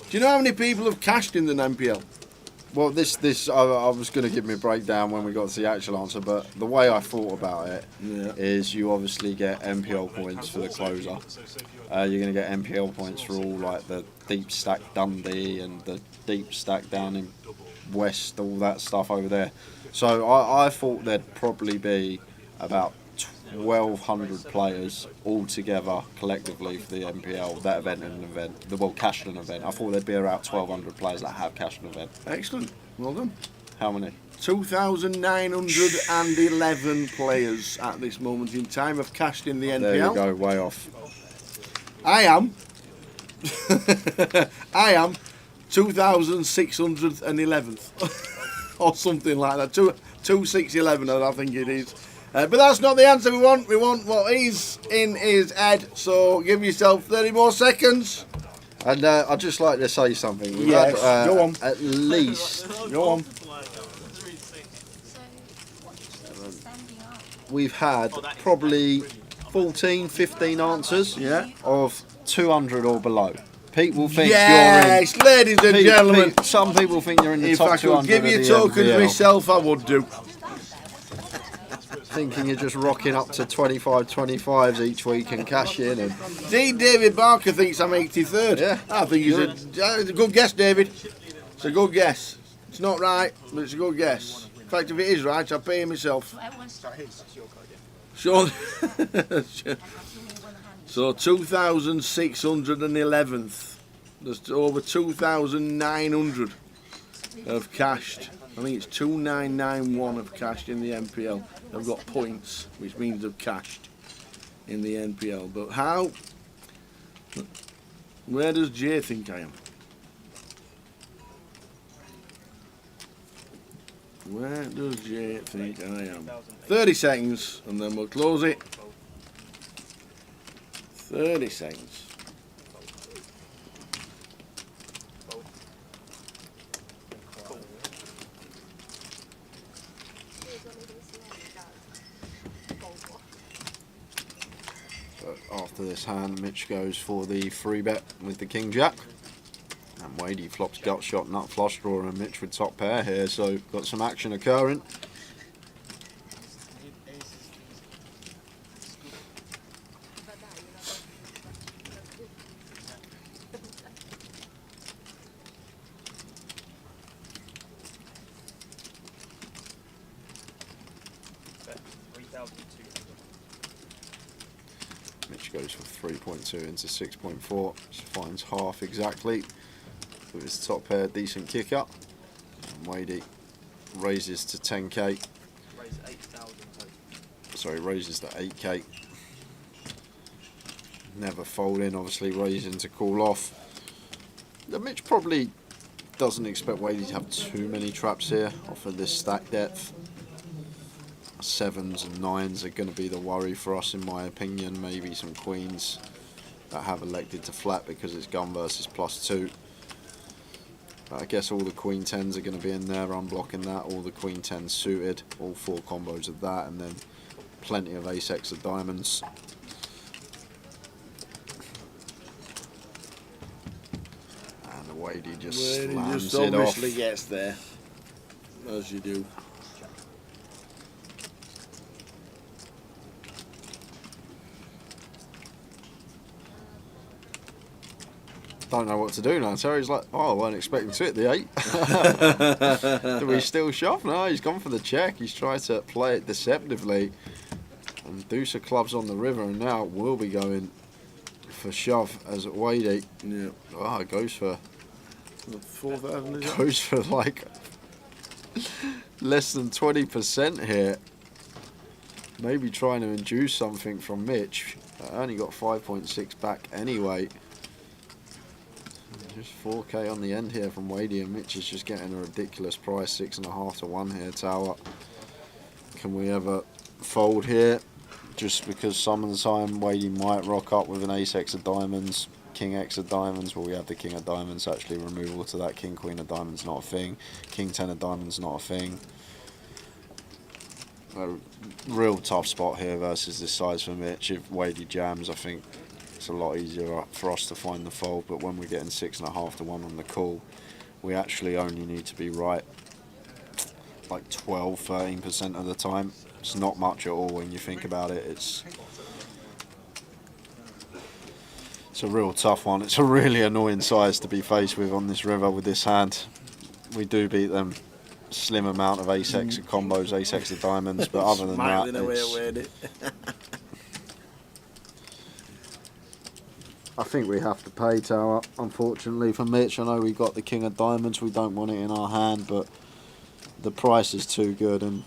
do you know how many people have cashed in the NPL? Well, I was going to give me a breakdown when we got to the actual answer, but the way I thought about it is you obviously get NPL points for the closer. You're going to get NPL points for all like the deep stack Dundee and the deep stack down in West, all that stuff over there. So I thought there'd probably be about 1,200 players all together collectively for the NPL, that event and an event, the World Cashlin event. I thought there'd be around 1,200 players that have Cashlin event. Excellent. Well done. How many? 2,911 players at this moment in time have cashed in the NPL. There you go, way off. I am 2,611th or something like that. 2,611, I think it is. But that's not the answer we want. We want what is in his head. So give yourself 30 more seconds. And I'd just like to say something. We've Yes, had, go on. At least. Go on. We've had probably 14, 15 answers of 200 or below. People think you're in. Yes, ladies and gentlemen. Some people think you're in the if top I could 200 give you of the tokens NPL. myself, I would do. Thinking you're just rocking up to 25s each week and cash in. And David Barker thinks I'm 83rd. Yeah. I think it's a good guess, David. It's a good guess. It's not right, but it's a good guess. In fact, if it is right, I'll pay him myself. Sure. So 2,611th. There's over 2,900 have cashed. I think it's 2,991 have cashed in the NPL. They've got points, which means they've cashed in the NPL. But how? Where does Jay think I am? Where does Jay think I am? 30 seconds, and then we'll close it. 30 seconds. So after this hand, Mitch goes for the free bet with the King Jack. And Wadey flops gut shot, nut flush draw, and Mitch with top pair here, so got some action occurring. Mitch goes for 3.2 into 6.4, just finds half exactly with his top pair, decent kick up. And Wadey raises to 10k. Sorry, raises to 8k. Never fold in, obviously raising to call off. Now, Mitch probably doesn't expect Wadey to have too many traps here off of this stack depth. 7s and 9s are going to be the worry for us, in my opinion. Maybe some queens that have elected to flat because it's gun versus +2. But I guess all the queen 10s are going to be in there, unblocking that. All the queen 10s suited, all 4 combos of that, and then plenty of ace-x of diamonds. And Wadey just slams it off. Obviously gets there, as you do. Don't know what to do now. Terry's like, oh, I weren't expecting to hit the 8. Do we still shove? No, he's gone for the check. He's tried to play it deceptively. And deuce of clubs on the river, and now we'll be going for shove as Wadey. Yeah. Oh, goes for 4,000. Goes for like less than 20% here. Maybe trying to induce something from Mitch. Only got 5.6 back anyway. Just 4k on the end here from Wadey, and Mitch is just getting a ridiculous price, 6.5 to 1 here, tower. Can we ever fold here? Just because some of the time Wadey might rock up with an ace-x of diamonds, king-x of diamonds. Well, we have the king of diamonds, actually removal to that. King-queen of diamonds, not a thing. King-10 of diamonds, not a thing. A real tough spot here versus this size for Mitch. If Wadey jams, I think it's a lot easier for us to find the fold, but when we're getting 6.5 to 1 on the call, we actually only need to be right like 12-13% of the time. It's not much at all when you think about it. It's a real tough one. It's a really annoying size to be faced with on this river with this hand. We do beat them slim amount of ace-x of combos, ace-x of diamonds, but other than that, I think we have to pay Tower, unfortunately, for Mitch. I know we got the King of Diamonds, we don't want it in our hand, but the price is too good. And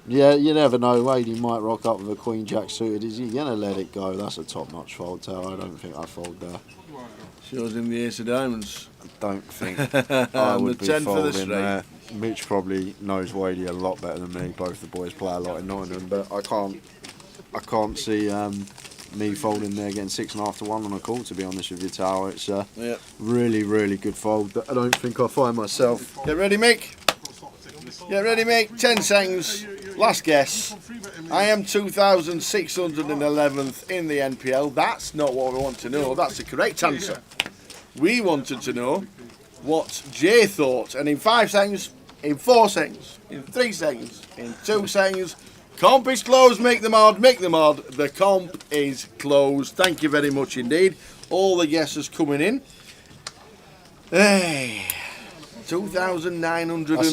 yeah, you never know, Wade, he might rock up with a Queen Jack suited. Is he going to let it go? That's a top-notch fold, Tower. I don't think I fold there. Shows him the Ace of Diamonds. I don't think I would the be 10 for the folding there. Mitch probably knows Wadey a lot better than me. Both the boys play a lot in Nottingham, but I can't see me folding there getting 6.5 to 1 on a call. To be honest with you, Tower, it's a really, really good fold that I don't think I find myself. Get ready, Mick. Get ready, Mick. 10 seconds. Last guess. I am 2,611th in the NPL. That's not what we want to know. That's the correct answer. We wanted to know what Jay thought. And in 5 seconds, in 4 seconds, in 3 seconds, in 2 seconds, comp is closed. Make them odd. Make them odd. The comp is closed. Thank you very much indeed. All the guesses coming in. Hey. 2,991 that's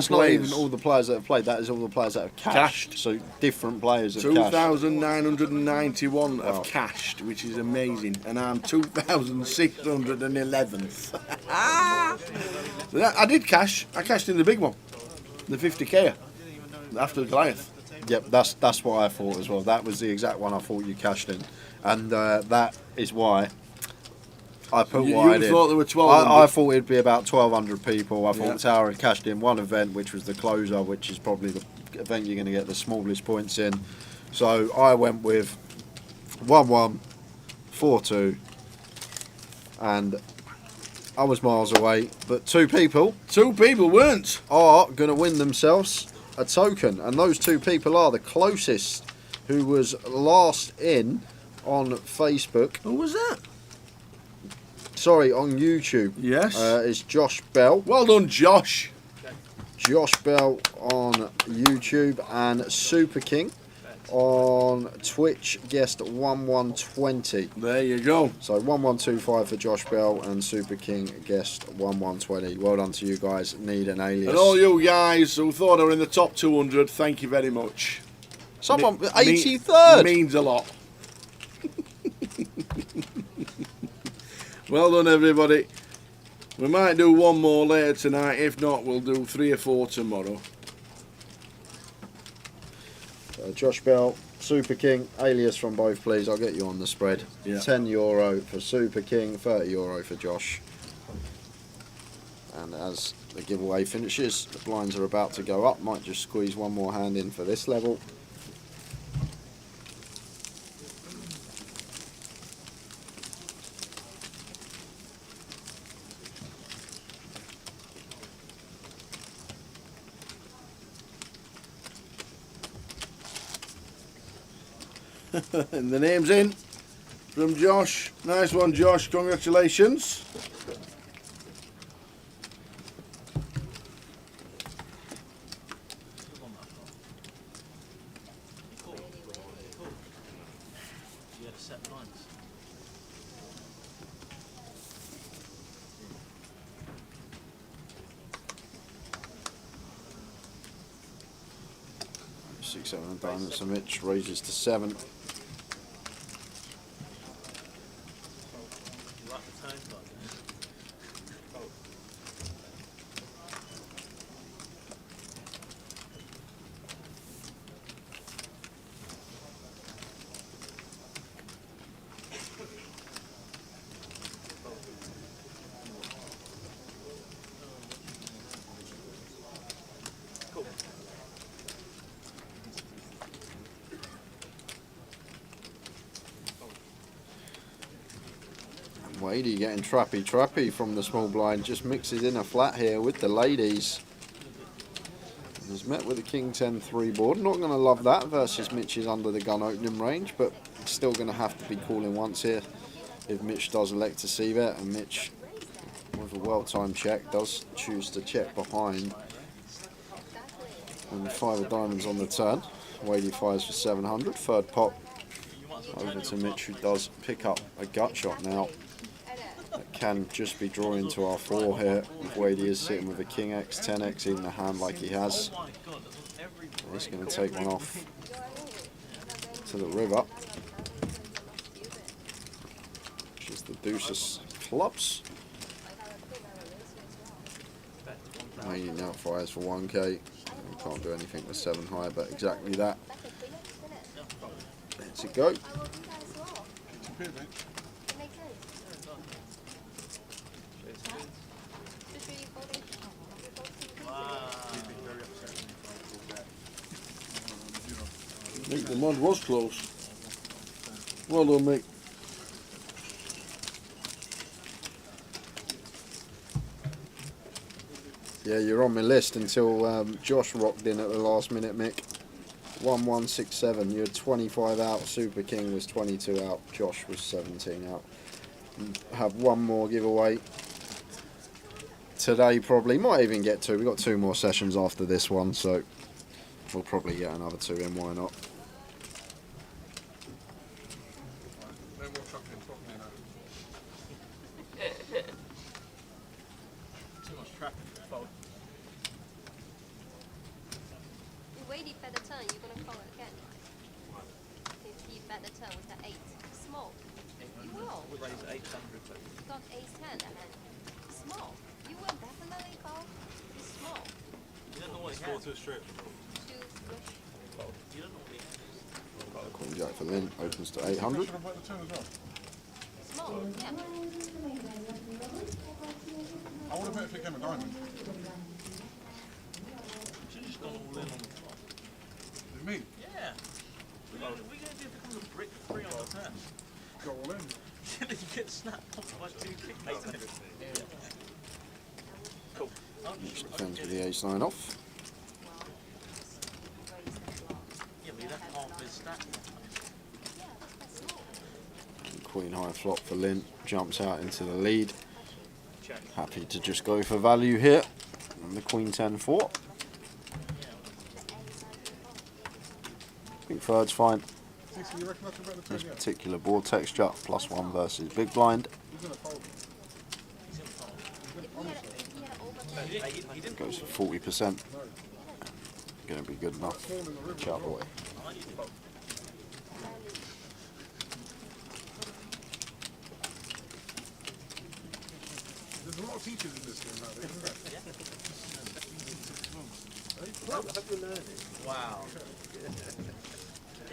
not players. even all the players that have played. That is all the players that have cashed. So different players have cashed. 2,991 have cashed, which is amazing. And I'm 2,611th. I did cash. I cashed in the big one, the 50k after the Goliath. Yep, that's what I thought as well. That was the exact one I thought you cashed in, and that is why I put what I did. You thought there were 1,200? I thought it'd be about 1,200 people. I thought Tower had cashed in one event, which was the closer, which is probably the event you're going to get the smallest points in. So I went with 1-1, 4-2, and I was miles away. But two people weren't, are going to win themselves a token, and those 2 people are the closest, who was last in on Facebook. Who was that? Sorry, on YouTube. Yes. It's Josh Bell. Well done, Josh. Josh Bell on YouTube, and Super King on Twitch guessed 1120. There you go. So 1125 for Josh Bell, and Super King guessed 1120. Well done to you guys. Need an alias. And all you guys who thought I were in the top 200, thank you very much. Someone 83rd means a lot. Well done, everybody. We might do one more later tonight. If not, we'll do 3 or 4 tomorrow. Josh Bell, Super King, alias from both, please. I'll get you on the spread. Yeah. €10 for Super King, €30 for Josh. And as the giveaway finishes, the blinds are about to go up. Might just squeeze one more hand in for this level. And the name's in from Josh. Nice one, Josh. Congratulations. You had set lines. Six, 7 diamonds, so Mitch raises to 7. Wadey getting trappy from the small blind, just mixes in a flat here with the ladies. And has met with a King 10-3 board. Not going to love that versus Mitch's under the gun opening range, but still going to have to be calling once here if Mitch does elect to see that. And Mitch, with a well-timed check, does choose to check behind. And 5 of diamonds on the turn. Wadey fires for 700. Third pot over to Mitch, who does pick up a gut shot now. That can just be drawing to our 4 here. If Wadey is sitting with a King X, 10X in the hand like he has. He's going to take one off to the river. Deuces clubs. Remaining out fires for 1k. We can't do anything with 7 high, but exactly that. Let's it go. Mick, the mod was close. Well done, Mick. Yeah, you're on my list until Josh rocked in at the last minute, Mick. 1167. You had 25 out. Super King was 22 out. Josh was 17 out. Have one more giveaway today, probably. Might even get 2. We've got 2 more sessions after this one, so we'll probably get another 2 in. Why not? Too much traffic. Fold. Wait, if at the turn, you're going to call it again. If you bet the turn with the 8. Small. You will. We'll raise 800. You got ace 10 and then small. You will definitely call. It's small. You don't know what he Score has. to a straight. Two wish. You don't know what he has. Queen Jack for Lynn opens to 800. Small, yeah. I would have bet if it came a diamond. Should have just gone all in on the flop. With me? Yeah. We're going to do if it becomes a brick for 3 on the turn. Go all in. You get snapped off by 2 kickbaits. Cool. Defends with the ace-9 off. Yeah, but you left half his stack. And Queen high flop for Lynn. Jumps out into the lead. Happy to just go for value here. And the Queen 10-4. I think third's fine. You reckon that's about the This turn, yeah? particular board texture, +1 versus big blind. He's going to fold. Goes for 40%. Going to be good enough. Ciao, boy. There's a lot of teachers in this game nowadays, isn't there? Wow.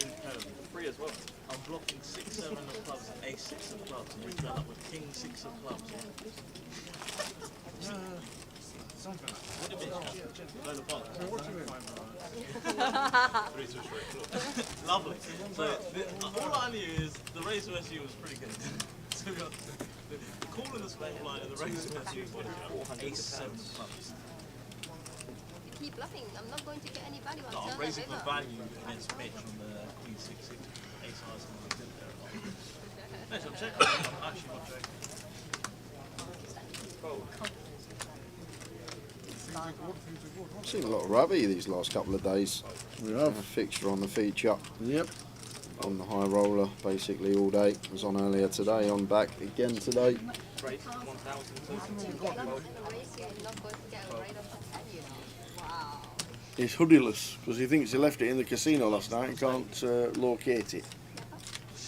Incredible. 3 as well. I'm blocking 6, 7 of clubs and ace 6 of clubs, and you turn up with king 6 of clubs. What do you mean? Load of bollocks. What's your name? Lovely. So all I knew is the race versus you was pretty good. So we got the call in the small line and the race versus you was ace 7 of clubs. You keep bluffing. I'm not going to get any value on No, turn I'm raising or for river. value against Mitch on the queen 6, 6 ace highs and we didn't there a lot. No, so I'm checking. I'm actually not checking. I've seen a lot of rugby these last couple of days. We have. A fixture on the feature. Yep. On the high roller basically all day. Was on earlier today, on back again today. Raise 1,000. You're not going to get a rate of 10, you know. Wow. He's hoodieless because he thinks he left it in the casino last night and can't locate it.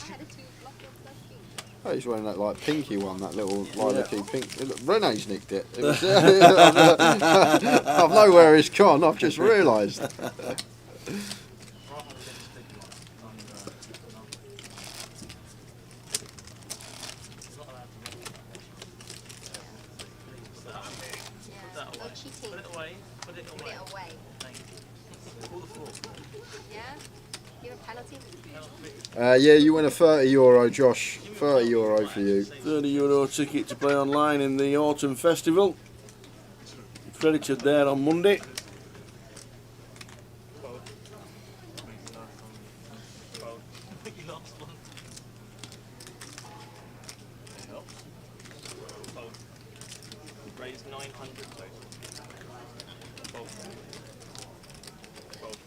I had a 2 block of that king. Oh, he's wearing that like pinky one, that little lilac-y pink. Renee's nicked it. It was, I've know where it's gone, I've just realised. No cheating. Put it away. Put it Put away. it away. Thank you. Pull the floor. Yeah? Give a penalty. Yeah, you win a €30, Josh. €30 for you. €30 ticket to play online in the Autumn Festival. Credited there on Monday. You lost one. Raise 900 total. Fold. Fold.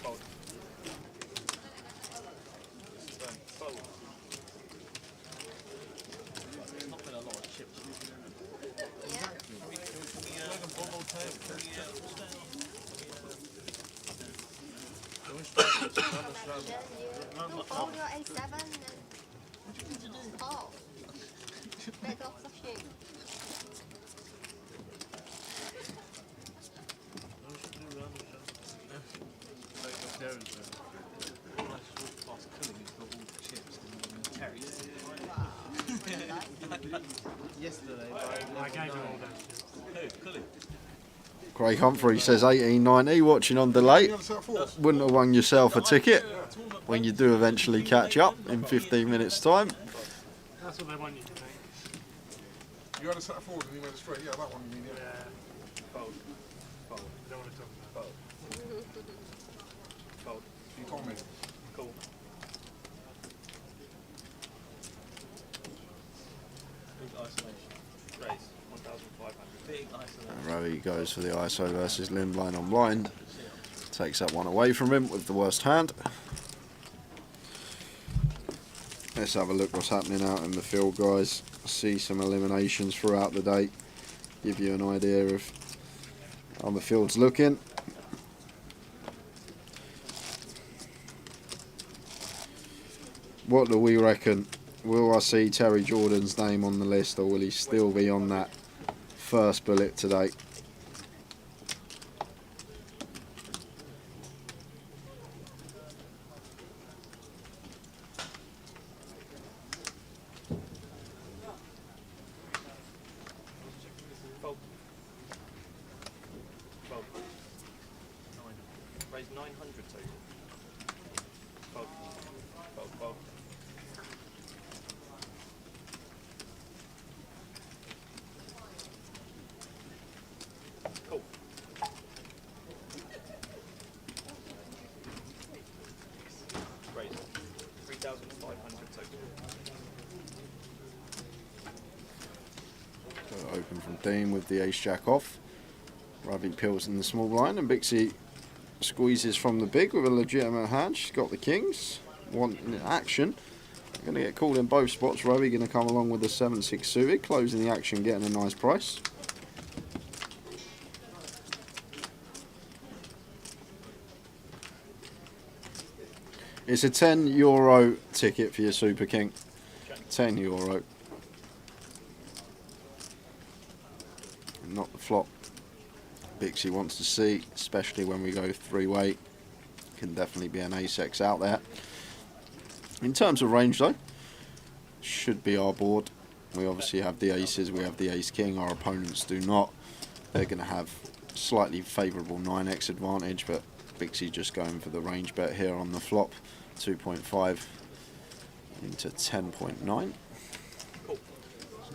Fold. Fold. There's not been a lot of chips. Can we like a bubble tape? Can we Then you don't fold your A7 and call. Yesterday, I gave him all those chips. Who? Cully? Craig Humphrey says 1890, watching on delay. Wouldn't have won yourself a ticket when you do eventually catch up in 15 minutes time. That's what they want you to think. You had a set forward and you went straight. Yeah, that one you mean, yeah. Fold. Fold. Don't want to talk about fold. Fold. You told me. Cool. Big isolation. Raise. 1,500. Big isolation. Ravi goes for the ISO versus Lynn blind on blind. Takes that one away from him with the worst hand. Let's have a look what's happening out in the field, guys. See some eliminations throughout the day. Give you an idea of how the field's looking. What do we reckon? Will I see Terry Jordan's name on the list, or will he still be on that first bullet today? Fold. Fold. 9. Raise 900 total. Fold. Fold. Fold. Cool. Raise 3,500 total. Open from Dean with the ace jack off. Ravi peels in the small blind, and Bixie squeezes from the big with a legitimate hand. She's got the kings. One in action. Going to get called in both spots. Ravi going to come along with the 7-6 suited, closing the action, getting a nice price. It's a €10 ticket for your Super King. €10. Not the flop Bixie wants to see, especially when we go three-way. Can definitely be an ace-X out there. In terms of range though, should be our board. We obviously have the aces, we have the ace-king, our opponents do not. They're going to have slightly favourable 9x advantage, but Bixie just going for the range bet here on the flop. 2.5 into 10.9.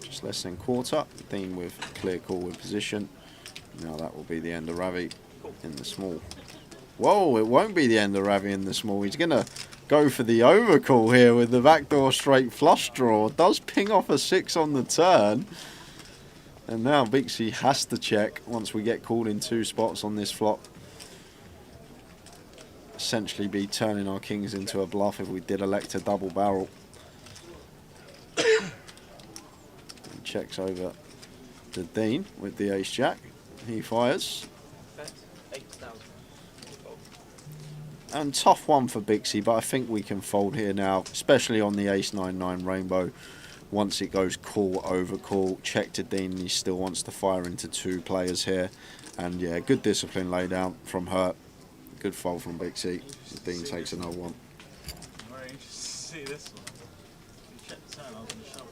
Just less than quarter. Dean with clear call with position. Now that will be the end of Ravi in the small. Whoa, it won't be the end of Ravi in the small. He's going to go for the overcall here with the backdoor straight flush draw. Does ping off a 6 on the turn. And now Bixie has to check once we get called in 2 spots on this flop. Essentially be turning our kings into a bluff if we did elect a double barrel. Checks over to Dean with the ace jack. He fires. Bet 8,000. And tough one for Bixie, but I think we can fold here now, especially on the ace 9-9 rainbow. Once it goes call over call, check to Dean, and he still wants to fire into 2 players here. And yeah, good discipline laid out from her. Good fold from Bixie. Dean takes another one. I'm very interested to see this one. You check the turn, I was going to shove it.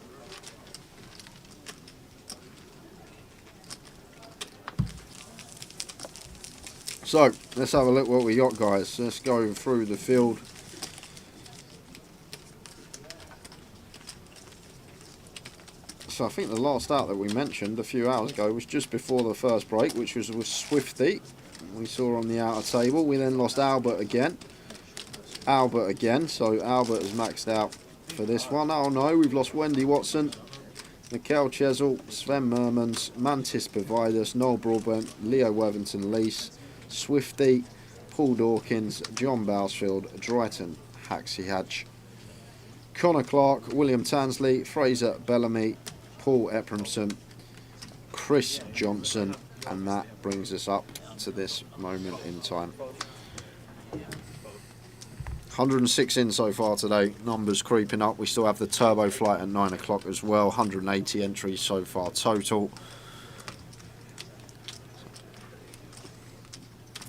So, let's have a look what we got, guys. Let's go through the field. So I think the last out that we mentioned a few hours ago was just before the first break, which was with Swifty. We saw on the outer table. We then lost Albert again. So Albert is maxed out for this one. Oh no, we've lost Wendy Watson, Mikhail Chesil, Sven Mermans, Mantis Providus, Noel Broadbent, Leo Worthington Lease, Swifty, Paul Dawkins, John Bousfield, Drayton Haxie Hatch, Connor Clark, William Tansley, Fraser Bellamy, Paul Eprimson, Chris Johnson, and that brings us up to this moment in time. 106 in so far today, numbers creeping up. We still have the turbo flight at 9 o'clock as well. 180 entries so far total.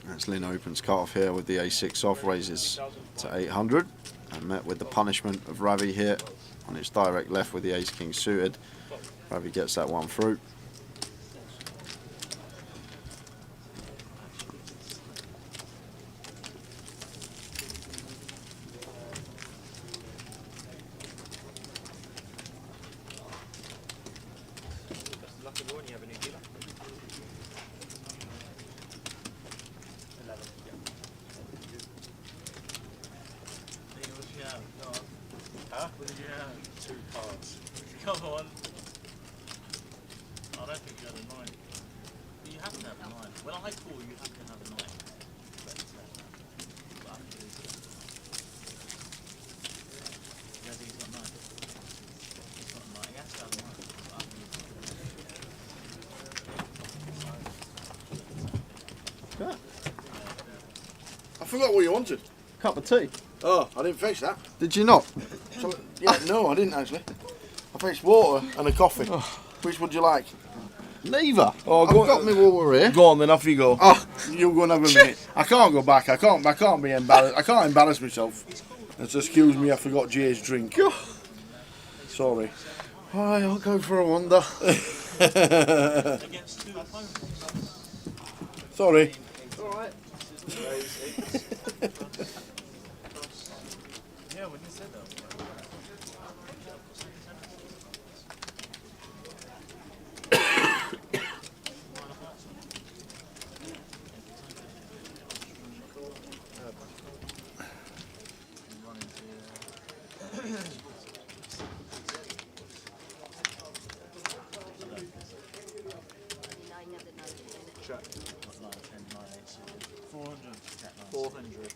That's Lynn opens cut off here with the A6 off, raises to 800, and met with the punishment of Ravi here on its direct left with the ace king suited. Hope he gets that one through. Huh? Yeah. 2 parts. Come on. I don't think you had a 9. But you have to have a 9. When I call, you have to have a 9. Yeah, he's got 9. He's got 9. He has to have a 9. I forgot what you wanted. Cup of tea. Oh, I didn't fetch that. Did you not? So, yeah, no, I didn't actually. I fetched water and a coffee. Which would you like? Neither. Oh, I've got me water here. Go on then, off you go. Oh. You go and have a minute. I can't go back. I can't be embarrassed. I can't embarrass myself. Just excuse me, I forgot Jay's drink. Sorry. Alright, I'll go for a wander. Sorry. Alright. Yeah, when you said that. Check. 400.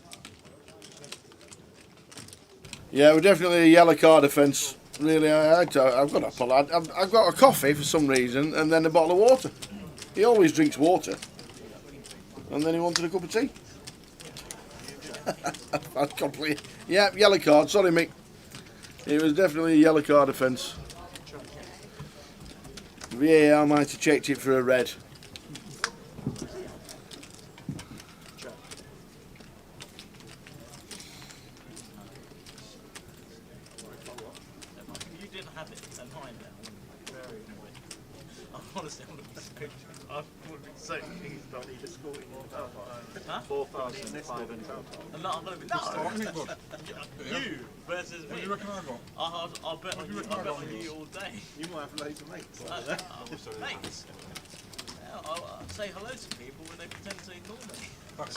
Yeah, we're definitely a yellow card offence. Really, I've got a pull. I've got a coffee for some reason, and then a bottle of water. He always drinks water, and then he wanted a cup of tea. That's complete. Yeah, yellow card. Sorry, Mick. It was definitely a yellow card offence. VAR might have checked it for a red. You didn't have it at 9 now. Very annoyed. Honestly, I would have been so pleased that he just scored it. Huh? 4,500. And I'm going to be you versus me. What do you reckon I got? I'll bet on you all day. You might have loads of mates. Mates? Yeah, I'll say hello to people when they pretend to ignore me. That's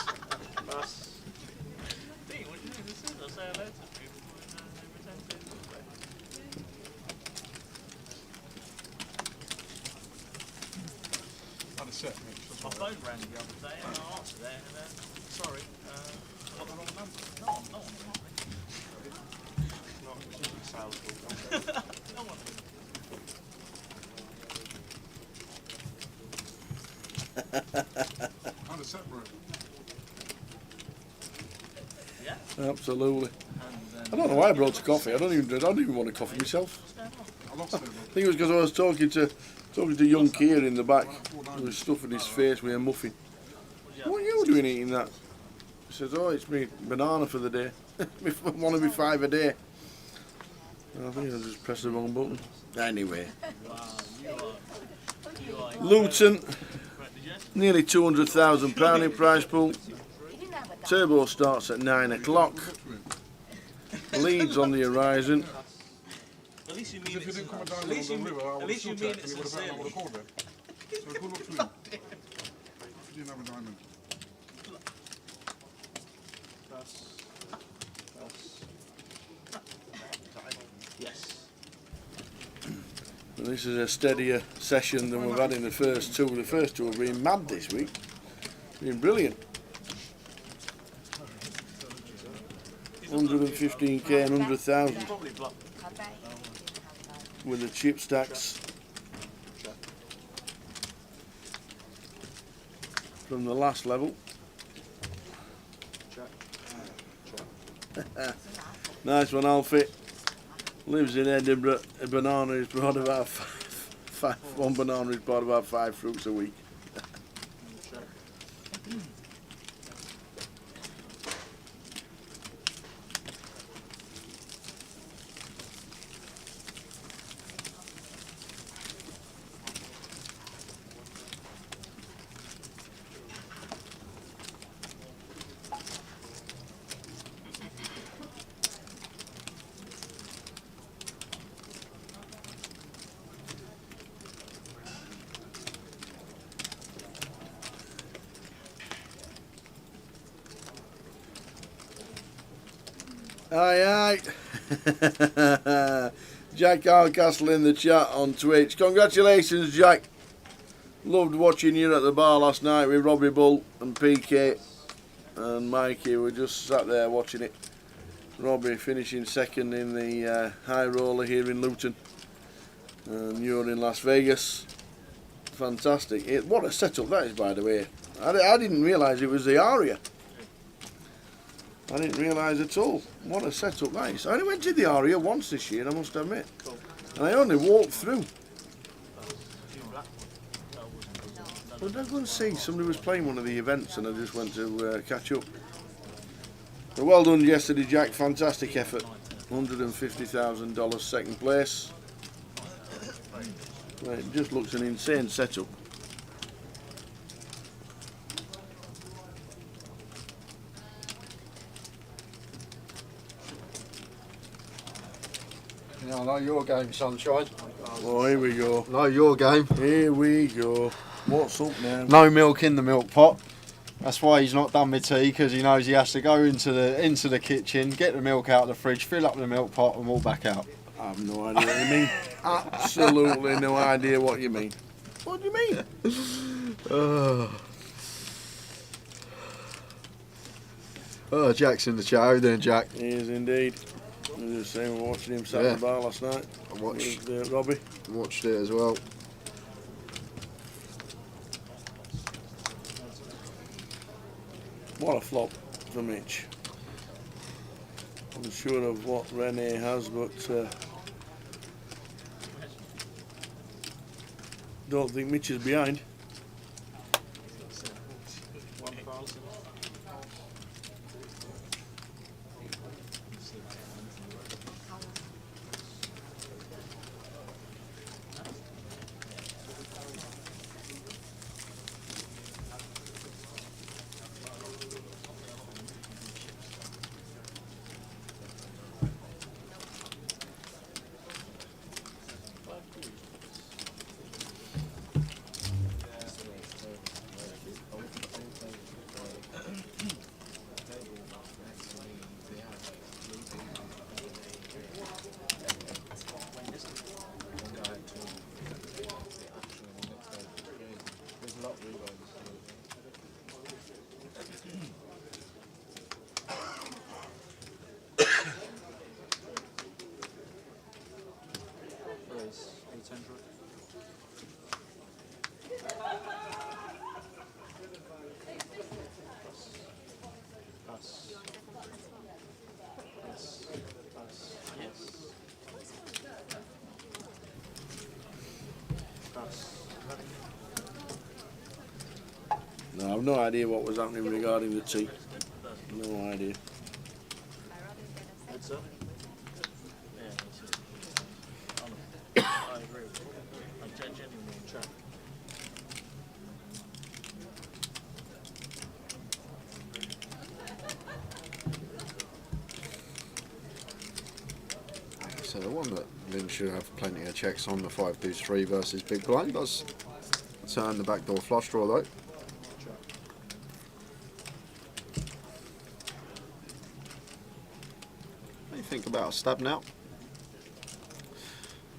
Dean, what do you think this is? I'll say hello to people when they pretend to ignore me. Had a set, Mitch. My phone rang the other day and I answered it and sorry, I got the wrong number. No one rang me. not sales call. No one. Had a set, bro. Yeah. Absolutely. I don't know why I brought a coffee. I don't even want a coffee myself. I lost it, bro. I think it was because I was talking to young Keir in the back. He was stuffing his face with a muffin. What are you doing eating that? He says, oh, it's me banana for the day. One of me 5 a day. I think I just pressed the wrong button. Anyway. Luton, nearly £200,000 in prize pool. Turbo starts at 9 o'clock. Leeds on the horizon. At least you mean If you it. didn't come down At on least the you river, I at would have least you shot mean it it and you would have found I would sincerely. have called it. So good luck to you. You didn't have a diamond. Yes. And this is a steadier session than we've had in the first two. The first two have been mad this week. Been brilliant. 115k and 100,000 with the chip stacks from the last level. Nice one, Alfie. Lives in Edinburgh. A banana is brought about one banana is brought about 5 fruits a week. Aye, aye. Jack Hardcastle in the chat on Twitch. Congratulations, Jack. Loved watching you at the bar last night with Robbie Bull and PK and Mikey. We just sat there watching it. Robbie finishing second in the high roller here in Luton. And you're in Las Vegas. Fantastic. What a setup that is, by the way. I didn't realise it was the Aria. I didn't realise at all. What a setup that is. I only went to the Aria once this year, I must admit. And I only walked through. But I was going to see, somebody was playing one of the events and I just went to catch up. But well done yesterday, Jack. Fantastic effort. $150,000 second place. Well, it just looks an insane setup. Yeah, I know your game, Sunshine. Oh, here we go. Know your game. Here we go. What's up now? No milk in the milk pot. That's why he's not done with tea, because he knows he has to go into the kitchen, get the milk out of the fridge, fill up the milk pot, and walk back out. I have no idea what you mean. Absolutely no idea what you mean. What do you mean? Oh, Jack's in the chat. How you doing, Jack? He is indeed. I was just saying, we were watching him sat at the bar last night. I watched Robbie. Watched it as well. What a flop for Mitch. I'm sure of what Rene has, but don't think Mitch is behind. No, I've no idea what was happening regarding the tea. No idea. I agree. I'm genuinely in track. So the one that Lynn should have plenty of checks on, the 5-2-3 versus big blind, does turn the backdoor flush draw though. What do you think about a stab now?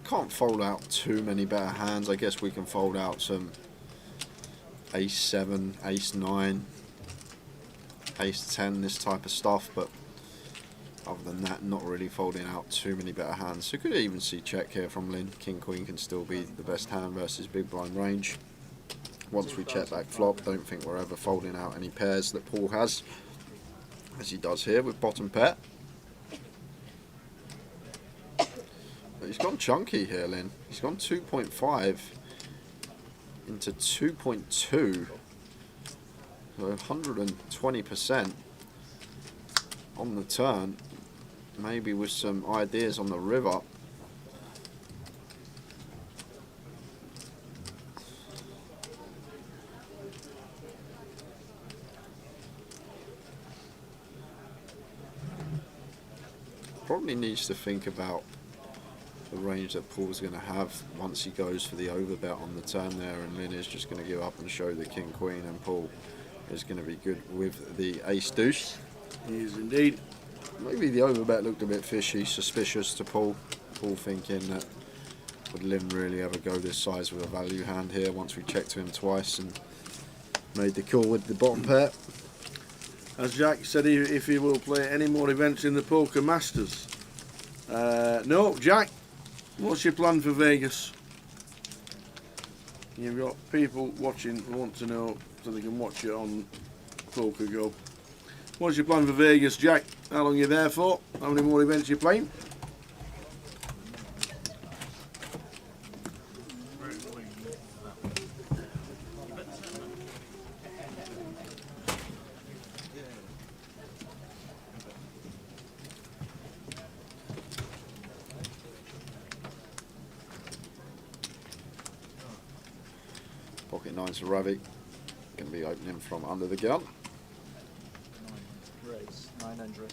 Can't fold out too many better hands. I guess we can fold out some ace-7, ace-9, ace-10, this type of stuff, but other than that, not really folding out too many better hands. So could even see check here from Lynn. King-Queen can still be the best hand versus big blind range. Once we check back flop, don't think we're ever folding out any pairs that Paul has, as he does here with bottom pair. But he's gone chunky here, Lynn. He's gone 2.5 into 2.2, so 120% on the turn. Maybe with some ideas on the river. Probably needs to think about the range that Paul's going to have once he goes for the overbet on the turn there, and Lynn is just going to give up and show the king queen, and Paul is going to be good with the ace deuce. He is indeed. Maybe the overbet looked a bit fishy, suspicious to Paul. Paul thinking that would Lynn really ever go this size with a value hand here once we checked to him twice and made the call with the bottom pair. As Jack said, if he will play any more events in the Poker Masters. No, Jack, what's your plan for Vegas? You've got people watching who want to know so they can watch it on Poker Go. What's your plan for Vegas, Jack? How long are you there for? How many more events are you playing? Pocket nines for Ravi. Going to be opening from under the gun. Raise 900.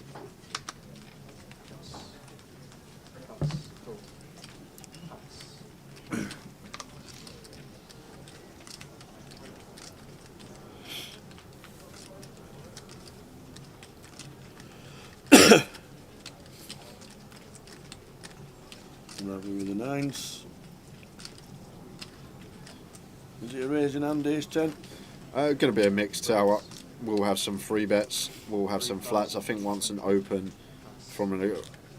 Ravi with the nines. Is it a raising hand, ace 10? Going to be a mixed tower. We'll have some free bets. We'll have some flats. I think once an open from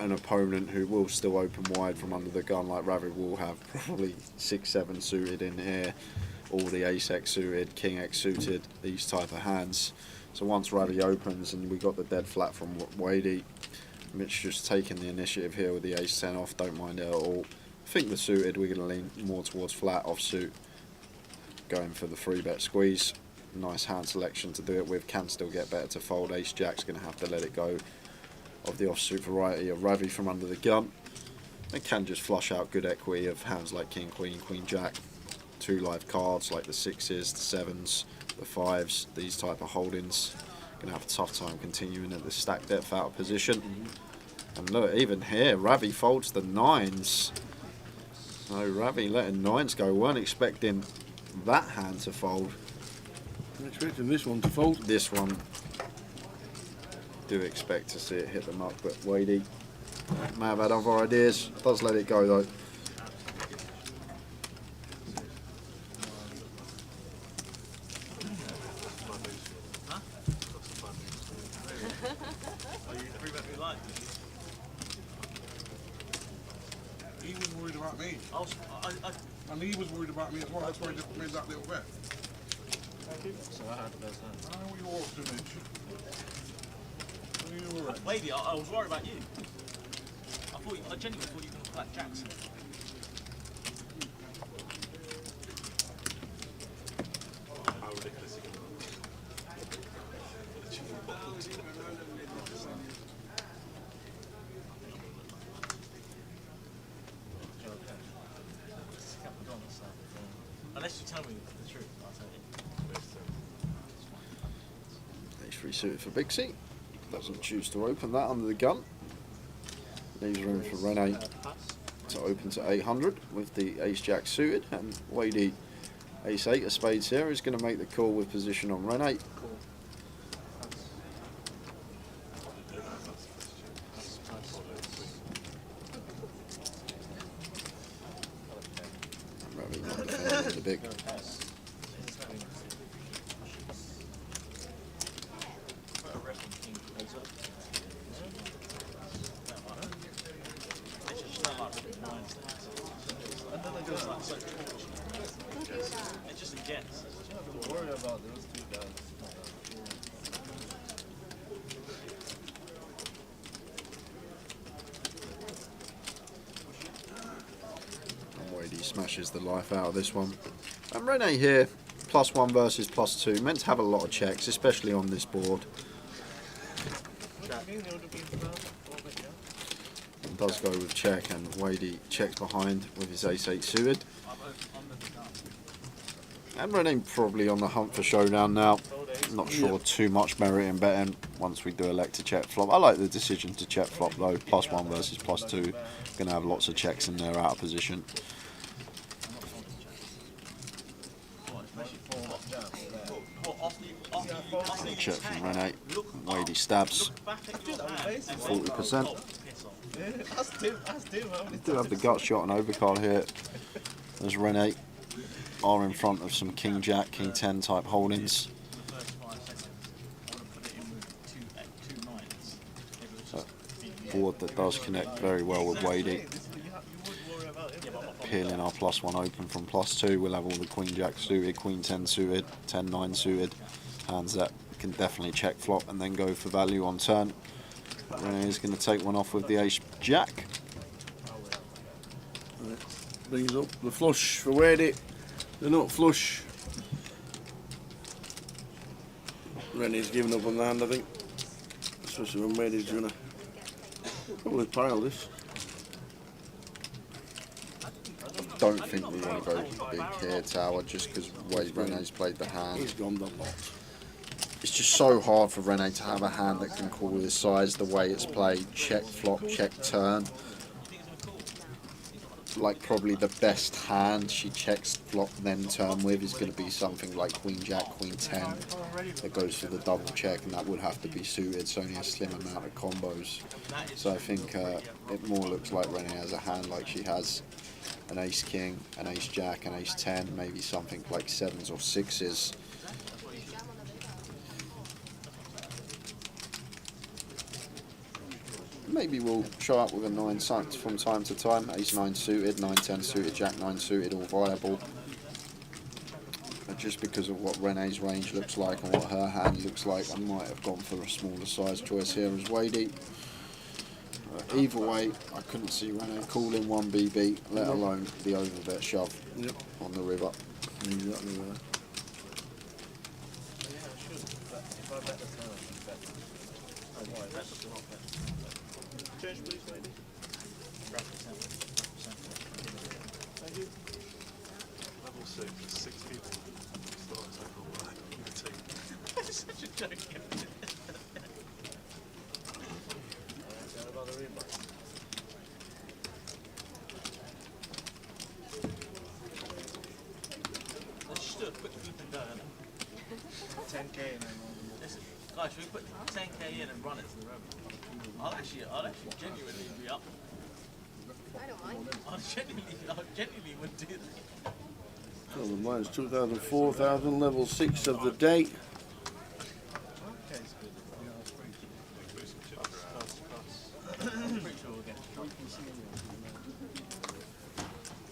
an opponent who will still open wide from under the gun, like Ravi will have probably 6-7 suited in here, all the ace X suited, king X suited, these type of hands. So once Ravi opens and we got the dead flat from Wadey, Mitch just taking the initiative here with the ace 10 off. Don't mind it at all. I think the suited we're going to lean more towards flat offsuit. Going for the free bet squeeze. Nice hand selection to do it with. Can still get better to fold. Ace Jack's going to have to let it go of the offsuit variety of Ravi from under the gun. They can just flush out good equity of hands like King Queen, Queen Jack. Two live cards like the 6s, the 7s, the 5s. These type of holdings. Going to have a tough time continuing at the stack depth out of position. And look, even here, Ravi folds the 9s. No, Ravi letting 9s go. Weren't expecting that hand to fold. I'm expecting this one to fold. This one, do expect to see it hit them up, but Wadey may have had other ideas. Does let it go though. He was worried about me. And he was worried about me as well. That's why he just made that little bet. So I had those hands. I know what you walked to, Mitch. You were right. Lady, I was worried about you. I genuinely thought you were going to play Jackson. How ridiculous is it? Unless you tell me the truth, I'll tell you. Ace 3 suited for Big C. Doesn't choose to open that under the gun. Leaves room for Rene to open to 800 with the Ace Jack suited, and Wadey Ace 8 of spades here is going to make the call with position on Rene. Ravi not defending the big. It's just a guess. Don't worry about those two guys. And Wadey smashes the life out of this one. And Rene here, +1 versus +2, meant to have a lot of checks, especially on this board. And does go with check, and Wadey checks behind with his Ace 8 suited. And Rene probably on the hunt for showdown now. Not sure too much merit in betting once we do elect to check flop. I like the decision to check flop though. +1 versus +2. Going to have lots of checks in there out of position. After you Check from Rene. Wadey stabs. 40%. We do have the gut shot and overcard here. As Rene are in front of some King Jack, King 10 type holdings. Board that does connect very well with Wadey. Peeling our +1 open from +2. We'll have all the Queen Jack suited, Queen 10 suited, 10-9 suited. Hands that can definitely check flop and then go for value on turn. Rene is going to take one off with the Ace Jack. Brings up the flush for Wadey. The nut flush. Rene's giving up on the hand, I think. Especially when Wadey's going to probably pile this. Don't think we want to go big here, Tower, just because the way Rene's played the hand. He's gone the lot. It's just so hard for Rene to have a hand that can call his size the way it's played. Check flop, check turn. Like probably the best hand she checks flop then turn with is going to be something like Queen Jack, Queen 10 that goes for the double check, and that would have to be suited. It's only a slim amount of combos. So I think it more looks like Rene has a hand like she has an Ace King, an Ace Jack, an Ace 10, maybe something like 7s or 6s. Maybe we'll show up with a 9 from time to time. Ace 9 suited, 9-10 suited, Jack 9 suited, all viable. But just because of what Rene's range looks like and what her hand looks like, I might have gone for a smaller size choice here as Wadey. Either way, I couldn't see Rene calling 1 BB, let alone the overbet shove on the river. Exactly right. Change please, maybe. Thank you. Level 6, there's 6 people. Starts over the team. That's such a joke. Let's just do a quick flip and go, innit? 10k and then Guys, should we put 10k in and run it to the river? I'll actually genuinely be up. I don't mind. I genuinely would do that. So the mine's 2,000, 4,000, level 6 of the day.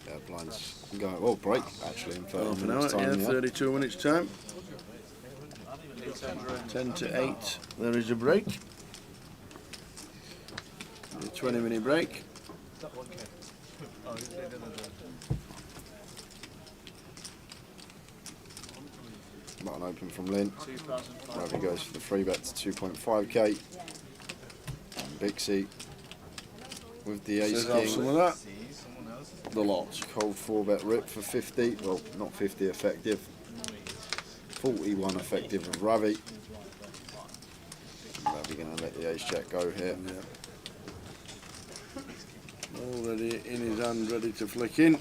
Yeah, blinds going. Oh, break actually in 30 Half an minutes hour, time. yeah, 32 minutes time. 10 to 8, there is a break. A 20-minute break. Button open from Lynn. Ravi goes for the free bet to 2.5k. And Bixie with the Ace Says have King. some of that. The lot. Cold 4-bet rip for 50. Well, not 50 effective. 41 effective of Ravi. Ravi going to let the Ace Jack go here. Yeah. Already in his hand, ready to flick in.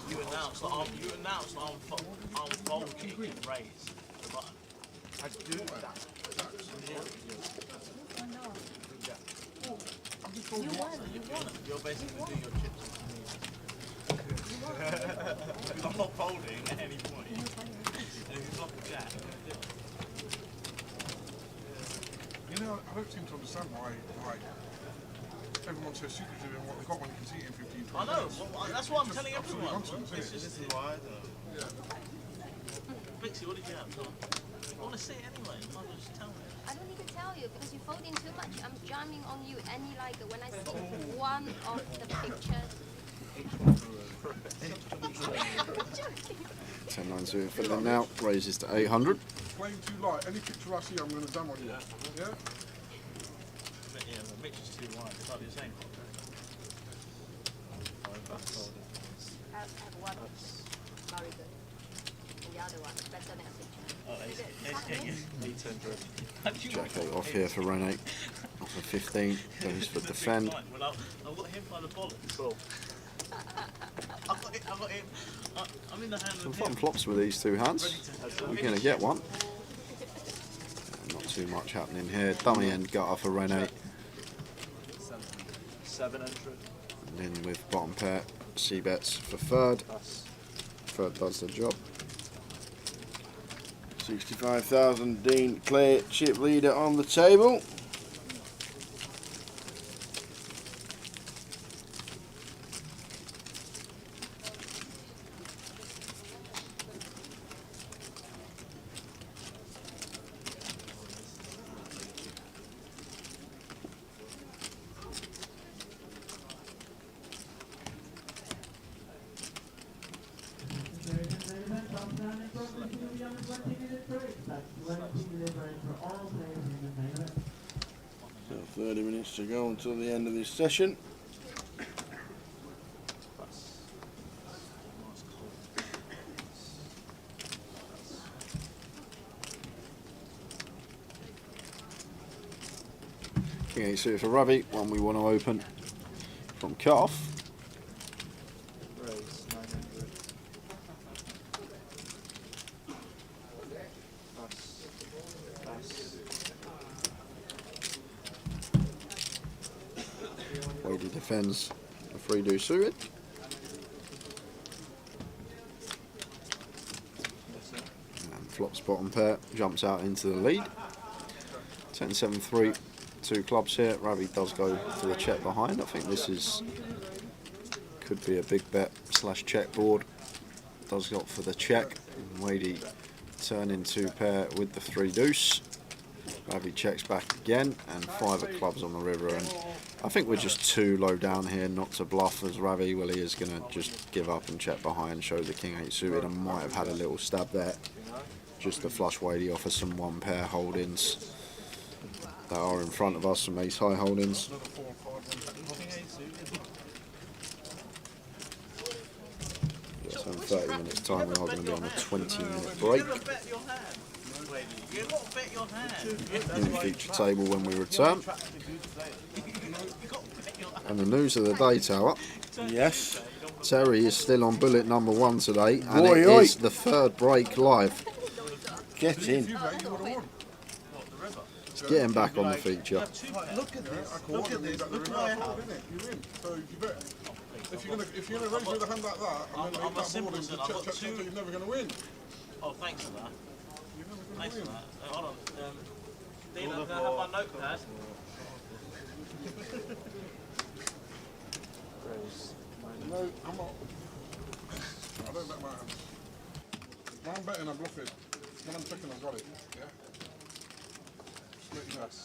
You announced I'm bulky and raise the button. I do that. You're basically doing your chips. I'm not folding at any point. And if you block a jack, You know, I don't seem to understand why everyone's so secretive in what they've got when you can see it in 15 I know, well, that's what I'm telling everyone. Nonsense, It's isn't it? just why though. Bixie, what did you have? I want to see it anyway. You might as well just tell me. I don't need to tell you because you fold in too much. I'm jamming on you any like when I see one of the pictures. 10-9 suited for them now. Raises to 800. Playing too light. Any picture I see, I'm going to damn on you. Yeah? Yeah, the mix is too wide. It's like the same. I have one. Very good. the other one. Better message. Oh, ace king. 800. Jack 8 off here for Rene. Off of 15. Goes for defend. Well, I've got him by the bollocks. Cool. I've got him. I'm in the hand Some of fun him. flops with these two hands. We're going to get one. Not too much happening here. Dummy end gutter for Rene. 700. And in with bottom pair. C-bets for third. Third does the job. 65,000 Dean Clay chip leader on the table. So 30 minutes to go until the end of this session. King 8 suited for Ravi. One we want to open from kickoff. Raise 900. Wadey defends a 3-do suited. And flops bottom pair, jumps out into the lead. 10-7-3, 2 clubs here. Ravi does go for the check behind. I think this is could be a big bet / check board. Does go for the check. Wadey turn into pair with the 3 deuce. Ravi checks back again, and 5 of clubs on the river, and I think we're just too low down here not to bluff as Ravi. Well, he is going to just give up and check behind, show the King 8 suited, and might have had a little stab there. Just to flush Wadey off of some 1 pair holdings that are in front of us, some ace high holdings. So in 30 minutes time we are going to be on a 20-minute break. In the feature table when we return. And the news of the day, Tower. Yes. Terry is still on bullet number 1 today, and Boy, it oi. is the 3rd break live. Get in. Let's get him back on the feature. Look at this. Look at this. Look what I have. You're in. So you bet. If you're gonna raise with a hand like that, and then I'm a that board and simpleton. I've got check, two. you're never gonna win. Oh, thanks for that. You're never gonna Thanks win. for that. Hold on. Dina, can I have my notepad? No, I'm not. I don't bet my hands. When I'm betting, I'm bluffing. When I'm checking, I've got it. Yeah. Split yes.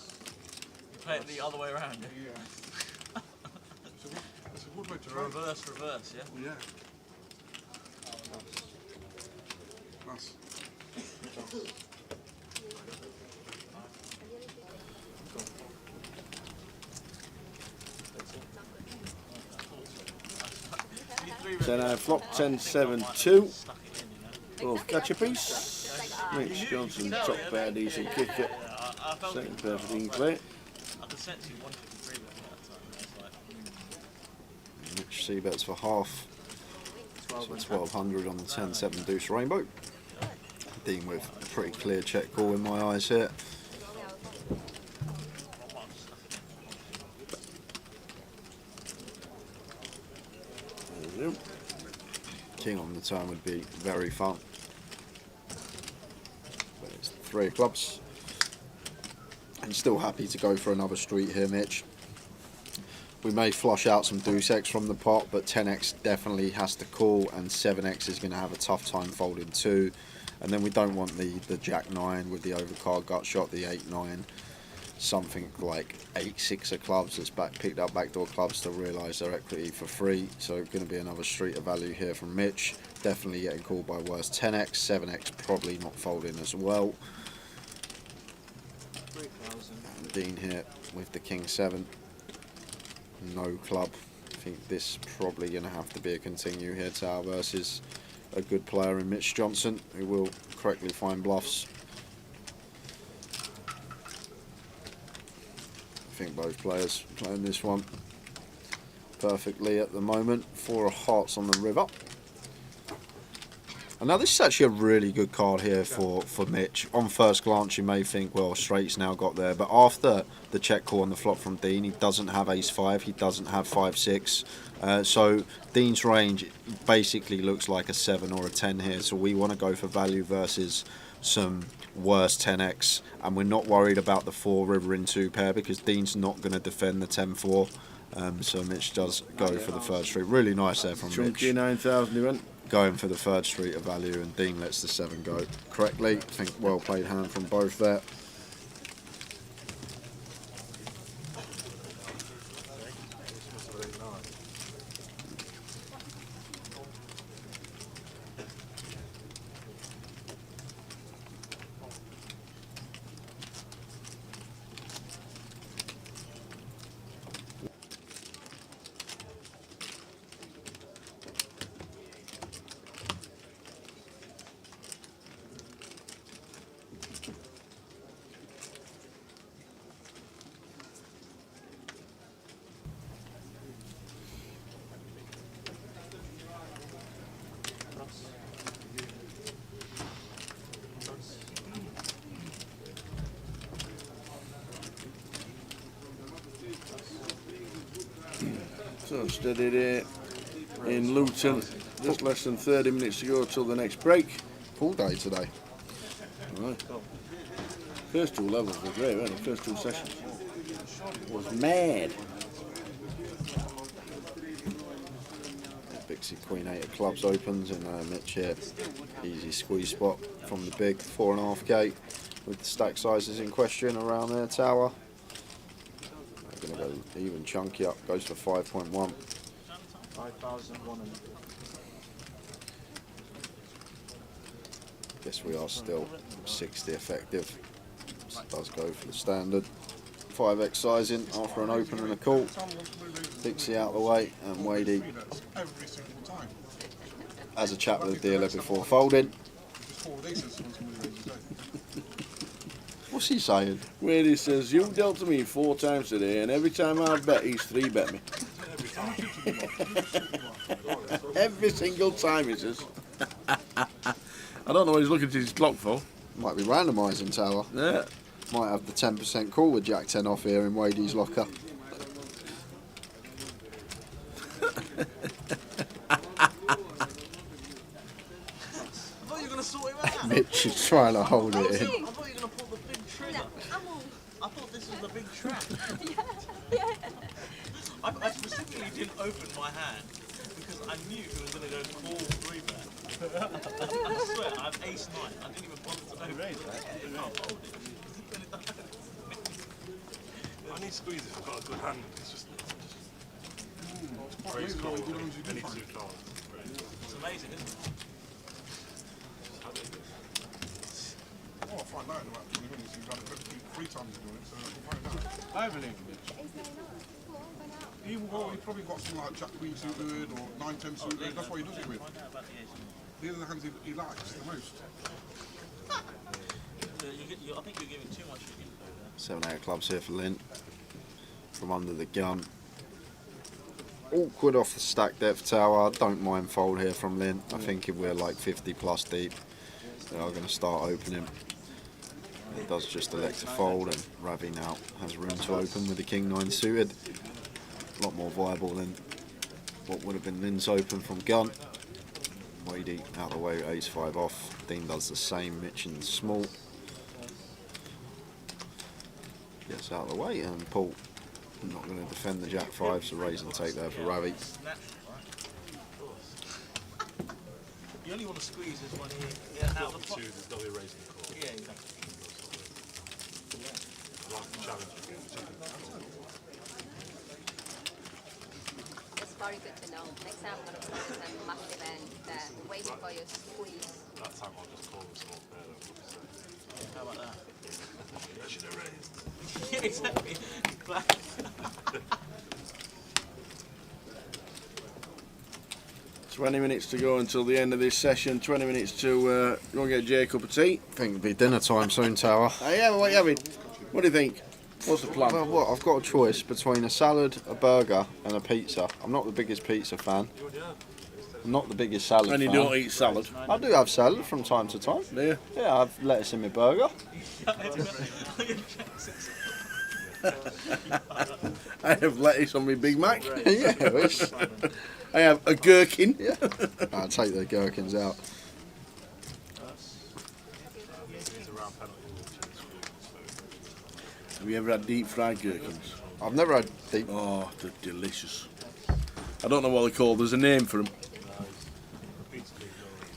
You play it the other way around. Yeah. It's a good way to Reverse, yeah? Yeah. Nice. Then flop 10-7-2. Both catch a piece. Mitch Johnson, top pair, decent kicker. Second pair for Dean Clay. I could sense you wanted to free bet at that time. Mitch C-bets for half. So 1200 on the 10-7 deuce rainbow. Dean with a pretty clear check call in my eyes here. King on the turn would be very fun. But it's 3 of clubs. And still happy to go for another street here, Mitch. We may flush out some deuce X from the pot, but 10X definitely has to call, and 7X is going to have a tough time folding too. And then we don't want the Jack 9 with the overcard gut shot, the 8-9, something like 8-6 of clubs that's picked up backdoor clubs to realise their equity for free. So going to be another street of value here from Mitch. Definitely getting called by worse 10X, 7X probably not folding as well. And Dean here with the King 7. No club. I think this probably going to have to be a continue here, Tower versus a good player in Mitch Johnson, who will correctly find bluffs. I think both players playing this one perfectly at the moment. 4 of hearts on the river. And now this is actually a really good card here for Mitch. On first glance you may think, well, straight's now got there, but after the check call on the flop from Dean, he doesn't have ace-5, he doesn't have 5-6. So Dean's range basically looks like a 7 or a 10 here, so we want to go for value versus some worse 10x, and we're not worried about the 4 river in 2 pair because Dean's not going to defend the 10-4. So Mitch does go for the third street. Really nice there from Chunky Mitch. 9,000 he went. Going for the third street of value, and Dean lets the 7 go correctly. I think well played hand from both there. So steadied it in Luton. Just less than 30 minutes to go till the next break. Full day today. Right. First 2 levels were great, weren't they? First 2 sessions. Was mad. Bixie Queen 8 of clubs opens, and Mitch here. Easy squeeze spot from the big 4.5k with the stack sizes in question around their tower. They're going to go even chunky up, goes for 5.1. 5,001. Guess we are still 60 effective. Does go for the standard 5x sizing after an open and a call. Dixie out of the way, and Wadey has a chat with the dealer before folding. What's he saying? Wadey says, you dealt to me 4 times today, and every time I bet, he's 3-bet me. Every single time, he says. I don't know what he's looking at his clock for. Might be randomising tower. Yeah. Might have the 10% call with Jack 10 off here in Wadey's locker. Mitch is trying to hold it in. I thought you were going to pull the big trigger. I thought this was the big trap. I specifically didn't open my hand because I knew he was going to go call 3-bet. I swear, I have ace-9. I didn't even bother to open it. Yeah, you can't hold it. I need squeezes. I've got a good hand. It's just. Raise call. Any 2 cards. It's amazing, isn't it? Oh, I'll find out in about 20 minutes. You've done it 3 times doing it, so I'll find out. I believe it. He probably got some like Jack Queen suited or 9-10 suited. That's what he does it with. These are the hands he likes the most. I think you're giving too much info there. 7-8 of clubs here for Lynn. From under the gun. Awkward off the stack depth tower. Don't mind fold here from Lynn. I think if we're like 50 plus deep, they are going to start opening. He does just elect to fold, and Ravi now has room to open with the King 9 suited. A lot more viable than what would have been Lynn's open from gun. Wadey out of the way, ace-5 off. Dean does the same, Mitch in small. Gets out of the way, and Paul not going to defend the Jack-5, so raise and take there for Ravi. You only want to squeeze this one here. Yeah, out of the pot. There's got to be a raising call. Yeah, exactly. I like the challenge again. It's very good to know. Next time I'm going to put a massive end there, waiting for your squeeze. That time I'll just call the small pair. How about that? I should have raised. Yeah, exactly. 20 minutes to go until the end of this session. 20 minutes to go and get Jay a cup of tea. I think it'll be dinner time soon, Tower. Oh, yeah, what are you having? What do you think? What's the plan? Well, what? I've got a choice between a salad, a burger, and a pizza. I'm not the biggest pizza fan. I'm not the biggest salad fan. And you don't eat salad? I do have salad from time to time. Do you? Yeah, I have lettuce in my burger. I have lettuce on my Big Mac. Yeah, which... I have a gherkin. Yeah. I'll take the gherkins out. Have you ever had deep fried gherkins? I've never had deep. Oh, they're delicious. I don't know what they're called. There's a name for them.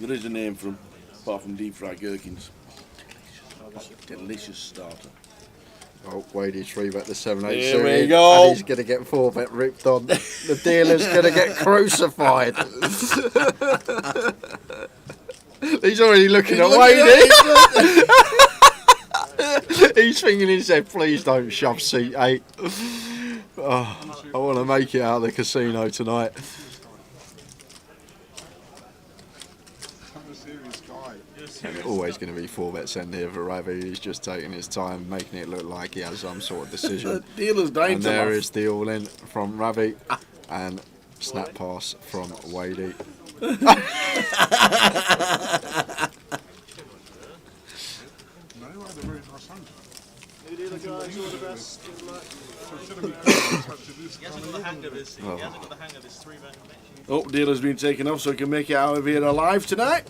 There is a name for them, apart from deep fried gherkins. Delicious starter. Oh, Wadey 3-bet the 7-8 Here suited, we go. and he's going to get 4-bet ripped on. The dealer's going to get crucified. He's already looking at Wadey. He's thinking in his head, please don't shove seat 8. Oh, I want to make it out of the casino tonight. Always going to be 4-bet send here for Ravi. He's just taking his time, making it look like he has some sort of decision. Dealer's dying. And there is the all-in from Ravi and snap pass from Wadey. Who do the guys all the best? He hasn't got the hang of this. He hasn't got the hang of this 3-bet. Oh, dealer's been taken off so he can make it out of here alive tonight.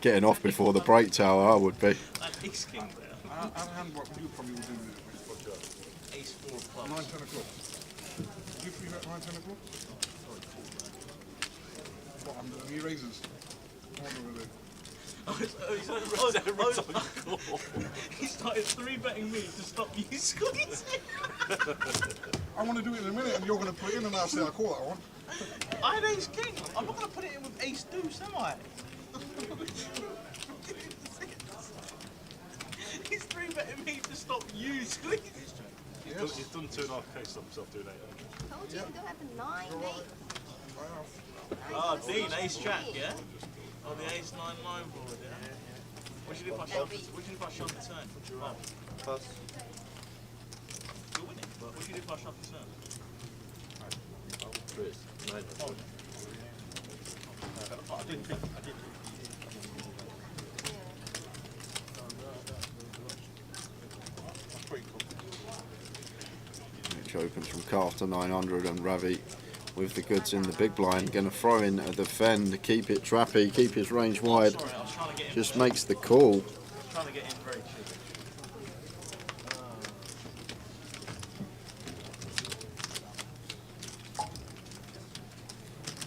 Getting off before the break, Tower, I would be. Ace King there. What you probably will do with Ace 4 plus. 9, 10 o'clock. You 3-bet 9, 10 o'clock? What, under the razors? He started 3-betting me to stop you squeezing. I want to do it in a minute and you're going to put it in and I'll say I call that one. I had Ace King. I'm not going to put it in with Ace Deuce, am I? He's 3-betting me to stop you squeezing. Yes. He's done 2.5k stop himself doing 8. Told you, you don't have a 9, mate. Oh, Dean, Ace Jack, yeah? Oh, the Ace 9 line forward, yeah? What should you do if I shove the turn? Pass. You're winning, but what should you do if I shove the turn? I didn't think. Which opens from calf to 900 and Ravi with the goods in the big blind, going to throw in a defend, keep it trappy, keep his range wide, just makes the call. Trying to get in very cheap.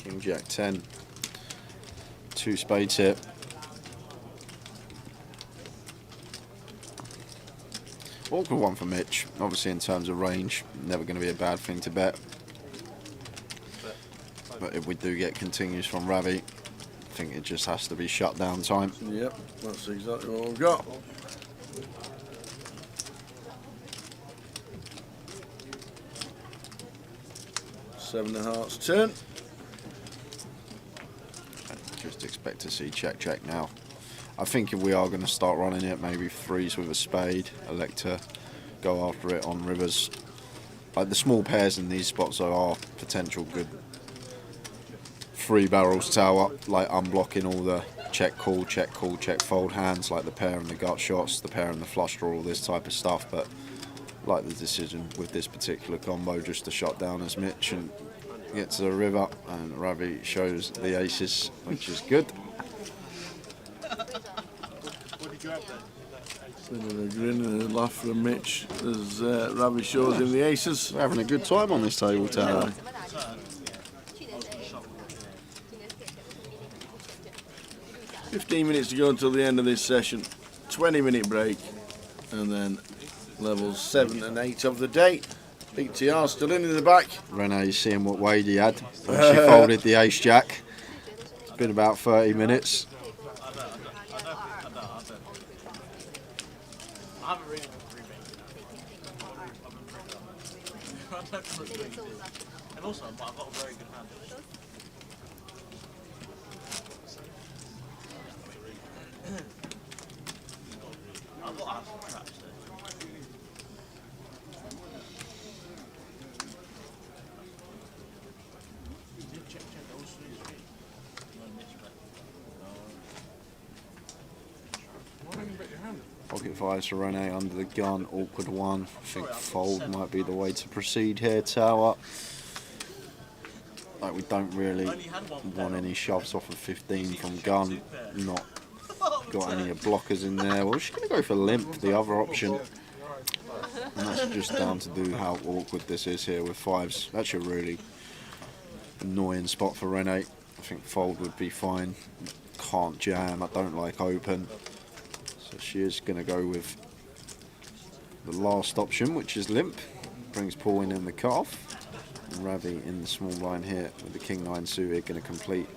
King Jack 10, 2 spades here. Awkward one for Mitch, obviously in terms of range, never going to be a bad thing to bet. But if we do get continues from Ravi, I think it just has to be shut down time. Yep, that's exactly what we've got. Seven of hearts turn. Just expect to see check now. I think if we are going to start running it, maybe threes with a spade. Elect to go after it on rivers. Like the small pairs in these spots are potential good 3 barrels Tower, like unblocking all the check call, check fold hands, like the pair and the gut shots, the pair and the flush draw, all this type of stuff. But like the decision with this particular combo, just to shut down as Mitch and get to the river, and Ravi shows the aces, which is good. Bit of a grin and a laugh from Mitch as Ravi shows him the aces. We're having a good time on this table, Tower. 15 minutes to go until the end of this session. 20-minute break, and then levels 7 and 8 of the day. Big TR still in the back. Renee's seeing what Wadey had when she folded the ace jack. It's been about 30 minutes. I haven't really been 3-betting. And also, I've got a very good hand. I've got to have some traps there. Check those three. No mismatch. Pocket fives for Rene under the gun, awkward one. I think fold might be the way to proceed here, tower. Like we don't really want any shoves off of 15 from gun, not got any blockers in there. Well, she's going to go for limp, the other option. And that's just down to do how awkward this is here with fives. That's a really annoying spot for Rene. I think fold would be fine. Can't jam, I don't like open. So she is going to go with the last option, which is limp. Brings Paul in the cutoff. And Ravi in the small line here with the king 9 suited, going to complete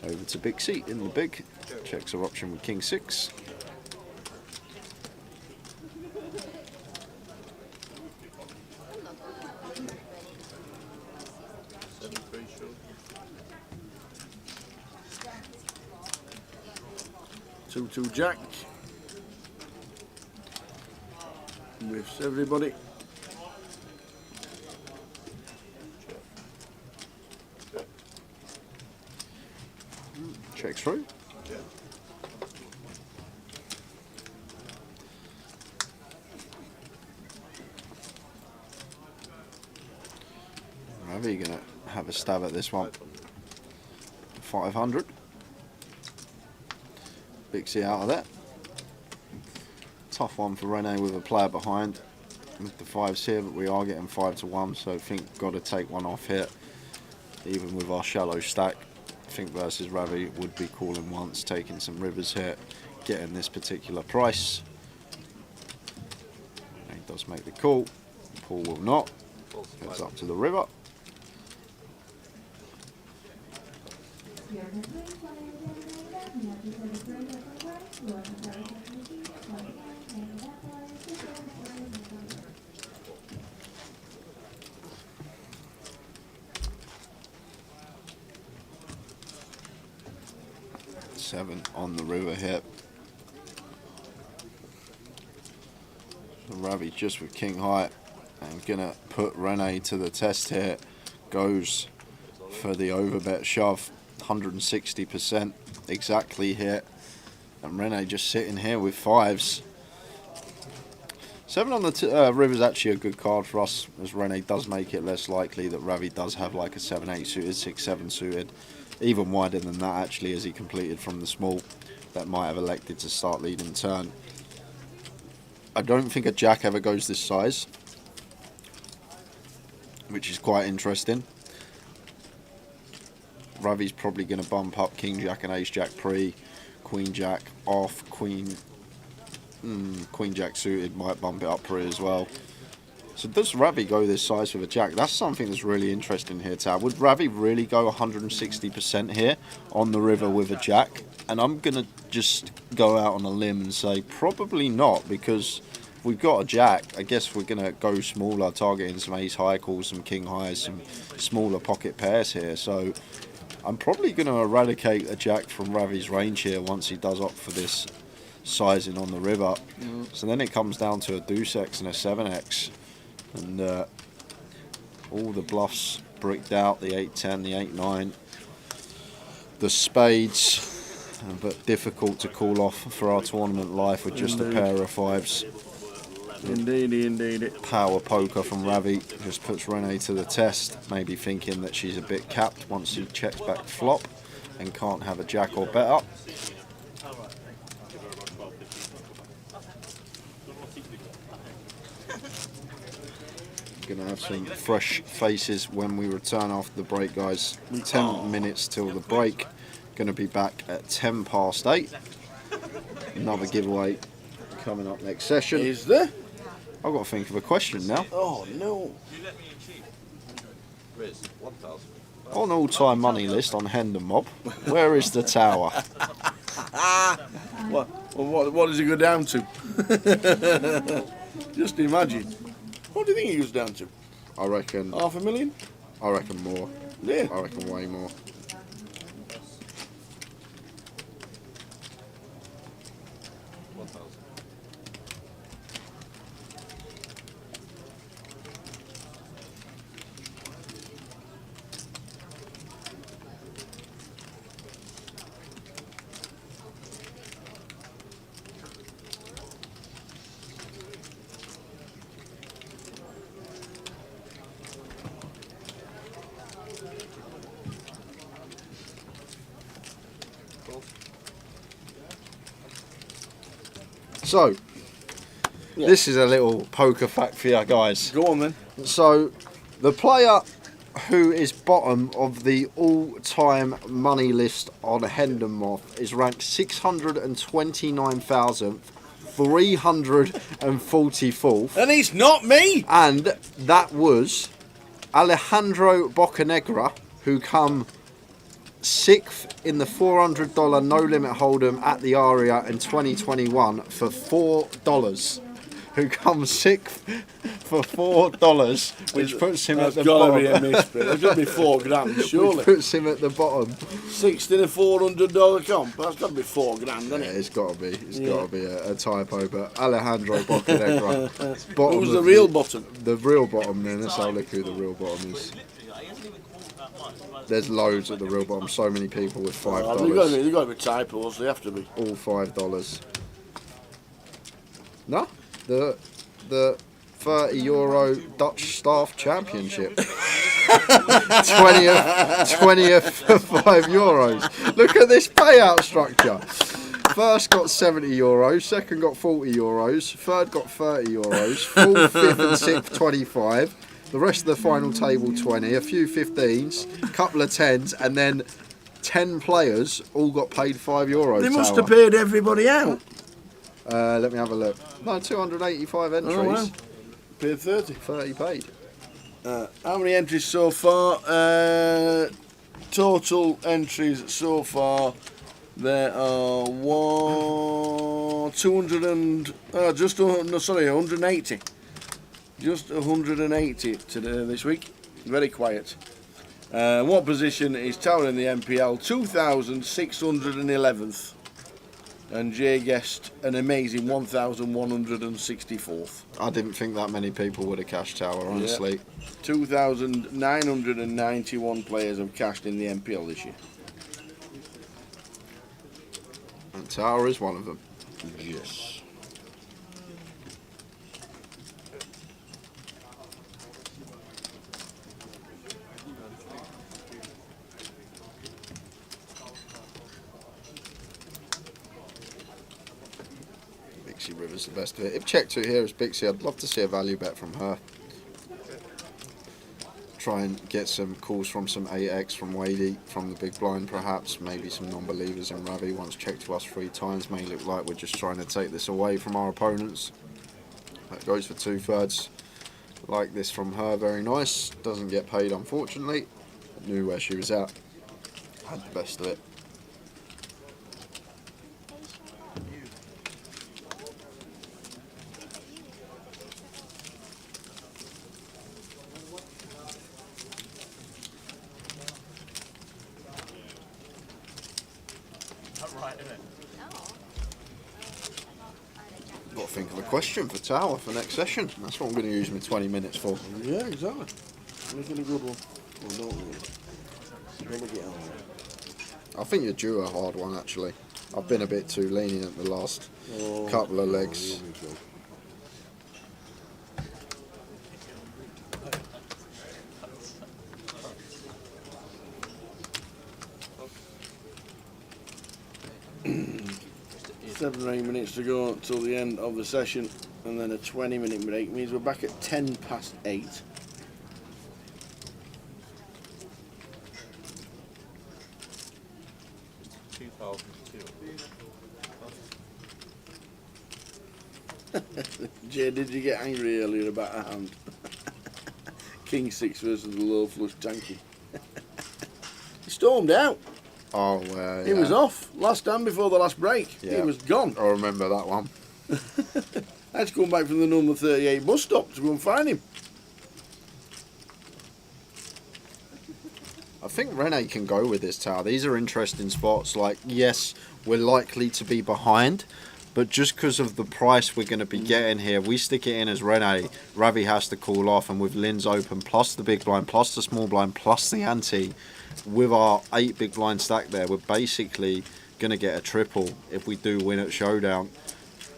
over to big seat in the big. Checks her option with king 6. Two jack. Whiffs everybody. Checks through. Ravi going to have a stab at this one. 500. Bixie out of that. Tough one for Rene with a player behind with the fives here, but we are getting 5 to 1, so I think got to take one off here. Even with our shallow stack, I think versus Ravi would be calling once, taking some rivers here, getting this particular price. And he does make the call. Paul will not. Goes up to the river. Seven on the river here. So Ravi just with king high and gonna put Rene to the test here. Goes for the overbet shove, 160% exactly here, and Rene just sitting here with fives. 7 on the river is actually a good card for us, as Rene does make it less likely that Ravi does have like a 7-8 suited, 6-7 suited. Even wider than that actually, as he completed from the small that might have elected to start leading turn. I don't think a jack ever goes this size, which is quite interesting. Ravi's probably going to bump up king jack and ace jack pre, queen jack off, queen jack suited might bump it up pre as well. So does Ravi go this size with a jack? That's something that's really interesting here, Tab. Would Ravi really go 160% here on the river with a jack? And I'm going to just go out on a limb and say probably not, because if we've got a jack, I guess we're going to go smaller, targeting some ace high calls, some king highs, some smaller pocket pairs here. So I'm probably going to eradicate a jack from Ravi's range here once he does opt for this sizing on the river. So then it comes down to a deuce X and a 7X. And all the bluffs bricked out, the 8-10, the 8-9, the spades, but difficult to call off for our tournament life with just a pair of fives. Indeed. Power poker from Ravi just puts Rene to the test, maybe thinking that she's a bit capped once she checks back flop and can't have a jack or better. Going to have some fresh faces when we return after the break, guys. 10 minutes till the break. Going to be back at 10 past 8. Another giveaway coming up next session. Is there? I've got to think of a question now. Oh no. On all-time money list on Hendon Mob, where is the tower? What does it go down to? Just imagine. What do you think it goes down to? I reckon $500,000? I reckon more. Yeah. I reckon way more. So, this is a little poker fact for you guys. Go on then. So, the player who is bottom of the all-time money list on Hendonmoth is ranked 629,344th. And it's not me! And that was Alejandro Bocanegra, who come 6th in the $400 no limit hold'em at the Aria in 2021 for $4. Who comes 6th for $4, which puts him at the bottom. That's gotta be a miss, bro. There's gotta be $4,000, surely. Which puts him at the bottom. 6th in a $400 comp. That's gotta be $4,000, hasn't it? Yeah, it's gotta be. It's gotta be a typo. But Alejandro Bocanegra, bottom. Who's the real bottom? The real bottom. Then let's have a look who the real bottom is. There's loads at the real bottom. So many people with $5. They've got to be typos. They have to be. All $5. No, the €30 Dutch Staff Championship. 20th for €5. Look at this payout structure. First got €70, second got €40, third got €30, fourth, fifth and sixth 25. The rest of the final table 20, a few 15s, couple of 10s, and then 10 players all got paid €5. They must have paid everybody out. Let me have a look. No, 285 entries. Oh, wow. Paid 30. 30 paid. How many entries so far? Total entries so far. There are 180. Just 180 today this week. Very quiet. What position is Tower in the MPL? 2,611th. And Jay guessed an amazing 1,164th. I didn't think that many people would have cashed Tower, honestly. Yeah. 2,991 players have cashed in the MPL this year. And Tower is one of them. Yes. Bixie River's the best of it. If Check 2 here is Bixie, I'd love to see a value bet from her. Try and get some calls from some 8x from Wadey, from the big blind perhaps, maybe some non-believers in Ravi. Once checked to us 3 times, may look like we're just trying to take this away from our opponents. That goes for 2/3. Like this from her, very nice. Doesn't get paid unfortunately. Knew where she was at. Had the best of it. Got to think of a question for Tower for next session. That's what I'm going to use my 20 minutes for. Yeah, exactly. Making a good one. Well, don't we? Let me get on there. I think you're due a hard one actually. I've been a bit too lenient the last couple of legs. Seven or 8 minutes to go until the end of the session, and then a 20-minute break means we're back at 8:10. Jay, did you get angry earlier about a hand? King 6 versus the low flush tanky. He stormed out. Oh, He was off last time before the last break. Yeah. He was gone. I remember that one. I had to come back from the number 38 bus stop to go and find him. think Rene can go with this tower. These are interesting spots. Like, yes, we're likely to be behind, but just because of the price we're going to be getting here, we stick it in as Rene. Ravi has to call off, and with Lynn's open, plus the big blind, plus the small blind, plus the ante, with our 8 big blind stack there, we're basically going to get a triple if we do win at Showdown.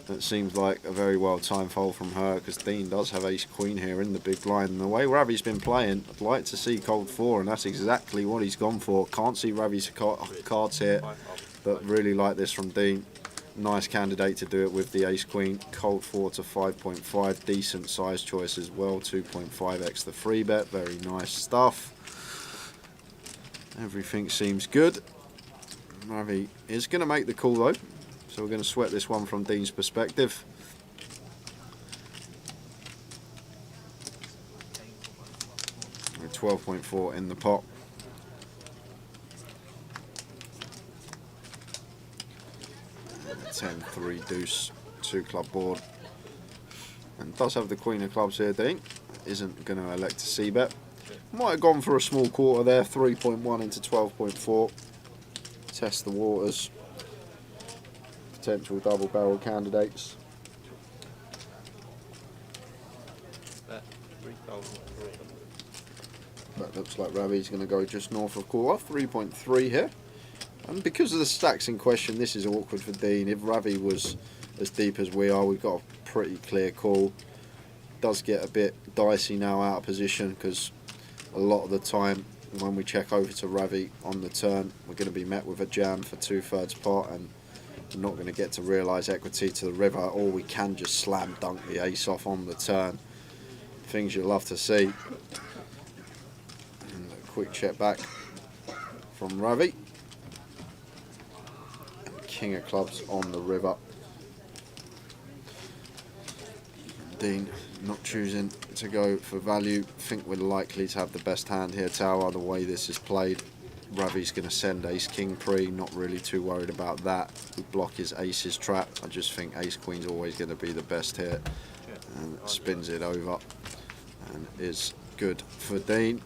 That seems like a very well timed fold from her, because Dean does have ace queen here in the big blind. And the way Ravi's been playing, I'd like to see cold 4, and that's exactly what he's gone for. Can't see Ravi's cards here, but really like this from Dean. Nice candidate to do it with the ace queen. Cold 4 to 5.5, decent size choice as well. 2.5x the free bet, very nice stuff. Everything seems good. Ravi is going to make the call though. So we're going to sweat this one from Dean's perspective. With 12.4 in the pot. And 10-3 deuce, 2 club board. And does have the queen of clubs here, Dean. Isn't going to elect to c-bet. Might have gone for a small quarter there, 3.1 into 12.4. Test the waters. Potential double barrel candidates. That looks like Ravi's going to go just north of quarter, 3.3 here. And because of the stacks in question, this is awkward for Dean. If Ravi was as deep as we are, we've got a pretty clear call. Does get a bit dicey now out of position, because a lot of the time when we check over to Ravi on the turn, we're going to be met with a jam for 2/3 pot, and we're not going to get to realise equity to the river, or we can just slam dunk the ace off on the turn. Things you love to see. And a quick check back from Ravi. And king of clubs on the river. Dean not choosing to go for value. Think we're likely to have the best hand here, tower, the way this is played. Ravi's going to send ace king pre, not really too worried about that. We block his aces trap. I just think ace queen's always going to be the best here. And spins it over and is good for Dean.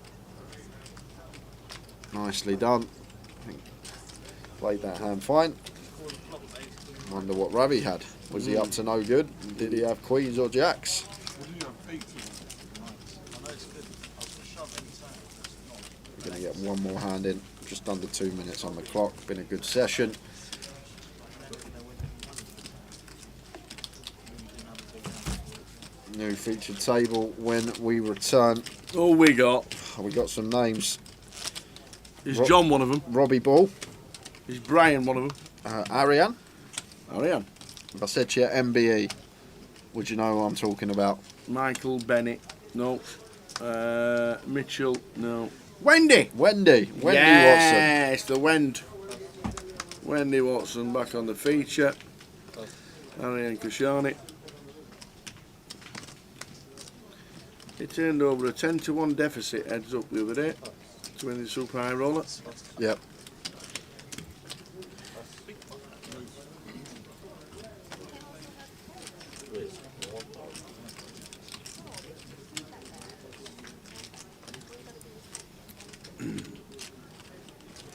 Nicely done. I think played that hand fine. Wonder what Ravi had. Was he up to no good? Did he have queens or jacks? We're going to get one more hand in. Just under 2 minutes on the clock. Been a good session. New featured table when we return. All we got some names. Is John one of them? Robbie Ball. Is Brian one of them? Ariane. Ariane. If I said to you MBE, would you know who I'm talking about? Michael Bennett. No. Mitchell. No. Wendy Watson. Yes, the Wendy Watson back on the feature. Ariane Kashani. He turned over a 10-1 deficit heads up the other day to win the super high roller. Yep.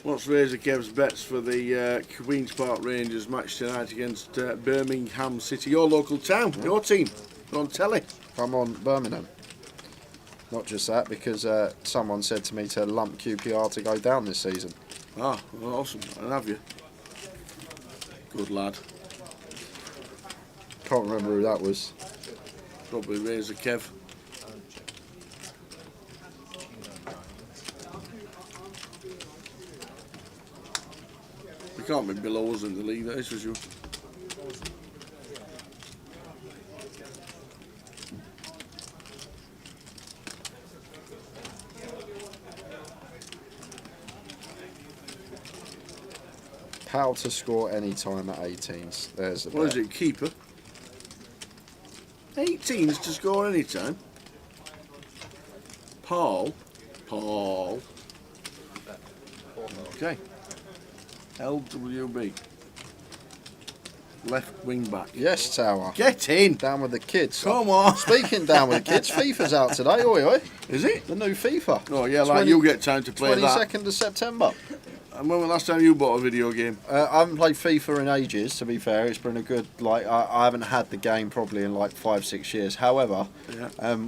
What's Razor Kev's bets for the Queen's Park Rangers match tonight against Birmingham City, your local town, your team? They're on telly. Come on, Birmingham. Not just that, because someone said to me to lump QPR to go down this season. Ah, well, awesome. I'll have you. Good lad. Can't remember who that was. Probably Razor Kev. We can't be below us in the league, that is for sure. How to score any time at 18s. There's the What bet. is it, keeper? 18s to score any time. Paul. Okay. LWB. left wing back. Yes, Tower. Get in. Down with the kids. Come on. Speaking down with the kids, FIFA's out today. Oi, oi. Is it? The new FIFA. Oh yeah, like you get time to play that. 22nd of September. And when was the last time you bought a video game? I haven't played FIFA in ages, to be fair. It's been a good, I haven't had the game probably in like 5-6 years. However,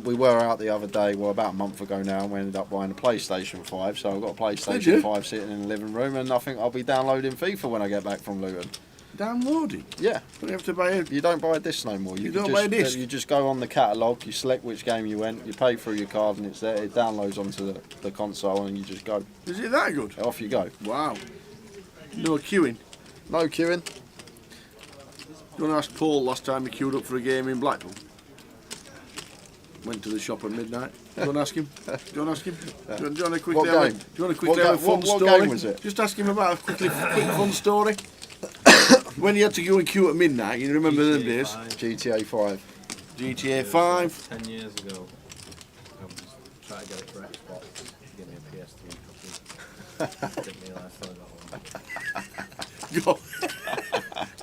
we were out the other day, well, about a month ago now, and we ended up buying a PlayStation 5. So I've got a PlayStation 5 sitting in the living room, and I think I'll be downloading FIFA when I get back from Luton. Downloading? Yeah. Don't you have to buy it? You don't buy a disc no more. You don't buy a disc? You just go on the catalogue, you select which game you went, you pay through your card, and it's there. It downloads onto the console, and you just go. Is it that good? Off you go. Wow. No queuing? No queuing. Do you want to ask Paul last time he queued up for a game in Blackpool? Went to the shop at midnight. Do you want to ask him? Do you want to ask him? Do you want to quickly have a fun story? What game was it? Just ask him about a quick fun story. When you had to go and queue at midnight, you remember them days? GTA 5. GTA 5. 10 years ago, I was trying to get it for Xbox to get me a PS3 copy. Didn't realise I got one.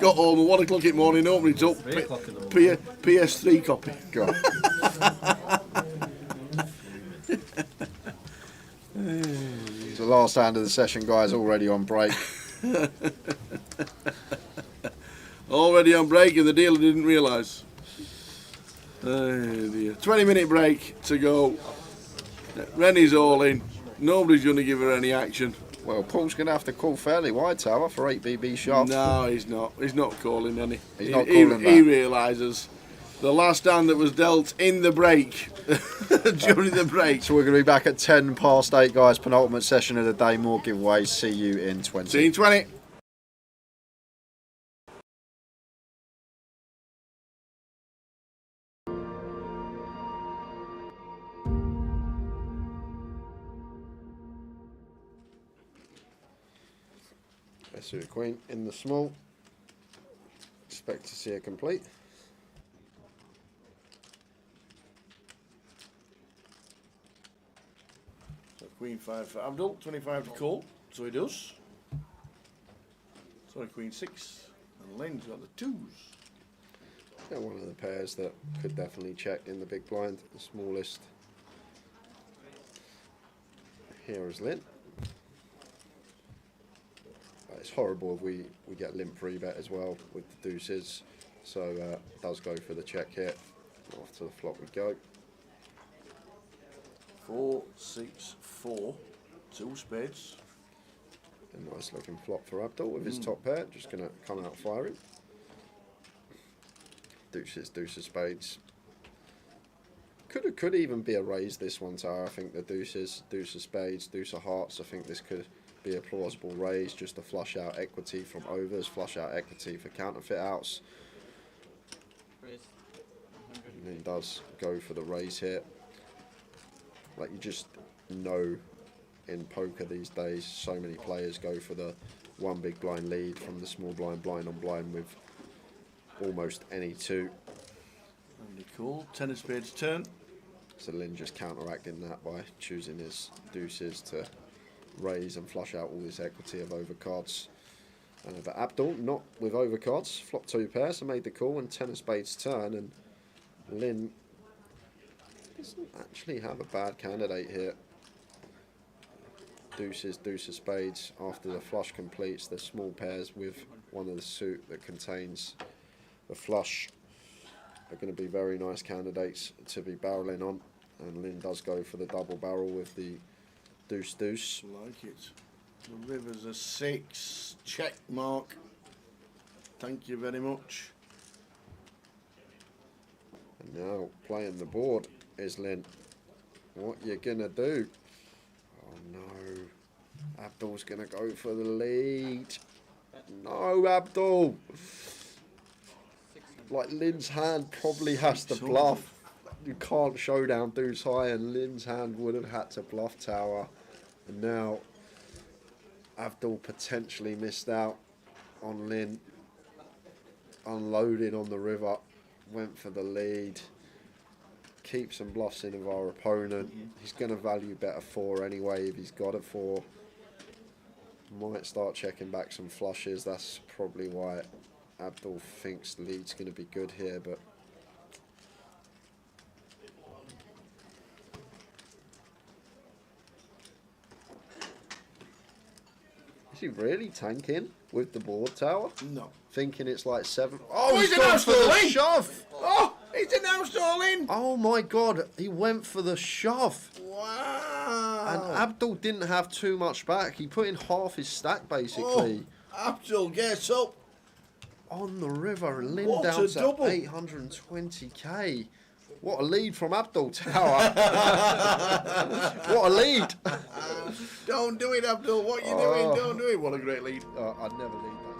Got home at 1 o'clock in the morning, opened it up. 3 o'clock in the morning. PS3 copy. God. It's the last hand of the session, guys, already on break. Already on break, and the dealer didn't realise. Oh dear. 20-minute break to go. Rennie's all in. Nobody's going to give her any action. Well, Paul's going to have to call fairly wide, Tower, for 8BB sharp. No, he's not. He's not calling any. He's not calling He realises the last hand that was dealt in the break, during the break. So we're going to be back at 10 past 8, guys. Penultimate session of the day. More giveaways. See you in 20. See you in 20. So the queen in the small. Expect to see her complete. So queen 5 for Abdul, 25 to call, so he does. Sorry, queen 6, and Lynn's got the 2s. Yeah, one of the pairs that could definitely check in the big blind, the smallest. Here is Lynn. It's horrible if we get limp free bet as well with the deuces, so does go for the check here. Off to the flop we go. 4, 6, 4, 2 spades. A nice looking flop for Abdul with his top pair, just going to come out firing. Deuces, deuces, spades. Could even be a raise this one, Tower. I think the deuces, deuce of spades, deuce of hearts. I think this could be a plausible raise, just to flush out equity from overs, flush out equity for counterfeit outs. And he does go for the raise here. Like, you just know in poker these days, so many players go for the one big blind lead from the small blind, blind on blind with almost any two. Really cool. 10 of spades turn. So Lynn just counteracting that by choosing his deuces to raise and flush out all this equity of overcards. But Abdul not with overcards, flop 2 pairs, so made the call and 10 of spades turn, and Lynn doesn't actually have a bad candidate here. Deuces, deuce of spades. After the flush completes, the small pairs with one of the suit that contains the flush are going to be very nice candidates to be barreling on, and Lynn does go for the double barrel with the deuce deuce. Like it. The river's a 6. Check mark. Thank you very much. And now playing the board is Lynn. What you gonna do? Oh no. Abdul's gonna go for the lead. No, Abdul. Like, Lynn's hand probably has to bluff. You can't showdown deuce high, and Lynn's hand would have had to bluff, Tower. And now Abdul potentially missed out on Lynn unloading on the river. Went for the lead. Keep some bluffs in of our opponent. He's going to value bet a 4 anyway if he's got a 4. Might start checking back some flushes. That's probably why Abdul thinks the lead's going to be good here, but is he really tanking with the board tower? No. Thinking it's like 7. Oh, he's gone announced for the all in. shove! Oh, he's announced all in. Oh my God, he went for the shove. Wow. And Abdul didn't have too much back. He put in half his stack basically. Oh, Abdul gets up. On the river, Lynn What down a to double. 820k. What a lead from Abdul Tower. What a lead. Don't do it, Abdul. What are you doing? Don't do it. What a great lead. I'd never lead that.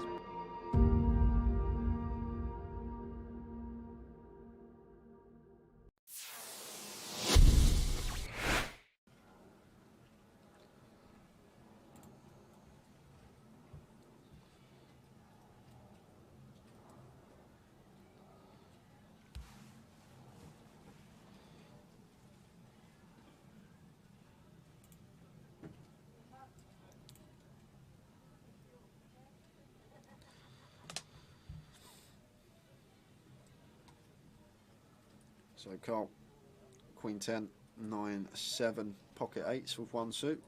So Carl, Queen 10, 9, 7, pocket 8s with 1 suit.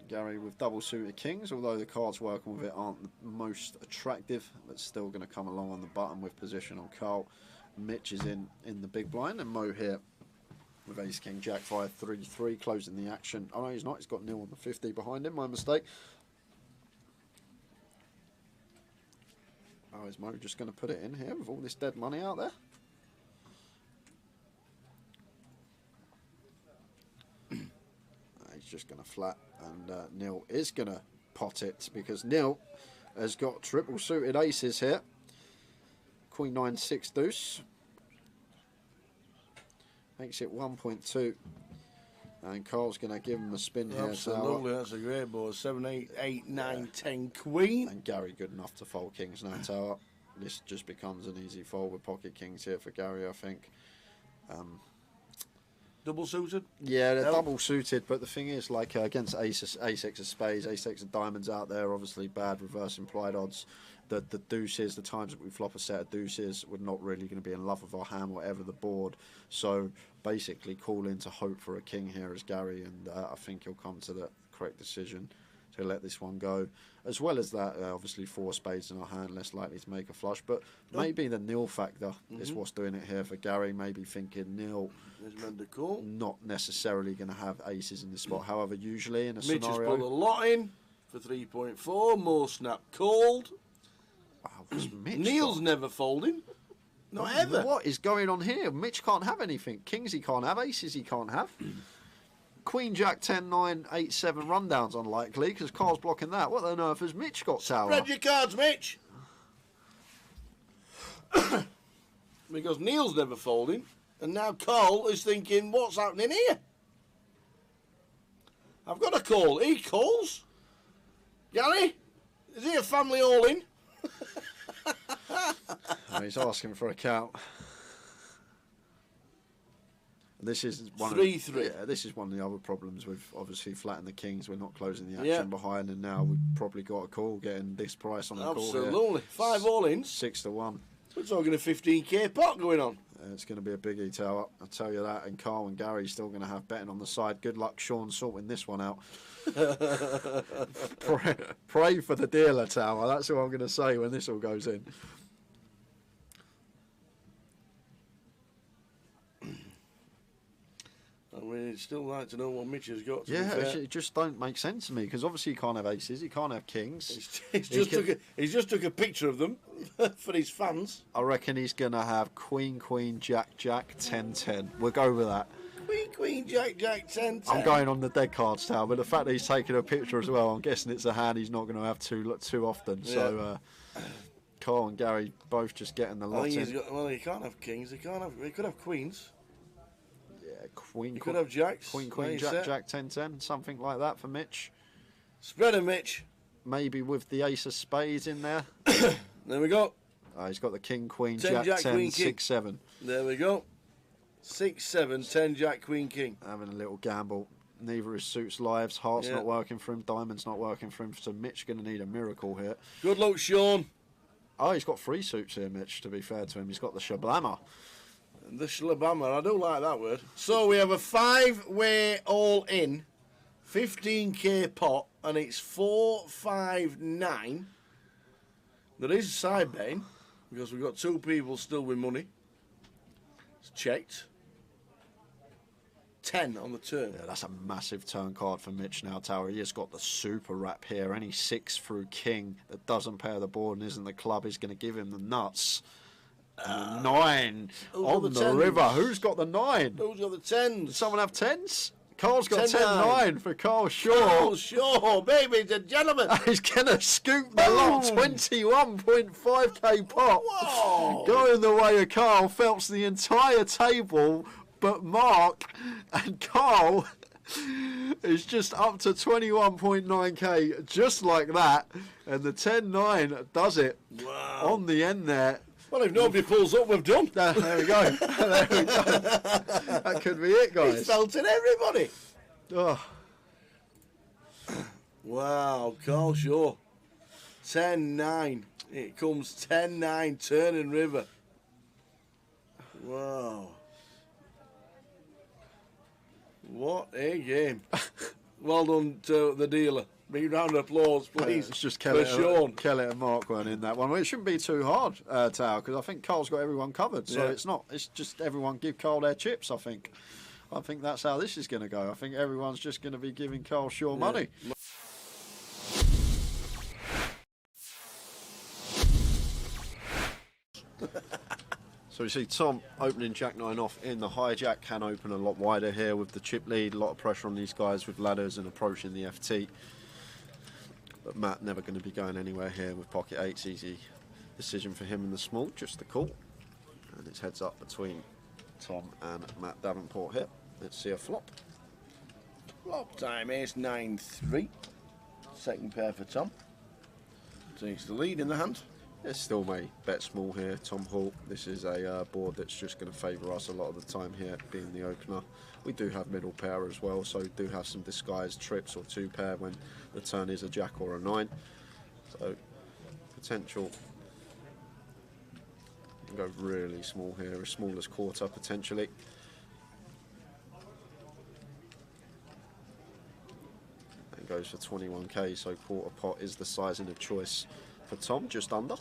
Gary with double suited kings, although the cards working with it aren't the most attractive, but still going to come along on the button with position on Carl. Mitch is in the big blind, and Mo here with ace king jack 5 3-3 closing the action. Oh no, he's not. He's got nil on the 50 behind him. My mistake. Oh, is Mo just going to put it in here with all this dead money out there? He's just going to flat, and Neil is going to pot it because Neil has got triple suited aces here. Queen 9 6 deuce makes it 1.2, and Carl's going to give him a spin here. Absolutely, that's a great board. 7, 8, 8, 9, 10, queen. And Gary good enough to fold kings now tower. This just becomes an easy fold with pocket kings here for Gary, I think. Double suited? Yeah, they're double suited, but the thing is, like against ace X of spades, ace X of diamonds out there, obviously bad reverse implied odds. The deuces, the times that we flop a set of deuces, we're not really going to be in love with our hand, whatever the board. So basically, call in to hope for a king here as Gary, and I think he'll come to the correct decision to let this one go. As well as that, obviously 4 spades in our hand, less likely to make a flush. But maybe the nil factor is what's doing it here for Gary. Maybe thinking nil, not necessarily going to have aces in this spot. However, usually in a Mitch scenario, has put a lot in for 3.4. More snap called. Wow, Mitch Neil's never folding. Not ever. What is going on here? Mitch can't have anything. Kings he can't have. Aces he can't have. Queen Jack 10 9 8 7 rundown's unlikely because Carl's blocking that. What on earth has Mitch got tower? Spread your cards, Mitch. Because Neil's never folding, and now Carl is thinking, what's happening here? I've got a call. He calls. Gary, is he a family all in? He's asking for a count. This is one 3-3. Yeah, this is one of the other problems with obviously flatting the kings. We're not closing the action Yeah. behind, and now we've probably got a call getting this price on the call here. Absolutely. 5 all in. 6 to 1. We're talking a 15k pot going on. It's going to be a biggie tower, I'll tell you that. And Carl and Gary still going to have betting on the side. Good luck, Sean, sorting this one out. pray for the dealer tower. That's what I'm going to say when this all goes in. I mean, it's still like to know what Mitch has got. Yeah, it just don't make sense to me because obviously he can't have aces, he can't have kings. He's just took a picture of them for his fans. I reckon he's going to have Queen, Queen, Jack, Jack, 10, 10. We'll go with that. Queen, Queen, Jack, Jack, 10, 10. I'm going on the dead cards tower, but the fact that he's taking a picture as well, I'm guessing it's a hand he's not going to have too often. Yeah. So Carl and Gary both just getting the lot in. Well, he can't have kings. He could have queens. Yeah, Queen. He could have jacks. Queen, Queen, Jack, set. Jack, 10, 10. Something like that for Mitch. Spread him, Mitch. Maybe with the ace of spades in there. There we go. He's got the King, Queen, 10, Jack, 10, Queen, 6, 7. There we go. 6, 7, 10, Jack, Queen, King. Having a little gamble. Neither his suits lives. Heart's not working for him. Diamond's not working for him. So Mitch going to need a miracle here. Good luck, Sean. Oh, he's got 3 suits here, Mitch, to be fair to him. He's got the Shablammer. The Shlabama, I do like that word. So we have a 5-way all-in, 15k pot, and it's 459. There is a side betting, because we've got 2 people still with money. It's checked. 10 on the turn. Yeah, that's a massive turn card for Mitch now, Tower. He has got the super wrap here. Any 6 through king that doesn't pair the board and isn't the club is going to give him the nuts. And the 9 on the river. Who's got the 9? Who's got the 10s? Does someone have 10s? Carl's got 10-9 10-9 for Carl Shaw. Carl Shaw, baby and gentlemen. He's going to scoop the lot. 21.5k pot. Whoa. Going the way of Carl. Phelps the entire table. But Mark and Carl is just up to 21.9k, just like that. And the 10-9 does it. Wow. On the end there. Well, if nobody pulls up, we've done. There we go. There we go. That could be it, guys. It's felting everybody. Oh. Wow, Carl Shaw. 10-9. It comes 10-9, turning river. Wow. What a game. Well done to the dealer. Big round of applause, please. It's just for Sean. Kelly and Mark weren't in that one. Well, it shouldn't be too hard, Tao, because I think Carl's got everyone covered. So it's not. It's just everyone give Carl their chips, I think. I think that's how this is going to go. I think everyone's just going to be giving Carl Shaw money. So you see Tom opening Jack 9 off in the hijack, can open a lot wider here with the chip lead, a lot of pressure on these guys with ladders and approaching the FT. But Matt never going to be going anywhere here with pocket 8s, easy decision for him in the small, just the call. And it's heads up between Tom and Matt Davenport here. Let's see a flop. Flop time is 9-3. Second pair for Tom. Takes the lead in the hand. It's still may bet small here, Tom Hall. This is a board that's just going to favour us a lot of the time here, being the opener. We do have middle pair as well, so do have some disguised trips or 2 pair when the turn is a jack or a 9. So potential. You can go really small here, as small as quarter potentially. And goes for 21k, so quarter pot is the sizing of choice for Tom, just under.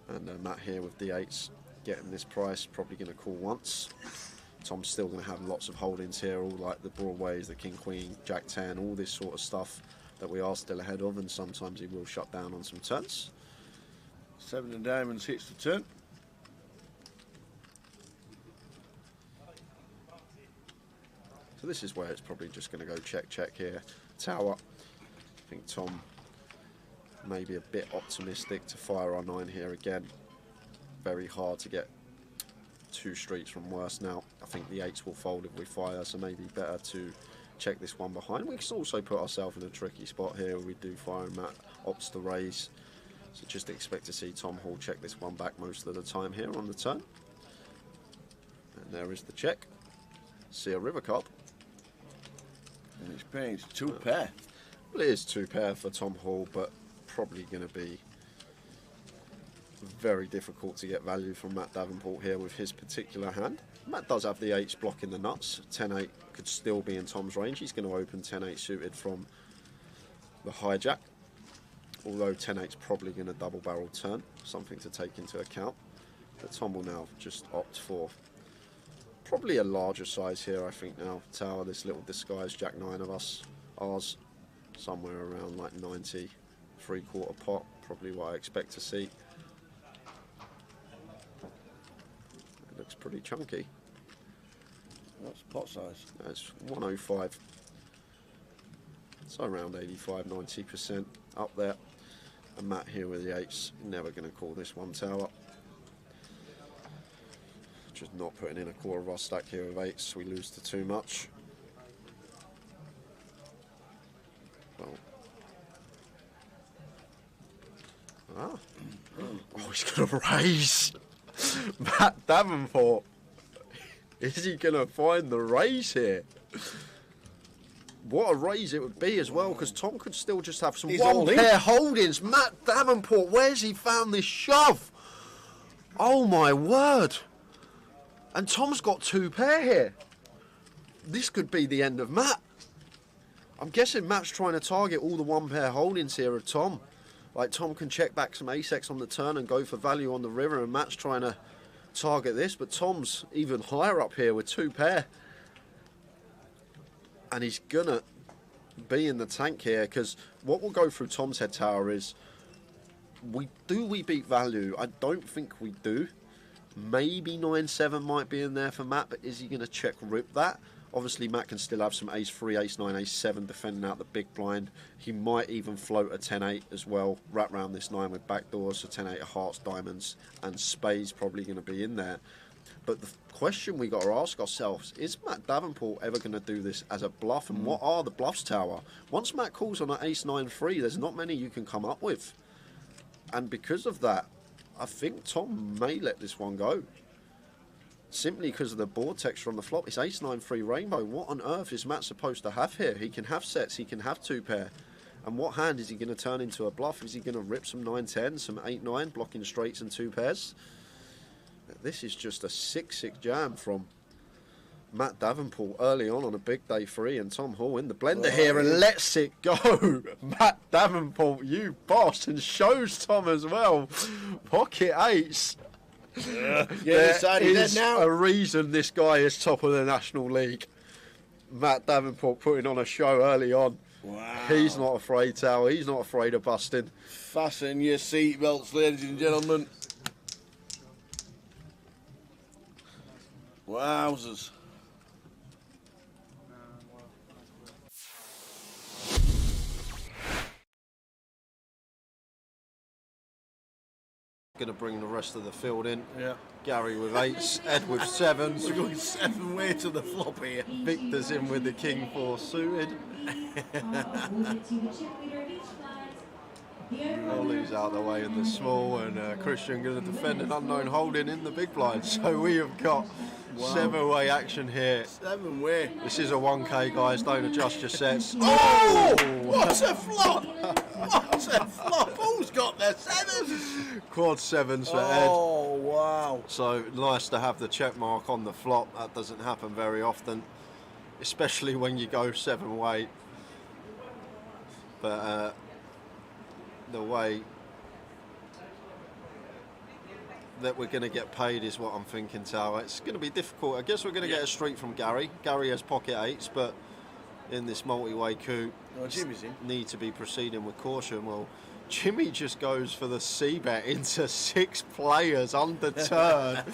And Matt here with the 8s getting this price, probably going to call once. Tom's still going to have lots of holdings here, all like the Broadways, the King Queen, Jack 10, all this sort of stuff that we are still ahead of, and sometimes he will shut down on some turns. 7 of diamonds hits the turn. So this is where it's probably just going to go check here. Tower. I think Tom maybe a bit optimistic to fire our 9 here again. Very hard to get 2 streets from worse now. I think the 8s will fold if we fire, so maybe better to check this one behind. We can also put ourselves in a tricky spot here where we do fire and Matt opts to raise. So just expect to see Tom Hall check this one back most of the time here on the turn. And there is the check. See a river card. And it's paying 2 pair. Well, it is 2 pair for Tom Hall, but probably going to be very difficult to get value from Matt Davenport here with his particular hand. Matt does have the 8s blocking the nuts. 10-8 could still be in Tom's range. He's going to open 10-8 suited from the hijack, although 10-8's probably going to double barrel turn, something to take into account. But Tom will now just opt for probably a larger size here, I think now. Tower, this little disguised Jack 9 of us, ours, somewhere around like 90, 3/4 pot, probably what I expect to see. It looks pretty chunky. What's pot size? It's 105. So around 85-90% up there. And Matt here with the 8s, never going to call this one, Tower. Just not putting in a quarter of our stack here with 8s, we lose to too much. Well. Oh, he's going to raise. Matt Davenport. Is he going to find the raise here? what a raise it would be as well, because Tom could still just have some He's all one in. pair holdings. Matt Davenport, where's he found this shove? Oh my word. And Tom's got 2 pair here. This could be the end of Matt. I'm guessing Matt's trying to target all the 1 pair holdings here of Tom. Like, Tom can check back some ace-x on the turn and go for value on the river, and Matt's trying to target this, but Tom's even higher up here with 2 pair. And he's gonna be in the tank here, because what will go through Tom's head tower is, we beat value? I don't think we do. Maybe 9-7 might be in there for Matt, but is he going to check rip that? Obviously, Matt can still have some ace-3, ace-9, ace-7 defending out the big blind. He might even float a 10-8 as well, wrap round this 9 with backdoors, so 10-8 of hearts, diamonds, and spades probably going to be in there. But the question we got to ask ourselves, is Matt Davenport ever going to do this as a bluff? And what are the bluffs, Tower? Once Matt calls on an ace-9-3, there's not many you can come up with. And because of that, I think Tom may let this one go. Simply because of the board texture on the flop. It's ace-9-3 rainbow. What on earth is Matt supposed to have here? He can have sets, he can have 2 pair. And what hand is he going to turn into a bluff? Is he going to rip some 9-10, some 8-9, blocking straights and 2 pairs? This is just a 6-6 jam from Matt Davenport early on a big day 3, and Tom Hall in the blender here and lets it go. Matt Davenport, you boss, and shows Tom as well. Pocket 8s. There is a reason this guy is top of the National League. Matt Davenport putting on a show early on. Wow. He's not afraid, Tower. He's not afraid of busting. Fasten your seatbelts, ladies and gentlemen. Wowzers. Going to bring the rest of the field in. Yeah. Gary with 8s, Ed with 7s. We're going 7 way to the flop here. Victor's in with the king 4 suited. Ollie's out the way in the small, and Christian going to defend an unknown holding in the big blind. So we have got 7-way action here. 7-way. This is a 1K, guys. Don't adjust your sets. Oh! What a flop! What a flop! Who's got their 7s? Quad 7s for Ed. Oh, wow. So nice to have the check mark on the flop. That doesn't happen very often, especially when you go 7-way. But the way that we're going to get paid is what I'm thinking, Tower. It's going to be difficult. I guess we're going to get a street from Gary. Gary has pocket 8s, but in this multi-way coup, Jimmy's in. Need to be proceeding with caution. Well, Jimmy just goes for the C-bet into 6 players under turn.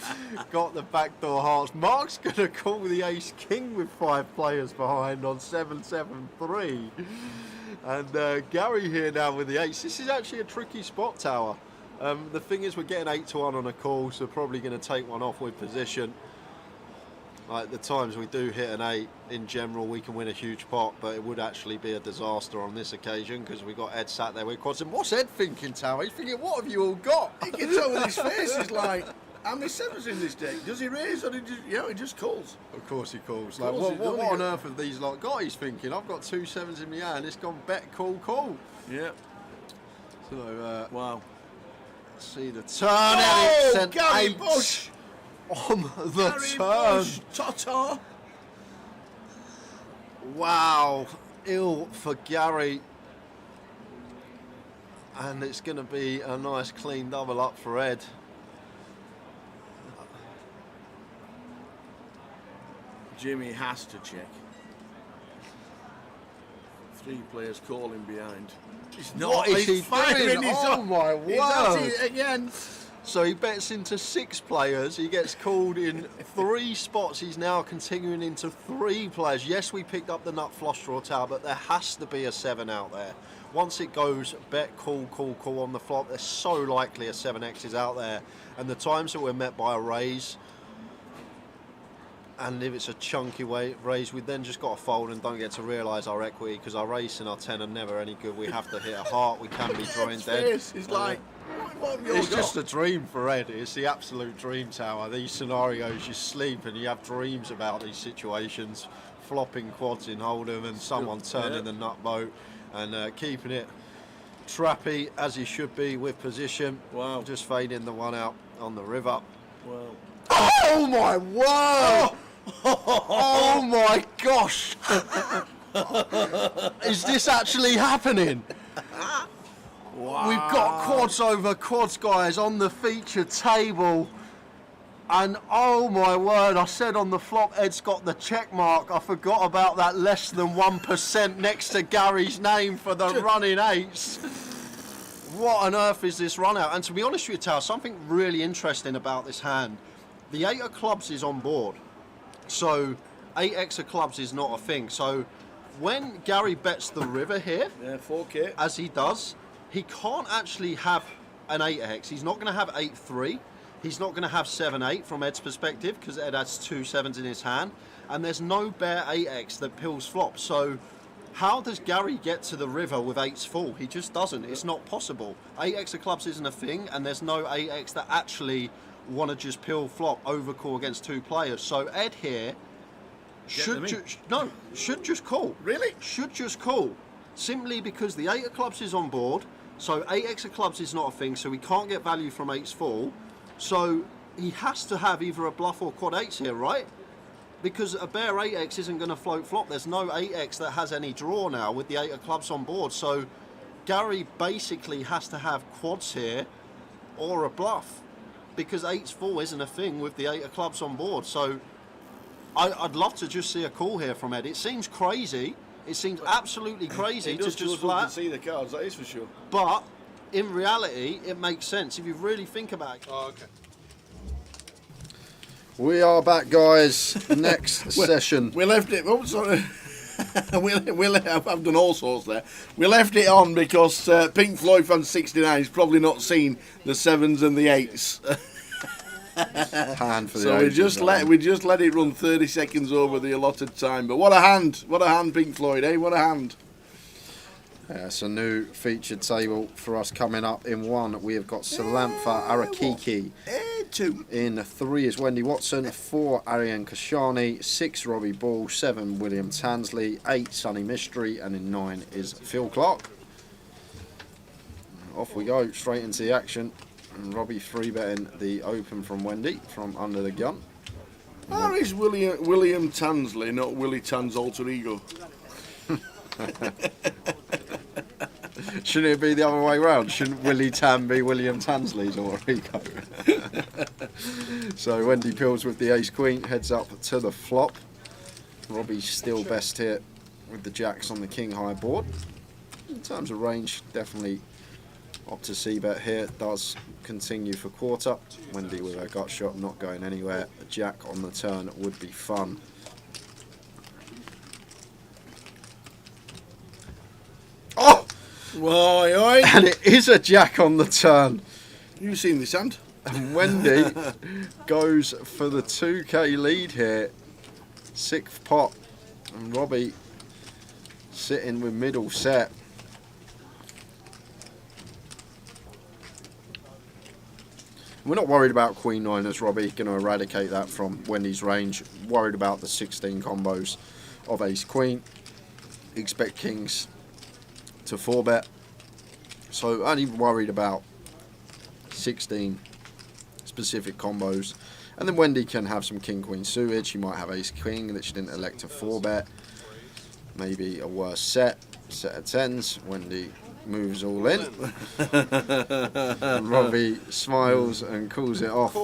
Got the backdoor hearts. Mark's going to call the ace-king with 5 players behind on 7-7-3. And Gary here now with the 8s. This is actually a tricky spot, Tower. The thing is, we're getting 8-1 on a call, so probably going to take one off with position. Like the times we do hit an 8, in general, we can win a huge pot, but it would actually be a disaster on this occasion because we got Ed sat there with quads. And what's Ed thinking, Tower? He's thinking, what have you all got? He can tell with his face. He's like, how many 7s in this deck? Does he raise or he just calls? Of course he calls. Of Like, course what he on does. earth have these lot got? He's thinking, I've got 2 7s in my hand. It's gone bet, call, call. Yeah. So, wow. Let's see the turn. And it's an Gary 8 Bush. on the Gary turn. Bush, Tata. Wow, ill for Gary. And it's going to be a nice clean double up for Ed. Jimmy has to check. 3 players calling behind. He's What is he firing. doing? He's Oh on. my He's at word. it again. So he bets into 6 players. He gets called in 3 spots. He's now continuing into 3 players. Yes, we picked up the nut flush draw, Tower, but there has to be a 7 out there. Once it goes bet, call, call, call on the flop, there's so likely a 7x is out there. And the times that we're met by a raise, and if it's a chunky raise, we then just got to fold and don't get to realise our equity, because our race and our 10 are never any good. We have to hit a heart. We can be drawing dead. He's like, It's just a dream for Ed. It's the absolute dream tower. These scenarios, you sleep and you have dreams about these situations. Flopping quads in Hold'em and someone turning the nut boat and keeping it trappy as he should be with position. Wow. Just fading the one out on the river. Wow. Oh my word! Oh my gosh! Is this actually happening? Wow. We've got quads over quads, guys, on the feature table. And oh my word, I said on the flop, Ed's got the check mark. I forgot about that less than 1% next to Gary's name for the running eights. What on earth is this run out? And to be honest with you, Tal, something really interesting about this hand. The 8 of clubs is on board. So 8x of clubs is not a thing. So when Gary bets the river here, 4K, as he does, he can't actually have an 8x. He's not going to have 8-3. He's not going to have 7-8 from Ed's perspective because Ed has 2 7s in his hand. And there's no bare 8x that pills flop. So how does Gary get to the river with 8s full? He just doesn't. It's not possible. 8x of clubs isn't a thing, and there's no 8x that actually want to just pill flop overcall against 2 players. So Ed here should just call. Really? Should just call. Simply because the 8 of clubs is on board. So 8x of clubs is not a thing, so he can't get value from 8s full. So he has to have either a bluff or quad 8s here, right? Because a bare 8x isn't going to float flop. There's no 8x that has any draw now with the 8 of clubs on board. So Gary basically has to have quads here or a bluff because 8s full isn't a thing with the 8 of clubs on board. So I'd love to just see a call here from Ed. It seems crazy. It seems absolutely crazy to just flat. See the cards, that is for sure. But in reality, it makes sense if you really think about it. Oh, okay. We are back, guys. Next session. We left it. Oh, sorry. I've done all sorts there. We left it on because Pink Floyd fan 69 has probably not seen the 7s and the 8s. Hand for the so we just let it run 30 seconds over the allotted time. But what a hand! What a hand, Pink Floyd, eh? What a hand! Yeah, it's a new featured table for us coming up. In 1, we have got Salantha Arakiki. 2. In 3 is Wendy Watson. 4, Ariane Kashani. 6, Robbie Ball. 7, William Tansley. 8, Sonny Mystery. And in 9 is Phil Clark. Off we go, straight into the action. And Robbie 3-betting the open from Wendy from under the gun. Or is William Tansley, not Willie Tan's alter ego? Shouldn't it be the other way round? Shouldn't Willie Tan be William Tansley's alter ego? So Wendy pills with the ace queen, heads up to the flop. Robbie's still best here with the jacks on the king high board. In terms of range, definitely opt to c-bet here. Does continue for quarter. Wendy with her gut shot not going anywhere. A jack on the turn would be fun. Oh! Why? And it is a jack on the turn. You've seen this hand. And Wendy goes for the 2k lead here. 6th pot. And Robbie sitting with middle set. We're not worried about Queen 9 as Robbie, going to eradicate that from Wendy's range. Worried about the 16 combos of Ace Queen. Expect Kings to 4-bet. So only worried about 16 specific combos. And then Wendy can have some King Queen suited. She might have Ace King that she didn't elect to 4-bet. Maybe a worse set of 10s. Wendy moves all in. And Robbie smiles and calls it off.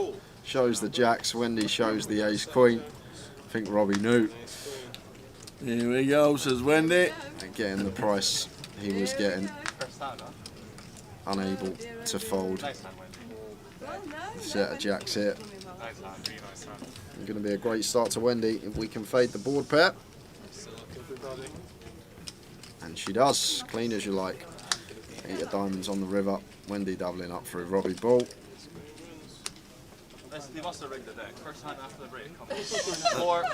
Shows the jacks. Wendy shows the ace queen. I think Robbie knew. Here we go, says Wendy. And getting the price he was getting. Unable to fold. Set of jacks here. Going to be a great start to Wendy if we can fade the board pair. And she does. Clean as you like. 8 of diamonds on the river. Wendy doubling up through Robbie Ball. They must have rigged the deck. First hand after the break comes. 4.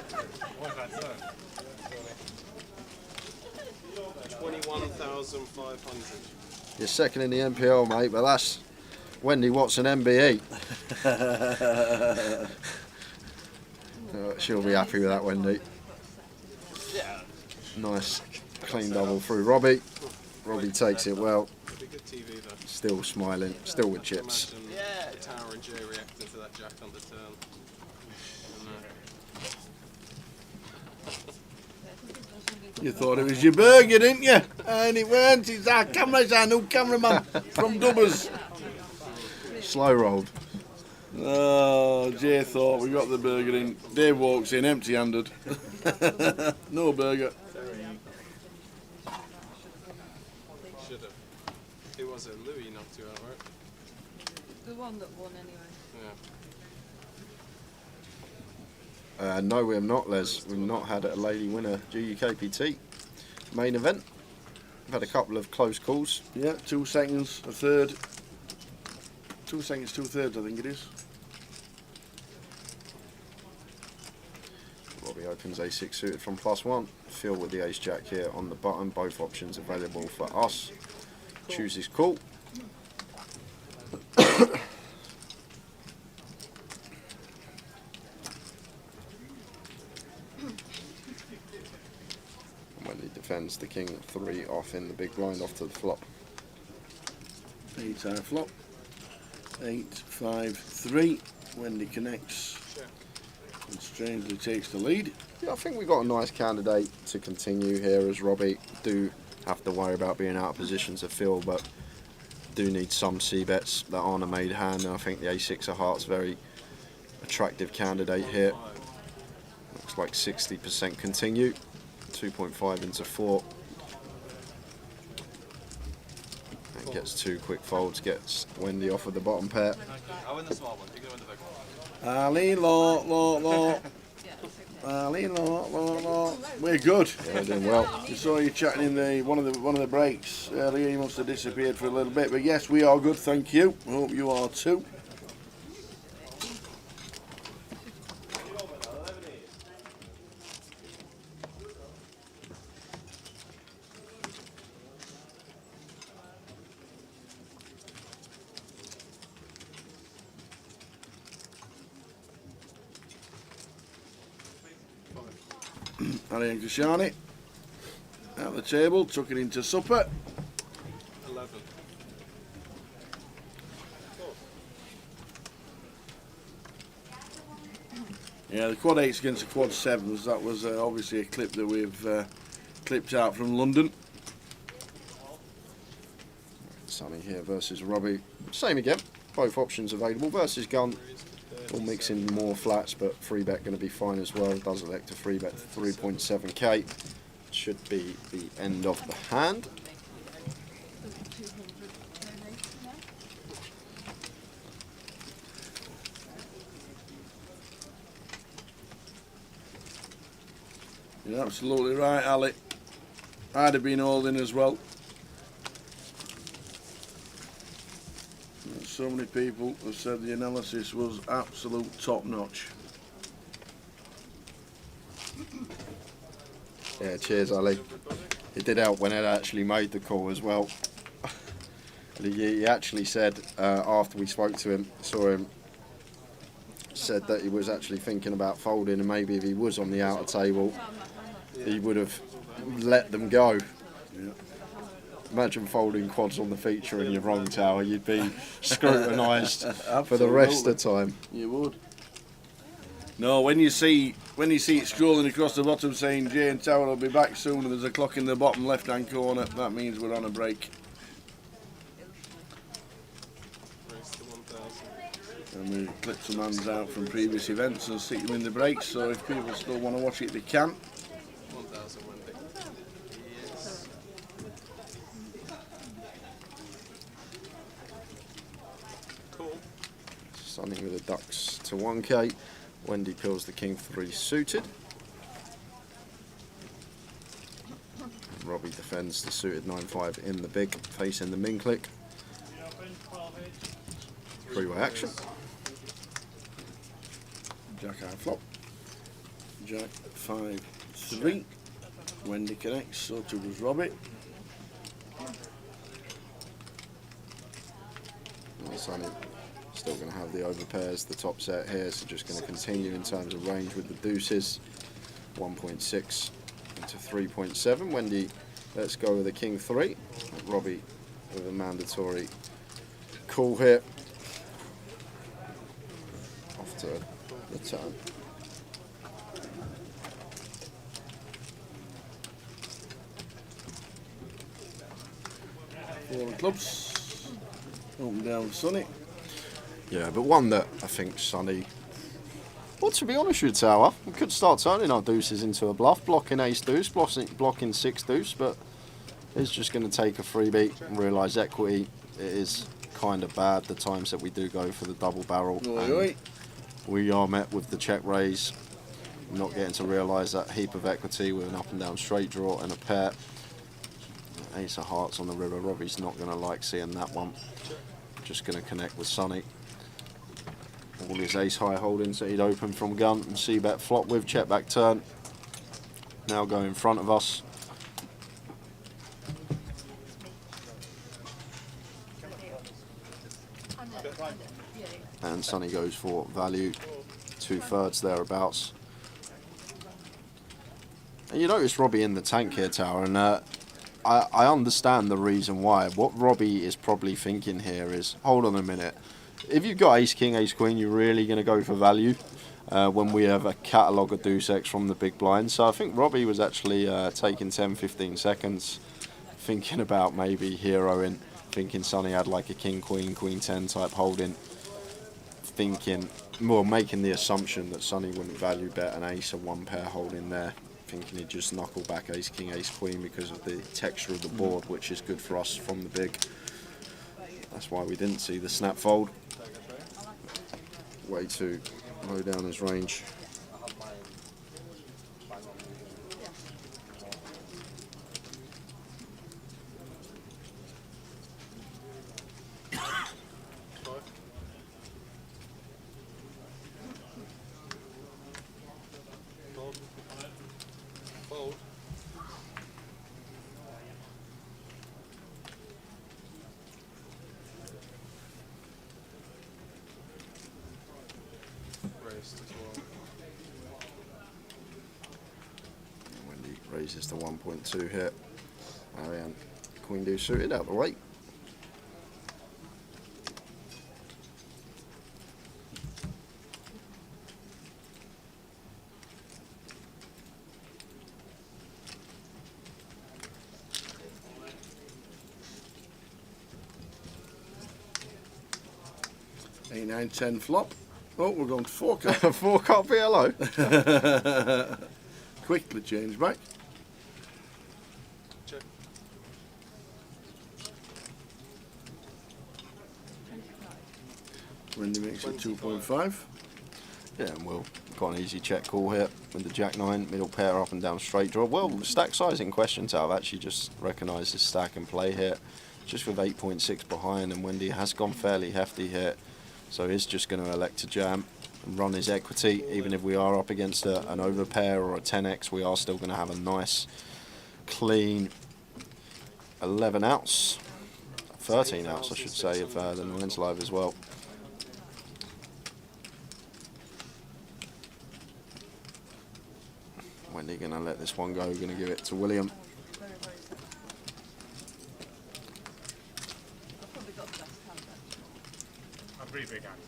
21,500. You're second in the NPL, mate, but that's Wendy Watson MBE. She'll be happy with that, Wendy. Yeah. Nice clean double through Robbie. Robbie takes it well. Still smiling, still with chips. Yeah. Tower and Jay reacting to that jack on the turn. You thought it was your burger, didn't you? And it weren't. It's our camera, it's our new cameraman from Dubbers. Slow rolled. Oh, Jay thought we got the burger in. Dave walks in empty-handed. No burger. Should have. It was a Louis knocked you out, right? The one that won anyway. Yeah. No, we have not, Les. We've not had a lady winner GUKPT main event. We've had a couple of close calls. Yeah, 2 seconds, a third. 2 seconds, 2/3, I think it is. Robbie opens A6 suited from +1. Phil with the ace jack here on the button. Both options available for us. Chooses call. Wendy defends the king 3 off in the big blind off to the flop. 8 high flop. 8, 5, 3. Wendy connects. And strangely takes the lead. Yeah, I think we've got a nice candidate to continue here as Robbie. Do have to worry about being out of position to Phil, but do need some C-bets that aren't a made hand, and I think the A6 of hearts very attractive candidate here. Looks like 60% continue. 2.5 into 4. And gets 2 quick folds, gets Wendy off with the bottom pair. I'll win the small one. You're going to win the big one. Ali, law. Ali, law. We're good. Yeah, we're doing well. We saw you chatting in one of the breaks earlier. You must have disappeared for a little bit, but yes, we are good. Thank you. I hope you are too. Ali and Kashani at the table, took it into supper. 11. Yeah, the quad 8s against the quad 7s, that was obviously a clip that we've clipped out from London. Sonny here versus Robbie. Same again, both options available. Versus gun, we'll mix in more flats, but free bet going to be fine as well. Does elect a free bet 3.7k. Should be the end of the hand. You're absolutely right, Ali. I'd have been all in as well. So many people have said the analysis was absolute top notch. Yeah, cheers, Ali. It did help when Ed actually made the call as well. He actually said, after we spoke to him, saw him, said that he was actually thinking about folding, and maybe if he was on the outer table, he would have let them go. Yeah. Imagine folding quads on the feature in your wrong tower, you'd be scrutinised for the rest of the time. You would. No, when you see it scrolling across the bottom saying Jane Tower will be back soon and there's a clock in the bottom left hand corner, that means we're on a break. And we clip some hands out from previous events and stick them in the breaks, so if people still want to watch it they can. 1,000 Wendy. Yes. Cool. Sunny with the ducks to 1k. Wendy pills the king 3 suited. Robbie defends the suited 9-5 in the big, facing the min click. 3-way action. Jack high flop. Jack 5, 3. Wendy connects, so too does Robbie. Sonny still going to have the overpairs, the top set here, so just going to continue in terms of range with the deuces. 1.6 into 3.7. Wendy, let's go with a king 3. Robbie with a mandatory call here. Off to the turn. Four of clubs. Open down with Sonny. Yeah, but one that I think Sonny... Well, to be honest with you, Tower, we could start turning our deuces into a bluff, blocking ace deuce, blocking 6 deuce, but it's just going to take a freebie and realise equity. It is kind of bad the times that we do go for the double barrel. And we are met with the check raise, not getting to realise that heap of equity with an up and down straight draw and a pair. Ace of hearts on the river. Robbie's not going to like seeing that one. Just going to connect with Sonny. All his ace high holdings that he'd open from gun and c-bet flop with, check back turn. Now go in front of us. And Sonny goes for value, 2/3 thereabouts. And you notice Robbie in the tank here, Tower, and I understand the reason why. What Robbie is probably thinking here is, hold on a minute. If you've got ace king, ace queen, you're really going to go for value when we have a catalogue of deuce X from the big blind. So I think Robbie was actually taking 10-15 seconds thinking about maybe heroing, thinking Sonny had like a king, queen, queen 10 type holding, thinking, well, making the assumption that Sonny wouldn't value bet an ace or one pair holding there, thinking he'd just knuckle back ace king, ace queen because of the texture of the board, which is good for us from the big. That's why we didn't see the snap fold. Way too low down his range. Fold. Wendy raises to 1.2 here. Ariane, queen deuce suited out the way. Eight, 9, 10 flop. Oh, we're going to 4 cut. 4 cut BLO. Quickly change back. Check. Wendy makes it 2.5. Yeah, and we'll got an easy check call here with the jack 9, middle pair up and down straight draw. Well, stack size in question, I've actually just recognised this stack and play here. Just with 8.6 behind, and Wendy has gone fairly hefty here. So he's just going to elect to jam and run his equity. Even if we are up against an overpair or a 10x, we are still going to have a nice, clean 11 outs. 13 outs, I should say, of the 9s live as well. Wendy going to let this one go, going to give it to William. Pretty big hand.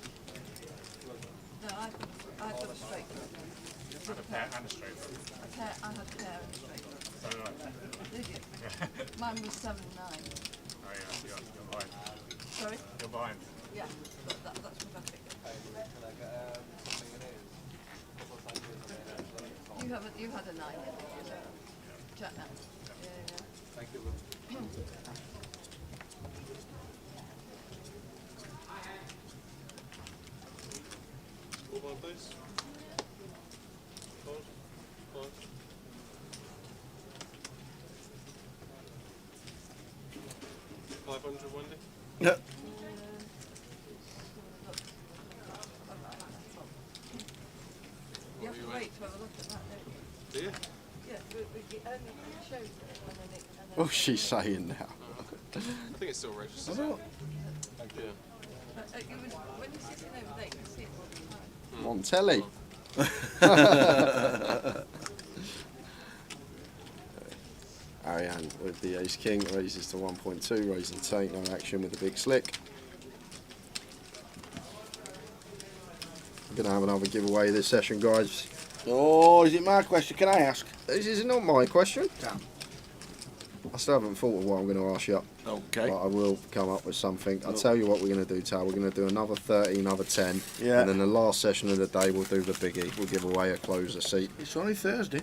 No, I've got a straight draw. And a pair and a straight draw. I had a pair and a straight draw. So did I. Did you? Mine was 7-9. Oh yeah, you're behind. Sorry? You're behind. Yeah, but that's what I figured. You had a 9, yeah? Jack 9. Yeah. Thank you. All one, please. Fold. Fold. $500, Wendy? Yeah. You have to wait to have a look at that, don't you? Do you? Yeah, it only shows it and then it... What's she saying now? I think it's still registered. I don't. Thank you. When you're sitting over there, you can see it all the time. On telly. Ariane with the ace king raises to 1.2, raise and take, no action with the big slick. I'm going to have another giveaway this session, guys. Oh, is it my question? Can I ask? This is not my question. I still haven't thought of what I'm going to ask you. Okay. But I will come up with something. I'll tell you what we're going to do, Tal. We're going to do another 30, another 10. Yeah. And then the last session of the day, we'll do the biggie. We'll give away a closer seat. It's only Thursday.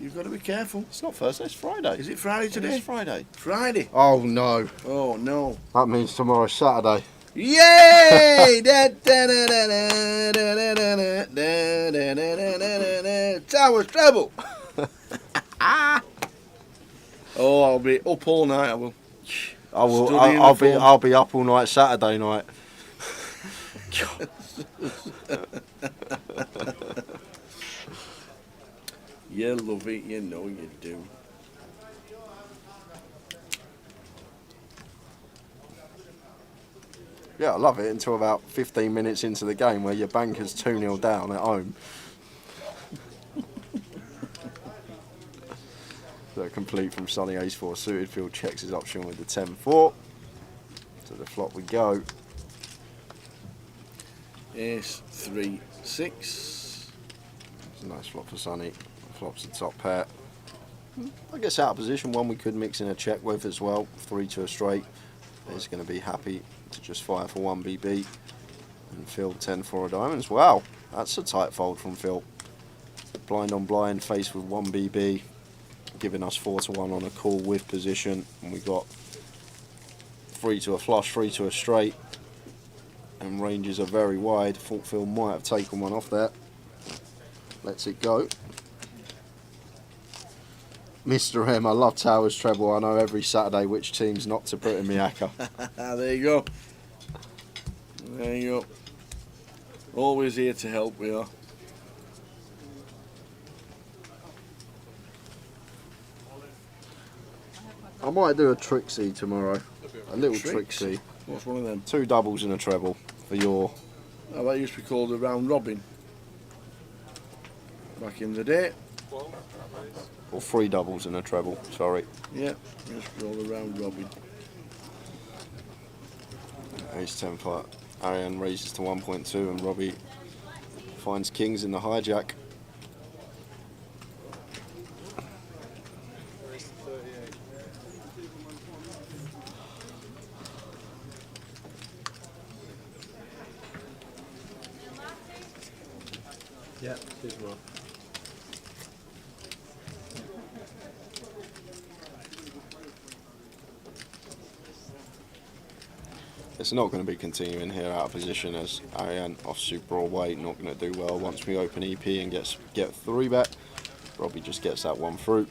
You've got to be careful. It's not Thursday, it's Friday. Is it Friday today? It's Friday. Friday. Oh, no. Oh, no. That means tomorrow's Saturday. Yay! Da, da, da, da, da, da, da, da, da, da, da, da. Tower's treble. Oh, I'll be up all night. I will. I'll be up all night Saturday night. You love it, you know you do. Yeah, I love it until about 15 minutes into the game where your banker's 2-0 down at home. So complete from Sonny ace-4 suited, field checks his option with the 10-4. To the flop we go. Ace 3 6. It's a nice flop for Sonny. Flops the top pair. I guess out of position one we could mix in a check with as well. 3 to a straight. He's going to be happy to just fire for 1 BB. And Phil 10 for a diamonds. Wow, that's a tight fold from Phil. Blind on blind, face with 1 BB. Giving us 4 to 1 on a call with position. And we got 3 to a flush, 3 to a straight. And ranges are very wide. Thought Phil might have taken one off there. Lets it go. Mr. M, I love Towers treble. I know every Saturday which team's not to put in my acca. There you go. There you go. Always here to help, we are. I might do a Trixie tomorrow. A little Tricks? Trixie. What's one of them? 2 doubles and a treble for your... Oh, that used to be called a round robin. Back in the day. Or 3 doubles and a treble, sorry. Yeah, just called a round robin. Ace 10 for Ariane raises to 1.2 and Robbie finds kings in the hijack. Yeah, here's one. It's not going to be continuing here out of position as Ariane off super or weight, not going to do well. Once we open EP and get 3 bet, Robbie just gets that one through.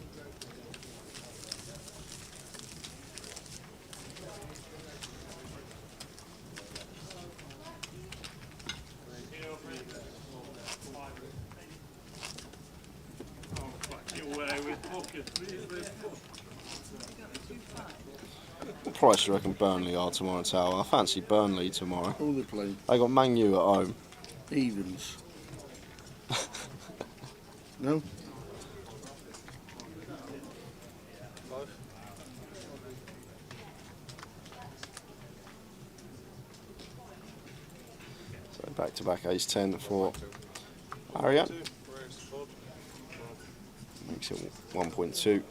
What price do you reckon Burnley are tomorrow, Tower? I fancy Burnley tomorrow. Who they playing? They got Man U at home. Evens. No? So back to back ace 10 for Ariane. Makes it 1.2.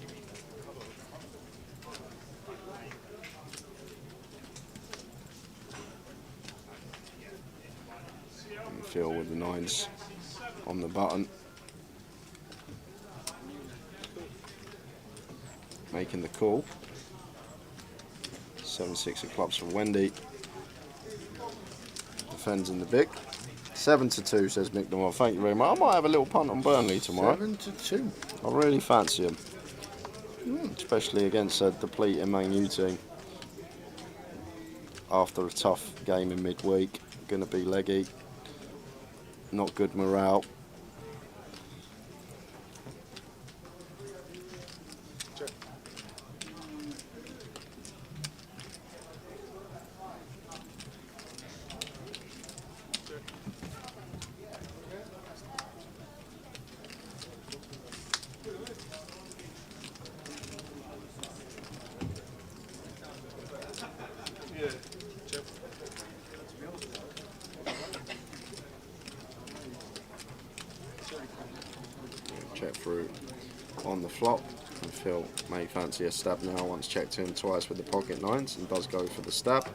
Phil with the 9s on the button. Making the call. 7-6 of clubs for Wendy. Defends in the big. 7-2 says Mick DeMar. Thank you very much. I might have a little punt on Burnley tomorrow. 7-2. I really fancy him. Especially against a depleting Man U team. After a tough game in midweek. Going to be leggy. Not good morale. check through on the flop, and Phil may fancy a stab now once checked in twice with the pocket nines and does go for the stab.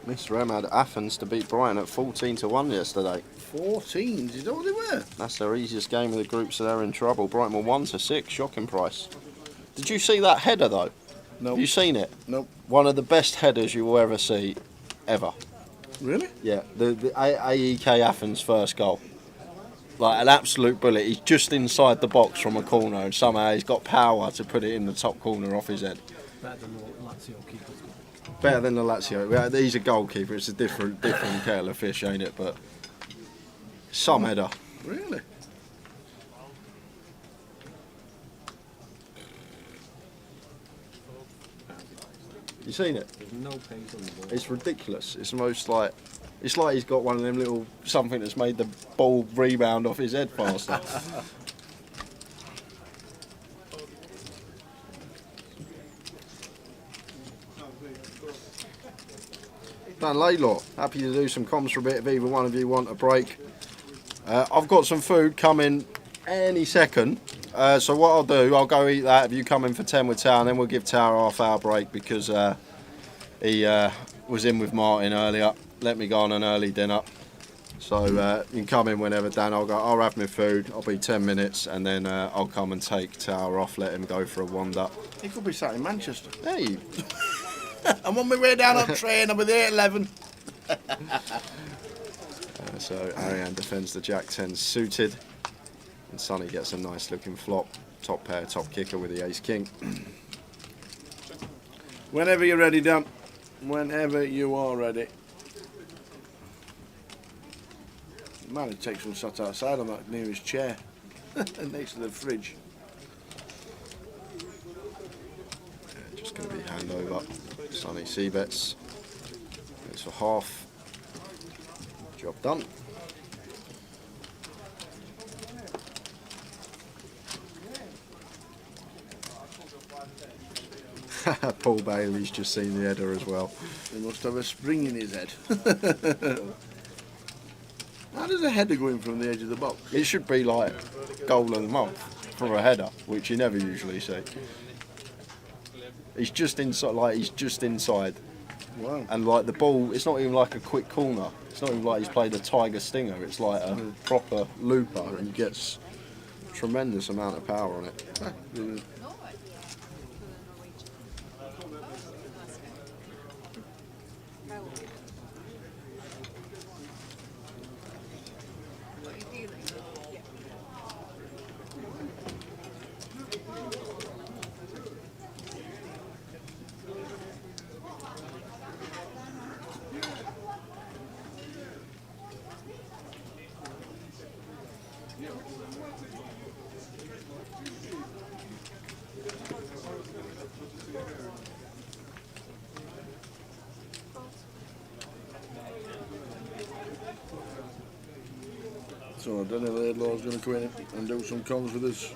Mr. M had Athens to beat Brighton at 14-1 yesterday. 14? Is that what they were? That's their easiest game of the group, so they're in trouble. Brighton were 1-6, shocking price. Did you see that header though? No. Have you seen it? Nope. One of the best headers you will ever see, ever. Really? Yeah, the AEK Athens first goal. Like an absolute bullet. He's just inside the box from a corner, and somehow he's got power to put it in the top corner off his head. Better than what Lazio keeper's got. Better than the Lazio. Yeah, he's a goalkeeper. It's a different kettle of fish, ain't it? But some header. Really? You seen it? There's no pace on the ball. It's ridiculous. It's almost like he's got one of them little something that's made the ball rebound off his head faster. Dan Laidlaw, happy to do some comms for a bit if either one of you want a break. I've got some food coming any second, so what I'll do, I'll go eat that if you come in for 10 with Tao, and then we'll give Tao a half-hour break because he was in with Martin earlier, let me go on an early dinner. So you can come in whenever, Dan. I'll have my food, I'll be 10 minutes, and then I'll come and take Tao off, let him go for a wander. He could be sat in Manchester. Hey! I'm on my way down on train, I'll be there at 11. So Ariane defends the Jack 10 suited, and Sonny gets a nice looking flop, top pair, top kicker with the ace king. Whenever you're ready, Dan. Whenever you are ready. Man, it takes one sat outside on that nearest chair, next to the fridge. Just going to be hand over. Sonny C-bets. Goes for half. Job done. Paul Bailey's just seen the header as well. He must have a spring in his head. How does a header go in from the edge of the box? It should be like goal of the month for a header, which you never usually see. He's just inside. Wow. And like the ball, it's not even like a quick corner. It's not even like he's played a tiger stinger. It's like a proper looper, and he gets a tremendous amount of power on it. So I don't know if Laidlaw's going to come in and do some comms with us.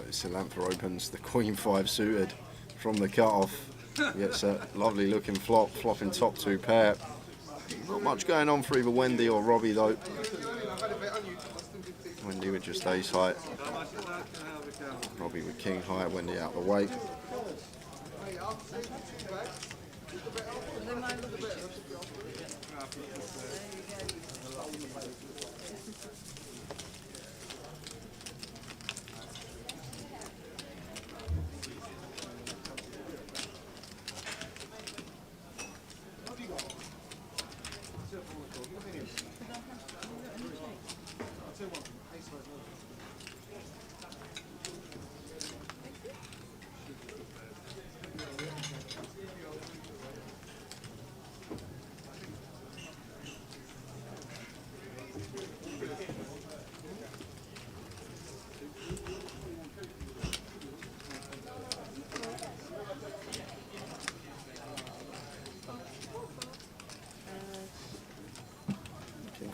Silantha opens the Queen 5 suited from the cut-off. Gets a lovely looking flop, flopping top two pair. Not much going on for either Wendy or Robbie though. Wendy with just ace high. Robbie with king high, Wendy out the way.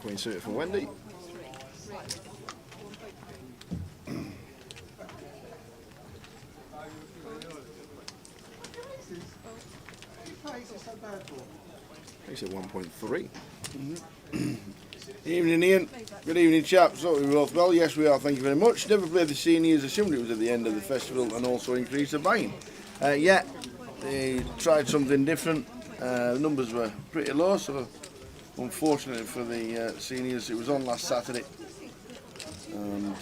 Queen suited for Wendy. He's at 1.3. Evening, Ian. Good evening, chaps. Hope we're both well. Yes, we are. Thank you very much. Never played the seniors. Assumed it was at the end of the festival, and also increased the buy-in. Yeah, they tried something different. The numbers were pretty low, so unfortunately for the seniors, it was on last Saturday. And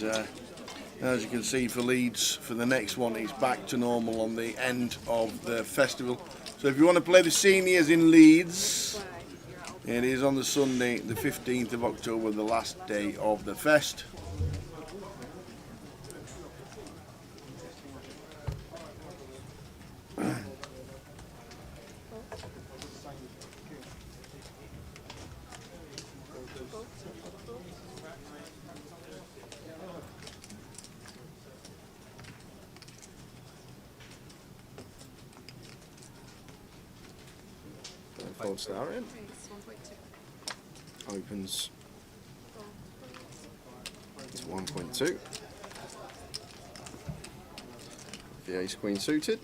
as you can see for Leeds, for the next one, it's back to normal on the end of the festival. So if you want to play the seniors in Leeds, it is on the Sunday, the 15th of October, the last day of the fest. Fold star in. Opens to 1.2. The ace queen suited.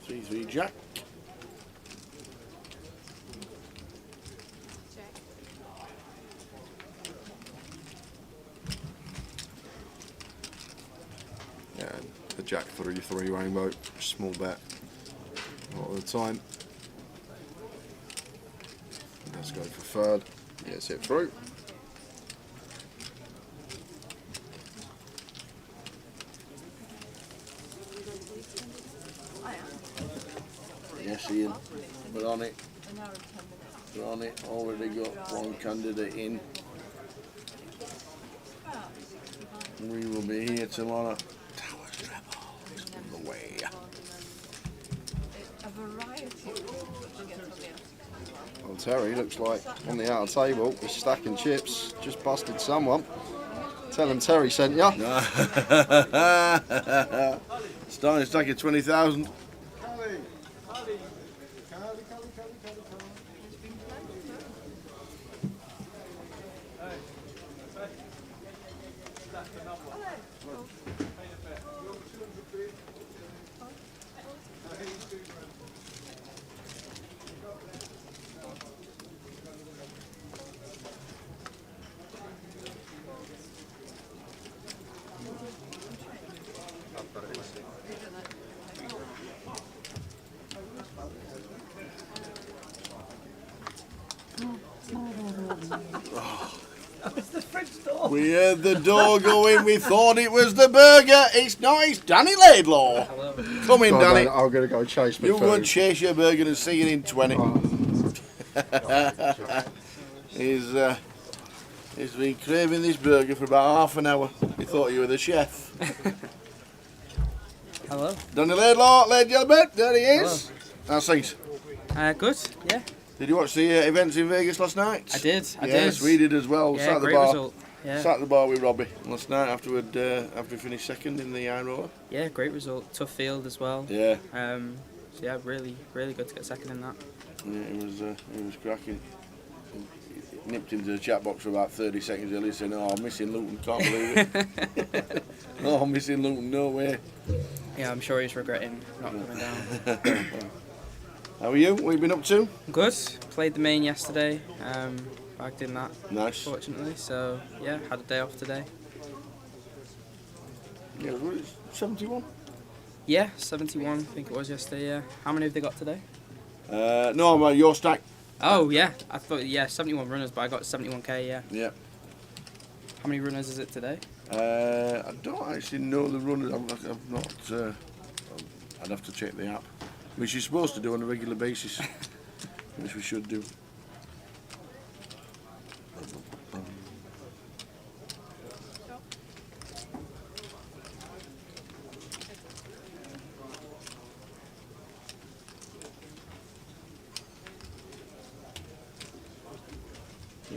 Three jack. Yeah, the jack 3-3 rainbow, small bet a lot of the time. Let's go for third. Yes, hit through. Yes, Ian. We're on it. We're on it. Already got one candidate in. We will be here tomorrow. Towers Trebles on the way. A variety of people to get from the Well, Terry looks like on the outer table with stacking chips. Just busted someone. Tell him Terry sent ya. Starting stack at 20,000. We heard the door going, we thought it was the burger. It's not, it's Danny Laidlaw. Come in, Danny. I'm going to go chase my You food. go and chase your burger and see it in 20. He's been craving this burger for about half an hour. He thought you were the chef. Hello. Danny Laidlaw, Lady Albert, there he is. How's things? Good, yeah. Did you watch the events in Vegas last night? I did. Yes, we did as well. Yeah, Sat at the great bar. result. Yeah. Sat at the bar with Robbie last night after we finished second in the Iroa. Yeah, great result. Tough field as well. Yeah. So yeah, really good to get second in that. Yeah, it was cracking. He nipped into the chat box for about 30 seconds earlier saying, "Oh, I'm missing Luton, can't believe it." "Oh, I'm missing Luton, no way." Yeah, I'm sure he's regretting not coming down. How are you? What have you been up to? Good. Played the main yesterday. Bagged in that. Nice. Fortunately, so yeah, had a day off today. Yeah, what is it, 71? Yeah, 71. I think it was yesterday. Yeah. How many have they got today? No, your stack. Oh yeah, I thought 71 runners, but I got 71k. Yeah. Yeah. How many runners is it today? I don't actually know the runners. I've not. I'd have to check the app, which you're supposed to do on a regular basis, which we should do.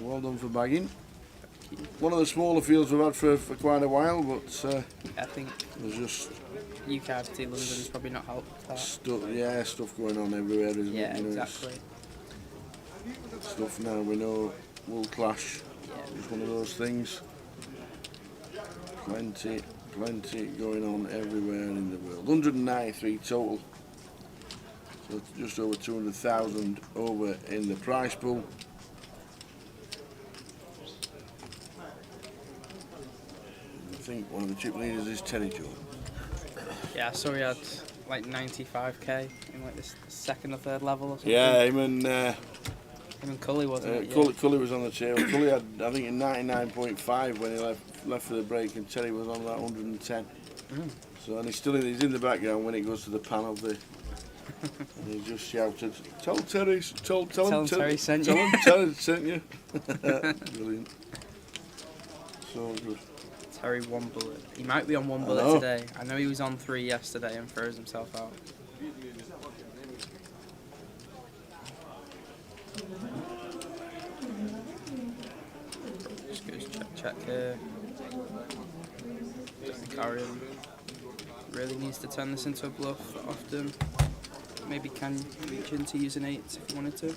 Well done for bagging. one of the smaller fields we've had for quite a while, but I think there's just GUKPT London's probably not helped that. stuff going on everywhere, isn't Yeah, it? You know, exactly. Stuff now we know will clash. It's one of those things. Plenty going on everywhere in the world. 193 total. So just over 200,000 over in the prize pool. I think one of the chip leaders is Terry Joe. Yeah, I saw he had like 95k in like this second or third level or something. Yeah, him and Cully wasn't it? Cully was on the tail. Cully had, I think, in 99.5 when he left for the break, and Terry was on about 110. So, and he's in the background when it goes to the panel. And he just shouted, "Tell Terry, tell him Terry sent you." Tell him Terry sent you." Brilliant. So good. Terry 1 bullet. He might be on 1 bullet today. I know he was on 3 yesterday and froze himself out. Just goes check here. I think Arian really needs to turn this into a bluff often. Maybe can reach into using 8s if he wanted to.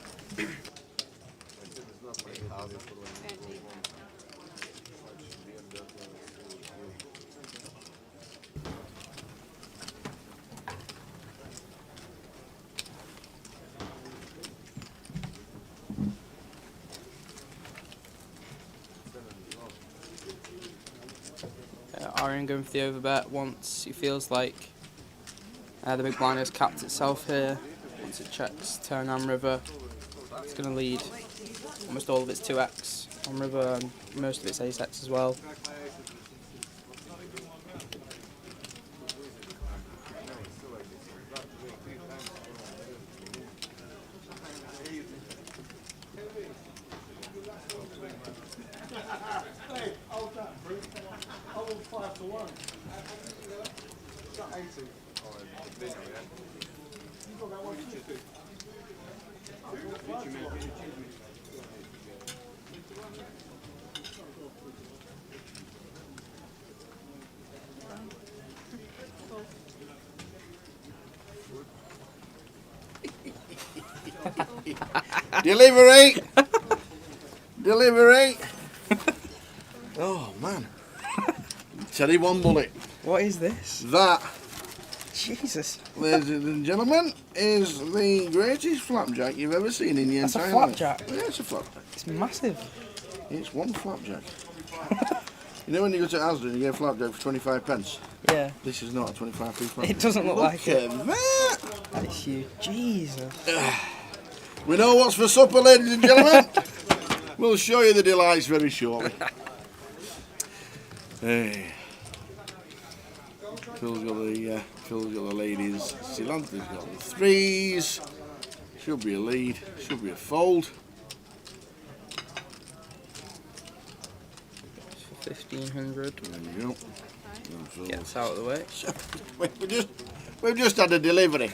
Arian going for the overbet once he feels like the big blind has capped itself here. Once it checks turn and river, it's going to lead almost all of its 2x on river and most of its ace-x as well. Delivery! Delivery! Oh man. Terry 1 bullet. What is this? That, Jesus. ladies and gentlemen, is the greatest flapjack you've ever seen in your That's a entire life. flapjack? Yeah, it's a flapjack. It's massive. It's 1 flapjack. You know when you go to Asda and you get a flapjack for 25 pence? Yeah. This is not a 25p flapjack. It doesn't look like it. Look at that! That is huge. Jesus. We know what's for supper, ladies and gentlemen. We'll show you the delights very shortly. Hey. Phil's got the ladies. Silanta's got the 3s. Should be a lead. Should be a fold. 1500. There you go. Gets out of the way. We've just had a delivery.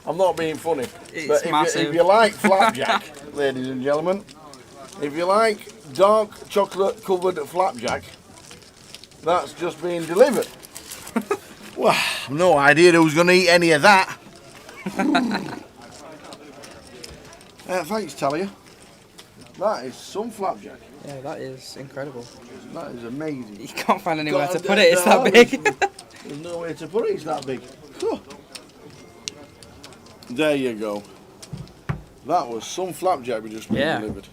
I'm not being funny. It's but massive. If you like flapjack, ladies and gentlemen, if you like dark chocolate covered flapjack, that's just been delivered. Well, no idea who's going to eat any of that. Thanks, Talia. That is some flapjack. Yeah, that is incredible. That is amazing. You can't find anywhere to put it, it's that big. There's no way to put it, it's that big. There you go. That was some flapjack we just delivered.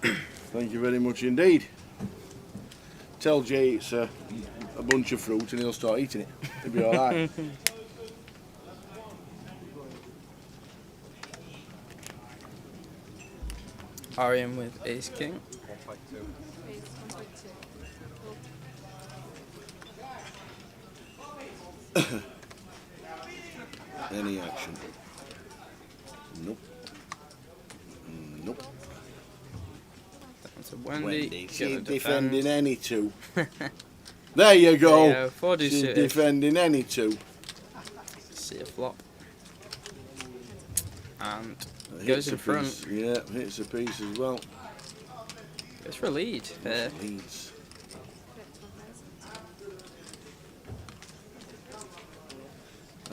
Thank you very much indeed. Tell Jay it's a bunch of fruit and he'll start eating it. He'll be alright. Arian with ace king. Any action? Nope. Nope. That's a Wendy. She's defending any 2. There you go. There you go. 4 deuce She's suited. defending any 2. See a flop. And goes in front. Yeah, hits a piece as well. Goes for a lead here. Leads.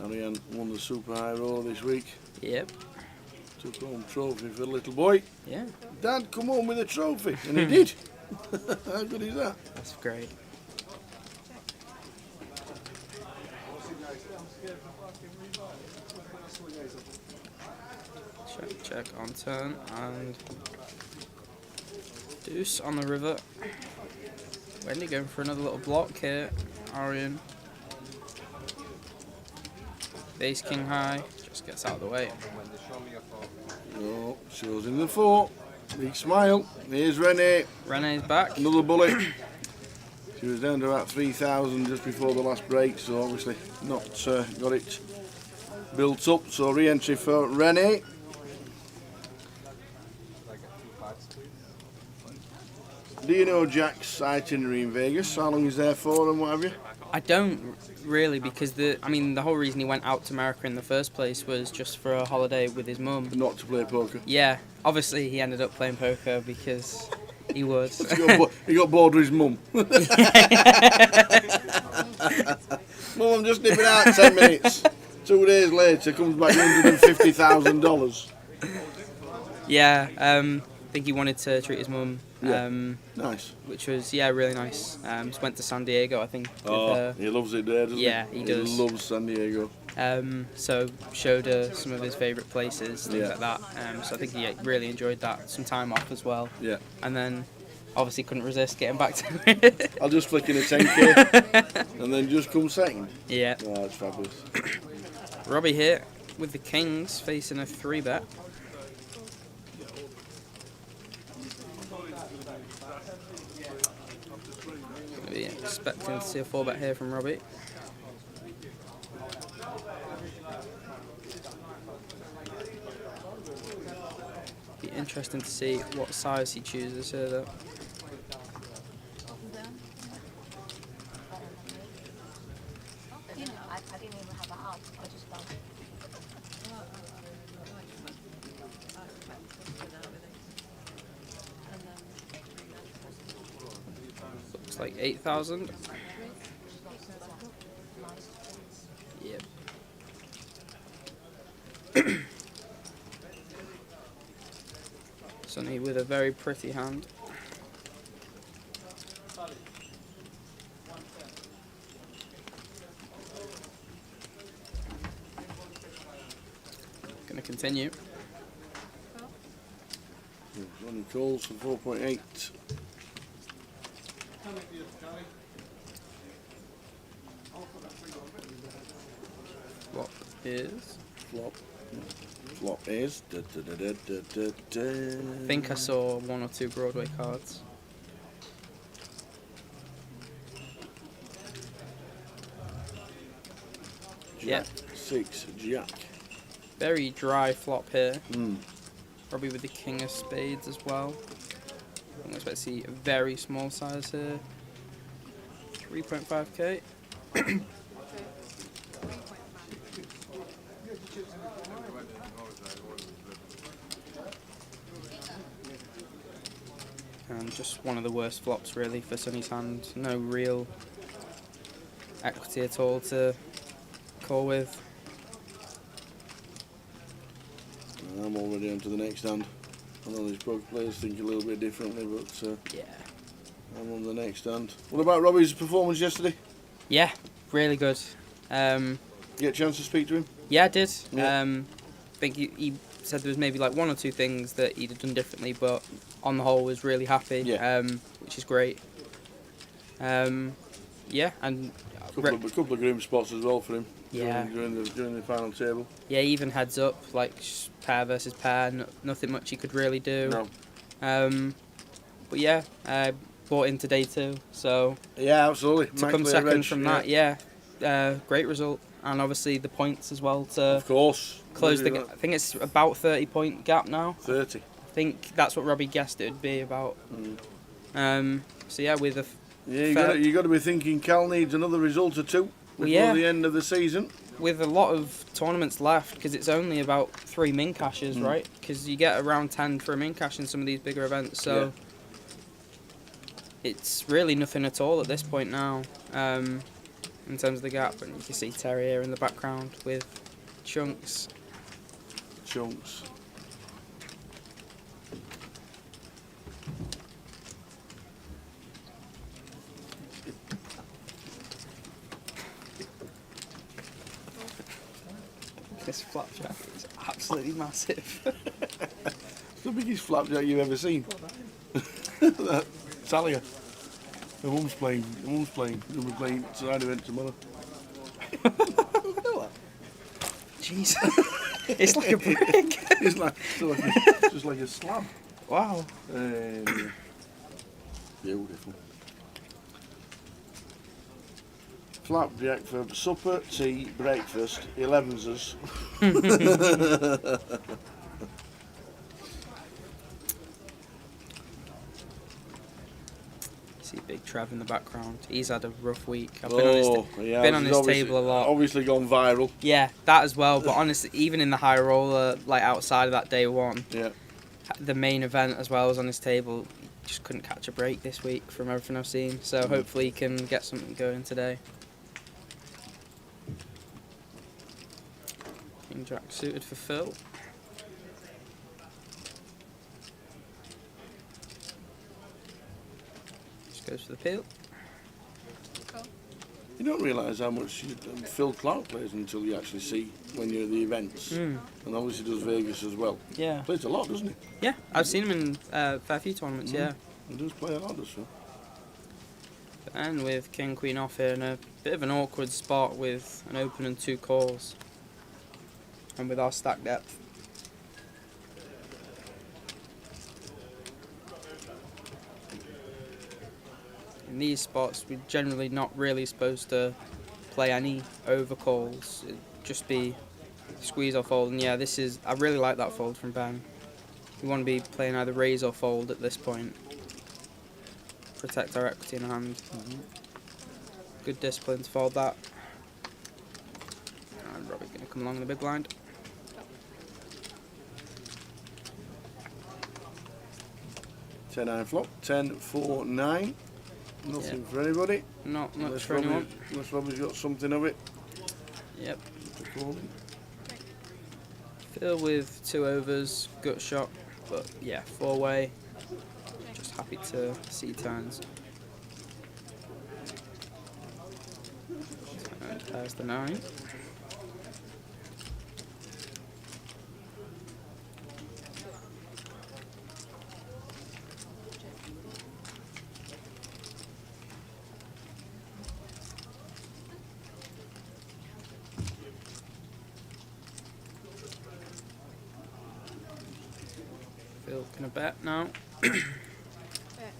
Ariane won the Super High Roller this week. Yep. Took home trophy for the little boy. Yeah. Dad, come home with a trophy. And he did. How good is that? That's great. Check on turn and deuce on the river. Wendy going for another little block here. Arian. Base king high. Just gets out of the way. No, shows him the 4. Big smile. Here's Renee. Renee's back. Another bullet. She was down to about 3,000 just before the last break, so obviously not got it built up. So re-entry for Renee. Do you know Jack's itinerary in Vegas? How long he's there for and what have you? I don't really, because the whole reason he went out to America in the first place was just for a holiday with his mum. Not to play poker. Yeah, obviously he ended up playing poker because he would. He got bored with his mum. Mum, I'm just nipping out 10 minutes. 2 days later, comes back $150,000. Yeah, I think he wanted to treat his mum. Yeah. Nice. Which was, really nice. Just went to San Diego, I think. Oh, he loves it there, doesn't he? Yeah, he does. He loves San Diego. So showed her some of his favourite places, things like that. So I think he really enjoyed that. Some time off as well. Yeah. And then obviously couldn't resist getting back to it. I'll just flick in a 10k and then just come second. Yeah. Oh, it's fabulous. Robbie here with the Kings facing a 3-bet. Maybe expecting to see a 4-bet here from Robbie. Be interesting to see what size he chooses here though. Looks like 8,000. Yep. Sonny with a very pretty hand. Gonna continue. Ronnie calls for 4.8. Flop is. Flop. Flop is. I think I saw 1 or 2 Broadway cards. Jack, 6, Jack. Very dry flop here. Mm. Probably with the King of Spades as well. I'm expect to see a very small size here. 3.5k. And just one of the worst flops really for Sonny's hand. No real equity at all to call with. I'm already on to the next hand. I know these poker players think a little bit differently, but yeah, I'm on the next hand. What about Robbie's performance yesterday? Yeah, really good. You get a chance to speak to him? Yeah, I did. Yeah. I think he said there was maybe like 1 or 2 things that he'd have done differently, but on the whole was really happy, yeah. Which is great. Yeah, and a couple of grim spots as well for him. Yeah. During the final table. Yeah, even heads up, like pair versus pair, nothing much he could really do. No. But yeah, bought into day 2, so yeah, absolutely. To come second from that, great result, and obviously the points as well to of course close the. I think it's about 30-point gap now. 30. I think that's what Robbie guessed it would be about. So yeah, with a you got to be thinking Cal needs another result or 2 before the end of the season. With a lot of tournaments left, because it's only about 3 min cashes, right? Because you get around 10 for a min cash in some of these bigger events. So it's really nothing at all at this point now, in terms of the gap. And you can see Terry here in the background with Chunks. Chunks. This flapjack is absolutely massive. It's the biggest flapjack you've ever seen. Talia. My mum's playing. We'll be playing side event tomorrow. Jeez. It's like a brick. It's just like a slab. Wow. Beautiful. Flapjack for supper, tea, breakfast, 11s. See Big Trev in the background. He's had a rough week. I've been on his table a lot. Obviously gone viral. Yeah, that as well. But honestly, even in the high roller, like outside of that day one, the main event as well was on his table. He just couldn't catch a break this week from everything I've seen. So hopefully he can get something going today. King Jack suited for Phil. Just goes for the peel. You don't realise how much Phil Clark plays until you actually see when you're at the events. And obviously does Vegas as well. Yeah. Plays a lot, doesn't he? Yeah, I've seen him in a fair few tournaments, yeah. He does play a lot, does he? And with King Queen off here in a bit of an awkward spot with an open and 2 calls. And with our stack depth. In these spots, we're generally not really supposed to play any overcalls. It'd just be squeeze or fold. And yeah, I really like that fold from Ben. We want to be playing either raise or fold at this point. Protect our equity in hand. Good discipline to fold that. And Robbie's going to come along in the big blind. Ten 9 flop. 10-4-9. Nothing for anybody. Not much for anyone. Unless Robbie's got something of it. Yep. Phil with 2 overs, gut shot, but yeah, 4-way. Just happy to see turns. And there's the 9. Phil can bet now.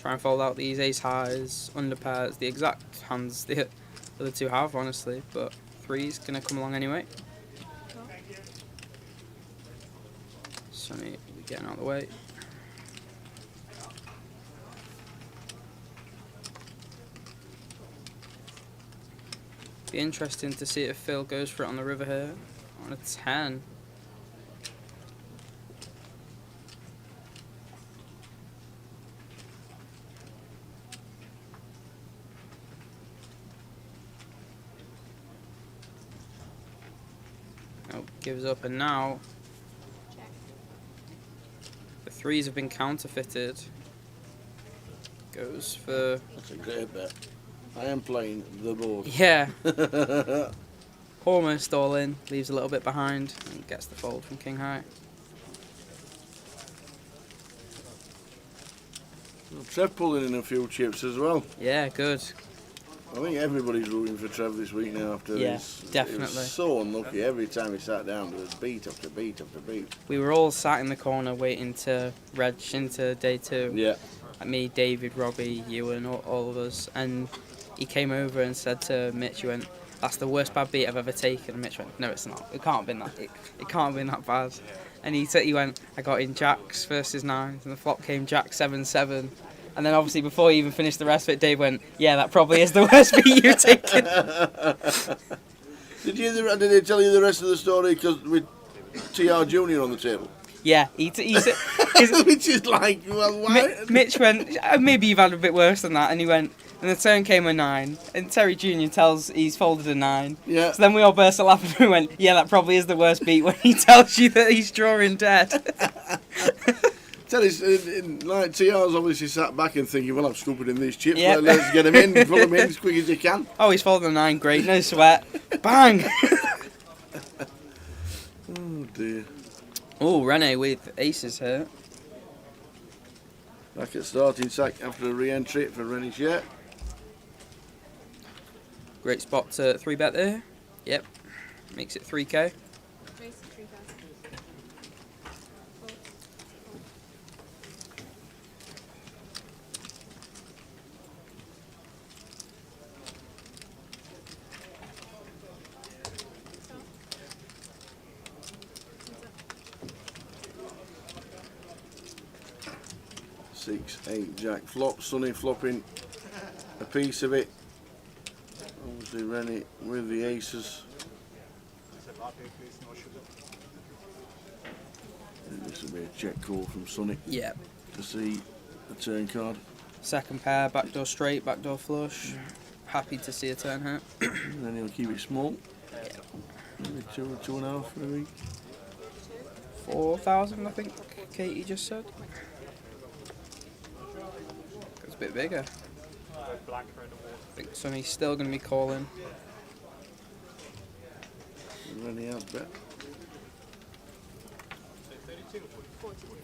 Try and fold out these ace highs, under pairs, the exact hands the other 2 have, honestly, but 3's gonna come along anyway. Sonny will be getting out of the way. Be interesting to see if Phil goes for it on the river here on a 10. Gives up, and now the 3's have been counterfeited. Goes for... That's a great bet. I am playing the board. Yeah. Almost all in. Leaves a little bit behind and gets the fold from King High. Trev pulling in a few chips as well. Yeah, good. I think everybody's rooting for Trev this week now after this. Definitely. He was so unlucky. Every time he sat down, there was beat after beat after beat. We were all sat in the corner waiting to reg into day 2. Yeah. Like me, David, Robbie, Ewan, all of us. And he came over and said to Mitch, he went, "That's the worst bad beat I've ever taken." And Mitch went, "No, it's not. It can't have been that. It can't have been that bad." And he went, "I got in jacks versus 9s, and the flop came jack 7-7. And then obviously before he even finished the rest of it, Dave went, "Yeah, that probably is the worst beat you've taken." Did he tell you the rest of the story? Because with TR Junior on the table. Yeah, he said Which is like, well, why? Mitch went, maybe you've had a bit worse than that, and he went, and the turn came a 9, and Terry Jr. tells he's folded a 9. Yeah. So then we all burst out laughing and we went, yeah, that probably is the worst beat when he tells you that he's drawing dead. Tell us, like TR's obviously sat back and thinking, well, I'm stupid in these chips, Yep. let's get them in, pull them in as quick as you can. Oh, he's folded a 9, great, no sweat. Bang! Oh dear. Oh, Rene with aces here. Back at starting sack after a re-entry for Rennie's yet. Great spot to 3-bet there. Yep. Makes it 3k. Raise to 3,000. Fold. 6, 8, jack flop, Sonny flopping a piece of it. Obviously Rennie with the aces. And this will be a check call from Sonny. Yep. To see the turn card. Second pair, backdoor straight, backdoor flush. Happy to see a turn hit. And then he'll keep it small. Maybe 2.5 maybe. 4,000, I think Katie just said. It's a bit bigger. I think Sonny's still going to be calling. Rennie out bet.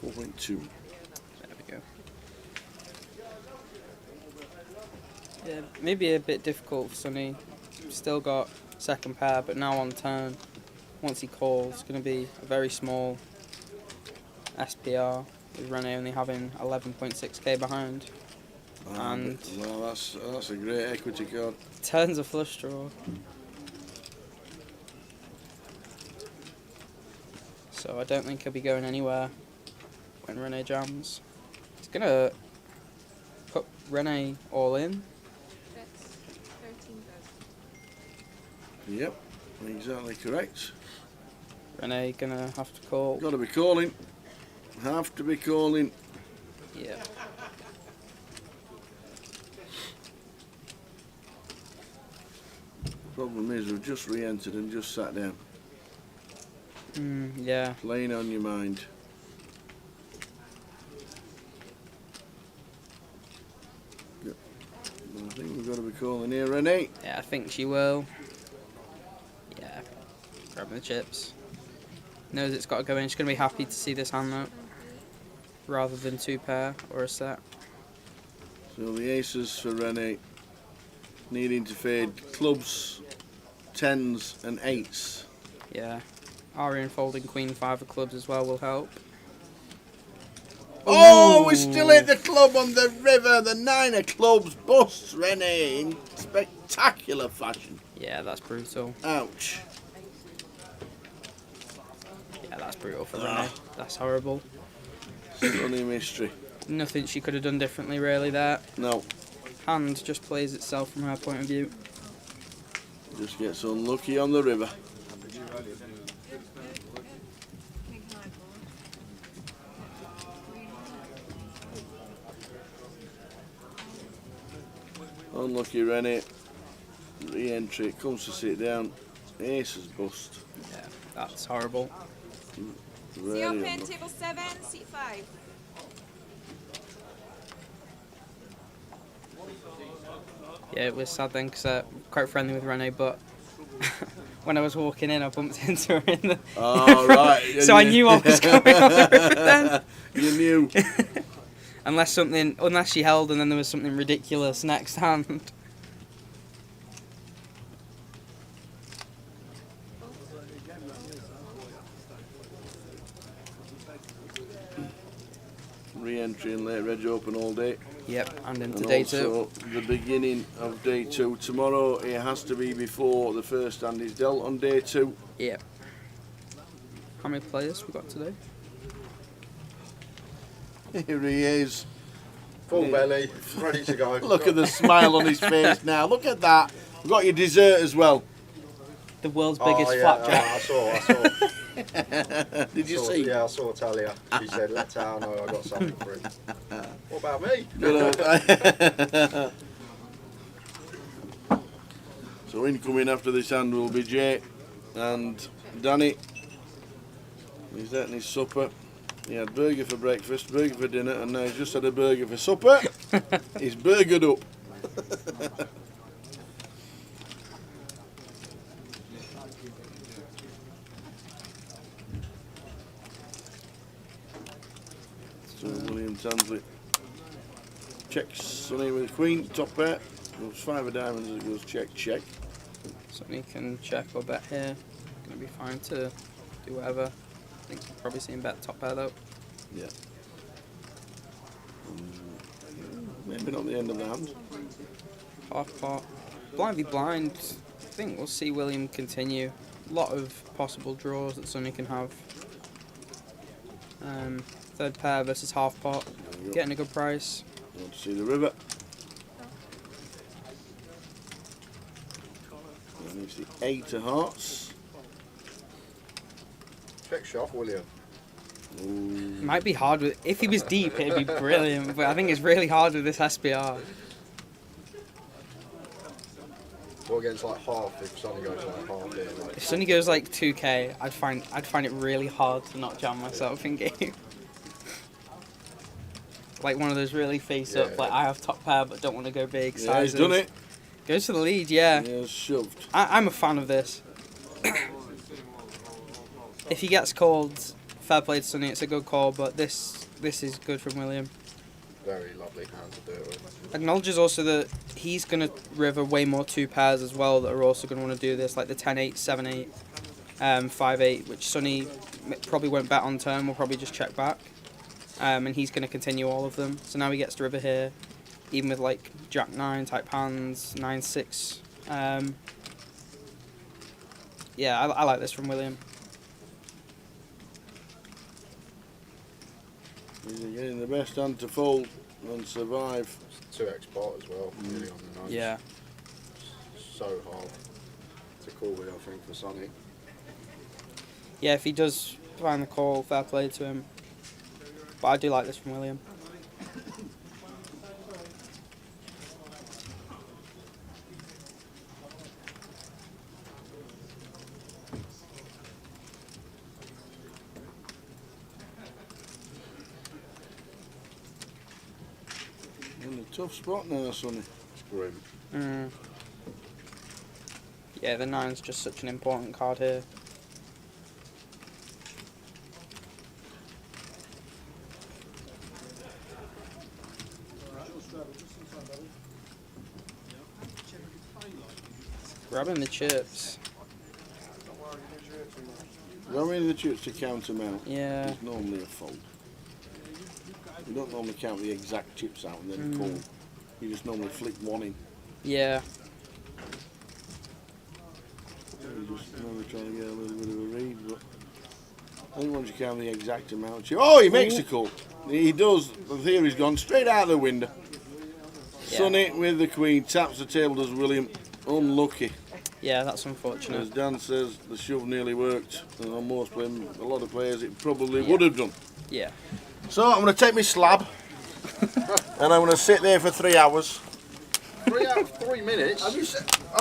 4.2. There we go. Yeah, maybe a bit difficult for Sonny. Still got second pair, but now on turn, once he calls, it's going to be a very small SPR, with Rene only having 11.6k behind. And well, that's a great equity card. Turns a flush draw. So I don't think he'll be going anywhere when Rene jams. He's going to put Rene all in. That's 13,000. Yep, exactly correct. Rene going to have to call. Got to be calling. Have to be calling. Yeah. Problem is, we've just re-entered and just sat down. Yeah. Playing on your mind. Yep. I think we've got to be calling here, Renee. Yeah, I think she will. Yeah. Grabbing the chips. Knows it's got to go in. She's going to be happy to see this hand though, rather than 2 pair or a set. So the aces for Renee, needing to fade clubs, 10s and 8s. Yeah. Arian folding queen 5 of clubs as well will help. Oh, we still hit the club on the river. The 9 of clubs busts Renee in spectacular fashion. Yeah, that's brutal. Ouch. Yeah, that's brutal for Renee. That's horrible. Sunny mystery. Nothing she could have done differently really there. No. Hand just plays itself from her point of view. Just gets unlucky on the river. Unlucky Rennie. Re-entry, comes to sit down. Aces bust. Yeah, that's horrible. See open, table 7, seat 5. Yeah, it was sad then because I'm quite friendly with Renee, but when I was walking in, I bumped into her in the. Oh, right. So I knew what was going on then. You knew. Unless she held and then there was something ridiculous next hand. Re-entry and late reg open all day. Yep, and into and day also 2. the beginning of day 2. Tomorrow it has to be before the first hand is dealt on day 2. Yep. How many players we got today? Here he is. Full belly, ready to go. Look at the smile on his face now. Look at that. We've got your dessert as well. the world's biggest yeah, flapjack. I saw. Did you see? Yeah, I saw Talia. She said, let Tal know I got something for him. What about me? So incoming after this hand will be Jay and Danny. He's eating his supper. He had burger for breakfast, burger for dinner, and now he's just had a burger for supper. He's burgered up. So William Tansley checks Sonny with queen, top pair. Goes 5 of diamonds, it goes check, check. Sonny can check or bet here. Gonna be fine to do whatever. I think we'll probably see him bet top pair though. Yeah. Maybe not the end of the hand. Half pot. Blind v blind. I think we'll see William continue. A lot of possible draws that Sonny can have. Third pair versus half pot. Getting a good price. You want to see the river. And it's the 8 of hearts. Check shot, William. It might be hard with. If he was deep, it'd be brilliant. But I think it's really hard with this SPR. What against like half if Sonny goes like half here? Like. If Sonny goes like 2k, I'd find it really hard to not jam myself in game. Like one of those really face up, like I have top pair but don't want to go big sizes. Yeah, he's done it. Goes to the lead, yeah. Yeah, shoved. I'm a fan of this. If he gets called, fair play to Sonny, it's a good call, but this is good from William. Very lovely hand to do it with. Acknowledges also that he's going to river way more 2 pairs as well that are also going to want to do this, like the 10-8, 7-8, 5-8, which Sonny probably won't bet on turn, will probably just check back. And he's going to continue all of them. So now he gets to river here, even with like Jack-9 type hands, 9-6. Yeah, I like this from William. He's getting the best hand to fold and survive. 2x pot as well, really on the nose. Yeah. So hard to call with, I think, for Sonny. Yeah, if he does find the call, fair play to him. But I do like this from William. In a tough spot now, Sonny. Grim. Yeah, the 9's just such an important card here. Grabbing the chips. Grabbing the chips to count them out. Yeah. Is normally a fold. You don't normally count the exact chips out and then call. You just normally flick one in. Yeah. You're just normally trying to get a little bit of a read, but I think once you count the exact amount, oh, he makes a call. He does. The theory's gone straight out the window. Yeah. Sonny with the queen taps the table. Does William? Unlucky. Yeah, that's unfortunate. As Dan says, the shove nearly worked. And on most players, a lot of players, it probably would have done. Yeah. So I'm going to take my slab and I'm going to sit there for 3 hours. 3 hours, 3 minutes. Have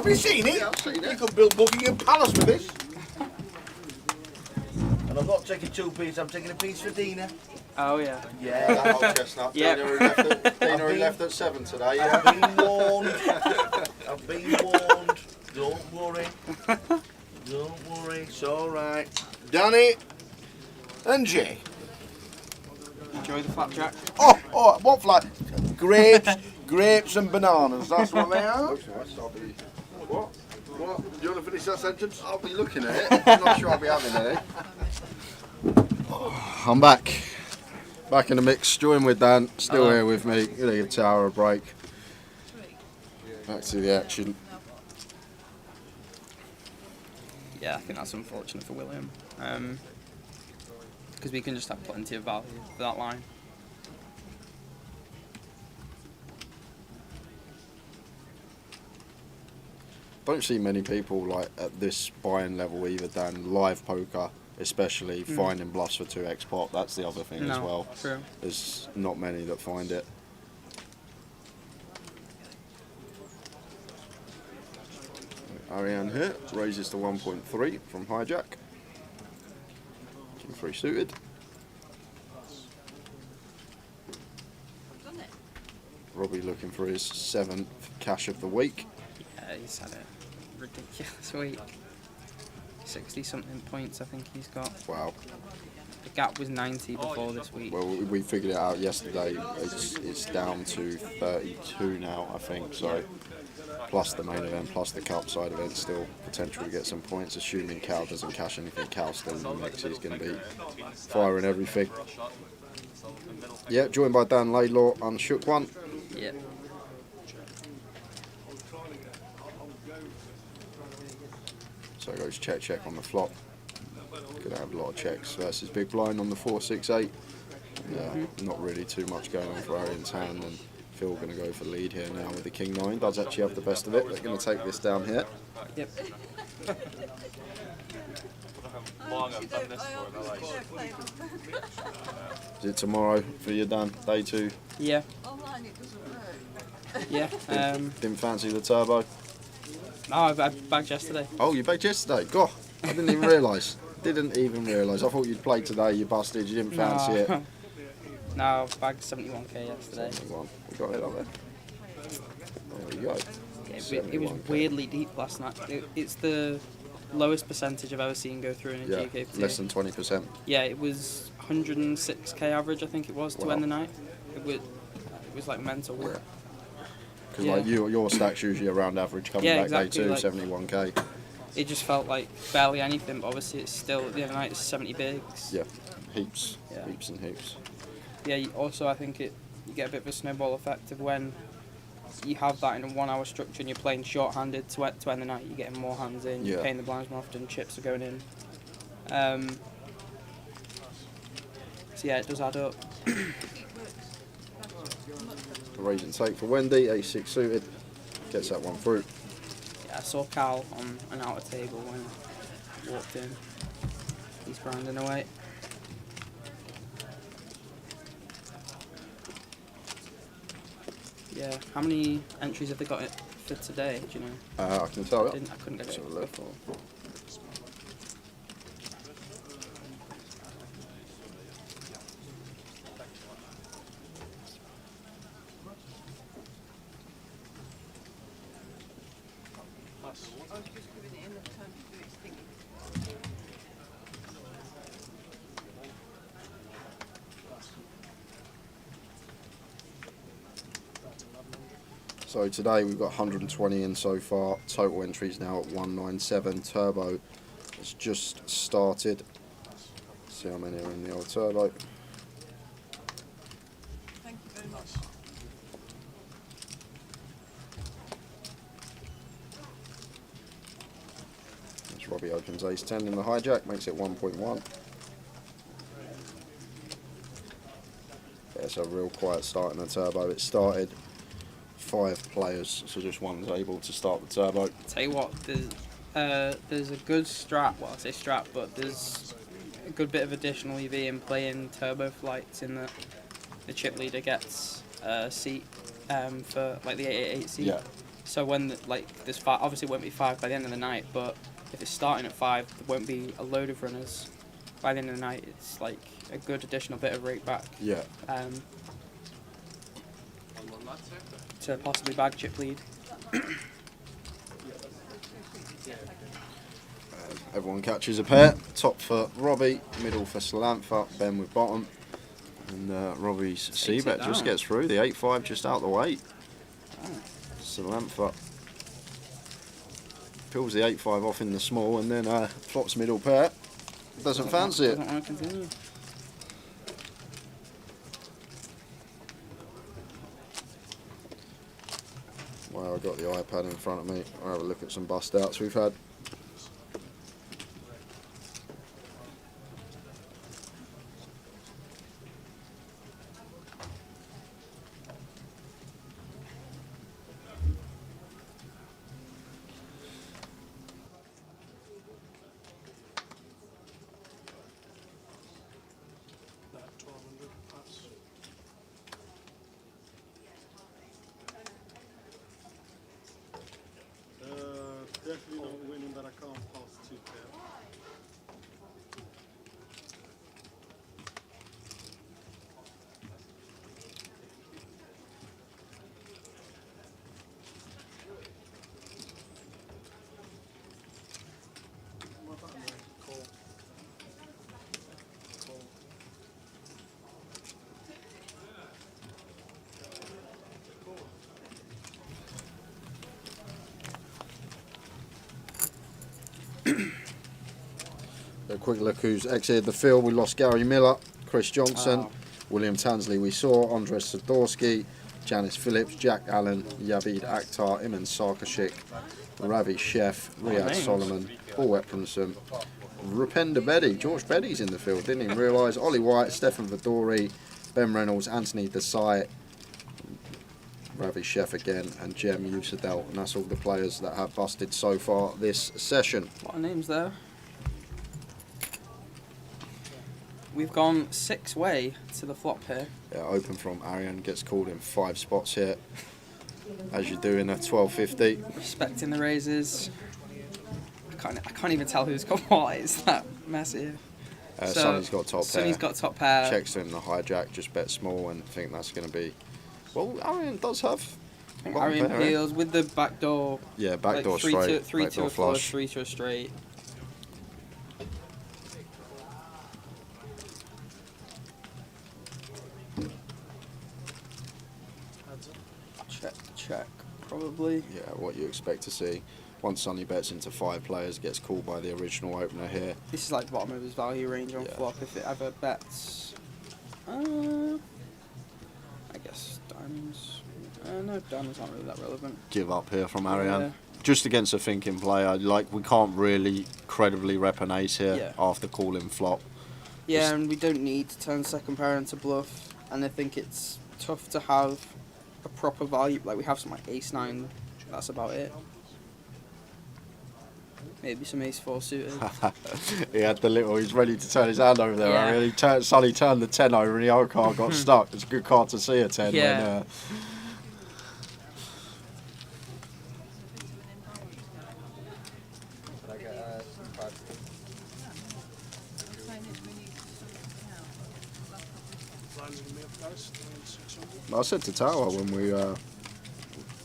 you seen it? Yeah, I've seen it. You could build Buckingham Palace with this. And I'm not taking 2 pieces, I'm taking a piece for Dina. Oh yeah. Yeah, that old chestnut. Yep. Dina who left at 7 today. I've been warned. I've been warned. Don't worry. Don't worry, it's alright. Danny and Jay. Enjoy the flapjack. Oh, what flat? Grapes and bananas, that's what they are. Looks nice, I'll be... What? What? Do you want to finish that sentence? I'll be looking at it. I'm not sure I'll be having it. I'm back. Back in the mix, joined with Dan, still here with me. Gonna give Tower a break. Back to the action. Yeah, I think that's unfortunate for William. Because we can just have plenty of value for that line. don't see many people like at this buy-in level either, Dan. Live poker, especially finding bluffs for 2x pot. That's the other thing as well. True. There's not many that find it. Ariane here raises to 1.3 from hijack. King 3 suited. Robbie looking for his 7th cash of the week. Yeah, he's had a ridiculous week. 60 something points I think he's got. Wow. The gap was 90 before this week. Well, we figured it out yesterday. It's down to 32 now, I think. So, plus the main event, plus the cup side event, still potential to get some points. Assuming Cal doesn't cash anything, Cal's still in the mix. He's going to be firing everything. Yeah, joined by Dan Laidlaw, unshook one. Yeah. So it goes check on the flop. Gonna have a lot of checks versus big blind on the 4-6-8. Not really too much going on for Arian's hand, and Phil gonna go for lead here now with the King 9. Does actually have the best of it. They're gonna take this down here. Yep. Is it tomorrow for you, Dan? Day 2? Yeah. Online it doesn't work. Yeah. Didn't fancy the turbo? No, I bagged yesterday. Oh, you bagged yesterday? God, I didn't even realise. Didn't even realise. I thought you'd played today, you busted, you didn't fancy it. No, I bagged 71k yesterday. 71. We got it up there. There we go. Yeah, it was weirdly deep last night. It's the lowest percentage I've ever seen go through in a GUKPT. Less than 20%. Yeah, it was 106k average, I think it was, to end the night. It was like mental. Because like your stacks usually around average coming back exactly, day 2, like, 71k. It just felt like barely anything, but obviously it's still, at the end of the night, it's 70 bigs. Yeah, heaps. Heaps and heaps. Yeah, also I think you get a bit of a snowball effect of when you have that in a 1 hour structure and you're playing short-handed to end the night, you're getting more hands in, you're paying the blinds more often, chips are going in. So yeah, it does add up. Raise and take for Wendy, A6 suited, gets that one through. Yeah, I saw Cal on an outer table when I walked in. He's grinding away. Yeah, how many entries have they got for today, do you know? I can tell you. I couldn't get it before. I was just giving it enough time to do its thingy. So today we've got 120 in so far. Total entries now at 197. Turbo has just started. Let's see how many are in the old turbo. Thank you very much. As Robbie opens ace 10 in the hijack, makes it 1.1. Yeah, it's a real quiet start in the turbo. It started 5 players, so just one's able to start the turbo. Tell you what, there's a good strat, well I say strat, but there's a good bit of additional EV in playing turbo flights in that the chip leader gets a seat for like the 888 seat. Yeah. So when there's 5, obviously it won't be 5 by the end of the night, but if it's starting at 5, there won't be a load of runners. By the end of the night, it's like a good additional bit of rate back. Yeah. To possibly bag chip lead. Everyone catches a pair. Top for Robbie, middle for Salantha, Ben with bottom. And Robbie's C-bet just gets through. The 8-5 just out the way. Salantha pulls the 8-5 off in the small and then flops middle pair. Doesn't fancy it. Doesn't want to continue. Well, I've got the iPad in front of me. I'll have a look at some bust outs we've had. A quick look who's exited the field. We lost Gary Miller, Chris Johnson, William Tansley we saw, Andres Sadorsky, Janice Phillips, Jack Allen, Yavid Akhtar, Iman Sarkashik, Ravi Chef, Riyad names. Solomon, Paul Eprinson, Rupender Bedi. George Bedi's in the field, didn't even realise. Ollie White, Stefan Vidori, Ben Reynolds, Anthony Desai, Ravi Chef again, and Jem Usadel. And that's all the players that have busted so far this session. A lot of names there. We've gone 6-way to the flop here. Yeah, open from Arian, gets called in 5 spots here, as you do in a 1250. Respecting the raises. I can't even tell who's got what. It's that messy. Sonny's got top pair. Sonny's got top pair. Checks in the hijack, just bet small, and think that's going to be. Well, Arian does have. I think Arian peels with the backdoor. Yeah, backdoor like straight. Three to backdoor a flush, flush. 3 to a straight. Check, probably. Yeah, what you expect to see. Once Sonny bets into 5 players, gets called by the original opener here. This is like the bottom of his value range on flop if it ever bets. I guess diamonds. No, diamonds aren't really that relevant. Give up here from Arian. Yeah. Just against a thinking player, like we can't really credibly rep an ace here Yeah. after calling flop. Yeah, and we don't need to turn second pair into bluff. And I think it's tough to have a proper value. Like we have some like ace 9. That's about it. Maybe some ace 4 suited. He had the little. He's ready to turn his hand over there. Yeah. Arian. Sonny turned the 10 over, and the other card got stuck. It's a good card to see a 10. Yeah. When, I said to Tower when we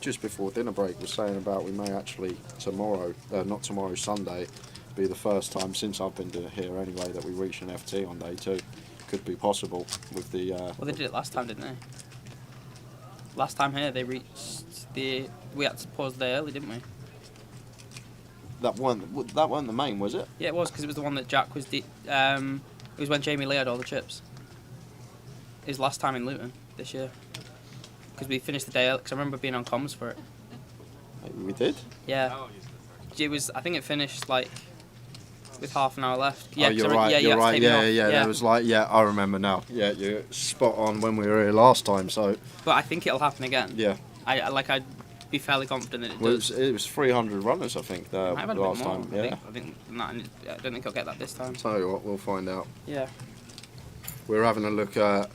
just before dinner break was saying about we may actually tomorrow, not tomorrow, Sunday, be the first time since I've been here anyway that we reach an FT on day 2. Could be possible with the. Well, they did it last time, didn't they? Last time here, they reached the. We had to pause there early, didn't we? That weren't the main, was it? Yeah, it was because it was the one that Jack was. It was when Jamie Lee had all the chips. It was last time in Luton this year. Because we finished the day early. Because I remember being on comms for it. We did. Yeah. It was. I think it finished like with half an hour left. Yeah, oh, you're right. You're right. Yeah. There was like, I remember now. Yeah, you're spot on when we were here last time. So. But I think it'll happen again. Yeah. I'd be fairly confident that it does. It was 300 runners, I think, last time. Yeah. I think not, I don't think I'll get that this time. Tell you what, we'll find out. Yeah. We're having a look at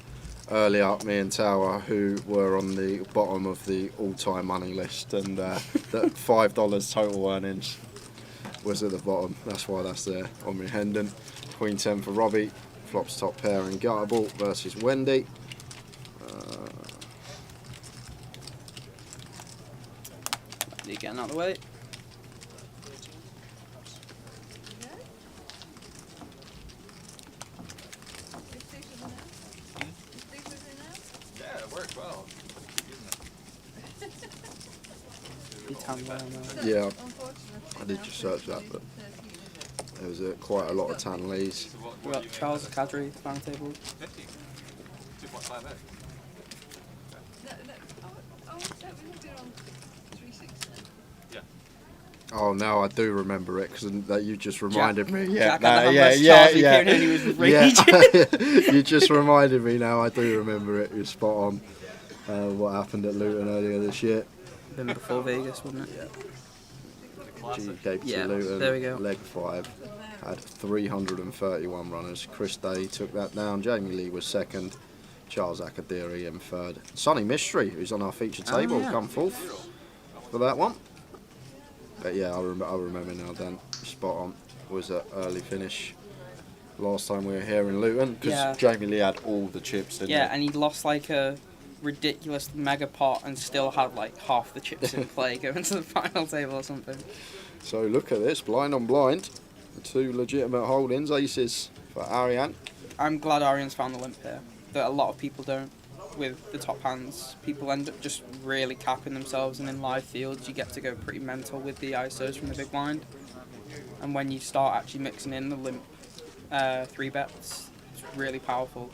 early up me and Tower, who were on the bottom of the all-time money list, and that $5 total earnings was at the bottom. That's why that's there. Omri Hendon, Queen 10 for Robbie, flops top pair and Guttable versus Wendy. Getting out of the way. Yeah, it worked well. Yeah, I did just search that, but there was quite a lot of tan lees. We've got Charles Cadry, final table. 50. 2.58. Oh, now I do remember it because that you just reminded me. Yeah, You just reminded me now. I do remember it. You're spot on. What happened at Luton earlier this year? Then before Vegas, wasn't it? GUKPT Luton. There we go. Leg 5 had 331 runners. Chris Day took that down. Jamie Lee was second. Charles Akadiri in third. Sonny Mystery, who's on our featured table, come fourth for that one. But yeah, I remember now. Dan, spot on. Was an early finish last time we were here in Luton because Jamie Lee had all the chips, didn't he? Yeah, and he lost like a ridiculous mega pot and still had like half the chips in play going to the final table or something. So look at this, blind on blind. 2 legitimate holdings, aces for Arian. I'm glad Arian's found the limp here. That a lot of people don't. With the top hands, people end up just really capping themselves, and in live fields you get to go pretty mental with the ISOs from the big blind. And when you start actually mixing in the limp 3-bets, it's really powerful.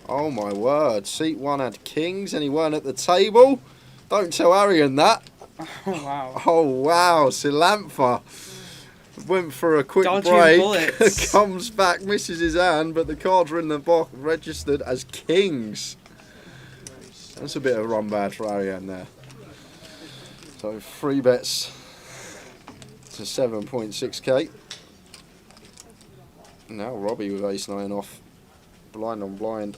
Oh my word, seat 1 had kings and he weren't at the table? Don't tell Arian that. Oh wow. Oh wow, Silantha went for a quick Dodging break, bullets. comes back, misses his hand, but the cards are in the box registered as kings. That's a bit of run bad for Arian there. So 3 bets to 7.6k. Now Robbie with ace 9 off, blind on blind.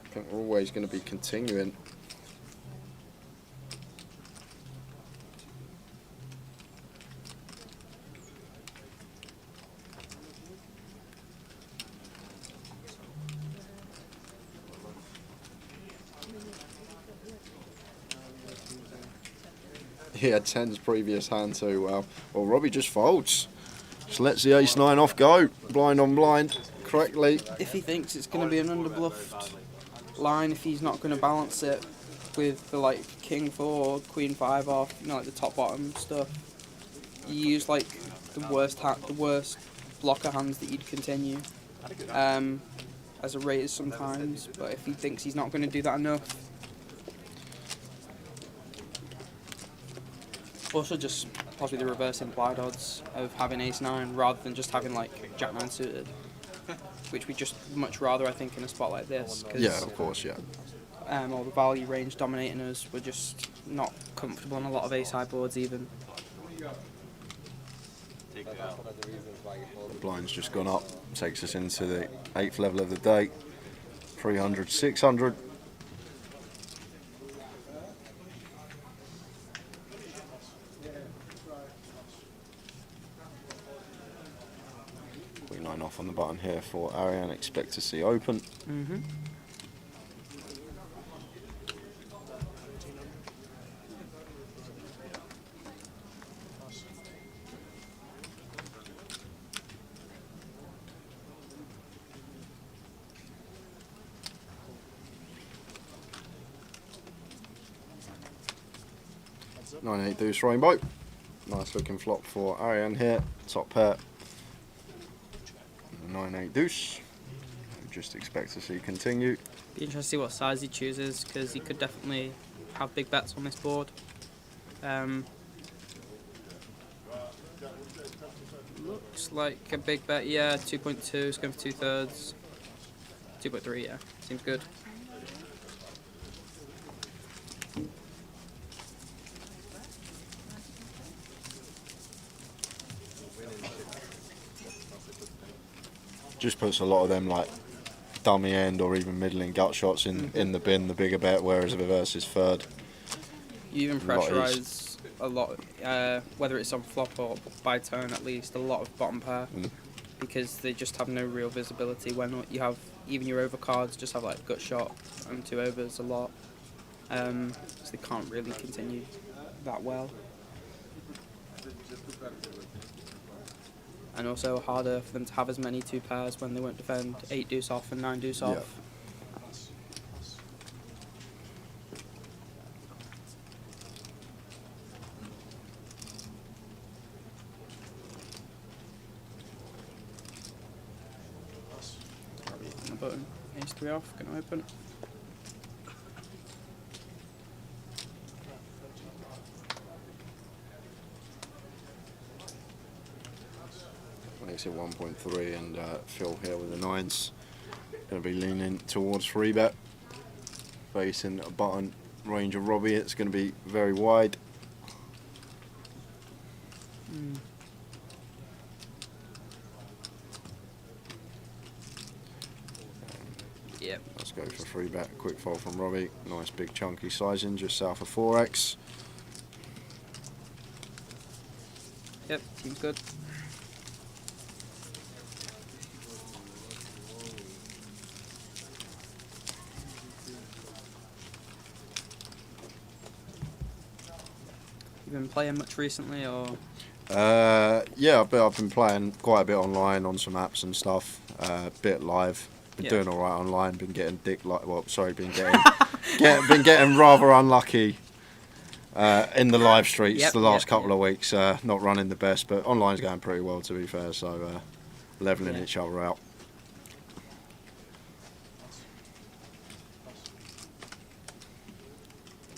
I think we're always going to be continuing. He had 10's previous hand too. Well, Robbie just folds. Just lets the ace 9 off go. Blind on blind correctly. If he thinks it's going to be an underbluffed line, if he's not going to balance it with the like king 4, queen 5 off, you know, like the top bottom stuff, you use like the worst blocker hands that you'd continue as a raise sometimes. But if he thinks he's not going to do that enough. Also just possibly the reverse implied odds of having ace 9 rather than just having like jack 9 suited, which we just much rather, I think, in a spot like this. Cause, yeah, of course, yeah. Or the value range dominating us, we're just not comfortable on a lot of ace high boards even. The blind's just gone up, takes us into the 8th level of the day. 300, 600. Queen 9 off on the button here for Arian, expect to see open. Mm-hmm. Nine 8 deuce rainbow. Nice looking flop for Arian here. Top pair. 9 8 deuce. Just expect to see continue. Be interesting to see what size he chooses, because he could definitely have big bets on this board. Looks like a big bet, yeah. 2.2, it's going for 2/3. 2.3, yeah. Seems good. Just puts a lot of them like dummy end or even middling gut shots in the bin, the bigger bet, whereas reverse is third. You even pressurise a lot, whether it's on flop or by turn at least, a lot of bottom pair, because they just have no real visibility. When you have, even your overcards just have like gut shot and 2 overs a lot, so they can't really continue that well. And also harder for them to have as many 2 pairs when they won't defend 8 deuce off and 9 deuce off. Yeah. On the button, ace 3 off, gonna open. Makes it 1.3 and Phil here with the 9s. Going to be leaning towards 3-bet. Facing a button range of Robbie, it's going to be very wide. Yep. Let's go for 3-bet. Quick fold from Robbie. Nice big chunky sizing just south of 4x. Yep, seems good. You been playing much recently, or? Yeah, I've been playing quite a bit online on some apps and stuff. Bit live. Been doing all right online. Been getting been getting rather unlucky In the live streets, Yep, the last yep, couple of weeks, not running the best, but online's going pretty well, to be fair, so levelling Yeah. each other out.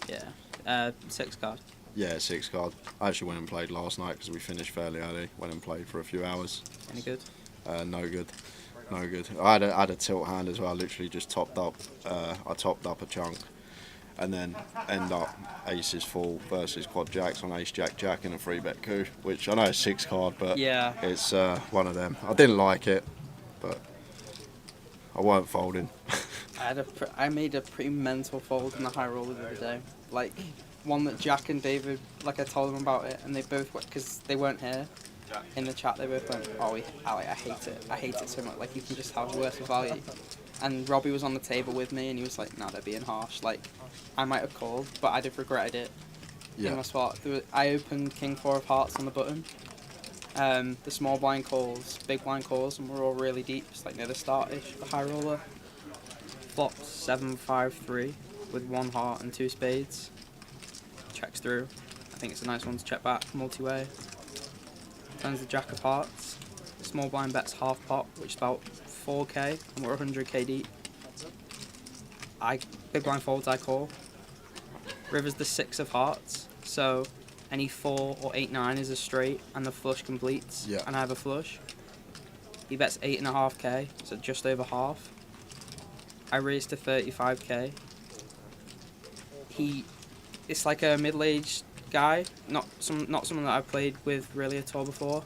Yeah. 6 card. Yeah, 6 card. I actually went and played last night because we finished fairly early. Went and played for a few hours. Any good? No good. No good. I had a tilt hand as well. I literally just topped up. I topped up a chunk, and then end up aces full versus quad jacks on ace jack jack in a 3-bet coup, which I know is 6 card, but Yeah. it's one of them. I didn't like it, but I weren't folding. I made a pretty mental fold in the high roller the other day. Like, one that Jack and David, like I told them about it, and they both, because they weren't here in the chat, they both went, oh, I hate it. I hate it so much. Like, you can just have worse value. And Robbie was on the table with me, and he was like, nah, they're being harsh. Like, I might have called, but I'd have regretted it in my spot. I opened King 4 of hearts on the button. The small blind calls, big blind calls, and we're all really deep. It's like near the start-ish, the high roller. Flops 7-5-3 with 1 heart and 2 spades. Checks through. I think it's a nice one to check back, multi-way. Turns the jack of hearts. Small blind bets half pot, which is about 4k, and we're 100k deep. Big blind folds, I call. River's the 6 of hearts, so any 4 or 8-9 is a straight, and the flush completes, and I have a flush. He bets 8.5k, so just over half. I raised to 35k. It's like a middle-aged guy, not someone that I've played with really at all before.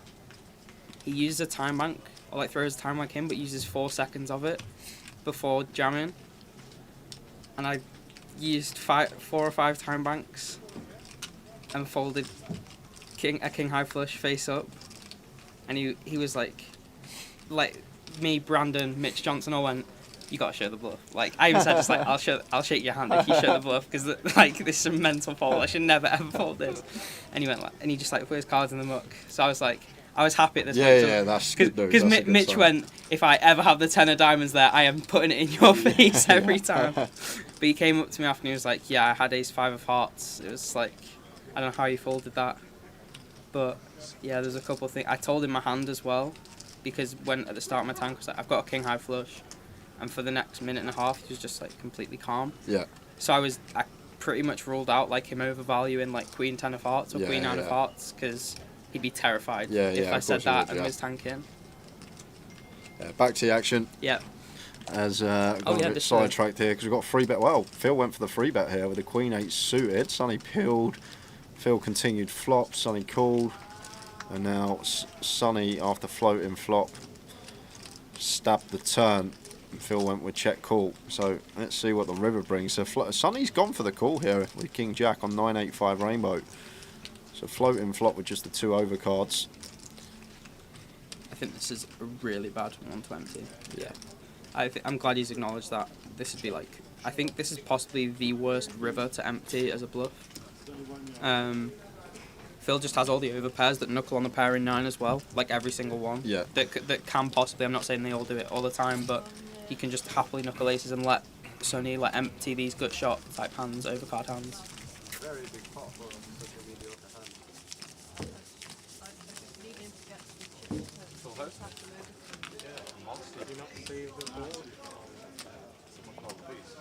He uses a time bank, or like throws a time bank in, but uses 4 seconds of it before jamming. And I used 4 or 5 time banks and folded a king high flush face up. And he was like me, Brandon, Mitch Johnson all went, you gotta show the bluff. Like, I even said, just like, I'll shake your hand if you show the bluff, because like this is a mental fold. I should never ever fold this. And he went like, and he just like put his cards in the muck. So I was like, I was happy at this point. Yeah, that's good. Because Mitch sign. went, if I ever have the 10 of diamonds there, I am putting it in your face every time. But he came up to me after and he was like, yeah, I had ace 5 of hearts. It was like, I don't know how you folded that. But yeah, there's a couple of things. I told him my hand as well, because when at the start of my tank, I was like, I've got a king high flush. And for the next minute and a half, he was just like completely calm. Yeah. So I pretty much ruled out like him overvaluing like queen 10 of hearts or queen 9 of hearts, because he'd be terrified if I said that and was tanking. Yeah, back to the action. Yeah. As got a bit sidetracked here because we've got 3-bet. Well, Phil went for the 3-bet here with the queen 8 suited. Sonny peeled. Phil continued flop. Sonny called. And now Sonny, after floating flop, stabbed the turn. Phil went with check call. So let's see what the river brings. So Sonny's gone for the call here with King Jack on 9-8-5 rainbow. So floating flop with just the 2 overcards. I think this is a really bad one to empty. Yeah. I'm glad he's acknowledged that. This would be like, I think this is possibly the worst river to empty as a bluff. Phil just has all the overpairs that knuckle on the pair in 9 as well, like every single one. Yeah. That can possibly, I'm not saying they all do it all the time, but he can just happily knuckle aces and let Sonny like empty these gut shot type hands, overcard hands. Very big pot for the upper hand. Full house? Yeah, monster. Did you not see the board? Someone called please.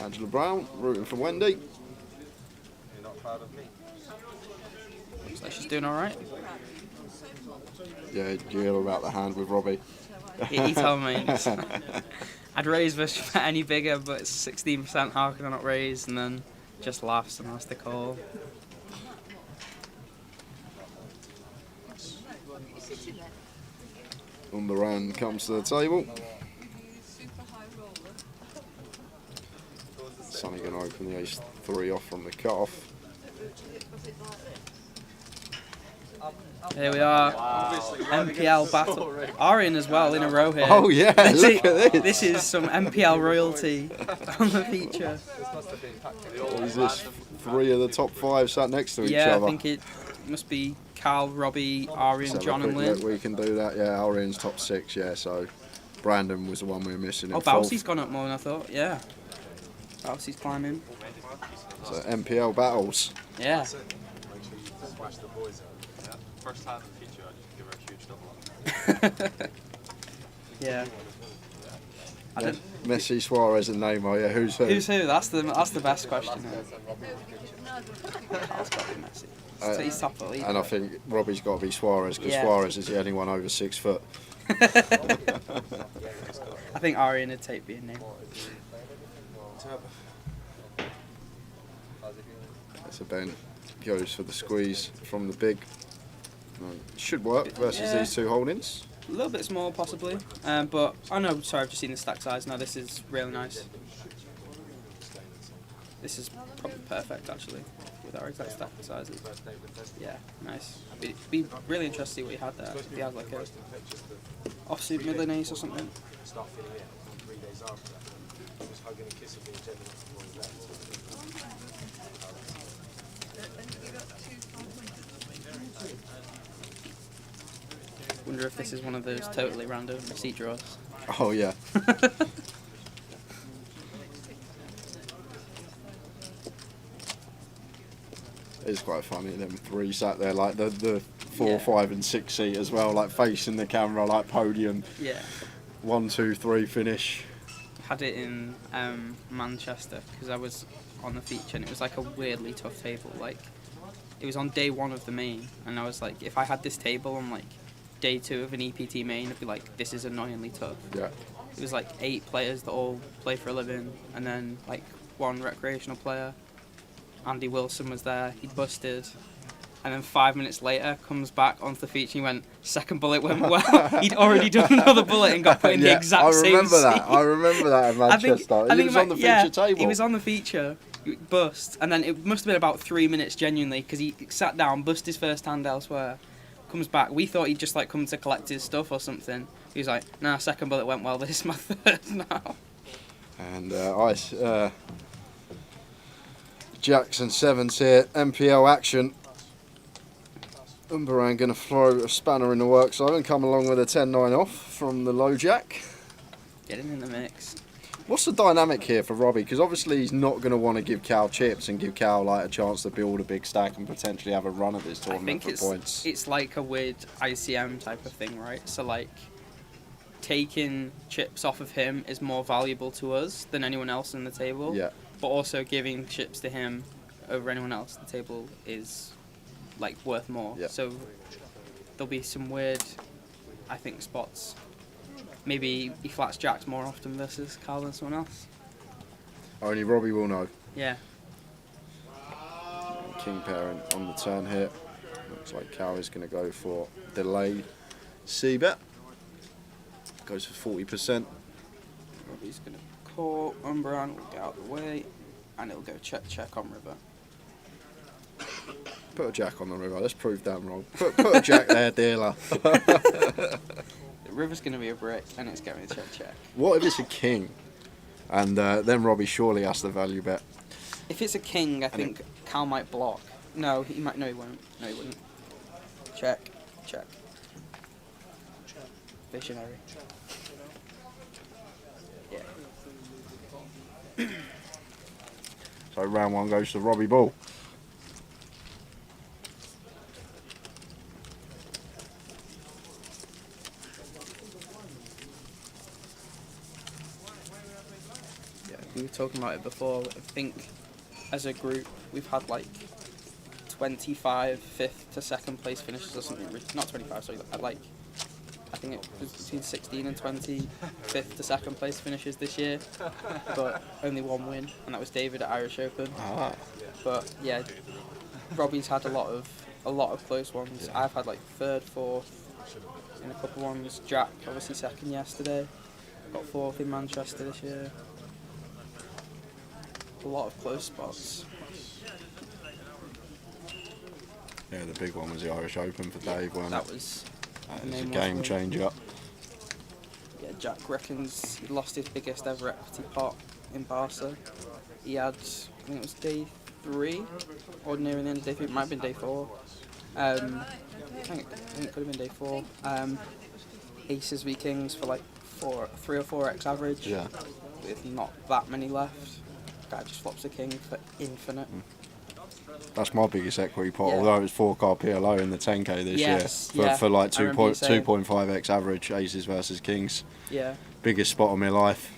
Angela Brown rooting for Wendy. You're not proud of me. Looks like she's doing alright. Yeah, you hear about the hand with Robbie. He told me. I'd raise this any bigger, but it's 16%. How can I not raise? And then just laughs and has to call. Underhand comes to the table. Sonny going to open the ace 3 off from the cutoff. Here we are, MPL battle. Arian as well in a row here. Oh yeah, look at this. This is some MPL royalty on the feature. What is this? 3 of the top 5 sat next to each Yeah, other. I think it must be Carl, Robbie, Arian, Let's have John a and quick Lynn. look, we can do that. Yeah, Arian's top 6. Yeah, so Brandon was the one we were missing. Oh, in fourth. Bowsey's gone up more than I thought. Yeah, Bowsey's climbing. So MPL battles. Yeah. Make sure you smash the boys out. Yeah. First time in the future, I just give her a huge double up. Yeah. I don't. Messi, Suarez, and Neymar. Yeah, who's who? Who's who? That's the best question. Carl's got to be Messi. So he's top of the league. And I think Robbie's got to be Suarez because Yeah. Suarez is the only one over 6 foot. I think Arian would take being named. So Ben goes for the squeeze from the big. Should work versus these two holdings. A little bit small, possibly. But, oh no, sorry, I've just seen the stack size. No, this is really nice. This is probably perfect, actually, with our exact stack sizes. Yeah, nice. Be really interested to see what he had there. If he had, like, a offsuit Milanese or something. Start feeling it 3 days after. Just hugging and kissing me and telling us before he left. Wonder if this is one of those totally random receipt draws. Oh yeah. It's quite funny, them 3 sat there like the 4, 5 and 6 seat as well, like facing the camera like podium. Yeah. 1, 2, 3 finish. Had it in Manchester because I was on the feature and it was like a weirdly tough table. Like it was on day 1 of the main and I was like, if I had this table on like day 2 of an EPT main, I'd be like, this is annoyingly tough. Yeah. It was like 8 players that all play for a living and then like 1 recreational player. Andy Wilson was there, he busted. And then 5 minutes later, comes back onto the feature and he went, second bullet went well. He'd already done another bullet and got put in the exact same seat. I remember that in Manchester. He was on the feature table. He was on the feature, bust, and then it must have been about 3 minutes genuinely, because he sat down, bust his first hand elsewhere, comes back. We thought he'd just like come to collect his stuff or something. He was like, nah, second bullet went well, this is my third now. And Jacks and 7s here, MPL action. Umbaran going to throw a spanner in the works and come along with a 10-9 off from the low jack. Getting in the mix. What's the dynamic here for Robbie? Because obviously he's not going to want to give Cal chips and give Cal like a chance to build a big stack and potentially have a run at this tournament for points. It's like a weird ICM type of thing, right? So like taking chips off of him is more valuable to us than anyone else in the table. Yeah. But also giving chips to him over anyone else at the table is like worth more. Yeah. So there'll be some weird, I think, spots. Maybe he flats jacks more often versus Carl than someone else. Only Robbie will know. Yeah. King parent on the turn here. Looks like Cal is going to go for delayed C-bet. Goes for 40%. Robbie's going to call, Umbaran will get out of the way, and it'll go check on river. Put a jack on the river, let's prove that wrong. Put a jack there, dealer. The river's going to be a brick, and it's going to check. What if it's a king? And then Robbie surely has the value bet. If it's a king, I think Cal might block. No, he might. No, he won't. No, he wouldn't. Check. Visionary. Yeah. So round 1 goes to Robbie Ball. We were talking about it before. I think as a group we've had like 25 fifth to second place finishes or something. Not 25, sorry. Like I think it was between 16 and 20 fifth to second place finishes this year, but only 1 win, and that was David at Irish Open. Ah. But yeah, Robbie's had a lot of close ones. Yeah. I've had like 3rd, 4th in a couple ones. Jack obviously 2nd yesterday. Got 4th in Manchester this year. A lot of close spots. Yeah, the big one was the Irish Open for Dave, wasn't that it? was a game changer. Yeah, Jack reckons he lost his biggest ever equity pot in Barca. He had, I think it was day 3, or nearing the end of day 3. It might have been day 4. I think it could have been day 4. Aces v Kings for like 3 or 4x average. Yeah. With not that many left. Guy just flops a king for infinite. That's my biggest equity pot, Yeah. although it was 4-card PLO in the 10k this year for like 2.5x average aces versus kings. Yeah. Biggest spot of my life.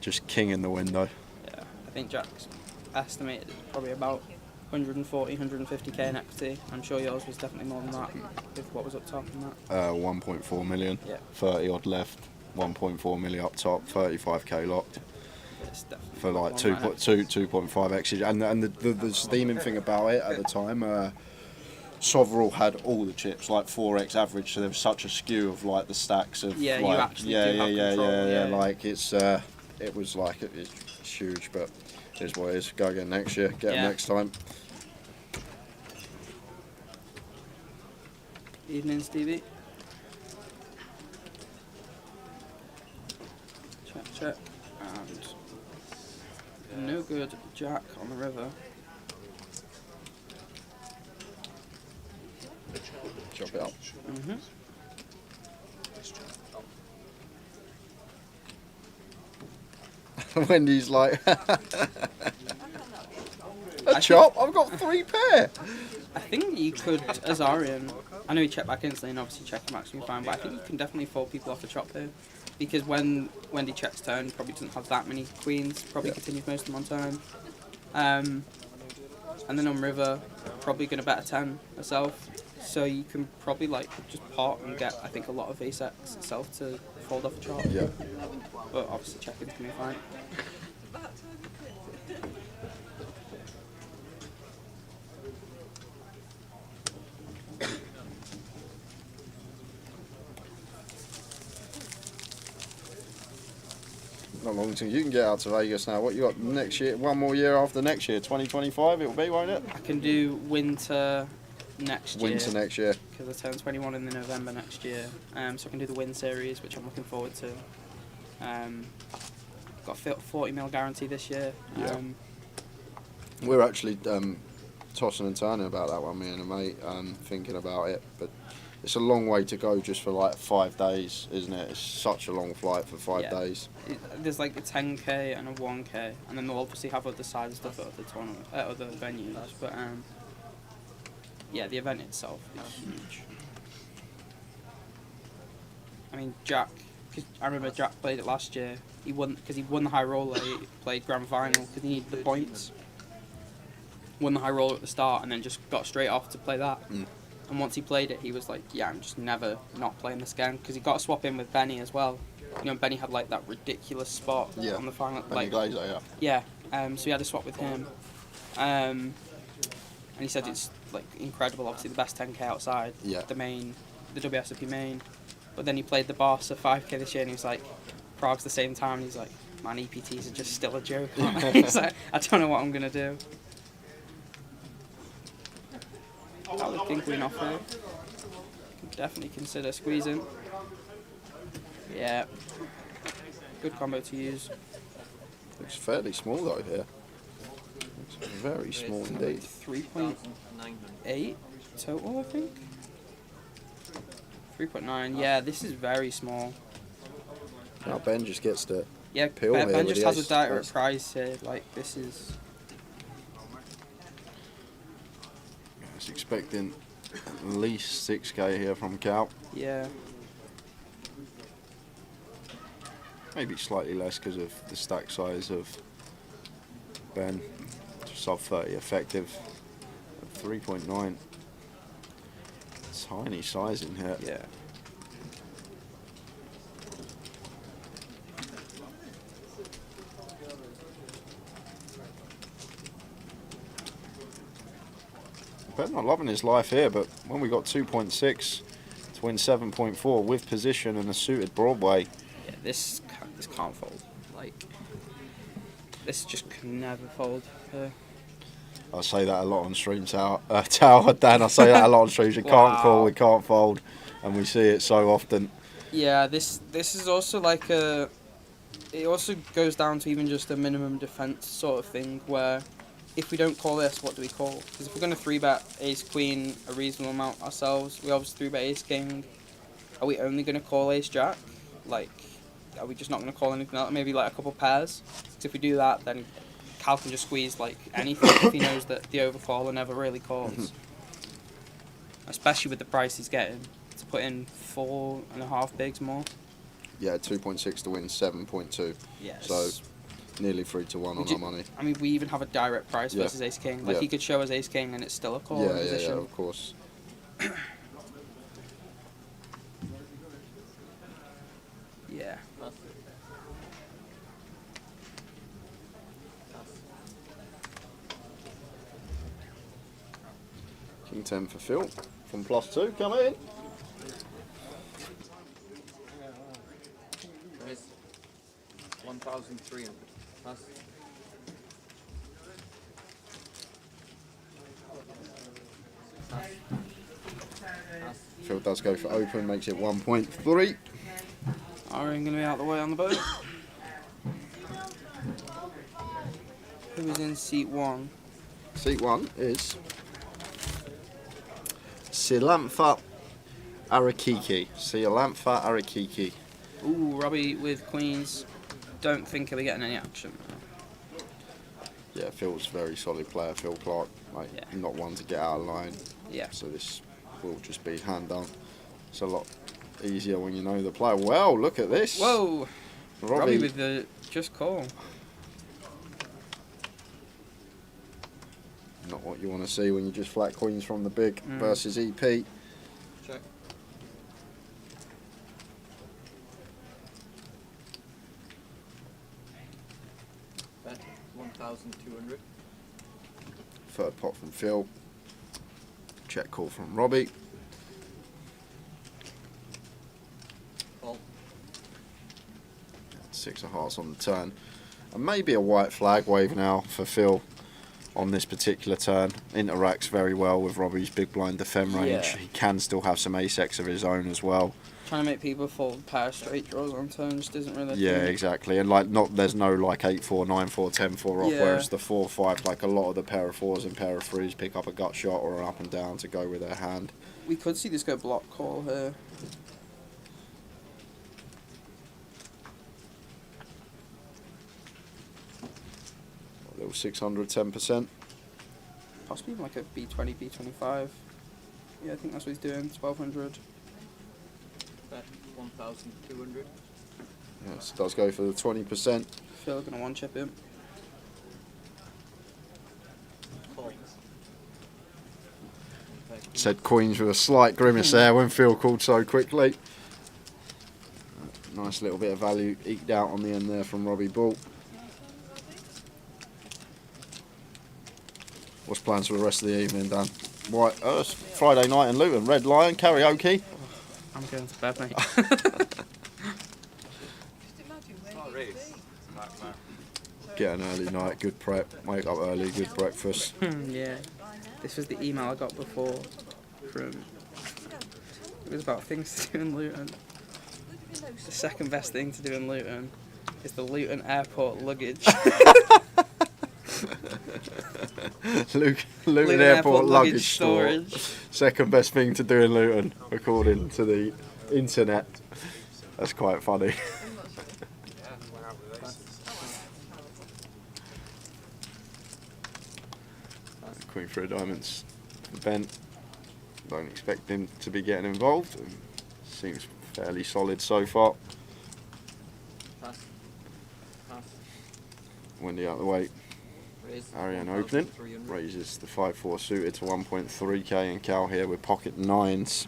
Just king in the window. Yeah, I think Jack's estimated probably about 140, 150k in equity. I'm sure yours was definitely more than that with what was up top and that. 1.4 million. Yeah. 30 odd left. 1.4 million up top. 35k locked. For like 2.5x. And the steaming thing about it at the time, Sovereign had all the chips, like 4x average, so there was such a skew of like the stacks of yeah, like, you actually do have control. yeah, like it's huge, but it's what it is. Go again next year, get them next time. Evening, Stevie. Check. And no good Jack on the river. Chop it up. Wendy's like, a chop? I've got 3 pair. I think you could, Azarian, I know he checked back instantly and obviously check him actually fine, but I think you can definitely fold people off the chop here. Because when Wendy checks turn, probably doesn't have that many queens, probably continues most of them on turn. And then on river, probably going to bet a 10 herself. So you can probably like just pot and get, I think, a lot of ace-x itself to fold off a chop. Yeah. But obviously checking's going to be fine. Not long to you can get out to Vegas now. What you got next year? One more year after next year, 2025 it will be, won't it? I can do winter next year. Winter next year. Because I turn 21 in the November next year. So I can do the win series, which I'm looking forward to. Got a 40 mil guarantee this year. Yeah. We're actually tossing and turning about that one, me and a mate, thinking about it, but it's a long way to go just for like 5 days, isn't it? It's such a long flight for 5 days. There's like a 10k and a 1k, and then they'll obviously have other side of stuff at other tournament, other venues. But yeah, the event itself is huge. I mean, Jack. Cause I remember Jack played it last year. He won because he won the high roller. He played grand final because he needed the points. Won the high roller at the start, and then just got straight off to play that. And once he played it, he was like, yeah, I'm just never not playing this again. Because he got a swap in with Benny as well. You know, Benny had like that ridiculous spot on the final. Benny Glazer, yeah. So he had a swap with him. And he said it's like incredible, obviously the best 10k outside. Yeah. The WSOP main. But then he played the boss of 5k this year and he was like, Prague's the same time. And he's like, man, EPTs are just still a joke. He's like, I don't know what I'm going to do. That would king queen off here. Definitely consider squeezing. Yeah. Good combo to use. Looks fairly small though here. It's very small indeed. 3.8 total, I think. 3.9. Yeah, this is very small. Now Ben just gets to peel Ben here just has a direct prize here. Like this is. I was expecting at least 6k here from Cal. Yeah. Maybe slightly less because of the stack size of Ben. Sub 30 effective. 3.9. Tiny size in here. Yeah. Ben not loving his life here, but when we got 2.6 to win 7.4 with position and a suited Broadway. Yeah, this can't fold. Like, this just can never fold. I say that a lot on streams, Tower. Dan, I say that a lot on streams. You can't call, we can't fold, and we see it so often. Yeah, this is also like a. It also goes down to even just a minimum defense sort of thing where if we don't call this, what do we call? Because if we're going to 3-bet ace queen a reasonable amount ourselves, we obviously 3-bet ace king. Are we only going to call ace jack? Like, are we just not going to call anything else? Maybe like a couple pairs? Because if we do that, then Cal can just squeeze like anything if he knows that the overcaller never really calls. Especially with the price he's getting. To put in 4.5 bigs more. Yeah, 2.6 to win 7.2. Yes. So nearly 3 to 1 on our money. I mean, we even have a direct price versus ace king. Like he could show us ace king and it's still a call position. Yeah, of course. Yeah. King 10 for Phil from +2. Come in. Raise 1,300. Pass. Phil does go for open, makes it 1.3. Aaron going to be out of the way on the boat. Who is in seat 1? Seat 1 is Silantha Arakiki. Silantha Arakiki. Ooh, Robbie with queens. Don't think he'll be getting any action. Yeah, Phil's a very solid player, Phil Clark. Like, not one to get out of line. Yeah. So this will just be hand done. It's a lot easier when you know the player. Well, look at this. Whoa! Robbie with the just call. Not what you want to see when you just flat queens from the big versus EP. Check. Bet 1,200. Third pot from Phil. Check call from Robbie. Call. 6 of hearts on the turn. And maybe a white flag wave now for Phil on this particular turn. Interacts very well with Robbie's big blind defend range. Yeah. He can still have some ace-x of his own as well. Trying to make people fold pair straight draws on turn just isn't really. Yeah, exactly. And like, there's no like 8-4, 9-4, 10-4 off. Yeah. Whereas the 4-5, like a lot of the pair of 4s and pair of 3s pick up a gut shot or an up and down to go with their hand. We could see this go block call here. A little 600, 10%. Possibly even like a B20, B25. Yeah, I think that's what he's doing. 1,200. Bet 1,200. Yes, it does go for the 20%. Phil gonna one chip him. Call. Said queens with a slight grimace there when Phil called so quickly. Nice little bit of value eked out on the end there from Robbie Ball. What's plans for the rest of the evening, Dan? Right, it's Friday night in Luton. Red Lion, karaoke. I'm going to bed, mate. Get an early night, good prep. Wake up early, good breakfast. Yeah. This was the email I got before from... It was about things to do in Luton. The second best thing to do in Luton is the Luton airport luggage. Luton Airport luggage storage. Second best thing to do in Luton, according to the internet. That's quite funny. Queen for diamonds. Ben, don't expect him to be getting involved. Seems fairly solid so far. Pass. Pass. Wendy out of the way. Raise. Ariane opening. Raises the 5-4 suited to 1.3k and Cal here with pocket 9s.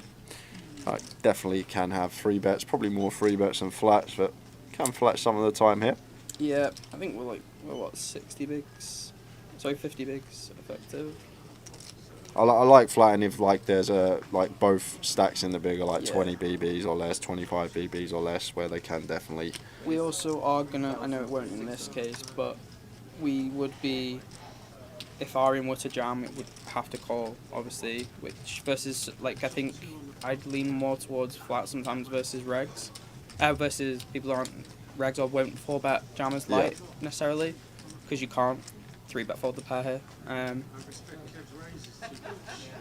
Definitely can have 3 bets, probably more 3 bets than flats, but can flat some of the time here. Yeah, I think we're what, 60 bigs? Sorry, 50 bigs effective. I like flatting if like there's both stacks in the big are 20 BBs or less, 25 BBs or less, where they can definitely. We also are gonna, I know it won't in this case, but we would be, if Arian were to jam, it would have to call, obviously, which versus, like, I think I'd lean more towards flat sometimes versus regs, versus people who aren't regs or won't 4-bet jammers light necessarily, because you can't. 3-bet fold the pair here.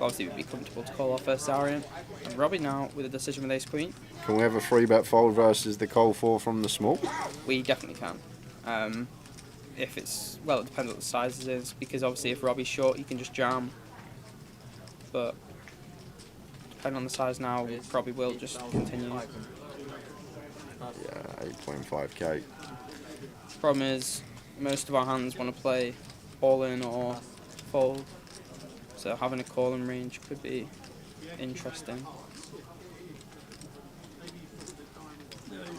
Obviously, it would be comfortable to call our first variant. And Robbie now with a decision with ace queen. Can we have a 3-bet fold versus the call 4 from the small? We definitely can. If it's, well, it depends what the size it is, because obviously if Robbie's short, you can just jam. But depending on the size now, we probably will just continue. Yeah, 8.5k. Problem is, most of our hands want to play all in or fold, so having a calling range could be interesting.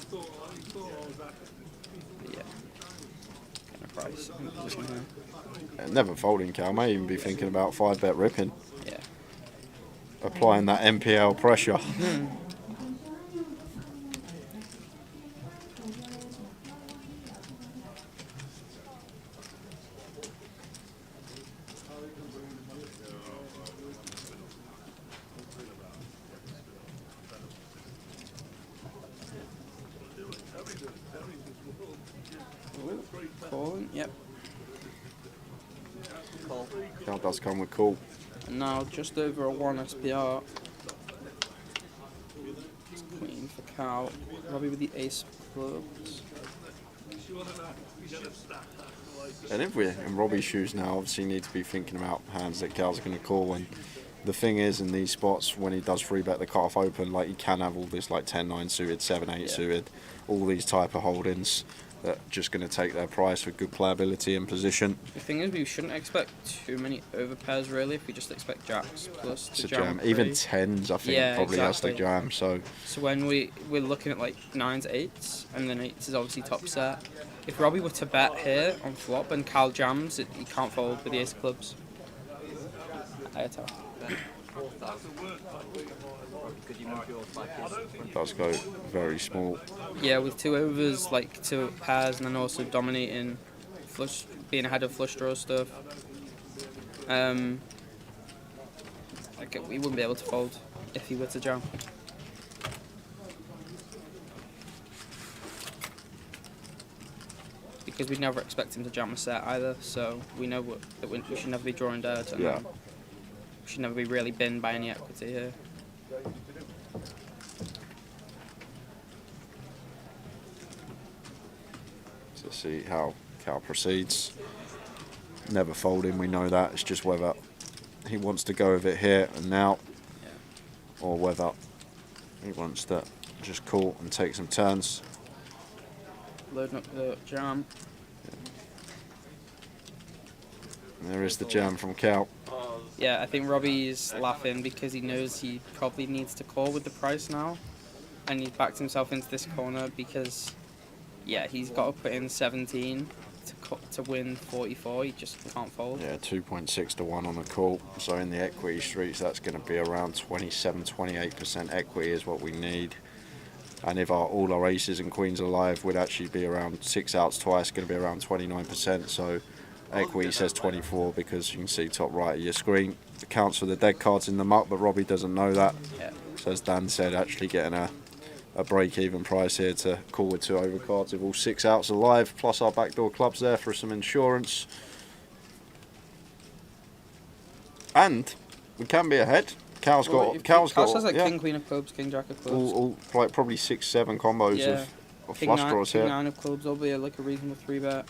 But yeah, kind of price in position here. Never folding, Cal. May even be thinking about 5-bet ripping. Yeah. Applying that MPL pressure. Calling, yep. Call. Cal does come with call. And now just over a 1 SPR. It's queen for Cal. Robbie with the ace of clubs. And if we're in Robbie's shoes now, obviously need to be thinking about hands that Cal's going to call. And the thing is, in these spots, when he does 3-bet the cut-off open, like, he can have all this like 10-9 suited, 7-8 suited, all these type of holdings that are just going to take their price with good playability and position. The thing is, we shouldn't expect too many overpairs really. If we just expect jacks plus It's to a jam. Even 10s, I think, probably has to jam. So when we're looking at like 9s, 8s, and then 8s is obviously top set. If Robbie were to bet here on flop and Cal jams, he can't fold with the ace of clubs. I tell. it does go very small. Yeah, with 2 overs, like 2 pairs, and then also dominating, flush, being ahead of flush draw stuff. Like we wouldn't be able to fold if he were to jam. Because we'd never expect him to jam a set either, so we know that we should never be drawing dirt, and we should never be really binned by any equity here. So see how Cal proceeds. Never folding, we know that. It's just whether he wants to go with it here and now, or whether he wants to just call and take some turns. Loading up the jam. And there is the jam from Cal. Yeah, I think Robbie's laughing because he knows he probably needs to call with the price now, and he's backed himself into this corner because, yeah, he's got to put in 17 to win 44. He just can't fold. Yeah, 2.6 to 1 on the call. So in the equity streets, that's going to be around 27-28% equity is what we need. And if all our aces and queens are live, we'd actually be around 6 outs twice, going to be around 29%. So equity says 24 because you can see top right of your screen. It counts for the dead cards in the muck, but Robbie doesn't know that. Yeah. So as Dan said, actually getting a break-even price here to call with 2 overcards if all 6 outs are live, plus our backdoor clubs there for some insurance. And we can be ahead. Cal's has like king, queen of clubs, king, jack of clubs. All like probably 6-7 combos of king flush nine, draws king here. 9 of clubs will be like a reasonable 3-bet.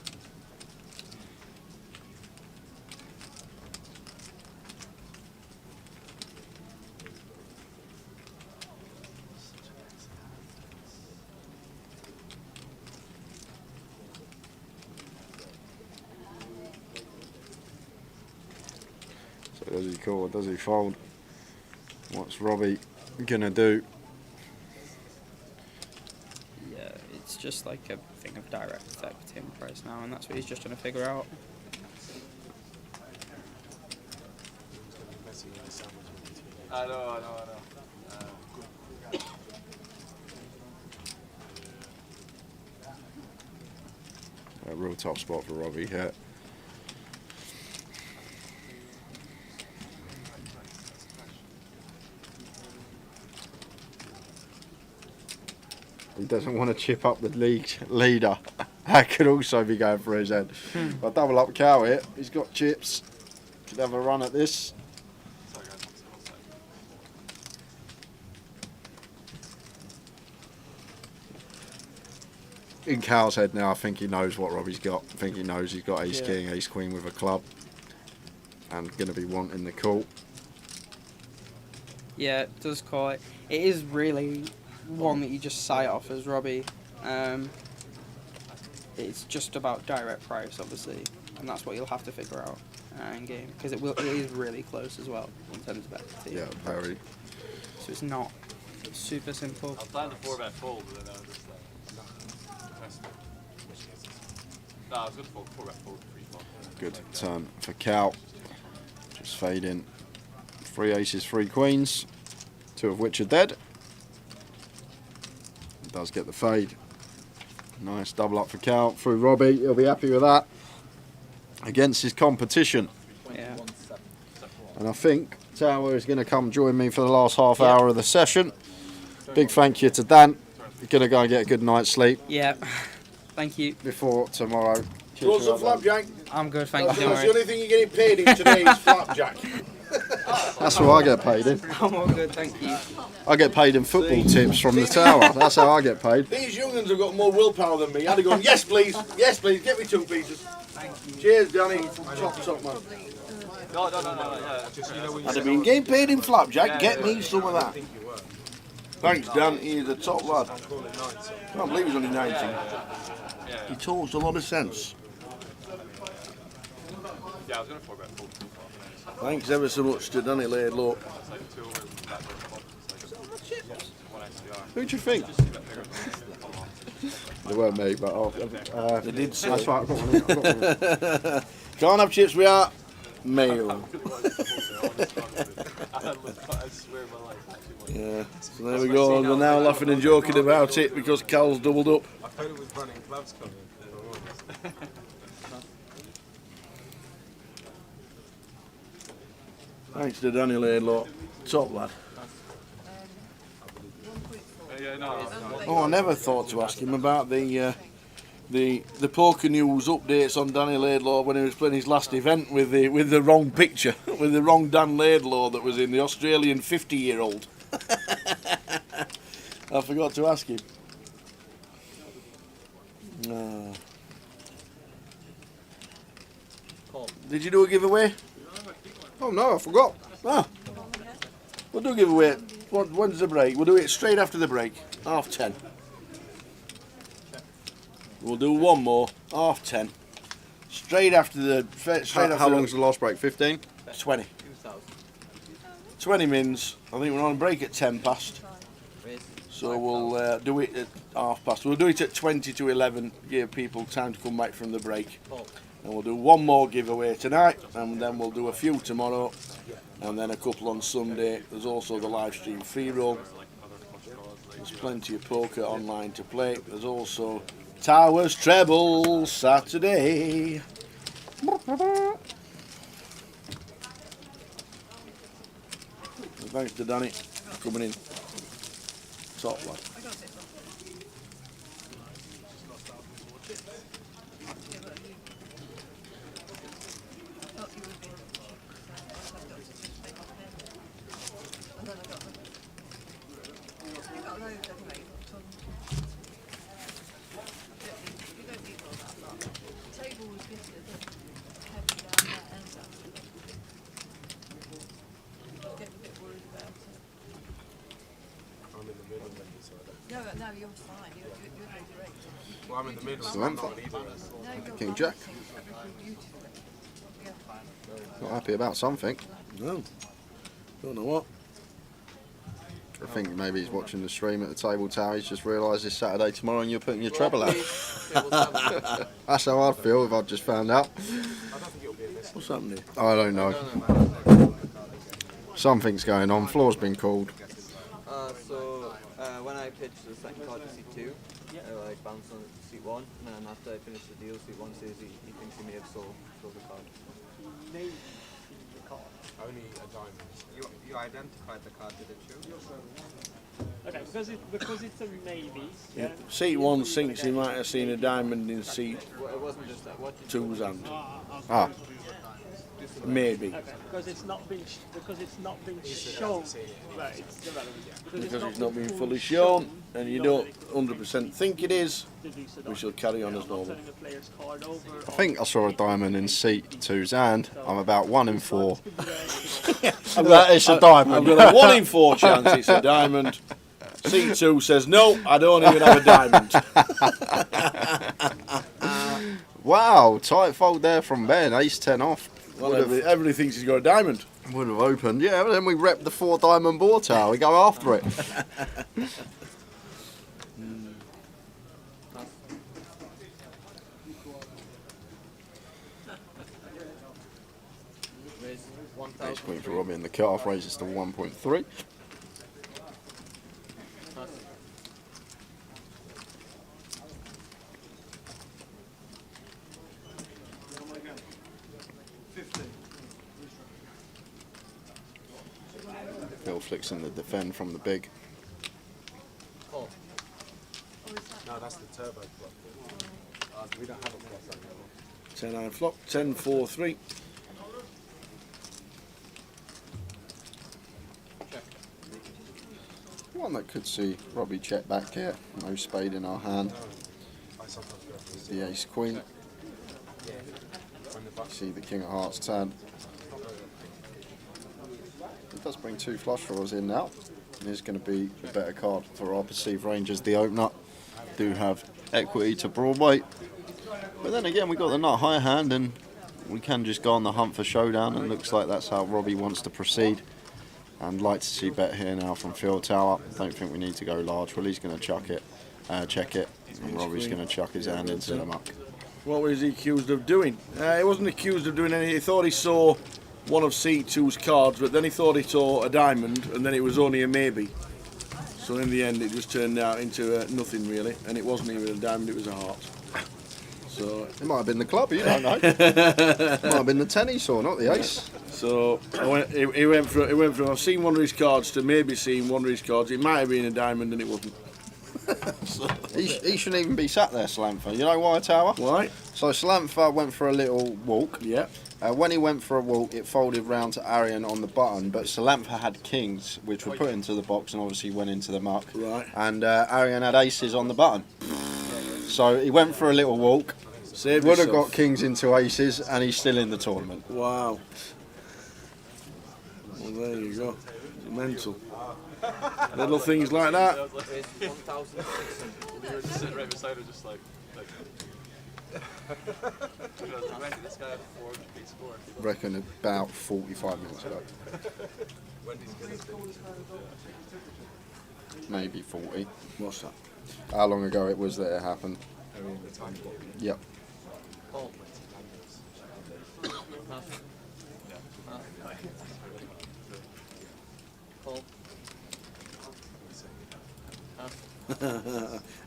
So does he call or does he fold? What's Robbie gonna do? Yeah, it's just like a thing of direct equity in price now, and that's what he's just trying to figure out. I know. A real top spot for Robbie here. He doesn't want to chip up the league leader. That could also be going for his head. But double up cow here. He's got chips. Could have a run at this. In Cow's head now, I think he knows what Robbie's got. I think he knows he's got ace king, ace queen with a club, and going to be wanting the call. Yeah, it does call it. It is really one that you just sight off as Robbie. It's just about direct price, obviously, and that's what you'll have to figure out in game, because it is really close as well in terms of equity. Yeah, very. So it's not super simple. I planned a 4-bet fold, but then I was just like, no, I was going to fold 4-bet fold 3-4. Good turn for Cow. Just fading. 3 aces, 3 queens, 2 of which are dead. Does get the fade. Nice double up for Cow through Robbie. He'll be happy with that. Against his competition. Yeah. And I think Tower is going to come join me for the last half hour of the session. Big thank you to Dan. You're going to go and get a good night's sleep. Yeah. Thank you. Before tomorrow. Do you want some flapjack? I'm good, thank you. That's the only thing you're getting paid in today is flapjack. That's what I get paid in. I'm all good, thank you. I get paid in football tips from the Tower. That's how I get paid. These young ones have got more willpower than me. I'd have gone, yes please, get me 2 pieces. Cheers, Danny. Top man. No, yeah. I'd have been getting paid in flapjack, get me some of that. Thanks, Dan. He's a top lad. Can't believe he's only 19. He talks a lot of sense. Yeah, I was going to 4-bet fold 3-4. Thanks ever so much to Danny Laidlaw. Who do you think? They weren't me, but they did say. That's right, I've got one. I've got one. Can't have chips, we are male. Yeah, so there we go. We're now laughing and joking about it because Cal's doubled up. I thought it was running gloves coming. Thanks to Danny Laidlaw, top lad. Oh, I never thought to ask him about the poker news updates on Danny Laidlaw when he was playing his last event with the wrong picture, with the wrong Dan Laidlaw that was in the Australian 50-year-old. I forgot to ask him. No. Did you do a giveaway? Oh no, I forgot. Ah, we'll do a giveaway. When's the break? We'll do it straight after the break. 10:30. We'll do one more. 10:30. Straight after the. How long's the last break? 15? 20. 20 mins. I think we're on a break at 10 past. So we'll do it at 1/2 past. We'll do it at 20 to 11. Give people time to come back from the break. And we'll do one more giveaway tonight, and then we'll do a few tomorrow, and then a couple on Sunday. There's also the live stream free roll. There's plenty of poker online to play. There's also Towers Treble Saturday. Thanks to Danny for coming in. Top lad. No, you're fine. You're very direct. Well, I'm in the middle. So I'm King Jack. Not happy about something. No. Don't know what. I think maybe he's watching the stream at the table tower. He's just realised it's Saturday tomorrow and you're putting your treble out. That's how I'd feel if I'd just found out. What's happening? I don't know. Something's going on. Floor's been called. When I pitched the second card to seat 2, I bounced on seat 1, and then after I finished the deal, seat 1 says he thinks he may have sold the card. Only a diamond. You identified the card, didn't you? Okay, because it's a maybe. Yeah. Seat 1 thinks he might have seen a diamond in seat It wasn't just that. What did 2's hand. Ah. Maybe. Okay, because it's not been shown. Right, it's irrelevant. Because it's not been fully shown, and you don't 100% think it is, we shall carry on as normal. I think I saw a diamond in seat 2's hand. I'm about 1 in 4. That is a diamond. I've got a 1 in 4 chance it's a diamond. Seat 2 says, no, I don't even have a diamond. Wow, tight fold there from Ben. Ace 10 off. Well, everybody thinks he's got a diamond. Would have opened. Yeah, but then we rep the 4 diamond board tower. We go after it. Ace queen for Robbie in the cut-off, raises to 1.3. Phil flicks in the defend from the big. Oh. No, that's the turbo flop. We don't have a flop anymore. 10-9 flop, 10-4-3. One that could see Robbie check back here. No spade in our hand. The ace queen. See the king of hearts turn. It does bring 2 flush draws in now. It is going to be the better card for our perceived range as the opener. Do have equity to Broadway. But then again, we got the nut high hand and we can just go on the hunt for showdown, and looks like that's how Robbie wants to proceed. And like to see bet here now from Phil Tower. Don't think we need to go large. Well, he's going to chuck it, check it, and Robbie's going to chuck his hand into the muck. What was he accused of doing? He wasn't accused of doing anything. He thought he saw one of C2's cards, but then he thought he saw a diamond, and then it was only a maybe. So in the end, it just turned out into nothing really, and it wasn't even a diamond; it was a heart. So it might have been the club, you don't know. It might have been the 10 he saw, not the ace. So he went from I've seen one of his cards to maybe seeing one of his cards. It might have been a diamond, and it wasn't. So, he shouldn't even be sat there, Slantha. You know why, Tower? Why? So Slantha went for a little walk. Yeah. When he went for a walk, it folded round to Arian on the button, but Slantha had kings, which were put into the box and obviously went into the muck. Right. And Arian had aces on the button. So he went for a little walk, would have got kings into aces, and he's still in the tournament. Wow. Well, there you go. Mental. Little things like that. We were just sitting right beside her, just like this guy had 400 score. Reckon about 45 minutes ago. Maybe 40. What's that? How long ago it was that it happened? Yep.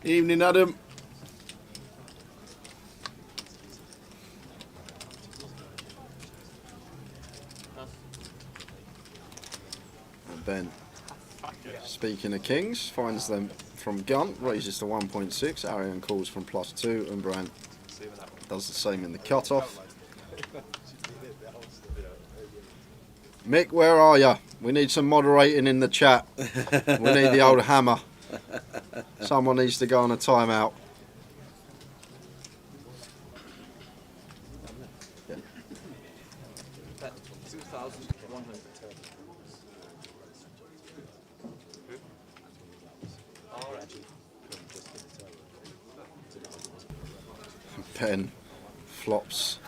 Evening, Adam. And Ben, speaking of kings, finds them from gun, raises to 1.6. Arian calls from +2, and Brand does the same in the cutoff. Mick, where are you? We need some moderating in the chat. We need the old hammer. Someone needs to go on a timeout. Yeah. 2,100. Ben flops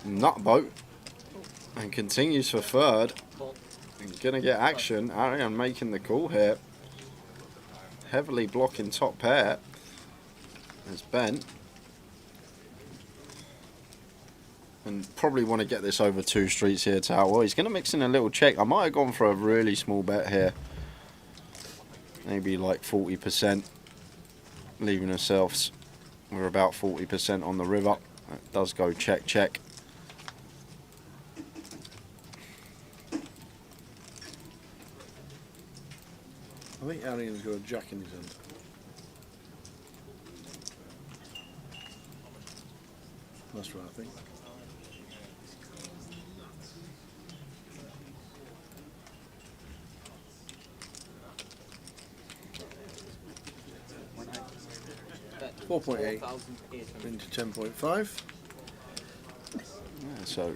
nutboat and continues for third. Gonna get action. Arian making the call here. Heavily blocking top pair. There's Ben. And probably want to get this over 2 streets here, Tower. He's going to mix in a little check. I might have gone for a really small bet here. Maybe like 40%. Leaving ourselves. We're about 40% on the river. It does go check, check. I think Arian's got a jack in his hand. That's right, I think. .8 into 10.5. Yeah, so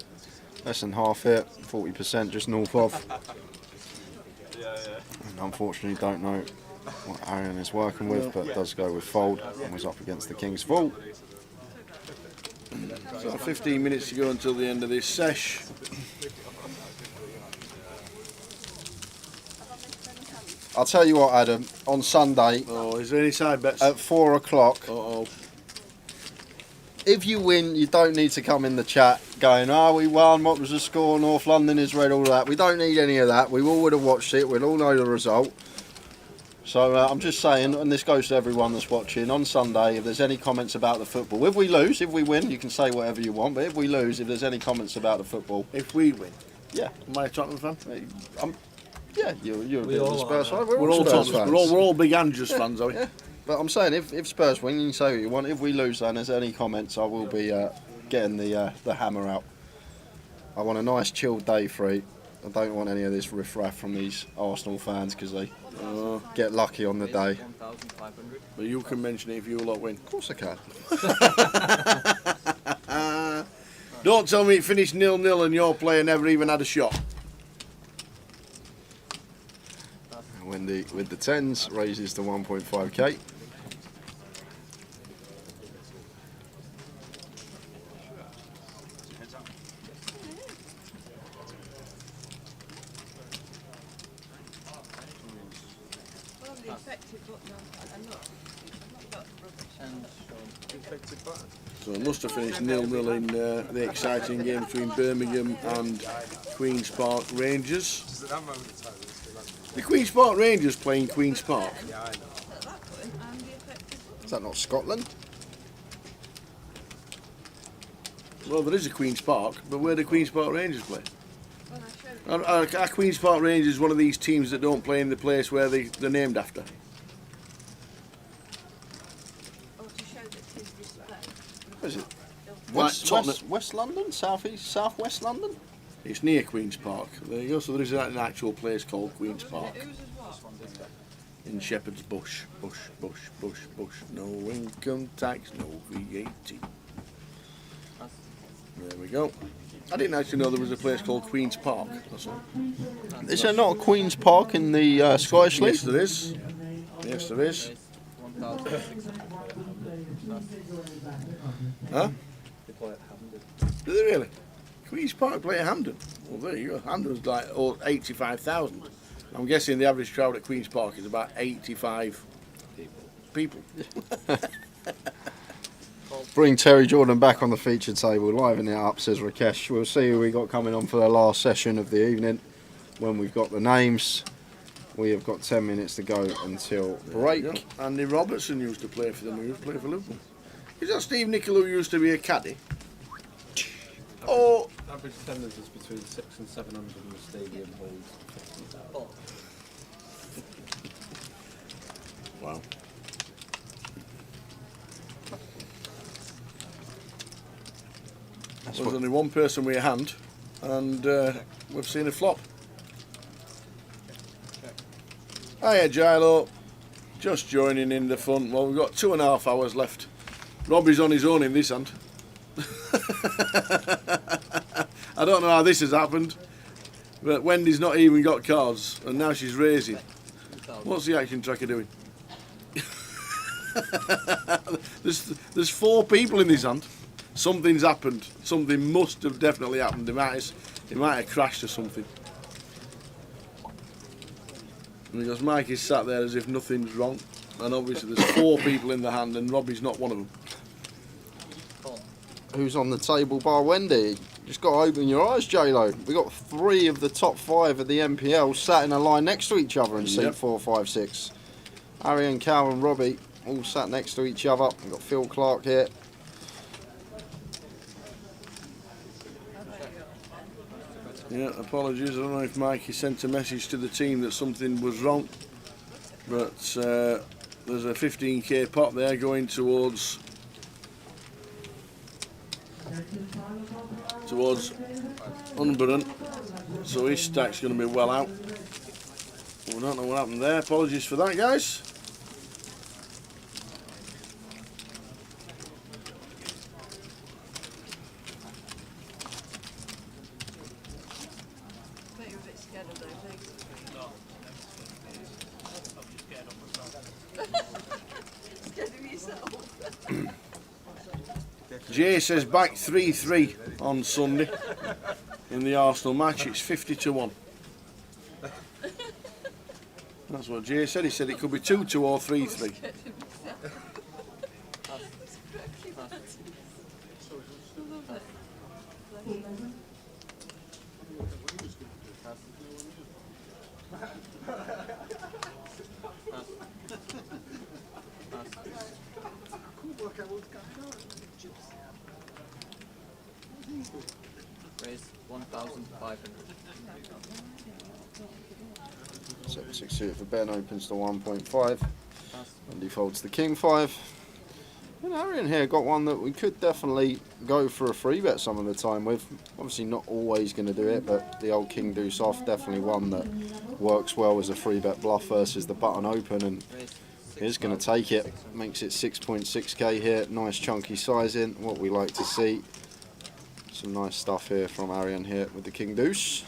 less than half it, 40% just north of. And unfortunately don't know what Arian is working with, but does go with fold and was up against the King's Full. So 15 minutes to go until the end of this sesh. I'll tell you what, Adam, on Sunday... Oh, is there any side bets? At 4 o'clock. Uh-oh. If you win, you don't need to come in the chat going, oh, we won, what was the score, North London is red, all that. We don't need any of that. We all would have watched it. We'll all know the result. So I'm just saying, and this goes to everyone that's watching, on Sunday, if there's any comments about the football, if we lose, if we win, you can say whatever you want, but if we lose, if there's any comments about the football... If we win? Yeah. Am I a Tottenham fan? Yeah, you're a bit of a Spurs fan. We're all Spurs fans. fans. We're all big Andrews fans, are we? Yeah. But I'm saying, if Spurs win, you can say what you want. If we lose, then there's any comments, I will be getting the hammer out. I want a nice chilled day free. I don't want any of this riff-raff from these Arsenal fans because they get lucky on the day. But you can mention it if you lot win. Of course I can. Don't tell me it finished 0-0 and your player never even had a shot. Wendy with the 10s raises to 1.5k. So it must have finished 0-0 in the exciting game between Birmingham and Queen's Park Rangers. The Queen's Park Rangers playing Queen's Park. Is that not Scotland? Well, there is a Queen's Park, but where do Queen's Park Rangers play? Are Queen's Park Rangers one of these teams that don't play in the place where they're named after? What is it? West London? South West London? It's near Queen's Park. There you go. So there is an actual place called Queen's Park. In Shepherd's Bush. Bush. No income tax, no VAT. There we go. I didn't actually know there was a place called Queen's Park. That's all. Is there not a Queen's Park in the Scottish League? Yes, there is. Yes, there is. Huh? Do they really? Queen's Park play at Hampden. Well, there you go. Hampden's like 85,000. I'm guessing the average crowd at Queen's Park is about 85 people. Bring Terry Jordan back on the feature table, liven it up, says Rakesh. We'll see who we got coming on for the last session of the evening when we've got the names. We have got 10 minutes to go until break. Andy Robertson used to play for them. He used to play for Luton. Is that Steve Nichol who used to be a caddy? Oh, average attendance is between 600 and 700 and the stadium holds 50,000. Wow. There's only one person with a hand, and we've seen a flop. Hiya, Gilo. Just joining in the fun. Well, we've got 2.5 hours left. Robbie's on his own in this hand. I don't know how this has happened, but Wendy's not even got cards, and now she's raising. What's the action tracker doing? There's 4 people in this hand. Something's happened. Something must have definitely happened. It might have crashed or something. And because Mike is sat there as if nothing's wrong, and obviously there's 4 people in the hand, and Robbie's not one of them. Who's on the table bar Wendy? Just got to open your eyes, J-Lo. We got 3 of the top 5 of the MPL sat in a line next to each other in seat 4, 5, 6. Arian, Cal and Robbie all sat next to each other. We've got Phil Clark here. Yeah, apologies. I don't know if Mikey sent a message to the team that something was wrong. But there's a 15k pot there going towards Unburden, so his stack's going to be well out. We don't know what happened there. Apologies for that, guys. Bet you're a bit scared of those eggs. No. I'm just scared of myself. Scared of yourself? Jay says back 3-3 on Sunday in the Arsenal match. It's 50-1. That's what Jay said. He said it could be 2-2 or 3-3. Raise 1,500. 7-6 suited for Ben opens to 1.5 and defaults the king 5. And Arian here got one that we could definitely go for a free bet some of the time with. Obviously not always going to do it, but the old king deuce off, definitely one that works well as a free bet bluff versus the button open, and is going to take it. Makes it 6.6k here. Nice chunky sizing, what we like to see. Some nice stuff here from Arian here with the king deuce.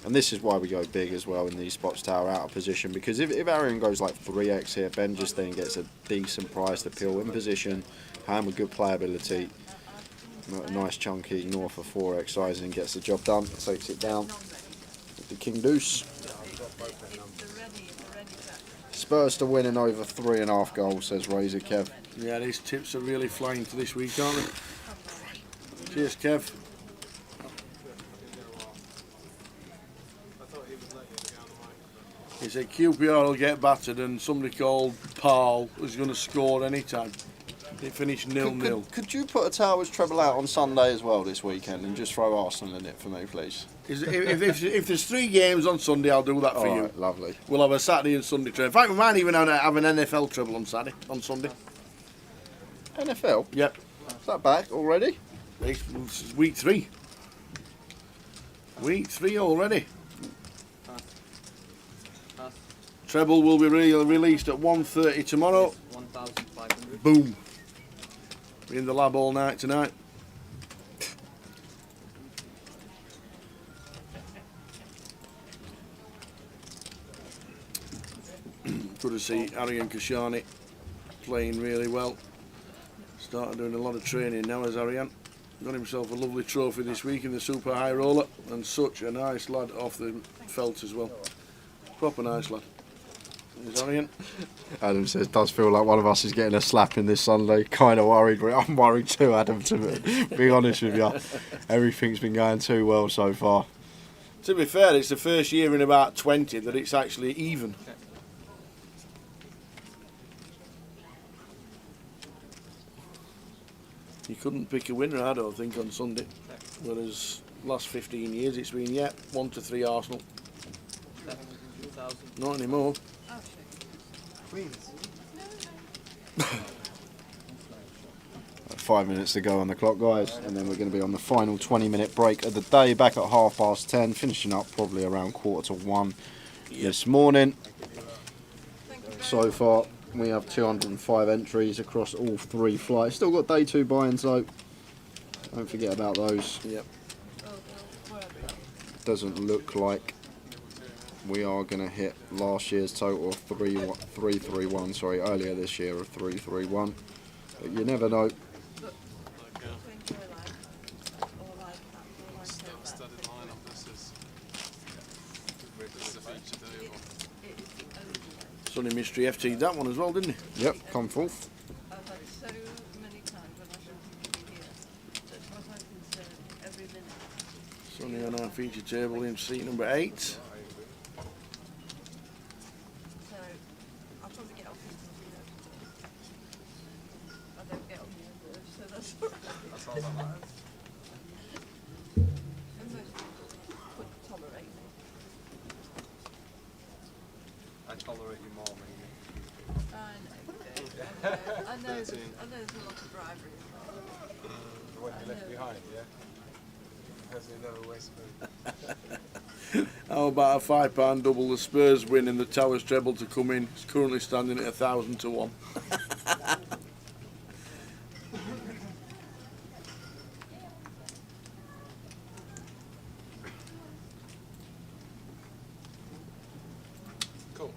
And this is why we go big as well in these spots, tower out of position, because if Arian goes like 3x here, Ben just then gets a decent price to peel in position, hand with good playability, a nice chunky north of 4x sizing, gets the job done, takes it down with the king deuce. Spurs to win in over 3.5 goals, says Razor Kev. Yeah, these tips are really flying to this week, aren't they? Cheers, Kev. He said QPR will get battered, and somebody called Paul was going to score any time. It finished 0-0. Could you put a Towers treble out on Sunday as well this weekend and just throw Arsenal in it for me, please? If there's 3 games on Sunday, I'll do that for you. Right, lovely. We'll have a Saturday and Sunday treble. In fact, we might even have an NFL treble on Sunday. NFL? Yep. Is that back already? It's week 3. Week 3 already. Treble will be released at 1:30 tomorrow. 1,500. Boom. Be in the lab all night tonight. Good to see Arian Kashani playing really well. Started doing a lot of training now as Arian. Got himself a lovely trophy this week in the super high roller, and such a nice lad off the felt as well. Proper nice lad. Is Arian? Adam says, does feel like one of us is getting a slapping this Sunday. Kind of worried. I'm worried too, Adam, to be honest with you. Everything's been going too well so far. To be fair, it's the first year in about 20 that it's actually even. You couldn't pick a winner, I don't think, on Sunday. Whereas last 15 years it's been, 1 to 3 Arsenal. Not anymore. Queens. 5 minutes to go on the clock, guys, and then we're going to be on the final 20-minute break of the day, back at 10:30, finishing up probably around 1:45 this morning. So far we have 205 entries across all 3 flights. Still got day 2 buy-ins though, don't forget about those. Yep. Doesn't look like we are going to hit last year's total of 331, sorry, earlier this year of 331, but you never know. Sonny Mystery FT'd that one as well, didn't he? Yep, come forth. I've had so many times when I shouldn't be here. That's what I'm concerned every minute. Sonny on our feature table in seat number 8. So I'll probably And most people couldn't tolerate me. I tolerate you more, maybe. I know you do. I know there's a lot of bribery involved. The one you left behind, yeah? Has another waste food. How about a £5 double? The Spurs win and the Towers treble to come in. It's currently standing at 1,000 to 1. Cool.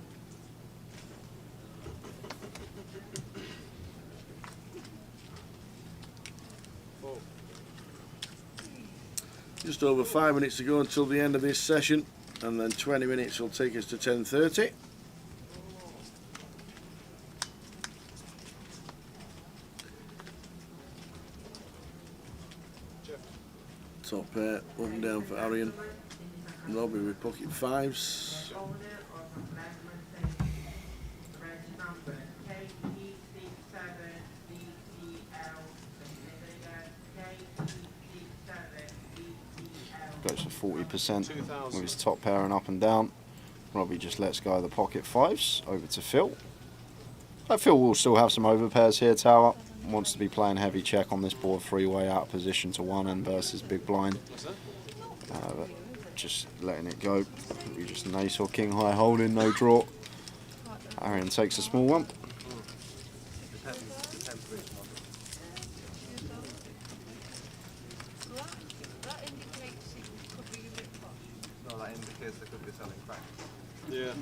Just over 5 minutes to go until the end of this session, and then 20 minutes will take us to 10:30. Top pair, up and down for Arian. Robbie with pocket fives. Goes for 40% with his top pair and up and down. Robbie just lets go of the pocket fives over to Phil. So Phil will still have some overpairs here, Tower. Wants to be playing heavy check on this board, three-way out of position to one and versus big blind. But just letting it go. We just an ace or king high holding, no draw. Arian takes a small one. No, that indicates they could be selling crack. Yeah,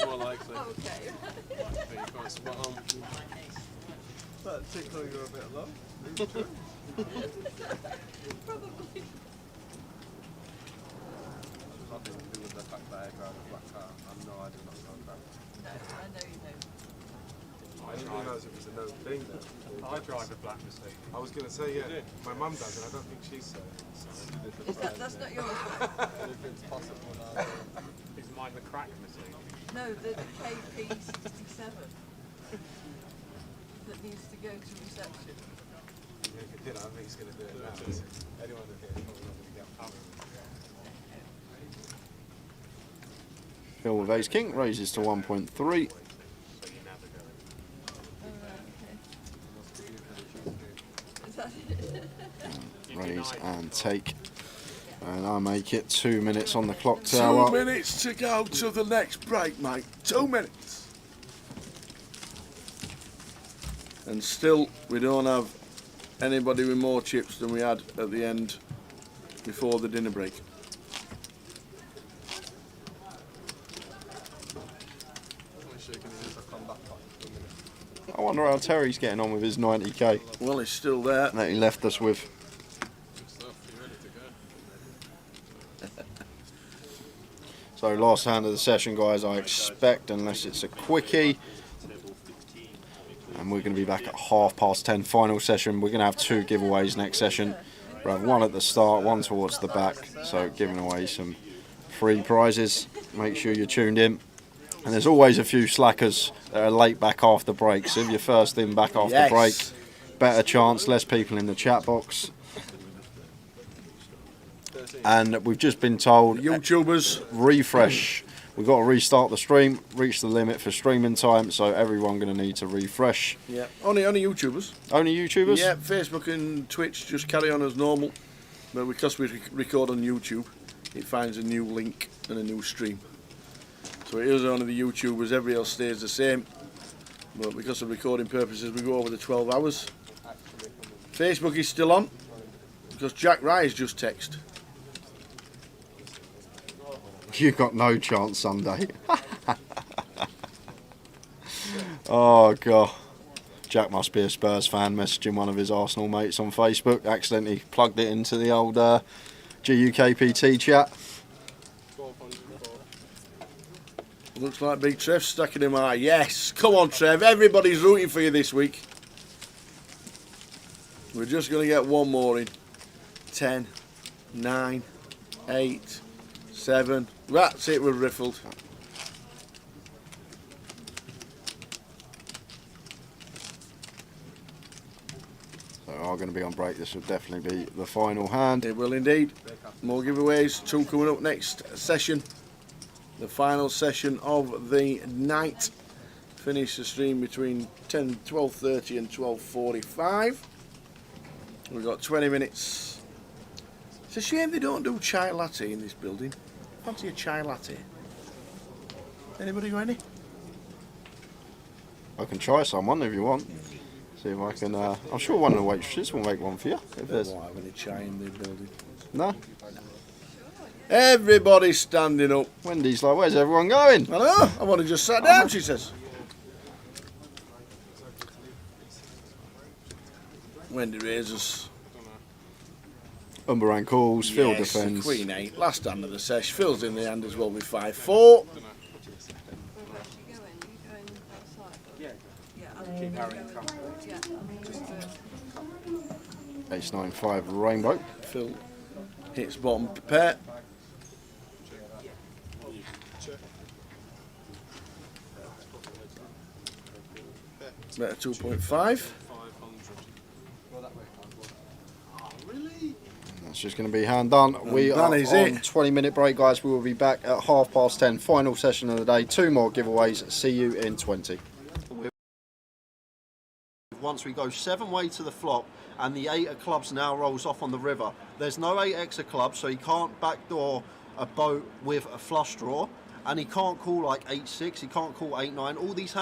more likely. Okay. But you can't spot on. That tickle you a bit low. Probably. Nothing to do with the fact that I drive a black car. No, I do not drive crack. No, I know you don't. I didn't realise it was a known thing though. I drive a black Mercedes. I was going to say, yeah, my mum does, and I don't think she's so. That's not yours? Anything's possible now. Is mine the crack Mercedes? No, the KP67 that needs to go to reception. Yeah, if it did, I think he's going to do it now. Anyone that gets probably not going to get up. Phil with ace king raises to 1.3. Raise and take. And I make it 2 minutes on the clock, Tower. 2 minutes to go to the next break, mate. 2 minutes. And still, we don't have anybody with more chips than we had at the end before the dinner break. I wonder how Terry's getting on with his 90k. Well, he's still there. That he left us with. So last hand of the session, guys, I expect, unless it's a quickie. And we're going to be back at 10:30, final session. We're going to have 2 giveaways next session. We'll have one at the start, one towards the back. So giving away some free prizes. Make sure you're tuned in. And there's always a few slackers that are late back after break. So if you're first in back after break, better chance, less people in the chat box. And we've just been told, YouTubers, refresh. We've got to restart the stream, reach the limit for streaming time, so everyone going to need to refresh. Yeah, only YouTubers. Only YouTubers? Yeah, Facebook and Twitch just carry on as normal. But because we record on YouTube, it finds a new link and a new stream. So it is only the YouTubers, everybody else stays the same. But because of recording purposes, we go over the 12 hours. Facebook is still on, because Jack Rye's just texted. You got no chance Sunday. Oh, God. Jack must be a Spurs fan, messaging one of his Arsenal mates on Facebook. Accidentally plugged it into the old GUKPT chat. Looks like Big Trev's stacking him high. Yes, come on Trev, everybody's rooting for you this week. We're just going to get one more in. 10, 9, 8, 7. That's it, we're riffled. So are going to be on break. This will definitely be the final hand. It will indeed. More giveaways. 2 coming up next session. The final session of the night. Finish the stream between 12:30 and 12:45. We've got 20 minutes. It's a shame they don't do chai latte in this building. Fancy a chai latte? Anybody got any? I can try someone if you want. See if I can. I'm sure one of the waitresses will make one for you. If They won't have any chai in the building. No. Everybody's standing up. Wendy's like, where's everyone going? I know. I want to just sat down, she says. Wendy raises. Umberang calls, Phil Yes, defends. Queen 8, last hand of the sesh. Phil's in the hand as well with 5-4. Ace 9-5 rainbow. Phil hits bottom pair. Better 2.5. That's just going to be hand done. We are on 20-minute break, guys. We will be back at 10:30. Final session of the day. 2 more giveaways. See you in 20. Once we go 7-way to the flop and the 8 of clubs now rolls off on the river, there's no 8x of clubs, so he can't backdoor a boat with a flush draw, and he can't call like 8-6, he can't call 8-9. All these hands